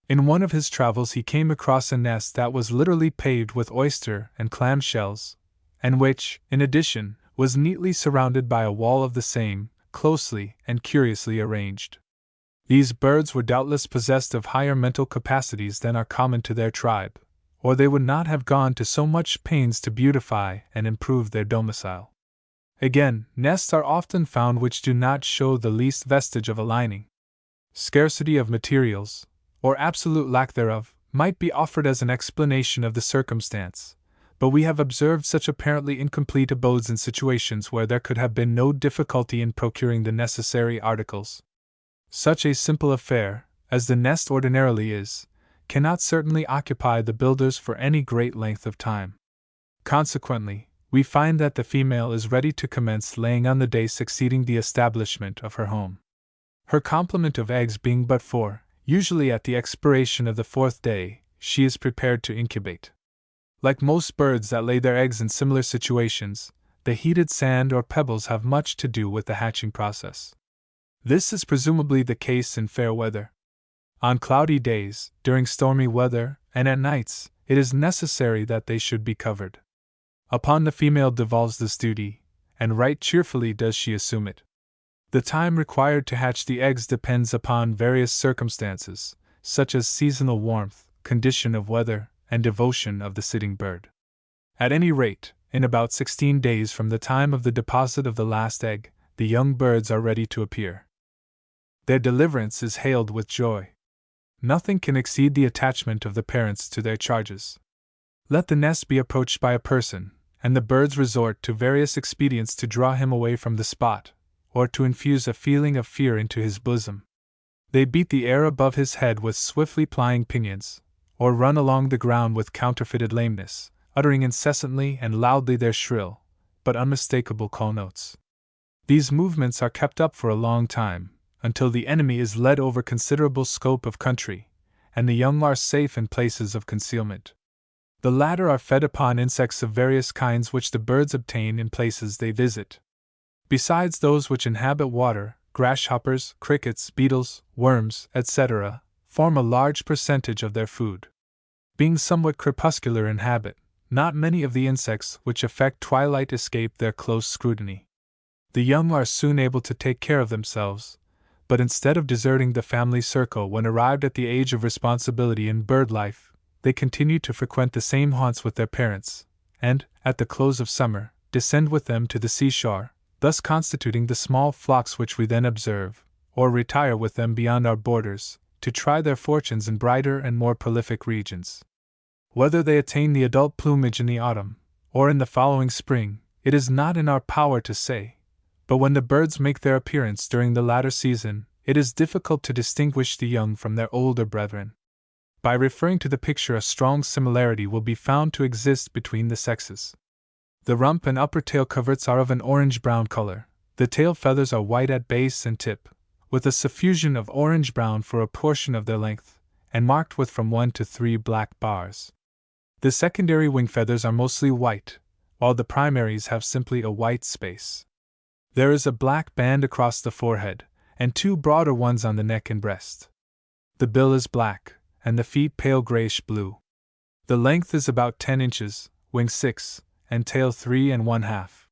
In one of his travels he came across a nest that was literally paved with oyster and clam shells, and which, in addition, was neatly surrounded by a wall of the same, closely and curiously arranged. These birds were doubtless possessed of higher mental capacities than are common to their tribe, or they would not have gone to so much pains to beautify and improve their domicile. Again, nests are often found which do not show the least vestige of a lining. Scarcity of materials, or absolute lack thereof, might be offered as an explanation of the circumstance, but we have observed such apparently incomplete abodes in situations where there could have been no difficulty in procuring the necessary articles. Such a simple affair, as the nest ordinarily is, cannot certainly occupy the builders for any great length of time. Consequently, we find that the female is ready to commence laying on the day succeeding the establishment of her home. Her complement of eggs being but 4, usually at the expiration of the 4th day, she is prepared to incubate. Like most birds that lay their eggs in similar situations, the heated sand or pebbles have much to do with the hatching process. This is presumably the case in fair weather. On cloudy days, during stormy weather, and at nights, it is necessary that they should be covered. Upon the female devolves this duty, and right cheerfully does she assume it. The time required to hatch the eggs depends upon various circumstances, such as seasonal warmth, condition of weather, and devotion of the sitting bird. At any rate, in about 16 days from the time of the deposit of the last egg, the young birds are ready to appear. Their deliverance is hailed with joy. Nothing can exceed the attachment of the parents to their charges. Let the nest be approached by a person, and the birds resort to various expedients to draw him away from the spot, or to infuse a feeling of fear into his bosom. They beat the air above his head with swiftly plying pinions, or run along the ground with counterfeited lameness, uttering incessantly and loudly their shrill, but unmistakable call notes. These movements are kept up for a long time, until the enemy is led over considerable scope of country, and the young are safe in places of concealment. The latter are fed upon insects of various kinds which the birds obtain in places they visit. Besides those which inhabit water, grasshoppers, crickets, beetles, worms, etc., form a large percentage of their food. Being somewhat crepuscular in habit, not many of the insects which affect twilight escape their close scrutiny. The young are soon able to take care of themselves, but instead of deserting the family circle when arrived at the age of responsibility in bird life, they continue to frequent the same haunts with their parents, and, at the close of summer, descend with them to the seashore, thus constituting the small flocks which we then observe, or retire with them beyond our borders, to try their fortunes in brighter and more prolific regions. Whether they attain the adult plumage in the autumn, or in the following spring, it is not in our power to say, but when the birds make their appearance during the latter season, it is difficult to distinguish the young from their older brethren. By referring to the picture, a strong similarity will be found to exist between the sexes. The rump and upper tail coverts are of an orange-brown color, the tail feathers are white at base and tip, with a suffusion of orange-brown for a portion of their length, and marked with from 1 to 3 black bars. The secondary wing feathers are mostly white, while the primaries have simply a white space. There is a black band across the forehead, and 2 broader ones on the neck and breast. The bill is black, and the feet pale grayish-blue. The length is about 10 inches, wing 6, and tail 3 1/2.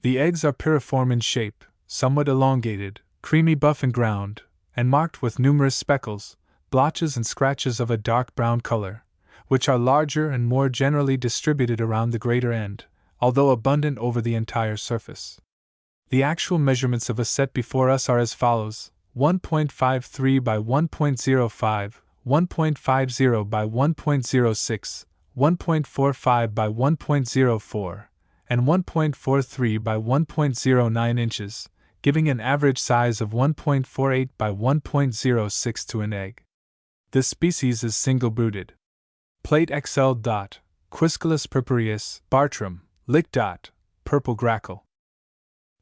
The eggs are piriform in shape, somewhat elongated, creamy buff in ground, and marked with numerous speckles, blotches and scratches of a dark brown color, which are larger and more generally distributed around the greater end, although abundant over the entire surface. The actual measurements of a set before us are as follows: 1.53 by 1.05, 1.50 by 1.06, 1.45 by 1.04, and 1.43 by 1.09 inches, giving an average size of 1.48 by 1.06 to an egg. This species is single-brooded. Plate XL. Quisculus purpureus, Bartram, Lick. Purple grackle.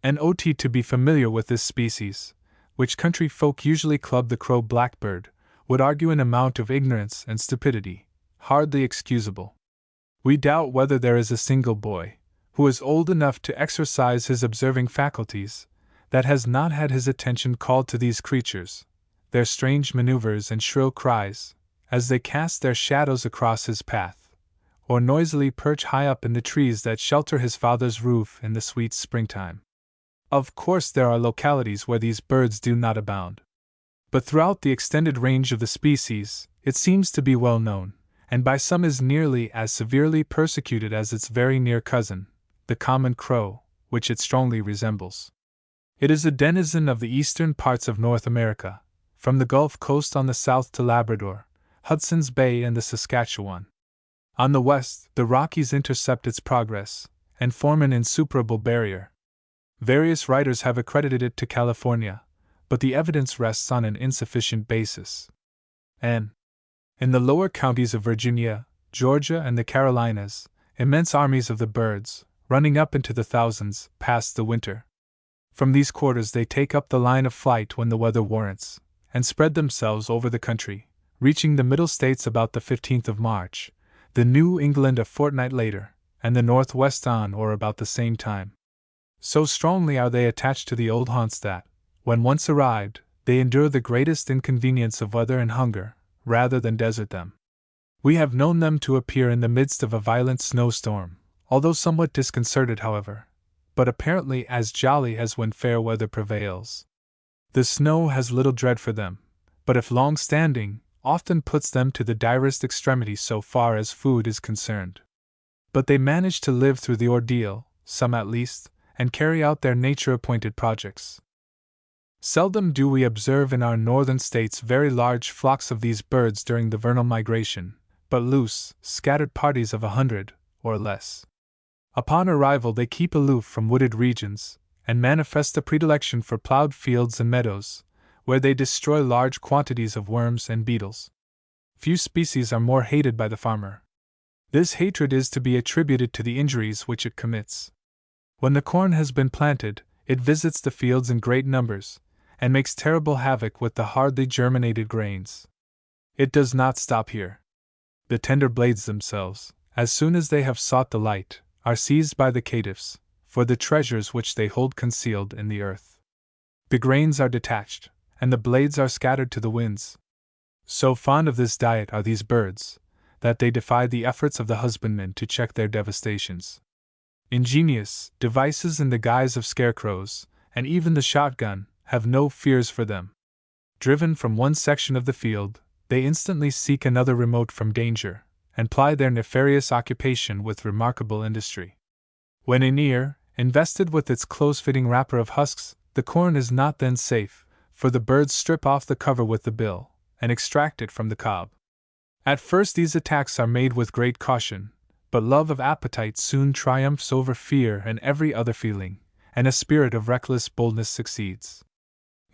An OT to be familiar with this species, which country folk usually club the crow blackbird, would argue an amount of ignorance and stupidity, hardly excusable. We doubt whether there is a single boy, who is old enough to exercise his observing faculties, that has not had his attention called to these creatures, their strange maneuvers and shrill cries, as they cast their shadows across his path, or noisily perch high up in the trees that shelter his father's roof in the sweet springtime. Of course, there are localities where these birds do not abound. But throughout the extended range of the species, it seems to be well known, and by some is nearly as severely persecuted as its very near cousin, the common crow, which it strongly resembles. It is a denizen of the eastern parts of North America, from the Gulf Coast on the south to Labrador, Hudson's Bay and the Saskatchewan. On the west, the Rockies intercept its progress, and form an insuperable barrier. Various writers have accredited it to California, but the evidence rests on an insufficient basis. In the lower counties of Virginia, Georgia, and the Carolinas, immense armies of the birds, running up into the thousands, pass the winter. From these quarters they take up the line of flight when the weather warrants, and spread themselves over the country, reaching the Middle States about the 15th of March, the New England a fortnight later, and the Northwest on or about the same time. So strongly are they attached to the old haunts that, when once arrived, they endure the greatest inconvenience of weather and hunger, rather than desert them. We have known them to appear in the midst of a violent snowstorm, although somewhat disconcerted, however, but apparently as jolly as when fair weather prevails. The snow has little dread for them, but if long-standing, often puts them to the direst extremity so far as food is concerned. But they manage to live through the ordeal, some at least, and carry out their nature-appointed projects. Seldom do we observe in our northern states very large flocks of these birds during the vernal migration, but loose, scattered parties of 100, or less. Upon arrival they keep aloof from wooded regions, and manifest a predilection for plowed fields and meadows, where they destroy large quantities of worms and beetles. Few species are more hated by the farmer. This hatred is to be attributed to the injuries which it commits. When the corn has been planted, it visits the fields in great numbers, and makes terrible havoc with the hardly germinated grains. It does not stop here. The tender blades themselves, as soon as they have sought the light, are seized by the caitiffs, for the treasures which they hold concealed in the earth. The grains are detached, and the blades are scattered to the winds. So fond of this diet are these birds, that they defy the efforts of the husbandman to check their devastations. Ingenious devices in the guise of scarecrows, and even the shotgun, have no fears for them. Driven from one section of the field, they instantly seek another remote from danger, and ply their nefarious occupation with remarkable industry. When in ear, invested with its close-fitting wrapper of husks, the corn is not then safe, for the birds strip off the cover with the bill, and extract it from the cob. At first these attacks are made with great caution, but love of appetite soon triumphs over fear and every other feeling, and a spirit of reckless boldness succeeds.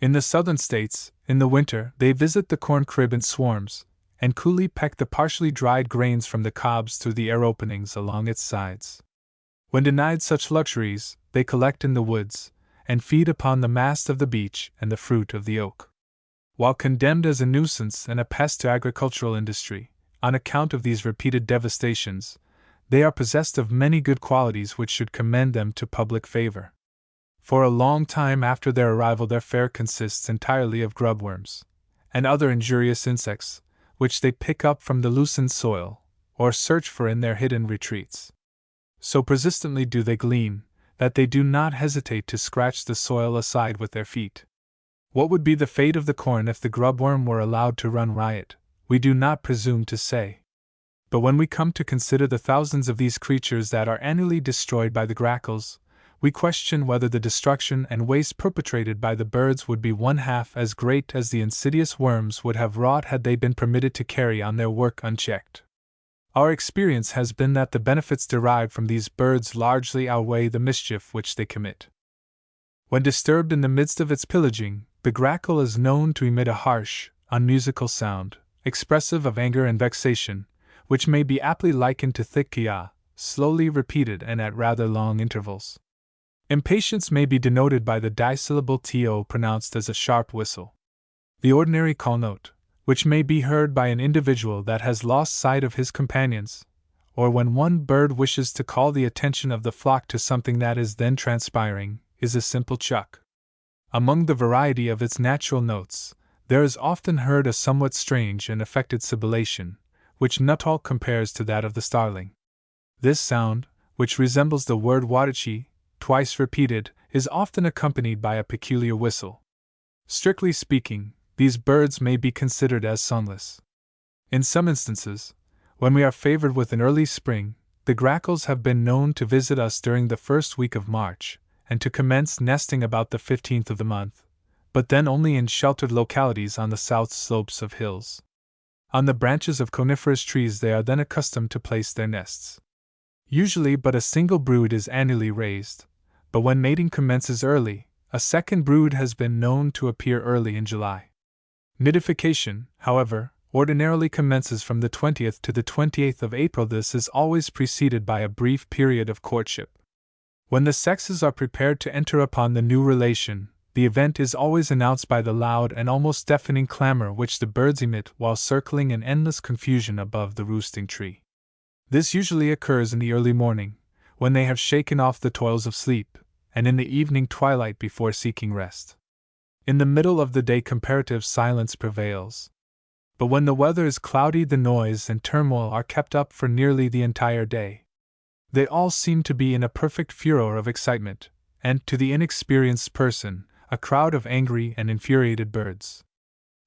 In the southern states, in the winter, they visit the corn crib in swarms, and coolly peck the partially dried grains from the cobs through the air openings along its sides. When denied such luxuries, they collect in the woods, and feed upon the mast of the beech and the fruit of the oak. While condemned as a nuisance and a pest to agricultural industry, on account of these repeated devastations, they are possessed of many good qualities which should commend them to public favor. For a long time after their arrival their fare consists entirely of grubworms, and other injurious insects, which they pick up from the loosened soil, or search for in their hidden retreats. So persistently do they glean, that they do not hesitate to scratch the soil aside with their feet. What would be the fate of the corn if the grubworm were allowed to run riot, we do not presume to say. But when we come to consider the thousands of these creatures that are annually destroyed by the grackles, we question whether the destruction and waste perpetrated by the birds would be one half as great as the insidious worms would have wrought had they been permitted to carry on their work unchecked. Our experience has been that the benefits derived from these birds largely outweigh the mischief which they commit. When disturbed in the midst of its pillaging, the grackle is known to emit a harsh, unmusical sound, expressive of anger and vexation, which may be aptly likened to thick kia, slowly repeated and at rather long intervals. Impatience may be denoted by the dissyllable to pronounced as a sharp whistle. The ordinary call note, which may be heard by an individual that has lost sight of his companions, or when one bird wishes to call the attention of the flock to something that is then transpiring, is a simple chuck. Among the variety of its natural notes, there is often heard a somewhat strange and affected sibilation, which Nuttall compares to that of the starling. This sound, which resembles the word wadachi, twice repeated, is often accompanied by a peculiar whistle. Strictly speaking, these birds may be considered as songless. In some instances, when we are favored with an early spring, the grackles have been known to visit us during the first week of March, and to commence nesting about the 15th of the month, but then only in sheltered localities on the south slopes of hills. On the branches of coniferous trees they are then accustomed to place their nests. Usually but a single brood is annually raised, but when mating commences early, a second brood has been known to appear early in July. Nidification, however, ordinarily commences from the 20th to the 28th of April. This is always preceded by a brief period of courtship. When the sexes are prepared to enter upon the new relation, the event is always announced by the loud and almost deafening clamor which the birds emit while circling in endless confusion above the roosting tree. This usually occurs in the early morning, when they have shaken off the toils of sleep, and in the evening twilight before seeking rest. In the middle of the day comparative silence prevails. But when the weather is cloudy the noise and turmoil are kept up for nearly the entire day. They all seem to be in a perfect furor of excitement, and, to the inexperienced person, a crowd of angry and infuriated birds.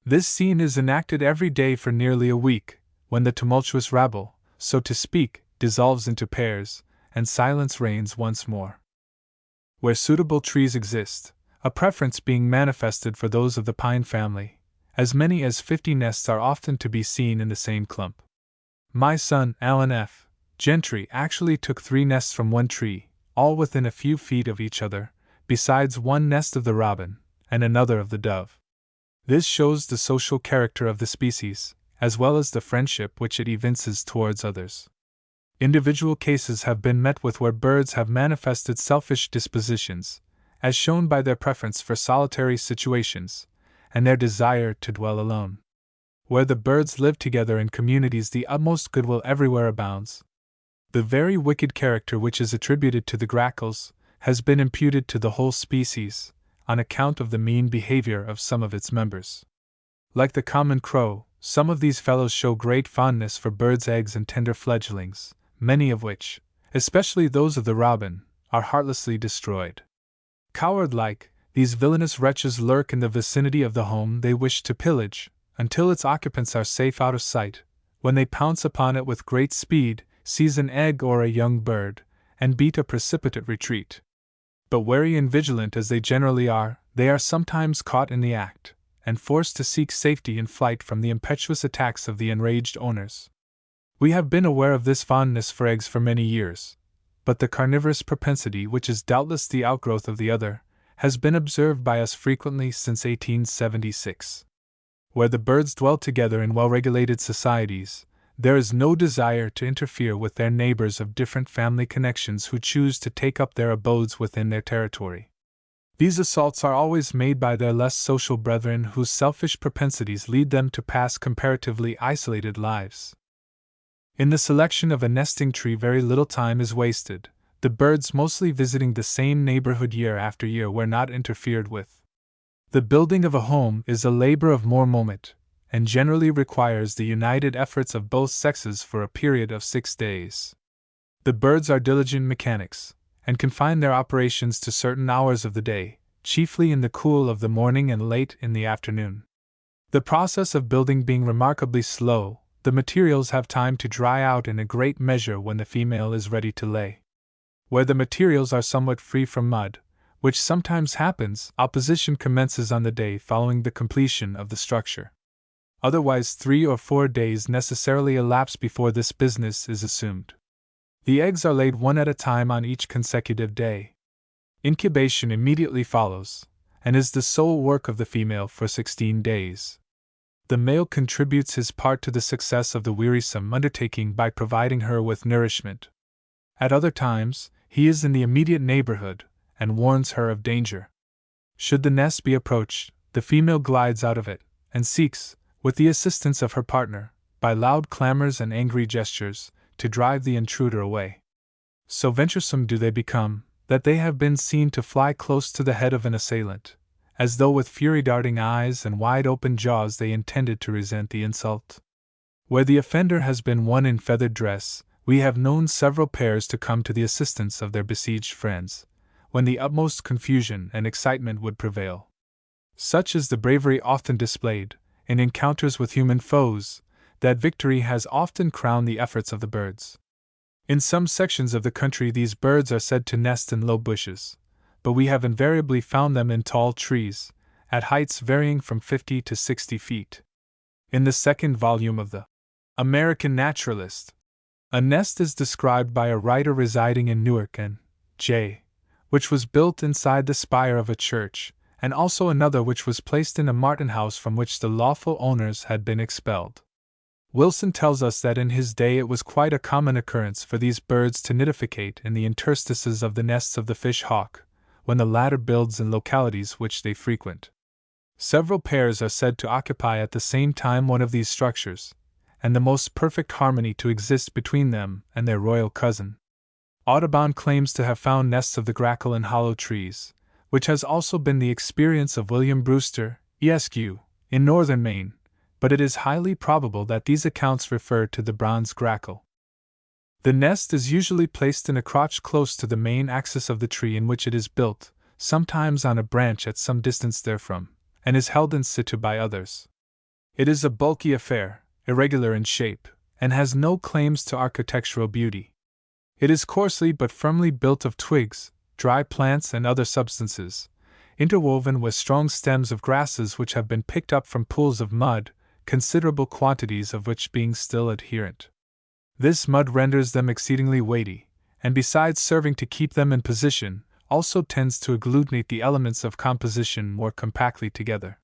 This scene is enacted every day for nearly a week, when the tumultuous rabble, so to speak, dissolves into pairs, and silence reigns once more. Where suitable trees exist, a preference being manifested for those of the pine family, as many as 50 nests are often to be seen in the same clump. My son, Alan F. Gentry, actually took 3 nests from one tree, all within a few feet of each other, besides one nest of the robin, and another of the dove. This shows the social character of the species, as well as the friendship which it evinces towards others. Individual cases have been met with where birds have manifested selfish dispositions, as shown by their preference for solitary situations, and their desire to dwell alone. Where the birds live together in communities the utmost goodwill everywhere abounds. The very wicked character which is attributed to the grackles has been imputed to the whole species, on account of the mean behavior of some of its members. Like the common crow, some of these fellows show great fondness for birds' eggs and tender fledglings, many of which, especially those of the robin, are heartlessly destroyed. Coward-like, these villainous wretches lurk in the vicinity of the home they wish to pillage, until its occupants are safe out of sight, when they pounce upon it with great speed, seize an egg or a young bird, and beat a precipitate retreat. But wary and vigilant as they generally are, they are sometimes caught in the act, and forced to seek safety in flight from the impetuous attacks of the enraged owners. We have been aware of this fondness for eggs for many years, but the carnivorous propensity, which is doubtless the outgrowth of the other, has been observed by us frequently since 1876. Where the birds dwell together in well-regulated societies, there is no desire to interfere with their neighbors of different family connections who choose to take up their abodes within their territory. These assaults are always made by their less social brethren whose selfish propensities lead them to pass comparatively isolated lives. In the selection of a nesting tree very little time is wasted, the birds mostly visiting the same neighborhood year after year where not interfered with. The building of a home is a labor of more moment, and generally requires the united efforts of both sexes for a period of 6 days. The birds are diligent mechanics, and confine their operations to certain hours of the day, chiefly in the cool of the morning and late in the afternoon. The process of building being remarkably slow, the materials have time to dry out in a great measure when the female is ready to lay. Where the materials are somewhat free from mud, which sometimes happens, opposition commences on the day following the completion of the structure. Otherwise 3 or 4 days necessarily elapse before this business is assumed. The eggs are laid one at a time on each consecutive day. Incubation immediately follows, and is the sole work of the female for 16 days. The male contributes his part to the success of the wearisome undertaking by providing her with nourishment. At other times, he is in the immediate neighborhood, and warns her of danger. Should the nest be approached, the female glides out of it, and seeks, with the assistance of her partner, by loud clamors and angry gestures, to drive the intruder away. So venturesome do they become, that they have been seen to fly close to the head of an assailant, as though with fury-darting eyes and wide-open jaws they intended to resent the insult. Where the offender has been one in feathered dress, we have known several pairs to come to the assistance of their besieged friends, when the utmost confusion and excitement would prevail. Such is the bravery often displayed, in encounters with human foes, that victory has often crowned the efforts of the birds. In some sections of the country these birds are said to nest in low bushes, but we have invariably found them in tall trees, at heights varying from 50 to 60 feet. In the second volume of the American Naturalist, a nest is described by a writer residing in Newark, N.J., which was built inside the spire of a church, and also another which was placed in a martin house from which the lawful owners had been expelled. Wilson tells us that in his day it was quite a common occurrence for these birds to nidificate in the interstices of the nests of the fish-hawk, when the latter builds in localities which they frequent. Several pairs are said to occupy at the same time one of these structures, and the most perfect harmony to exist between them and their royal cousin. Audubon claims to have found nests of the grackle in hollow trees, which has also been the experience of William Brewster, Esq., in northern Maine, but it is highly probable that these accounts refer to the bronze grackle. The nest is usually placed in a crotch close to the main axis of the tree in which it is built, sometimes on a branch at some distance therefrom, and is held in situ by others. It is a bulky affair, irregular in shape, and has no claims to architectural beauty. It is coarsely but firmly built of twigs, dry plants, and other substances, interwoven with strong stems of grasses which have been picked up from pools of mud, considerable quantities of which being still adherent. This mud renders them exceedingly weighty, and besides serving to keep them in position, also tends to agglutinate the elements of composition more compactly together.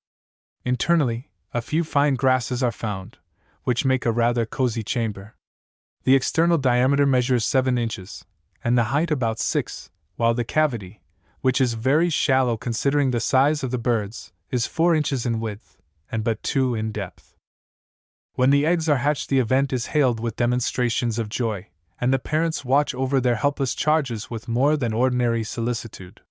Internally, a few fine grasses are found, which make a rather cozy chamber. The external diameter measures 7 inches, and the height about 6, while the cavity, which is very shallow considering the size of the birds, is 4 inches in width, and but 2 in depth. When the eggs are hatched, the event is hailed with demonstrations of joy, and the parents watch over their helpless charges with more than ordinary solicitude.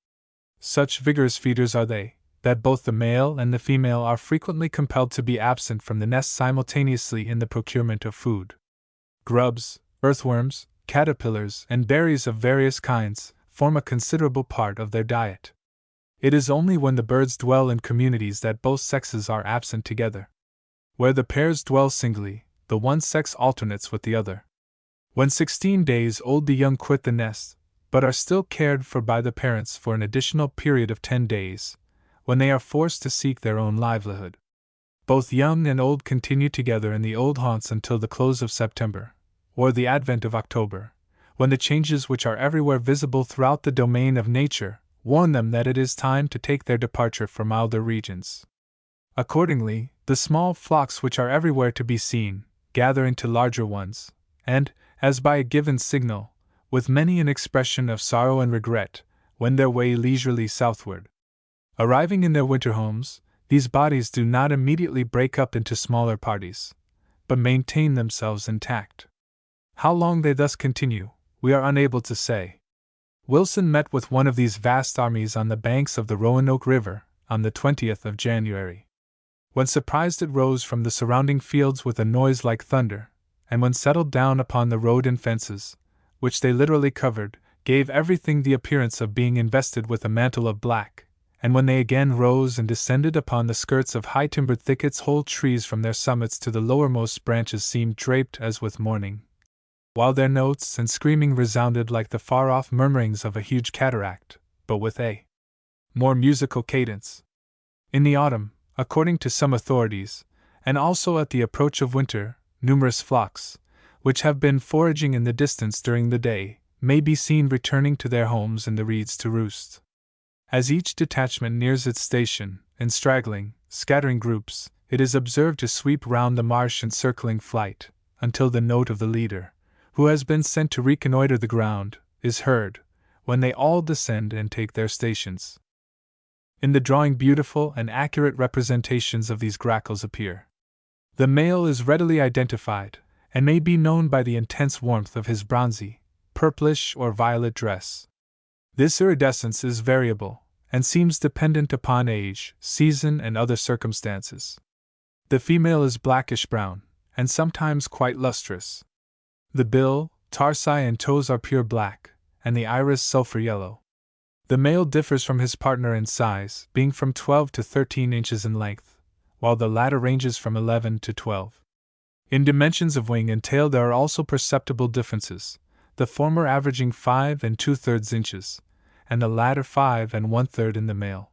Such vigorous feeders are they, that both the male and the female are frequently compelled to be absent from the nest simultaneously in the procurement of food. Grubs, earthworms, caterpillars, and berries of various kinds form a considerable part of their diet. It is only when the birds dwell in communities that both sexes are absent together. Where the pairs dwell singly, the one sex alternates with the other. When 16 days old, the young quit the nest, but are still cared for by the parents for an additional period of 10 days, when they are forced to seek their own livelihood. Both young and old continue together in the old haunts until the close of September, or the advent of October, when the changes which are everywhere visible throughout the domain of nature warn them that it is time to take their departure for milder regions. Accordingly, the small flocks which are everywhere to be seen gather into larger ones, and, as by a given signal, with many an expression of sorrow and regret, wend their way leisurely southward. Arriving in their winter homes, these bodies do not immediately break up into smaller parties, but maintain themselves intact. How long they thus continue, we are unable to say. Wilson met with one of these vast armies on the banks of the Roanoke River on the 20th of January. When surprised, it rose from the surrounding fields with a noise like thunder, and when settled down upon the road and fences, which they literally covered, gave everything the appearance of being invested with a mantle of black, and when they again rose and descended upon the skirts of high-timbered thickets, whole trees from their summits to the lowermost branches seemed draped as with mourning, while their notes and screaming resounded like the far-off murmurings of a huge cataract, but with a more musical cadence. In the autumn, according to some authorities, and also at the approach of winter, numerous flocks, which have been foraging in the distance during the day, may be seen returning to their homes in the reeds to roost. As each detachment nears its station, in straggling, scattering groups, it is observed to sweep round the marsh in circling flight, until the note of the leader, who has been sent to reconnoiter the ground, is heard, when they all descend and take their stations. In the drawing, beautiful and accurate representations of these grackles appear. The male is readily identified, and may be known by the intense warmth of his bronzy, purplish or violet dress. This iridescence is variable, and seems dependent upon age, season, and other circumstances. The female is blackish-brown, and sometimes quite lustrous. The bill, tarsi, and toes are pure black, and the iris sulphur yellow. The male differs from his partner in size, being from 12 to 13 inches in length, while the latter ranges from 11 to 12. In dimensions of wing and tail there are also perceptible differences, the former averaging 5 2/3 inches, and the latter 5 1/3 in the male.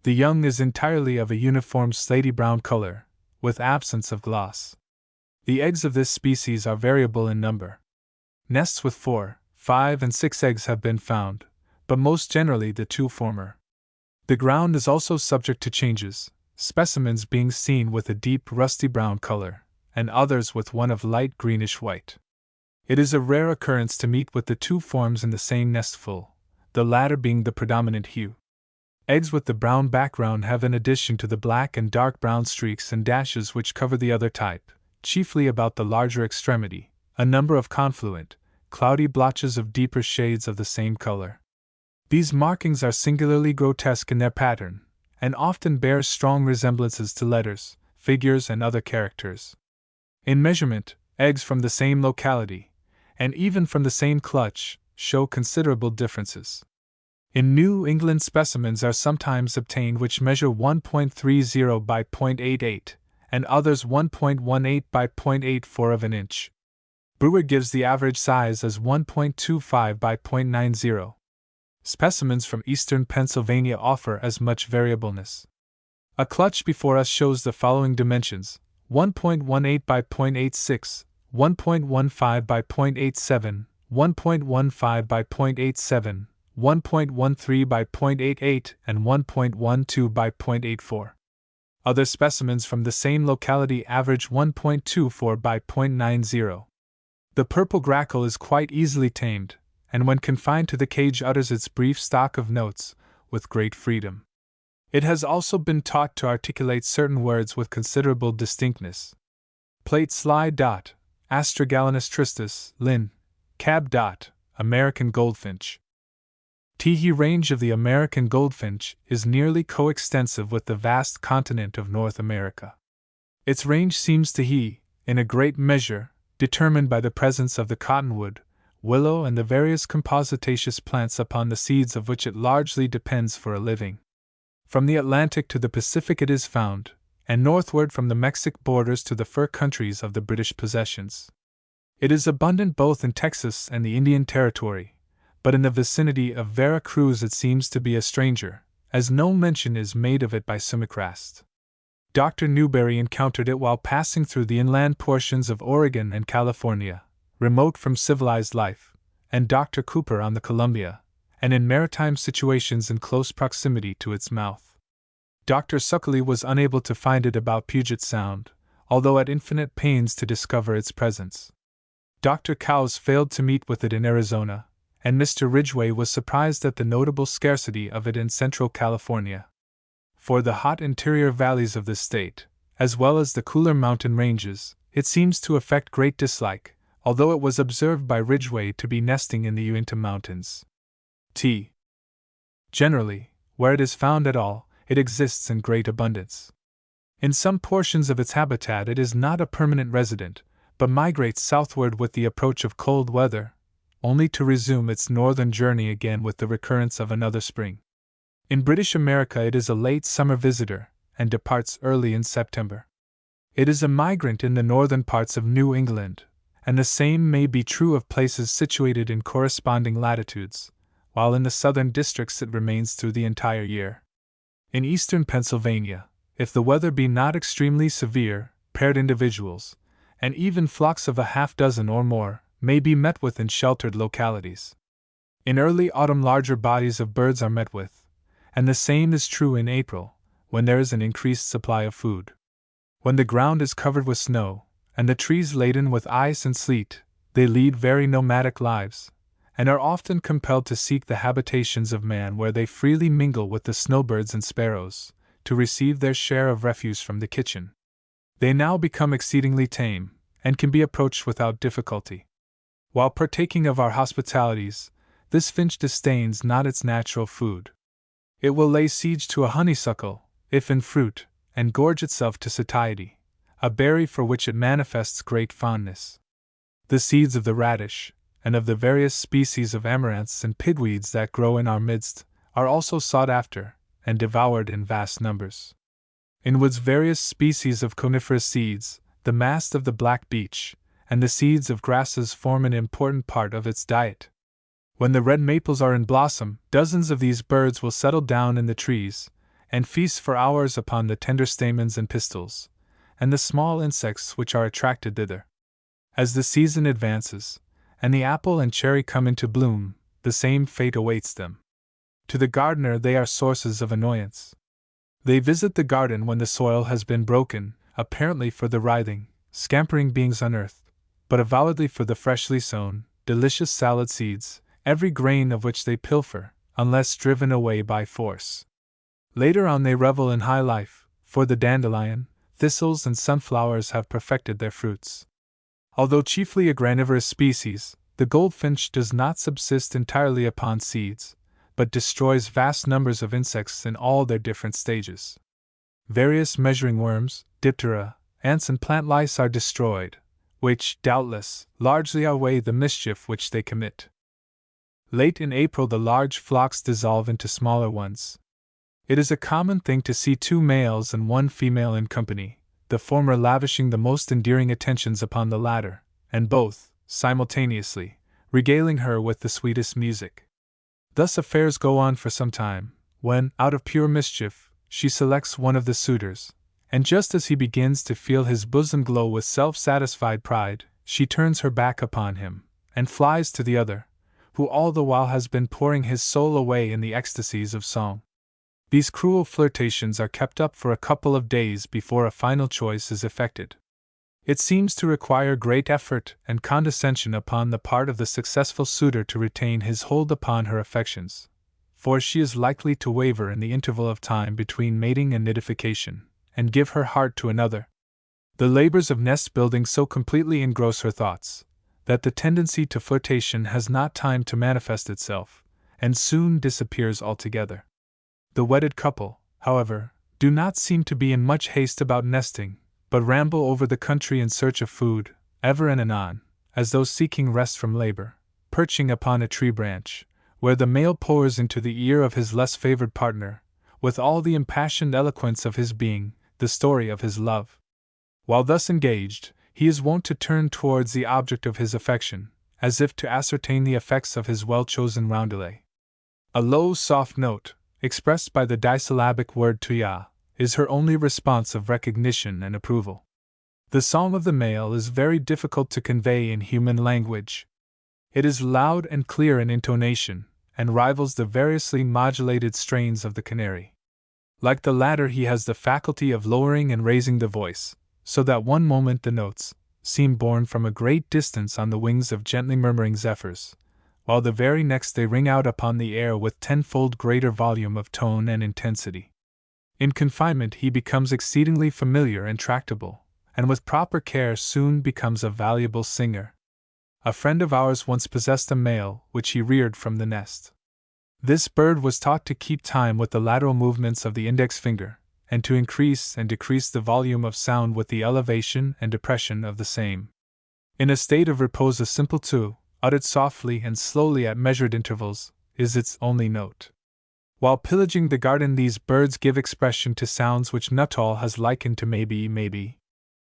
The young is entirely of a uniform slaty brown color, with absence of gloss. The eggs of this species are variable in number. Nests with 4, 5, and 6 eggs have been found, but most generally the 2 former. The ground is also subject to changes, specimens being seen with a deep rusty brown color, and others with one of light greenish white. It is a rare occurrence to meet with the 2 forms in the same nestful, the latter being the predominant hue. Eggs with the brown background have, in addition to the black and dark brown streaks and dashes which cover the other type, chiefly about the larger extremity, a number of confluent, cloudy blotches of deeper shades of the same color. These markings are singularly grotesque in their pattern, and often bear strong resemblances to letters, figures, and other characters. In measurement, eggs from the same locality, and even from the same clutch, show considerable differences. In New England specimens are sometimes obtained which measure 1.30 by 0.88, and others 1.18 by 0.84 of an inch. Brewer gives the average size as 1.25 by 0.90. Specimens from eastern Pennsylvania offer as much variableness. A clutch before us shows the following dimensions: 1.18 by 0.86, 1.15 by 0.87, 1.15 by 0.87, 1.13 by 0.88, and 1.12 by 0.84. Other specimens from the same locality average 1.24 by 0.90. The purple grackle is quite easily tamed, and when confined to the cage utters its brief stock of notes with great freedom. It has also been taught to articulate certain words with considerable distinctness. Plate Sly. Astragallinus tristis, Linn., Cab. American goldfinch. The range of the American goldfinch is nearly coextensive with the vast continent of North America. Its range seems to be, in a great measure, determined by the presence of the cottonwood, willow, and the various compositaceous plants upon the seeds of which it largely depends for a living. From the Atlantic to the Pacific it is found, and northward from the Mexican borders to the fur countries of the British possessions. It is abundant both in Texas and the Indian Territory, but in the vicinity of Vera Cruz it seems to be a stranger, as no mention is made of it by Sumichrast. Dr. Newberry encountered it while passing through the inland portions of Oregon and California, remote from civilized life, and Dr. Cooper on the Columbia, and in maritime situations in close proximity to its mouth. Dr. Suckley was unable to find it about Puget Sound, although at infinite pains to discover its presence. Dr. Cowes failed to meet with it in Arizona, and Mr. Ridgway was surprised at the notable scarcity of it in Central California. For the hot interior valleys of this state, as well as the cooler mountain ranges, it seems to affect great dislike, although it was observed by Ridgway to be nesting in the Uinta Mountains. Generally, where it is found at all, it exists in great abundance. In some portions of its habitat it is not a permanent resident, but migrates southward with the approach of cold weather, only to resume its northern journey again with the recurrence of another spring. In British America it is a late summer visitor, and departs early in September. It is a migrant in the northern parts of New England, and the same may be true of places situated in corresponding latitudes, while in the southern districts it remains through the entire year. In eastern Pennsylvania, if the weather be not extremely severe, paired individuals, and even flocks of a half-dozen or more, may be met with in sheltered localities. In early autumn larger bodies of birds are met with, and the same is true in April, when there is an increased supply of food. When the ground is covered with snow, and the trees laden with ice and sleet, they lead very nomadic lives, and are often compelled to seek the habitations of man where they freely mingle with the snowbirds and sparrows, to receive their share of refuse from the kitchen. They now become exceedingly tame, and can be approached without difficulty. While partaking of our hospitalities, this finch disdains not its natural food. It will lay siege to a honeysuckle, if in fruit, and gorge itself to satiety, a berry for which it manifests great fondness. The seeds of the radish, and of the various species of amaranths and pigweeds that grow in our midst, are also sought after, and devoured in vast numbers. In woods various species of coniferous seeds, the mast of the black beech, and the seeds of grasses form an important part of its diet. When the red maples are in blossom, dozens of these birds will settle down in the trees, and feast for hours upon the tender stamens and pistils, and the small insects which are attracted thither. As the season advances, and the apple and cherry come into bloom, the same fate awaits them. To the gardener they are sources of annoyance. They visit the garden when the soil has been broken, apparently for the writhing, scampering beings unearthed, but avowedly for the freshly sown, delicious salad seeds, every grain of which they pilfer, unless driven away by force. Later on they revel in high life, for the dandelion, thistles, and sunflowers have perfected their fruits. Although chiefly a granivorous species, the goldfinch does not subsist entirely upon seeds, but destroys vast numbers of insects in all their different stages. Various measuring worms, diptera, ants, and plant lice are destroyed, which, doubtless, largely outweigh the mischief which they commit. Late in April the large flocks dissolve into smaller ones. It is a common thing to see 2 males and 1 female in company, the former lavishing the most endearing attentions upon the latter, and both, simultaneously, regaling her with the sweetest music. Thus affairs go on for some time, when, out of pure mischief, she selects one of the suitors, and just as he begins to feel his bosom glow with self-satisfied pride, she turns her back upon him, and flies to the other, who all the while has been pouring his soul away in the ecstasies of song. These cruel flirtations are kept up for a couple of days before a final choice is effected. It seems to require great effort and condescension upon the part of the successful suitor to retain his hold upon her affections, for she is likely to waver in the interval of time between mating and nidification, and give her heart to another. The labors of nest building so completely engross her thoughts, that the tendency to flirtation has not time to manifest itself, and soon disappears altogether. The wedded couple, however, do not seem to be in much haste about nesting, but ramble over the country in search of food, ever and anon, as though seeking rest from labor, perching upon a tree branch, where the male pours into the ear of his less favored partner, with all the impassioned eloquence of his being, the story of his love. While thus engaged, he is wont to turn towards the object of his affection, as if to ascertain the effects of his well-chosen roundelay. A low, soft note, expressed by the disyllabic word tuya, is her only response of recognition and approval. The song of the male is very difficult to convey in human language. It is loud and clear in intonation, and rivals the variously modulated strains of the canary. Like the latter, he has the faculty of lowering and raising the voice, so that one moment the notes seem borne from a great distance on the wings of gently murmuring zephyrs, while the very next they ring out upon the air with tenfold greater volume of tone and intensity. In confinement he becomes exceedingly familiar and tractable, and with proper care soon becomes a valuable singer. A friend of ours once possessed a male which he reared from the nest. This bird was taught to keep time with the lateral movements of the index finger, and to increase and decrease the volume of sound with the elevation and depression of the same. In a state of repose, a simple tu, uttered softly and slowly at measured intervals, is its only note. While pillaging the garden, these birds give expression to sounds which Nuttall has likened to maybe, maybe.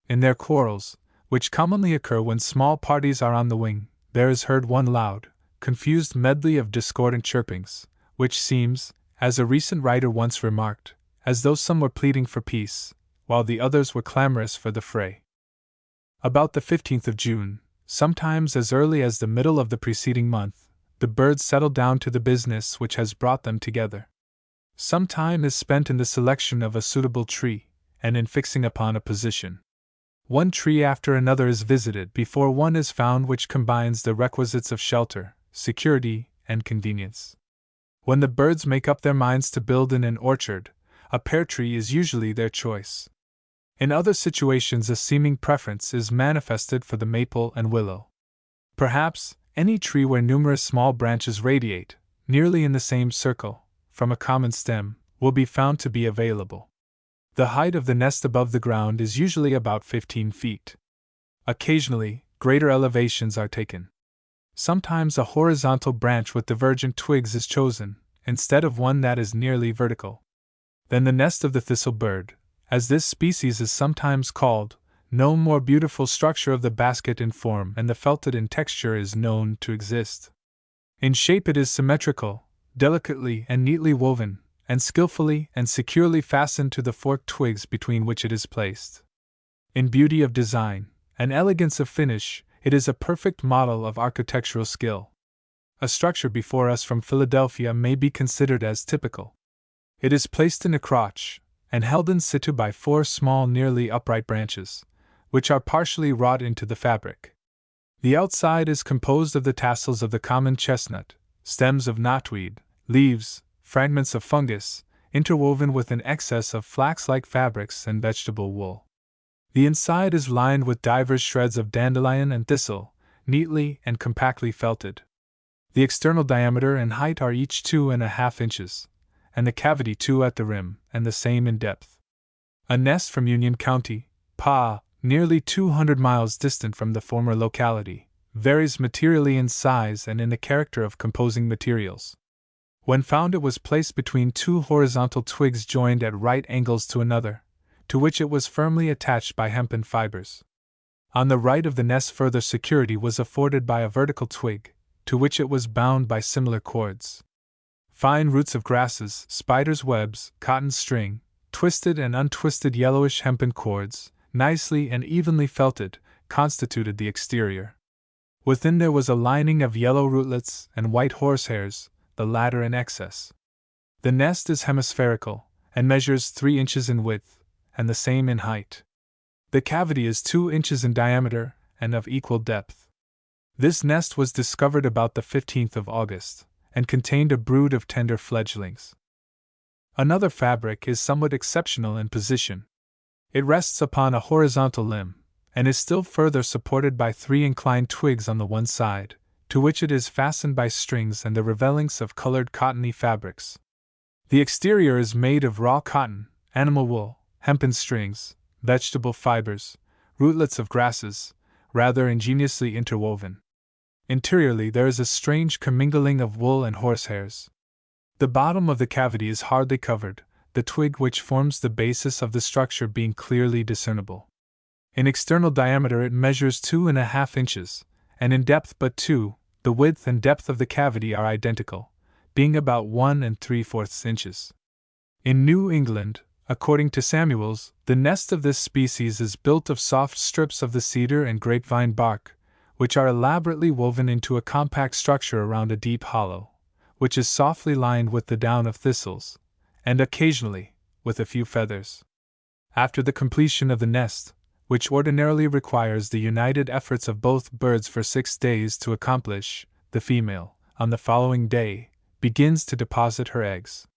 In their quarrels, which commonly occur when small parties are on the wing, there is heard one loud, confused medley of discordant chirpings, which seems, as a recent writer once remarked, as though some were pleading for peace, while the others were clamorous for the fray. About the 15th of June, sometimes as early as the middle of the preceding month, the birds settle down to the business which has brought them together. Some time is spent in the selection of a suitable tree, and in fixing upon a position. One tree after another is visited before one is found which combines the requisites of shelter, security, and convenience. When the birds make up their minds to build in an orchard, a pear tree is usually their choice. In other situations a seeming preference is manifested for the maple and willow. Perhaps, any tree where numerous small branches radiate, nearly in the same circle, from a common stem, will be found to be available. The height of the nest above the ground is usually about 15 feet. Occasionally, greater elevations are taken. Sometimes a horizontal branch with divergent twigs is chosen, instead of one that is nearly vertical. Then the nest of the thistle bird, as this species is sometimes called, no more beautiful structure of the basket in form and the felted in texture is known to exist. In shape it is symmetrical, delicately and neatly woven, and skillfully and securely fastened to the forked twigs between which it is placed. In beauty of design and elegance of finish, it is a perfect model of architectural skill. A structure before us from Philadelphia may be considered as typical. It is placed in a crotch, and held in situ by 4 small nearly upright branches, which are partially wrought into the fabric. The outside is composed of the tassels of the common chestnut, stems of knotweed, leaves, fragments of fungus, interwoven with an excess of flax-like fabrics and vegetable wool. The inside is lined with divers shreds of dandelion and thistle, neatly and compactly felted. The external diameter and height are each 2½ inches, and the cavity 2 at the rim, and the same in depth. A nest from Union County, Pa, nearly 200 miles distant from the former locality, varies materially in size and in the character of composing materials. When found, it was placed between 2 horizontal twigs joined at right angles to another, to which it was firmly attached by hempen fibers. On the right of the nest further security was afforded by a vertical twig, to which it was bound by similar cords. Fine roots of grasses, spiders' webs, cotton string, twisted and untwisted yellowish hempen cords, nicely and evenly felted, constituted the exterior. Within there was a lining of yellow rootlets and white horsehairs, the latter in excess. The nest is hemispherical, and measures 3 inches in width, and the same in height. The cavity is 2 inches in diameter, and of equal depth. This nest was discovered about the 15th of August, and contained a brood of tender fledglings. Another fabric is somewhat exceptional in position. It rests upon a horizontal limb, and is still further supported by 3 inclined twigs on the one side, to which it is fastened by strings and the revellings of colored cottony fabrics. The exterior is made of raw cotton, animal wool, hempen strings, vegetable fibers, rootlets of grasses, rather ingeniously interwoven. Interiorly there is a strange commingling of wool and horsehairs. The bottom of the cavity is hardly covered, the twig which forms the basis of the structure being clearly discernible. In external diameter it measures 2½ inches, and in depth but 2. The width and depth of the cavity are identical, being about 1 3/4 inches. In New England, according to Samuels, the nest of this species is built of soft strips of the cedar and grapevine bark, which are elaborately woven into a compact structure around a deep hollow, which is softly lined with the down of thistles, and occasionally with a few feathers. After the completion of the nest, which ordinarily requires the united efforts of both birds for 6 days to accomplish, the female, on the following day, begins to deposit her eggs.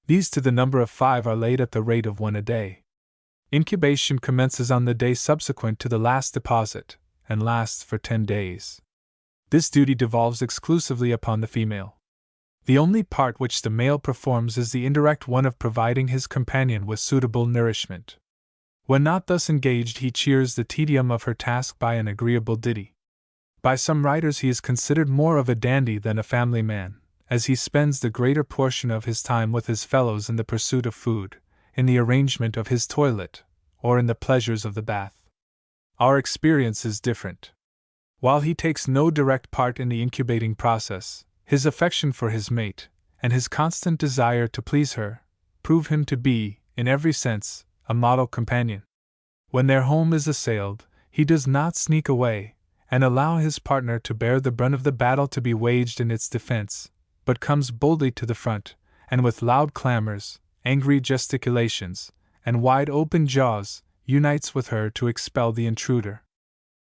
These to the number of 5 are laid at the rate of 1 a day. Incubation commences on the day subsequent to the last deposit, and lasts for 10 days. This duty devolves exclusively upon the female. The only part which the male performs is the indirect one of providing his companion with suitable nourishment. When not thus engaged, he cheers the tedium of her task by an agreeable ditty. By some writers he is considered more of a dandy than a family man, as he spends the greater portion of his time with his fellows in the pursuit of food, in the arrangement of his toilet, or in the pleasures of the bath. Our experience is different. While he takes no direct part in the incubating process, his affection for his mate, and his constant desire to please her, prove him to be, in every sense, a model companion. When their home is assailed, he does not sneak away, and allow his partner to bear the brunt of the battle to be waged in its defense, but comes boldly to the front, and with loud clamors, angry gesticulations, and wide-open jaws, unites with her to expel the intruder.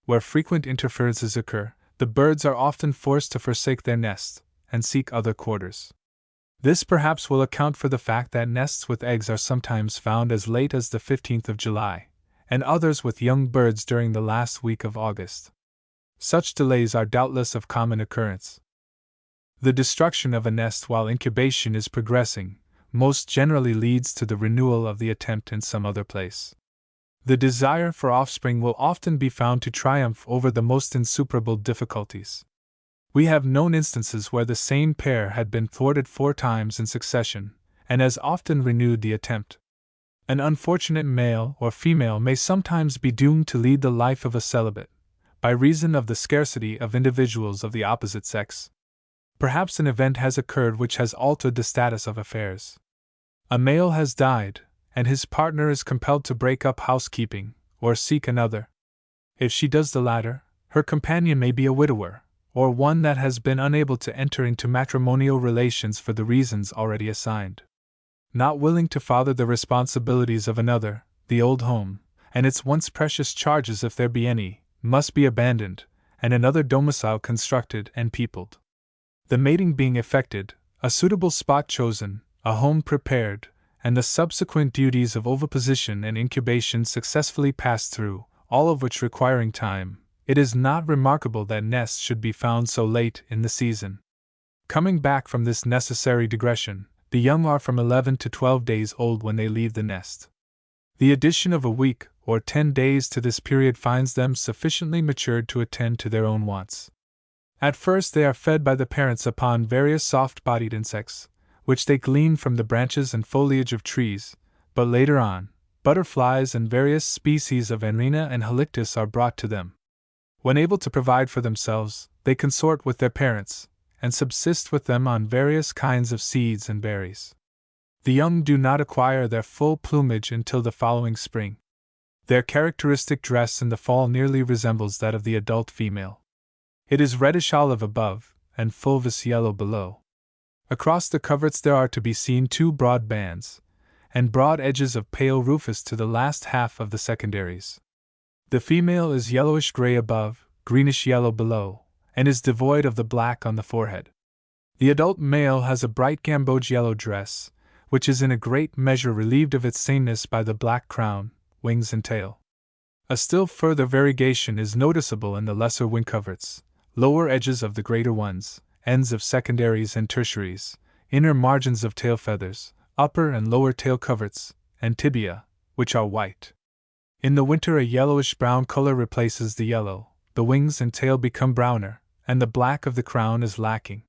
Where frequent interferences occur, the birds are often forced to forsake their nest, and seek other quarters. This perhaps will account for the fact that nests with eggs are sometimes found as late as the 15th of July, and others with young birds during the last week of August. Such delays are doubtless of common occurrence. The destruction of a nest while incubation is progressing most generally leads to the renewal of the attempt in some other place. The desire for offspring will often be found to triumph over the most insuperable difficulties. We have known instances where the same pair had been thwarted 4 times in succession, and as often renewed the attempt. An unfortunate male or female may sometimes be doomed to lead the life of a celibate, by reason of the scarcity of individuals of the opposite sex. Perhaps an event has occurred which has altered the status of affairs. A male has died, and his partner is compelled to break up housekeeping, or seek another. If she does the latter, her companion may be a widower, or one that has been unable to enter into matrimonial relations for the reasons already assigned. Not willing to father the responsibilities of another, the old home, and its once precious charges, if there be any, must be abandoned, and another domicile constructed and peopled. The mating being effected, a suitable spot chosen, a home prepared, and the subsequent duties of oviposition and incubation successfully passed through, all of which requiring time, it is not remarkable that nests should be found so late in the season. Coming back from this necessary digression, the young are from 11 to 12 days old when they leave the nest. The addition of a week or 10 days to this period finds them sufficiently matured to attend to their own wants. At first they are fed by the parents upon various soft-bodied insects, which they glean from the branches and foliage of trees, but later on, butterflies and various species of Arena and Halictus are brought to them. When able to provide for themselves, they consort with their parents, and subsist with them on various kinds of seeds and berries. The young do not acquire their full plumage until the following spring. Their characteristic dress in the fall nearly resembles that of the adult female. It is reddish olive above, and fulvous yellow below. Across the coverts there are to be seen 2 broad bands, and broad edges of pale rufous to the last half of the secondaries. The female is yellowish-gray above, greenish-yellow below, and is devoid of the black on the forehead. The adult male has a bright gamboge-yellow dress, which is in a great measure relieved of its sameness by the black crown, wings and tail. A still further variegation is noticeable in the lesser wing coverts, lower edges of the greater ones, ends of secondaries and tertiaries, inner margins of tail feathers, upper and lower tail coverts, and tibia, which are white. In the winter, a yellowish-brown color replaces the yellow, the wings and tail become browner, and the black of the crown is lacking.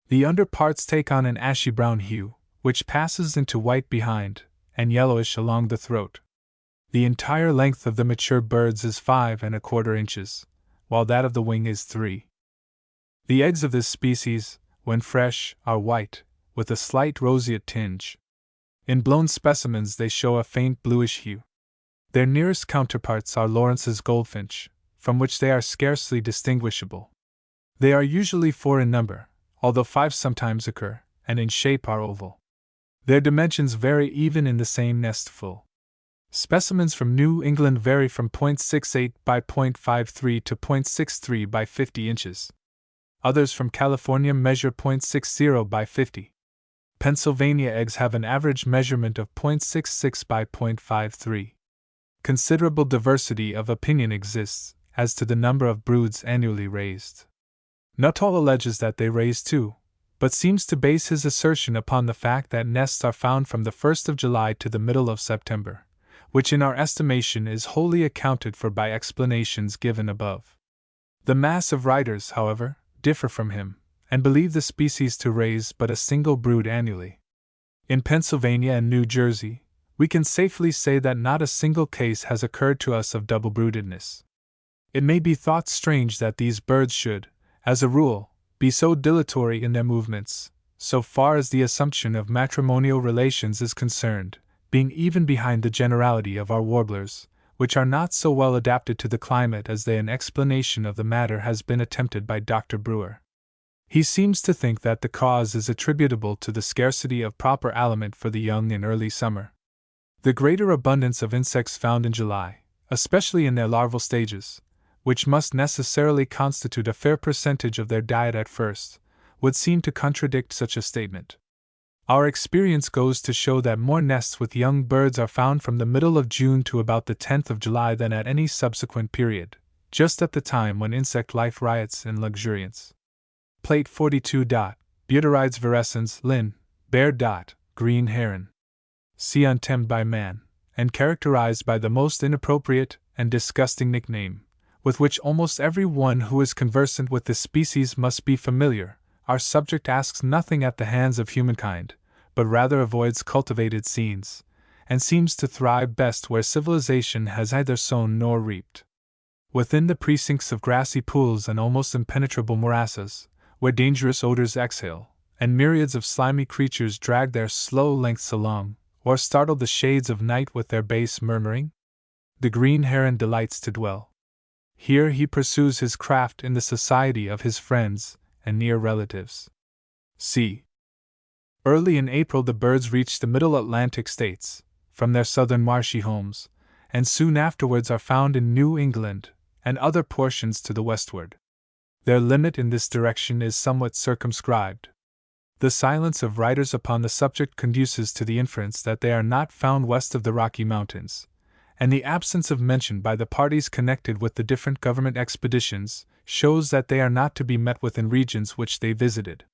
The under parts take on an ashy-brown hue, which passes into white behind, and yellowish along the throat. The entire length of the mature birds is 5¼ inches, while that of the wing is 3. The eggs of this species, when fresh, are white, with a slight roseate tinge. In blown specimens they show a faint bluish hue. Their nearest counterparts are Lawrence's goldfinch, from which they are scarcely distinguishable. They are usually 4 in number, although 5 sometimes occur, and in shape are oval. Their dimensions vary even in the same nestful. Specimens from New England vary from 0.68 by 0.53 to 0.63 by 50 inches. Others from California measure 0.60 by 50. Pennsylvania eggs have an average measurement of 0.66 by 0.53. Considerable diversity of opinion exists as to the number of broods annually raised. Nuttall alleges that they raise 2, but seems to base his assertion upon the fact that nests are found from the 1st of July to the middle of September, which in our estimation is wholly accounted for by explanations given above. The mass of writers, however, differ from him, and believe the species to raise but a single brood annually. In Pennsylvania and New Jersey, we can safely say that not a single case has occurred to us of double-broodedness. It may be thought strange that these birds should, as a rule, be so dilatory in their movements, so far as the assumption of matrimonial relations is concerned, being even behind the generality of our warblers, which are not so well adapted to the climate as they. An explanation of the matter has been attempted by Dr. Brewer. He seems to think that the cause is attributable to the scarcity of proper aliment for the young in early summer. The greater abundance of insects found in July, especially in their larval stages, which must necessarily constitute a fair percentage of their diet at first, would seem to contradict such a statement. Our experience goes to show that more nests with young birds are found from the middle of June to about the 10th of July than at any subsequent period, just at the time when insect life riots in luxuriance. Plate 42. Butyrides virescens, Linn. Baird. Green heron. See untamed by man, and characterized by the most inappropriate and disgusting nickname, with which almost every one who is conversant with this species must be familiar. Our subject asks nothing at the hands of humankind, but rather avoids cultivated scenes, and seems to thrive best where civilization has neither sown nor reaped. Within the precincts of grassy pools and almost impenetrable morasses, where dangerous odors exhale, and myriads of slimy creatures drag their slow lengths along, or startle the shades of night with their bass murmuring, the green heron delights to dwell. Here he pursues his craft in the society of his friends and near relatives. C. Early in April the birds reach the middle Atlantic states, from their southern marshy homes, and soon afterwards are found in New England and other portions to the westward. Their limit in this direction is somewhat circumscribed. The silence of writers upon the subject conduces to the inference that they are not found west of the Rocky Mountains, and the absence of mention by the parties connected with the different government expeditions shows that they are not to be met with in regions which they visited.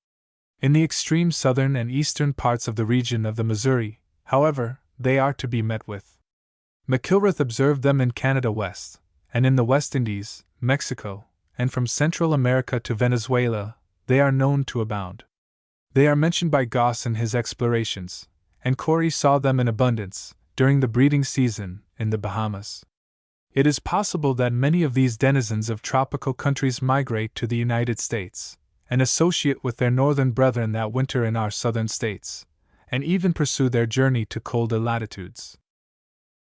In the extreme southern and eastern parts of the region of the Missouri, however, they are to be met with. McIlrath observed them in Canada West, and in the West Indies, Mexico, and from Central America to Venezuela, they are known to abound. They are mentioned by Goss in his explorations, and Corey saw them in abundance, during the breeding season, in the Bahamas. It is possible that many of these denizens of tropical countries migrate to the United States, and associate with their northern brethren that winter in our southern states, and even pursue their journey to colder latitudes.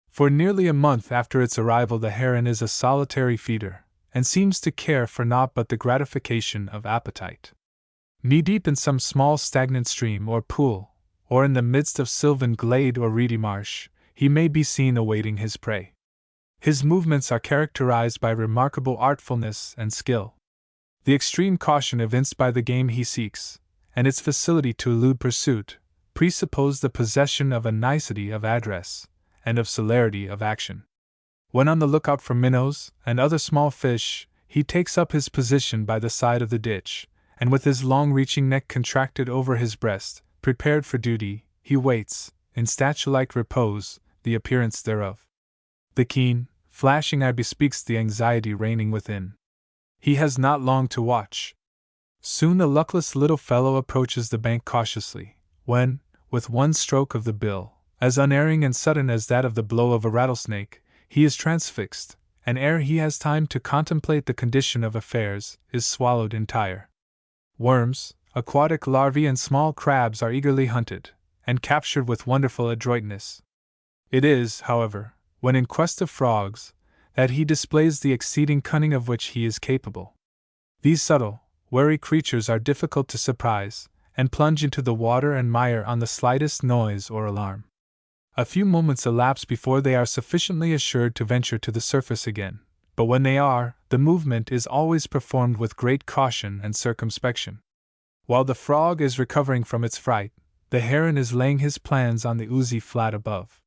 For nearly a month after its arrival the heron is a solitary feeder, and seems to care for naught but the gratification of appetite. Knee-deep in some small stagnant stream or pool, or in the midst of sylvan glade or reedy marsh, he may be seen awaiting his prey. His movements are characterized by remarkable artfulness and skill. The extreme caution evinced by the game he seeks, and its facility to elude pursuit, presuppose the possession of a nicety of address, and of celerity of action. When on the lookout for minnows and other small fish, he takes up his position by the side of the ditch, and with his long-reaching neck contracted over his breast, prepared for duty, he waits, in statue-like repose, the appearance thereof. The keen, flashing eye bespeaks the anxiety reigning within. He has not long to watch. Soon the luckless little fellow approaches the bank cautiously, when, with one stroke of the bill, as unerring and sudden as that of the blow of a rattlesnake, he is transfixed, and ere he has time to contemplate the condition of affairs, is swallowed entire. Worms, aquatic larvae and small crabs are eagerly hunted, and captured with wonderful adroitness. It is, however, when in quest of frogs, that he displays the exceeding cunning of which he is capable. These subtle, wary creatures are difficult to surprise, and plunge into the water and mire on the slightest noise or alarm. A few moments elapse before they are sufficiently assured to venture to the surface again, but when they are, the movement is always performed with great caution and circumspection. While the frog is recovering from its fright, the heron is laying his plans on the oozy flat above.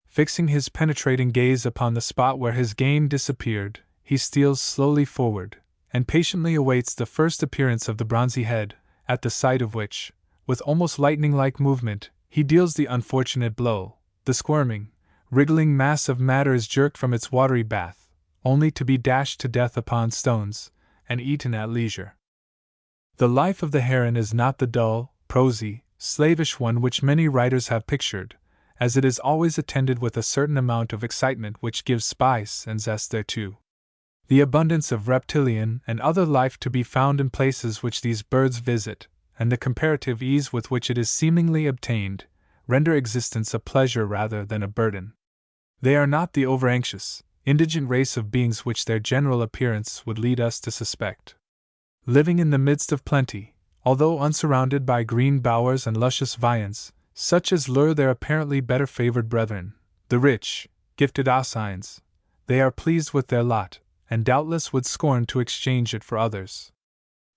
Fixing his penetrating gaze upon the spot where his game disappeared, he steals slowly forward, and patiently awaits the first appearance of the bronzy head, at the sight of which, with almost lightning-like movement, he deals the unfortunate blow. The squirming, wriggling mass of matter is jerked from its watery bath, only to be dashed to death upon stones, and eaten at leisure. The life of the heron is not the dull, prosy, slavish one which many writers have pictured, as it is always attended with a certain amount of excitement which gives spice and zest thereto. The abundance of reptilian and other life to be found in places which these birds visit, and the comparative ease with which it is seemingly obtained, render existence a pleasure rather than a burden. They are not the over-anxious, indigent race of beings which their general appearance would lead us to suspect. Living in the midst of plenty, although unsurrounded by green bowers and luscious viands, such as lure their apparently better favored brethren, the rich, gifted Oscines, they are pleased with their lot, and doubtless would scorn to exchange it for others.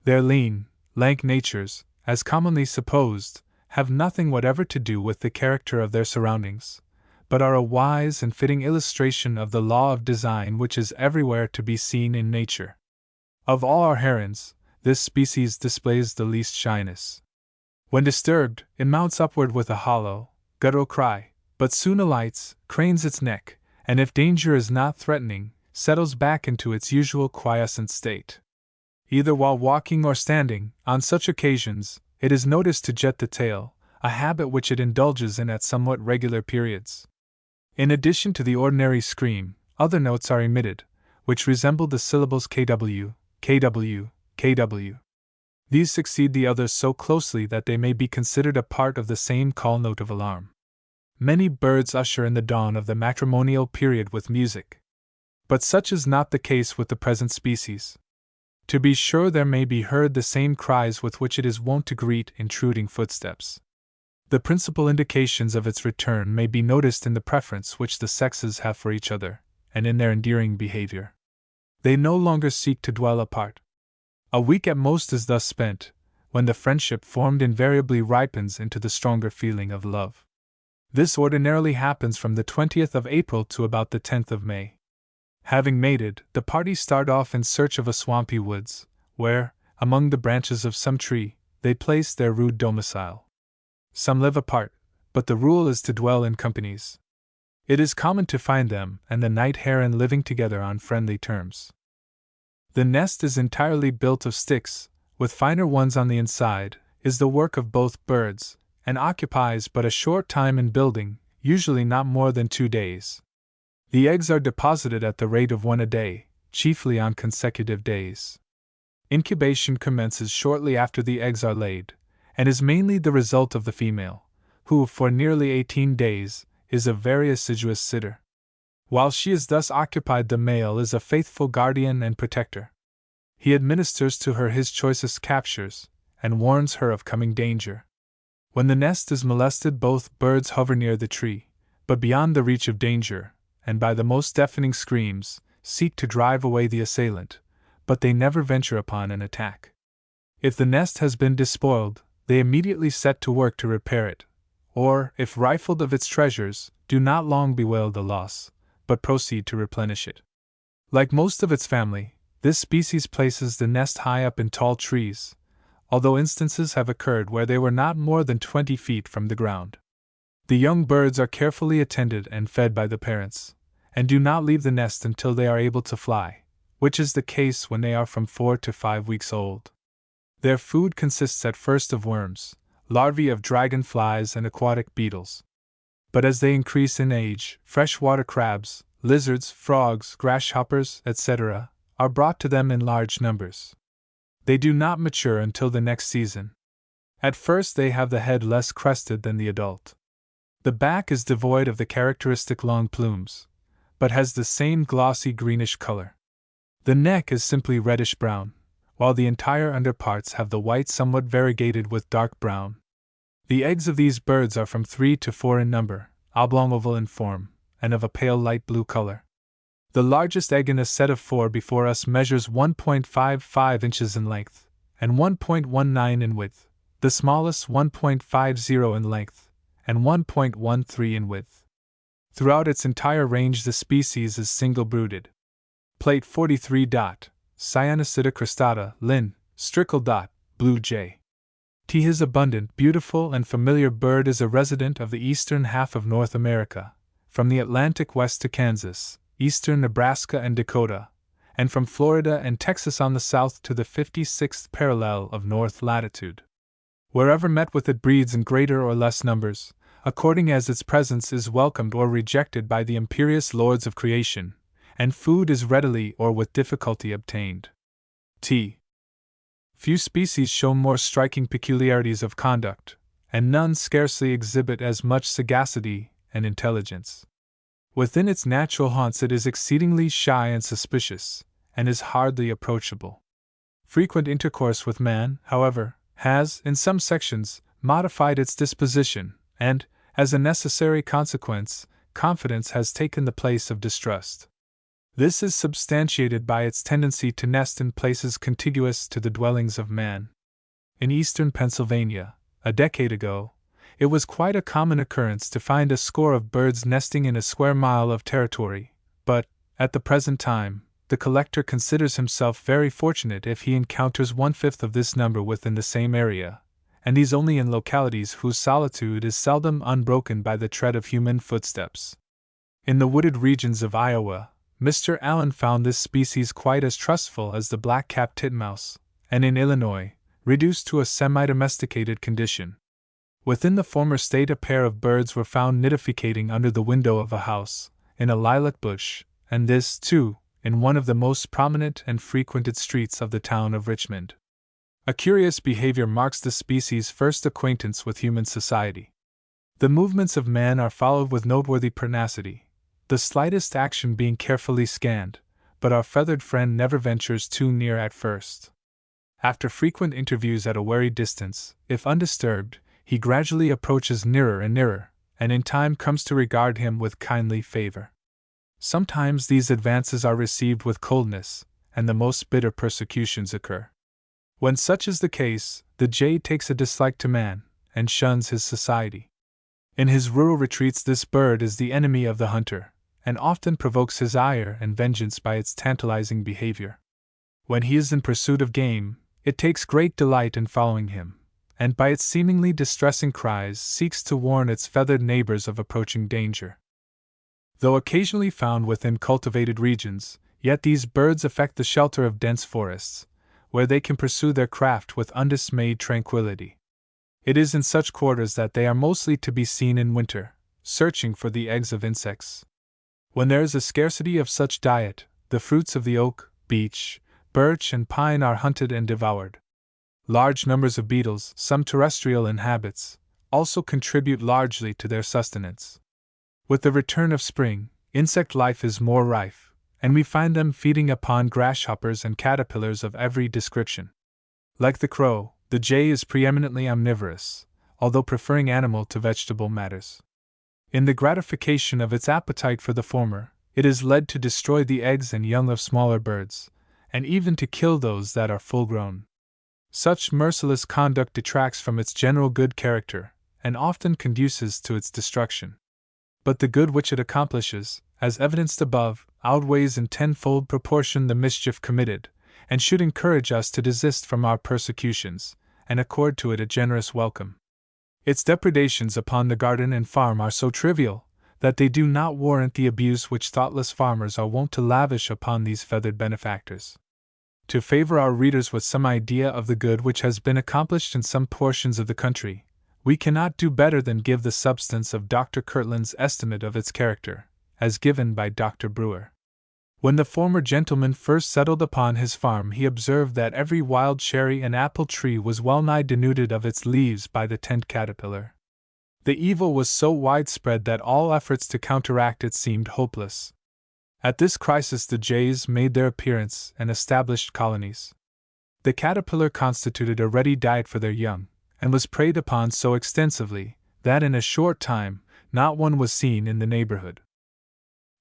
Their lean, lank natures, as commonly supposed, have nothing whatever to do with the character of their surroundings, but are a wise and fitting illustration of the law of design which is everywhere to be seen in nature. Of all our herons, this species displays the least shyness. When disturbed, it mounts upward with a hollow, guttural cry, but soon alights, cranes its neck, and if danger is not threatening, settles back into its usual quiescent state. Either while walking or standing, on such occasions, it is noticed to jet the tail, a habit which it indulges in at somewhat regular periods. In addition to the ordinary scream, other notes are emitted, which resemble the syllables kw, kw, kw. These succeed the others so closely that they may be considered a part of the same call note of alarm. Many birds usher in the dawn of the matrimonial period with music. But such is not the case with the present species. To be sure, there may be heard the same cries with which it is wont to greet intruding footsteps. The principal indications of its return may be noticed in the preference which the sexes have for each other, and in their endearing behavior. They no longer seek to dwell apart. A week at most is thus spent, when the friendship formed invariably ripens into the stronger feeling of love. This ordinarily happens from the 20th of April to about the 10th of May. Having mated, the party start off in search of a swampy woods, where, among the branches of some tree, they place their rude domicile. Some live apart, but the rule is to dwell in companies. It is common to find them and the night heron living together on friendly terms. The nest is entirely built of sticks, with finer ones on the inside, is the work of both birds, and occupies but a short time in building, usually not more than 2 days. The eggs are deposited at the rate of 1 a day, chiefly on consecutive days. Incubation commences shortly after the eggs are laid, and is mainly the result of the female, who, for nearly 18 days, is a very assiduous sitter. While she is thus occupied, the male is a faithful guardian and protector. He administers to her his choicest captures, and warns her of coming danger. When the nest is molested, both birds hover near the tree, but beyond the reach of danger, and by the most deafening screams, seek to drive away the assailant, but they never venture upon an attack. If the nest has been despoiled, they immediately set to work to repair it, or, if rifled of its treasures, do not long bewail the loss, but proceed to replenish it. Like most of its family, this species places the nest high up in tall trees, although instances have occurred where they were not more than 20 feet from the ground. The young birds are carefully attended and fed by the parents, and do not leave the nest until they are able to fly, which is the case when they are from 4 to 5 weeks old. Their food consists at first of worms, larvae of dragonflies and aquatic beetles. But as they increase in age, freshwater crabs, lizards, frogs, grasshoppers, etc., are brought to them in large numbers. They do not mature until the next season. At first they have the head less crested than the adult. The back is devoid of the characteristic long plumes, but has the same glossy greenish color. The neck is simply reddish-brown, while the entire underparts have the white somewhat variegated with dark brown. The eggs of these birds are from 3 to 4 in number, oblong-oval in form, and of a pale light blue color. The largest egg in a set of 4 before us measures 1.55 inches in length, and 1.19 in width, the smallest 1.50 in length, and 1.13 in width. Throughout its entire range the species is single-brooded. Plate 43. Cyanocida cristata, Linn., Strickle. Blue jay. His abundant, beautiful, and familiar bird is a resident of the eastern half of North America, from the Atlantic west to Kansas, eastern Nebraska and Dakota, and from Florida and Texas on the south to the 56th parallel of north latitude. Wherever met with it breeds in greater or less numbers, according as its presence is welcomed or rejected by the imperious lords of creation, and food is readily or with difficulty obtained. Few species show more striking peculiarities of conduct, and none scarcely exhibit as much sagacity and intelligence. Within its natural haunts it is exceedingly shy and suspicious, and is hardly approachable. Frequent intercourse with man, however, has, in some sections, modified its disposition, and, as a necessary consequence, confidence has taken the place of distrust. This is substantiated by its tendency to nest in places contiguous to the dwellings of man. In eastern Pennsylvania, a decade ago, it was quite a common occurrence to find a score of birds nesting in a square mile of territory, but, at the present time, the collector considers himself very fortunate if he encounters 1/5 of this number within the same area, and these only in localities whose solitude is seldom unbroken by the tread of human footsteps. In the wooded regions of Iowa, Mr. Allen found this species quite as trustful as the black-capped titmouse, and in Illinois, reduced to a semi-domesticated condition. Within the former state a pair of birds were found nidificating under the window of a house, in a lilac bush, and this, too, in one of the most prominent and frequented streets of the town of Richmond. A curious behavior marks the species' first acquaintance with human society. The movements of man are followed with noteworthy pertinacity, the slightest action being carefully scanned, but our feathered friend never ventures too near at first. After frequent interviews at a wary distance, if undisturbed, he gradually approaches nearer and nearer, and in time comes to regard him with kindly favor. Sometimes these advances are received with coldness, and the most bitter persecutions occur. When such is the case, the jay takes a dislike to man, and shuns his society. In his rural retreats this bird is the enemy of the hunter, and often provokes his ire and vengeance by its tantalizing behavior. When he is in pursuit of game, it takes great delight in following him, and by its seemingly distressing cries seeks to warn its feathered neighbors of approaching danger. Though occasionally found within cultivated regions, yet these birds affect the shelter of dense forests, where they can pursue their craft with undismayed tranquility. It is in such quarters that they are mostly to be seen in winter, searching for the eggs of insects. When there is a scarcity of such diet, the fruits of the oak, beech, birch, and pine are hunted and devoured. Large numbers of beetles, some terrestrial in habits, also contribute largely to their sustenance. With the return of spring, insect life is more rife, and we find them feeding upon grasshoppers and caterpillars of every description. Like the crow, the jay is preeminently omnivorous, although preferring animal to vegetable matters. In the gratification of its appetite for the former, it is led to destroy the eggs and young of smaller birds, and even to kill those that are full-grown. Such merciless conduct detracts from its general good character, and often conduces to its destruction. But the good which it accomplishes, as evidenced above, outweighs in tenfold proportion the mischief committed, and should encourage us to desist from our persecutions, and accord to it a generous welcome. Its depredations upon the garden and farm are so trivial, that they do not warrant the abuse which thoughtless farmers are wont to lavish upon these feathered benefactors. To favor our readers with some idea of the good which has been accomplished in some portions of the country, we cannot do better than give the substance of Dr. Kirtland's estimate of its character, as given by Dr. Brewer. When the former gentleman first settled upon his farm, he observed that every wild cherry and apple tree was well nigh denuded of its leaves by the tent caterpillar. The evil was so widespread that all efforts to counteract it seemed hopeless. At this crisis the jays made their appearance and established colonies. The caterpillar constituted a ready diet for their young, and was preyed upon so extensively that in a short time not one was seen in the neighborhood.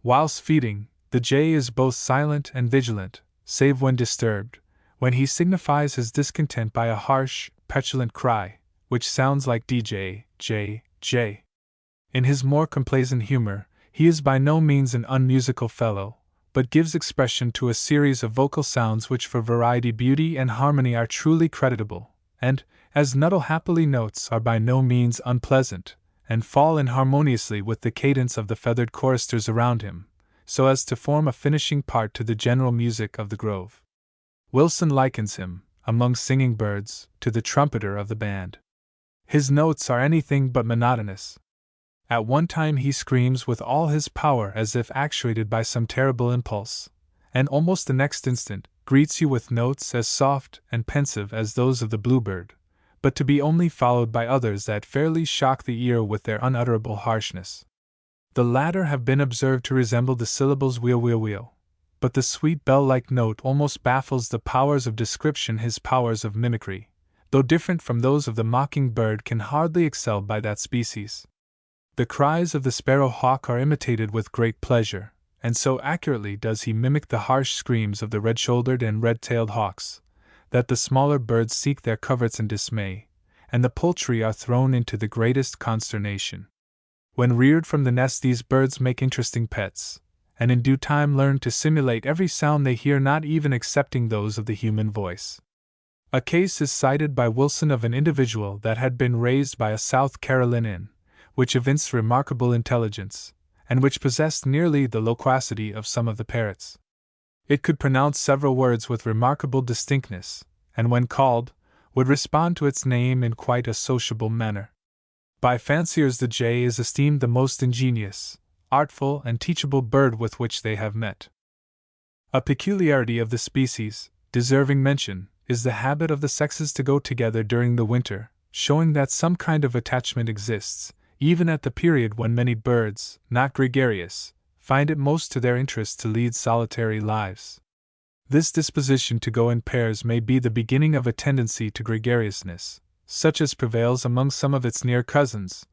Whilst feeding, the jay is both silent and vigilant, save when disturbed, when he signifies his discontent by a harsh, petulant cry, which sounds like DJ, J, J. In his more complaisant humor, he is by no means an unmusical fellow, but gives expression to a series of vocal sounds which for variety, beauty, and harmony are truly creditable, and, as Nuttall happily notes, are by no means unpleasant, and fall in harmoniously with the cadence of the feathered choristers around him, so as to form a finishing part to the general music of the grove. Wilson likens him, among singing birds, to the trumpeter of the band. His notes are anything but monotonous. At one time he screams with all his power as if actuated by some terrible impulse, and almost the next instant greets you with notes as soft and pensive as those of the bluebird, but to be only followed by others that fairly shock the ear with their unutterable harshness. The latter have been observed to resemble the syllables wheel wheel wheel, but the sweet bell-like note almost baffles the powers of description. His powers of mimicry, though different from those of the mocking-bird, can hardly excel by that species. The cries of the sparrow-hawk are imitated with great pleasure, and so accurately does he mimic the harsh screams of the red-shouldered and red-tailed hawks, that the smaller birds seek their coverts in dismay, and the poultry are thrown into the greatest consternation. When reared from the nest, these birds make interesting pets, and in due time learn to simulate every sound they hear, not even excepting those of the human voice. A case is cited by Wilson of an individual that had been raised by a South Carolinian, which evinced remarkable intelligence, and which possessed nearly the loquacity of some of the parrots. It could pronounce several words with remarkable distinctness, and when called, would respond to its name in quite a sociable manner. By fanciers the jay is esteemed the most ingenious, artful, and teachable bird with which they have met. A peculiarity of the species, deserving mention, is the habit of the sexes to go together during the winter, showing that some kind of attachment exists, even at the period when many birds, not gregarious, find it most to their interest to lead solitary lives. This disposition to go in pairs may be the beginning of a tendency to gregariousness, such as prevails among some of its near cousins,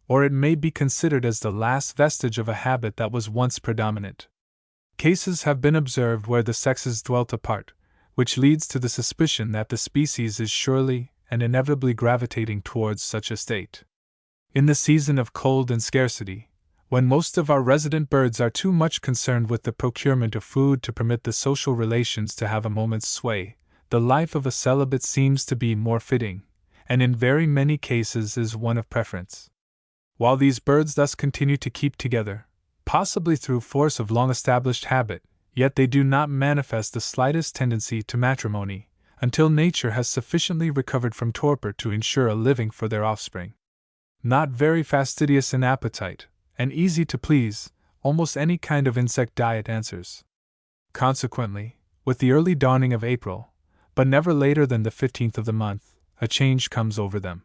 or it may be considered as the last vestige of a habit that was once predominant. Cases have been observed where the sexes dwelt apart, which leads to the suspicion that the species is surely and inevitably gravitating towards such a state. In the season of cold and scarcity, when most of our resident birds are too much concerned with the procurement of food to permit the social relations to have a moment's sway, the life of a celibate seems to be more fitting, and in very many cases is one of preference. While these birds thus continue to keep together, possibly through force of long-established habit, yet they do not manifest the slightest tendency to matrimony, until nature has sufficiently recovered from torpor to ensure a living for their offspring. Not very fastidious in appetite, and easy to please, almost any kind of insect diet answers. Consequently, with the early dawning of April, but never later than the 15th of the month, a change comes over them.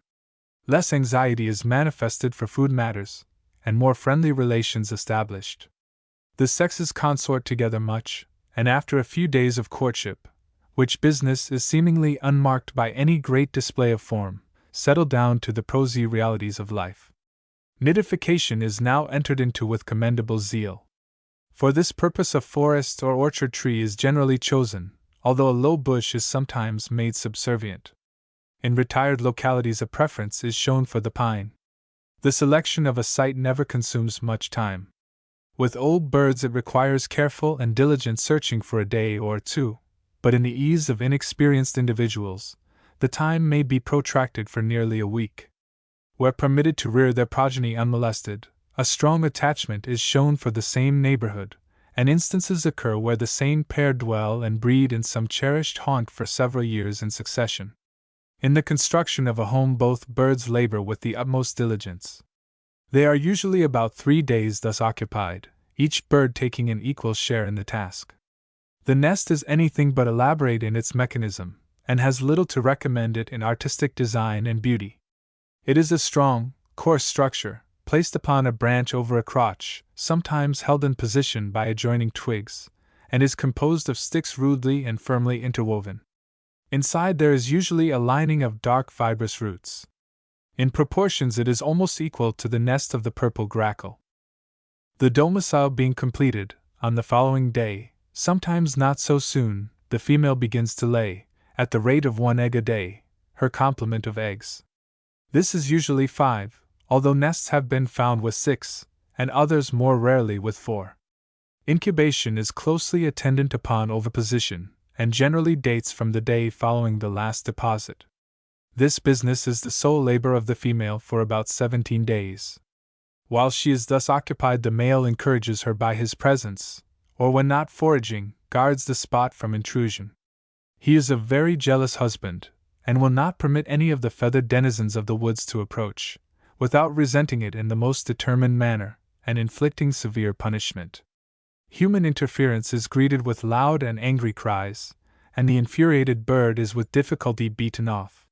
Less anxiety is manifested for food matters, and more friendly relations established. The sexes consort together much, and after a few days of courtship, which business is seemingly unmarked by any great display of form, settle down to the prosy realities of life. Nidification is now entered into with commendable zeal. For this purpose a forest or orchard tree is generally chosen, although a low bush is sometimes made subservient. In retired localities a preference is shown for the pine. The selection of a site never consumes much time. With old birds it requires careful and diligent searching for a day or two, but in the ease of inexperienced individuals, the time may be protracted for nearly a week. Where permitted to rear their progeny unmolested, a strong attachment is shown for the same neighborhood, and instances occur where the same pair dwell and breed in some cherished haunt for several years in succession. In the construction of a home, both birds labor with the utmost diligence. They are usually about 3 days thus occupied, each bird taking an equal share in the task. The nest is anything but elaborate in its mechanism, and has little to recommend it in artistic design and beauty. It is a strong, coarse structure, placed upon a branch over a crotch, sometimes held in position by adjoining twigs, and is composed of sticks rudely and firmly interwoven. Inside there is usually a lining of dark fibrous roots. In proportions it is almost equal to the nest of the purple grackle. The domicile being completed, on the following day, sometimes not so soon, the female begins to lay, at the rate of 1 egg a day, her complement of eggs. This is usually 5, although nests have been found with 6, and others more rarely with 4. Incubation is closely attendant upon oviposition, and generally dates from the day following the last deposit. This business is the sole labor of the female for about 17 days. While she is thus occupied, the male encourages her by his presence, or when not foraging, guards the spot from intrusion. He is a very jealous husband, and will not permit any of the feathered denizens of the woods to approach, without resenting it in the most determined manner, and inflicting severe punishment. Human interference is greeted with loud and angry cries, and the infuriated bird is with difficulty beaten off.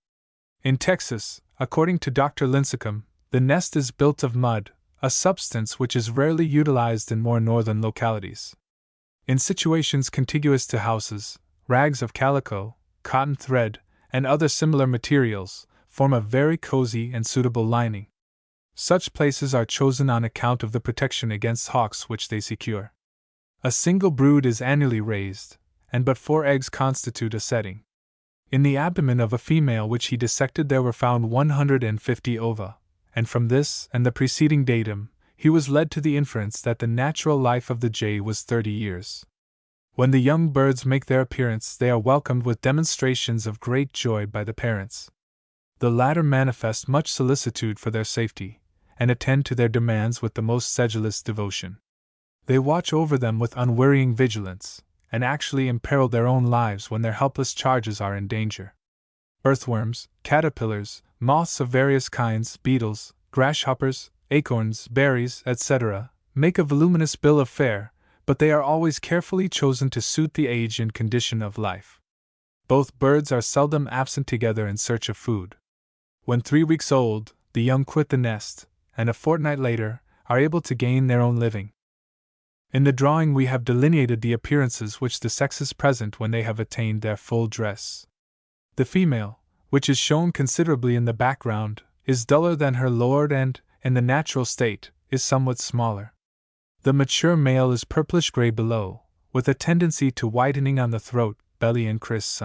In Texas, according to Dr. Lincecum, the nest is built of mud, a substance which is rarely utilized in more northern localities. In situations contiguous to houses, rags of calico, cotton thread, and other similar materials form a very cozy and suitable lining. Such places are chosen on account of the protection against hawks which they secure. A single brood is annually raised, and but 4 eggs constitute a setting. In the abdomen of a female which he dissected there were found 150 ova, and from this and the preceding datum, he was led to the inference that the natural life of the jay was 30 years. When the young birds make their appearance, they are welcomed with demonstrations of great joy by the parents. The latter manifest much solicitude for their safety, and attend to their demands with the most sedulous devotion. They watch over them with unwearying vigilance, and actually imperil their own lives when their helpless charges are in danger. Earthworms, caterpillars, moths of various kinds, beetles, grasshoppers, acorns, berries, etc., make a voluminous bill of fare, but they are always carefully chosen to suit the age and condition of life. Both birds are seldom absent together in search of food. When 3 weeks old, the young quit the nest, and a fortnight later, are able to gain their own living. In the drawing we have delineated the appearances which the sexes present when they have attained their full dress. The female, which is shown considerably in the background, is duller than her lord and, in the natural state, is somewhat smaller. The mature male is purplish-gray below, with a tendency to whitening on the throat, belly and crest.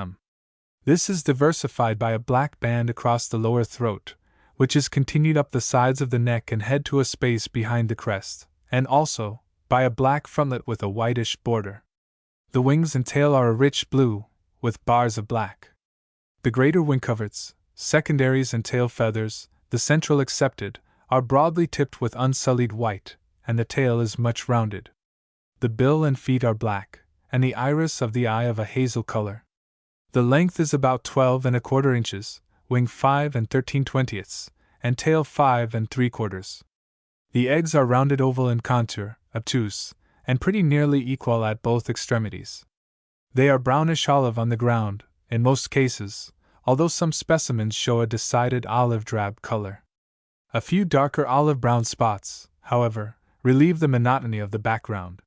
This is diversified by a black band across the lower throat, which is continued up the sides of the neck and head to a space behind the crest, and also by a black frontlet with a whitish border. The wings and tail are a rich blue, with bars of black. The greater wing coverts, secondaries and tail feathers, the central excepted, are broadly tipped with unsullied white, and the tail is much rounded. The bill and feet are black, and the iris of the eye of a hazel color. The length is about 12 1/4 inches, wing 5 13/20, and tail 5 3/4. The eggs are rounded oval in contour, obtuse, and pretty nearly equal at both extremities. They are brownish olive on the ground, in most cases, although some specimens show a decided olive drab color. A few darker olive-brown spots, however, relieve the monotony of the background.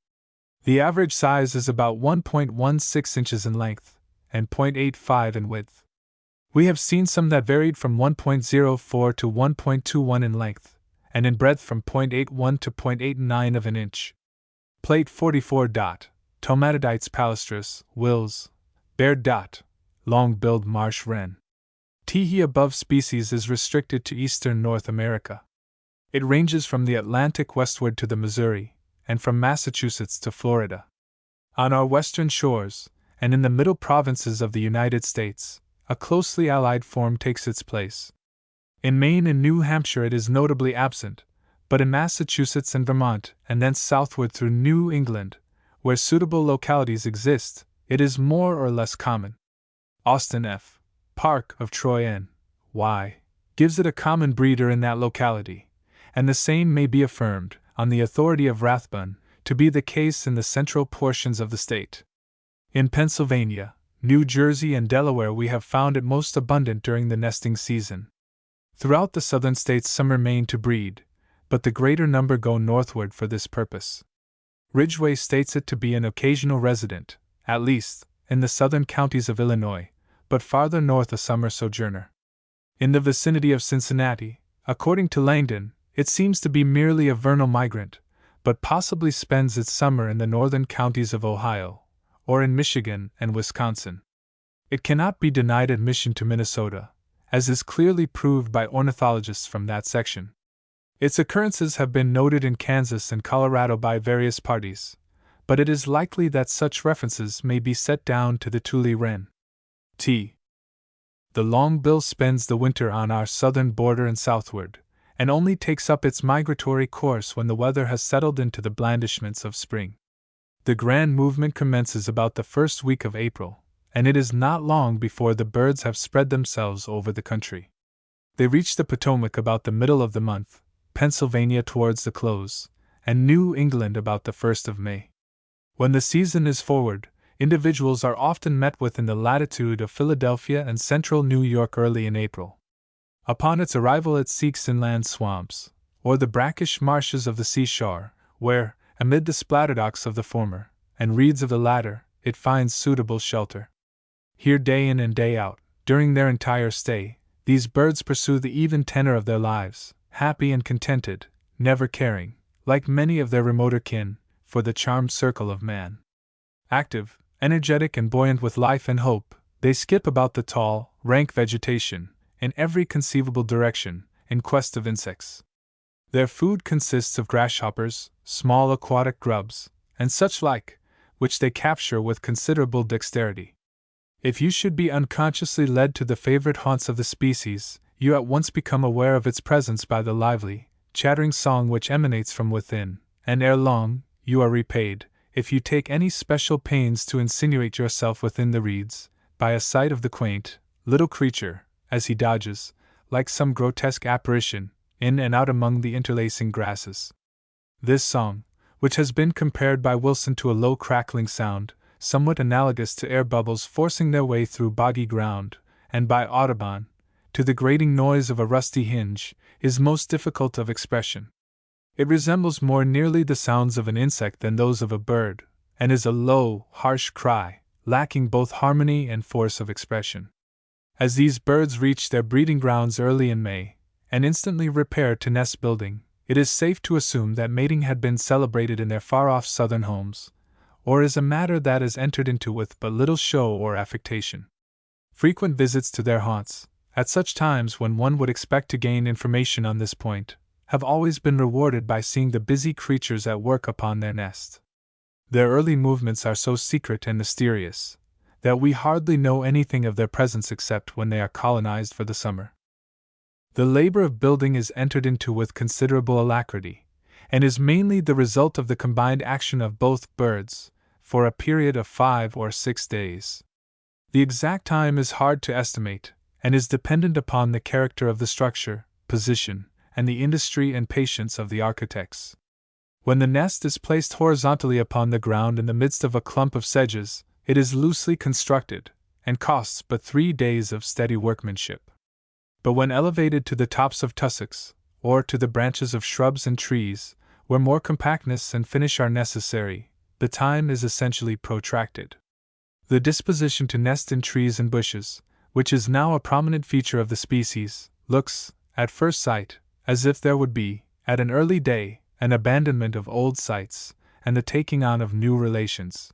The average size is about 1.16 inches in length, and 0.85 in width. We have seen some that varied from 1.04 to 1.21 in length, and in breadth from 0.81 to 0.89 of an inch. Plate 44. Tomatidites palustris, Wills, Bear. Long-billed marsh wren. Teehee above species is restricted to eastern North America. It ranges from the Atlantic westward to the Missouri, and from Massachusetts to Florida. On our western shores, and in the middle provinces of the United States, a closely allied form takes its place. In Maine and New Hampshire it is notably absent, but in Massachusetts and Vermont, and thence southward through New England, where suitable localities exist, it is more or less common. Austin F. Park of Troy N.Y. gives it a common breeder in that locality, and the same may be affirmed, on the authority of Rathbun, to be the case in the central portions of the state. In Pennsylvania, New Jersey, and Delaware we have found it most abundant during the nesting season. Throughout the southern states some remain to breed, but the greater number go northward for this purpose. Ridgway states it to be an occasional resident, at least, in the southern counties of Illinois, but farther north a summer sojourner. In the vicinity of Cincinnati, according to Langdon, it seems to be merely a vernal migrant, but possibly spends its summer in the northern counties of Ohio, or in Michigan and Wisconsin. It cannot be denied admission to Minnesota, as is clearly proved by ornithologists from that section. Its occurrences have been noted in Kansas and Colorado by various parties, but it is likely that such references may be set down to the Tule wren. T. The longbill spends the winter on our southern border and southward, and only takes up its migratory course when the weather has settled into the blandishments of spring. The grand movement commences about the first week of April, and it is not long before the birds have spread themselves over the country. They reach the Potomac about the middle of the month, Pennsylvania towards the close, and New England about the 1st of May. When the season is forward, individuals are often met with in the latitude of Philadelphia and central New York early in April. Upon its arrival it seeks inland swamps, or the brackish marshes of the seashore, where, amid the splatterdocs of the former, and reeds of the latter, it finds suitable shelter. Here day in and day out, during their entire stay, these birds pursue the even tenor of their lives, happy and contented, never caring, like many of their remoter kin, for the charmed circle of man. Active, energetic, and buoyant with life and hope, they skip about the tall, rank vegetation, in every conceivable direction, in quest of insects. Their food consists of grasshoppers, small aquatic grubs, and such like, which they capture with considerable dexterity. If you should be unconsciously led to the favorite haunts of the species, you at once become aware of its presence by the lively, chattering song which emanates from within, and ere long, you are repaid, if you take any special pains to insinuate yourself within the reeds, by a sight of the quaint, little creature, as he dodges, like some grotesque apparition, in and out among the interlacing grasses. This song, which has been compared by Wilson to a low crackling sound, somewhat analogous to air bubbles forcing their way through boggy ground, and by Audubon, to the grating noise of a rusty hinge, is most difficult of expression. It resembles more nearly the sounds of an insect than those of a bird, and is a low, harsh cry, lacking both harmony and force of expression. As these birds reach their breeding grounds early in May, and instantly repair to nest building, it is safe to assume that mating had been celebrated in their far-off southern homes, or is a matter that is entered into with but little show or affectation. Frequent visits to their haunts, at such times when one would expect to gain information on this point, have always been rewarded by seeing the busy creatures at work upon their nest. Their early movements are so secret and mysterious that we hardly know anything of their presence except when they are colonized for the summer. The labor of building is entered into with considerable alacrity, and is mainly the result of the combined action of both birds, for a period of 5 or 6 days. The exact time is hard to estimate, and is dependent upon the character of the structure, position, and the industry and patience of the architects. When the nest is placed horizontally upon the ground in the midst of a clump of sedges, it is loosely constructed, and costs but 3 days of steady workmanship. But when elevated to the tops of tussocks, or to the branches of shrubs and trees, where more compactness and finish are necessary, the time is essentially protracted. The disposition to nest in trees and bushes, which is now a prominent feature of the species, looks, at first sight, as if there would be, at an early day, an abandonment of old sites, and the taking on of new relations.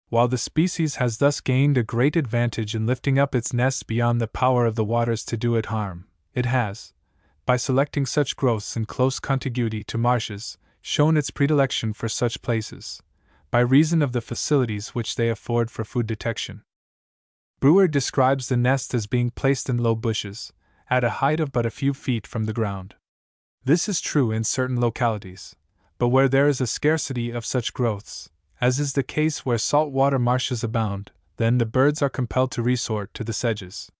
While the species has thus gained a great advantage in lifting up its nest beyond the power of the waters to do it harm, it has, by selecting such growths in close contiguity to marshes, shown its predilection for such places, by reason of the facilities which they afford for food detection. Brewer describes the nest as being placed in low bushes, at a height of but a few feet from the ground. This is true in certain localities, but where there is a scarcity of such growths, as is the case where salt-water marshes abound, then the birds are compelled to resort to the sedges.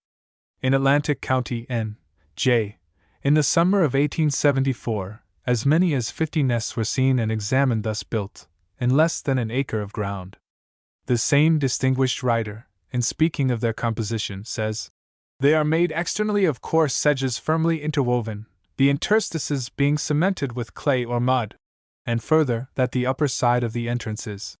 In Atlantic County, N.J., in the summer of 1874, as many as 50 nests were seen and examined thus built, in less than an acre of ground. The same distinguished writer, in speaking of their composition, says, "They are made externally of coarse sedges firmly interwoven, the interstices being cemented with clay or mud, and further, that the upper side of the entrance is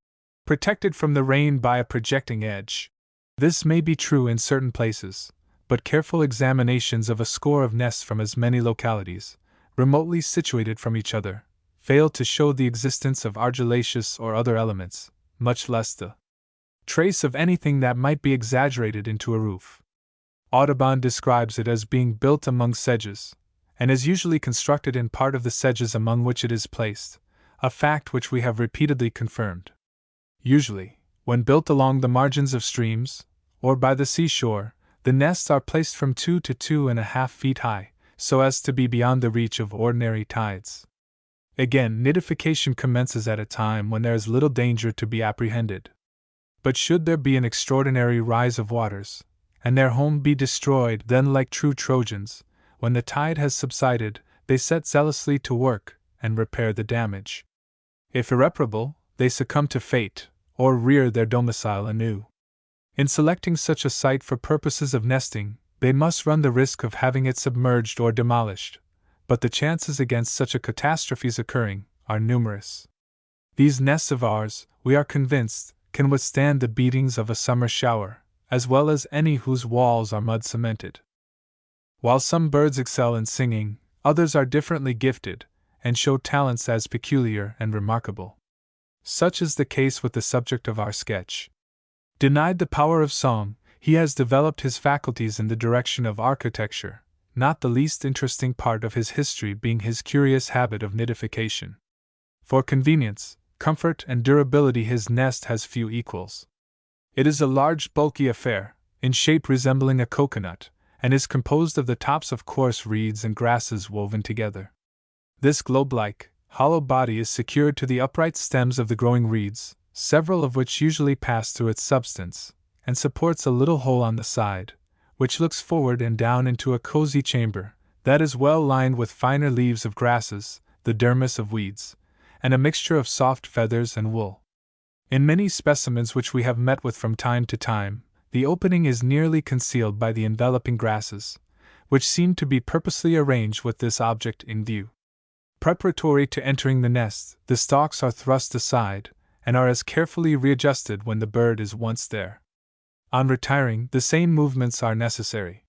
protected from the rain by a projecting edge." This may be true in certain places, but careful examinations of a score of nests from as many localities, remotely situated from each other, fail to show the existence of argillaceous or other elements, much less the trace of anything that might be exaggerated into a roof. Audubon describes it as being built among sedges, and is usually constructed in part of the sedges among which it is placed, a fact which we have repeatedly confirmed. Usually, when built along the margins of streams, or by the seashore, the nests are placed from 2 to 2.5 feet high, so as to be beyond the reach of ordinary tides. Again, nidification commences at a time when there is little danger to be apprehended. But should there be an extraordinary rise of waters, and their home be destroyed, then, like true Trojans, when the tide has subsided, they set zealously to work and repair the damage. If irreparable, they succumb to fate, or rear their domicile anew. In selecting such a site for purposes of nesting, they must run the risk of having it submerged or demolished, but the chances against such a catastrophe's occurring are numerous. These nests of ours, we are convinced, can withstand the beatings of a summer shower, as well as any whose walls are mud cemented. While some birds excel in singing, others are differently gifted, and show talents as peculiar and remarkable. Such is the case with the subject of our sketch. Denied the power of song, he has developed his faculties in the direction of architecture, not the least interesting part of his history being his curious habit of nidification. For convenience, comfort, and durability his nest has few equals. It is a large, bulky affair, in shape resembling a coconut, and is composed of the tops of coarse reeds and grasses woven together. This globe-like, hollow body is secured to the upright stems of the growing reeds, several of which usually pass through its substance, and supports a little hole on the side, which looks forward and down into a cozy chamber that is well lined with finer leaves of grasses, the dermis of weeds, and a mixture of soft feathers and wool. In many specimens which we have met with from time to time, the opening is nearly concealed by the enveloping grasses, which seem to be purposely arranged with this object in view. Preparatory to entering the nest, the stalks are thrust aside, and are as carefully readjusted when the bird is once there. On retiring, the same movements are necessary.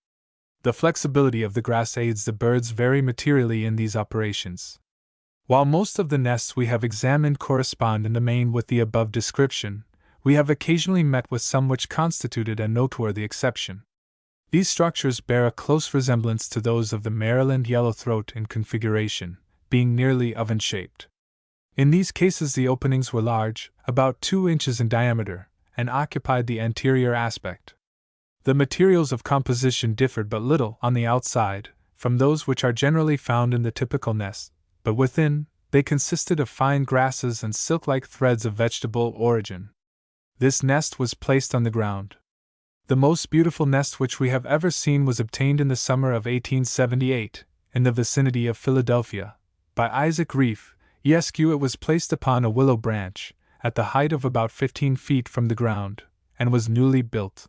The flexibility of the grass aids the birds very materially in these operations. While most of the nests we have examined correspond in the main with the above description, we have occasionally met with some which constituted a noteworthy exception. These structures bear a close resemblance to those of the Maryland yellowthroat in configuration, being nearly oven-shaped. In these cases the openings were large, about 2 inches in diameter, and occupied the anterior aspect. The materials of composition differed but little on the outside from those which are generally found in the typical nest, but within, they consisted of fine grasses and silk-like threads of vegetable origin. This nest was placed on the ground. The most beautiful nest which we have ever seen was obtained in the summer of 1878, in the vicinity of Philadelphia, by Isaac Reef. It was placed upon a willow branch, at the height of about 15 feet from the ground, and was newly built.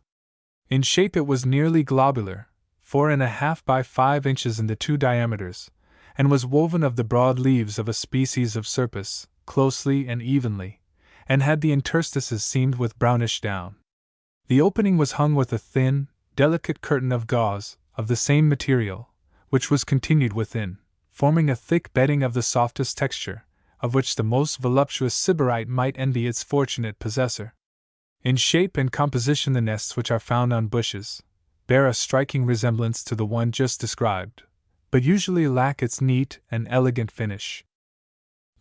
In shape it was nearly globular, 4.5 by 5 inches in the 2 diameters, and was woven of the broad leaves of a species of Scirpus, closely and evenly, and had the interstices seamed with brownish down. The opening was hung with a thin, delicate curtain of gauze, of the same material, which was continued within, forming a thick bedding of the softest texture, of which the most voluptuous sybarite might envy its fortunate possessor. In shape and composition the nests which are found on bushes bear a striking resemblance to the one just described, but usually lack its neat and elegant finish.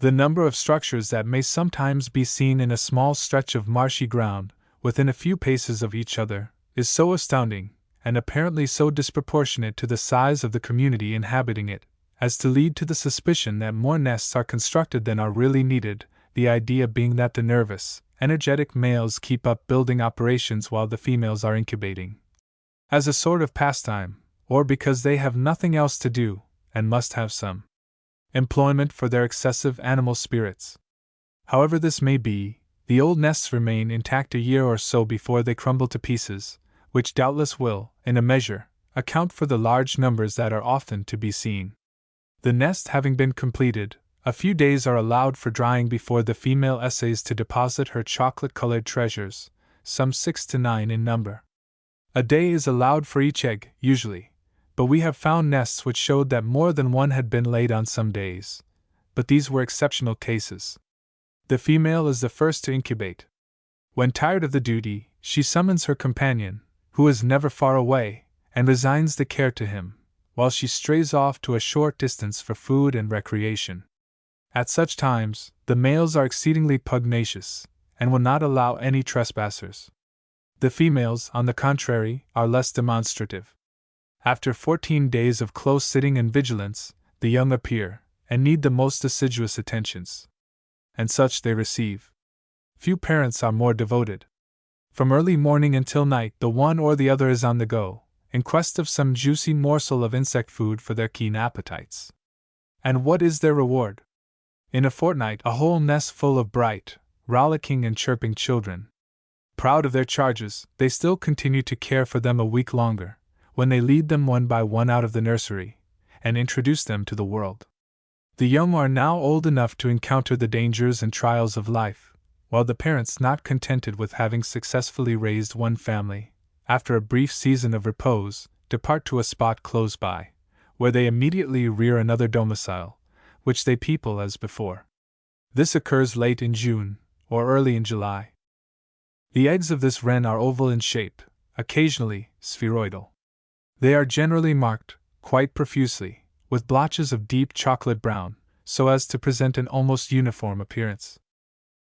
The number of structures that may sometimes be seen in a small stretch of marshy ground, within a few paces of each other, is so astounding, and apparently so disproportionate to the size of the community inhabiting it, as to lead to the suspicion that more nests are constructed than are really needed, the idea being that the nervous, energetic males keep up building operations while the females are incubating. As a sort of pastime, or because they have nothing else to do, and must have some employment for their excessive animal spirits. However this may be, the old nests remain intact a year or so before they crumble to pieces, which doubtless will, in a measure, account for the large numbers that are often to be seen. The nest having been completed, a few days are allowed for drying before the female essays to deposit her chocolate-colored treasures, some 6 to 9 in number. A day is allowed for each egg, usually, but we have found nests which showed that more than one had been laid on some days, but these were exceptional cases. The female is the first to incubate. When tired of the duty, she summons her companion, who is never far away, and resigns the care to him, while she strays off to a short distance for food and recreation. At such times, the males are exceedingly pugnacious, and will not allow any trespassers. The females, on the contrary, are less demonstrative. After 14 days of close sitting and vigilance, the young appear, and need the most assiduous attentions. And such they receive. Few parents are more devoted. From early morning until night, the one or the other is on the go, in quest of some juicy morsel of insect food for their keen appetites. And what is their reward? In a fortnight, a whole nest full of bright, rollicking and chirping children. Proud of their charges, they still continue to care for them a week longer, when they lead them one by one out of the nursery, and introduce them to the world. The young are now old enough to encounter the dangers and trials of life, while the parents, not contented with having successfully raised one family, after a brief season of repose, depart to a spot close by, where they immediately rear another domicile, which they people as before. This occurs late in June, or early in July. The eggs of this wren are oval in shape, occasionally spheroidal. They are generally marked, quite profusely, with blotches of deep chocolate brown, so as to present an almost uniform appearance.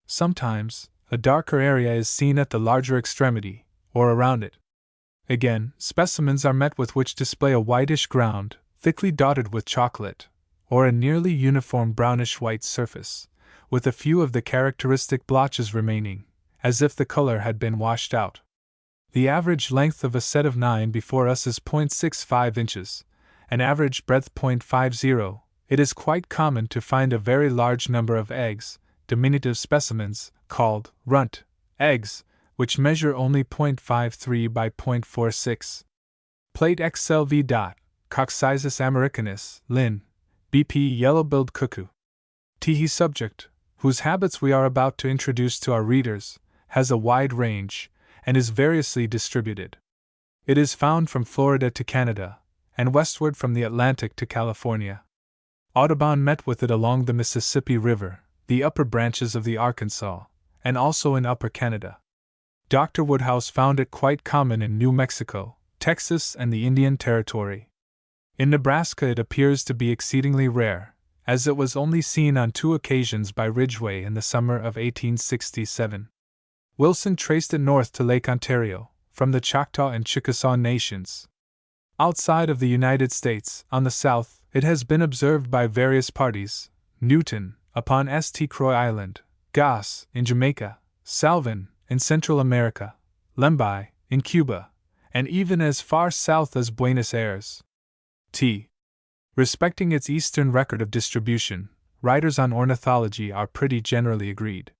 Sometimes, a darker area is seen at the larger extremity, or around it. Again, specimens are met with which display a whitish ground, thickly dotted with chocolate, or a nearly uniform brownish-white surface, with a few of the characteristic blotches remaining, as if the color had been washed out. The average length of a set of 9 before us is 0.65 inches, and average breadth 0.50. It is quite common to find a very large number of eggs, diminutive specimens, called runt eggs, which measure only 0.53 by 0.46. Plate XLV. Coccyzus americanus, Linn. BP Yellow-billed Cuckoo. Teehee subject, whose habits we are about to introduce to our readers, has a wide range, and is variously distributed. It is found from Florida to Canada, and westward from the Atlantic to California. Audubon met with it along the Mississippi River, the upper branches of the Arkansas, and also in Upper Canada. Dr. Woodhouse found it quite common in New Mexico, Texas, and the Indian Territory. In Nebraska it appears to be exceedingly rare, as it was only seen on 2 occasions by Ridgway in the summer of 1867. Wilson traced it north to Lake Ontario, from the Choctaw and Chickasaw nations. Outside of the United States, on the south, it has been observed by various parties: Newton, upon St. Croix Island; Goss, in Jamaica; Salvin, in Central America; Lembi, in Cuba, and even as far south as Buenos Aires. Respecting its eastern record of distribution, writers on ornithology are pretty generally agreed.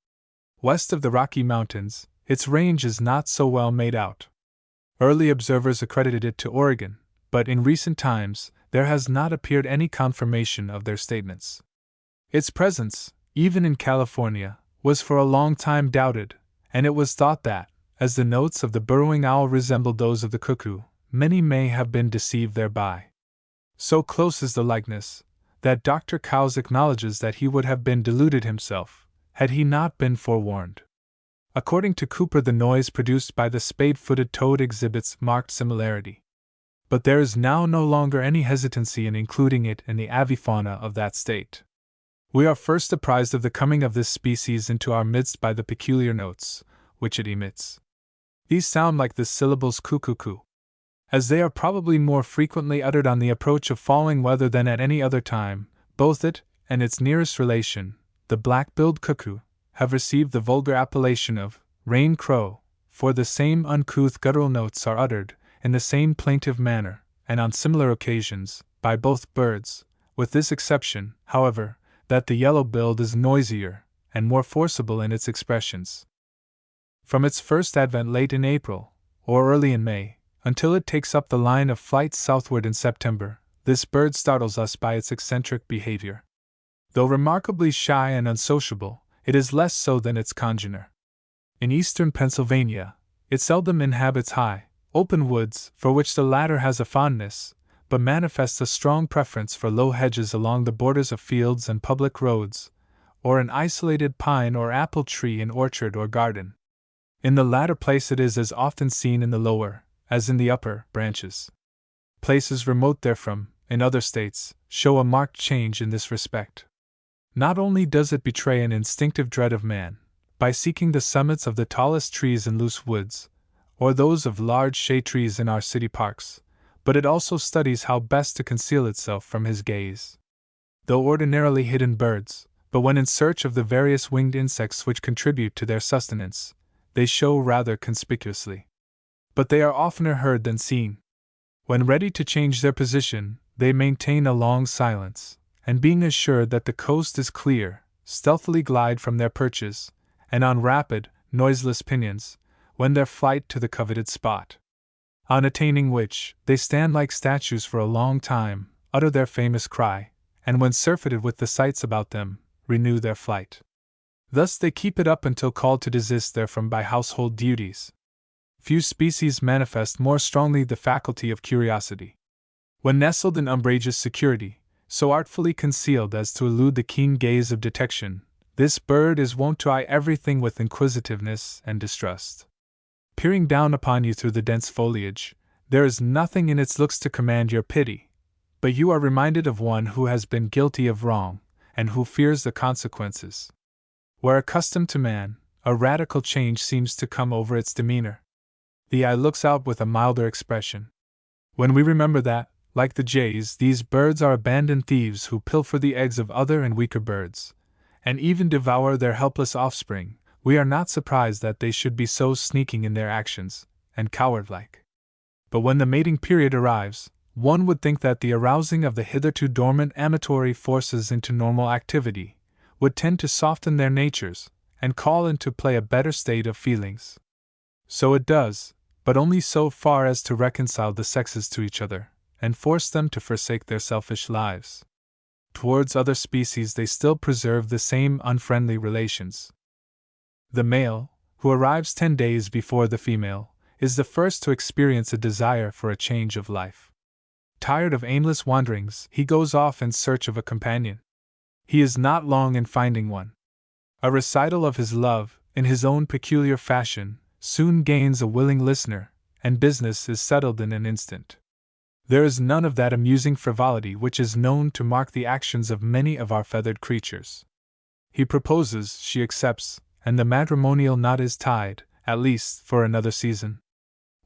West of the Rocky Mountains, its range is not so well made out. Early observers accredited it to Oregon, but in recent times there has not appeared any confirmation of their statements. Its presence, even in California, was for a long time doubted, and it was thought that, as the notes of the burrowing owl resembled those of the cuckoo, many may have been deceived thereby. So close is the likeness, that Dr. Cowes acknowledges that he would have been deluded himself, had he not been forewarned. According to Cooper, the noise produced by the spade-footed toad exhibits marked similarity. But there is now no longer any hesitancy in including it in the avifauna of that state. We are first apprised of the coming of this species into our midst by the peculiar notes which it emits. These sound like the syllables coo-coo-coo, as they are probably more frequently uttered on the approach of falling weather than at any other time. Both it and its nearest relation, the black-billed cuckoo, have received the vulgar appellation of rain crow, for the same uncouth guttural notes are uttered, in the same plaintive manner, and on similar occasions, by both birds, with this exception, however, that the yellow-billed is noisier and more forcible in its expressions. From its first advent late in April, or early in May, until it takes up the line of flight southward in September, this bird startles us by its eccentric behavior. Though remarkably shy and unsociable, it is less so than its congener. In eastern Pennsylvania, it seldom inhabits high, open woods, for which the latter has a fondness, but manifests a strong preference for low hedges along the borders of fields and public roads, or an isolated pine or apple tree in orchard or garden. In the latter place it is as often seen in the lower, as in the upper, branches. Places remote therefrom, in other states, show a marked change in this respect. Not only does it betray an instinctive dread of man, by seeking the summits of the tallest trees in loose woods, or those of large shade trees in our city parks, but it also studies how best to conceal itself from his gaze. Though ordinarily hidden birds, but when in search of the various winged insects which contribute to their sustenance, they show rather conspicuously. But they are oftener heard than seen. When ready to change their position, they maintain a long silence, and being assured that the coast is clear, stealthily glide from their perches, and on rapid, noiseless pinions, wend their flight to the coveted spot. On attaining which, they stand like statues for a long time, utter their famous cry, and when surfeited with the sights about them, renew their flight. Thus they keep it up until called to desist therefrom by household duties. Few species manifest more strongly the faculty of curiosity. When nestled in umbrageous security, so artfully concealed as to elude the keen gaze of detection, this bird is wont to eye everything with inquisitiveness and distrust. Peering down upon you through the dense foliage, there is nothing in its looks to command your pity, but you are reminded of one who has been guilty of wrong, and who fears the consequences. Where accustomed to man, a radical change seems to come over its demeanor. The eye looks out with a milder expression. When we remember that, like the jays, these birds are abandoned thieves who pilfer the eggs of other and weaker birds, and even devour their helpless offspring, we are not surprised that they should be so sneaking in their actions, and coward-like. But when the mating period arrives, one would think that the arousing of the hitherto dormant amatory forces into normal activity would tend to soften their natures, and call into play a better state of feelings. So it does, but only so far as to reconcile the sexes to each other, and force them to forsake their selfish lives. Towards other species they still preserve the same unfriendly relations. The male, who arrives 10 days before the female, is the first to experience a desire for a change of life. Tired of aimless wanderings, he goes off in search of a companion. He is not long in finding one. A recital of his love, in his own peculiar fashion, soon gains a willing listener, and business is settled in an instant. There is none of that amusing frivolity which is known to mark the actions of many of our feathered creatures. He proposes, she accepts, and the matrimonial knot is tied, at least for another season.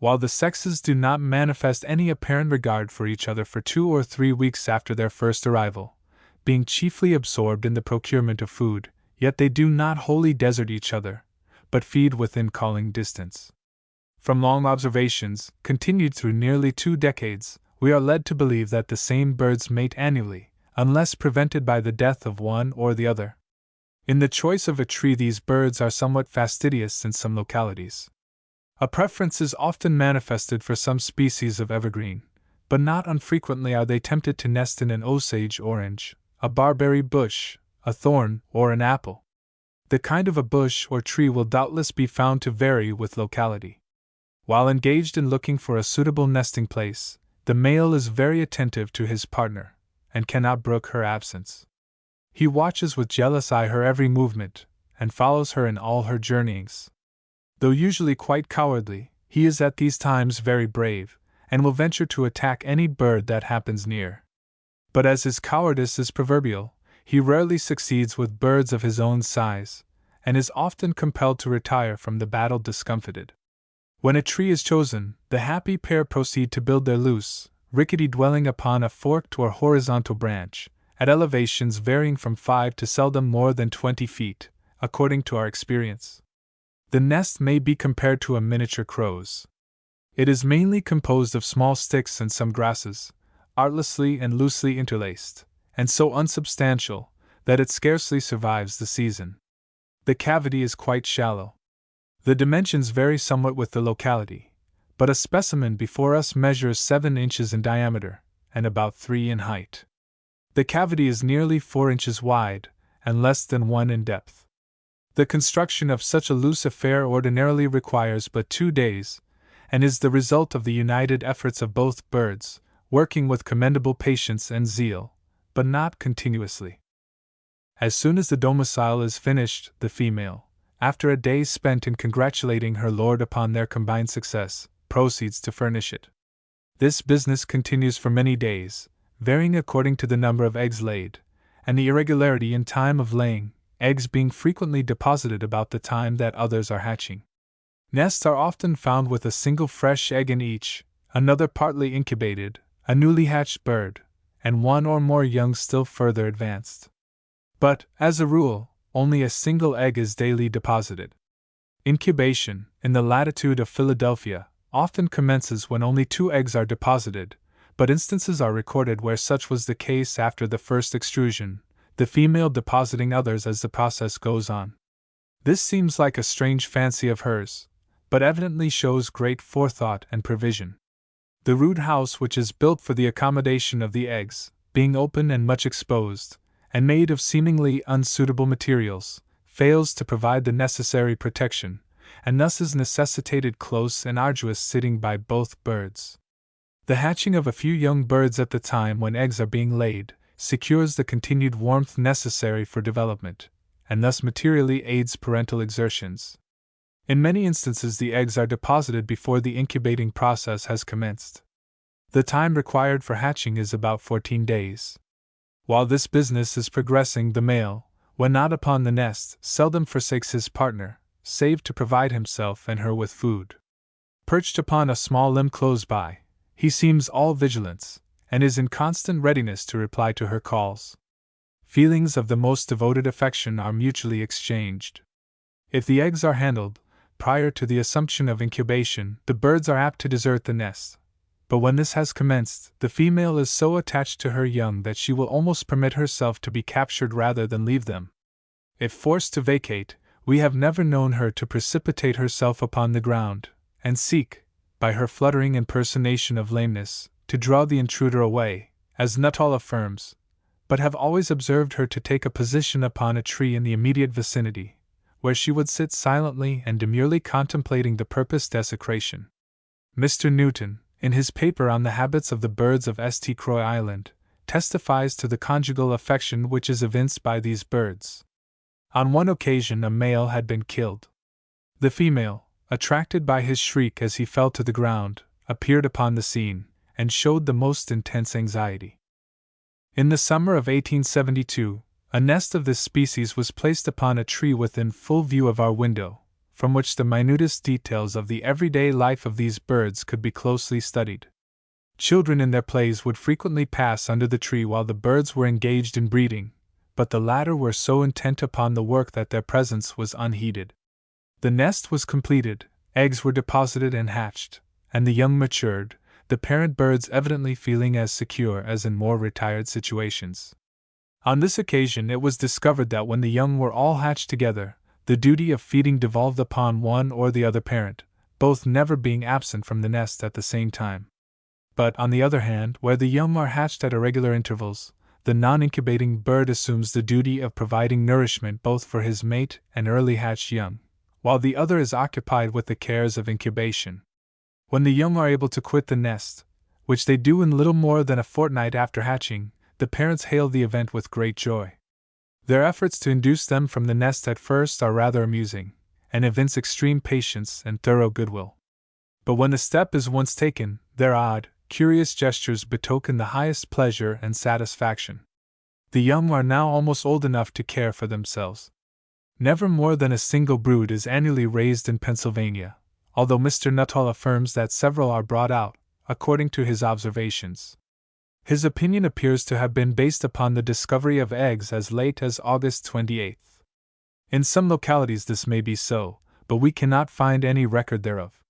While the sexes do not manifest any apparent regard for each other for 2 or 3 weeks after their first arrival, being chiefly absorbed in the procurement of food, yet they do not wholly desert each other, but feed within calling distance. From long observations, continued through nearly 2 decades, we are led to believe that the same birds mate annually, unless prevented by the death of one or the other. In the choice of a tree, these birds are somewhat fastidious in some localities. A preference is often manifested for some species of evergreen, but not unfrequently are they tempted to nest in an osage orange, a barberry bush, a thorn, or an apple. The kind of a bush or tree will doubtless be found to vary with locality. While engaged in looking for a suitable nesting place, the male is very attentive to his partner, and cannot brook her absence. He watches with jealous eye her every movement, and follows her in all her journeyings. Though usually quite cowardly, he is at these times very brave, and will venture to attack any bird that happens near. But as his cowardice is proverbial, He rarely succeeds with birds of his own size, and is often compelled to retire from the battle discomfited. When a tree is chosen, the happy pair proceed to build their loose, rickety dwelling upon a forked or horizontal branch, at elevations varying from 5 to seldom more than 20 feet, according to our experience. The nest may be compared to a miniature crow's. It is mainly composed of small sticks and some grasses, artlessly and loosely interlaced, and so unsubstantial that it scarcely survives the season. The cavity is quite shallow. The dimensions vary somewhat with the locality, but a specimen before us measures 7 inches in diameter, and about 3 in height. The cavity is nearly 4 inches wide, and less than 1 in depth. The construction of such a loose affair ordinarily requires but 2 days, and is the result of the united efforts of both birds, working with commendable patience and zeal, but not continuously. As soon as the domicile is finished, the female, after a day spent in congratulating her lord upon their combined success, proceeds to furnish it. This business continues for many days, varying according to the number of eggs laid, and the irregularity in time of laying, eggs being frequently deposited about the time that others are hatching. Nests are often found with a single fresh egg in each, another partly incubated, a newly hatched bird, and one or more young still further advanced. But, as a rule, only a single egg is daily deposited. Incubation, in the latitude of Philadelphia, often commences when only 2 eggs are deposited, but instances are recorded where such was the case after the first extrusion, the female depositing others as the process goes on. This seems like a strange fancy of hers, but evidently shows great forethought and prevision. The rude house which is built for the accommodation of the eggs, being open and much exposed, and made of seemingly unsuitable materials, fails to provide the necessary protection, and thus is necessitated close and arduous sitting by both birds. The hatching of a few young birds at the time when eggs are being laid secures the continued warmth necessary for development, and thus materially aids parental exertions. In many instances, the eggs are deposited before the incubating process has commenced. The time required for hatching is about 14 days. While this business is progressing, the male, when not upon the nest, seldom forsakes his partner, save to provide himself and her with food. Perched upon a small limb close by, he seems all vigilance, and is in constant readiness to reply to her calls. Feelings of the most devoted affection are mutually exchanged. If the eggs are handled, prior to the assumption of incubation, the birds are apt to desert the nest. But when this has commenced, the female is so attached to her young that she will almost permit herself to be captured rather than leave them. If forced to vacate, we have never known her to precipitate herself upon the ground, and seek, by her fluttering impersonation of lameness, to draw the intruder away, as Nuttall affirms, but have always observed her to take a position upon a tree in the immediate vicinity, where she would sit silently and demurely contemplating the purposed desecration. Mr. Newton, in his paper on the habits of the birds of St. Croix Island, testifies to the conjugal affection which is evinced by these birds. On one occasion a male had been killed. The female, attracted by his shriek as he fell to the ground, appeared upon the scene, and showed the most intense anxiety. In the summer of 1872, a nest of this species was placed upon a tree within full view of our window, from which the minutest details of the everyday life of these birds could be closely studied. Children in their plays would frequently pass under the tree while the birds were engaged in breeding, but the latter were so intent upon the work that their presence was unheeded. The nest was completed, eggs were deposited and hatched, and the young matured, the parent birds evidently feeling as secure as in more retired situations. On this occasion it was discovered that when the young were all hatched together, the duty of feeding devolved upon one or the other parent, both never being absent from the nest at the same time. But, on the other hand, where the young are hatched at irregular intervals, the non-incubating bird assumes the duty of providing nourishment both for his mate and early hatched young, while the other is occupied with the cares of incubation. When the young are able to quit the nest, which they do in little more than a fortnight after hatching, the parents hail the event with great joy. Their efforts to induce them from the nest at first are rather amusing, and evince extreme patience and thorough goodwill. But when the step is once taken, their odd, curious gestures betoken the highest pleasure and satisfaction. The young are now almost old enough to care for themselves. Never more than a single brood is annually raised in Pennsylvania, although Mr. Nuttall affirms that several are brought out, according to his observations. His opinion appears to have been based upon the discovery of eggs as late as August 28. In some localities this may be so, but we cannot find any record thereof.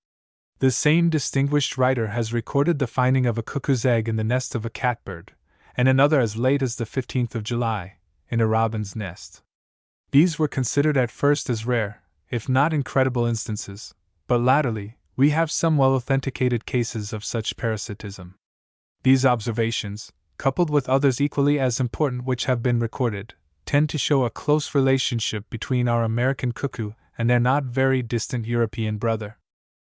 The same distinguished writer has recorded the finding of a cuckoo's egg in the nest of a catbird, and another as late as the 15th of July, in a robin's nest. These were considered at first as rare, if not incredible instances, but latterly, we have some well-authenticated cases of such parasitism. These observations, coupled with others equally as important which have been recorded, tend to show a close relationship between our American cuckoo and their not very distant European brother.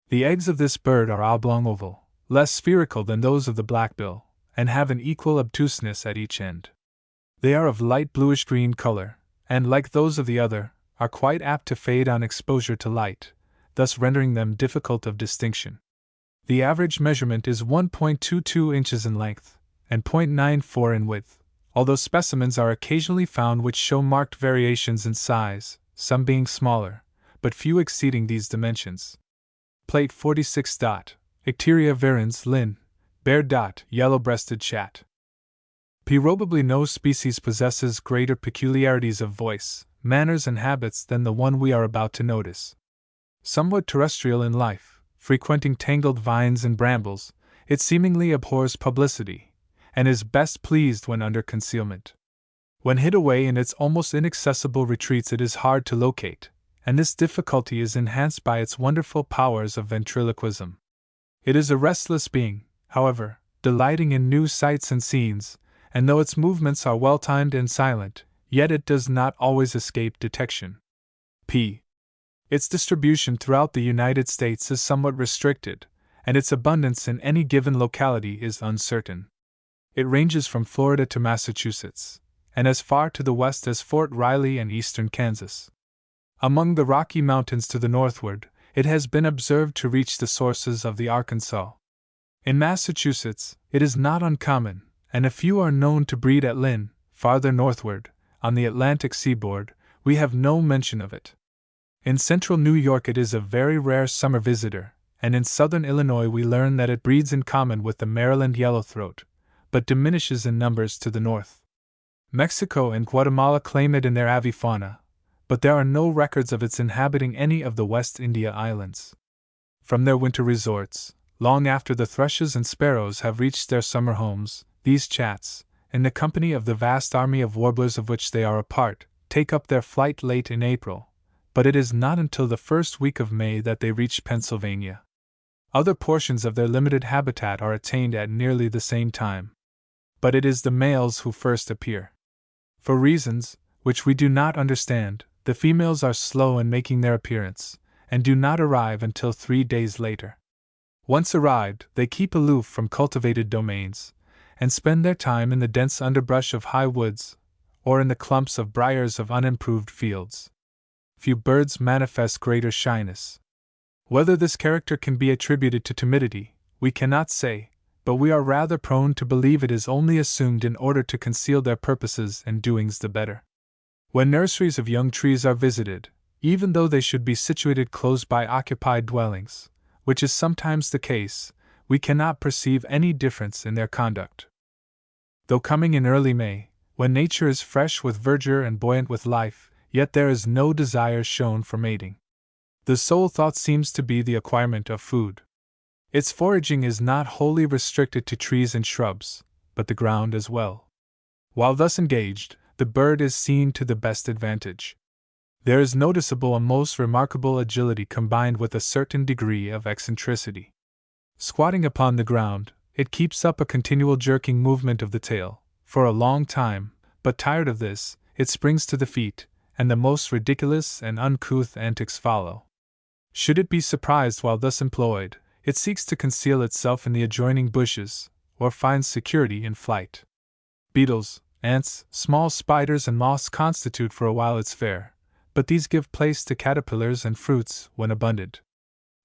The eggs of this bird are oblong-oval, less spherical than those of the blackbill, and have an equal obtuseness at each end. They are of light bluish-green color, and, like those of the other, are quite apt to fade on exposure to light, thus rendering them difficult of distinction. The average measurement is 1.22 inches in length, and 0.94 in width, although specimens are occasionally found which show marked variations in size, some being smaller, but few exceeding these dimensions. Plate 46. Icteria virens Linn. Bare. Yellow-breasted chat. Probably no species possesses greater peculiarities of voice, manners, and habits than the one we are about to notice. Somewhat terrestrial in life, frequenting tangled vines and brambles, it seemingly abhors publicity, and is best pleased when under concealment. When hid away in its almost inaccessible retreats, it is hard to locate, and this difficulty is enhanced by its wonderful powers of ventriloquism. It is a restless being, however, delighting in new sights and scenes, and though its movements are well-timed and silent, yet it does not always escape detection. P. Its distribution throughout the United States is somewhat restricted, and its abundance in any given locality is uncertain. It ranges from Florida to Massachusetts, and as far to the west as Fort Riley and eastern Kansas. Among the Rocky Mountains to the northward, it has been observed to reach the sources of the Arkansas. In Massachusetts, it is not uncommon, and a few are known to breed at Lynn. Farther northward, on the Atlantic seaboard, we have no mention of it. In central New York it is a very rare summer visitor, and in southern Illinois we learn that it breeds in common with the Maryland yellowthroat, but diminishes in numbers to the north. Mexico and Guatemala claim it in their avifauna, but there are no records of its inhabiting any of the West India Islands. From their winter resorts, long after the thrushes and sparrows have reached their summer homes, these chats, in the company of the vast army of warblers of which they are a part, take up their flight late in April, but it is not until the first week of May that they reach Pennsylvania. Other portions of their limited habitat are attained at nearly the same time. But it is the males who first appear. For reasons which we do not understand, the females are slow in making their appearance, and do not arrive until 3 days later. Once arrived, they keep aloof from cultivated domains, and spend their time in the dense underbrush of high woods, or in the clumps of briars of unimproved fields. Few birds manifest greater shyness. Whether this character can be attributed to timidity, we cannot say, but we are rather prone to believe it is only assumed in order to conceal their purposes and doings the better. When nurseries of young trees are visited, even though they should be situated close by occupied dwellings, which is sometimes the case, we cannot perceive any difference in their conduct. Though coming in early May, when nature is fresh with verdure and buoyant with life, yet there is no desire shown for mating. The sole thought seems to be the acquirement of food. Its foraging is not wholly restricted to trees and shrubs, but the ground as well. While thus engaged, the bird is seen to the best advantage. There is noticeable a most remarkable agility combined with a certain degree of eccentricity. Squatting upon the ground, it keeps up a continual jerking movement of the tail, for a long time, but tired of this, it springs to the feet, and the most ridiculous and uncouth antics follow. Should it be surprised while thus employed, it seeks to conceal itself in the adjoining bushes, or finds security in flight. Beetles, ants, small spiders, and moths constitute for a while its fare, but these give place to caterpillars and fruits when abundant.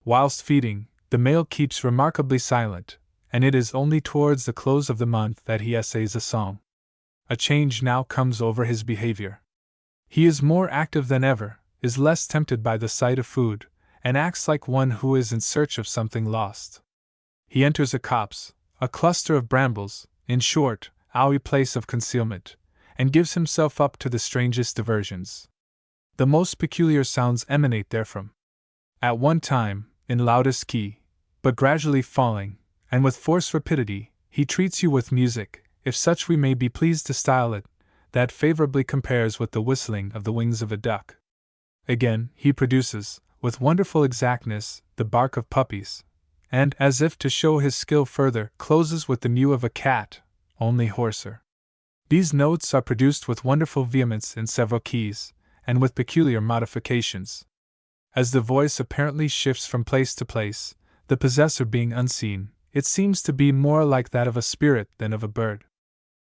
Whilst feeding, the male keeps remarkably silent, and it is only towards the close of the month that he essays a song. A change now comes over his behavior. He is more active than ever, is less tempted by the sight of food, and acts like one who is in search of something lost. He enters a copse, a cluster of brambles, in short, our place of concealment, and gives himself up to the strangest diversions. The most peculiar sounds emanate therefrom. At one time, in loudest key, but gradually falling, and with forced rapidity, he treats you with music, if such we may be pleased to style it, that favorably compares with the whistling of the wings of a duck. Again, he produces, with wonderful exactness, the bark of puppies, and, as if to show his skill further, closes with the mew of a cat, only hoarser. These notes are produced with wonderful vehemence in several keys, and with peculiar modifications. As the voice apparently shifts from place to place, the possessor being unseen, it seems to be more like that of a spirit than of a bird.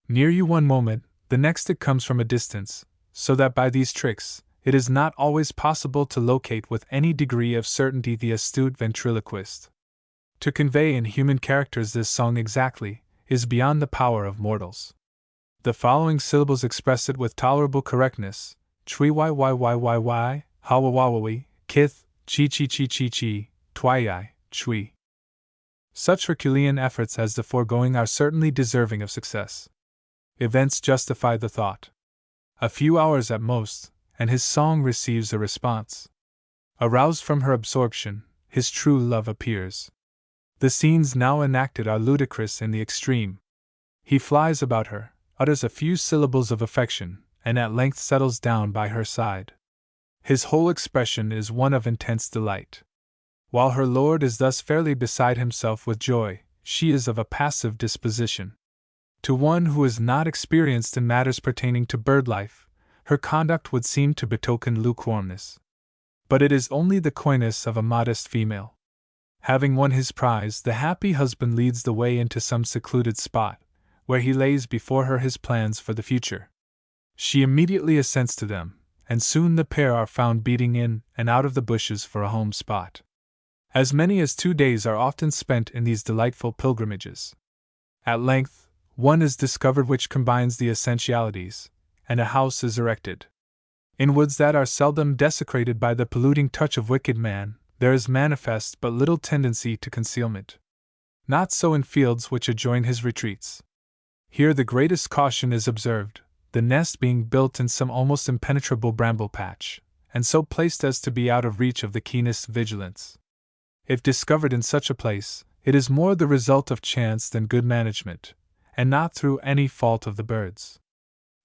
Near you one moment, the next it comes from a distance, so that by these tricks, it is not always possible to locate with any degree of certainty the astute ventriloquist. To convey in human characters this song exactly, is beyond the power of mortals. The following syllables express it with tolerable correctness: Chwi y y y y y, hawa wawawi, kith, chi chi chi chi chi, twii, chwi. Such Herculean efforts as the foregoing are certainly deserving of success. Events justify the thought. A few hours at most, and his song receives a response. Aroused from her absorption, his true love appears. The scenes now enacted are ludicrous in the extreme. He flies about her, utters a few syllables of affection, and at length settles down by her side. His whole expression is one of intense delight. While her lord is thus fairly beside himself with joy, she is of a passive disposition. To one who is not experienced in matters pertaining to bird life, her conduct would seem to betoken lukewarmness. But it is only the coyness of a modest female. Having won his prize, the happy husband leads the way into some secluded spot, where he lays before her his plans for the future. She immediately assents to them, and soon the pair are found beating in and out of the bushes for a home spot. As many as 2 days are often spent in these delightful pilgrimages. At length, one is discovered which combines the essentialities, and a house is erected. In woods that are seldom desecrated by the polluting touch of wicked man, there is manifest but little tendency to concealment. Not so in fields which adjoin his retreats. Here the greatest caution is observed, the nest being built in some almost impenetrable bramble patch, and so placed as to be out of reach of the keenest vigilance. If discovered in such a place, it is more the result of chance than good management, and not through any fault of the birds.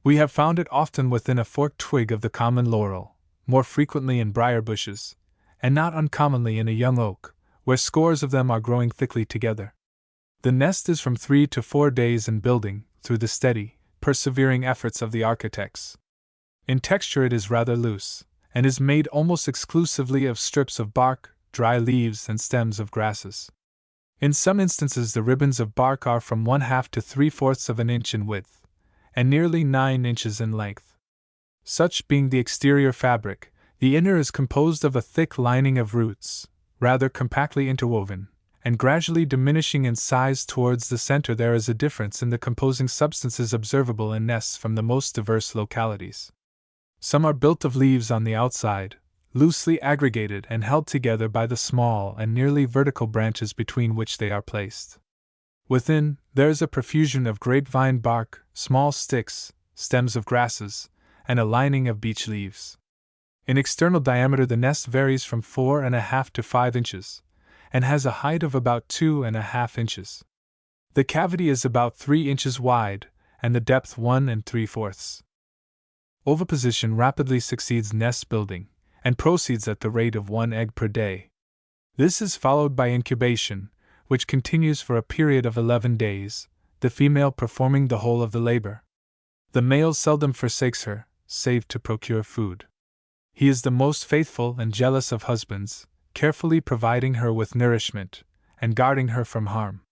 We have found it often within a forked twig of the common laurel, more frequently in briar bushes, and not uncommonly in a young oak, where scores of them are growing thickly together. The nest is from 3 to 4 days in building, through the steady, persevering efforts of the architects. In texture it is rather loose, and is made almost exclusively of strips of bark, dry leaves, and stems of grasses. In some instances the ribbons of bark are from 1/2 to 3/4 of an inch in width, and nearly 9 inches in length. Such being the exterior fabric, the inner is composed of a thick lining of roots, rather compactly interwoven, and gradually diminishing in size towards the center. There is a difference in the composing substances observable in nests from the most diverse localities. Some are built of leaves on the outside, loosely aggregated and held together by the small and nearly vertical branches between which they are placed. Within, there is a profusion of grapevine bark, small sticks, stems of grasses, and a lining of beech leaves. In external diameter the nest varies from 4½ to 5 inches, and has a height of about 2½ inches. The cavity is about 3 inches wide, and the depth 1 3/4. Oviposition rapidly succeeds nest building, and proceeds at the rate of 1 egg per day. This is followed by incubation, which continues for a period of 11 days, the female performing the whole of the labor. The male seldom forsakes her, save to procure food. He is the most faithful and jealous of husbands, carefully providing her with nourishment, and guarding her from harm.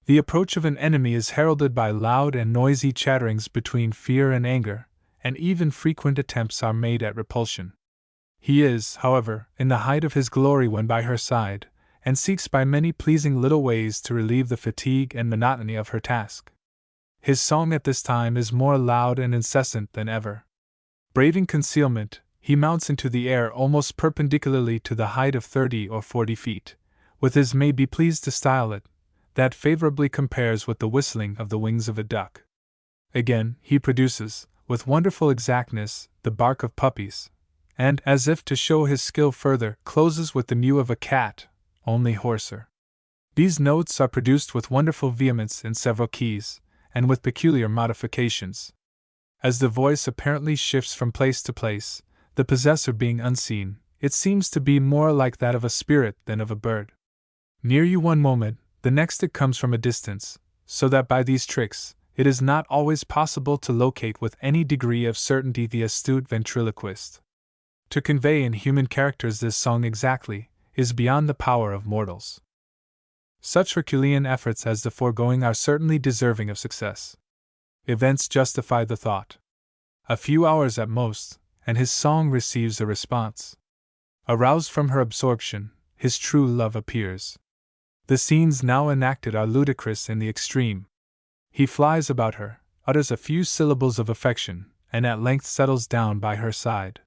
The approach of an enemy is heralded by loud and noisy chatterings between fear and anger, and even frequent attempts are made at repulsion. He is, however, in the height of his glory when by her side, and seeks by many pleasing little ways to relieve the fatigue and monotony of her task. His song at this time is more loud and incessant than ever. Braving concealment, he mounts into the air almost perpendicularly to the height of 30 or 40 feet, with his may be pleased to style it, that favorably compares with the whistling of the wings of a duck. Again, he produces, with wonderful exactness, the bark of puppies, and, as if to show his skill further, closes with the mew of a cat, only hoarser. These notes are produced with wonderful vehemence in several keys, and with peculiar modifications. As the voice apparently shifts from place to place, the possessor being unseen, it seems to be more like that of a spirit than of a bird. Near you one moment, the next it comes from a distance, so that by these tricks, it is not always possible to locate with any degree of certainty the astute ventriloquist. To convey in human characters this song exactly, is beyond the power of mortals. Such Herculean efforts as the foregoing are certainly deserving of success. Events justify the thought. A few hours at most, and his song receives a response. Aroused from her absorption, his true love appears. The scenes now enacted are ludicrous in the extreme. He flies about her, utters a few syllables of affection, and at length settles down by her side.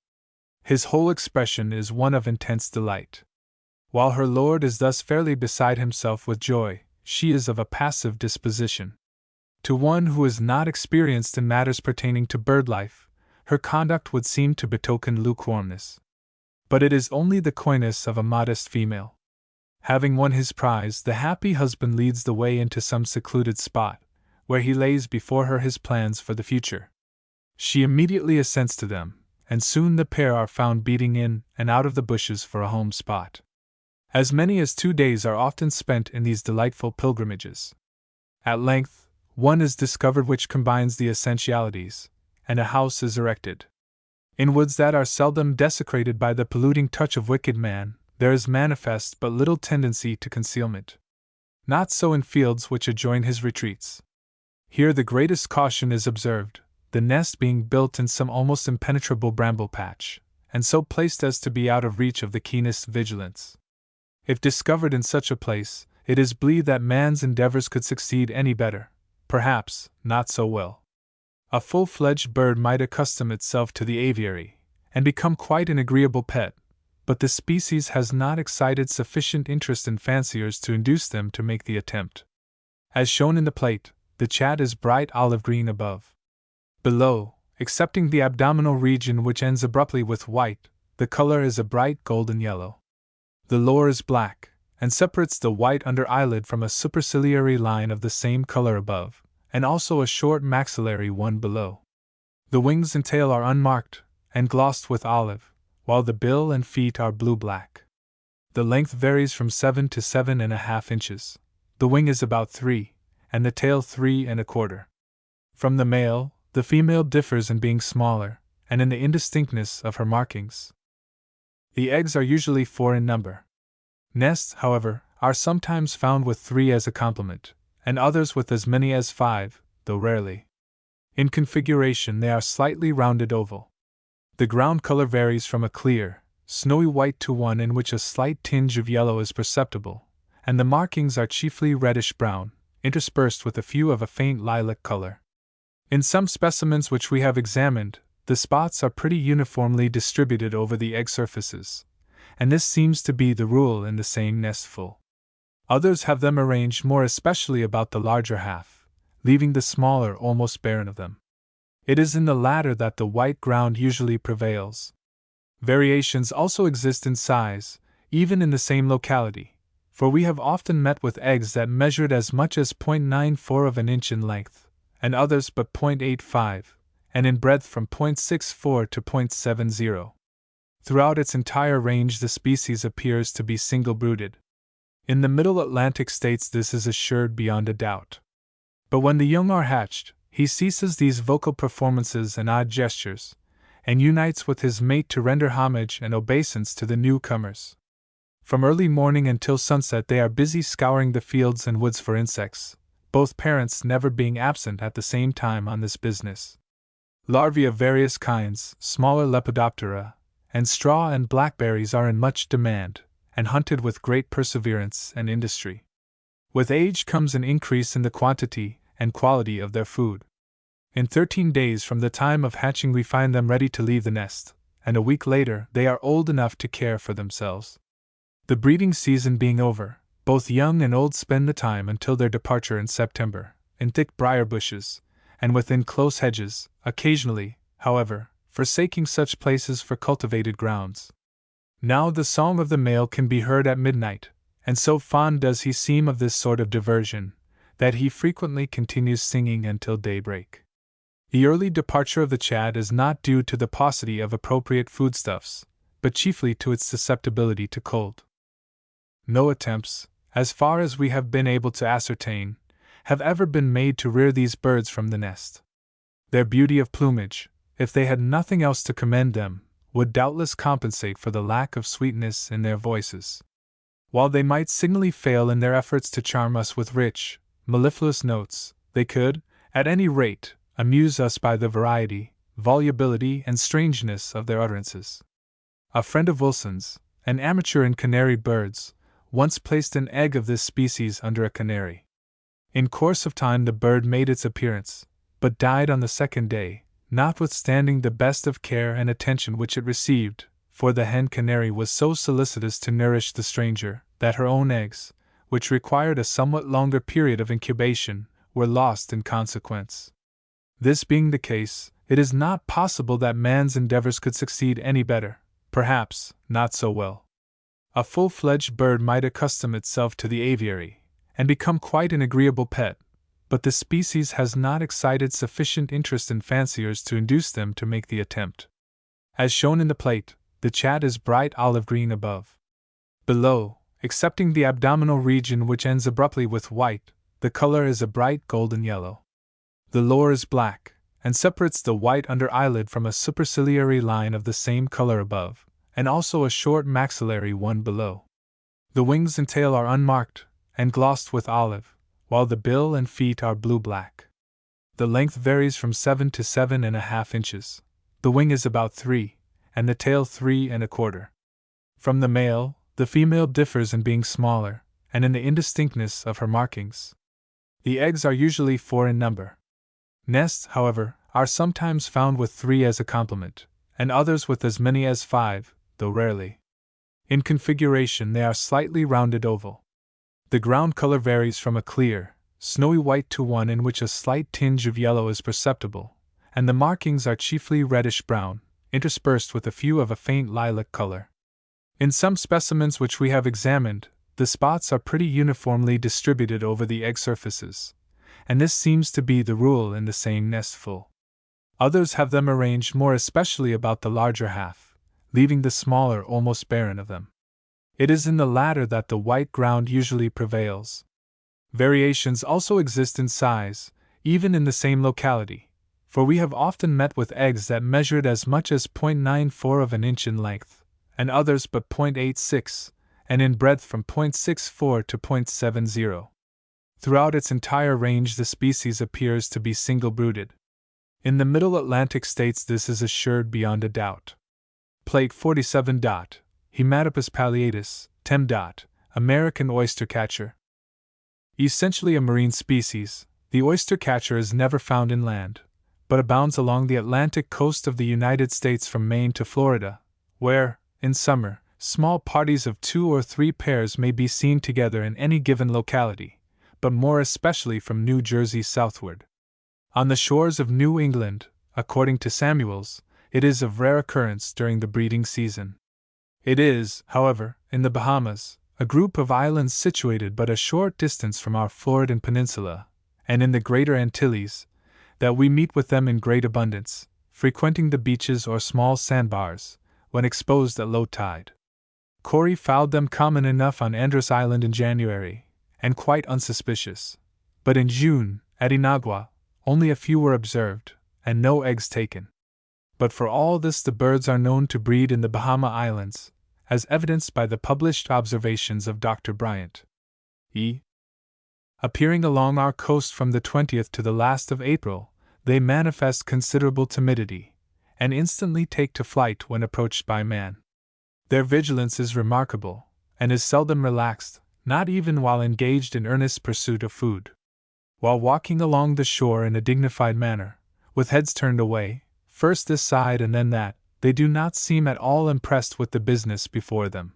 His whole expression is one of intense delight. While her lord is thus fairly beside himself with joy, she is of a passive disposition. To one who is not experienced in matters pertaining to bird life, her conduct would seem to betoken lukewarmness. But it is only the coyness of a modest female. Having won his prize, the happy husband leads the way into some secluded spot, where he lays before her his plans for the future. She immediately assents to them, and soon the pair are found beating in and out of the bushes for a home spot. As many as 2 days are often spent in these delightful pilgrimages. At length, one is discovered which combines the essentialities, and a house is erected. In woods that are seldom desecrated by the polluting touch of wicked man, there is manifest but little tendency to concealment. Not so in fields which adjoin his retreats. Here the greatest caution is observed, the nest being built in some almost impenetrable bramble patch, and so placed as to be out of reach of the keenest vigilance. If discovered in such a place, it is believed that man's endeavors could succeed any better, perhaps not so well. A full-fledged bird might accustom itself to the aviary, and become quite an agreeable pet, but the species has not excited sufficient interest in fanciers to induce them to make the attempt. As shown in the plate, the chat is bright olive green above. Below, excepting the abdominal region which ends abruptly with white, the color is a bright golden yellow. The lower is black, and separates the white under eyelid from a superciliary line of the same color above, and also a short maxillary one below. The wings and tail are unmarked, and glossed with olive, while the bill and feet are blue-black. The length varies from 7 to 7½ inches. The wing is about 3, and the tail 3 1/4. From the male, the female differs in being smaller, and in the indistinctness of her markings. The eggs are usually 4 in number. Nests, however, are sometimes found with 3 as a complement, and others with as many as 5, though rarely. In configuration they are slightly rounded oval. The ground color varies from a clear, snowy white to one in which a slight tinge of yellow is perceptible, and the markings are chiefly reddish-brown, interspersed with a few of a faint lilac color. In some specimens which we have examined, the spots are pretty uniformly distributed over the egg surfaces, and this seems to be the rule in the same nestful. Others have them arranged more especially about the larger half, leaving the smaller almost barren of them. It is in the latter that the white ground usually prevails. Variations also exist in size, even in the same locality, for we have often met with eggs that measured as much as 0.94 of an inch in length, and others but 0.85, and in breadth from 0.64 to 0.70. Throughout its entire range the species appears to be single-brooded. In the Middle Atlantic states this is assured beyond a doubt. But when the young are hatched, he ceases these vocal performances and odd gestures, and unites with his mate to render homage and obeisance to the newcomers. From early morning until sunset they are busy scouring the fields and woods for insects, both parents never being absent at the same time on this business. Larvae of various kinds, smaller Lepidoptera, and straw and blackberries are in much demand, and hunted with great perseverance and industry. With age comes an increase in the quantity, and quality of their food. In 13 days from the time of hatching we find them ready to leave the nest, and a week later they are old enough to care for themselves. The breeding season being over, both young and old spend the time until their departure in September, in thick briar bushes, and within close hedges, occasionally, however, forsaking such places for cultivated grounds. Now the song of the male can be heard at midnight, and so fond does he seem of this sort of diversion, that he frequently continues singing until daybreak. The early departure of the Chad is not due to the paucity of appropriate foodstuffs, but chiefly to its susceptibility to cold. No attempts, as far as we have been able to ascertain, have ever been made to rear these birds from the nest. Their beauty of plumage, if they had nothing else to commend them, would doubtless compensate for the lack of sweetness in their voices. While they might signally fail in their efforts to charm us with rich, mellifluous notes, they could, at any rate, amuse us by the variety, volubility, and strangeness of their utterances. A friend of Wilson's, an amateur in canary birds, once placed an egg of this species under a canary. In course of time the bird made its appearance, but died on the second day, notwithstanding the best of care and attention which it received, for the hen canary was so solicitous to nourish the stranger, that her own eggs, which required a somewhat longer period of incubation, were lost in consequence. This being the case, it is not possible that man's endeavors could succeed any better, perhaps not so well. A full-fledged bird might accustom itself to the aviary, and become quite an agreeable pet, but the species has not excited sufficient interest in fanciers to induce them to make the attempt. As shown in the plate, the Chad is bright olive green above. Below, excepting the abdominal region which ends abruptly with white, the color is a bright golden yellow. The lower is black, and separates the white under eyelid from a superciliary line of the same color above, and also a short maxillary one below. The wings and tail are unmarked, and glossed with olive, while the bill and feet are blue-black. The length varies from 7 to 7.5 inches. The wing is about 3, and the tail 3 1/4. From the male, the female differs in being smaller, and in the indistinctness of her markings. The eggs are usually 4 in number. Nests, however, are sometimes found with 3 as a complement, and others with as many as 5, though rarely. In configuration they are slightly rounded oval. The ground color varies from a clear, snowy white to one in which a slight tinge of yellow is perceptible, and the markings are chiefly reddish-brown, interspersed with a few of a faint lilac color. In some specimens which we have examined, the spots are pretty uniformly distributed over the egg surfaces, and this seems to be the rule in the same nestful. Others have them arranged more especially about the larger half, leaving the smaller almost barren of them. It is in the latter that the white ground usually prevails. Variations also exist in size, even in the same locality, for we have often met with eggs that measured as much as 0.94 of an inch in length, and others but 0.86, and in breadth from 0.64 to 0.70. Throughout its entire range the species appears to be single-brooded. In the Middle Atlantic states this is assured beyond a doubt. Plate 47. Hematopus palliatus, Tem. American oystercatcher. Essentially a marine species, the oystercatcher is never found inland, but abounds along the Atlantic coast of the United States from Maine to Florida, where, in summer, small parties of 2 or 3 pairs may be seen together in any given locality, but more especially from New Jersey southward. On the shores of New England, according to Samuels, it is of rare occurrence during the breeding season. It is, however, in the Bahamas, a group of islands situated but a short distance from our Floridan peninsula, and in the Greater Antilles, that we meet with them in great abundance, frequenting the beaches or small sandbars, when exposed at low tide. Corey found them common enough on Andros Island in January, and quite unsuspicious, but in June, at Inagua, only a few were observed, and no eggs taken. But for all this the birds are known to breed in the Bahama Islands, as evidenced by the published observations of Dr. Bryant. Appearing along our coast from the 20th to the last of April, they manifest considerable timidity, and instantly take to flight when approached by man. Their vigilance is remarkable, and is seldom relaxed, not even while engaged in earnest pursuit of food. while walking along the shore in a dignified manner, with heads turned away, first this side and then that, they do not seem at all impressed with the business before them.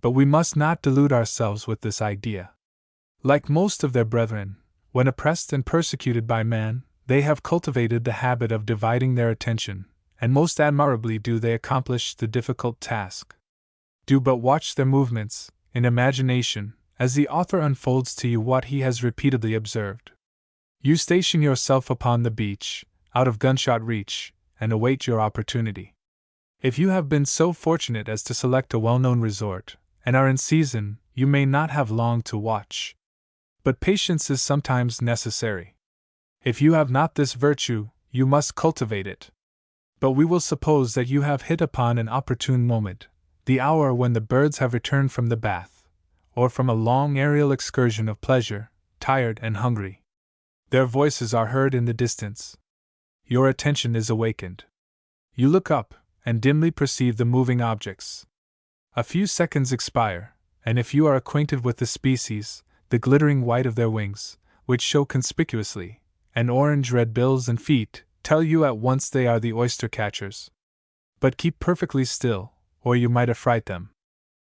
But we must not delude ourselves with this idea. Like most of their brethren, when oppressed and persecuted by man, they have cultivated the habit of dividing their attention, and most admirably do they accomplish the difficult task. Do but watch their movements, in imagination, as the author unfolds to you what he has repeatedly observed. You station yourself upon the beach, out of gunshot reach, and await your opportunity. If you have been so fortunate as to select a well-known resort, and are in season, you may not have long to watch. But patience is sometimes necessary. If you have not this virtue, you must cultivate it. But we will suppose that you have hit upon an opportune moment, the hour when the birds have returned from the bath, or from a long aerial excursion of pleasure, tired and hungry. Their voices are heard in the distance. Your attention is awakened. You look up, and dimly perceive the moving objects. A few seconds expire, and if you are acquainted with the species, the glittering white of their wings, which show conspicuously, and orange-red bills and feet, tell you at once they are the oyster-catchers. But keep perfectly still, or you might affright them.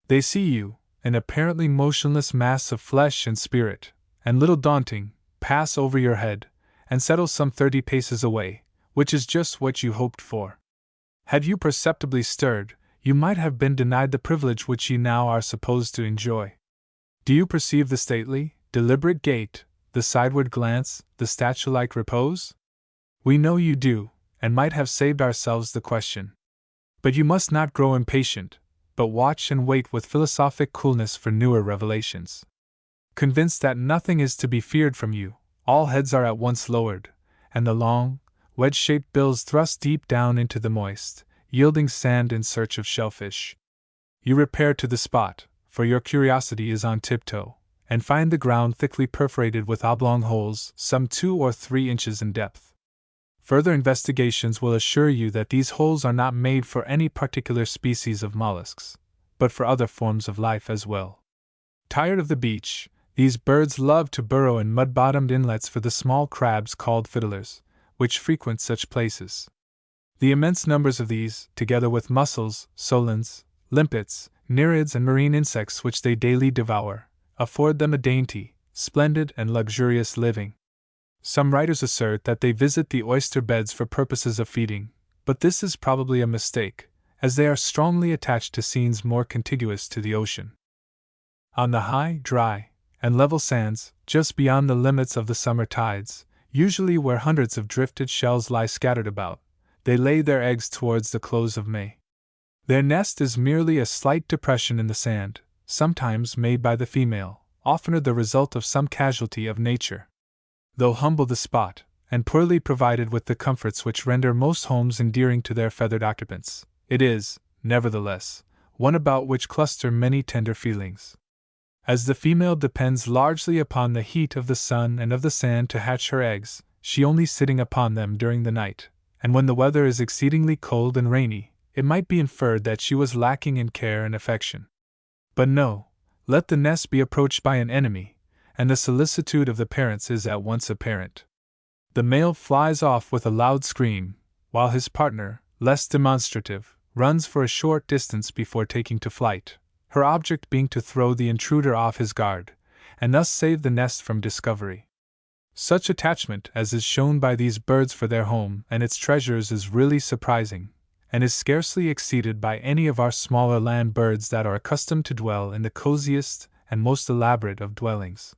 They see you, an apparently motionless mass of flesh and spirit, and little daunting, pass over your head, and settle some 30 paces away, which is just what you hoped for. Had you perceptibly stirred, you might have been denied the privilege which ye now are supposed to enjoy. Do you perceive the stately, deliberate gait, the sideward glance, the statue-like repose? We know you do, and might have saved ourselves the question. But you must not grow impatient, but watch and wait with philosophic coolness for newer revelations. Convinced that nothing is to be feared from you, all heads are at once lowered, and the long, wedge-shaped bills thrust deep down into the moist, yielding sand in search of shellfish. You repair to the spot, for your curiosity is on tiptoe, and find the ground thickly perforated with oblong holes some 2 or 3 inches in depth. Further investigations will assure you that these holes are not made for any particular species of mollusks, but for other forms of life as well. Tired of the beach, these birds love to burrow in mud-bottomed inlets for the small crabs called fiddlers, which frequent such places. The immense numbers of these, together with mussels, solans, limpets, nereids, and marine insects which they daily devour, afford them a dainty, splendid, and luxurious living. Some writers assert that they visit the oyster beds for purposes of feeding, but this is probably a mistake, as they are strongly attached to scenes more contiguous to the ocean. On the high, dry, and level sands, just beyond the limits of the summer tides, usually where hundreds of drifted shells lie scattered about, they lay their eggs towards the close of May. Their nest is merely a slight depression in the sand, sometimes made by the female, oftener the result of some casualty of nature. Though humble the spot, and poorly provided with the comforts which render most homes endearing to their feathered occupants, it is, nevertheless, one about which cluster many tender feelings. As the female depends largely upon the heat of the sun and of the sand to hatch her eggs, she only sitting upon them during the night, and when the weather is exceedingly cold and rainy, it might be inferred that she was lacking in care and affection. But no, let the nest be approached by an enemy, and the solicitude of the parents is at once apparent. The male flies off with a loud scream, while his partner, less demonstrative, runs for a short distance before taking to flight, her object being to throw the intruder off his guard, and thus save the nest from discovery. Such attachment as is shown by these birds for their home and its treasures is really surprising, and is scarcely exceeded by any of our smaller land birds that are accustomed to dwell in the coziest and most elaborate of dwellings.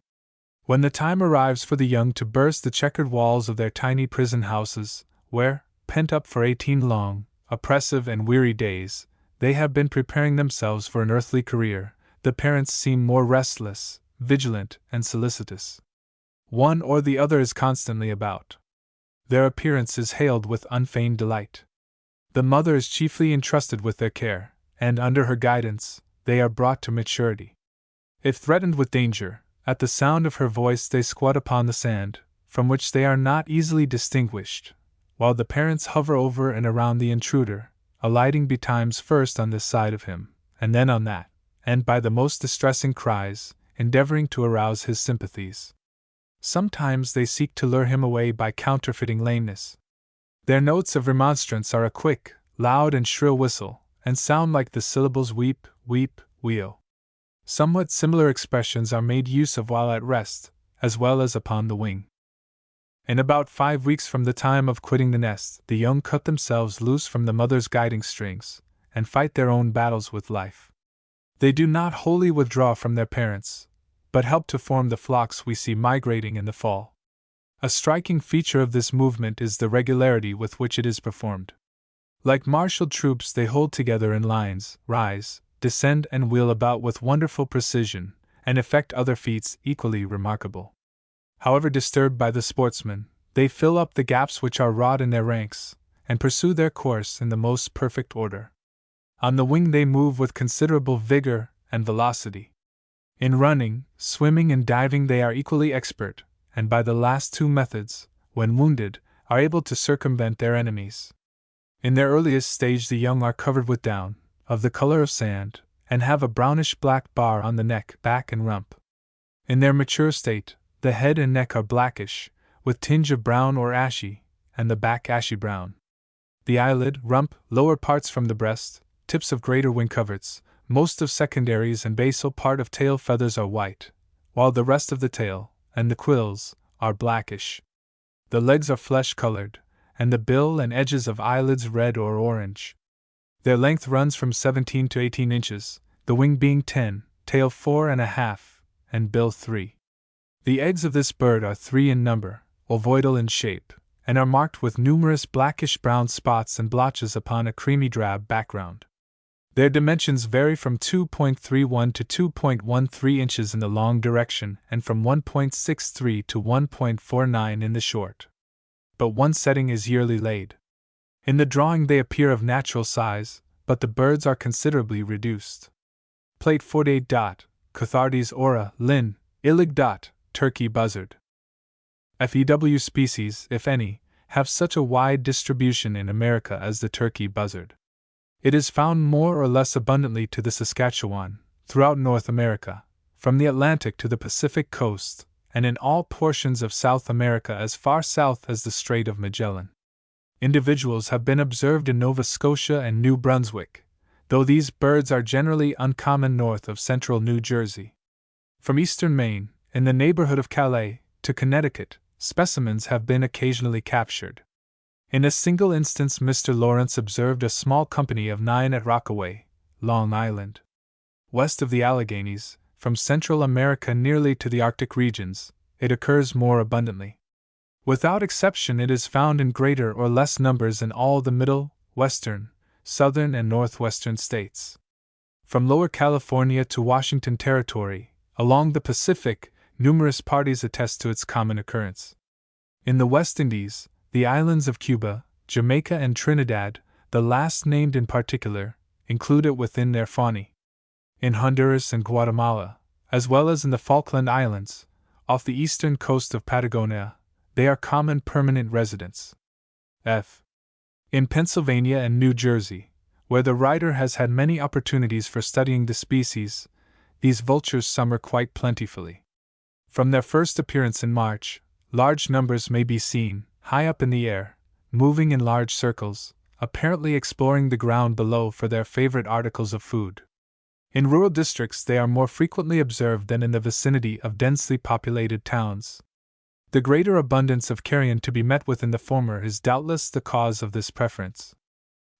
When the time arrives for the young to burst the checkered walls of their tiny prison houses, where, pent up for 18 long, oppressive and weary days, they have been preparing themselves for an earthly career, the parents seem more restless, vigilant, and solicitous. One or the other is constantly about. Their appearance is hailed with unfeigned delight. The mother is chiefly entrusted with their care, and under her guidance, they are brought to maturity. If threatened with danger, at the sound of her voice they squat upon the sand, from which they are not easily distinguished, while the parents hover over and around the intruder, alighting betimes first on this side of him, and then on that, and by the most distressing cries, endeavoring to arouse his sympathies. Sometimes they seek to lure him away by counterfeiting lameness. Their notes of remonstrance are a quick, loud, and shrill whistle, and sound like the syllables weep, weep, wheel. Somewhat similar expressions are made use of while at rest, as well as upon the wing. In about 5 weeks from the time of quitting the nest, the young cut themselves loose from the mother's guiding strings, and fight their own battles with life. They do not wholly withdraw from their parents, but help to form the flocks we see migrating in the fall. A striking feature of this movement is the regularity with which it is performed. Like marshaled troops, they hold together in lines, rise, descend, and wheel about with wonderful precision, and effect other feats equally remarkable. However disturbed by the sportsmen, they fill up the gaps which are wrought in their ranks, and pursue their course in the most perfect order. On the wing they move with considerable vigor and velocity. In running, swimming, and diving they are equally expert, and by the last two methods, when wounded, are able to circumvent their enemies. In their earliest stage the young are covered with down, of the color of sand, and have a brownish-black bar on the neck, back, and rump. In their mature state, the head and neck are blackish, with tinge of brown or ashy, and the back ashy-brown. The eyelid, rump, lower parts from the breast, tips of greater wing coverts, most of secondaries and basal part of tail feathers are white, while the rest of the tail, and the quills, are blackish. The legs are flesh-colored, and the bill and edges of eyelids red or orange. Their length runs from 17 to 18 inches, the wing being 10, tail 4.5, and bill 3. The eggs of this bird are 3 in number, ovoidal in shape, and are marked with numerous blackish-brown spots and blotches upon a creamy drab background. Their dimensions vary from 2.31 to 2.13 inches in the long direction and from 1.63 to 1.49 in the short. But one setting is yearly laid. In the drawing they appear of natural size, but the birds are considerably reduced. Plate 48. Cathartes ora, Linn. Illig. Turkey buzzard. FEW species, if any, have such a wide distribution in America as the turkey buzzard. It is found more or less abundantly to the Saskatchewan, throughout North America, from the Atlantic to the Pacific coast, and in all portions of South America as far south as the Strait of Magellan. Individuals have been observed in Nova Scotia and New Brunswick, though these birds are generally uncommon north of central New Jersey. From eastern Maine, in the neighborhood of Calais, to Connecticut, specimens have been occasionally captured. In a single instance, Mr. Lawrence observed a small company of 9 at Rockaway, Long Island. West of the Alleghenies, from Central America nearly to the Arctic regions, it occurs more abundantly. Without exception, it is found in greater or less numbers in all the middle, western, southern, and northwestern states. From Lower California to Washington Territory, along the Pacific, numerous parties attest to its common occurrence. In the West Indies, the islands of Cuba, Jamaica, and Trinidad, the last named in particular, include it within their faunae. In Honduras and Guatemala, as well as in the Falkland Islands, off the eastern coast of Patagonia, they are common permanent residents. In Pennsylvania and New Jersey, where the writer has had many opportunities for studying the species, these vultures summer quite plentifully. From their first appearance in March, large numbers may be seen, high up in the air, moving in large circles, apparently exploring the ground below for their favorite articles of food. In rural districts they are more frequently observed than in the vicinity of densely populated towns. The greater abundance of carrion to be met with in the former is doubtless the cause of this preference.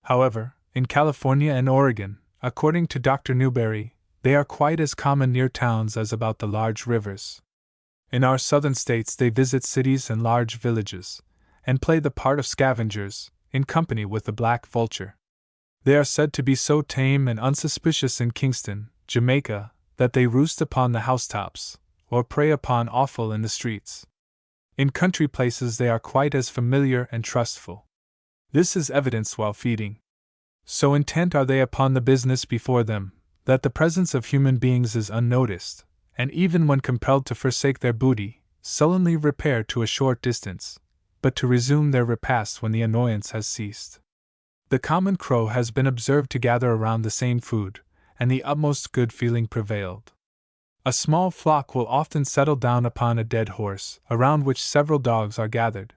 However, in California and Oregon, according to Dr. Newberry, they are quite as common near towns as about the large rivers. In our southern states they visit cities and large villages, and play the part of scavengers, in company with the black vulture. They are said to be so tame and unsuspicious in Kingston, Jamaica, that they roost upon the housetops, or prey upon offal in the streets. In country places they are quite as familiar and trustful. This is evidenced while feeding. So intent are they upon the business before them, that the presence of human beings is unnoticed, and even when compelled to forsake their booty, sullenly repair to a short distance, but to resume their repast when the annoyance has ceased. The common crow has been observed to gather around the same food, and the utmost good feeling prevailed. A small flock will often settle down upon a dead horse, around which several dogs are gathered.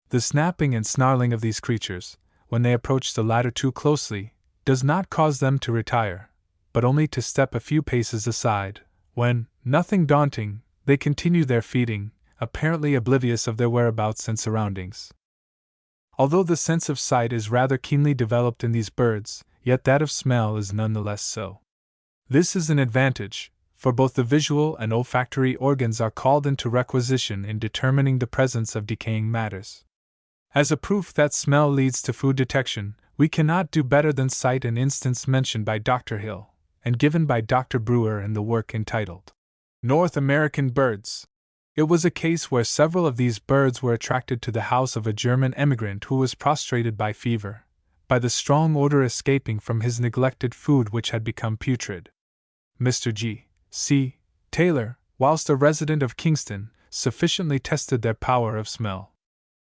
The snapping and snarling of these creatures, when they approach the latter too closely, does not cause them to retire, but only to step a few paces aside, when, nothing daunting, they continue their feeding, apparently oblivious of their whereabouts and surroundings. Although the sense of sight is rather keenly developed in these birds, yet that of smell is none the less so. This is an advantage, for both the visual and olfactory organs are called into requisition in determining the presence of decaying matters. As a proof that smell leads to food detection, we cannot do better than cite an instance mentioned by Dr. Hill, and given by Dr. Brewer in the work entitled North American Birds. It was a case where several of these birds were attracted to the house of a German emigrant who was prostrated by fever, by the strong odor escaping from his neglected food which had become putrid. Mr. G. C. Taylor, whilst a resident of Kingston, sufficiently tested their power of smell.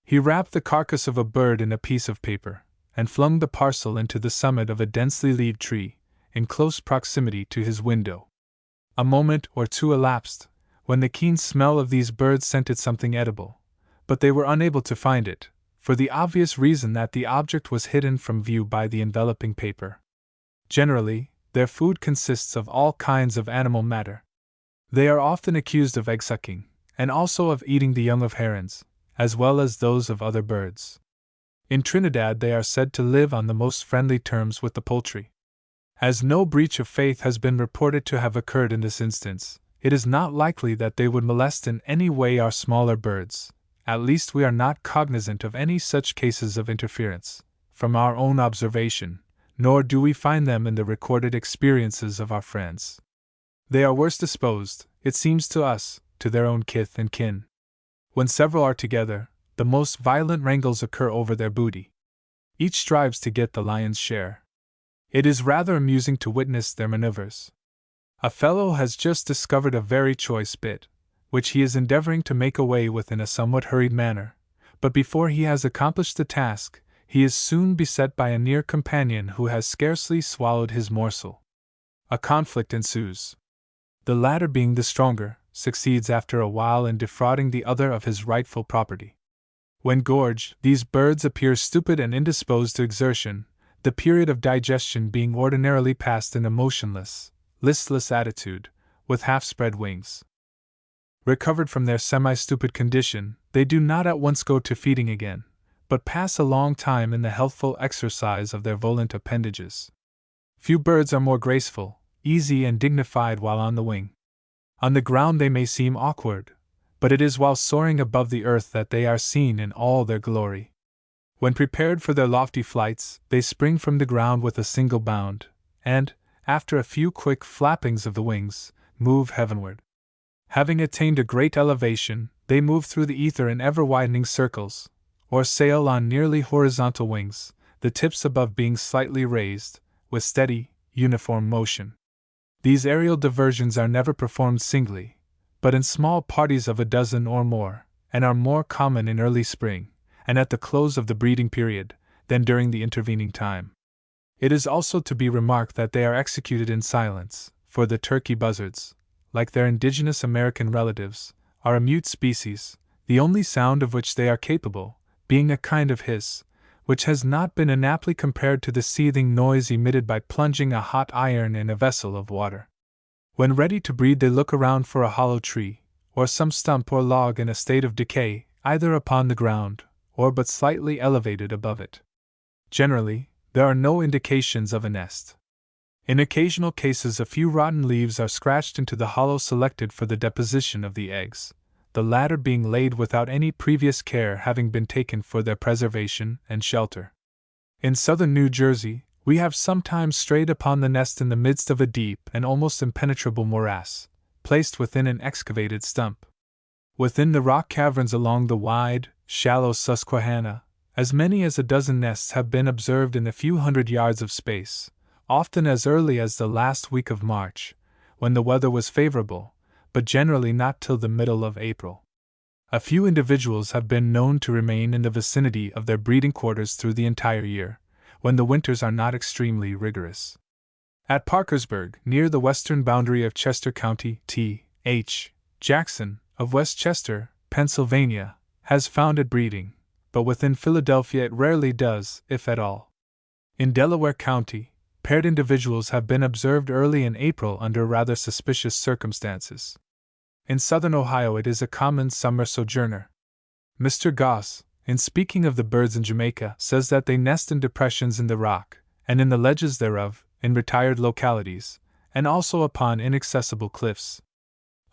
He wrapped the carcass of a bird in a piece of paper, and flung the parcel into the summit of a densely leaved tree, in close proximity to his window. A moment or two elapsed, when the keen smell of these birds scented something edible, but they were unable to find it, for the obvious reason that the object was hidden from view by the enveloping paper. Generally, their food consists of all kinds of animal matter. They are often accused of egg-sucking, and also of eating the young of herons, as well as those of other birds. In Trinidad they are said to live on the most friendly terms with the poultry. As no breach of faith has been reported to have occurred in this instance, it is not likely that they would molest in any way our smaller birds. At least we are not cognizant of any such cases of interference, from our own observation, nor do we find them in the recorded experiences of our friends. They are worse disposed, it seems to us, to their own kith and kin. When several are together, the most violent wrangles occur over their booty. Each strives to get the lion's share. It is rather amusing to witness their maneuvers. A fellow has just discovered a very choice bit, which he is endeavoring to make away with in a somewhat hurried manner, but before he has accomplished the task, he is soon beset by a near companion who has scarcely swallowed his morsel. A conflict ensues. The latter, being the stronger, succeeds after a while in defrauding the other of his rightful property. When gorged, these birds appear stupid and indisposed to exertion, the period of digestion being ordinarily passed in a motionless, listless attitude, with half-spread wings. Recovered from their semi-stupid condition, they do not at once go to feeding again, but pass a long time in the healthful exercise of their volant appendages. Few birds are more graceful, easy and dignified while on the wing. On the ground they may seem awkward, but it is while soaring above the earth that they are seen in all their glory. When prepared for their lofty flights, they spring from the ground with a single bound, and, after a few quick flappings of the wings, move heavenward. Having attained a great elevation, they move through the ether in ever-widening circles, or sail on nearly horizontal wings, the tips above being slightly raised, with steady, uniform motion. These aerial diversions are never performed singly, but in small parties of a dozen or more, and are more common in early spring, and at the close of the breeding period, than during the intervening time. It is also to be remarked that they are executed in silence, for the turkey buzzards, like their indigenous American relatives, are a mute species, the only sound of which they are capable, being a kind of hiss, which has not been inaptly compared to the seething noise emitted by plunging a hot iron in a vessel of water. When ready to breed they look around for a hollow tree, or some stump or log in a state of decay, either upon the ground, or but slightly elevated above it. Generally, there are no indications of a nest. In occasional cases a few rotten leaves are scratched into the hollow selected for the deposition of the eggs, the latter being laid without any previous care having been taken for their preservation and shelter. In southern New Jersey, we have sometimes strayed upon the nest in the midst of a deep and almost impenetrable morass, placed within an excavated stump. Within the rock caverns along the wide, shallow Susquehanna, as many as a dozen nests have been observed in a few hundred yards of space, often as early as the last week of March, when the weather was favorable, but generally not till the middle of April. A few individuals have been known to remain in the vicinity of their breeding quarters through the entire year, when the winters are not extremely rigorous. At Parkersburg, near the western boundary of Chester County, T.H. Jackson, of Westchester, Pennsylvania, has found it breeding, but within Philadelphia it rarely does, if at all. In Delaware County, paired individuals have been observed early in April under rather suspicious circumstances. In southern Ohio it is a common summer sojourner. Mr. Goss, in speaking of the birds in Jamaica, says that they nest in depressions in the rock, and in the ledges thereof, in retired localities, and also upon inaccessible cliffs.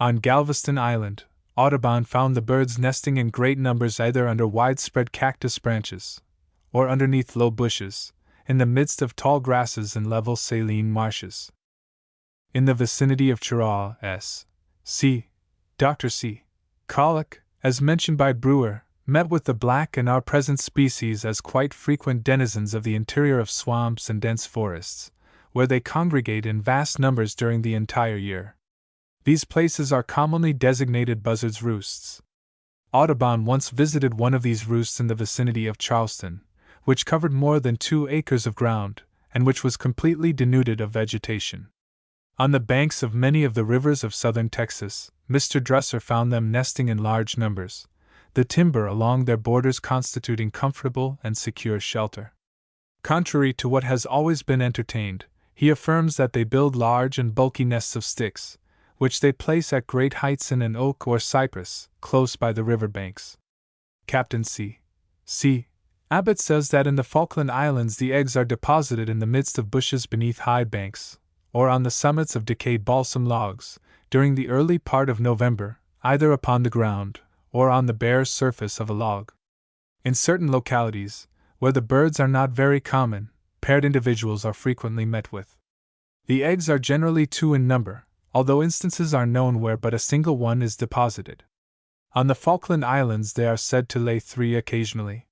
On Galveston Island, Audubon found the birds nesting in great numbers either under widespread cactus branches, or underneath low bushes, in the midst of tall grasses and level saline marshes. In the vicinity of Cheraw, S.C. Dr. C. Collick, as mentioned by Brewer, met with the black and our present species as quite frequent denizens of the interior of swamps and dense forests, where they congregate in vast numbers during the entire year. These places are commonly designated buzzards' roosts. Audubon once visited one of these roosts in the vicinity of Charleston, which covered more than 2 acres of ground, and which was completely denuded of vegetation. On the banks of many of the rivers of southern Texas, Mr. Dresser found them nesting in large numbers, the timber along their borders constituting comfortable and secure shelter. Contrary to what has always been entertained, he affirms that they build large and bulky nests of sticks, which they place at great heights in an oak or cypress, close by the river banks. Captain C. Abbott says that in the Falkland Islands the eggs are deposited in the midst of bushes beneath high banks, or on the summits of decayed balsam logs, during the early part of November, either upon the ground, or on the bare surface of a log. In certain localities, where the birds are not very common, paired individuals are frequently met with. The eggs are generally 2 in number, although instances are known where but a single one is deposited. On the Falkland Islands they are said to lay 3 occasionally.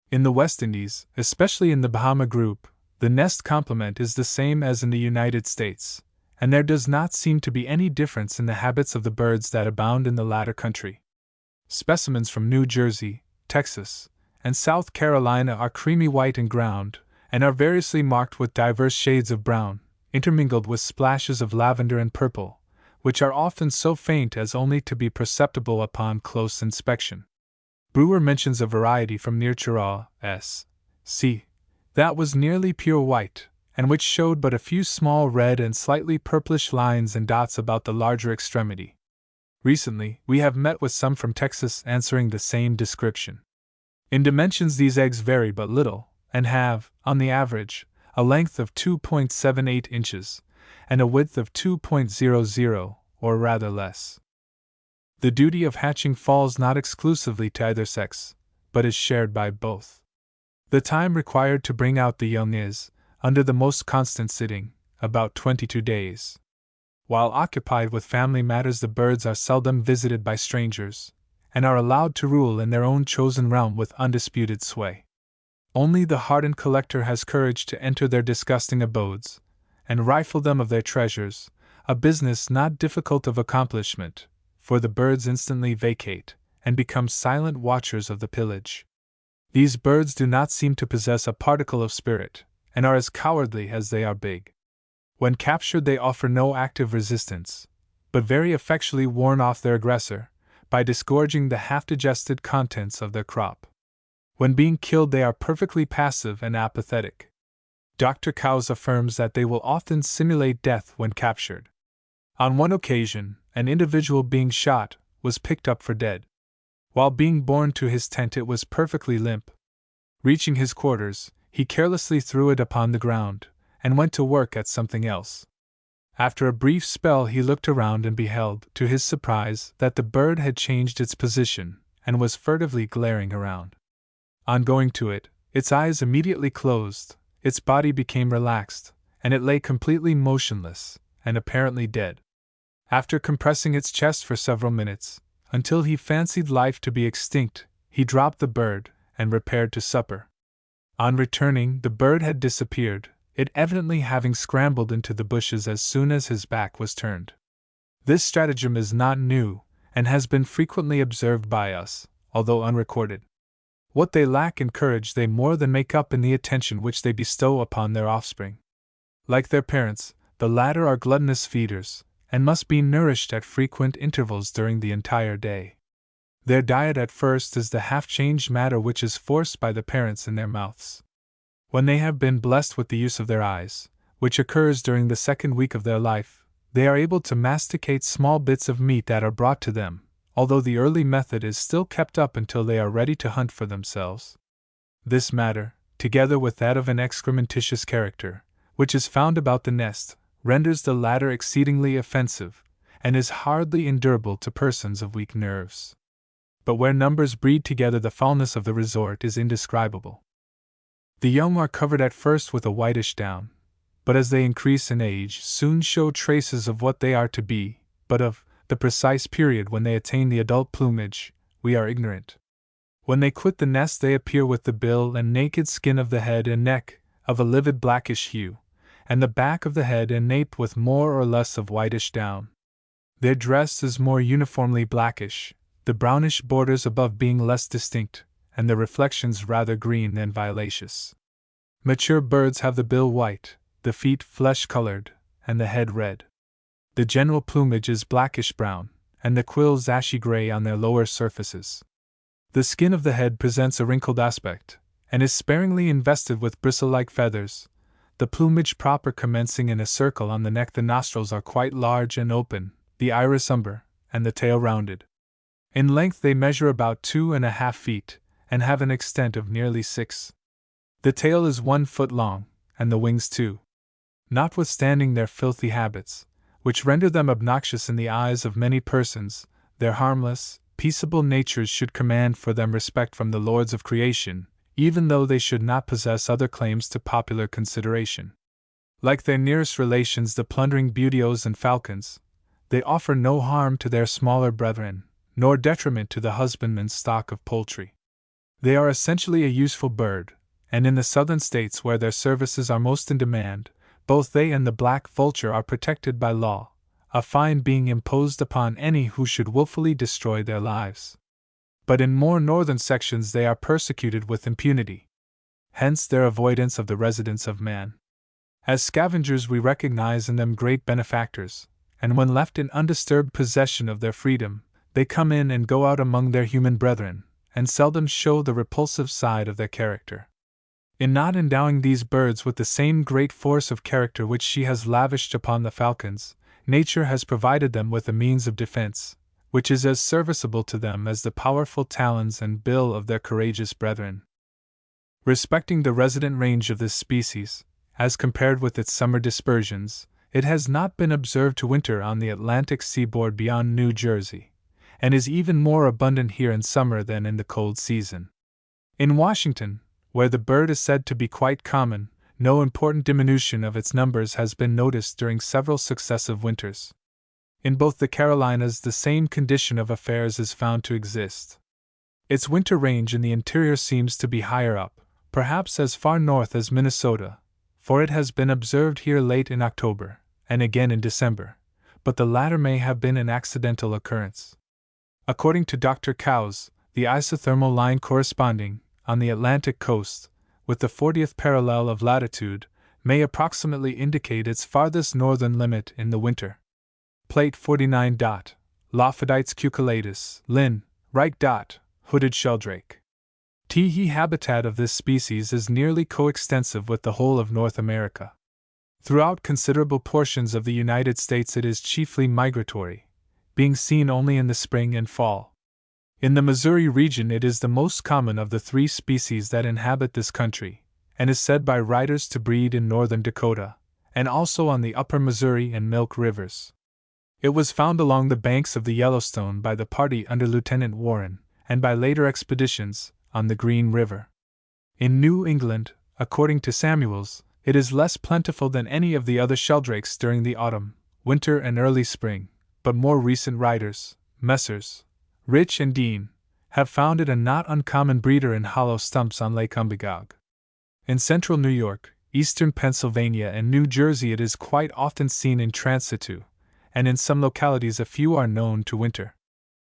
In the West Indies, especially in the Bahama group, the nest complement is the same as in the United States, and there does not seem to be any difference in the habits of the birds that abound in the latter country. Specimens from New Jersey, Texas, and South Carolina are creamy white in ground, and are variously marked with diverse shades of brown, intermingled with splashes of lavender and purple, which are often so faint as only to be perceptible upon close inspection. Brewer mentions a variety from near Cheraw, S.C. that was nearly pure white, and which showed but a few small red and slightly purplish lines and dots about the larger extremity. Recently, we have met with some from Texas answering the same description. In dimensions these eggs vary but little, and have, on the average, a length of 2.78 inches, and a width of 2.00, or rather less. The duty of hatching falls not exclusively to either sex, but is shared by both. The time required to bring out the young is, under the most constant sitting, about 22 days. While occupied with family matters, the birds are seldom visited by strangers, and are allowed to rule in their own chosen realm with undisputed sway. Only the hardened collector has courage to enter their disgusting abodes, and rifle them of their treasures, a business not difficult of accomplishment, for the birds instantly vacate, and become silent watchers of the pillage. These birds do not seem to possess a particle of spirit, and are as cowardly as they are big. When captured they offer no active resistance, but very effectually warn off their aggressor, by disgorging the half-digested contents of their crop. When being killed they are perfectly passive and apathetic. Dr. Cowes affirms that they will often simulate death when captured. On one occasion, an individual being shot was picked up for dead. While being borne to his tent it was perfectly limp. Reaching his quarters, he carelessly threw it upon the ground, and went to work at something else. After a brief spell he looked around and beheld, to his surprise, that the bird had changed its position, and was furtively glaring around. On going to it, its eyes immediately closed, its body became relaxed, and it lay completely motionless, and apparently dead. After compressing its chest for several minutes, until he fancied life to be extinct, he dropped the bird, and repaired to supper. On returning, the bird had disappeared, it evidently having scrambled into the bushes as soon as his back was turned. This stratagem is not new, and has been frequently observed by us, although unrecorded. What they lack in courage they more than make up in the attention which they bestow upon their offspring. Like their parents, The latter are gluttonous feeders, and must be nourished at frequent intervals during the entire day. Their diet at first is the half-changed matter which is forced by the parents in their mouths. When they have been blessed with the use of their eyes, which occurs during the second week of their life, they are able to masticate small bits of meat that are brought to them, although the early method is still kept up until they are ready to hunt for themselves. This matter, together with that of an excrementitious character, which is found about the nest, renders the latter exceedingly offensive, and is hardly endurable to persons of weak nerves. But where numbers breed together, the foulness of the resort is indescribable. The young are covered at first with a whitish down, but as they increase in age soon show traces of what they are to be, but of the precise period when they attain the adult plumage, we are ignorant. When they quit the nest they appear with the bill and naked skin of the head and neck of a livid blackish hue, and the back of the head and nape with more or less of whitish down. Their dress is more uniformly blackish, the brownish borders above being less distinct, and the reflections rather green than violaceous. Mature birds have the bill white, the feet flesh-colored, and the head red. The general plumage is blackish-brown, and the quills ashy-gray on their lower surfaces. The skin of the head presents a wrinkled aspect, and is sparingly invested with bristle-like feathers, the plumage proper commencing in a circle on the neck. The nostrils are quite large and open, the iris umber, and the tail rounded. In length they measure about 2.5 feet, and have an extent of nearly 6. The tail is 1 foot long, and the wings 2. Notwithstanding their filthy habits, which render them obnoxious in the eyes of many persons, their harmless, peaceable natures should command for them respect from the lords of creation, even though they should not possess other claims to popular consideration. Like their nearest relations, the plundering buteos and falcons, they offer no harm to their smaller brethren, nor detriment to the husbandman's stock of poultry. They are essentially a useful bird, and in the southern states where their services are most in demand, both they and the black vulture are protected by law, a fine being imposed upon any who should wilfully destroy their lives. But in more northern sections they are persecuted with impunity. Hence their avoidance of the residence of man. As scavengers we recognize in them great benefactors, and when left in undisturbed possession of their freedom, they come in and go out among their human brethren, and seldom show the repulsive side of their character. In not endowing these birds with the same great force of character which she has lavished upon the falcons, nature has provided them with a means of defense, which is as serviceable to them as the powerful talons and bill of their courageous brethren. Respecting the resident range of this species, as compared with its summer dispersions, it has not been observed to winter on the Atlantic seaboard beyond New Jersey, and is even more abundant here in summer than in the cold season. In Washington, where the bird is said to be quite common, no important diminution of its numbers has been noticed during several successive winters. In both the Carolinas the same condition of affairs is found to exist. Its winter range in the interior seems to be higher up, perhaps as far north as Minnesota, for it has been observed here late in October, and again in December, but the latter may have been an accidental occurrence. According to Dr. Cowes, the isothermal line corresponding, on the Atlantic coast, with the 40th parallel of latitude, may approximately indicate its farthest northern limit in the winter. Plate 49. Lophidites cucullatus, Linn., Wright. Hooded sheldrake. The habitat of this species is nearly coextensive with the whole of North America. Throughout considerable portions of the United States it is chiefly migratory, being seen only in the spring and fall. In the Missouri region it is the most common of the 3 species that inhabit this country, and is said by writers to breed in northern Dakota, and also on the upper Missouri and Milk rivers. It was found along the banks of the Yellowstone by the party under Lieutenant Warren, and by later expeditions, on the Green River. In New England, according to Samuels, it is less plentiful than any of the other sheldrakes during the autumn, winter and early spring, but more recent writers, Messrs. Rich and Dean, have found it a not uncommon breeder in hollow stumps on Lake Umbagog. In central New York, eastern Pennsylvania and New Jersey it is quite often seen in transitu, and in some localities a few are known to winter.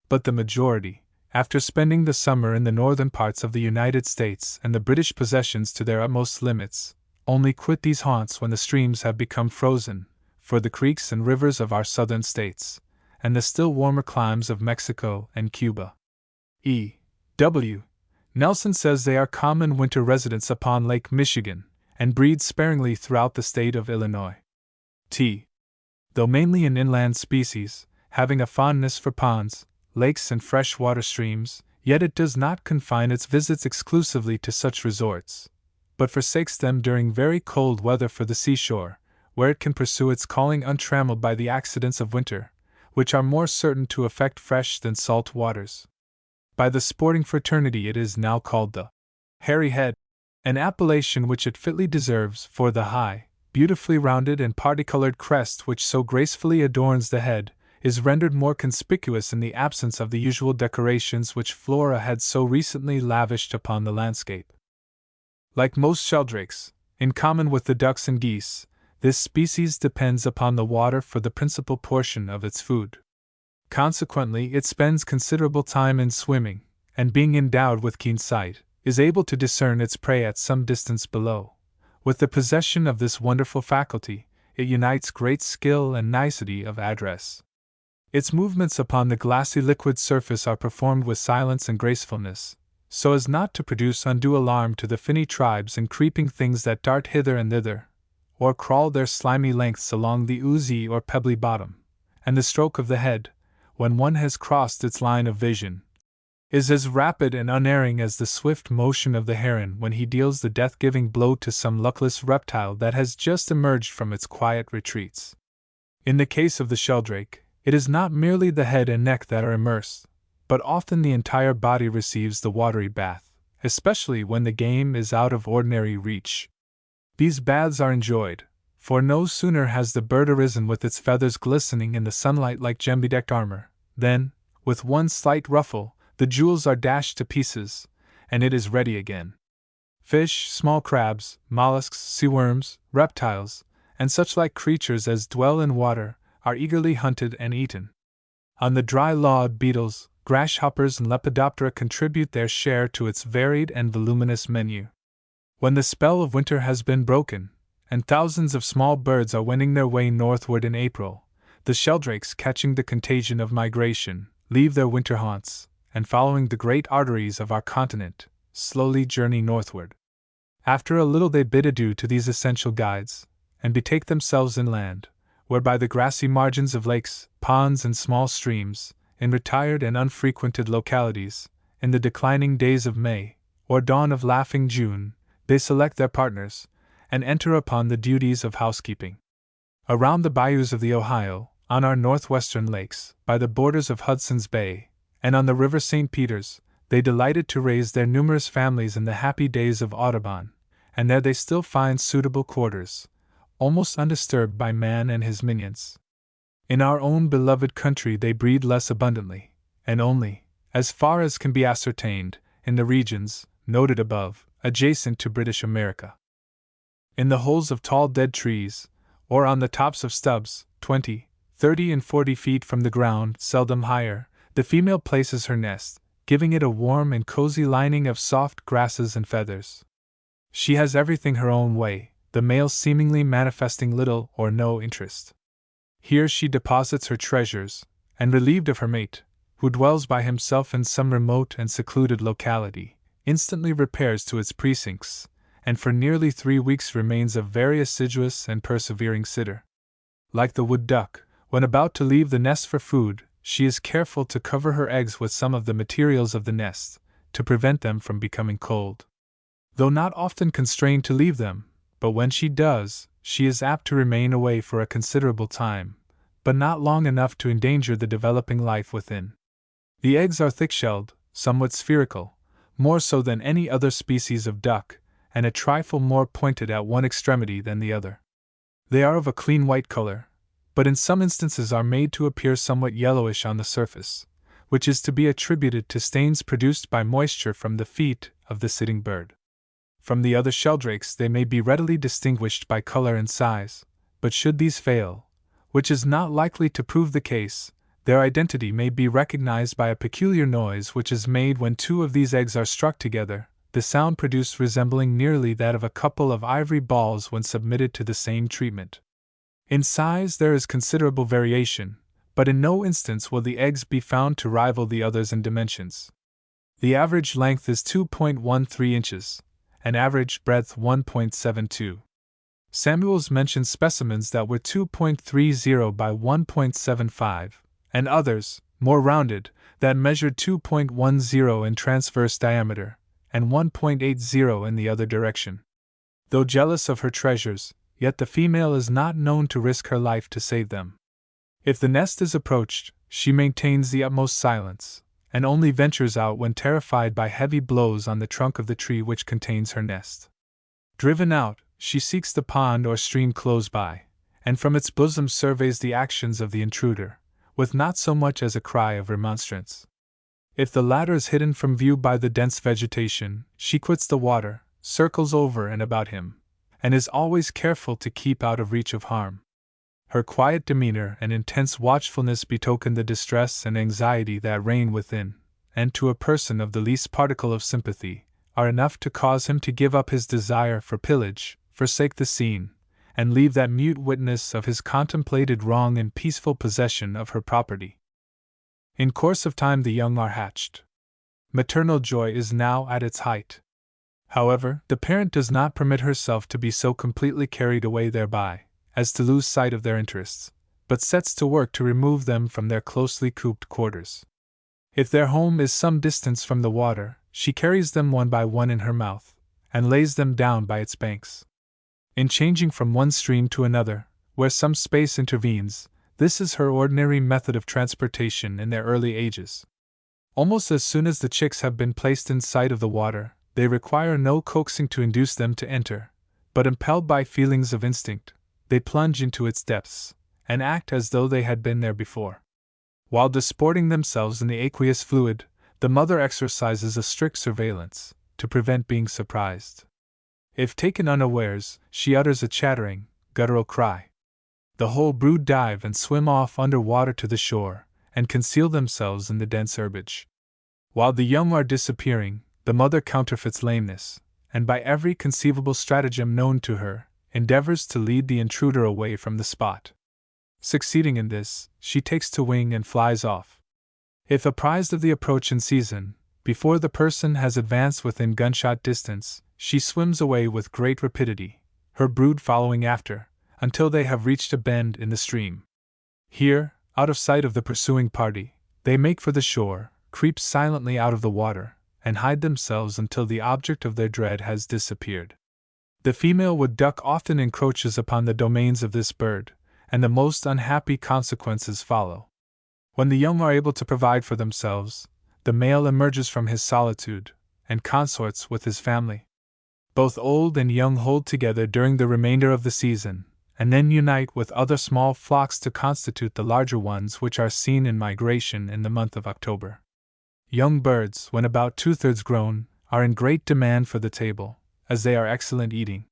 But the majority, after spending the summer in the northern parts of the United States and the British possessions to their utmost limits, only quit these haunts when the streams have become frozen, for the creeks and rivers of our southern states, and the still warmer climes of Mexico and Cuba. E. W. Nelson says they are common winter residents upon Lake Michigan, and breed sparingly throughout the state of Illinois. T. Though mainly an inland species, having a fondness for ponds, lakes, and freshwater streams, yet it does not confine its visits exclusively to such resorts, but forsakes them during very cold weather for the seashore, where it can pursue its calling untrammeled by the accidents of winter, which are more certain to affect fresh than salt waters. By the sporting fraternity it is now called the Hairy Head, an appellation which it fitly deserves for the high, beautifully rounded and parti-colored crest which so gracefully adorns the head, is rendered more conspicuous in the absence of the usual decorations which Flora had so recently lavished upon the landscape. Like most sheldrakes, in common with the ducks and geese, this species depends upon the water for the principal portion of its food. Consequently, it spends considerable time in swimming, and being endowed with keen sight, is able to discern its prey at some distance below. With the possession of this wonderful faculty, it unites great skill and nicety of address. Its movements upon the glassy liquid surface are performed with silence and gracefulness, so as not to produce undue alarm to the finny tribes and creeping things that dart hither and thither, or crawl their slimy lengths along the oozy or pebbly bottom, and the stroke of the head, when one has crossed its line of vision, is as rapid and unerring as the swift motion of the heron when he deals the death-giving blow to some luckless reptile that has just emerged from its quiet retreats. In the case of the sheldrake, it is not merely the head and neck that are immersed, but often the entire body receives the watery bath, especially when the game is out of ordinary reach. These baths are enjoyed, for no sooner has the bird arisen with its feathers glistening in the sunlight like gem-bedecked armor, than, with one slight ruffle, the jewels are dashed to pieces, and it is ready again. Fish, small crabs, mollusks, sea worms, reptiles, and such like creatures as dwell in water, are eagerly hunted and eaten. On the dry log, beetles, grasshoppers, and Lepidoptera contribute their share to its varied and voluminous menu. When the spell of winter has been broken, and thousands of small birds are wending their way northward in April, the sheldrakes, catching the contagion of migration, leave their winter haunts, and following the great arteries of our continent, slowly journey northward. After a little they bid adieu to these essential guides, and betake themselves inland, where by the grassy margins of lakes, ponds, and small streams, in retired and unfrequented localities, in the declining days of May, or dawn of laughing June, they select their partners, and enter upon the duties of housekeeping. Around the bayous of the Ohio, on our northwestern lakes, by the borders of Hudson's Bay, and on the river St. Peters, they delighted to raise their numerous families in the happy days of Audubon, and there they still find suitable quarters, almost undisturbed by man and his minions. In our own beloved country they breed less abundantly, and only, as far as can be ascertained, in the regions, noted above, adjacent to British America. In the holes of tall dead trees, or on the tops of stubs, 20, 30, and 40 feet from the ground, seldom higher, the female places her nest, giving it a warm and cozy lining of soft grasses and feathers. She has everything her own way, the male seemingly manifesting little or no interest. Here she deposits her treasures, and relieved of her mate, who dwells by himself in some remote and secluded locality, instantly repairs to its precincts, and for nearly 3 weeks remains a very assiduous and persevering sitter. Like the wood duck, when about to leave the nest for food, she is careful to cover her eggs with some of the materials of the nest, to prevent them from becoming cold. Though not often constrained to leave them, but when she does, she is apt to remain away for a considerable time, but not long enough to endanger the developing life within. The eggs are thick-shelled, somewhat spherical, more so than any other species of duck, and a trifle more pointed at one extremity than the other. They are of a clean white color, but in some instances are made to appear somewhat yellowish on the surface, which is to be attributed to stains produced by moisture from the feet of the sitting bird. From the other sheldrakes they may be readily distinguished by color and size, but should these fail, which is not likely to prove the case, their identity may be recognized by a peculiar noise which is made when 2 of these eggs are struck together, the sound produced resembling nearly that of a couple of ivory balls when submitted to the same treatment. In size there is considerable variation, but in no instance will the eggs be found to rival the others in dimensions. The average length is 2.13 inches, and average breadth 1.72. Samuels mentions specimens that were 2.30 by 1.75, and others, more rounded, that measured 2.10 in transverse diameter, and 1.80 in the other direction. Though jealous of her treasures, yet the female is not known to risk her life to save them. If the nest is approached, she maintains the utmost silence, and only ventures out when terrified by heavy blows on the trunk of the tree which contains her nest. Driven out, she seeks the pond or stream close by, and from its bosom surveys the actions of the intruder, with not so much as a cry of remonstrance. If the latter is hidden from view by the dense vegetation, she quits the water, circles over and about him, and is always careful to keep out of reach of harm. Her quiet demeanor and intense watchfulness betoken the distress and anxiety that reign within, and to a person of the least particle of sympathy, are enough to cause him to give up his desire for pillage, forsake the scene, and leave that mute witness of his contemplated wrong in peaceful possession of her property. In course of time the young are hatched. Maternal joy is now at its height. However, the parent does not permit herself to be so completely carried away thereby, as to lose sight of their interests, but sets to work to remove them from their closely cooped quarters. If their home is some distance from the water, she carries them one by one in her mouth, and lays them down by its banks. In changing from one stream to another, where some space intervenes, this is her ordinary method of transportation in their early ages. Almost as soon as the chicks have been placed in sight of the water, they require no coaxing to induce them to enter, but impelled by feelings of instinct, they plunge into its depths, and act as though they had been there before. While disporting themselves in the aqueous fluid, the mother exercises a strict surveillance, to prevent being surprised. If taken unawares, she utters a chattering, guttural cry. The whole brood dive and swim off under water to the shore, and conceal themselves in the dense herbage. While the young are disappearing, the mother counterfeits lameness, and by every conceivable stratagem known to her, endeavors to lead the intruder away from the spot. Succeeding in this, she takes to wing and flies off. If apprised of the approach in season, before the person has advanced within gunshot distance, she swims away with great rapidity, her brood following after, until they have reached a bend in the stream. Here, out of sight of the pursuing party, they make for the shore, creep silently out of the water, and hide themselves until the object of their dread has disappeared. The female wood duck often encroaches upon the domains of this bird, and the most unhappy consequences follow. When the young are able to provide for themselves, the male emerges from his solitude, and consorts with his family. Both old and young hold together during the remainder of the season, and then unite with other small flocks to constitute the larger ones which are seen in migration in the month of October. Young birds, when about 2/3 grown, are in great demand for the table, as they are excellent eating.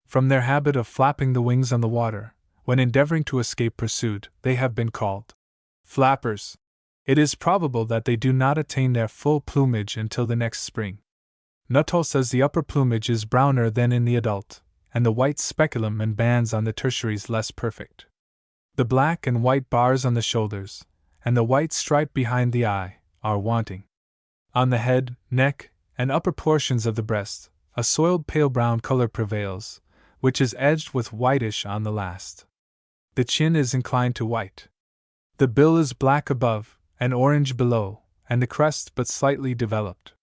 From their habit of flapping the wings on the water, when endeavoring to escape pursuit, they have been called flappers. It is probable that they do not attain their full plumage until the next spring. Nuttall says the upper plumage is browner than in the adult, and the white speculum and bands on the tertiaries less perfect. The black and white bars on the shoulders, and the white stripe behind the eye, are wanting. On the head, neck, and upper portions of the breast, a soiled pale brown color prevails, which is edged with whitish on the last. The chin is inclined to white. The bill is black above, and orange below, and the crest but slightly developed.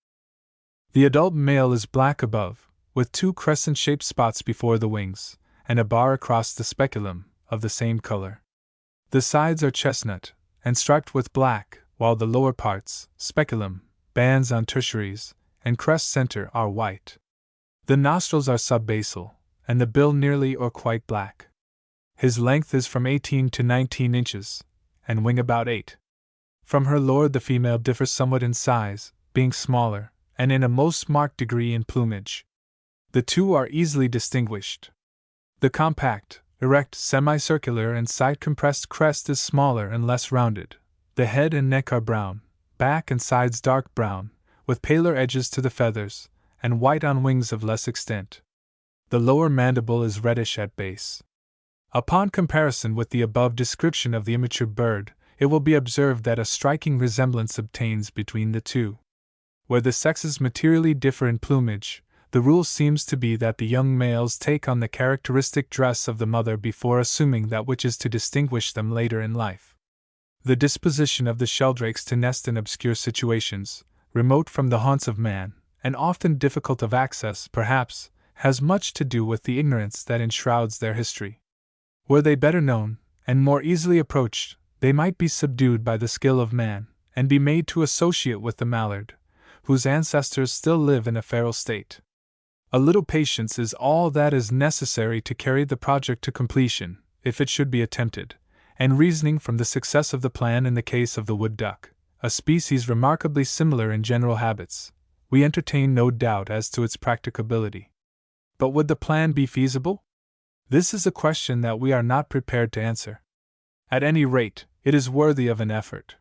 The adult male is black above, with 2 crescent-shaped spots before the wings, and a bar across the speculum, of the same color. The sides are chestnut, and striped with black, while the lower parts, speculum, bands on tertiaries, and crest center are white. The nostrils are subbasal, and the bill nearly or quite black. His length is from 18 to 19 inches, and wing about 8. From her lord the female differs somewhat in size, being smaller, and in a most marked degree in plumage. The two are easily distinguished. The compact, erect, semicircular and side-compressed crest is smaller and less rounded. The head and neck are brown, back and sides dark brown, with paler edges to the feathers, and white on wings of less extent. The lower mandible is reddish at base. Upon comparison with the above description of the immature bird, it will be observed that a striking resemblance obtains between the two. Where the sexes materially differ in plumage, the rule seems to be that the young males take on the characteristic dress of the mother before assuming that which is to distinguish them later in life. The disposition of the sheldrakes to nest in obscure situations, remote from the haunts of man, and often difficult of access, perhaps, has much to do with the ignorance that enshrouds their history. Were they better known, and more easily approached, they might be subdued by the skill of man, and be made to associate with the mallard, whose ancestors still live in a feral state. A little patience is all that is necessary to carry the project to completion, if it should be attempted, and reasoning from the success of the plan in the case of the wood duck, a species remarkably similar in general habits, we entertain no doubt as to its practicability. But would the plan be feasible? This is a question that we are not prepared to answer. At any rate, it is worthy of an effort.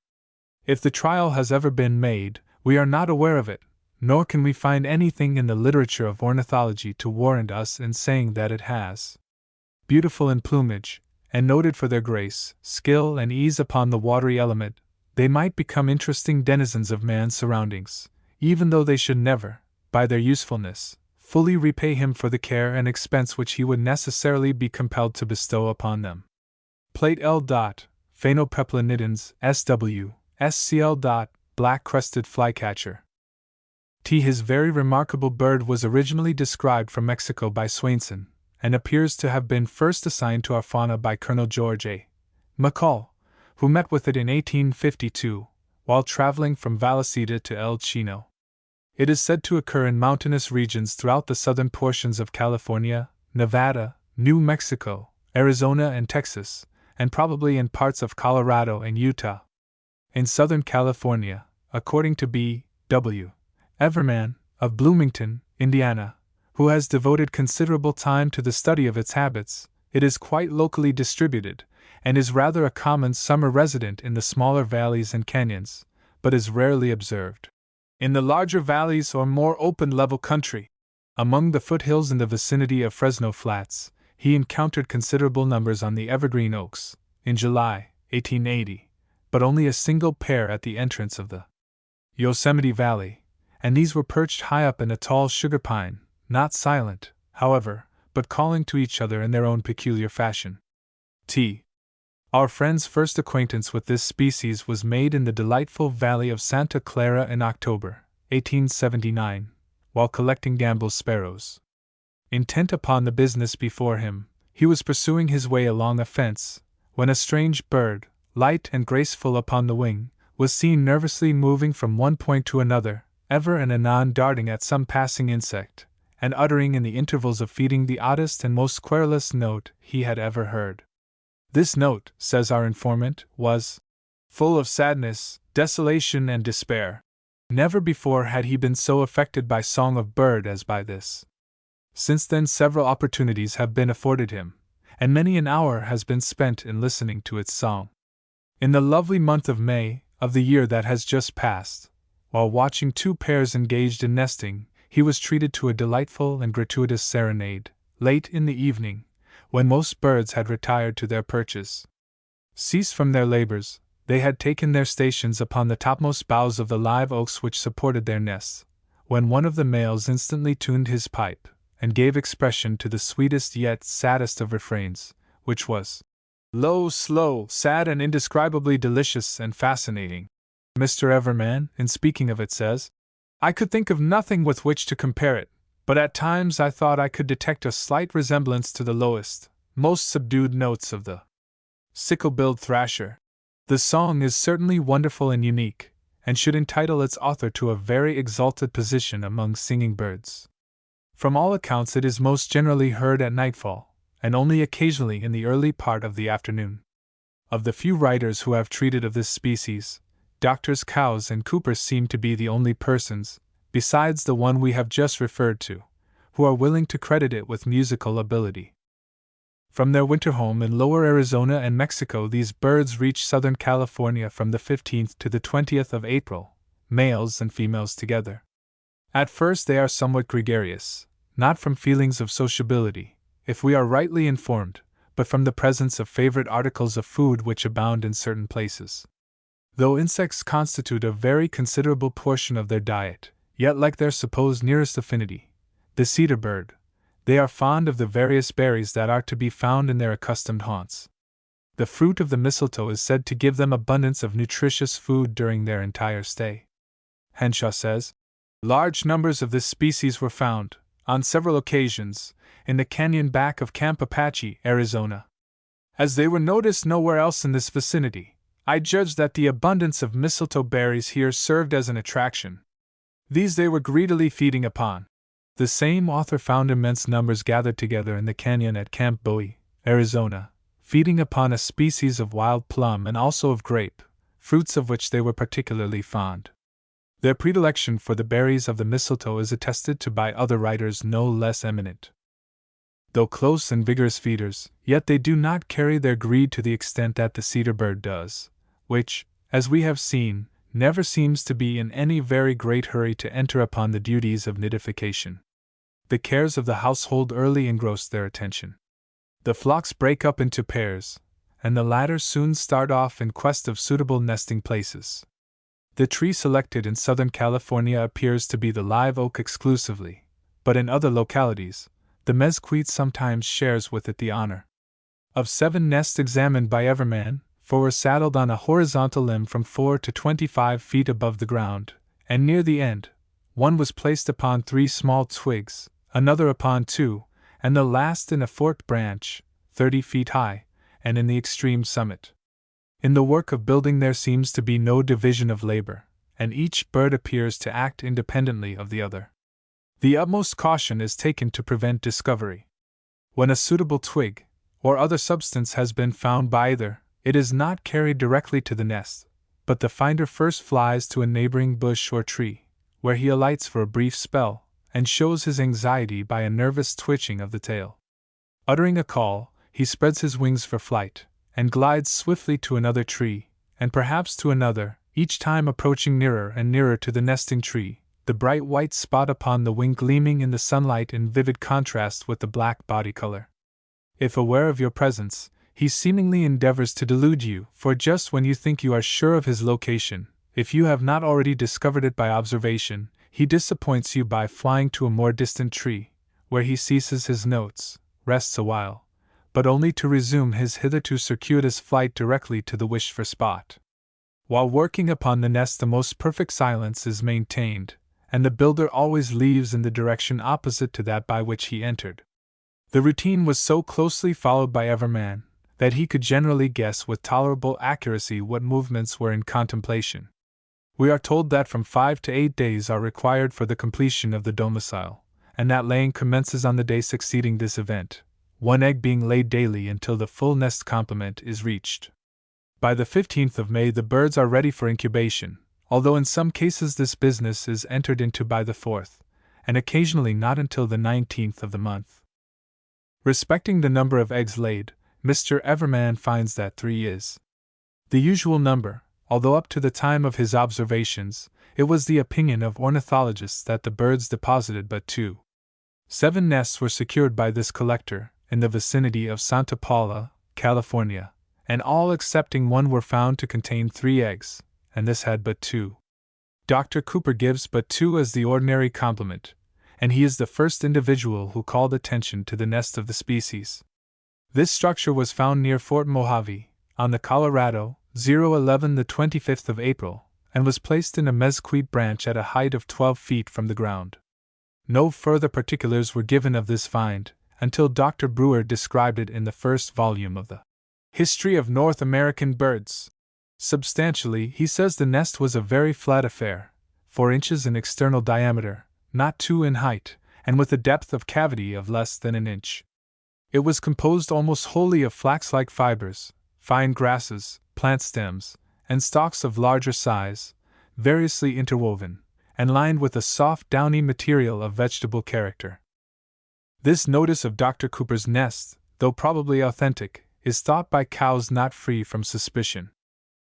If the trial has ever been made, we are not aware of it, nor can we find anything in the literature of ornithology to warrant us in saying that it has. Beautiful in plumage, and noted for their grace, skill, and ease upon the watery element, they might become interesting denizens of man's surroundings, even though they should never, by their usefulness, fully repay him for the care and expense which he would necessarily be compelled to bestow upon them. Plate L. Phainopeplanidans SW, SCL. Black-crested flycatcher. His very remarkable bird was originally described from Mexico by Swainson, and appears to have been first assigned to our fauna by Colonel George A. McCall, who met with it in 1852, while traveling from Vallecita to El Chino. It is said to occur in mountainous regions throughout the southern portions of California, Nevada, New Mexico, Arizona, and Texas, and probably in parts of Colorado and Utah. In Southern California, according to B. W. Everman, of Bloomington, Indiana, who has devoted considerable time to the study of its habits, it is quite locally distributed, and is rather a common summer resident in the smaller valleys and canyons, but is rarely observed. In the larger valleys or more open level country, among the foothills in the vicinity of Fresno Flats, he encountered considerable numbers on the evergreen oaks, in July, 1880, but only a single pair at the entrance of the Yosemite Valley, and these were perched high up in a tall sugar pine, not silent, however, but calling to each other in their own peculiar fashion. Our friend's first acquaintance with this species was made in the delightful valley of Santa Clara in October, 1879, while collecting Gambel's sparrows. Intent upon the business before him, he was pursuing his way along a fence, when a strange bird, light and graceful upon the wing, was seen nervously moving from one point to another, ever and anon darting at some passing insect, and uttering in the intervals of feeding the oddest and most querulous note he had ever heard. This note, says our informant, was full of sadness, desolation, and despair. Never before had he been so affected by song of bird as by this. Since then several opportunities have been afforded him, and many an hour has been spent in listening to its song. In the lovely month of May, of the year that has just passed, while watching two pairs engaged in nesting, he was treated to a delightful and gratuitous serenade, late in the evening, when most birds had retired to their perches. Ceased from their labors, they had taken their stations upon the topmost boughs of the live oaks which supported their nests, when one of the males instantly tuned his pipe, and gave expression to the sweetest yet saddest of refrains, which was low, slow, sad, and indescribably delicious and fascinating. Mr. Everman, in speaking of it, says, "I could think of nothing with which to compare it, but at times I thought I could detect a slight resemblance to the lowest, most subdued notes of the sickle-billed thrasher. The song is certainly wonderful and unique, and should entitle its author to a very exalted position among singing birds. From all accounts it is most generally heard at nightfall, and only occasionally in the early part of the afternoon. Of the few writers who have treated of this species, Doctors Cowes and Cooper seem to be the only persons, besides the one we have just referred to, who are willing to credit it with musical ability. From their winter home in lower Arizona and Mexico, these birds reach southern California from the 15th to the 20th of April, males and females together. At first they are somewhat gregarious, not from feelings of sociability, if we are rightly informed, but from the presence of favorite articles of food which abound in certain places. Though insects constitute a very considerable portion of their diet, yet like their supposed nearest affinity, the cedar bird, they are fond of the various berries that are to be found in their accustomed haunts. The fruit of the mistletoe is said to give them abundance of nutritious food during their entire stay. Henshaw says, large numbers of this species were found, on several occasions, in the canyon back of Camp Apache, Arizona. As they were noticed nowhere else in this vicinity, I judged that the abundance of mistletoe berries here served as an attraction. These they were greedily feeding upon. The same author found immense numbers gathered together in the canyon at Camp Bowie, Arizona, feeding upon a species of wild plum and also of grape, fruits of which they were particularly fond. Their predilection for the berries of the mistletoe is attested to by other writers no less eminent. Though close and vigorous feeders, yet they do not carry their greed to the extent that the cedar bird does, which, as we have seen, never seems to be in any very great hurry to enter upon the duties of nidification. The cares of the household early engross their attention. The flocks break up into pairs, and the latter soon start off in quest of suitable nesting places. The tree selected in Southern California appears to be the live oak exclusively, but in other localities, the mesquite sometimes shares with it the honor. Of 7 nests examined by Everman, 4 were saddled on a horizontal limb from 4 to 25 feet above the ground, and near the end, one was placed upon 3 small twigs, another upon 2, and the last in a forked branch, 30 feet high, and in the extreme summit. In the work of building there seems to be no division of labor, and each bird appears to act independently of the other. The utmost caution is taken to prevent discovery. When a suitable twig, or other substance has been found by either, it is not carried directly to the nest, but the finder first flies to a neighboring bush or tree, where he alights for a brief spell, and shows his anxiety by a nervous twitching of the tail. Uttering a call, he spreads his wings for flight, and glides swiftly to another tree, and perhaps to another, each time approaching nearer and nearer to the nesting tree, the bright white spot upon the wing gleaming in the sunlight in vivid contrast with the black body color. If aware of your presence, he seemingly endeavors to delude you, for just when you think you are sure of his location, if you have not already discovered it by observation, he disappoints you by flying to a more distant tree, where he ceases his notes, rests a while, but only to resume his hitherto circuitous flight directly to the wished-for spot. While working upon the nest, the most perfect silence is maintained, and the builder always leaves in the direction opposite to that by which he entered. The routine was so closely followed by Everman that he could generally guess with tolerable accuracy what movements were in contemplation. We are told that from 5 to 8 days are required for the completion of the domicile, and that laying commences on the day succeeding this event, 1 egg being laid daily until the full nest complement is reached. By the 15th of May the birds are ready for incubation, although in some cases this business is entered into by the 4th, and occasionally not until the 19th of the month. Respecting the number of eggs laid, Mr. Everman finds that 3 is the usual number, although up to the time of his observations, it was the opinion of ornithologists that the birds deposited but 2. 7 nests were secured by this collector, in the vicinity of Santa Paula, California, and all excepting 1 were found to contain 3 eggs, and this had but 2. Dr. Cooper gives but 2 as the ordinary complement, and he is the first individual who called attention to the nest of the species. This structure was found near Fort Mojave, on the Colorado, 011 the 25th of April, and was placed in a mesquite branch at a height of 12 feet from the ground. No further particulars were given of this find, until Dr. Brewer described it in the first volume of the History of North American Birds. Substantially, he says the nest was a very flat affair, 4 inches in external diameter, not 2 in height, and with a depth of cavity of less than an inch. It was composed almost wholly of flax-like fibers, fine grasses, plant stems, and stalks of larger size, variously interwoven, and lined with a soft downy material of vegetable character. This notice of Dr. Cooper's nest, though probably authentic, is thought by cows not free from suspicion.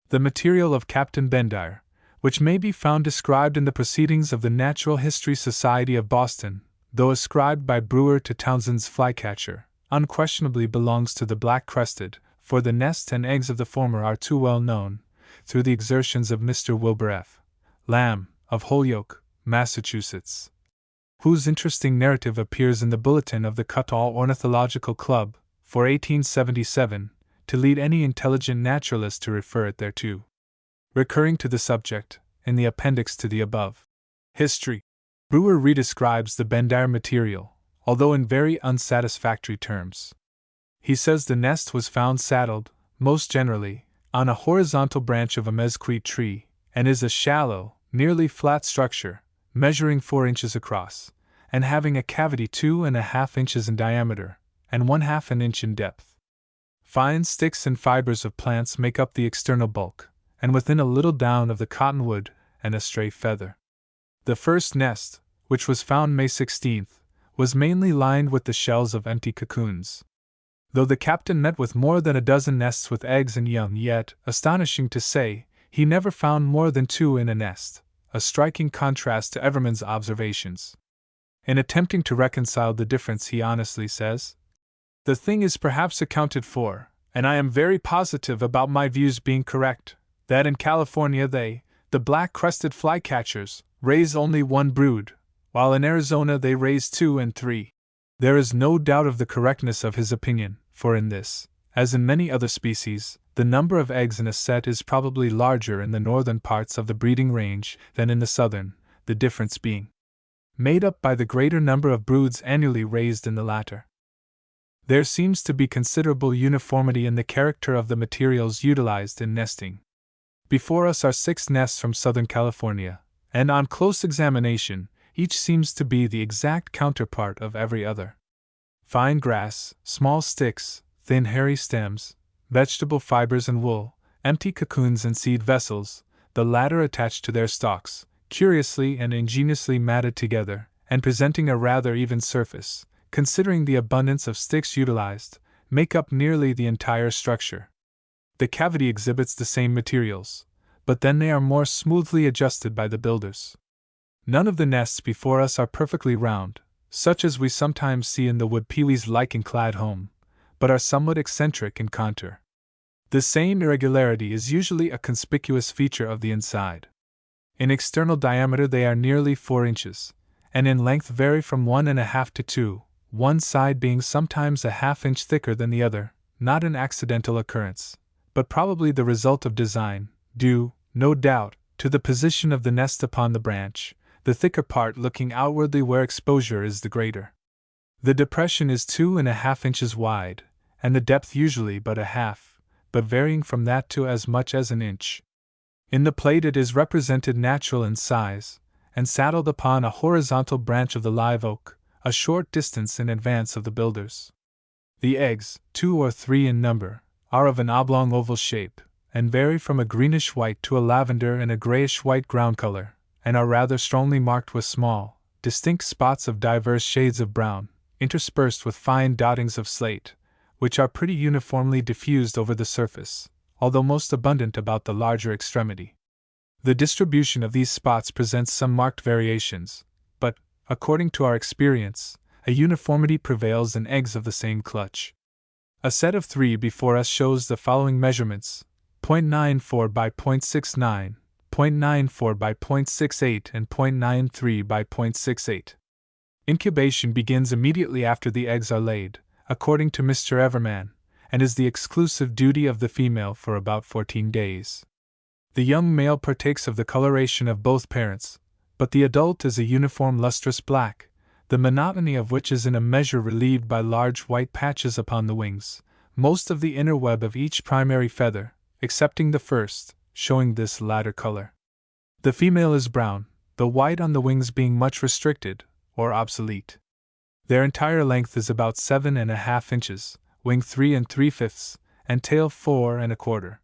The material of Captain Bendire, which may be found described in the Proceedings of the Natural History Society of Boston, though ascribed by Brewer to Townsend's flycatcher, unquestionably belongs to the black-crested, for the nest and eggs of the former are too well known, through the exertions of Mr. Wilbur F. Lamb, of Holyoke, Massachusetts, whose interesting narrative appears in the Bulletin of the Cuttall Ornithological Club, for 1877, to lead any intelligent naturalist to refer it thereto. Recurring to the subject, in the appendix to the above history, Brewer redescribes the Bendire material, although in very unsatisfactory terms. He says the nest was found saddled, most generally, on a horizontal branch of a mesquite tree, and is a shallow, nearly flat structure, measuring 4 inches across, and having a cavity 2½ inches in diameter, and 1/2 inch in depth. Fine sticks and fibers of plants make up the external bulk, and within a little down of the cottonwood and a stray feather. The first nest, which was found May 16th, was mainly lined with the shells of empty cocoons. Though the captain met with more than a dozen nests with eggs and young, yet, astonishing to say, he never found more than 2 in a nest, a striking contrast to Everman's observations. In attempting to reconcile the difference, he honestly says, "The thing is perhaps accounted for, and I am very positive about my views being correct, that in California they, the black-crested flycatchers, raise only 1 brood, while in Arizona they raise 2 and 3. There is no doubt of the correctness of his opinion, for in this, as in many other species, the number of eggs in a set is probably larger in the northern parts of the breeding range than in the southern, the difference being made up by the greater number of broods annually raised in the latter. There seems to be considerable uniformity in the character of the materials utilized in nesting. Before us are 6 nests from Southern California, and on close examination, each seems to be the exact counterpart of every other. Fine grass, small sticks, thin hairy stems, vegetable fibers and wool, empty cocoons and seed vessels, the latter attached to their stalks, curiously and ingeniously matted together, and presenting a rather even surface, considering the abundance of sticks utilized, make up nearly the entire structure. The cavity exhibits the same materials, but then they are more smoothly adjusted by the builders. None of the nests before us are perfectly round, such as we sometimes see in the wood pewee's lichen-clad home, but are somewhat eccentric in contour. The same irregularity is usually a conspicuous feature of the inside. In external diameter they are nearly 4 inches, and in length vary from 1½ to 2, one side being sometimes a ½ inch thicker than the other, not an accidental occurrence, but probably the result of design, due, no doubt, to the position of the nest upon the branch, the thicker part looking outwardly where exposure is the greater. The depression is 2½ inches wide, and the depth usually but a half, but varying from that to as much as an inch. In the plate it is represented natural in size, and saddled upon a horizontal branch of the live oak, a short distance in advance of the builders. The eggs, 2 or 3 in number, are of an oblong oval shape, and vary from a greenish-white to a lavender and a grayish-white ground color, and are rather strongly marked with small, distinct spots of diverse shades of brown, interspersed with fine dottings of slate, which are pretty uniformly diffused over the surface, although most abundant about the larger extremity. The distribution of these spots presents some marked variations, but, according to our experience, a uniformity prevails in eggs of the same clutch. A set of 3 before us shows the following measurements: 0.94 by 0.69, 0.94 by 0.68 and 0.93 by 0.68. Incubation begins immediately after the eggs are laid, according to Mr. Everman, and is the exclusive duty of the female for about 14 days. The young male partakes of the coloration of both parents, but the adult is a uniform lustrous black, the monotony of which is in a measure relieved by large white patches upon the wings, most of the inner web of each primary feather, excepting the first, showing this latter color. The female is brown, the white on the wings being much restricted, or obsolete. Their entire length is about 7½ inches, wing 3 3/5, and tail 4 1/4.